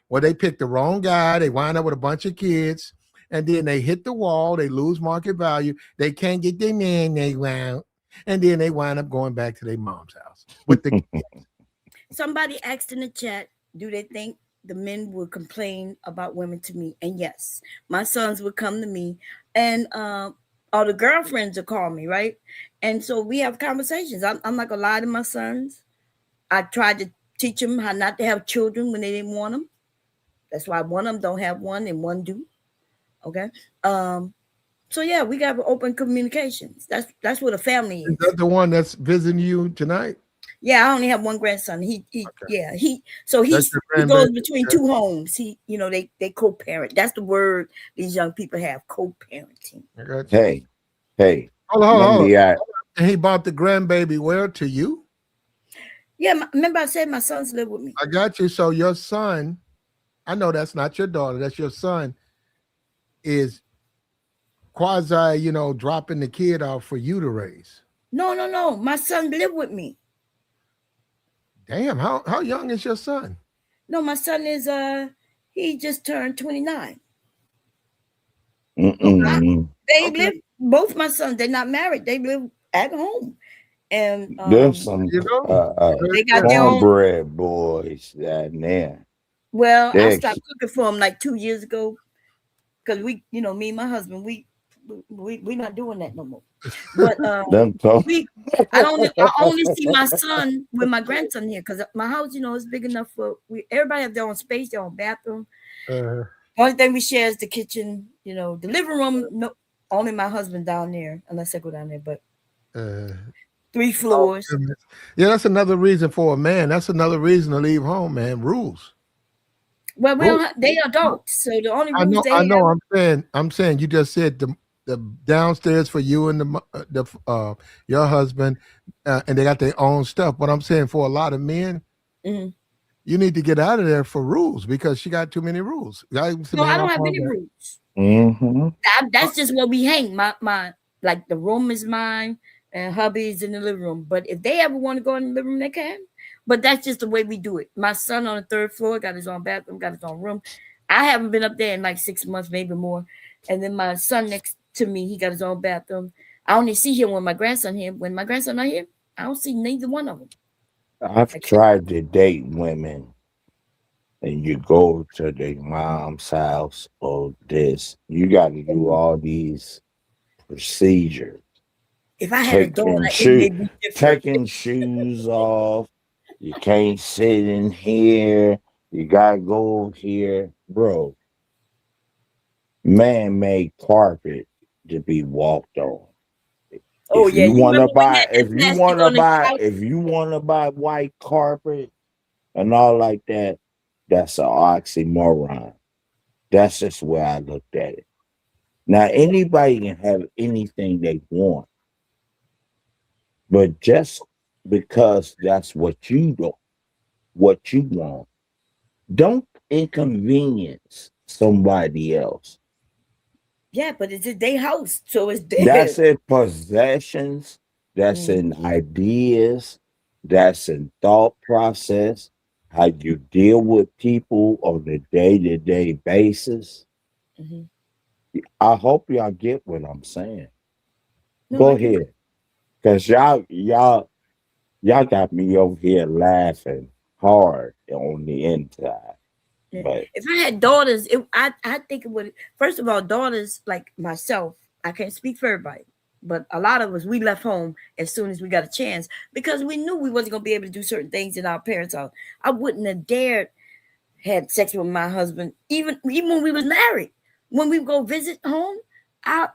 where they pick the wrong guy, they wind up with a bunch of kids, and then they hit the wall, they lose market value, they can't get their man they want, and then they wind up going back to their mom's house with the kids. Somebody asked in the chat, do they think the men would complain about women to me? And yes, my sons would come to me and all the girlfriends would call me, right? And so we have conversations. I'm not gonna lie to my sons. I tried to teach them how not to have children when they didn't want them. That's why one of them don't have one and one do. Okay. So yeah, we got open communications. That's what a family is. Is that the one that's visiting you tonight? Yeah, I only have one grandson. He goes between two homes. They co-parent. That's the word these young people have, co-parenting. Hey. Hold on. And he bought the grandbaby where to you? Yeah, remember I said my sons live with me. I got you. So your son, I know that's not your daughter, that's your son, is quasi, dropping the kid off for you to raise. No. My son live with me. Damn, how young is your son? No, my son is he just turned 29. They live, both my sons, they're not married, they live at home. And there's some they got their own cornbread boys down there. Well, I stopped cooking for them like 2 years ago because me and my husband, we not doing that no more. But I only see my son with my grandson here because my house, is big enough for everybody have their own space, their own bathroom. The only thing we share is the kitchen, the living room. No, only my husband down there, unless I go down there. But 3 floors. Yeah, that's another reason for a man. That's another reason to leave home, man. Rules. Well, they adults, so the only rules I know. I'm saying. You just said the downstairs for you and your husband, and they got their own stuff. But I'm saying for a lot of men, you need to get out of there for rules because she got too many rules. No, I don't have any rules. Mm-hmm. That's just where we hang. My like the room is mine and hubby's in the living room. But if they ever want to go in the living room, they can. But that's just the way we do it. My son on the 3rd floor got his own bathroom, got his own room. I haven't been up there in like 6 months, maybe more. And then my son next to me, he got his own bathroom. I only see him when my grandson here. When my grandson not here, I don't see neither one of them. I've tried to date women, and you go to their mom's house or this. You got to do all these procedures. If I had a daughter, it may be different. Taking shoes off. You can't sit in here. You gotta go here, bro. Man-made carpet to be walked on. Oh if yeah, you you want to remember when buy, that if you plastic want to on the buy, couch? if you want to buy white carpet and all like that, that's an oxymoron. That's just where I looked at it. Now anybody can have anything they want, but just because that's what you do, what you want, don't inconvenience somebody else. Yeah, but it's their house, so it's That's theirs. in possessions, that's in ideas, that's in thought process, how you deal with people on a day-to-day basis. Mhm. I hope y'all get what I'm saying. No, Go I get ahead. Cause y'all got me over here laughing hard on the inside. Yeah. But If I had daughters, I think it would. First of all, daughters like myself, I can't speak for everybody, but a lot of us we left home as soon as we got a chance because we knew we wasn't gonna be able to do certain things in our parents' house. I wouldn't have dared had sex with my husband, even when we was married. When we go visit home, I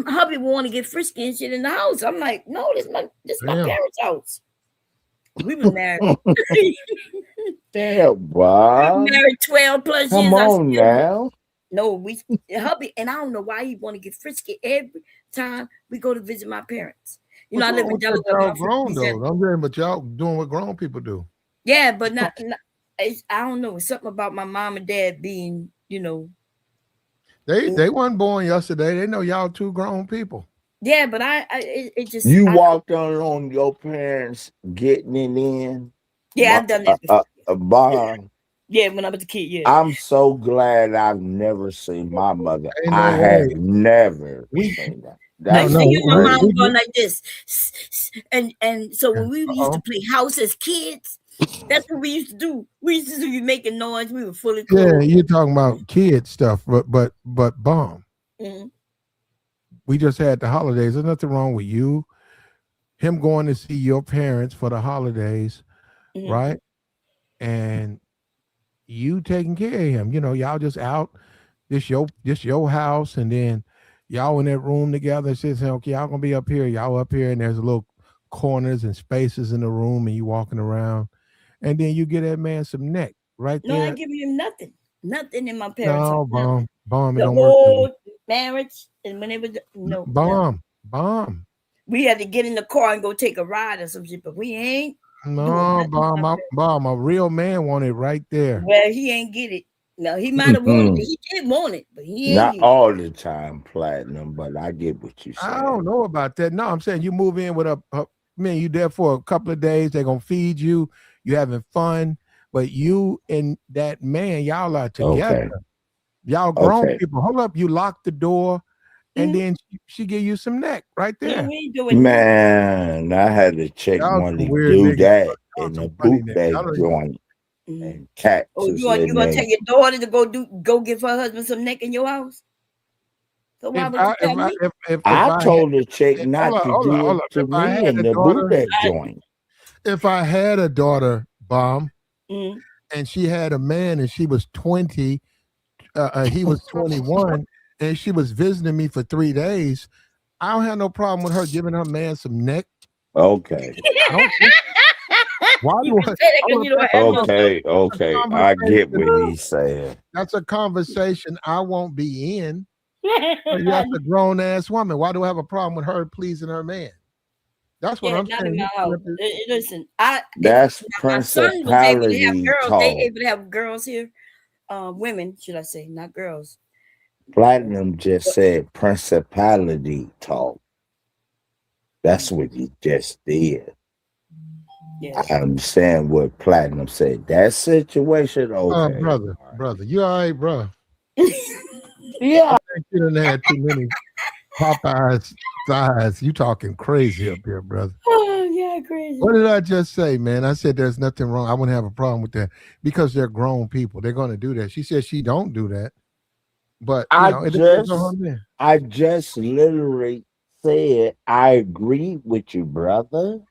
hubby would want to get frisky and shit in the house. I'm like, no, this my Damn. parents' house. We was married. damn, We Bob. married 12 plus Come years. I on still now. no, we hubby, and I don't know why he want to get frisky every time we go to visit my parents. You know, What's I live wrong in with that? Delaware. Y'all I'm from grown Louisiana. though. I'm saying, but y'all doing what grown people do. Yeah, but not I don't know. It's something about my mom and dad being, They weren't born yesterday. They know y'all two grown people. yeah, but it just You I know. walked on your parents getting it in. Yeah, I've done that before. Bob. Yeah, when I was a kid, yeah. I'm so glad I've never seen my mother. Ain't no I have way. never We seen that. I no That's used to hear my no. mom crazy. going like this, and so when we used to Uh-oh. play house as kids, that's what we used to do. We used to be making noise. We were fully Yeah, clothed. you're talking about kid stuff, but bomb. Mhm. We just had the holidays. There's nothing wrong with you. Him going to see your parents for the holidays, Mhm. right? And you taking care of him. You know, y'all just out. This your house, and then y'all in that room together. Saying, okay, y'all gonna be up here. Y'all up here, and there's a little corners and spaces in the room, and you walking around, and then you get that man some neck right No, I there. give him nothing in my parents' house. No, Nothing. bomb. It The don't work that way. whole marriage and whenever no, nothing. Bomb. We had to get in the car and go take a ride or some shit, but we ain't doing No, nothing with my parents. bomb. A real man want it right there. Well, he ain't get it. No, he might have wanted it. He did want it, but he ain't Not get it. all the time, platinum, but I get what you I said. don't know about that. No, I'm saying you move in with a man. You there for a couple of days. They're gonna feed you. You having fun, but you and that man, y'all are together. Okay. Y'all grown Okay. people. Hold up, you lock the door, and then she give you some neck right No, there. we ain't doing Man, I had a chick Y'all want some to weird do niggas. Bro. that Y'all in a some funny niggas. I bootleg don't even. joint, nothing. and cats Oh, is you in gonna there. tell your daughter to go give her husband some neck in your house? So why If would you I tell if I me? if I I had told the chick hold not up, to hold up, do hold it up. to If I me had in a the daughter, bootleg joint. if I had a daughter, bomb, Mm. and she had a man, and she was 20, he was 21, and she was visiting me for 3 days, I don't have no problem with her giving her man some neck. Okay. I don't think. Why You do can I? say that Hold because up, you don't that's have no Okay. a Okay. I get conversation. what he's saying. That's a conversation I won't be in. That's a grown ass woman. Why do I have a problem with her pleasing her man? That's what I'm not in saying. my house. Listen, That's my son was able to have principality girls. They talk. able to have girls here, women, should I say, not girls. Platinum just said principality talk. That's what you just did. Yeah. I understand what Platinum said. That situation, okay. Brother, you all right, bro? Yeah. I think you done had too many Popeyes thighs. You talking crazy up here, brother. Oh, yeah, crazy. What did I just say, man? I said there's nothing wrong. I wouldn't have a problem with that because they're grown people. They're going to do that. She said she don't do that, but it depends on her man. I just literally said I agree with you, brother.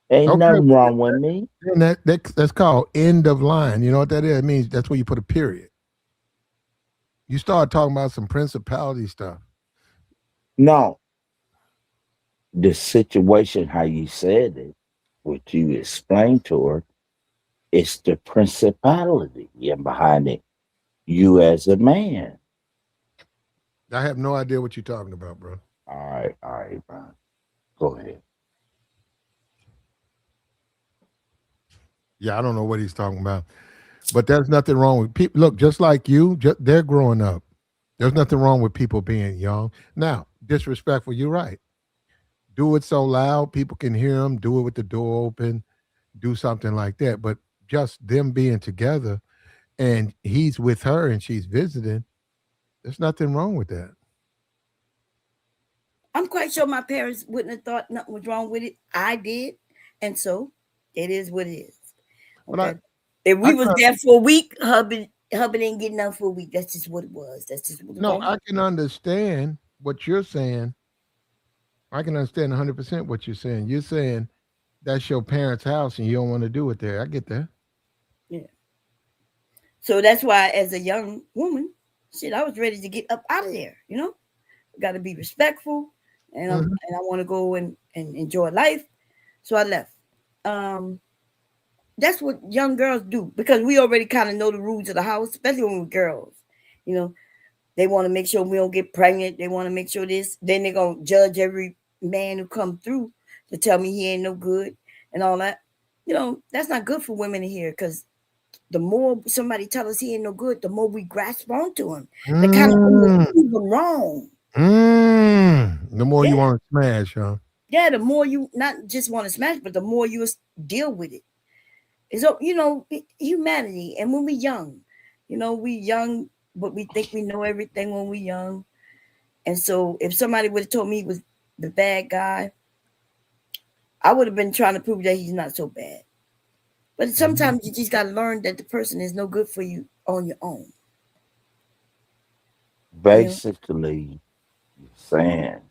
Ain't nothing wrong with me. And that's called end of line. You know what that is? It means that's where you put a period. You start talking about some principality stuff. No. The situation, how you said it, what you explained to her, it's the principality behind it. You as a man. I have no idea what you're talking about, bro. All right, bro. Go ahead. Yeah, I don't know what he's talking about. But there's nothing wrong with people. Look, just like you, they're growing up. There's nothing wrong with people being young. Now, disrespectful, you're right. Do it so loud people can hear them. Do it with the door open. Do something like that. But just them being together and he's with her and she's visiting, there's nothing wrong with that. I'm quite sure my parents wouldn't have thought nothing was wrong with it. I did. And so it is what it is. Okay. If we was there for a week, hubby didn't get nothing for a week. That's just what it was. That's just what it was. No, I can understand what you're saying. I can understand 100% what you're saying. You're saying that's your parents' house and you don't want to do it there. I get that. Yeah. So that's why, as a young woman, I was ready to get up out of there. Got to be respectful, and I want to go and enjoy life. So I left. That's what young girls do because we already kind of know the rules of the house, especially when we're girls. They want to make sure we don't get pregnant. They want to make sure this. Then they're gonna judge every man who come through to tell me he ain't no good and all that. That's not good for women in here because the more somebody tell us he ain't no good, the more we grasp onto him. They kind of prove them wrong. The more you want to smash, huh? Yeah, the more you not just want to smash, but the more you deal with it. So humanity, and when we young, we young, but we think we know everything when we young. And so, if somebody would have told me he was the bad guy, I would have been trying to prove that he's not so bad. But sometimes you just got to learn that the person is no good for you on your own. Basically, you're saying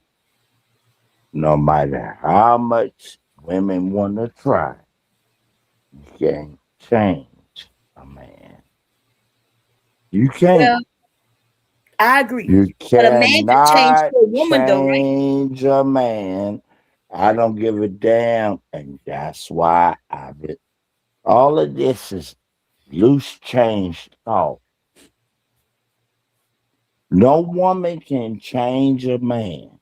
no matter how much women want to try, you can't change a man. You can't. Well, I agree. You But a man can change cannot for a woman, though, right? change a man. I don't give a damn, and that's why all of this is loose change thought. No woman can change a man.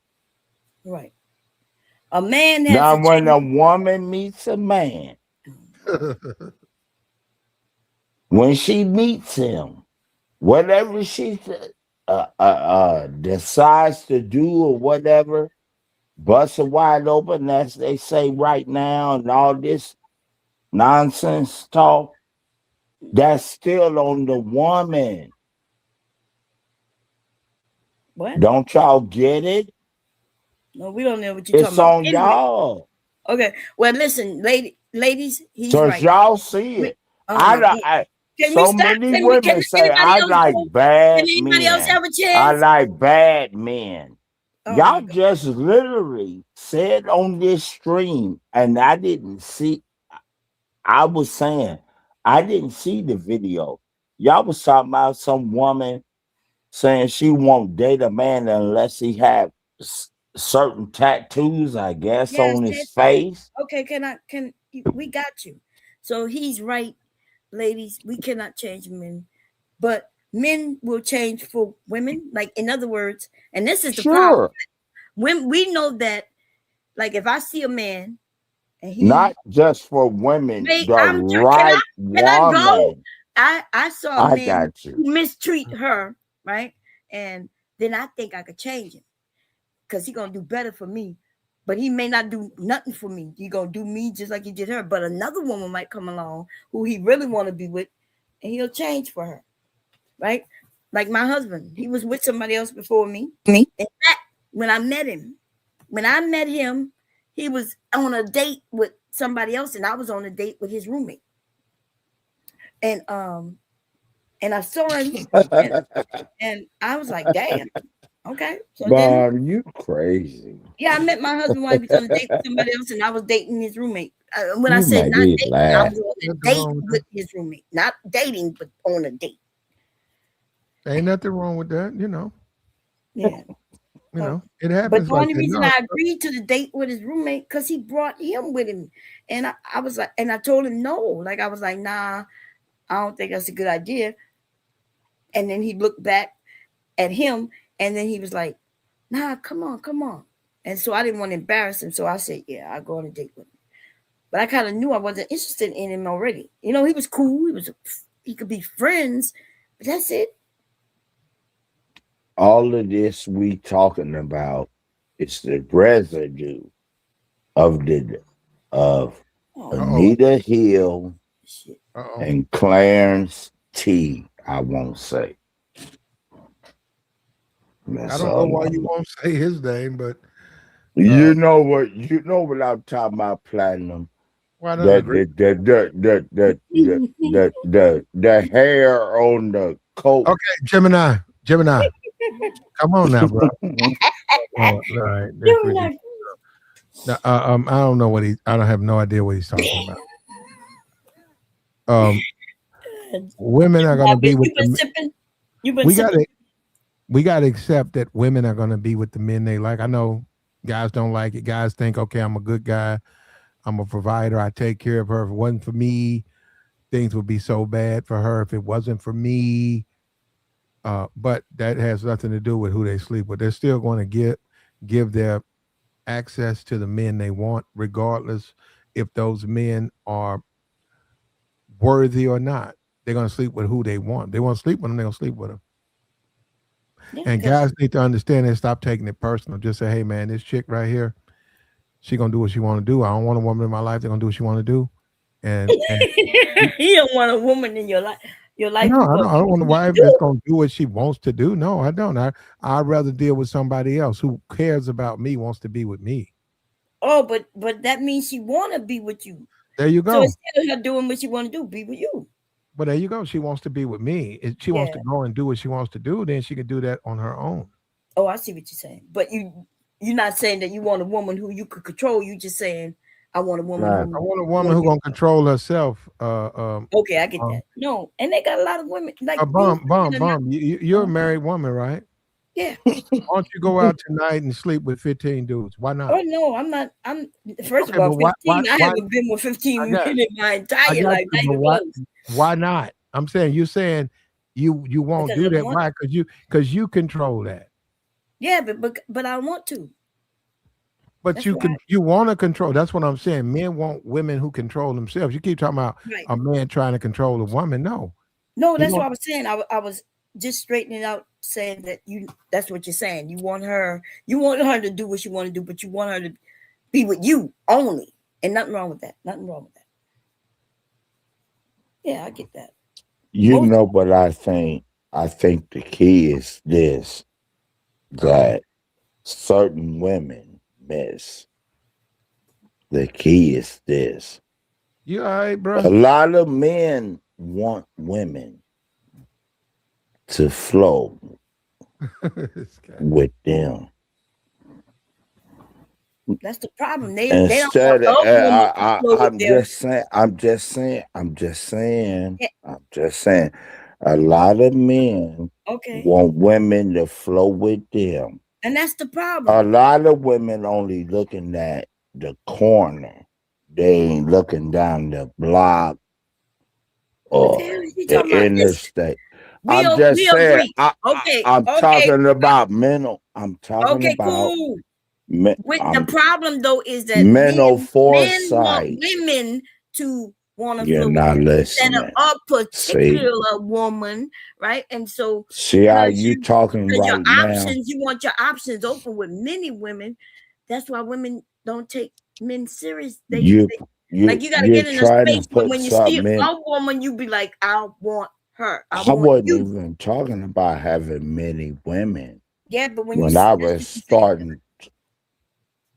Right. A man has now to when change. a woman meets a man, when she meets him, whatever she decides to do or whatever, bust it wide open, as they say right now, and all this nonsense talk, that's still on the woman. What? Don't y'all get it? No, we don't know what you're It's talking about. on y'all. Okay. Well, listen, ladies, he's So right. y'all see it. Can we So stop? many Can women say anybody I else like go? bad Can anybody else men. have a I chance? like bad men. Oh Y'all just literally said on this stream, and I didn't see. I was saying I didn't see the video. Y'all was talking about some woman saying she won't date a man unless he have certain tattoos, I guess, on his face. Okay, we got you. So he's right, ladies. We cannot change men, but men will change for women. Like, in other words, and this is the problem. Sure. When we know that, like, if I see a man and Not he just for women, wait, the right can I go? woman. I saw a I man got you. who mistreat her, right? And then I think I could change him because he gonna do better for me. But he may not do nothing for me. He gonna do me just like he did her. But another woman might come along who he really want to be with, and he'll change for her, right? Like my husband, he was with somebody else before me. In fact, when I met him, he was on a date with somebody else, and I was on a date with his roommate. And I saw him, and I was like, "Damn, okay." So then, Mom, you crazy. yeah, I met my husband while he was on a date with somebody else, and I was dating his roommate. When I You said make not me dating, I laugh. was on a date with his roommate, not dating, but on a date. Ain't nothing wrong with that, you know. Yeah. You know, it But happens the like only that. reason No, I agreed to the date with his roommate because he brought him with him, and I was like, and I told him no, like I was like, nah, I don't think that's a good idea. And then he looked back at him, and then he was like, nah, come on. And so I didn't want to embarrass him, so I said, yeah, I'll go on a date with him. But I kind of knew I wasn't interested in him already. You know, he was cool. He could be friends, but that's it. All of this we talking about is the residue of Anita Hill and Clarence T. I won't say. I don't know why you won't say his name, but you know what I'm talking about, Platinum. Why not? The hair on the coat. Okay, Gemini, come on now, bro. All right, no, I don't know what I don't have no idea what he's talking about. Women are going to be with the. We got to accept that women are going to be with the men they like. I know guys don't like it. Guys think, okay, I'm a good guy. I'm a provider. I take care of her. If it wasn't for me, things would be so bad for her. If it wasn't for me, but that has nothing to do with who they sleep with. They're still going to give their access to the men they want, regardless if those men are worthy or not. They're going to sleep with who they want. They want to sleep with them, they're going to sleep with them. Yeah, and guys need to understand and stop taking it personal. Just say, hey, man, this chick right here, she going to do what she want to do. I don't want a woman in my life. They're going to do what she want to do. And you don't want a woman in your life. Your life. No, I don't want a wife that's going to do what she wants to do. No, I don't. I'd rather deal with somebody else who cares about me, wants to be with me. Oh, but that means she want to be with you. There you go. So instead of her doing what she want to do, be with you. But there you go. She wants to be with me. If she wants to go and do what she wants to do, then she can do that on her own. Oh, I see what you're saying. But you're not saying that you want a woman who you could control. You just saying I want a woman I want a woman who's gonna control herself. Okay, I get that. No, and they got a lot of women like Bum. You're a married woman, right? Yeah. Why don't you go out tonight and sleep with 15 dudes? Why not? Oh no, I'm not. First of all, 15. I haven't been with 15 women in my entire life. Why not? I'm saying you're saying you won't do that. Why? Because you control that. Yeah, but I want to. But you want to control. That's what I'm saying. Men want women who control themselves. You keep talking about a man trying to control a woman. No, that's what I was saying. I was just straightening out, saying that that's what you're saying. You want her to do what she want to do, but you want her to be with you only. And nothing wrong with that. Yeah, I get that. You know, but I think the key is this, that certain women miss. The key is this. You all right, bro? A lot of men want women to flow with them. That's the problem. Instead, I'm just saying. A lot of men want women to flow with them. And that's the problem. A lot of women only looking at the corner. They ain't looking down the block or the interstate. I'm just saying. Okay, I'm talking about mental. I'm talking okay, about cool. The problem though is that mental men want foresight. women to want to You're feel not instead listening. of a See, particular woman, right? And so see how you talking your right now? options, you want your options open with many women. That's why women don't take men serious. You're Like you got to get in a trying to space where put when you see something in. a woman, you be like, I want her. I I want wasn't you. even talking about having many women. Yeah, but when When you I was starting,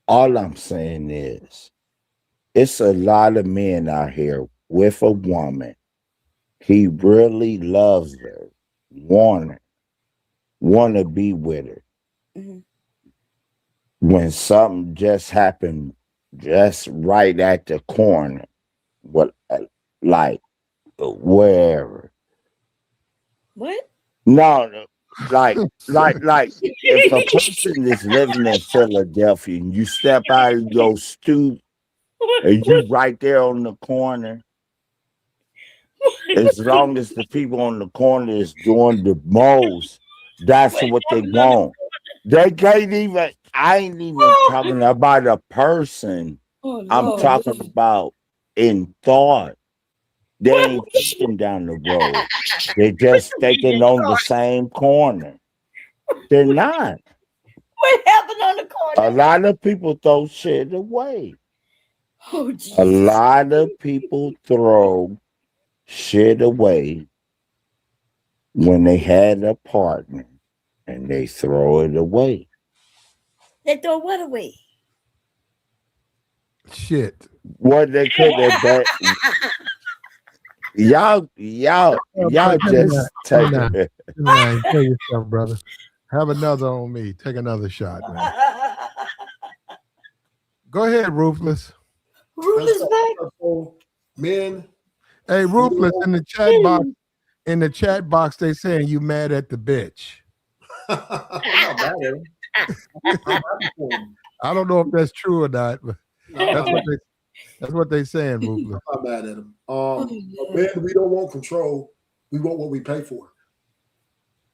all I'm saying is, it's a lot of men out here with a woman. He really loves her, want to be with her. Mm-hmm. When something just happened, just right at the corner, like wherever. What? No, like if a person is living in Philadelphia and you step out of your stoop and you right there on the corner, as long as the people on the corner is doing the most, that's what they want. They can't even, I ain't even talking about a person. I'm talking about in thought. They ain't thinking down the road. They're just thinking on the same corner. They're not. What happened on the corner? A lot of people throw shit away. Oh, Jesus. A lot of people throw shit away when they had a partner and they throw it away. They throw what away? Shit. What they could have done. Y'all just take it. Nah, tell yourself, brother. Have another on me. Take another shot, man. Go ahead, Ruthless. Ruthless back. Men. Hey, Ruthless, in the chat box. In the chat box, they saying you mad at the bitch. I'm not mad at him. I'm happy for him. I don't know if that's true or not, but No, that's what they saying, Ruthless. I'm not mad at him. Men, we don't want control. We want what we pay for.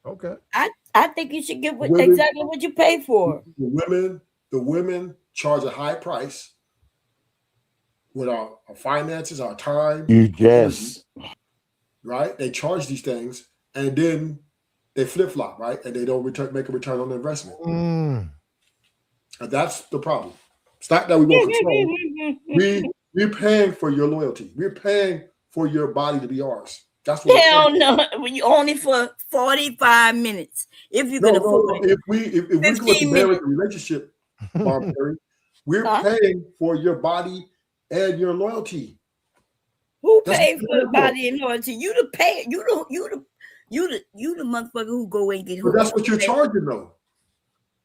Okay. I think you should get exactly what you pay for. The women charge a high price with our finances, our time. You just right. They charge these things and then they flip flop, right? And they don't make a return on the investment. And that's the problem. It's not that we want control. We're paying for your loyalty. We're paying for your body to be ours. That's what. Hell no! You only for 45 minutes if you can afford it. If we go into marriage and relationship, Mom Perry, we're paying for your body and your loyalty. Who pays for the body and loyalty? You the pay. You the motherfucker who go and get hooked. But that's what you're charging, though.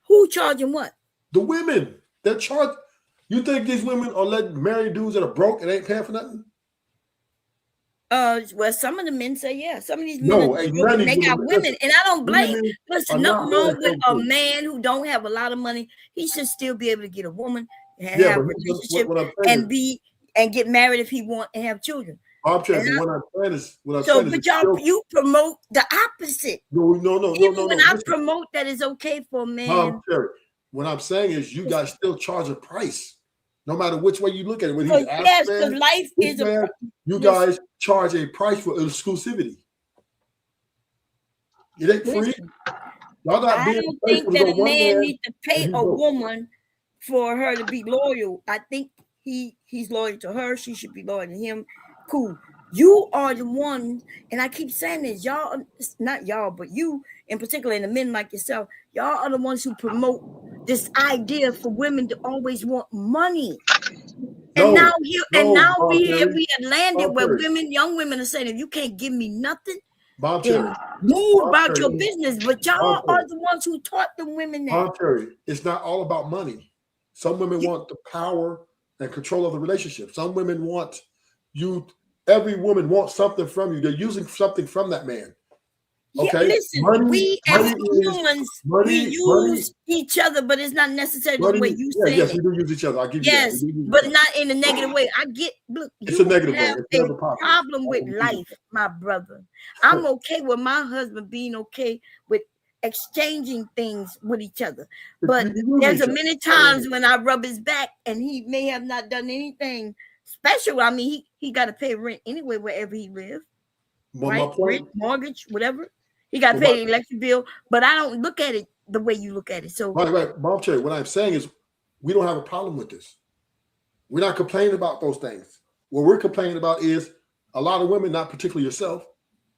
Who charging what? The women. They're charged. You think these women are letting married dudes that are broke and ain't paying for nothing? Well, some of the men say yeah. Some of these men, they got women, and I don't blame. Listen, nothing wrong with a man who don't have a lot of money. He should still be able to get a woman and have a relationship and get married if he want and have children. What I'm saying is you promote the opposite. No. When I promote that it's okay for a man. What I'm saying is you guys still charge a price. No matter which way you look at it, when because life is you guys charge a price for exclusivity. It ain't free. Y'all not I don't think that a man needs to pay a woman for her to be loyal. I think he's loyal to her. She should be loyal to him. Cool. You are the one, and I keep saying this, y'all, not y'all, but you in particular, and the men like yourself, y'all are the ones who promote this idea for women to always want money. And now we have landed where young women are saying, if you can't give me nothing, then move about your business. But y'all are the ones who taught the women that. It's not all about money. Some women want the power and control of the relationship. Some women want you. Every woman wants something from you. They're using something from that man. Yeah, listen, we as humans, we use each other, but it's not necessarily the way you say yes, it. we do use each other. I'll give you yes, that. but not in a negative way. I get, look, It's you a negative way. have It's a never positive. problem with life, my brother. I'm okay with my husband being okay with exchanging things with each other. But there's a many times when I rub his back and he may have not done anything special. I mean, he got to pay rent anyway, wherever he lives. Well, right? Rent, mortgage, whatever. He got to pay the electric bill, but I don't look at it the way you look at it. So right. Mom Cherry, what I'm saying is we don't have a problem with this. We're not complaining about those things. What we're complaining about is a lot of women, not particularly yourself,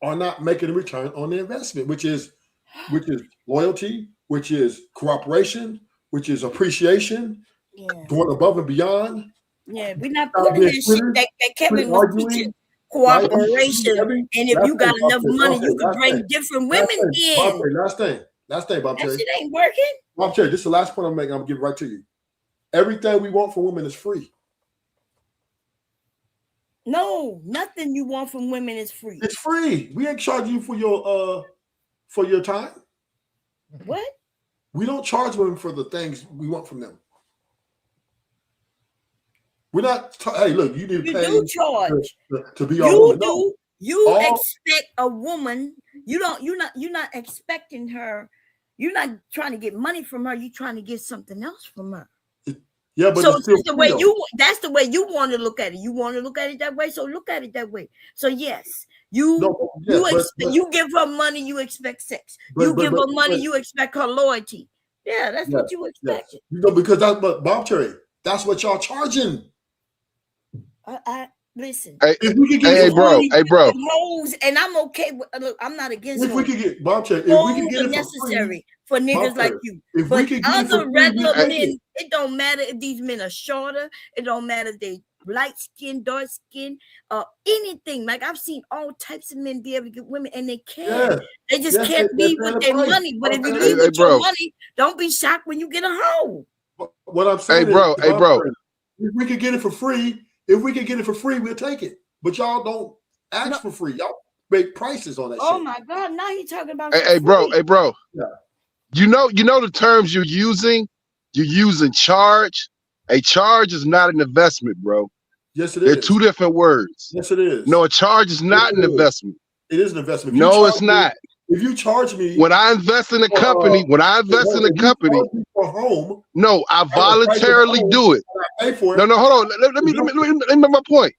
are not making a return on the investment, which is loyalty, which is cooperation, which is appreciation, going above and beyond. Yeah, we're not putting that shit that Kevin was teaching. Cooperation, and if you got enough money, you can bring different women in. Last thing, Bob Cherry. That shit ain't working. Bob Cherry, this is the last point I'm making. I'm gonna give it right to you. Everything we want for women is free. No, nothing you want from women is free. It's free. We ain't charging you for your time. What? We don't charge women for the things we want from them. We're not. Hey, look, you need to pay. You do charge to be our woman. No. You expect a woman. You're not expecting her. You're not trying to get money from her. You're trying to get something else from her. Yeah, but so it's still that's the way that's the way you want to look at it. You want to look at it that way, so look at it that way. So yes, you give her money, you expect sex. You give her money, you expect her loyalty. Yeah, that's what you expect. Yes. Because that's but Bob Cherry, that's what y'all charging. Listen. If we could get bro. Hoes, and I'm okay with. Look, I'm not against. If we could get Bob Cherry, if we could get it necessary for niggas like you. If but we could get other regular men, it don't matter if these men are shorter. It don't matter if they light skin, dark skin, anything. Like I've seen all types of men be able to get women, and they can't. They just can't leave with their money. But if you leave with your money, don't be shocked when you get a hoe. What I'm saying, bro. If we could get it for free. If we could get it for free, we'll take it. But y'all don't ask for free. Y'all make prices on that shit. Oh my God. Now he's talking about Hey, bro. Yeah. You know the terms you're using? You're using charge. A charge is not an investment, bro. Yes, it is. They're two different words. Yes, it is. No, a charge is not an investment. It is an investment. No, it's not. If you charge me, when I invest in a company, for home, no, I voluntarily do it. I pay for it. No, hold on. Let me make my point.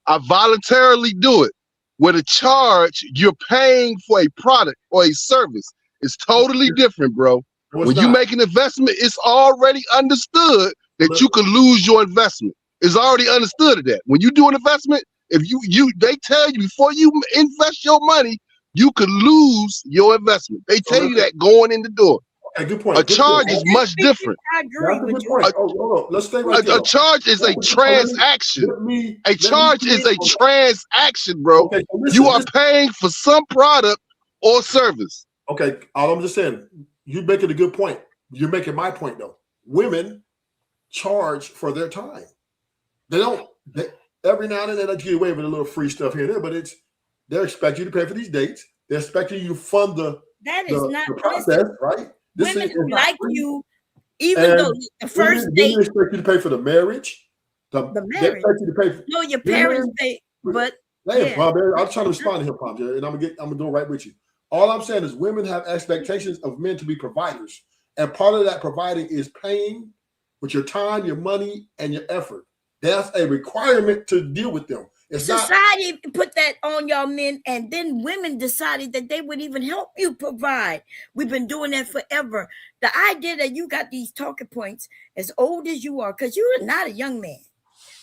I voluntarily do it. With a charge, you're paying for a product or a service. It's totally different, bro. When you make an investment, it's already understood that you could lose your investment. It's already understood of that. When you do an investment, if they tell you before you invest your money, you could lose your investment. They tell you that going in the door. Okay, good point. A charge is much different. I agree with you. Let's stay right there. A charge is a transaction. A charge is a transaction, bro. Okay, so listen, you are paying for some product or service. Okay, all I'm just saying, you're making a good point. You're making my point though. Women charge for their time. They don't. Every now and then they get away with a little free stuff here and there, but they're expecting you to pay for these dates. They're expecting you to fund the process, right? Women who like you, even though the first date, they expect you to pay for the marriage. The marriage. They expect you to pay for, no, your parents pay, but Bob, I'm trying to respond to him, Bob, and I'm gonna go right with you. All I'm saying is women have expectations of men to be providers, and part of that providing is paying with your time, your money, and your effort. That's a requirement to deal with them. Society put that on y'all men, and then women decided that they would even help you provide. We've been doing that forever. The idea that you got these talking points as old as you are, because you are not a young man,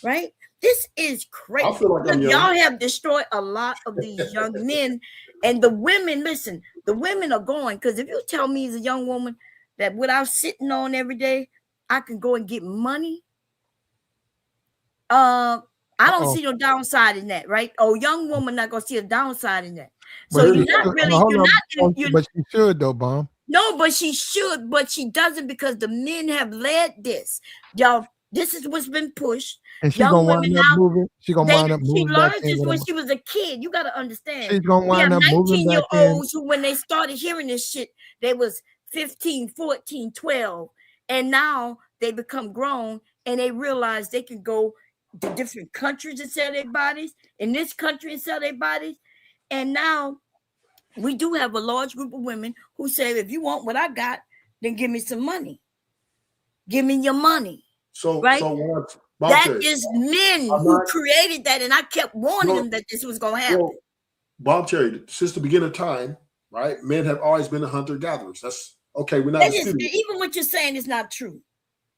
right? This is crazy. I feel like y'all have destroyed a lot of these young men, and the women, listen, the women are going, because if you tell me as a young woman that without sitting on every day, I can go and get money, I don't see no downside in that, right? Oh, young woman not gonna see a downside in that. So you're not really, but she should though, Bomb. No, but she should, but she doesn't, because the men have led this. Y'all This is what's been pushed. And she Young gonna women wind up now, moving. She gonna wind up she moving back learned in this with when them. she was a kid. You got to understand. She's gonna We have wind up moving back in. 19-year-olds who, when they started hearing this shit, they was 15, 14, 12. And now they become grown and they realize they can go to different countries and sell their bodies, in this country and sell their bodies. And now we do have a large group of women who say, if you want what I got, then give me some money. Give me your money. So, right? so That is men who created that, and I kept warning them that this was going to happen. Well, Bob Cherry, since the beginning of time, right? Men have always been the hunter-gatherers. That's okay. We're not even what you're saying is not true.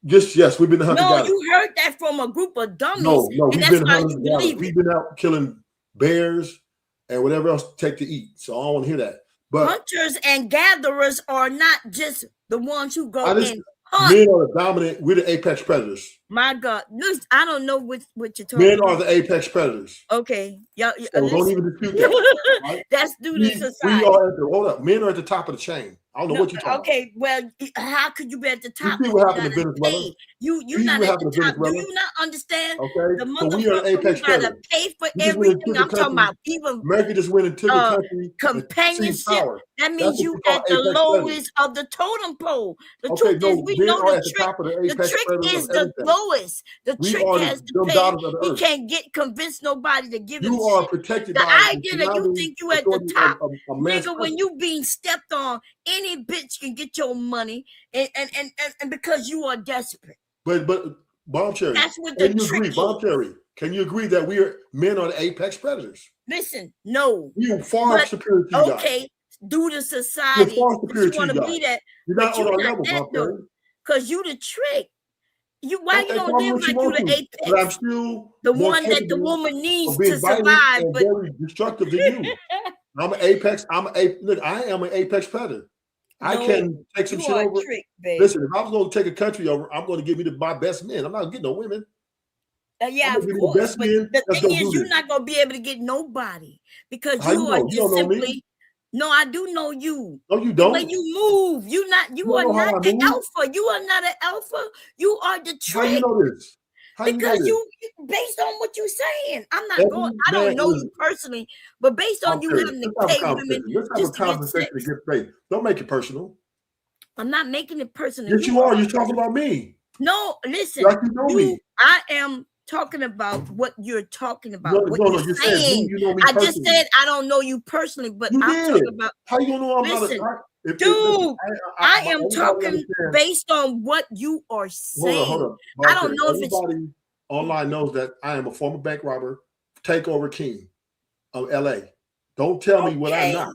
Yes, we've been the hunter-gatherers. No, you heard that from a group of dummies. No, and we've that's been why you believe We've been out killing bears and whatever else to take to eat. So I don't want to hear that. But hunters and gatherers are not just the ones who go and hunt. Men are the dominant. We're the apex predators. My God, listen, I don't know what you're talking Men about. are the apex predators. Okay, y'all. So don't even dispute that. Right? That's due to society. We are at the, hold up. Men are at the top of the chain. I don't know what you're talking about. Okay, well, how could you be at the top? You see what happened to Venezuela? You're not at the top. Do you not understand? Okay, the so we are apex who gotta predators. pay for everything. I'm talking about even America just went into the country. Companionship. That means you at the lowest of the totem pole. The truth is, we know the trick. The trick is the lowest. The trick has to pay. He can't convince nobody to give him. You are protected by the idea that you think you at the top, nigga. When you being stepped on, any bitch can get your money, and because you are desperate. But Bomb Cherry, that's what the trick is. Bomb Cherry, can you agree that men are the apex predators? Listen, no. We are far superior to you guys. Okay, due to society, you want to be that. You're not on our level, Bomb Cherry. Because you the trick. Why you don't live like you the apex? But I'm still the one that the woman needs to survive. But very destructive than you. I'm an apex. Look, I am an apex predator. I can take some shit over. Listen, if I was going to take a country over, I'm going to give me my best men. I'm not getting no women. Yeah, of course. But the thing is, you're not going to be able to get nobody because you are just simply. No, I do know you. No, you don't. When you move, you are not the alpha. You are not an alpha. You are the trick. How you know this? Because you based on what you're saying. I'm not going. I don't know you personally, but based on you having to pay women. Let's have a conversation to get paid. Don't make it personal. I'm not making it personal. Yes, you are. You're talking about me. No, listen. Like you know me. I am talking about what you're talking about. No, you're saying you know me personally. Just said I don't know you personally, but I'm talking about. How you know I'm listen, not dude, I am talking based on what you are saying. Hold on. I don't know if everybody online knows that I am a former bank robber, takeover king of LA. Don't tell me what I'm not.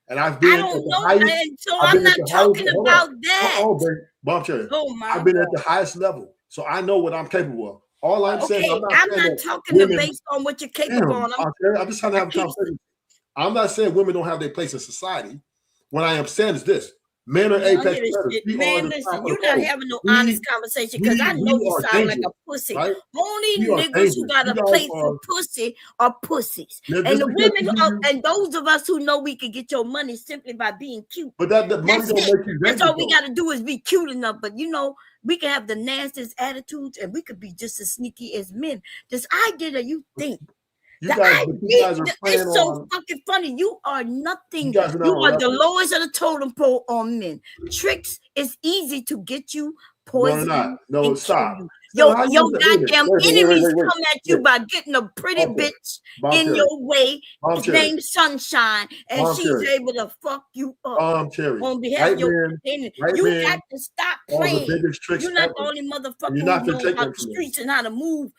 And I've been. I don't know that, so I'm not talking about that. Bob Cherry. I've been at the highest level, so I know what I'm capable of. All I'm saying, I'm not talking based on what you're capable of. I'm just trying to have a conversation. I'm not saying women don't have their place in society. What I am saying is this: men are apex predators. Man, listen, you're not having no honest conversation because I know you sound like a pussy. Right? Only niggas who got a place for pussy are pussies. And the women and those of us who know we can get your money simply by being cute. But that money don't make you. That's all we got to do is be cute enough. But you know, we can have the nastiest attitudes and we could be just as sneaky as men. This idea that you think. You guys are it's so fucking funny. You are nothing. You are the lowest of the totem pole on men. Tricks is easy to get you poison. No, stop. Your goddamn enemies come at you by getting a pretty bitch in your way named Sunshine, and she's able to fuck you up on behalf of your enemy. You got to stop playing. You're not the only motherfucker who knows about the streets and how to move.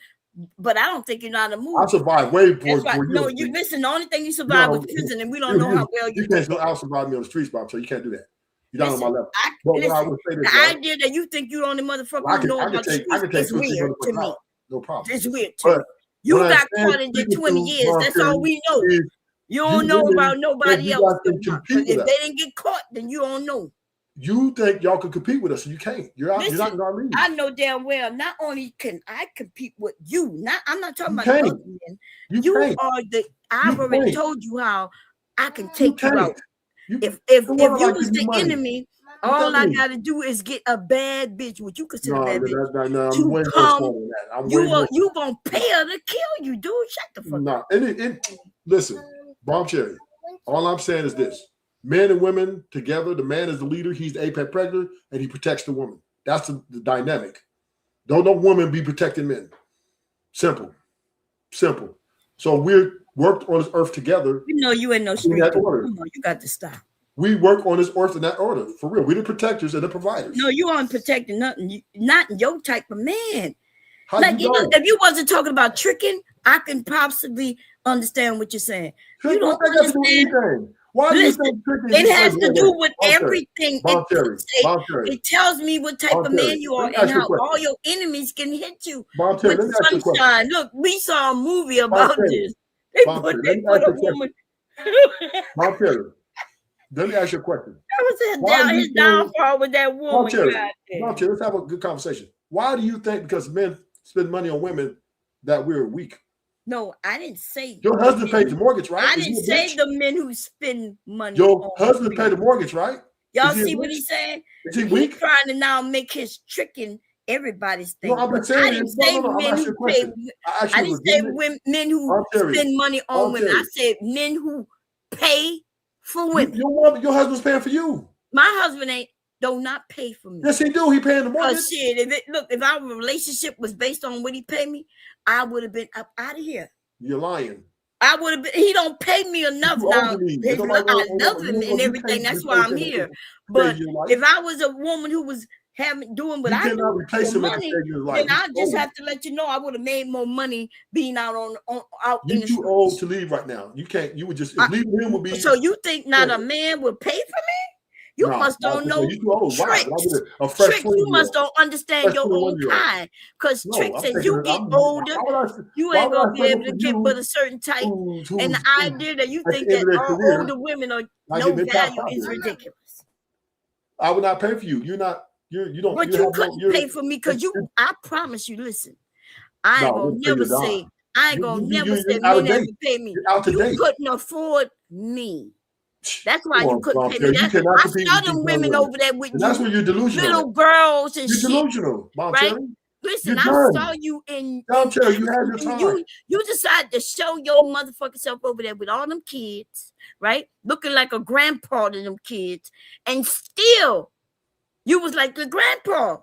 But I don't think you know how to move. I survived way before you. No, you listen. The only thing you survived was prison, and we don't know how well you. You can't out survive me on the streets, Bob. So you can't do that. You're not on my level. I would say this, the idea that you think you're the only motherfucker who knows about the streets is weird to me. No problem. It's weird to me. You got caught in your 20 years. That's all we know. You don't know about nobody else. If they didn't get caught, then you don't know. You think y'all can compete with us, and you can't. You're not gonna leave. I know damn well. Not only can I compete with you, I'm not talking about other men. You are the. I've already told you how I can take you out. If you was the enemy, All I gotta do is get a bad bitch, what you consider No, bad bitch, no, I'm to way more come. smart than that. I'm way more. You gonna pay her to kill you, dude? Shut the fuck No, up. Listen, Bomb Cherry. All I'm saying is this: men and women together. The man is the leader. He's the apex predator, and he protects the woman. That's the dynamic. Don't no women be protecting men. Simple. So we're worked on this earth together. You know you ain't no street dude. Come on, you got to stop. We work on this earth in that order, for real. We're the protectors and the providers. No, you aren't protecting nothing. Not your type of man. How like, you know, if you wasn't talking about tricking, I can possibly understand what you're saying. You don't understand. Why do you think tricking? It has to do with everything. It tells me what type of man you are and how all your enemies can hit you with sunshine. Look, we saw a movie about this. They put a woman. Let me ask you a question. That was his downfall with that woman. Let's have a good conversation. Why do you think because men spend money on women that we're weak? No, I didn't say your husband pays the mortgage, right? I didn't say the men who spend money. Your husband paid the mortgage, right? Y'all see what he's saying? Is he weak? He's trying to now make his tricking everybody's thing. No, I'm saying, I didn't say men who pay. I didn't say men who spend money on women. I said men who pay for women. Your husband's paying for you. My husband do not pay for me. Yes, he do. He paying the mortgage. Shit, if our relationship was based on what he paid me, I would have been up out of here. You're lying. I would have been. He don't pay me enough now. I love him and everything. That's why I'm here. But if I was a woman who was doing what I do for money, then I just have to let you know I would have made more money being out out in the streets. You're too old to leave right now. You can't. You would just leaving him would be. So you think not a man would pay for me? You must don't know tricks. Tricks, you must don't understand your own kind. Because tricks, as you get older, you ain't gonna be able to get but a certain type. And the idea that you think that all older women are no value is ridiculous. I would not pay for you. You're not. You don't. But you couldn't pay for me because I promise you. Listen, I ain't gonna never say. I ain't gonna never say men never pay me. You couldn't afford me. That's why you couldn't pay me. I saw them women over there with that's when you're delusional. Little girls and shit. You're delusional, right? Listen, I saw you in. You had your time. You decided to show your motherfucking self over there with all them kids, right? Looking like a grandpa to them kids, and still, you was like the grandpa.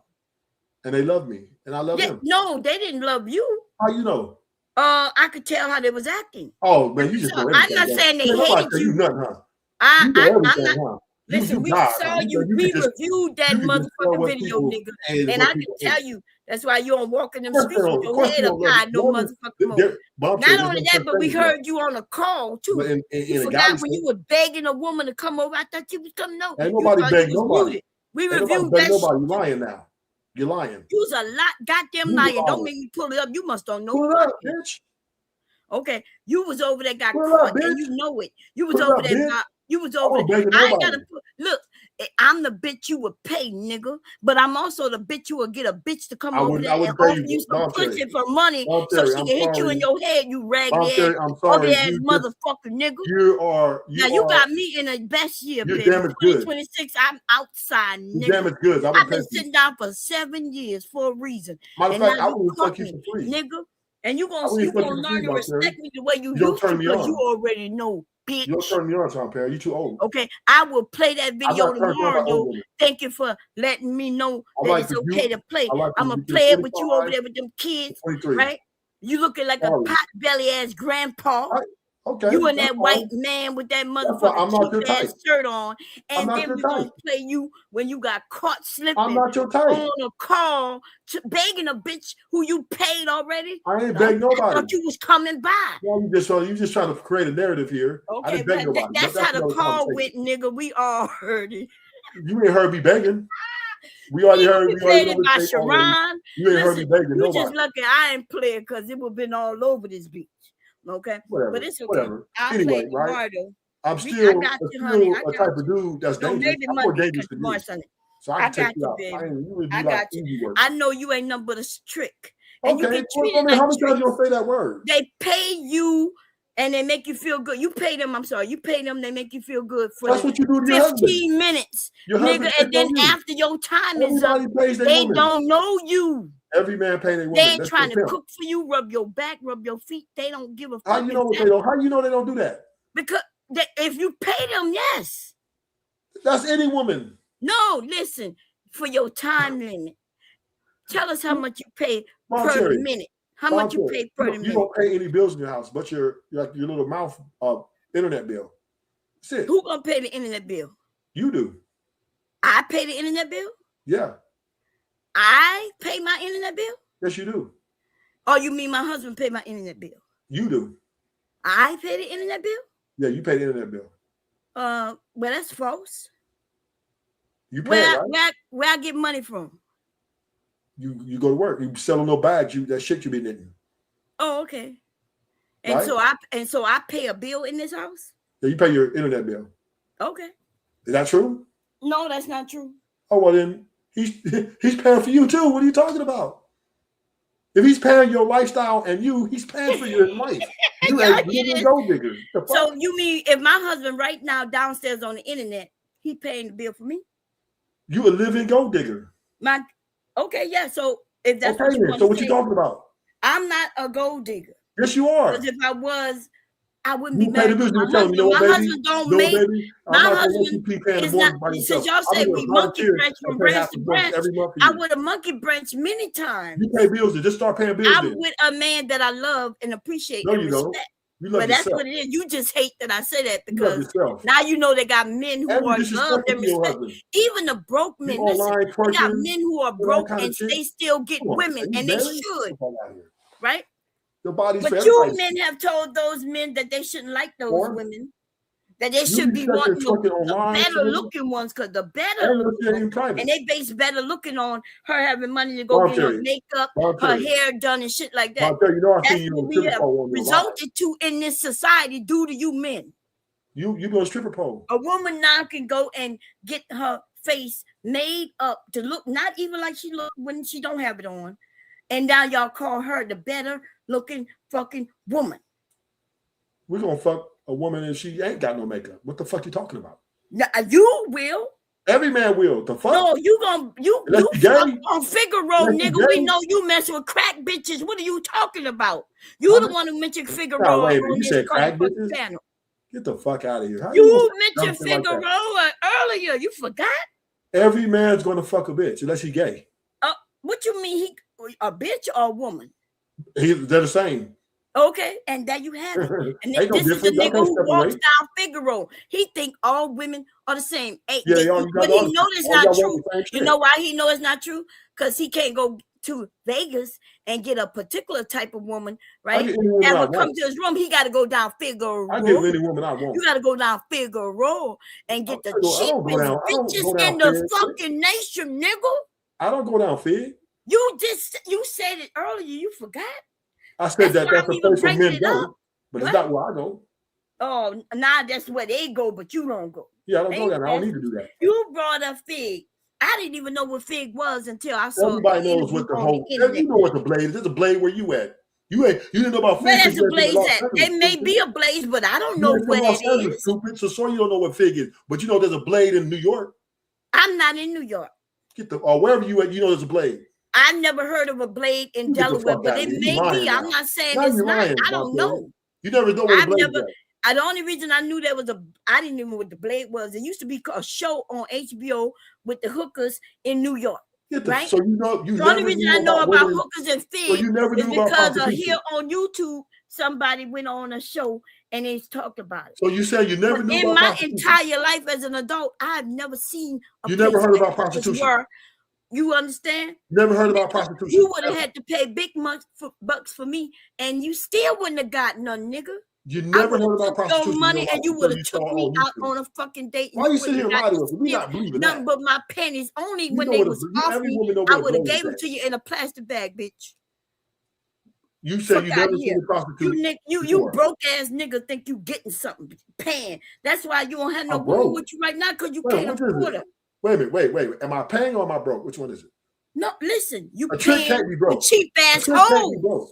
And they love me, and I love them. No, they didn't love you. How you know? I could tell how they was acting. Oh man, you just. I'm not saying they hated you. Nothing, huh? I'm not. Listen, we saw you. We reviewed that motherfucking video, nigga. And I can tell you, that's why you don't walk in them streets with your head up high, no motherfucking more. Not only that, but we heard you on a call too. You forgot when you were begging a woman to come over. I thought you was coming over. Ain't nobody begging nobody. We reviewed that. Nobody. You're lying now. You're lying. You was a lot goddamn lying. Don't make me pull it up. You must don't know. Pull it up, bitch. Okay, you was over there, got caught, and you know it. You was over there. You was over there. I ain't gotta look. I'm the bitch you would pay, nigga. But I'm also the bitch you would get a bitch to come over there and offer you some pussy for money so she can hit you in your head, you raggedy ass, ugly ass motherfucker, nigga. Now you got me in the best year, baby. 2026, I'm outside, nigga. Damn, it's good. I've been sitting down for 7 years for a reason. Matter of fact, I will fuck you for free, nigga. And you gonna learn to respect me the way you used to because you already know. Bitch. You don't turn me on, Tom Perry. You too old. Okay, I will play that video tomorrow, though. Thank you for letting me know that it's okay to play. I'm gonna play it with you over there with them kids, right? You looking like a pot belly ass grandpa. Okay. You and that white man with that motherfucking ass shirt on, and then we're gonna play you when you got caught slipping on a call begging a bitch who you paid already. I ain't begging nobody. I thought you was coming by. Well, you just trying to create a narrative here. Okay, but that's how the call went, nigga. We all heard it. You ain't heard me begging. We already heard. We played it by Sharon. You ain't heard me begging. You just lucky I ain't playing because it would have been all over this beach. Okay, whatever, but it's okay. Whatever. I'll anyway, right? I'm still, a type of dude that's dangerous. I'm more dangerous than you. So I can take you out. I got you. I know you ain't nothing but a trick. And you get treated like how many times you don't say that word? They pay you and they make you feel good. You pay them. I'm sorry. You pay them. They make you feel good for That's what you do to your 15 husband. minutes, Your nigga. husband And then pays on you. after your time is up, Everybody pays their they woman. don't know you. Every man pay their They woman. ain't That's trying their to pimp. cook for you, rub your back, rub your feet. They don't give a fuck. How you know what they don't? How you know they don't do that? Because if you pay them, yes. That's any woman. No, listen, for your time limit. Tell us how much you pay per Cherry, minute. How much you pay per minute? You don't pay any bills in your house, but your little mouth internet bill. That's it. Who gonna pay the internet bill? You do. I pay the internet bill? Yeah. I pay my internet bill? Yes, you do. Oh, you mean my husband pay my internet bill? You do. I pay the internet bill? Yeah, you pay the internet bill. Well, that's false. You pay it, right? Where I get money from? You go to work. You selling no bags. That shit you be knitting. Oh, okay. And right? so I pay a bill in this house? Yeah, you pay your internet bill. Okay. Is that true? No, that's not true. Oh, well then he's paying for you too. What are you talking about? If he's paying your lifestyle and he's paying for your life. You ain't a gold digger. So you mean if my husband right now downstairs on the internet, he paying the bill for me? You a living gold digger. Okay, yeah. So if that's what you want to say, so what you talking about? I'm not a gold digger. Yes, you are. Because if I was, I wouldn't be married. My husband don't make. My husband is not. Since y'all say we monkey branch from branch to branch, I would have monkey branch many times. You pay bills. Just start paying bills. I'm with a man that I love and appreciate and respect. But that's what it is. You just hate that I say that because now you know they got men who are loved and respected. Even the broke men. Listen, they got men who are broke and they still get women, and they should, right? But you men have told those men that they shouldn't like those women. That they should be wanting the better looking ones, because the better looking ones, and they base better looking on her having money to go get her makeup, her hair done and shit like that. That's what we have resulted to in this society due to you men. You go stripper pole. A woman now can go and get her face made up to look not even like she look when she don't have it on. And now y'all call her the better looking fucking woman. We're gonna fuck a woman and she ain't got no makeup. What the fuck you talking about? Now, you will. Every man will. The fuck? No, you fuck on Figaro, nigga. We know you mess with crack bitches. What are you talking about? You the one who mentioned Figaro. Wait, you said crack bitches? Panel. Get the fuck out of here. How you mentioned Figaro earlier. You forgot? Every man's gonna fuck a bitch unless he gay. What you mean? He a bitch or a woman? They're the same. Okay, and there you have it. And this is the nigga who walks down Figaro. He think all women are the same. Hey, but he know it's not true. You know why he know it's not true? Because he can't go to Vegas and get a particular type of woman, right? And would come to his room, he got to go down Figaro. I get any woman I want. You got to go down Figaro and get the cheapest bitches in the fucking nation, nigga. I don't go down Fig. You said it earlier. You forgot. I said that's the place where men go, but it's not where I go. Oh, now that's where they go, but you don't go. Yeah, I don't go there. I don't need to do that. You brought up Fig. I didn't even know what Fig was until I saw. Everybody knows what the whole. You know what the blaze is. There's a blaze where you at. You didn't know about Fig. Where that's a blaze at? There may be a blaze, but I don't know where it is. Stupid. So you don't know what Fig is, but you know there's a blade in New York. I'm not in New York. Or wherever you at, you know there's a blade. I never heard of a blade in Delaware, but it may be. I'm not saying it's not. I don't know. You never know what a blade is. The only reason I knew there was I didn't even know what the blade was. There used to be a show on HBO with the hookers in New York. Right? So you know, the only reason I know about hookers and Fig is because here on YouTube, somebody went on a show and they talked about it. So you said you never knew in my entire life as an adult, I've never seen you never heard about prostitution. You understand? Never heard about prostitution. You would have had to pay big bucks for me, and you still wouldn't have got none, nigga. You never heard about prostitution. Your money, and you would have took me out on a fucking date. Why you sitting here lying to us? We not believing nothing but my pennies. Only when they was off me, I would have gave them to you in a plastic bag, bitch. You said you never seen a prostitute. You broke ass nigga think you getting something paying. That's why you don't have no woman with you right now because you can't afford it. Wait a minute, wait. Am I paying or am I broke? Which one is it? No, listen, you a trick can't be broke. Cheap ass hoe.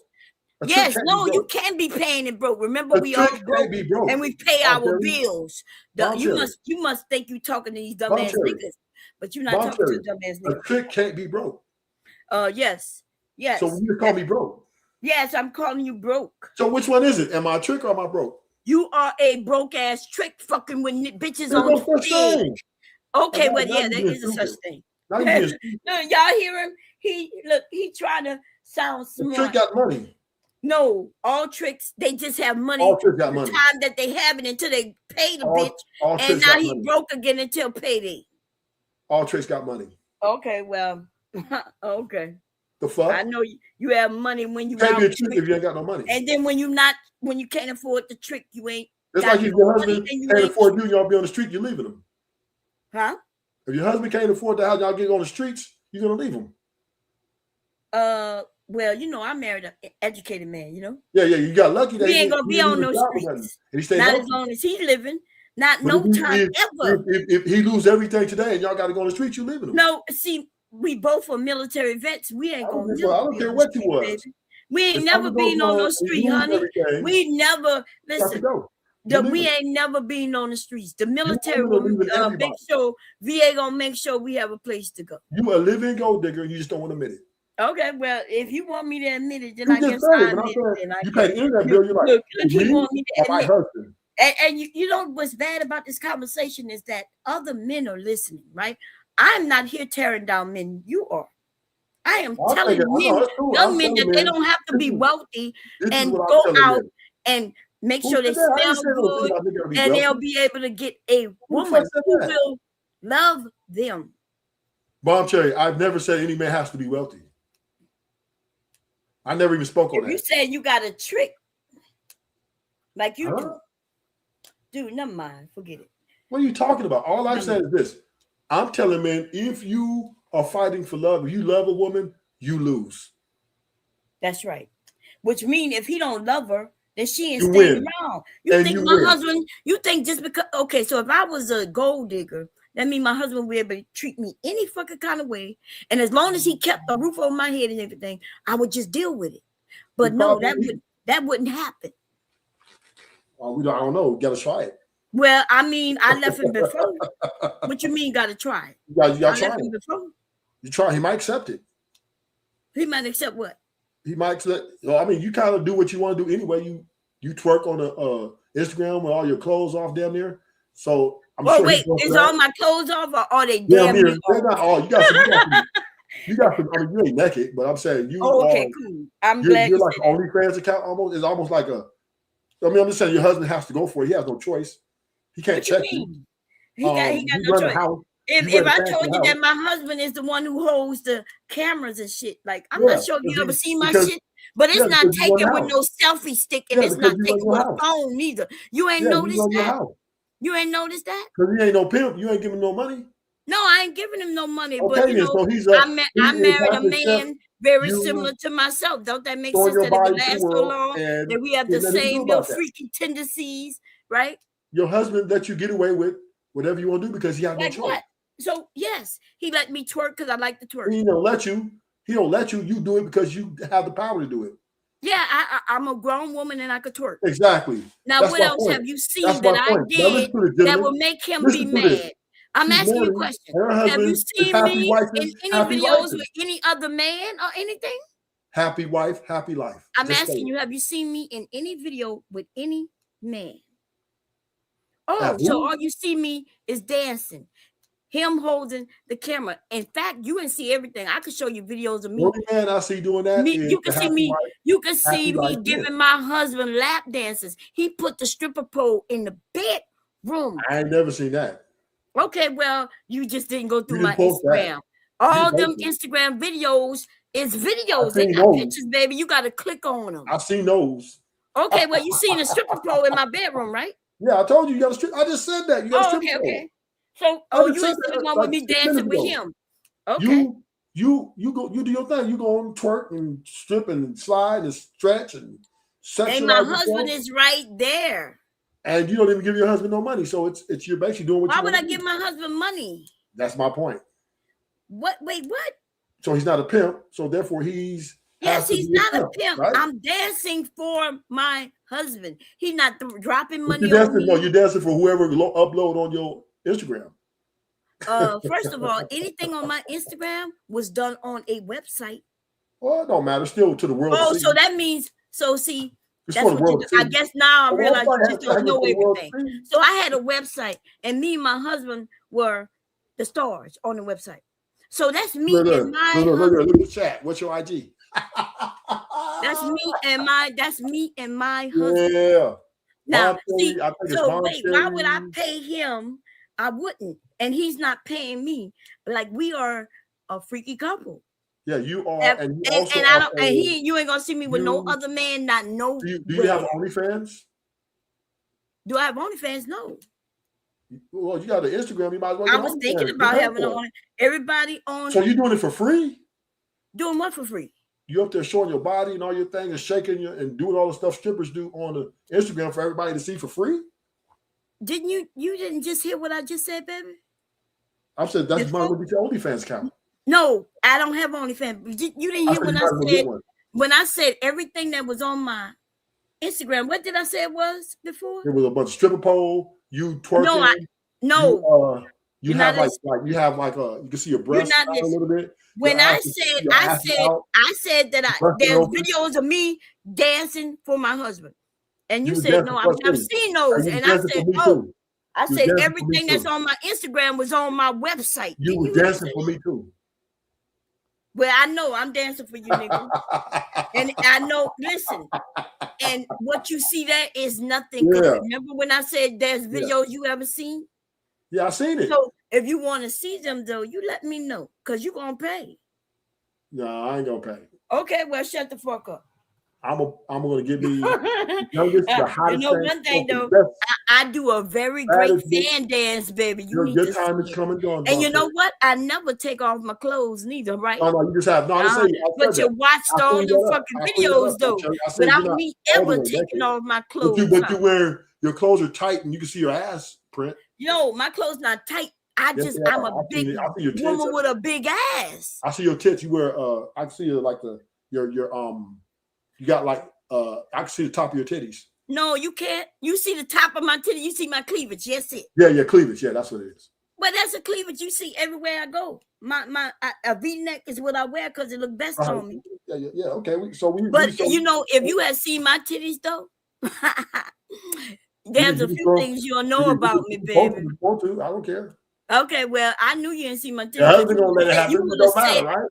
Yes, no, you can be paying it broke. Remember, we all broke and we pay our bills. You must think you talking to these dumbass niggas, but you're not talking to dumbass niggas. A trick can't be broke. Yes. So you call me broke. Yes, I'm calling you broke. So which one is it? Am I a trick or am I broke? You are a broke ass trick fucking with bitches on stage. Okay, well, yeah, there is a such thing. No, y'all hear him? He trying to sound smart. Trick got money. No, all tricks, they just have money. All tricks got money. Time that they have it until they pay the bitch. And now he broke again until payday. All tricks got money. Okay, well, okay. The fuck? I know you have money when you can't be a trick if you ain't got no money. And then when you can't afford the trick, you ain't. It's like if your husband can't afford you, y'all be on the street, you're leaving him. Huh? If your husband can't afford the house, y'all get on the streets, you're gonna leave him. Well, I married an educated man, Yeah, you got lucky that he ain't gonna be on those streets. Not as long as he's living. Not no time ever. If he lose everything today and y'all got to go on the street, you leaving him. No, see, we both are military vets. We ain't gonna. I don't care what you was. Baby. We ain't never been on those streets, honey. We never listen. We ain't never been on the streets. The military will make sure VA gonna make sure we have a place to go. You a living gold digger, you just don't want to admit it. Okay, well, if you want me to admit it, then I guess I admit it. You pay the internet bill, you're like, look, you want me to admit husband. And you know what's bad about this conversation is that other men are listening, right? I'm not here tearing down men. You are. I am telling young men that they don't have to be wealthy and go out and make sure they smell good and they'll be able to get a woman who will love them. Bomb Cherry, I've never said any man has to be wealthy. I never even spoke on that. You said you got a trick like you do. Dude, never mind. Forget it. What are you talking about? All I've said is this. I'm telling men, if you are fighting for love, if you love a woman, you lose. That's right. Which means if he don't love her, then she ain't staying around. You think my husband, you think just because, okay, so if I was a gold digger, that means my husband would be able to treat me any fucking kind of way. And as long as he kept a roof over my head and everything, I would just deal with it. But no, that wouldn't happen. I don't know. We gotta try it. Well, I mean, I left him before. What you mean, gotta try it? You gotta try left him it. Before. You try. He might accept it. He might accept what? He might accept. I mean, you kind of do what you want to do anyway. You twerk on the Instagram with all your clothes off down there. So I'm sure. Wait, is all my clothes off or are they damn near? They're not all. You got some. You got some. I mean, you ain't naked, but I'm saying you. Oh, okay, cool. I'm glad you're like OnlyFans account almost. It's almost like a. I mean, I'm just saying your husband has to go for it. He has no choice. He can't check you. He got no choice. If I told you that my husband is the one who holds the cameras and shit, like I'm not sure you ever seen my shit, but it's not taken with no selfie stick and it's not taken with a phone neither. You ain't noticed that? You ain't noticed that? Because he ain't no pimp. You ain't giving no money. No, I ain't giving him no money. Okay, but so I married a man very similar to myself. Don't that make sense that it would last so long? That we have the same little freaky tendencies, right? Your husband let you get away with whatever you want to do because he has no choice. What? So yes, he let me twerk because I like to twerk. He don't let you. He don't let you. You do it because you have the power to do it. Yeah, I'm a grown woman and I could twerk. Exactly. Now, what else have you seen that I did that will make him be mad? I'm asking you a question. Have you seen me in any videos with any other man or anything? Happy wife, happy life. I'm asking you, have you seen me in any video with any man? Oh, so all you see me is dancing. Him holding the camera. In fact, you can see everything. I could show you videos of me. Only man I see doing that. You can see me. You can see me giving my husband lap dances. He put the stripper pole in the bedroom. I ain't never seen that. Okay, well, you just didn't go through my Instagram. All them Instagram videos is videos. They got pictures, baby. You got to click on them. I've seen those. Okay, well, you seen a stripper pole in my bedroom, right? Yeah, I told you got a strip. I just said that. You got a stripper pole. Okay. So, you ain't the one with me dancing with him. Okay. You do your thing. You go on twerk and strip and slide and stretch and sexualize. And my husband is right there. And you don't even give your husband no money. So it's you're basically doing what you want. Why would I give my husband money? That's my point. What? Wait, what? So he's not a pimp. So therefore he's Yes, he's not a pimp. Right? I'm dancing for my husband. He's not dropping money on me. No, you're dancing for whoever upload on your Instagram. First of all, anything on my Instagram was done on a website. Well, it don't matter. Still to the world. Oh, so that means see. That's what you do. I guess now I realize you just don't know everything. So I had a website, and me and my husband were the stars on the website. So that's me and my husband. Look at the chat. What's your IG? That's me and my husband. Yeah. Now, see, so wait, why would I pay him? I wouldn't, and he's not paying me. Like we are a freaky couple. Yeah, you are, and you ain't gonna see me with no other man. Not no. Do you have OnlyFans? Do I have OnlyFans? No. Well, you got the Instagram. You might as well. I was thinking about having on. Everybody on. So you doing it for free? Doing what for free? You up there showing your body and all your things and shaking you and doing all the stuff strippers do on the Instagram for everybody to see for free? Didn't you? You didn't just hear what I just said, baby? I said that's my OnlyFans count. No, I don't have OnlyFans. You didn't hear when I said everything that was on my Instagram. What did I say it was before? It was a bunch of stripper pole. You twerking. No. You have you can see your breast a little bit. When I said that there's videos of me dancing for my husband, and you said no, I've never seen those, and I said I said everything that's on my Instagram was on my website. You were dancing for me too. Well, I know I'm dancing for you, nigga. And I know, listen, and what you see there is nothing. Yeah. Remember when I said there's videos you ever seen? Yeah, I seen it. So if you want to see them, though, you let me know, because you're going to pay. No, I ain't going to pay. Okay, well, shut the fuck up. I'm going to give me youngest, the hottest. You know one thing, though, I do a very great fan dance, baby. Your time is coming on. And you know what? I never take off my clothes neither, right? No, you just have. But you watched all the fucking videos, though, without me ever taking off my clothes. But you wear, your clothes are tight and you can see your ass print. No, my clothes not tight. I'm a big woman with a big ass. I see your tits. You wear, I can see like you got like I can see the top of your titties. No, you can't. You see the top of my titty. You see my cleavage. Yes, it. Yeah, cleavage. Yeah, that's what it is. But that's a cleavage you see everywhere I go. A V-neck is what I wear because it looks best on me. Yeah. Okay. You know, if you had seen my titties though, there's a few things you'll know about me, baby. I don't care. Okay, well, I knew you didn't see my titties. Yeah, gonna let it happen.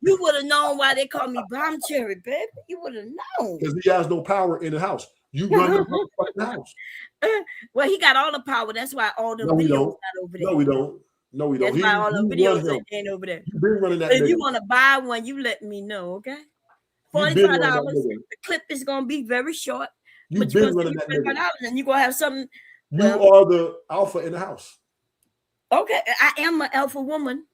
You would have known why they call me Bomb Cherry, baby. You would have known. Because he has no power in the house. You run the house. Well, he got all the power. That's why all the videos not over there. No, we don't. That's why all the videos ain't over there. You've been running that. If you want to buy one, you let me know, okay? $45. The clip is gonna be very short. You've been running that $45, and you're gonna have something. You are the alpha in the house. Okay, I am an alpha woman,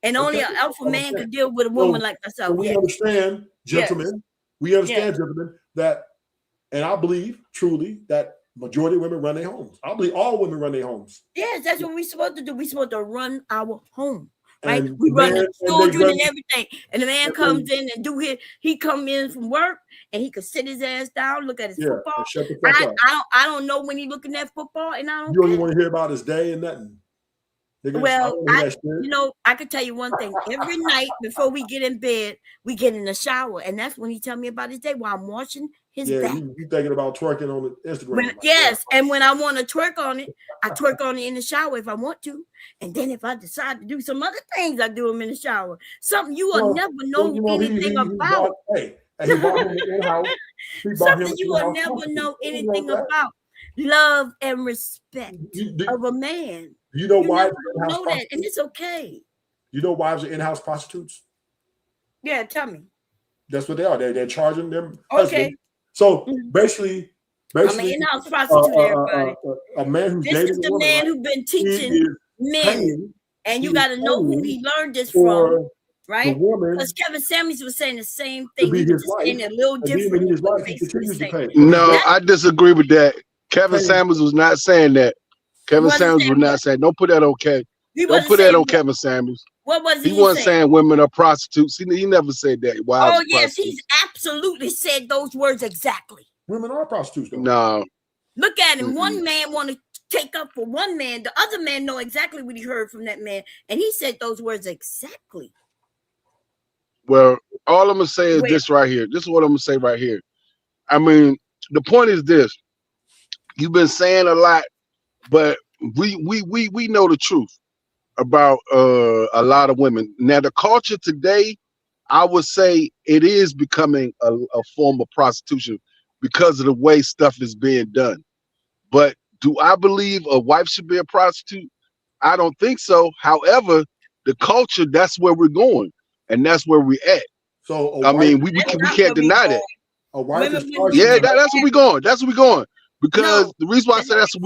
and only an alpha man can deal with a woman like myself. So we understand, gentlemen. Yes. We understand, gentlemen, that, and I believe truly that majority of women run their homes. I believe all women run their homes. Yes, that's what we're supposed to do. We're supposed to run our home, right? We run the children and everything. And the man comes in and he come in from work and he could sit his ass down, look at his football. Shut the fuck up. I don't know when he looking at football, and I don't. You don't even want to hear about his day and nothing. Well, I could tell you one thing. Every night before we get in bed, we get in the shower, and that's when he tell me about his day while I'm watching his back. You thinking about twerking on the Instagram? Yes, and when I want to twerk on it, I twerk on it in the shower if I want to, and then if I decide to do some other things, I do them in the shower. Something you will never know anything about. Something you will never know anything about. Love and respect of a man. You know why? Know that, and it's okay. You know wives are in-house prostitutes? Yeah, tell me. That's what they are. They're charging them. Okay. So basically, I'm an in-house prostitute, everybody. A man who's dating this is the man who's been teaching men, and you got to know who he learned this from, right? Because Kevin Samuels was saying the same thing. He was just saying it a little different. No, I disagree with that. Kevin Samuels was not saying that. Kevin Samuels was not saying. Don't put that on Kevin. Don't put that on Kevin Samuels. What was he wasn't saying women are prostitutes. He never said that. Wives oh yes, he's absolutely said those words exactly. Women are prostitutes, though. No. Look at him. One man want to take up for one man. The other man know exactly what he heard from that man, and he said those words exactly. Well, all I'm gonna say is this right here. This is what I'm gonna say right here. I mean, the point is this: you've been saying a lot, but we know the truth about a lot of women. Now, the culture today, I would say it is becoming a form of prostitution because of the way stuff is being done. But do I believe a wife should be a prostitute? I don't think so. However, the culture, that's where we're going, and that's where we're at. So I mean, we can't deny that. A wife is yeah, that's where we're going. That's where we're going. Because the reason why I say that's where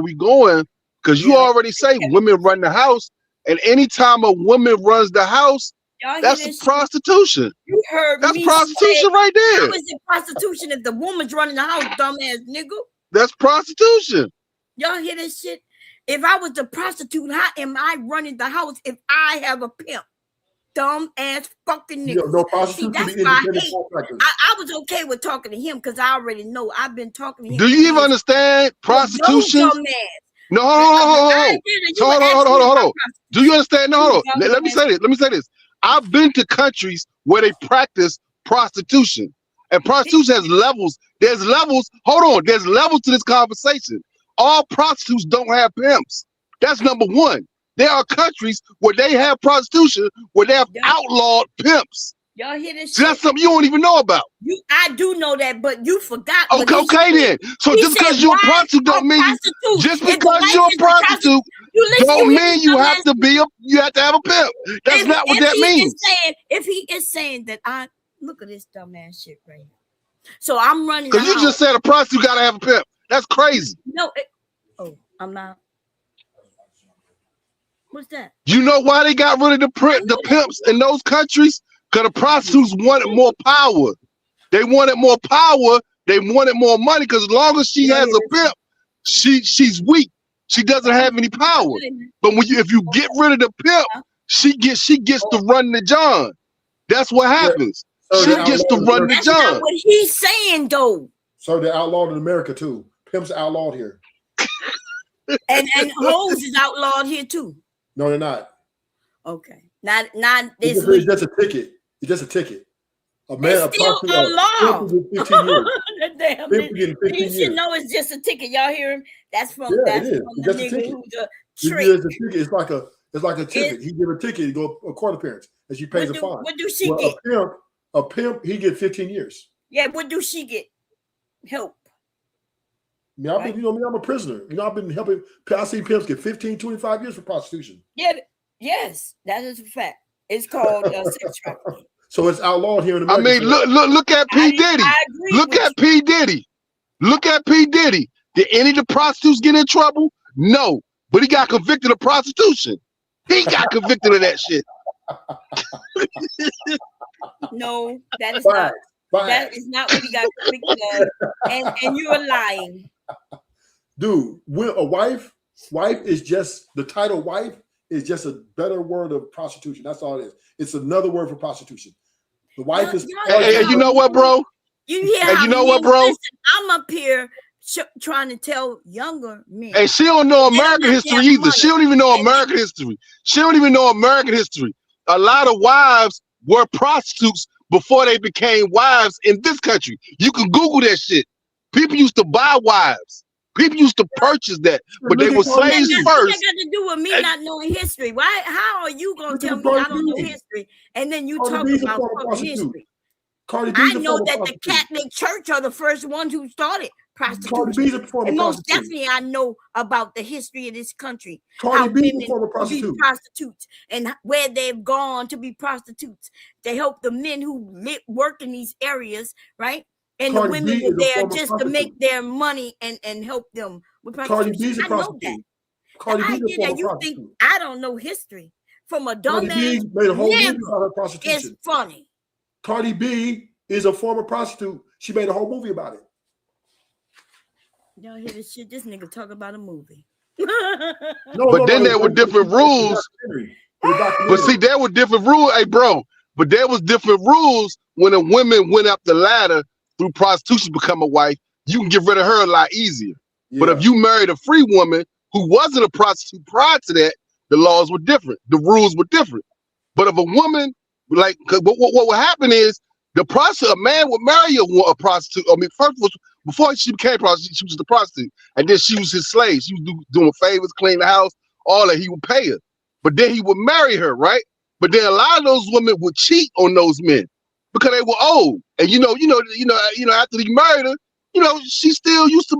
we're going, because you already say women run the house, and anytime a woman runs the house, that's prostitution. You heard that's me prostitution right there. How is it prostitution if the woman's running the house, dumbass nigga? That's prostitution. Y'all hear this shit? If I was the prostitute, how am I running the house if I have a pimp? Dumb ass fucking nigga. No prostitute. See, that's why I was okay with talking to him because I already know I've been talking to him. Do you even understand prostitution? No, hold on. Do you understand? No, hold on. Let me say this. I've been to countries where they practice prostitution, and prostitution has levels. There's levels. Hold on. There's levels to this conversation. All prostitutes don't have pimps. That's number one. There are countries where they have prostitution, where they have outlawed pimps. Y'all hear this? So that's something you don't even know about. I do know that, but you forgot. Okay then. So just because you're a prostitute don't mean just because you're a prostitute don't mean you have to have a pimp. That's not what that means. If he is saying that look at this dumbass shit right here. So I'm running. Because you just said a prostitute gotta have a pimp. That's crazy. No. I'm not. What's that? You know why they got rid of the pimps in those countries? Because the prostitutes wanted more power. They wanted more power. They wanted more money. Because as long as she has a pimp, she's weak. She doesn't have any power. But if you get rid of the pimp, she gets to run the John. That's what happens. She gets to run the John. That's not what he's saying, though. So they're outlawed in America too. Pimps are outlawed here. and hoes is outlawed here too. No, they're not. Okay. Not this. It's just a ticket. It's just a ticket. A man, it's still a law. 15 years. Damn, you should know it's just a ticket. Y'all hear him? That's from the nigga who's a trick. It's like a ticket. He give a ticket, he go a court appearance, and she pays a fine. What do she get? A pimp, he get 15 years. Yeah, what do she get? Help. I'm a prisoner. I've been helping. I see pimps get 15, 25 years for prostitution. Yeah, yes, that is a fact. It's called sex trafficking. So it's outlawed here in America. I mean, look at P. Diddy. Look at P. Diddy. Look at P. Diddy. Did any of the prostitutes get in trouble? No, but he got convicted of prostitution. He got convicted of that shit. No, that is not. That is not what he got convicted of, and you are lying. Dude, a wife is just the title wife is just a better word of prostitution. That's all it is. It's another word for prostitution. The wife is. Hey, you know what, bro? You know what, bro? Listen, I'm up here trying to tell younger men. Hey, she don't know American history either. She don't even know American history. She don't even know American history. A lot of wives were prostitutes before they became wives in this country. You can Google that shit. People used to buy wives. People used to purchase that, but they were slaves first. What that got to do with me not knowing history? Why? How are you gonna tell me I don't know history, and then you talk about history? I know that the Catholic Church are the first ones who started prostitution, and most definitely I know about the history of this country. How women be prostitutes and where they've gone to be prostitutes. They help the men who work in these areas, right? And the women were there just to make their money and help them with prostitution. I know that. The idea that you think I don't know history from a dumbass nigga is funny. Cardi B is a former prostitute. She made a whole movie about it. Y'all hear this shit? This nigga talk about a movie. But then there were different rules. But see, there were different rules, hey, bro. But there was different rules when a woman went up the ladder through prostitution to become a wife. You can get rid of her a lot easier. Yeah. But if you married a free woman who wasn't a prostitute prior to that, the laws were different. The rules were different. But if a woman, like, what would happen is a man would marry a prostitute. I mean, first before she became a prostitute, she was the prostitute, and then she was his slave. She was doing favors, cleaning the house, all that. He would pay her, but then he would marry her, right? But then a lot of those women would cheat on those men because they were old, and after he married her, she still used to,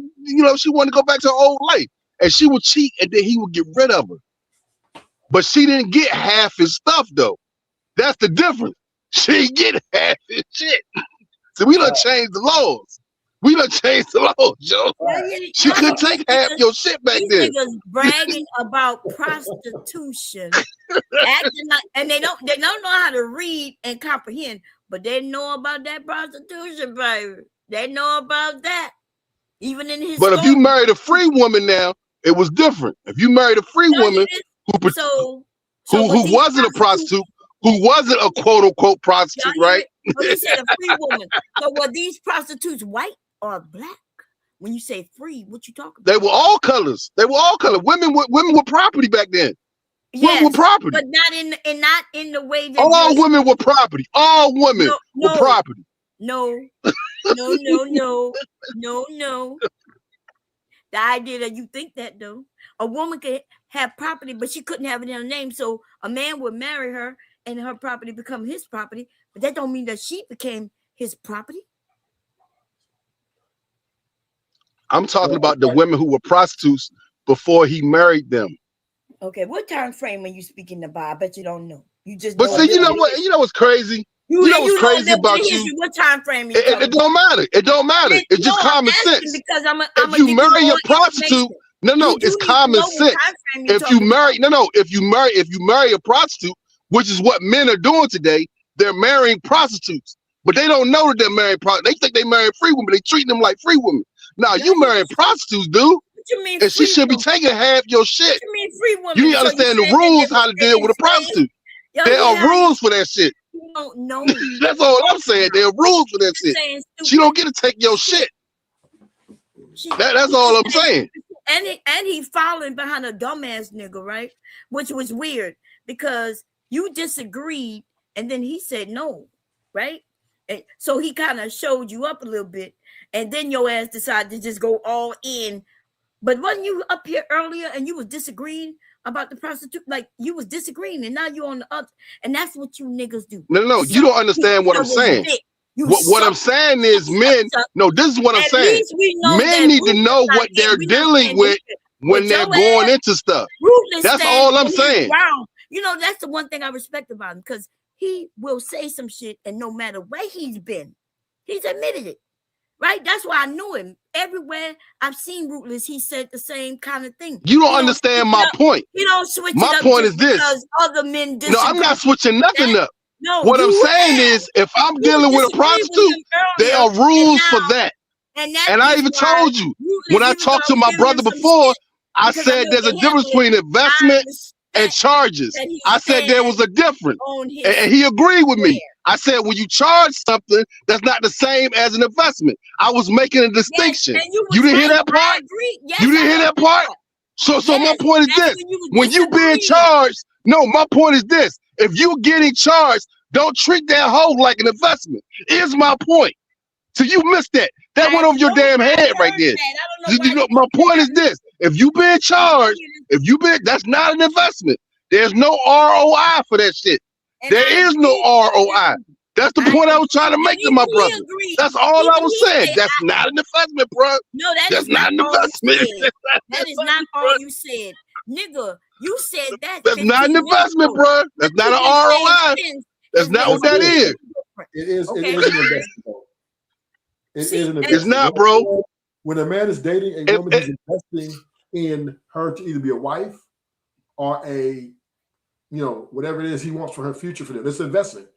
she wanted to go back to her old life, and she would cheat, and then he would get rid of her. But she didn't get half his stuff though. That's the difference. She didn't get half his shit. So we done changed the laws. We done changed the laws, Joe. She couldn't take half your shit back then. These niggas bragging about prostitution, acting like, and they don't know how to read and comprehend, but they know about that prostitution, baby. They know about that. Even in his. But if you married a free woman now, it was different. If you married a free woman who wasn't a prostitute, who wasn't a quote unquote prostitute, right? Well, you said a free woman. So were these prostitutes white or black? When you say free, what you talking about? They were all colors. They were all colors. Women were property back then. Yes, women were property, but not in the way that all women were property. All women were property. No. The idea that you think that though, a woman could have property, but she couldn't have it in her name. So a man would marry her, and her property become his property. But that don't mean that she became his property. I'm talking about the women who were prostitutes before he married them. Okay, what time frame are you speaking about? I bet you don't know. You just. But see, you know what? You know what's crazy? You know what's crazy about you? What time frame? It don't matter. It don't matter. It's just common sense. Because if you marry a prostitute, it's common sense. If you marry a prostitute, which is what men are doing today, they're marrying prostitutes, but they don't know that they're marrying prostitutes. They think they marrying free women. They treating them like free women. Now you marrying prostitutes, dude. What you mean? And she should be taking half your shit. What you mean free women? You need to understand the rules how to deal with a prostitute. There are rules for that shit. You don't know. That's all I'm saying. There are rules for that shit. She don't get to take your shit. That's all I'm saying. And he following behind a dumbass nigga, right? Which was weird because you disagreed, and then he said no, right? And so he kind of showed you up a little bit, and then your ass decided to just go all in. But wasn't you up here earlier and you was disagreeing about the prostitute? Like you was disagreeing, and now you're on the other, and that's what you niggas do. No, you don't understand what I'm saying. What I'm saying is men. No, this is what I'm saying. Men need to know what they're dealing with when they're going into stuff. That's all I'm saying. You know, that's the one thing I respect about him, because he will say some shit, and no matter where he's been, he's admitted it. Right? That's why I knew him. Everywhere I've seen Ruthless, he said the same kind of thing. You don't understand my point. You don't switch my it up point is this. Because other men disagree. No, I'm not switching nothing up. No, what I'm saying is, if I'm dealing with a prostitute, there are rules for that. And I even told you, when I talked to my brother before, I said there's a difference between investment and charges. I said there was a difference. And he agreed with me. I said, when you charge something, that's not the same as an investment. I was making a distinction. You didn't hear that part? You didn't hear that part? So my point is this. When you being charged, no, my point is this. If you getting charged, don't treat that hoe like an investment. Is my point. So you missed that. That went over your damn head right there. You know, my point is this. If you been charged, that's not an investment. There's no ROI for that shit. There is no ROI. That's the point I was trying to make to my brother. That's all I was saying. That's not an investment, bro. No, that's not an investment. That is not all you said. Nigga, you said that. That's not an investment, bro. That's not an ROI. That's not what that is. It is an investment. It is an investment. It's not, bro. When a man is dating a woman, he's investing in her to either be a wife or a, whatever it is he wants for her future for them. It's an investment.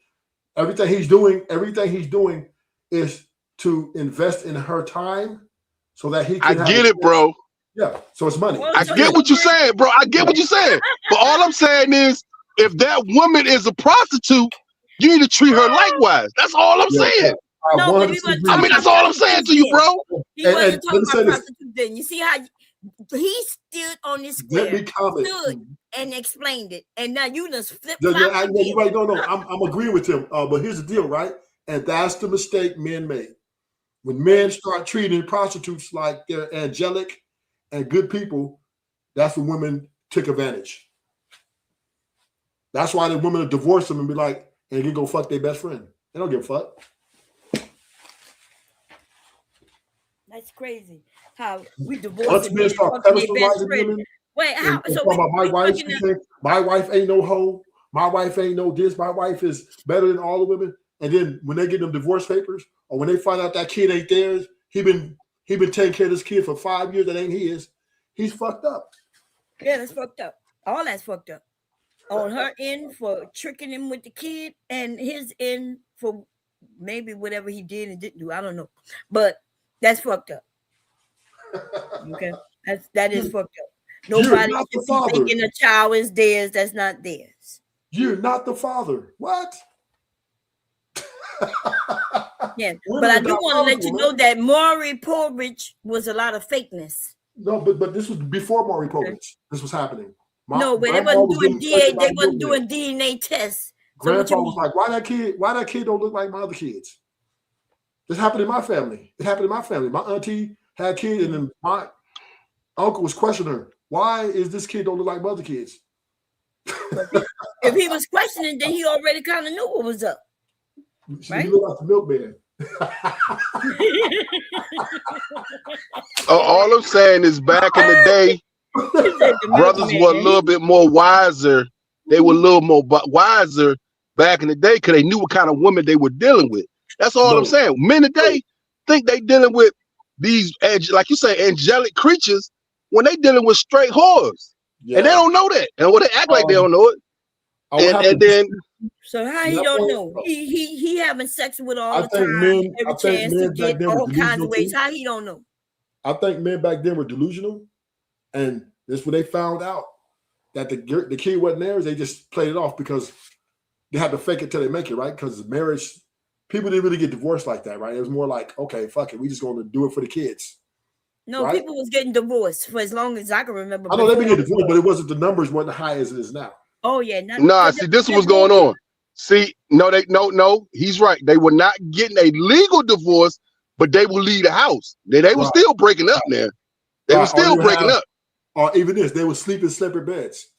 Everything he's doing is to invest in her time so that he can. I get it, bro. Yeah, so it's money. I get what you're saying, bro. I get what you're saying. But all I'm saying is, if that woman is a prostitute, you need to treat her likewise. That's all I'm saying. No, but we weren't I talking mean, that's about all I'm saying to you, bro. He wasn't talking about prostitutes then. You see how he stood on this square, stood and explained it, and now you just flip flop. Yeah, you're right. No, I'm agreeing with him. But here's the deal, right? And that's the mistake men made. When men start treating prostitutes like they're angelic and good people, that's when women took advantage. That's why the women will divorce them and be like, and you go fuck their best friend. They don't give a fuck. That's crazy. How we divorce men fucking their best friend. Wait, how? So my wife ain't no hoe. My wife ain't no this. My wife is better than all the women. And then when they get them divorce papers, or when they find out that kid ain't theirs, he been taking care of this kid for 5 years that ain't his. He's fucked up. Yeah, that's fucked up. All that's fucked up. On her end for tricking him with the kid, and his end for maybe whatever he did and didn't do. I don't know, but that's fucked up. Okay, that is fucked up. Nobody should be thinking a child is theirs. That's not theirs. You're not the father. What? Yeah, but I do want to let you know that Maury Povich was a lot of fakeness. No, but this was before Maury Povich. This was happening. No, but they wasn't doing DNA. They wasn't doing DNA tests. Grandpa was like, "Why that kid don't look like my other kids?" This happened in my family. It happened in my family. My auntie had kids, and then my uncle was questioning her. Why is this kid don't look like my other kids? If he was questioning, then he already kind of knew what was up. Right? He looked like the milkman. All I'm saying is, back in the day, brothers were a little bit more wiser. They were a little more wiser back in the day because they knew what kind of women they were dealing with. That's all I'm saying. Men today think they dealing with these, like you say, angelic creatures when they dealing with straight whores. Yeah. And they don't know that. And when they act like they don't know it. And then so how he don't know? He having sex with all the time, every chance to get all kinds of ways. How he don't know? I think men back then were delusional, and this when they found out that the kid wasn't theirs, they just played it off because they had to fake it till they make it, right? Because marriage, people didn't really get divorced like that, right? It was more like, okay, fuck it, we just going to do it for the kids. No, right? People was getting divorced for as long as I can remember. I know they've been getting divorced, but it wasn't, the numbers weren't as high as it is now. Oh yeah, see, this is what's going on. See, no, he's right. They were not getting a legal divorce, but they will leave the house. They were still breaking up there. They were still breaking up. Or even this, they would sleep in separate beds.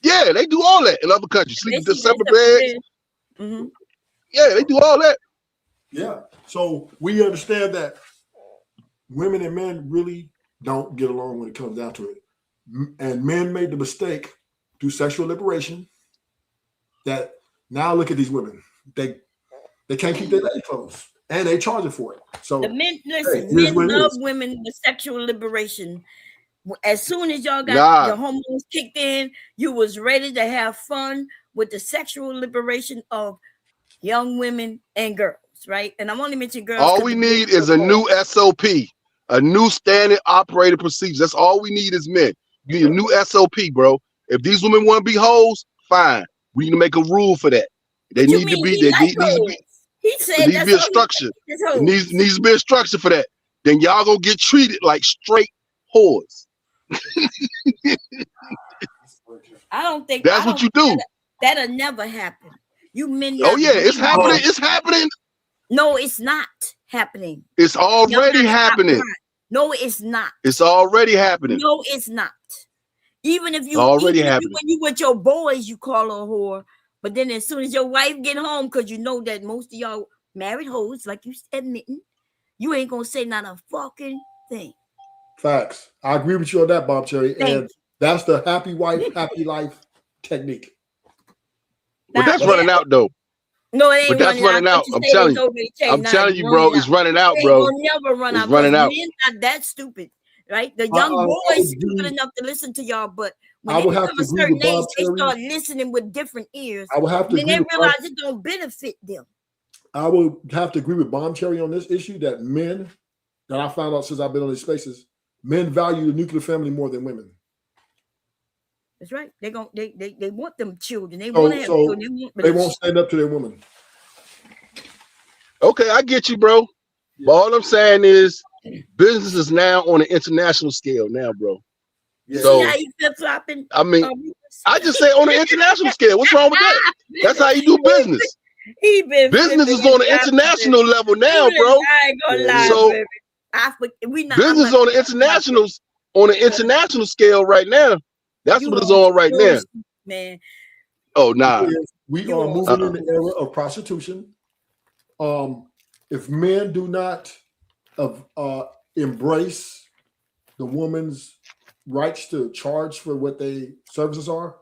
Yeah, they do all that in other countries. Sleep in separate beds. Mm-hmm. Yeah, they do all that. Yeah. So we understand that women and men really don't get along when it comes down to it. And men made the mistake through sexual liberation that now look at these women. They can't keep their legs closed. And they charge it for it. So the men, listen, men love women with sexual liberation. As soon as y'all got your hormones kicked in, you was ready to have fun with the sexual liberation of young women and girls, right? And I'm only mentioning girls. All we need is a new SOP, a new standard operating procedure. That's all we need as men. You need a new SOP, bro. If these women want to be hoes, fine. We need to make a rule for that. They need to be. He said there needs to be a structure. It needs to be a structure for that. Then y'all gonna get treated like straight whores. I don't think that's what you do. That'll never happen. You men. Oh yeah, it's happening. It's happening. No, it's not happening. It's already happening. No, it's not. It's already happening. No, it's not. Even if you already happening. When you with your boys, you call her a whore. But then as soon as your wife get home, because you know that most of y'all married hoes, like you admitting, you ain't gonna say not a fucking thing. Facts. I agree with you on that, Bob Cherry. And that's the happy wife, happy life technique. But that's running out though. No, it ain't. But that's running out. I'm telling you. I'm telling you, bro. It's running out, bro. It's never run out. It's running out. Men not that stupid, right? The young boys stupid enough to listen to y'all, but when they become a certain age, they start listening with different ears. I will have to. Then they realize it don't benefit them. I will have to agree with Bomb Cherry on this issue that men, that I found out since I've been on these spaces, Men value the nuclear family more than women. That's right. They want them children. They want to have children. They won't stand up to their women. Okay, I get you, bro. But all I'm saying is business is now on an international scale now, bro. You So, see how you flip-flopping? I mean, I just say on an international scale. What's wrong with that? That's how you do business. Business is on an international level now, bro. I ain't gonna lie, So baby. business on an international scale right now. That's what it's on right now. Man. Oh, nah. We are moving in the era of prostitution. If men do not embrace the woman's rights to charge for what they services are,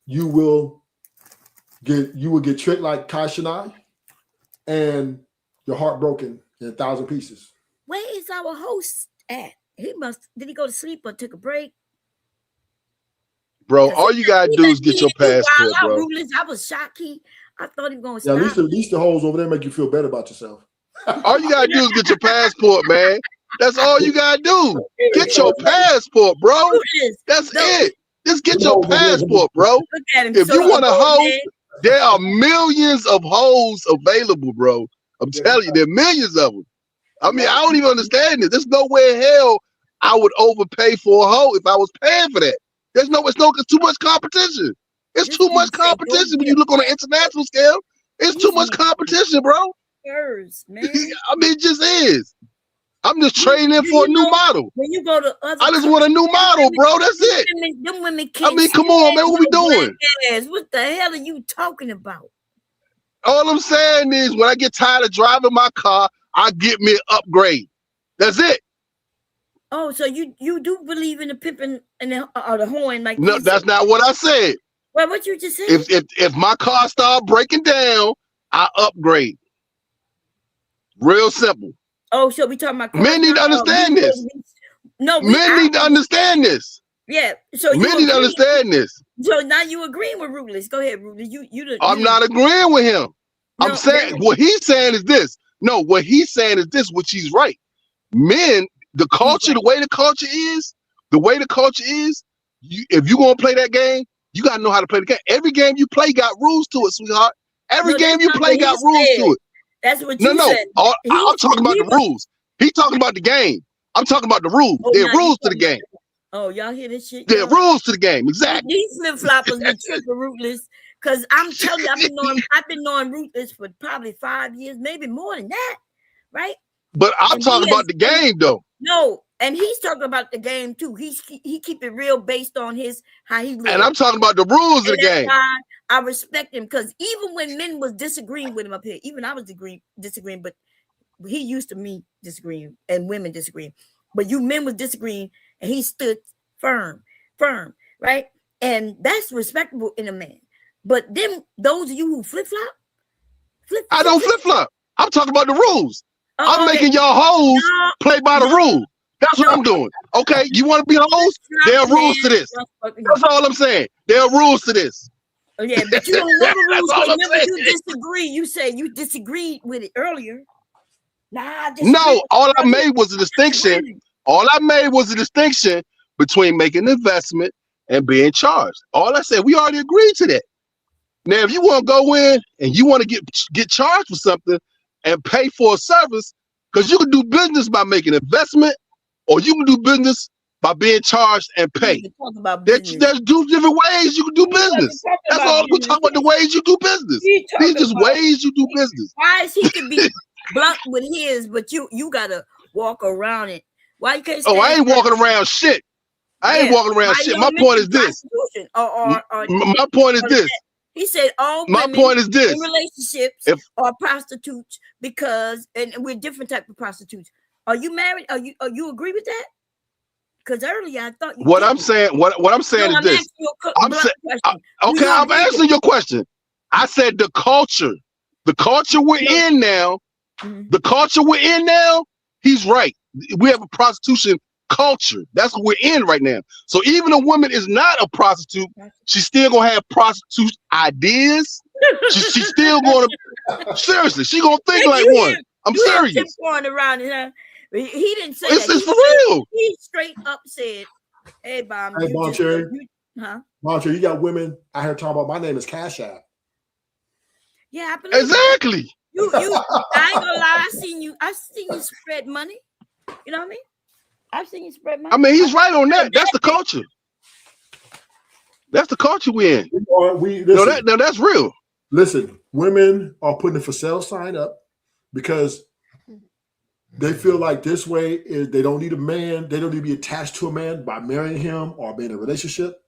you will get tricked like Kai Sinai, and your heart broken in 1,000 pieces. Where is our host at? Did he go to sleep or took a break? Bro, all you gotta do is get your passport, bro. I was shocked. I thought he was gonna stop. Yeah, at least the hoes over there make you feel better about yourself. All you gotta do is get your passport, man. That's all you gotta do. Get your passport, bro. That's it. Just get your passport, bro. If you want a hoe, there are millions of hoes available, bro. I'm telling you, there are millions of them. I mean, I don't even understand this. There's no way in hell I would overpay for a hoe if I was paying for that. It's too much competition. It's too much competition when you look on an international scale. It's too much competition, bro. Man. I mean, it just is. I'm just trading in for a new model. When you go to I just want a new model, bro. That's it. Them women can't. I mean, come on, man. What we doing? What the hell are you talking about? All I'm saying is, when I get tired of driving my car, I get me an upgrade. That's it. Oh, so you do believe in the pimping and the horn? Like no, that's not what I said. Well, what you just said? If my car start breaking down, I upgrade. Real simple. Oh, so we talking about men need to understand this. Men need to understand this. Yeah. So men need to understand this. So now you agreeing with Ruthless? Go ahead, Ruthless. I'm not agreeing with him. No, I'm saying what he's saying is this. No, what he's saying is this, which he's right. Men, the culture, the way the culture is, if you're gonna play that game, you gotta know how to play the game. Every game you play got rules to it, sweetheart. Every game you play got rules to it. That's what you said. I'm talking about the rules. He's talking about the game. I'm talking about the rules. There are rules to the game. Oh, y'all hear this shit? There are rules to the game. Exactly. These flip-floppers be tripping Ruthless. Because I'm telling you, I've been knowing Ruthless for probably 5 years, maybe more than that. Right? But I'm talking about the game, though. No, and he's talking about the game too. He keep it real based on how he lives. And I'm talking about the rules of the game. Why I respect him, because even when men was disagreeing with him up here, even I was disagreeing, but he used to me disagreeing and women disagreeing. But you men was disagreeing, and he stood firm, right? And that's respectable in a man. But then those of you who flip-flop, I don't flip-flop. I'm talking about the rules. I'm making y'all hoes play by the rules. That's what I'm doing. Okay, you want to be a host? There are rules to this. That's all I'm saying. There are rules to this. Oh, yeah, but you don't know the rules. Remember, you disagree. You said you disagreed with it earlier. No, all I made was a distinction. All I made was a distinction between making an investment and being charged. All I said, we already agreed to that. Now, if you want to go in and you want to get charged for something and pay for a service, because you can do business by making an investment, or you can do business by being charged and pay. There's two different ways you can do business. That's all we're talking about, the ways you do business. These are just ways you do business. Why is he can be blunt with his, but you gotta walk around it? Why you can't? Oh, I ain't walking around shit. I ain't walking around shit. My point is this. My point is this. He said all my women point is this. In relationships are prostitutes because, and we're different type of prostitutes. Are you married? Are you agree with that? Because earlier I thought you what didn't. I'm saying. What I'm saying is this. I'm answering your question. I said the culture we're in now. The culture we're in now. He's right. We have a prostitution culture. That's what we're in right now. So even a woman is not a prostitute, she's still gonna have prostitute ideas. She's still gonna seriously. She's gonna think like one. I'm serious. Going around it, huh? He didn't say It's that. for real. He straight up said, "Hey, Bomb, Hey, Bon Cherry. huh? Bon Cherry, you got women out here talking about my name is Cash App. Yeah, I believe exactly. That. You. I ain't gonna lie. I've seen you spread money. You know what I mean? I've seen you spread money. I mean, he's right on that. That's the culture. That's the culture we're in. No, that's real. Listen, women are putting a for sale sign up because they feel like this way is they don't need a man. They don't need to be attached to a man by marrying him or being in a relationship,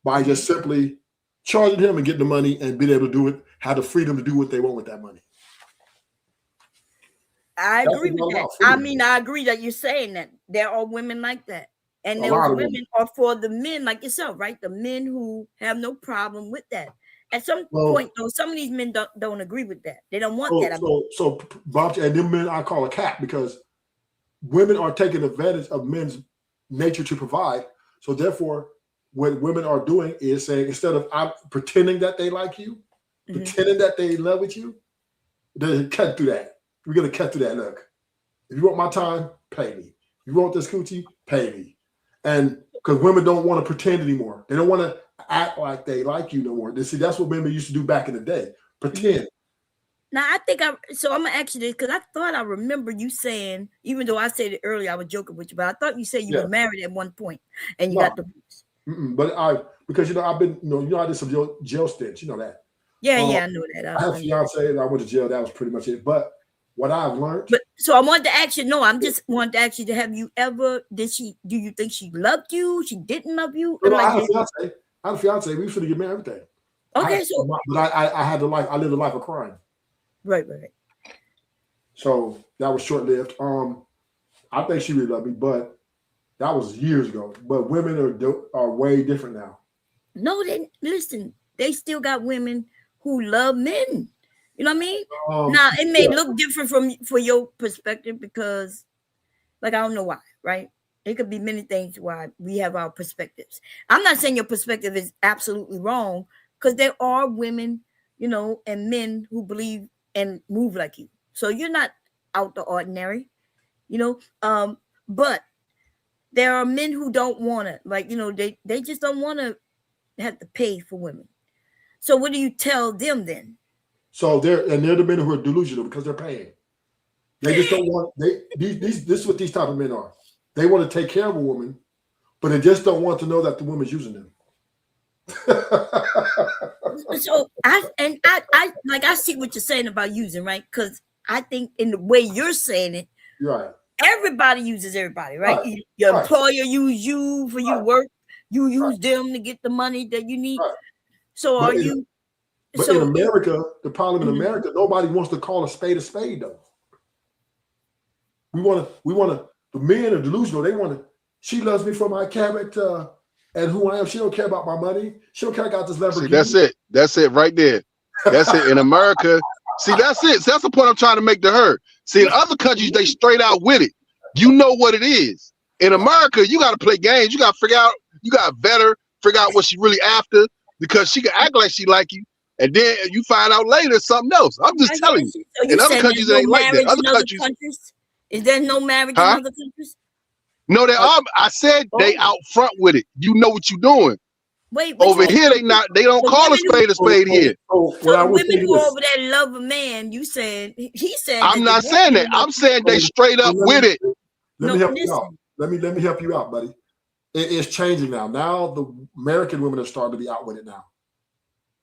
by just simply charging him and getting the money and being able to do it, have the freedom to do what they want with that money. I agree with that. I mean, I agree that you're saying that there are women like that. And those women are for the men like yourself, right? The men who have no problem with that. At some point, though, some of these men don't agree with that. They don't want that. So Bob, and them men I call a cat because women are taking advantage of men's nature to provide. So therefore, what women are doing is saying, instead of pretending that they like you, pretending that they love with you, they cut through that. We're going to cut through that. Look, if you want my time, pay me. If you want this coochie, pay me. And because women don't want to pretend anymore. They don't want to act like they like you no more. See, that's what women used to do back in the day. Pretend. Now, I think I'm going to ask you this because I thought I remember you saying, even though I said it earlier, I was joking with you, but I thought you said you were married at one point and you got divorced. But because, I've been, I did some jail stints, you know that. Yeah, I know that. I had a fiance and I went to jail. That was pretty much it. But what I've learned. So I wanted to ask you, I'm just wanting to ask you, have you ever, do you think she loved you? She didn't love you? No, I had a fiance. We should get married, everything. Okay, I had the life, I lived a life of crime. Right. So that was short-lived. I think she really loved me, but that was years ago. But women are way different now. No, they still got women who love men. You know what I mean? Now it may look different for your perspective because, like, I don't know why, right? It could be many things why we have our perspectives. I'm not saying your perspective is absolutely wrong because there are women, and men who believe and move like you. So you're not out the ordinary, but there are men who don't want to, like, they just don't want to have to pay for women. So what do you tell them then? So they're the men who are delusional because they're paying. They just don't want this is what these type of men are. They want to take care of a woman, but they just don't want to know that the woman's using them. So I see what you're saying about using, right? Because I think in the way you're saying it, right. Everybody uses everybody, right? Your employer use you for you work. You use them to get the money that you need. Right. So But in America, the problem in America, nobody wants to call a spade though. We want to, the men are delusional. They want to, she loves me for my character and who I am. She don't care about my money. She don't care about this Lamborghini. See, that's it right there. That's it. In America, that's it. So that's the point I'm trying to make to her. See, in other countries, they straight out with it. You know what it is. In America, you got to play games. You got to figure out, figure out what she really after because she can act like she like you. And then you find out later something else. I'm just telling you. So in other countries, it ain't like that. Other countries, is there no marriage in other countries? No, they are. I said they out front with it. You know what you're doing. Wait, over here they not. They don't call a spade here. So women who over there love a man. You saying he said? I'm not saying that. I'm saying they straight up with it. Let me help you out. Let me help you out, buddy. It's changing now. Now the American women are starting to be out with it now.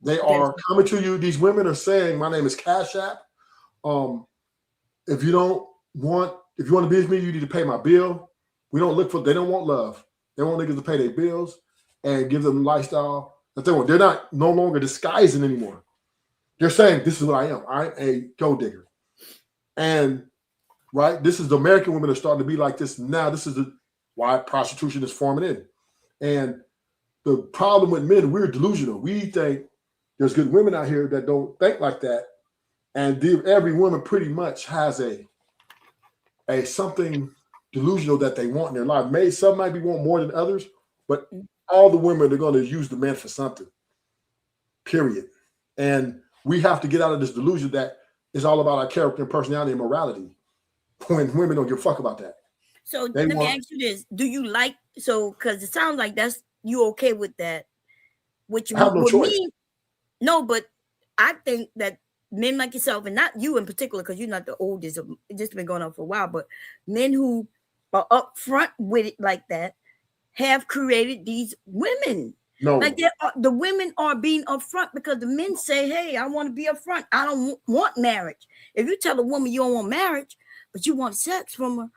They are coming to you. These women are saying, "My name is Cash App. If you want to be with me, you need to pay my bill." They don't want love. They want niggas to pay their bills and give them lifestyle that they want. They're not no longer disguising anymore. They're saying, "This is what I am. I'm a gold digger." And right, this is the American women are starting to be like this now. This is why prostitution is forming in. And the problem with men, we're delusional. We think there's good women out here that don't think like that. And every woman pretty much has a something delusional that they want in their life. Some might be want more than others, but all the women are going to use the man for something. Period. And we have to get out of this delusion that it's all about our character and personality and morality. when women don't give a fuck about that. So let me ask you this: do you like because it sounds like that's you okay with that? Which I have no choice. No, but I think that men like yourself, and not you in particular, because you're not the oldest. It's just been going on for a while. But men who are upfront with it like that have created these women. No, like the women are being upfront because the men say, "Hey, I want to be upfront. I don't want marriage." If you tell a woman you don't want marriage, but you want sex from her,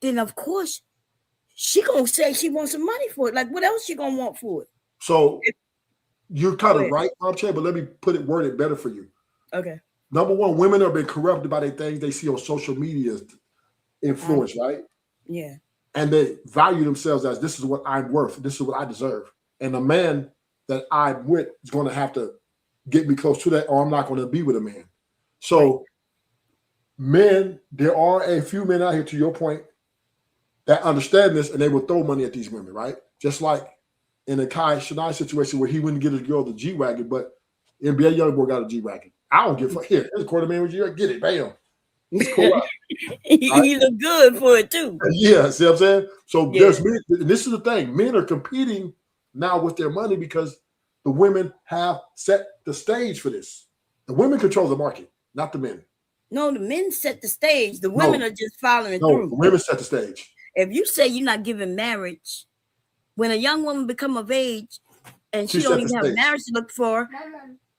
then of course she gonna say she wants some money for it. Like, what else she gonna want for it? So you're kind of right, Armchair, but let me word it better for you. Okay. Number one, women have been corrupted by the things they see on social media influence, right? Yeah. And they value themselves as this is what I'm worth, this is what I deserve. And the man that I'm with is going to have to get me close to that, or I'm not going to be with a man. So men, there are a few men out here, to your point, that understand this, and they will throw money at these women, right? Just like in the Kai Shania situation where he wouldn't get his girl the G-Wagon, but NBA YoungBoy got a G-Wagon. I don't give a fuck. Here, there's a $250,000 with you. Get it, bam. It's cool. Right? He look good for it too. Yeah, see what I'm saying? So there's men, this is the thing. Men are competing now with their money because the women have set the stage for this. The women control the market, not the men. No, the men set the stage. The women are just following through. The women set the stage. If you say you're not giving marriage, when a young woman become of age and she don't even have marriage to look for,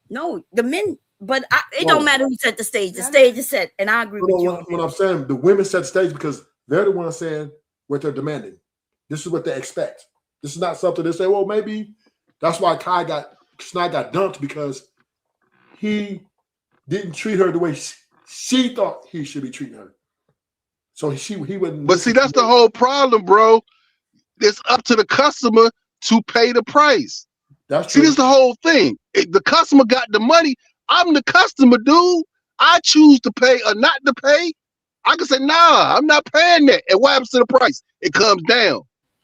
no, the men. But it don't matter who set the stage. The stage is set, and I agree with you. What I'm saying, the women set the stage because they're the ones saying what they're demanding. This is what they expect. This is not something they say, well, maybe that's why Snide got dumped because he didn't treat her the way she thought he should be treating her. So he wouldn't. But see, that's the whole problem, bro. It's up to the customer to pay the price. That's see, this is the whole thing. If the customer got the money, I'm the customer, dude. I choose to pay or not to pay. I can say, nah, I'm not paying that. And what happens to the price? It comes down.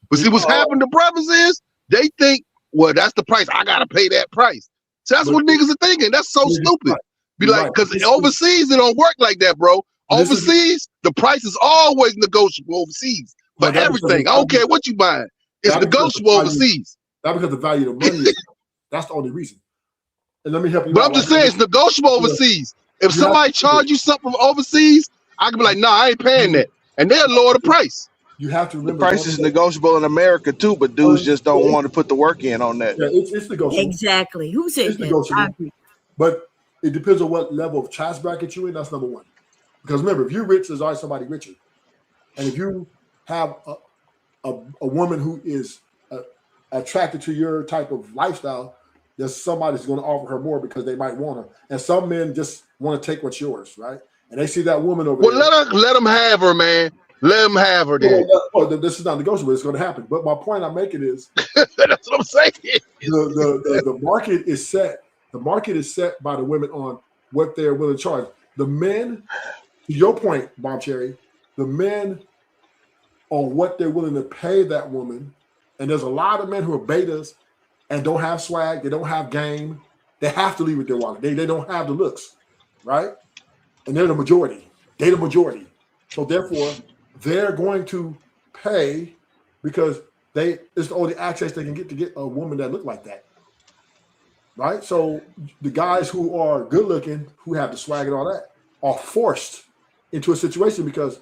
But see, what's happened to brothers is they think, well, that's the price. I gotta pay that price. So that's what niggas are thinking. That's so stupid. Be like, because overseas it don't work like that, bro. Overseas, the price is always negotiable overseas for everything. I don't care what you buying. It's negotiable overseas. Not because the value of the money. That's the only reason. And let me help you. But I'm just saying it's negotiable overseas. If somebody charge you something from overseas, I can be like, nah, I ain't paying that. And they'll lower the price. You have to remember the price is negotiable in America too, but dudes just don't want to put the work in on that. Yeah, it's negotiable. Exactly. Who said it's negotiable? But it depends on what level of tax bracket you're in. That's number one. Because remember, if you're rich, there's always somebody richer. And if you have a woman who is attracted to your type of lifestyle, there's somebody that's going to offer her more because they might want her. And some men just want to take what's yours, right? And they see that woman over there. Well, let them have her, man. Let them have her then. This is not negotiable. It's going to happen. But my point I'm making is that's what I'm saying. The market is set. The market is set by the women on what they're willing to charge. The men, to your point, Bob Cherry, the men on what they're willing to pay that woman. And there's a lot of men who are betas and don't have swag. They don't have game. They have to leave with their wallet. They don't have the looks, right? And they're the majority. They're the majority. So therefore, they're going to pay because it's the only access they can get to get a woman that look like that, right? So the guys who are good looking, who have the swag and all that, are forced into a situation because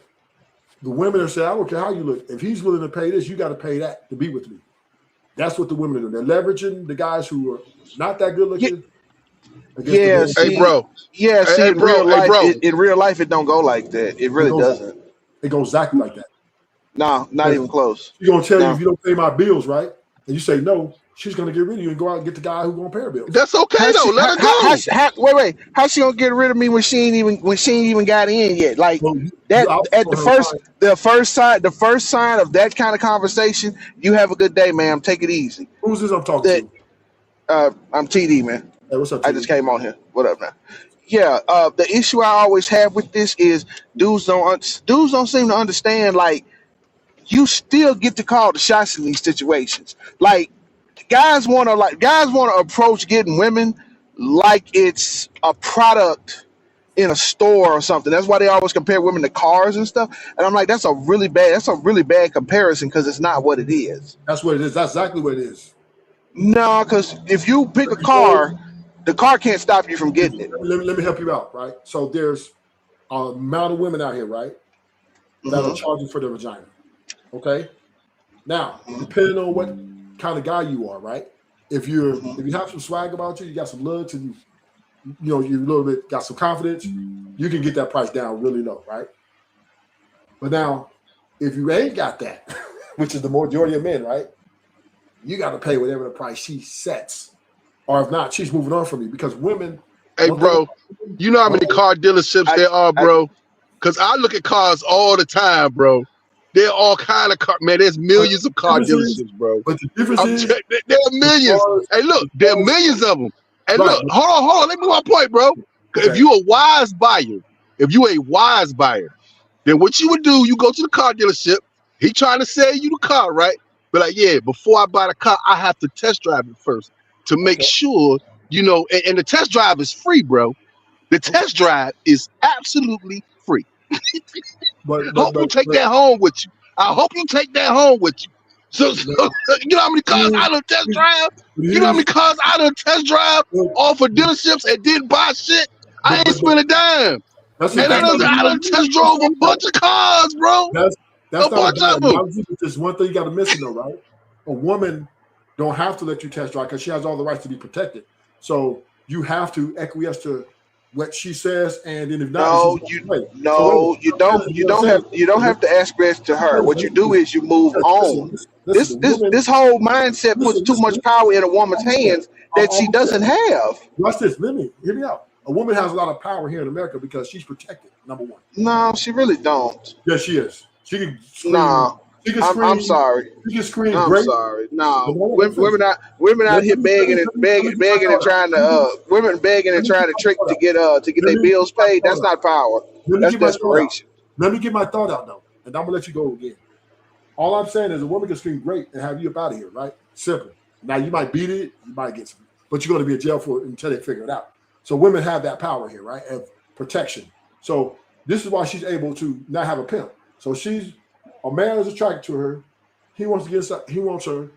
the women are saying, I don't care how you look. If he's willing to pay this, you got to pay that to be with me. That's what the women are doing. They're leveraging the guys who are not that good looking. Yeah, see, bro. Yeah, see, in real life, in real life, it don't go like that. It really doesn't. It goes exactly like that. No, not even close. She's gonna tell you if you don't pay my bills, right? And you say no, she's gonna get rid of you and go out and get the guy who's gonna pay her bills. That's okay though. Let her go. Wait. How's she gonna get rid of me when she ain't even got in yet? Like that at the first sign of that kind of conversation, you have a good day, ma'am. Take it easy. Who's this I'm talking to? I'm TD, man. Hey, what's up, TD? I just came on here. What up, man? Yeah, the issue I always have with this is dudes don't seem to understand. Like, you still get to call the shots in these situations. Like, guys want to approach getting women like it's a product in a store or something. That's why they always compare women to cars and stuff. And I'm like, that's a really bad comparison because it's not what it is. That's what it is. That's exactly what it is. No, because if you pick a car, the car can't stop you from getting it. Let me help you out, right? So there's a amount of women out here, right, that are charging for their vagina. Okay. Now, depending on what kind of guy you are, right? If you have some swag about you, you got some looks, and you a little bit got some confidence, you can get that price down really low, right? But now, if you ain't got that, which is the majority of men, right? You got to pay whatever the price she sets, or if not, she's moving on from you because women. Hey, bro, you know how many car dealerships there are, bro? Because I look at cars all the time, bro. There are all kind of car, man. There's millions of car dealerships, bro. But the difference is, there are millions. Hey, look, there are millions of them. Hey, look, hold on. Let me make my point, bro. If you're a wise buyer, then what you would do, you go to the car dealership. He trying to sell you the car, right? But like, yeah, before I buy the car, I have to test drive it first to make sure, and the test drive is free, bro. The test drive is absolutely free. Hope you take that home with you. I hope you take that home with you. So you know how many cars I done test drive? You know how many cars I done test drive off of dealerships and didn't buy shit? I ain't spent a dime. I done test drove a bunch of cars, bro. That's a bunch of them. There's one thing you got to miss, though, right? A woman don't have to let you test drive because she has all the rights to be protected. So you have to acquiesce to what she says, and then if not, you don't have to acquiesce to her. What you do is you move on. This whole mindset puts too much power in a woman's hands that she doesn't have. Watch this. Hear me out. A woman has a lot of power here in America because she's protected. Number one. No, she really don't. Yes, she is. She can scream. No. She can scream. I'm sorry. She can scream. I'm great. sorry. No, women out here begging and trying to trick to get their bills paid. That's not power. That's desperation. Let me get my thought out though, and I'm gonna let you go again. All I'm saying is a woman can scream great and have you up out of here, right? Simple. Now you might beat it, you might get some, but you're gonna be in jail for it until they figure it out. So women have that power here, right? Of protection. So this is why she's able to not have a pimp. So a man is attracted to her. He wants her.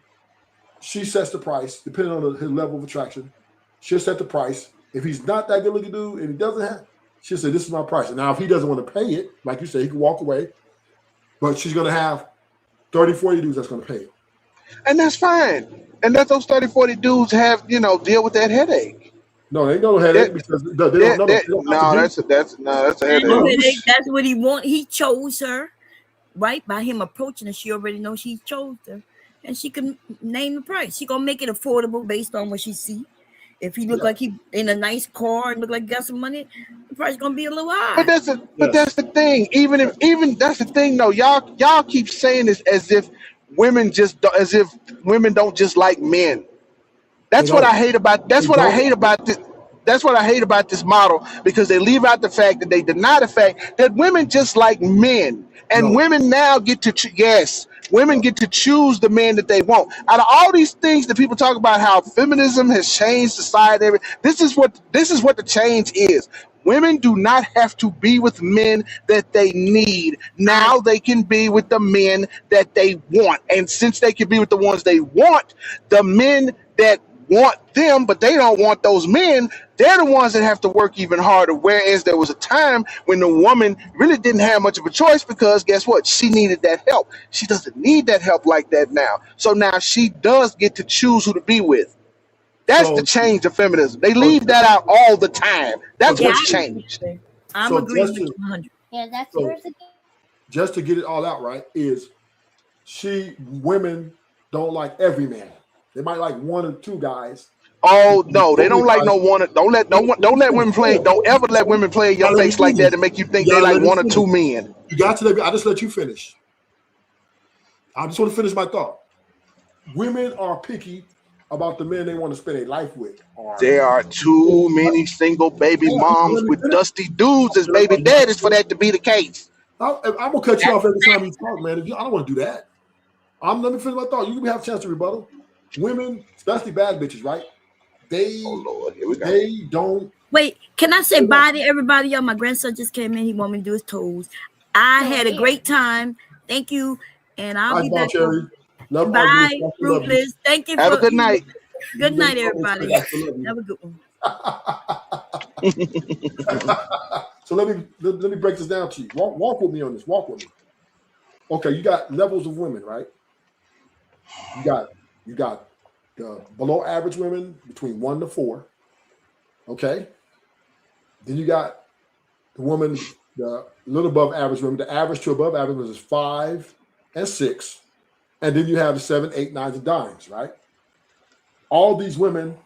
She sets the price, depending on his level of attraction. She'll set the price. If he's not that good looking dude and he doesn't have, she'll say, this is my price. And now if he doesn't want to pay it, like you say, he can walk away. But she's gonna have 30, 40 dudes that's gonna pay it. And that's fine. And let those 30, 40 dudes have, deal with that headache. No, they ain't no headache because they don't know. That's a headache. That's what he want. He chose her, right? By him approaching her, she already knows he chose her, and she can name the price. She gonna make it affordable based on what she see. If he look like he in a nice car and look like he got some money, the price gonna be a little high. But that's the thing. Even that's the thing though. Y'all keep saying this as if women don't just like men. That's what I hate about this. That's what I hate about this model, because they leave out the fact that they deny the fact that women just like men, and women now get to choose the men that they want. Out of all these things that people talk about, how feminism has changed society, this is what the change is. Women do not have to be with men that they need. Now they can be with the men that they want. And since they can be with the ones they want, the men that want them, but they don't want those men, they're the ones that have to work even harder. Whereas there was a time when the woman really didn't have much of a choice, because guess what? She needed that help. She doesn't need that help like that now. So now she does get to choose who to be with. That's the change of feminism. They leave that out all the time. That's what's changed. I'm agreeing with you 100. Yeah, that's yours again. Just to get it all out right, women don't like every man. They might like one or two guys. Oh no, they don't like no one. Don't let women play. Don't ever let women play in your face like that and make you think they like one or two men. You got to. I just let you finish. I just want to finish my thought. Women are picky about the men they want to spend their life with. There are too many single baby moms with dusty dudes as baby daddies for that to be the case. I'm gonna cut you off every time you talk, man. I don't want to do that. Let me finish my thought. You have a chance to rebuttal. Women, especially bad bitches, right? They Lord, here we go. they don't. Wait, can I say bye to everybody? Y'all, my grandson just came in. He want me to do his toes. I had a great time. Thank you, and I'll be back. Cherry. Love Bye, arguing. Ruthless. Thank you Have for a good night. Good night, everybody. Have a good one. So let me break this down to you. Walk with me on this. Walk with me. Okay, you got levels of women, right? You got the below average women between 1 to 4. Okay. Then you got the woman, the little above average women. The average to above average is 5 and 6. And then you have the 7, 8, 9s, and dimes, right? All these women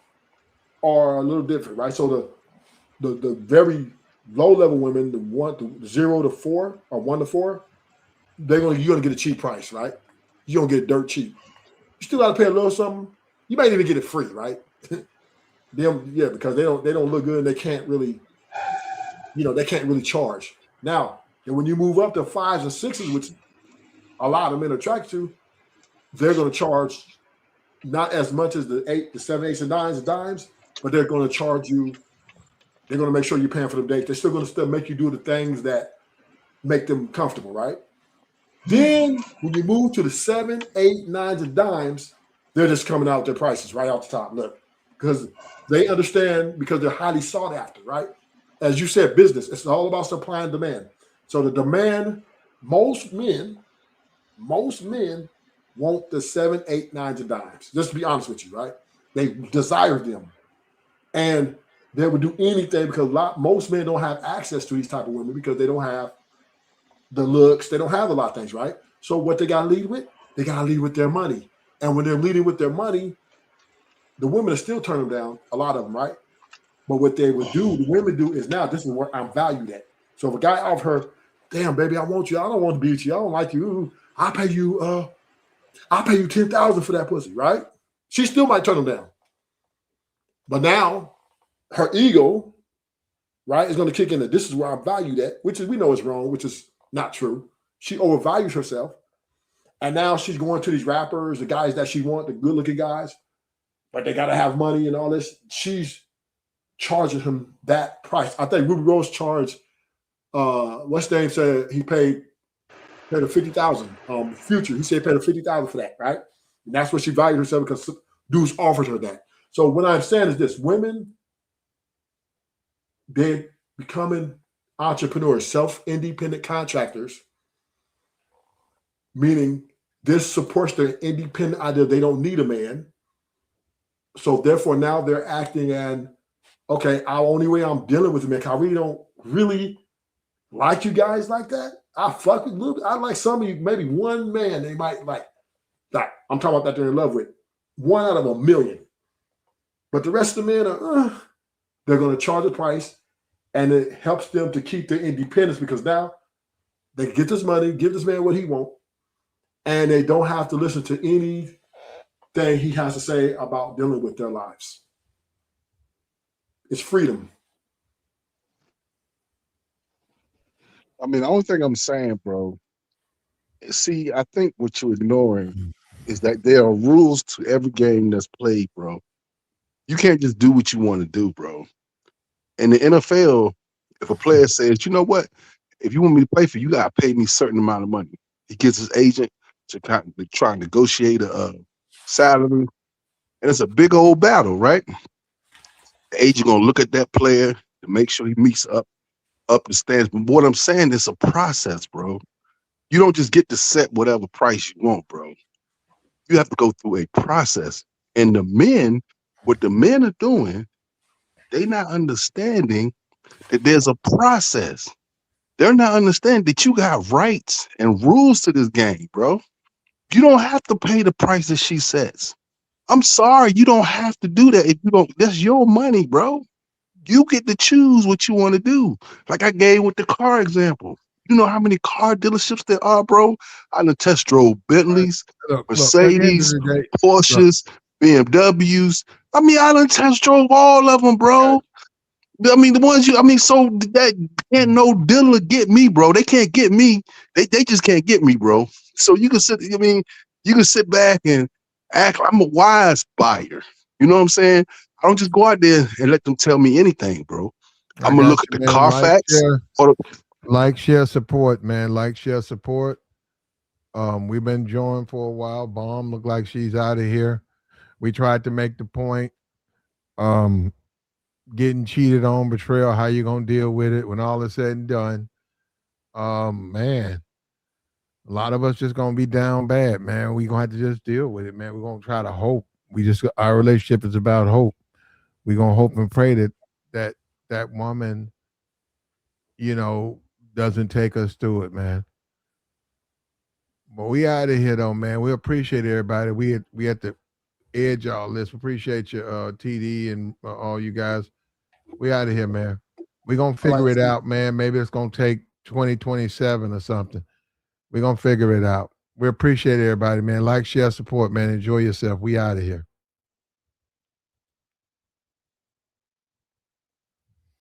are a little different, right? So the very low level women, the 0 to 4 or 1 to 4, you're gonna get a cheap price, right? You're gonna get it dirt cheap. You still gotta pay a little something. You might even get it free, right? Because they don't look good and they can't really, they can't really charge. Now, and when you move up to 5s and 6s, which a lot of men are attracted to, they're gonna charge not as much as the 7, 8s, and 9s and dimes, but they're gonna charge you. They're gonna make sure you're paying for the dates. They're still gonna make you do the things that make them comfortable, right? Then when you move to the 7, 8, 9s, and dimes, they're just coming out with their prices right off the top. Look, because they understand, because they're highly sought after, right? As you said, business, it's all about supply and demand. So the demand, most men want the 7, 8, 9s, and dimes. Just to be honest with you, right? They desire them. And they would do anything because most men don't have access to these type of women because they don't have the looks. They don't have a lot of things, right? So what they got to lead with? They got to lead with their money. And when they're leading with their money, the women are still turning them down, a lot of them, right? But what they would do, the women do is now, this is where I'm valued at. So if a guy offers her, damn, baby, I want you. I don't want to be with you. I don't like you. I'll pay you $10,000 for that pussy, right? She still might turn him down. But now her ego, right, is going to kick in that this is where I'm valued at, which is, we know is wrong, which is not true. She overvalues herself. And now she's going to these rappers, the guys that she wants, the good-looking guys, but they got to have money and all this. She's charging him that price. I think Ruby Rose charged, what's the name said he paid her $50,000. Future, he said he paid her $50,000 for that, right? And that's what she valued herself because dudes offered her that. So what I'm saying is this: women, they're becoming entrepreneurs, self-independent contractors, meaning this supports their independent idea. They don't need a man. So therefore now they're acting and, okay, our only way I'm dealing with a man, I really don't really like you guys like that. I fuck with you. I like some of you, maybe one man they might like. I'm talking about that they're in love with. 1 out of 1,000,000. But the rest of the men are, they're going to charge a price, and it helps them to keep their independence because now they get this money, give this man what he wants, and they don't have to listen to anything he has to say about dealing with their lives. It's freedom. I mean, the only thing I'm saying, bro, see, I think what you're ignoring is that there are rules to every game that's played, bro. You can't just do what you want to do, bro. In the NFL, if a player says, you know what, if you want me to play for you, you gotta pay me a certain amount of money. He gets his agent to kind of try and negotiate a salary, and it's a big old battle, right? The agent gonna look at that player to make sure he meets up the stands. But what I'm saying is a process, bro. You don't just get to set whatever price you want, bro. You have to go through a process. And what the men are doing, they not understanding that there's a process. They're not understanding that you got rights and rules to this game, bro. You don't have to pay the price that she sets. I'm sorry, you don't have to do that if you don't. That's your money, bro. You get to choose what you want to do. Like I gave with the car example. You know how many car dealerships there are, bro? I done test drove Bentleys, Mercedes, Porsches, BMWs. I mean, I done test drove all of them, bro. I mean, the ones so that can't no dealer get me, bro. They can't get me. They just can't get me, bro. So you can sit back and act. I'm a wise buyer. You know what I'm saying? I don't just go out there and let them tell me anything, bro. I I'm gonna got look at you, the man. Carfax. Share, support, man. Share, support. We've been joined for a while. Bomb look like she's out of here. We tried to make the point. Getting cheated on, betrayal, how you gonna deal with it when all is said and done? Man, a lot of us just gonna be down bad, man. We gonna have to just deal with it, man. We're gonna try to hope. Our relationship is about hope. We're gonna hope and pray that woman, doesn't take us through it, man. But we out of here though, man. We appreciate everybody. We at the edge of all this. We appreciate you, TD and all you guys. We out of here, man. We're gonna figure it out, man. Maybe it's gonna take 2027 or something. We're gonna figure it out. We appreciate everybody, man. Like, share, support, man. Enjoy yourself. We out of here.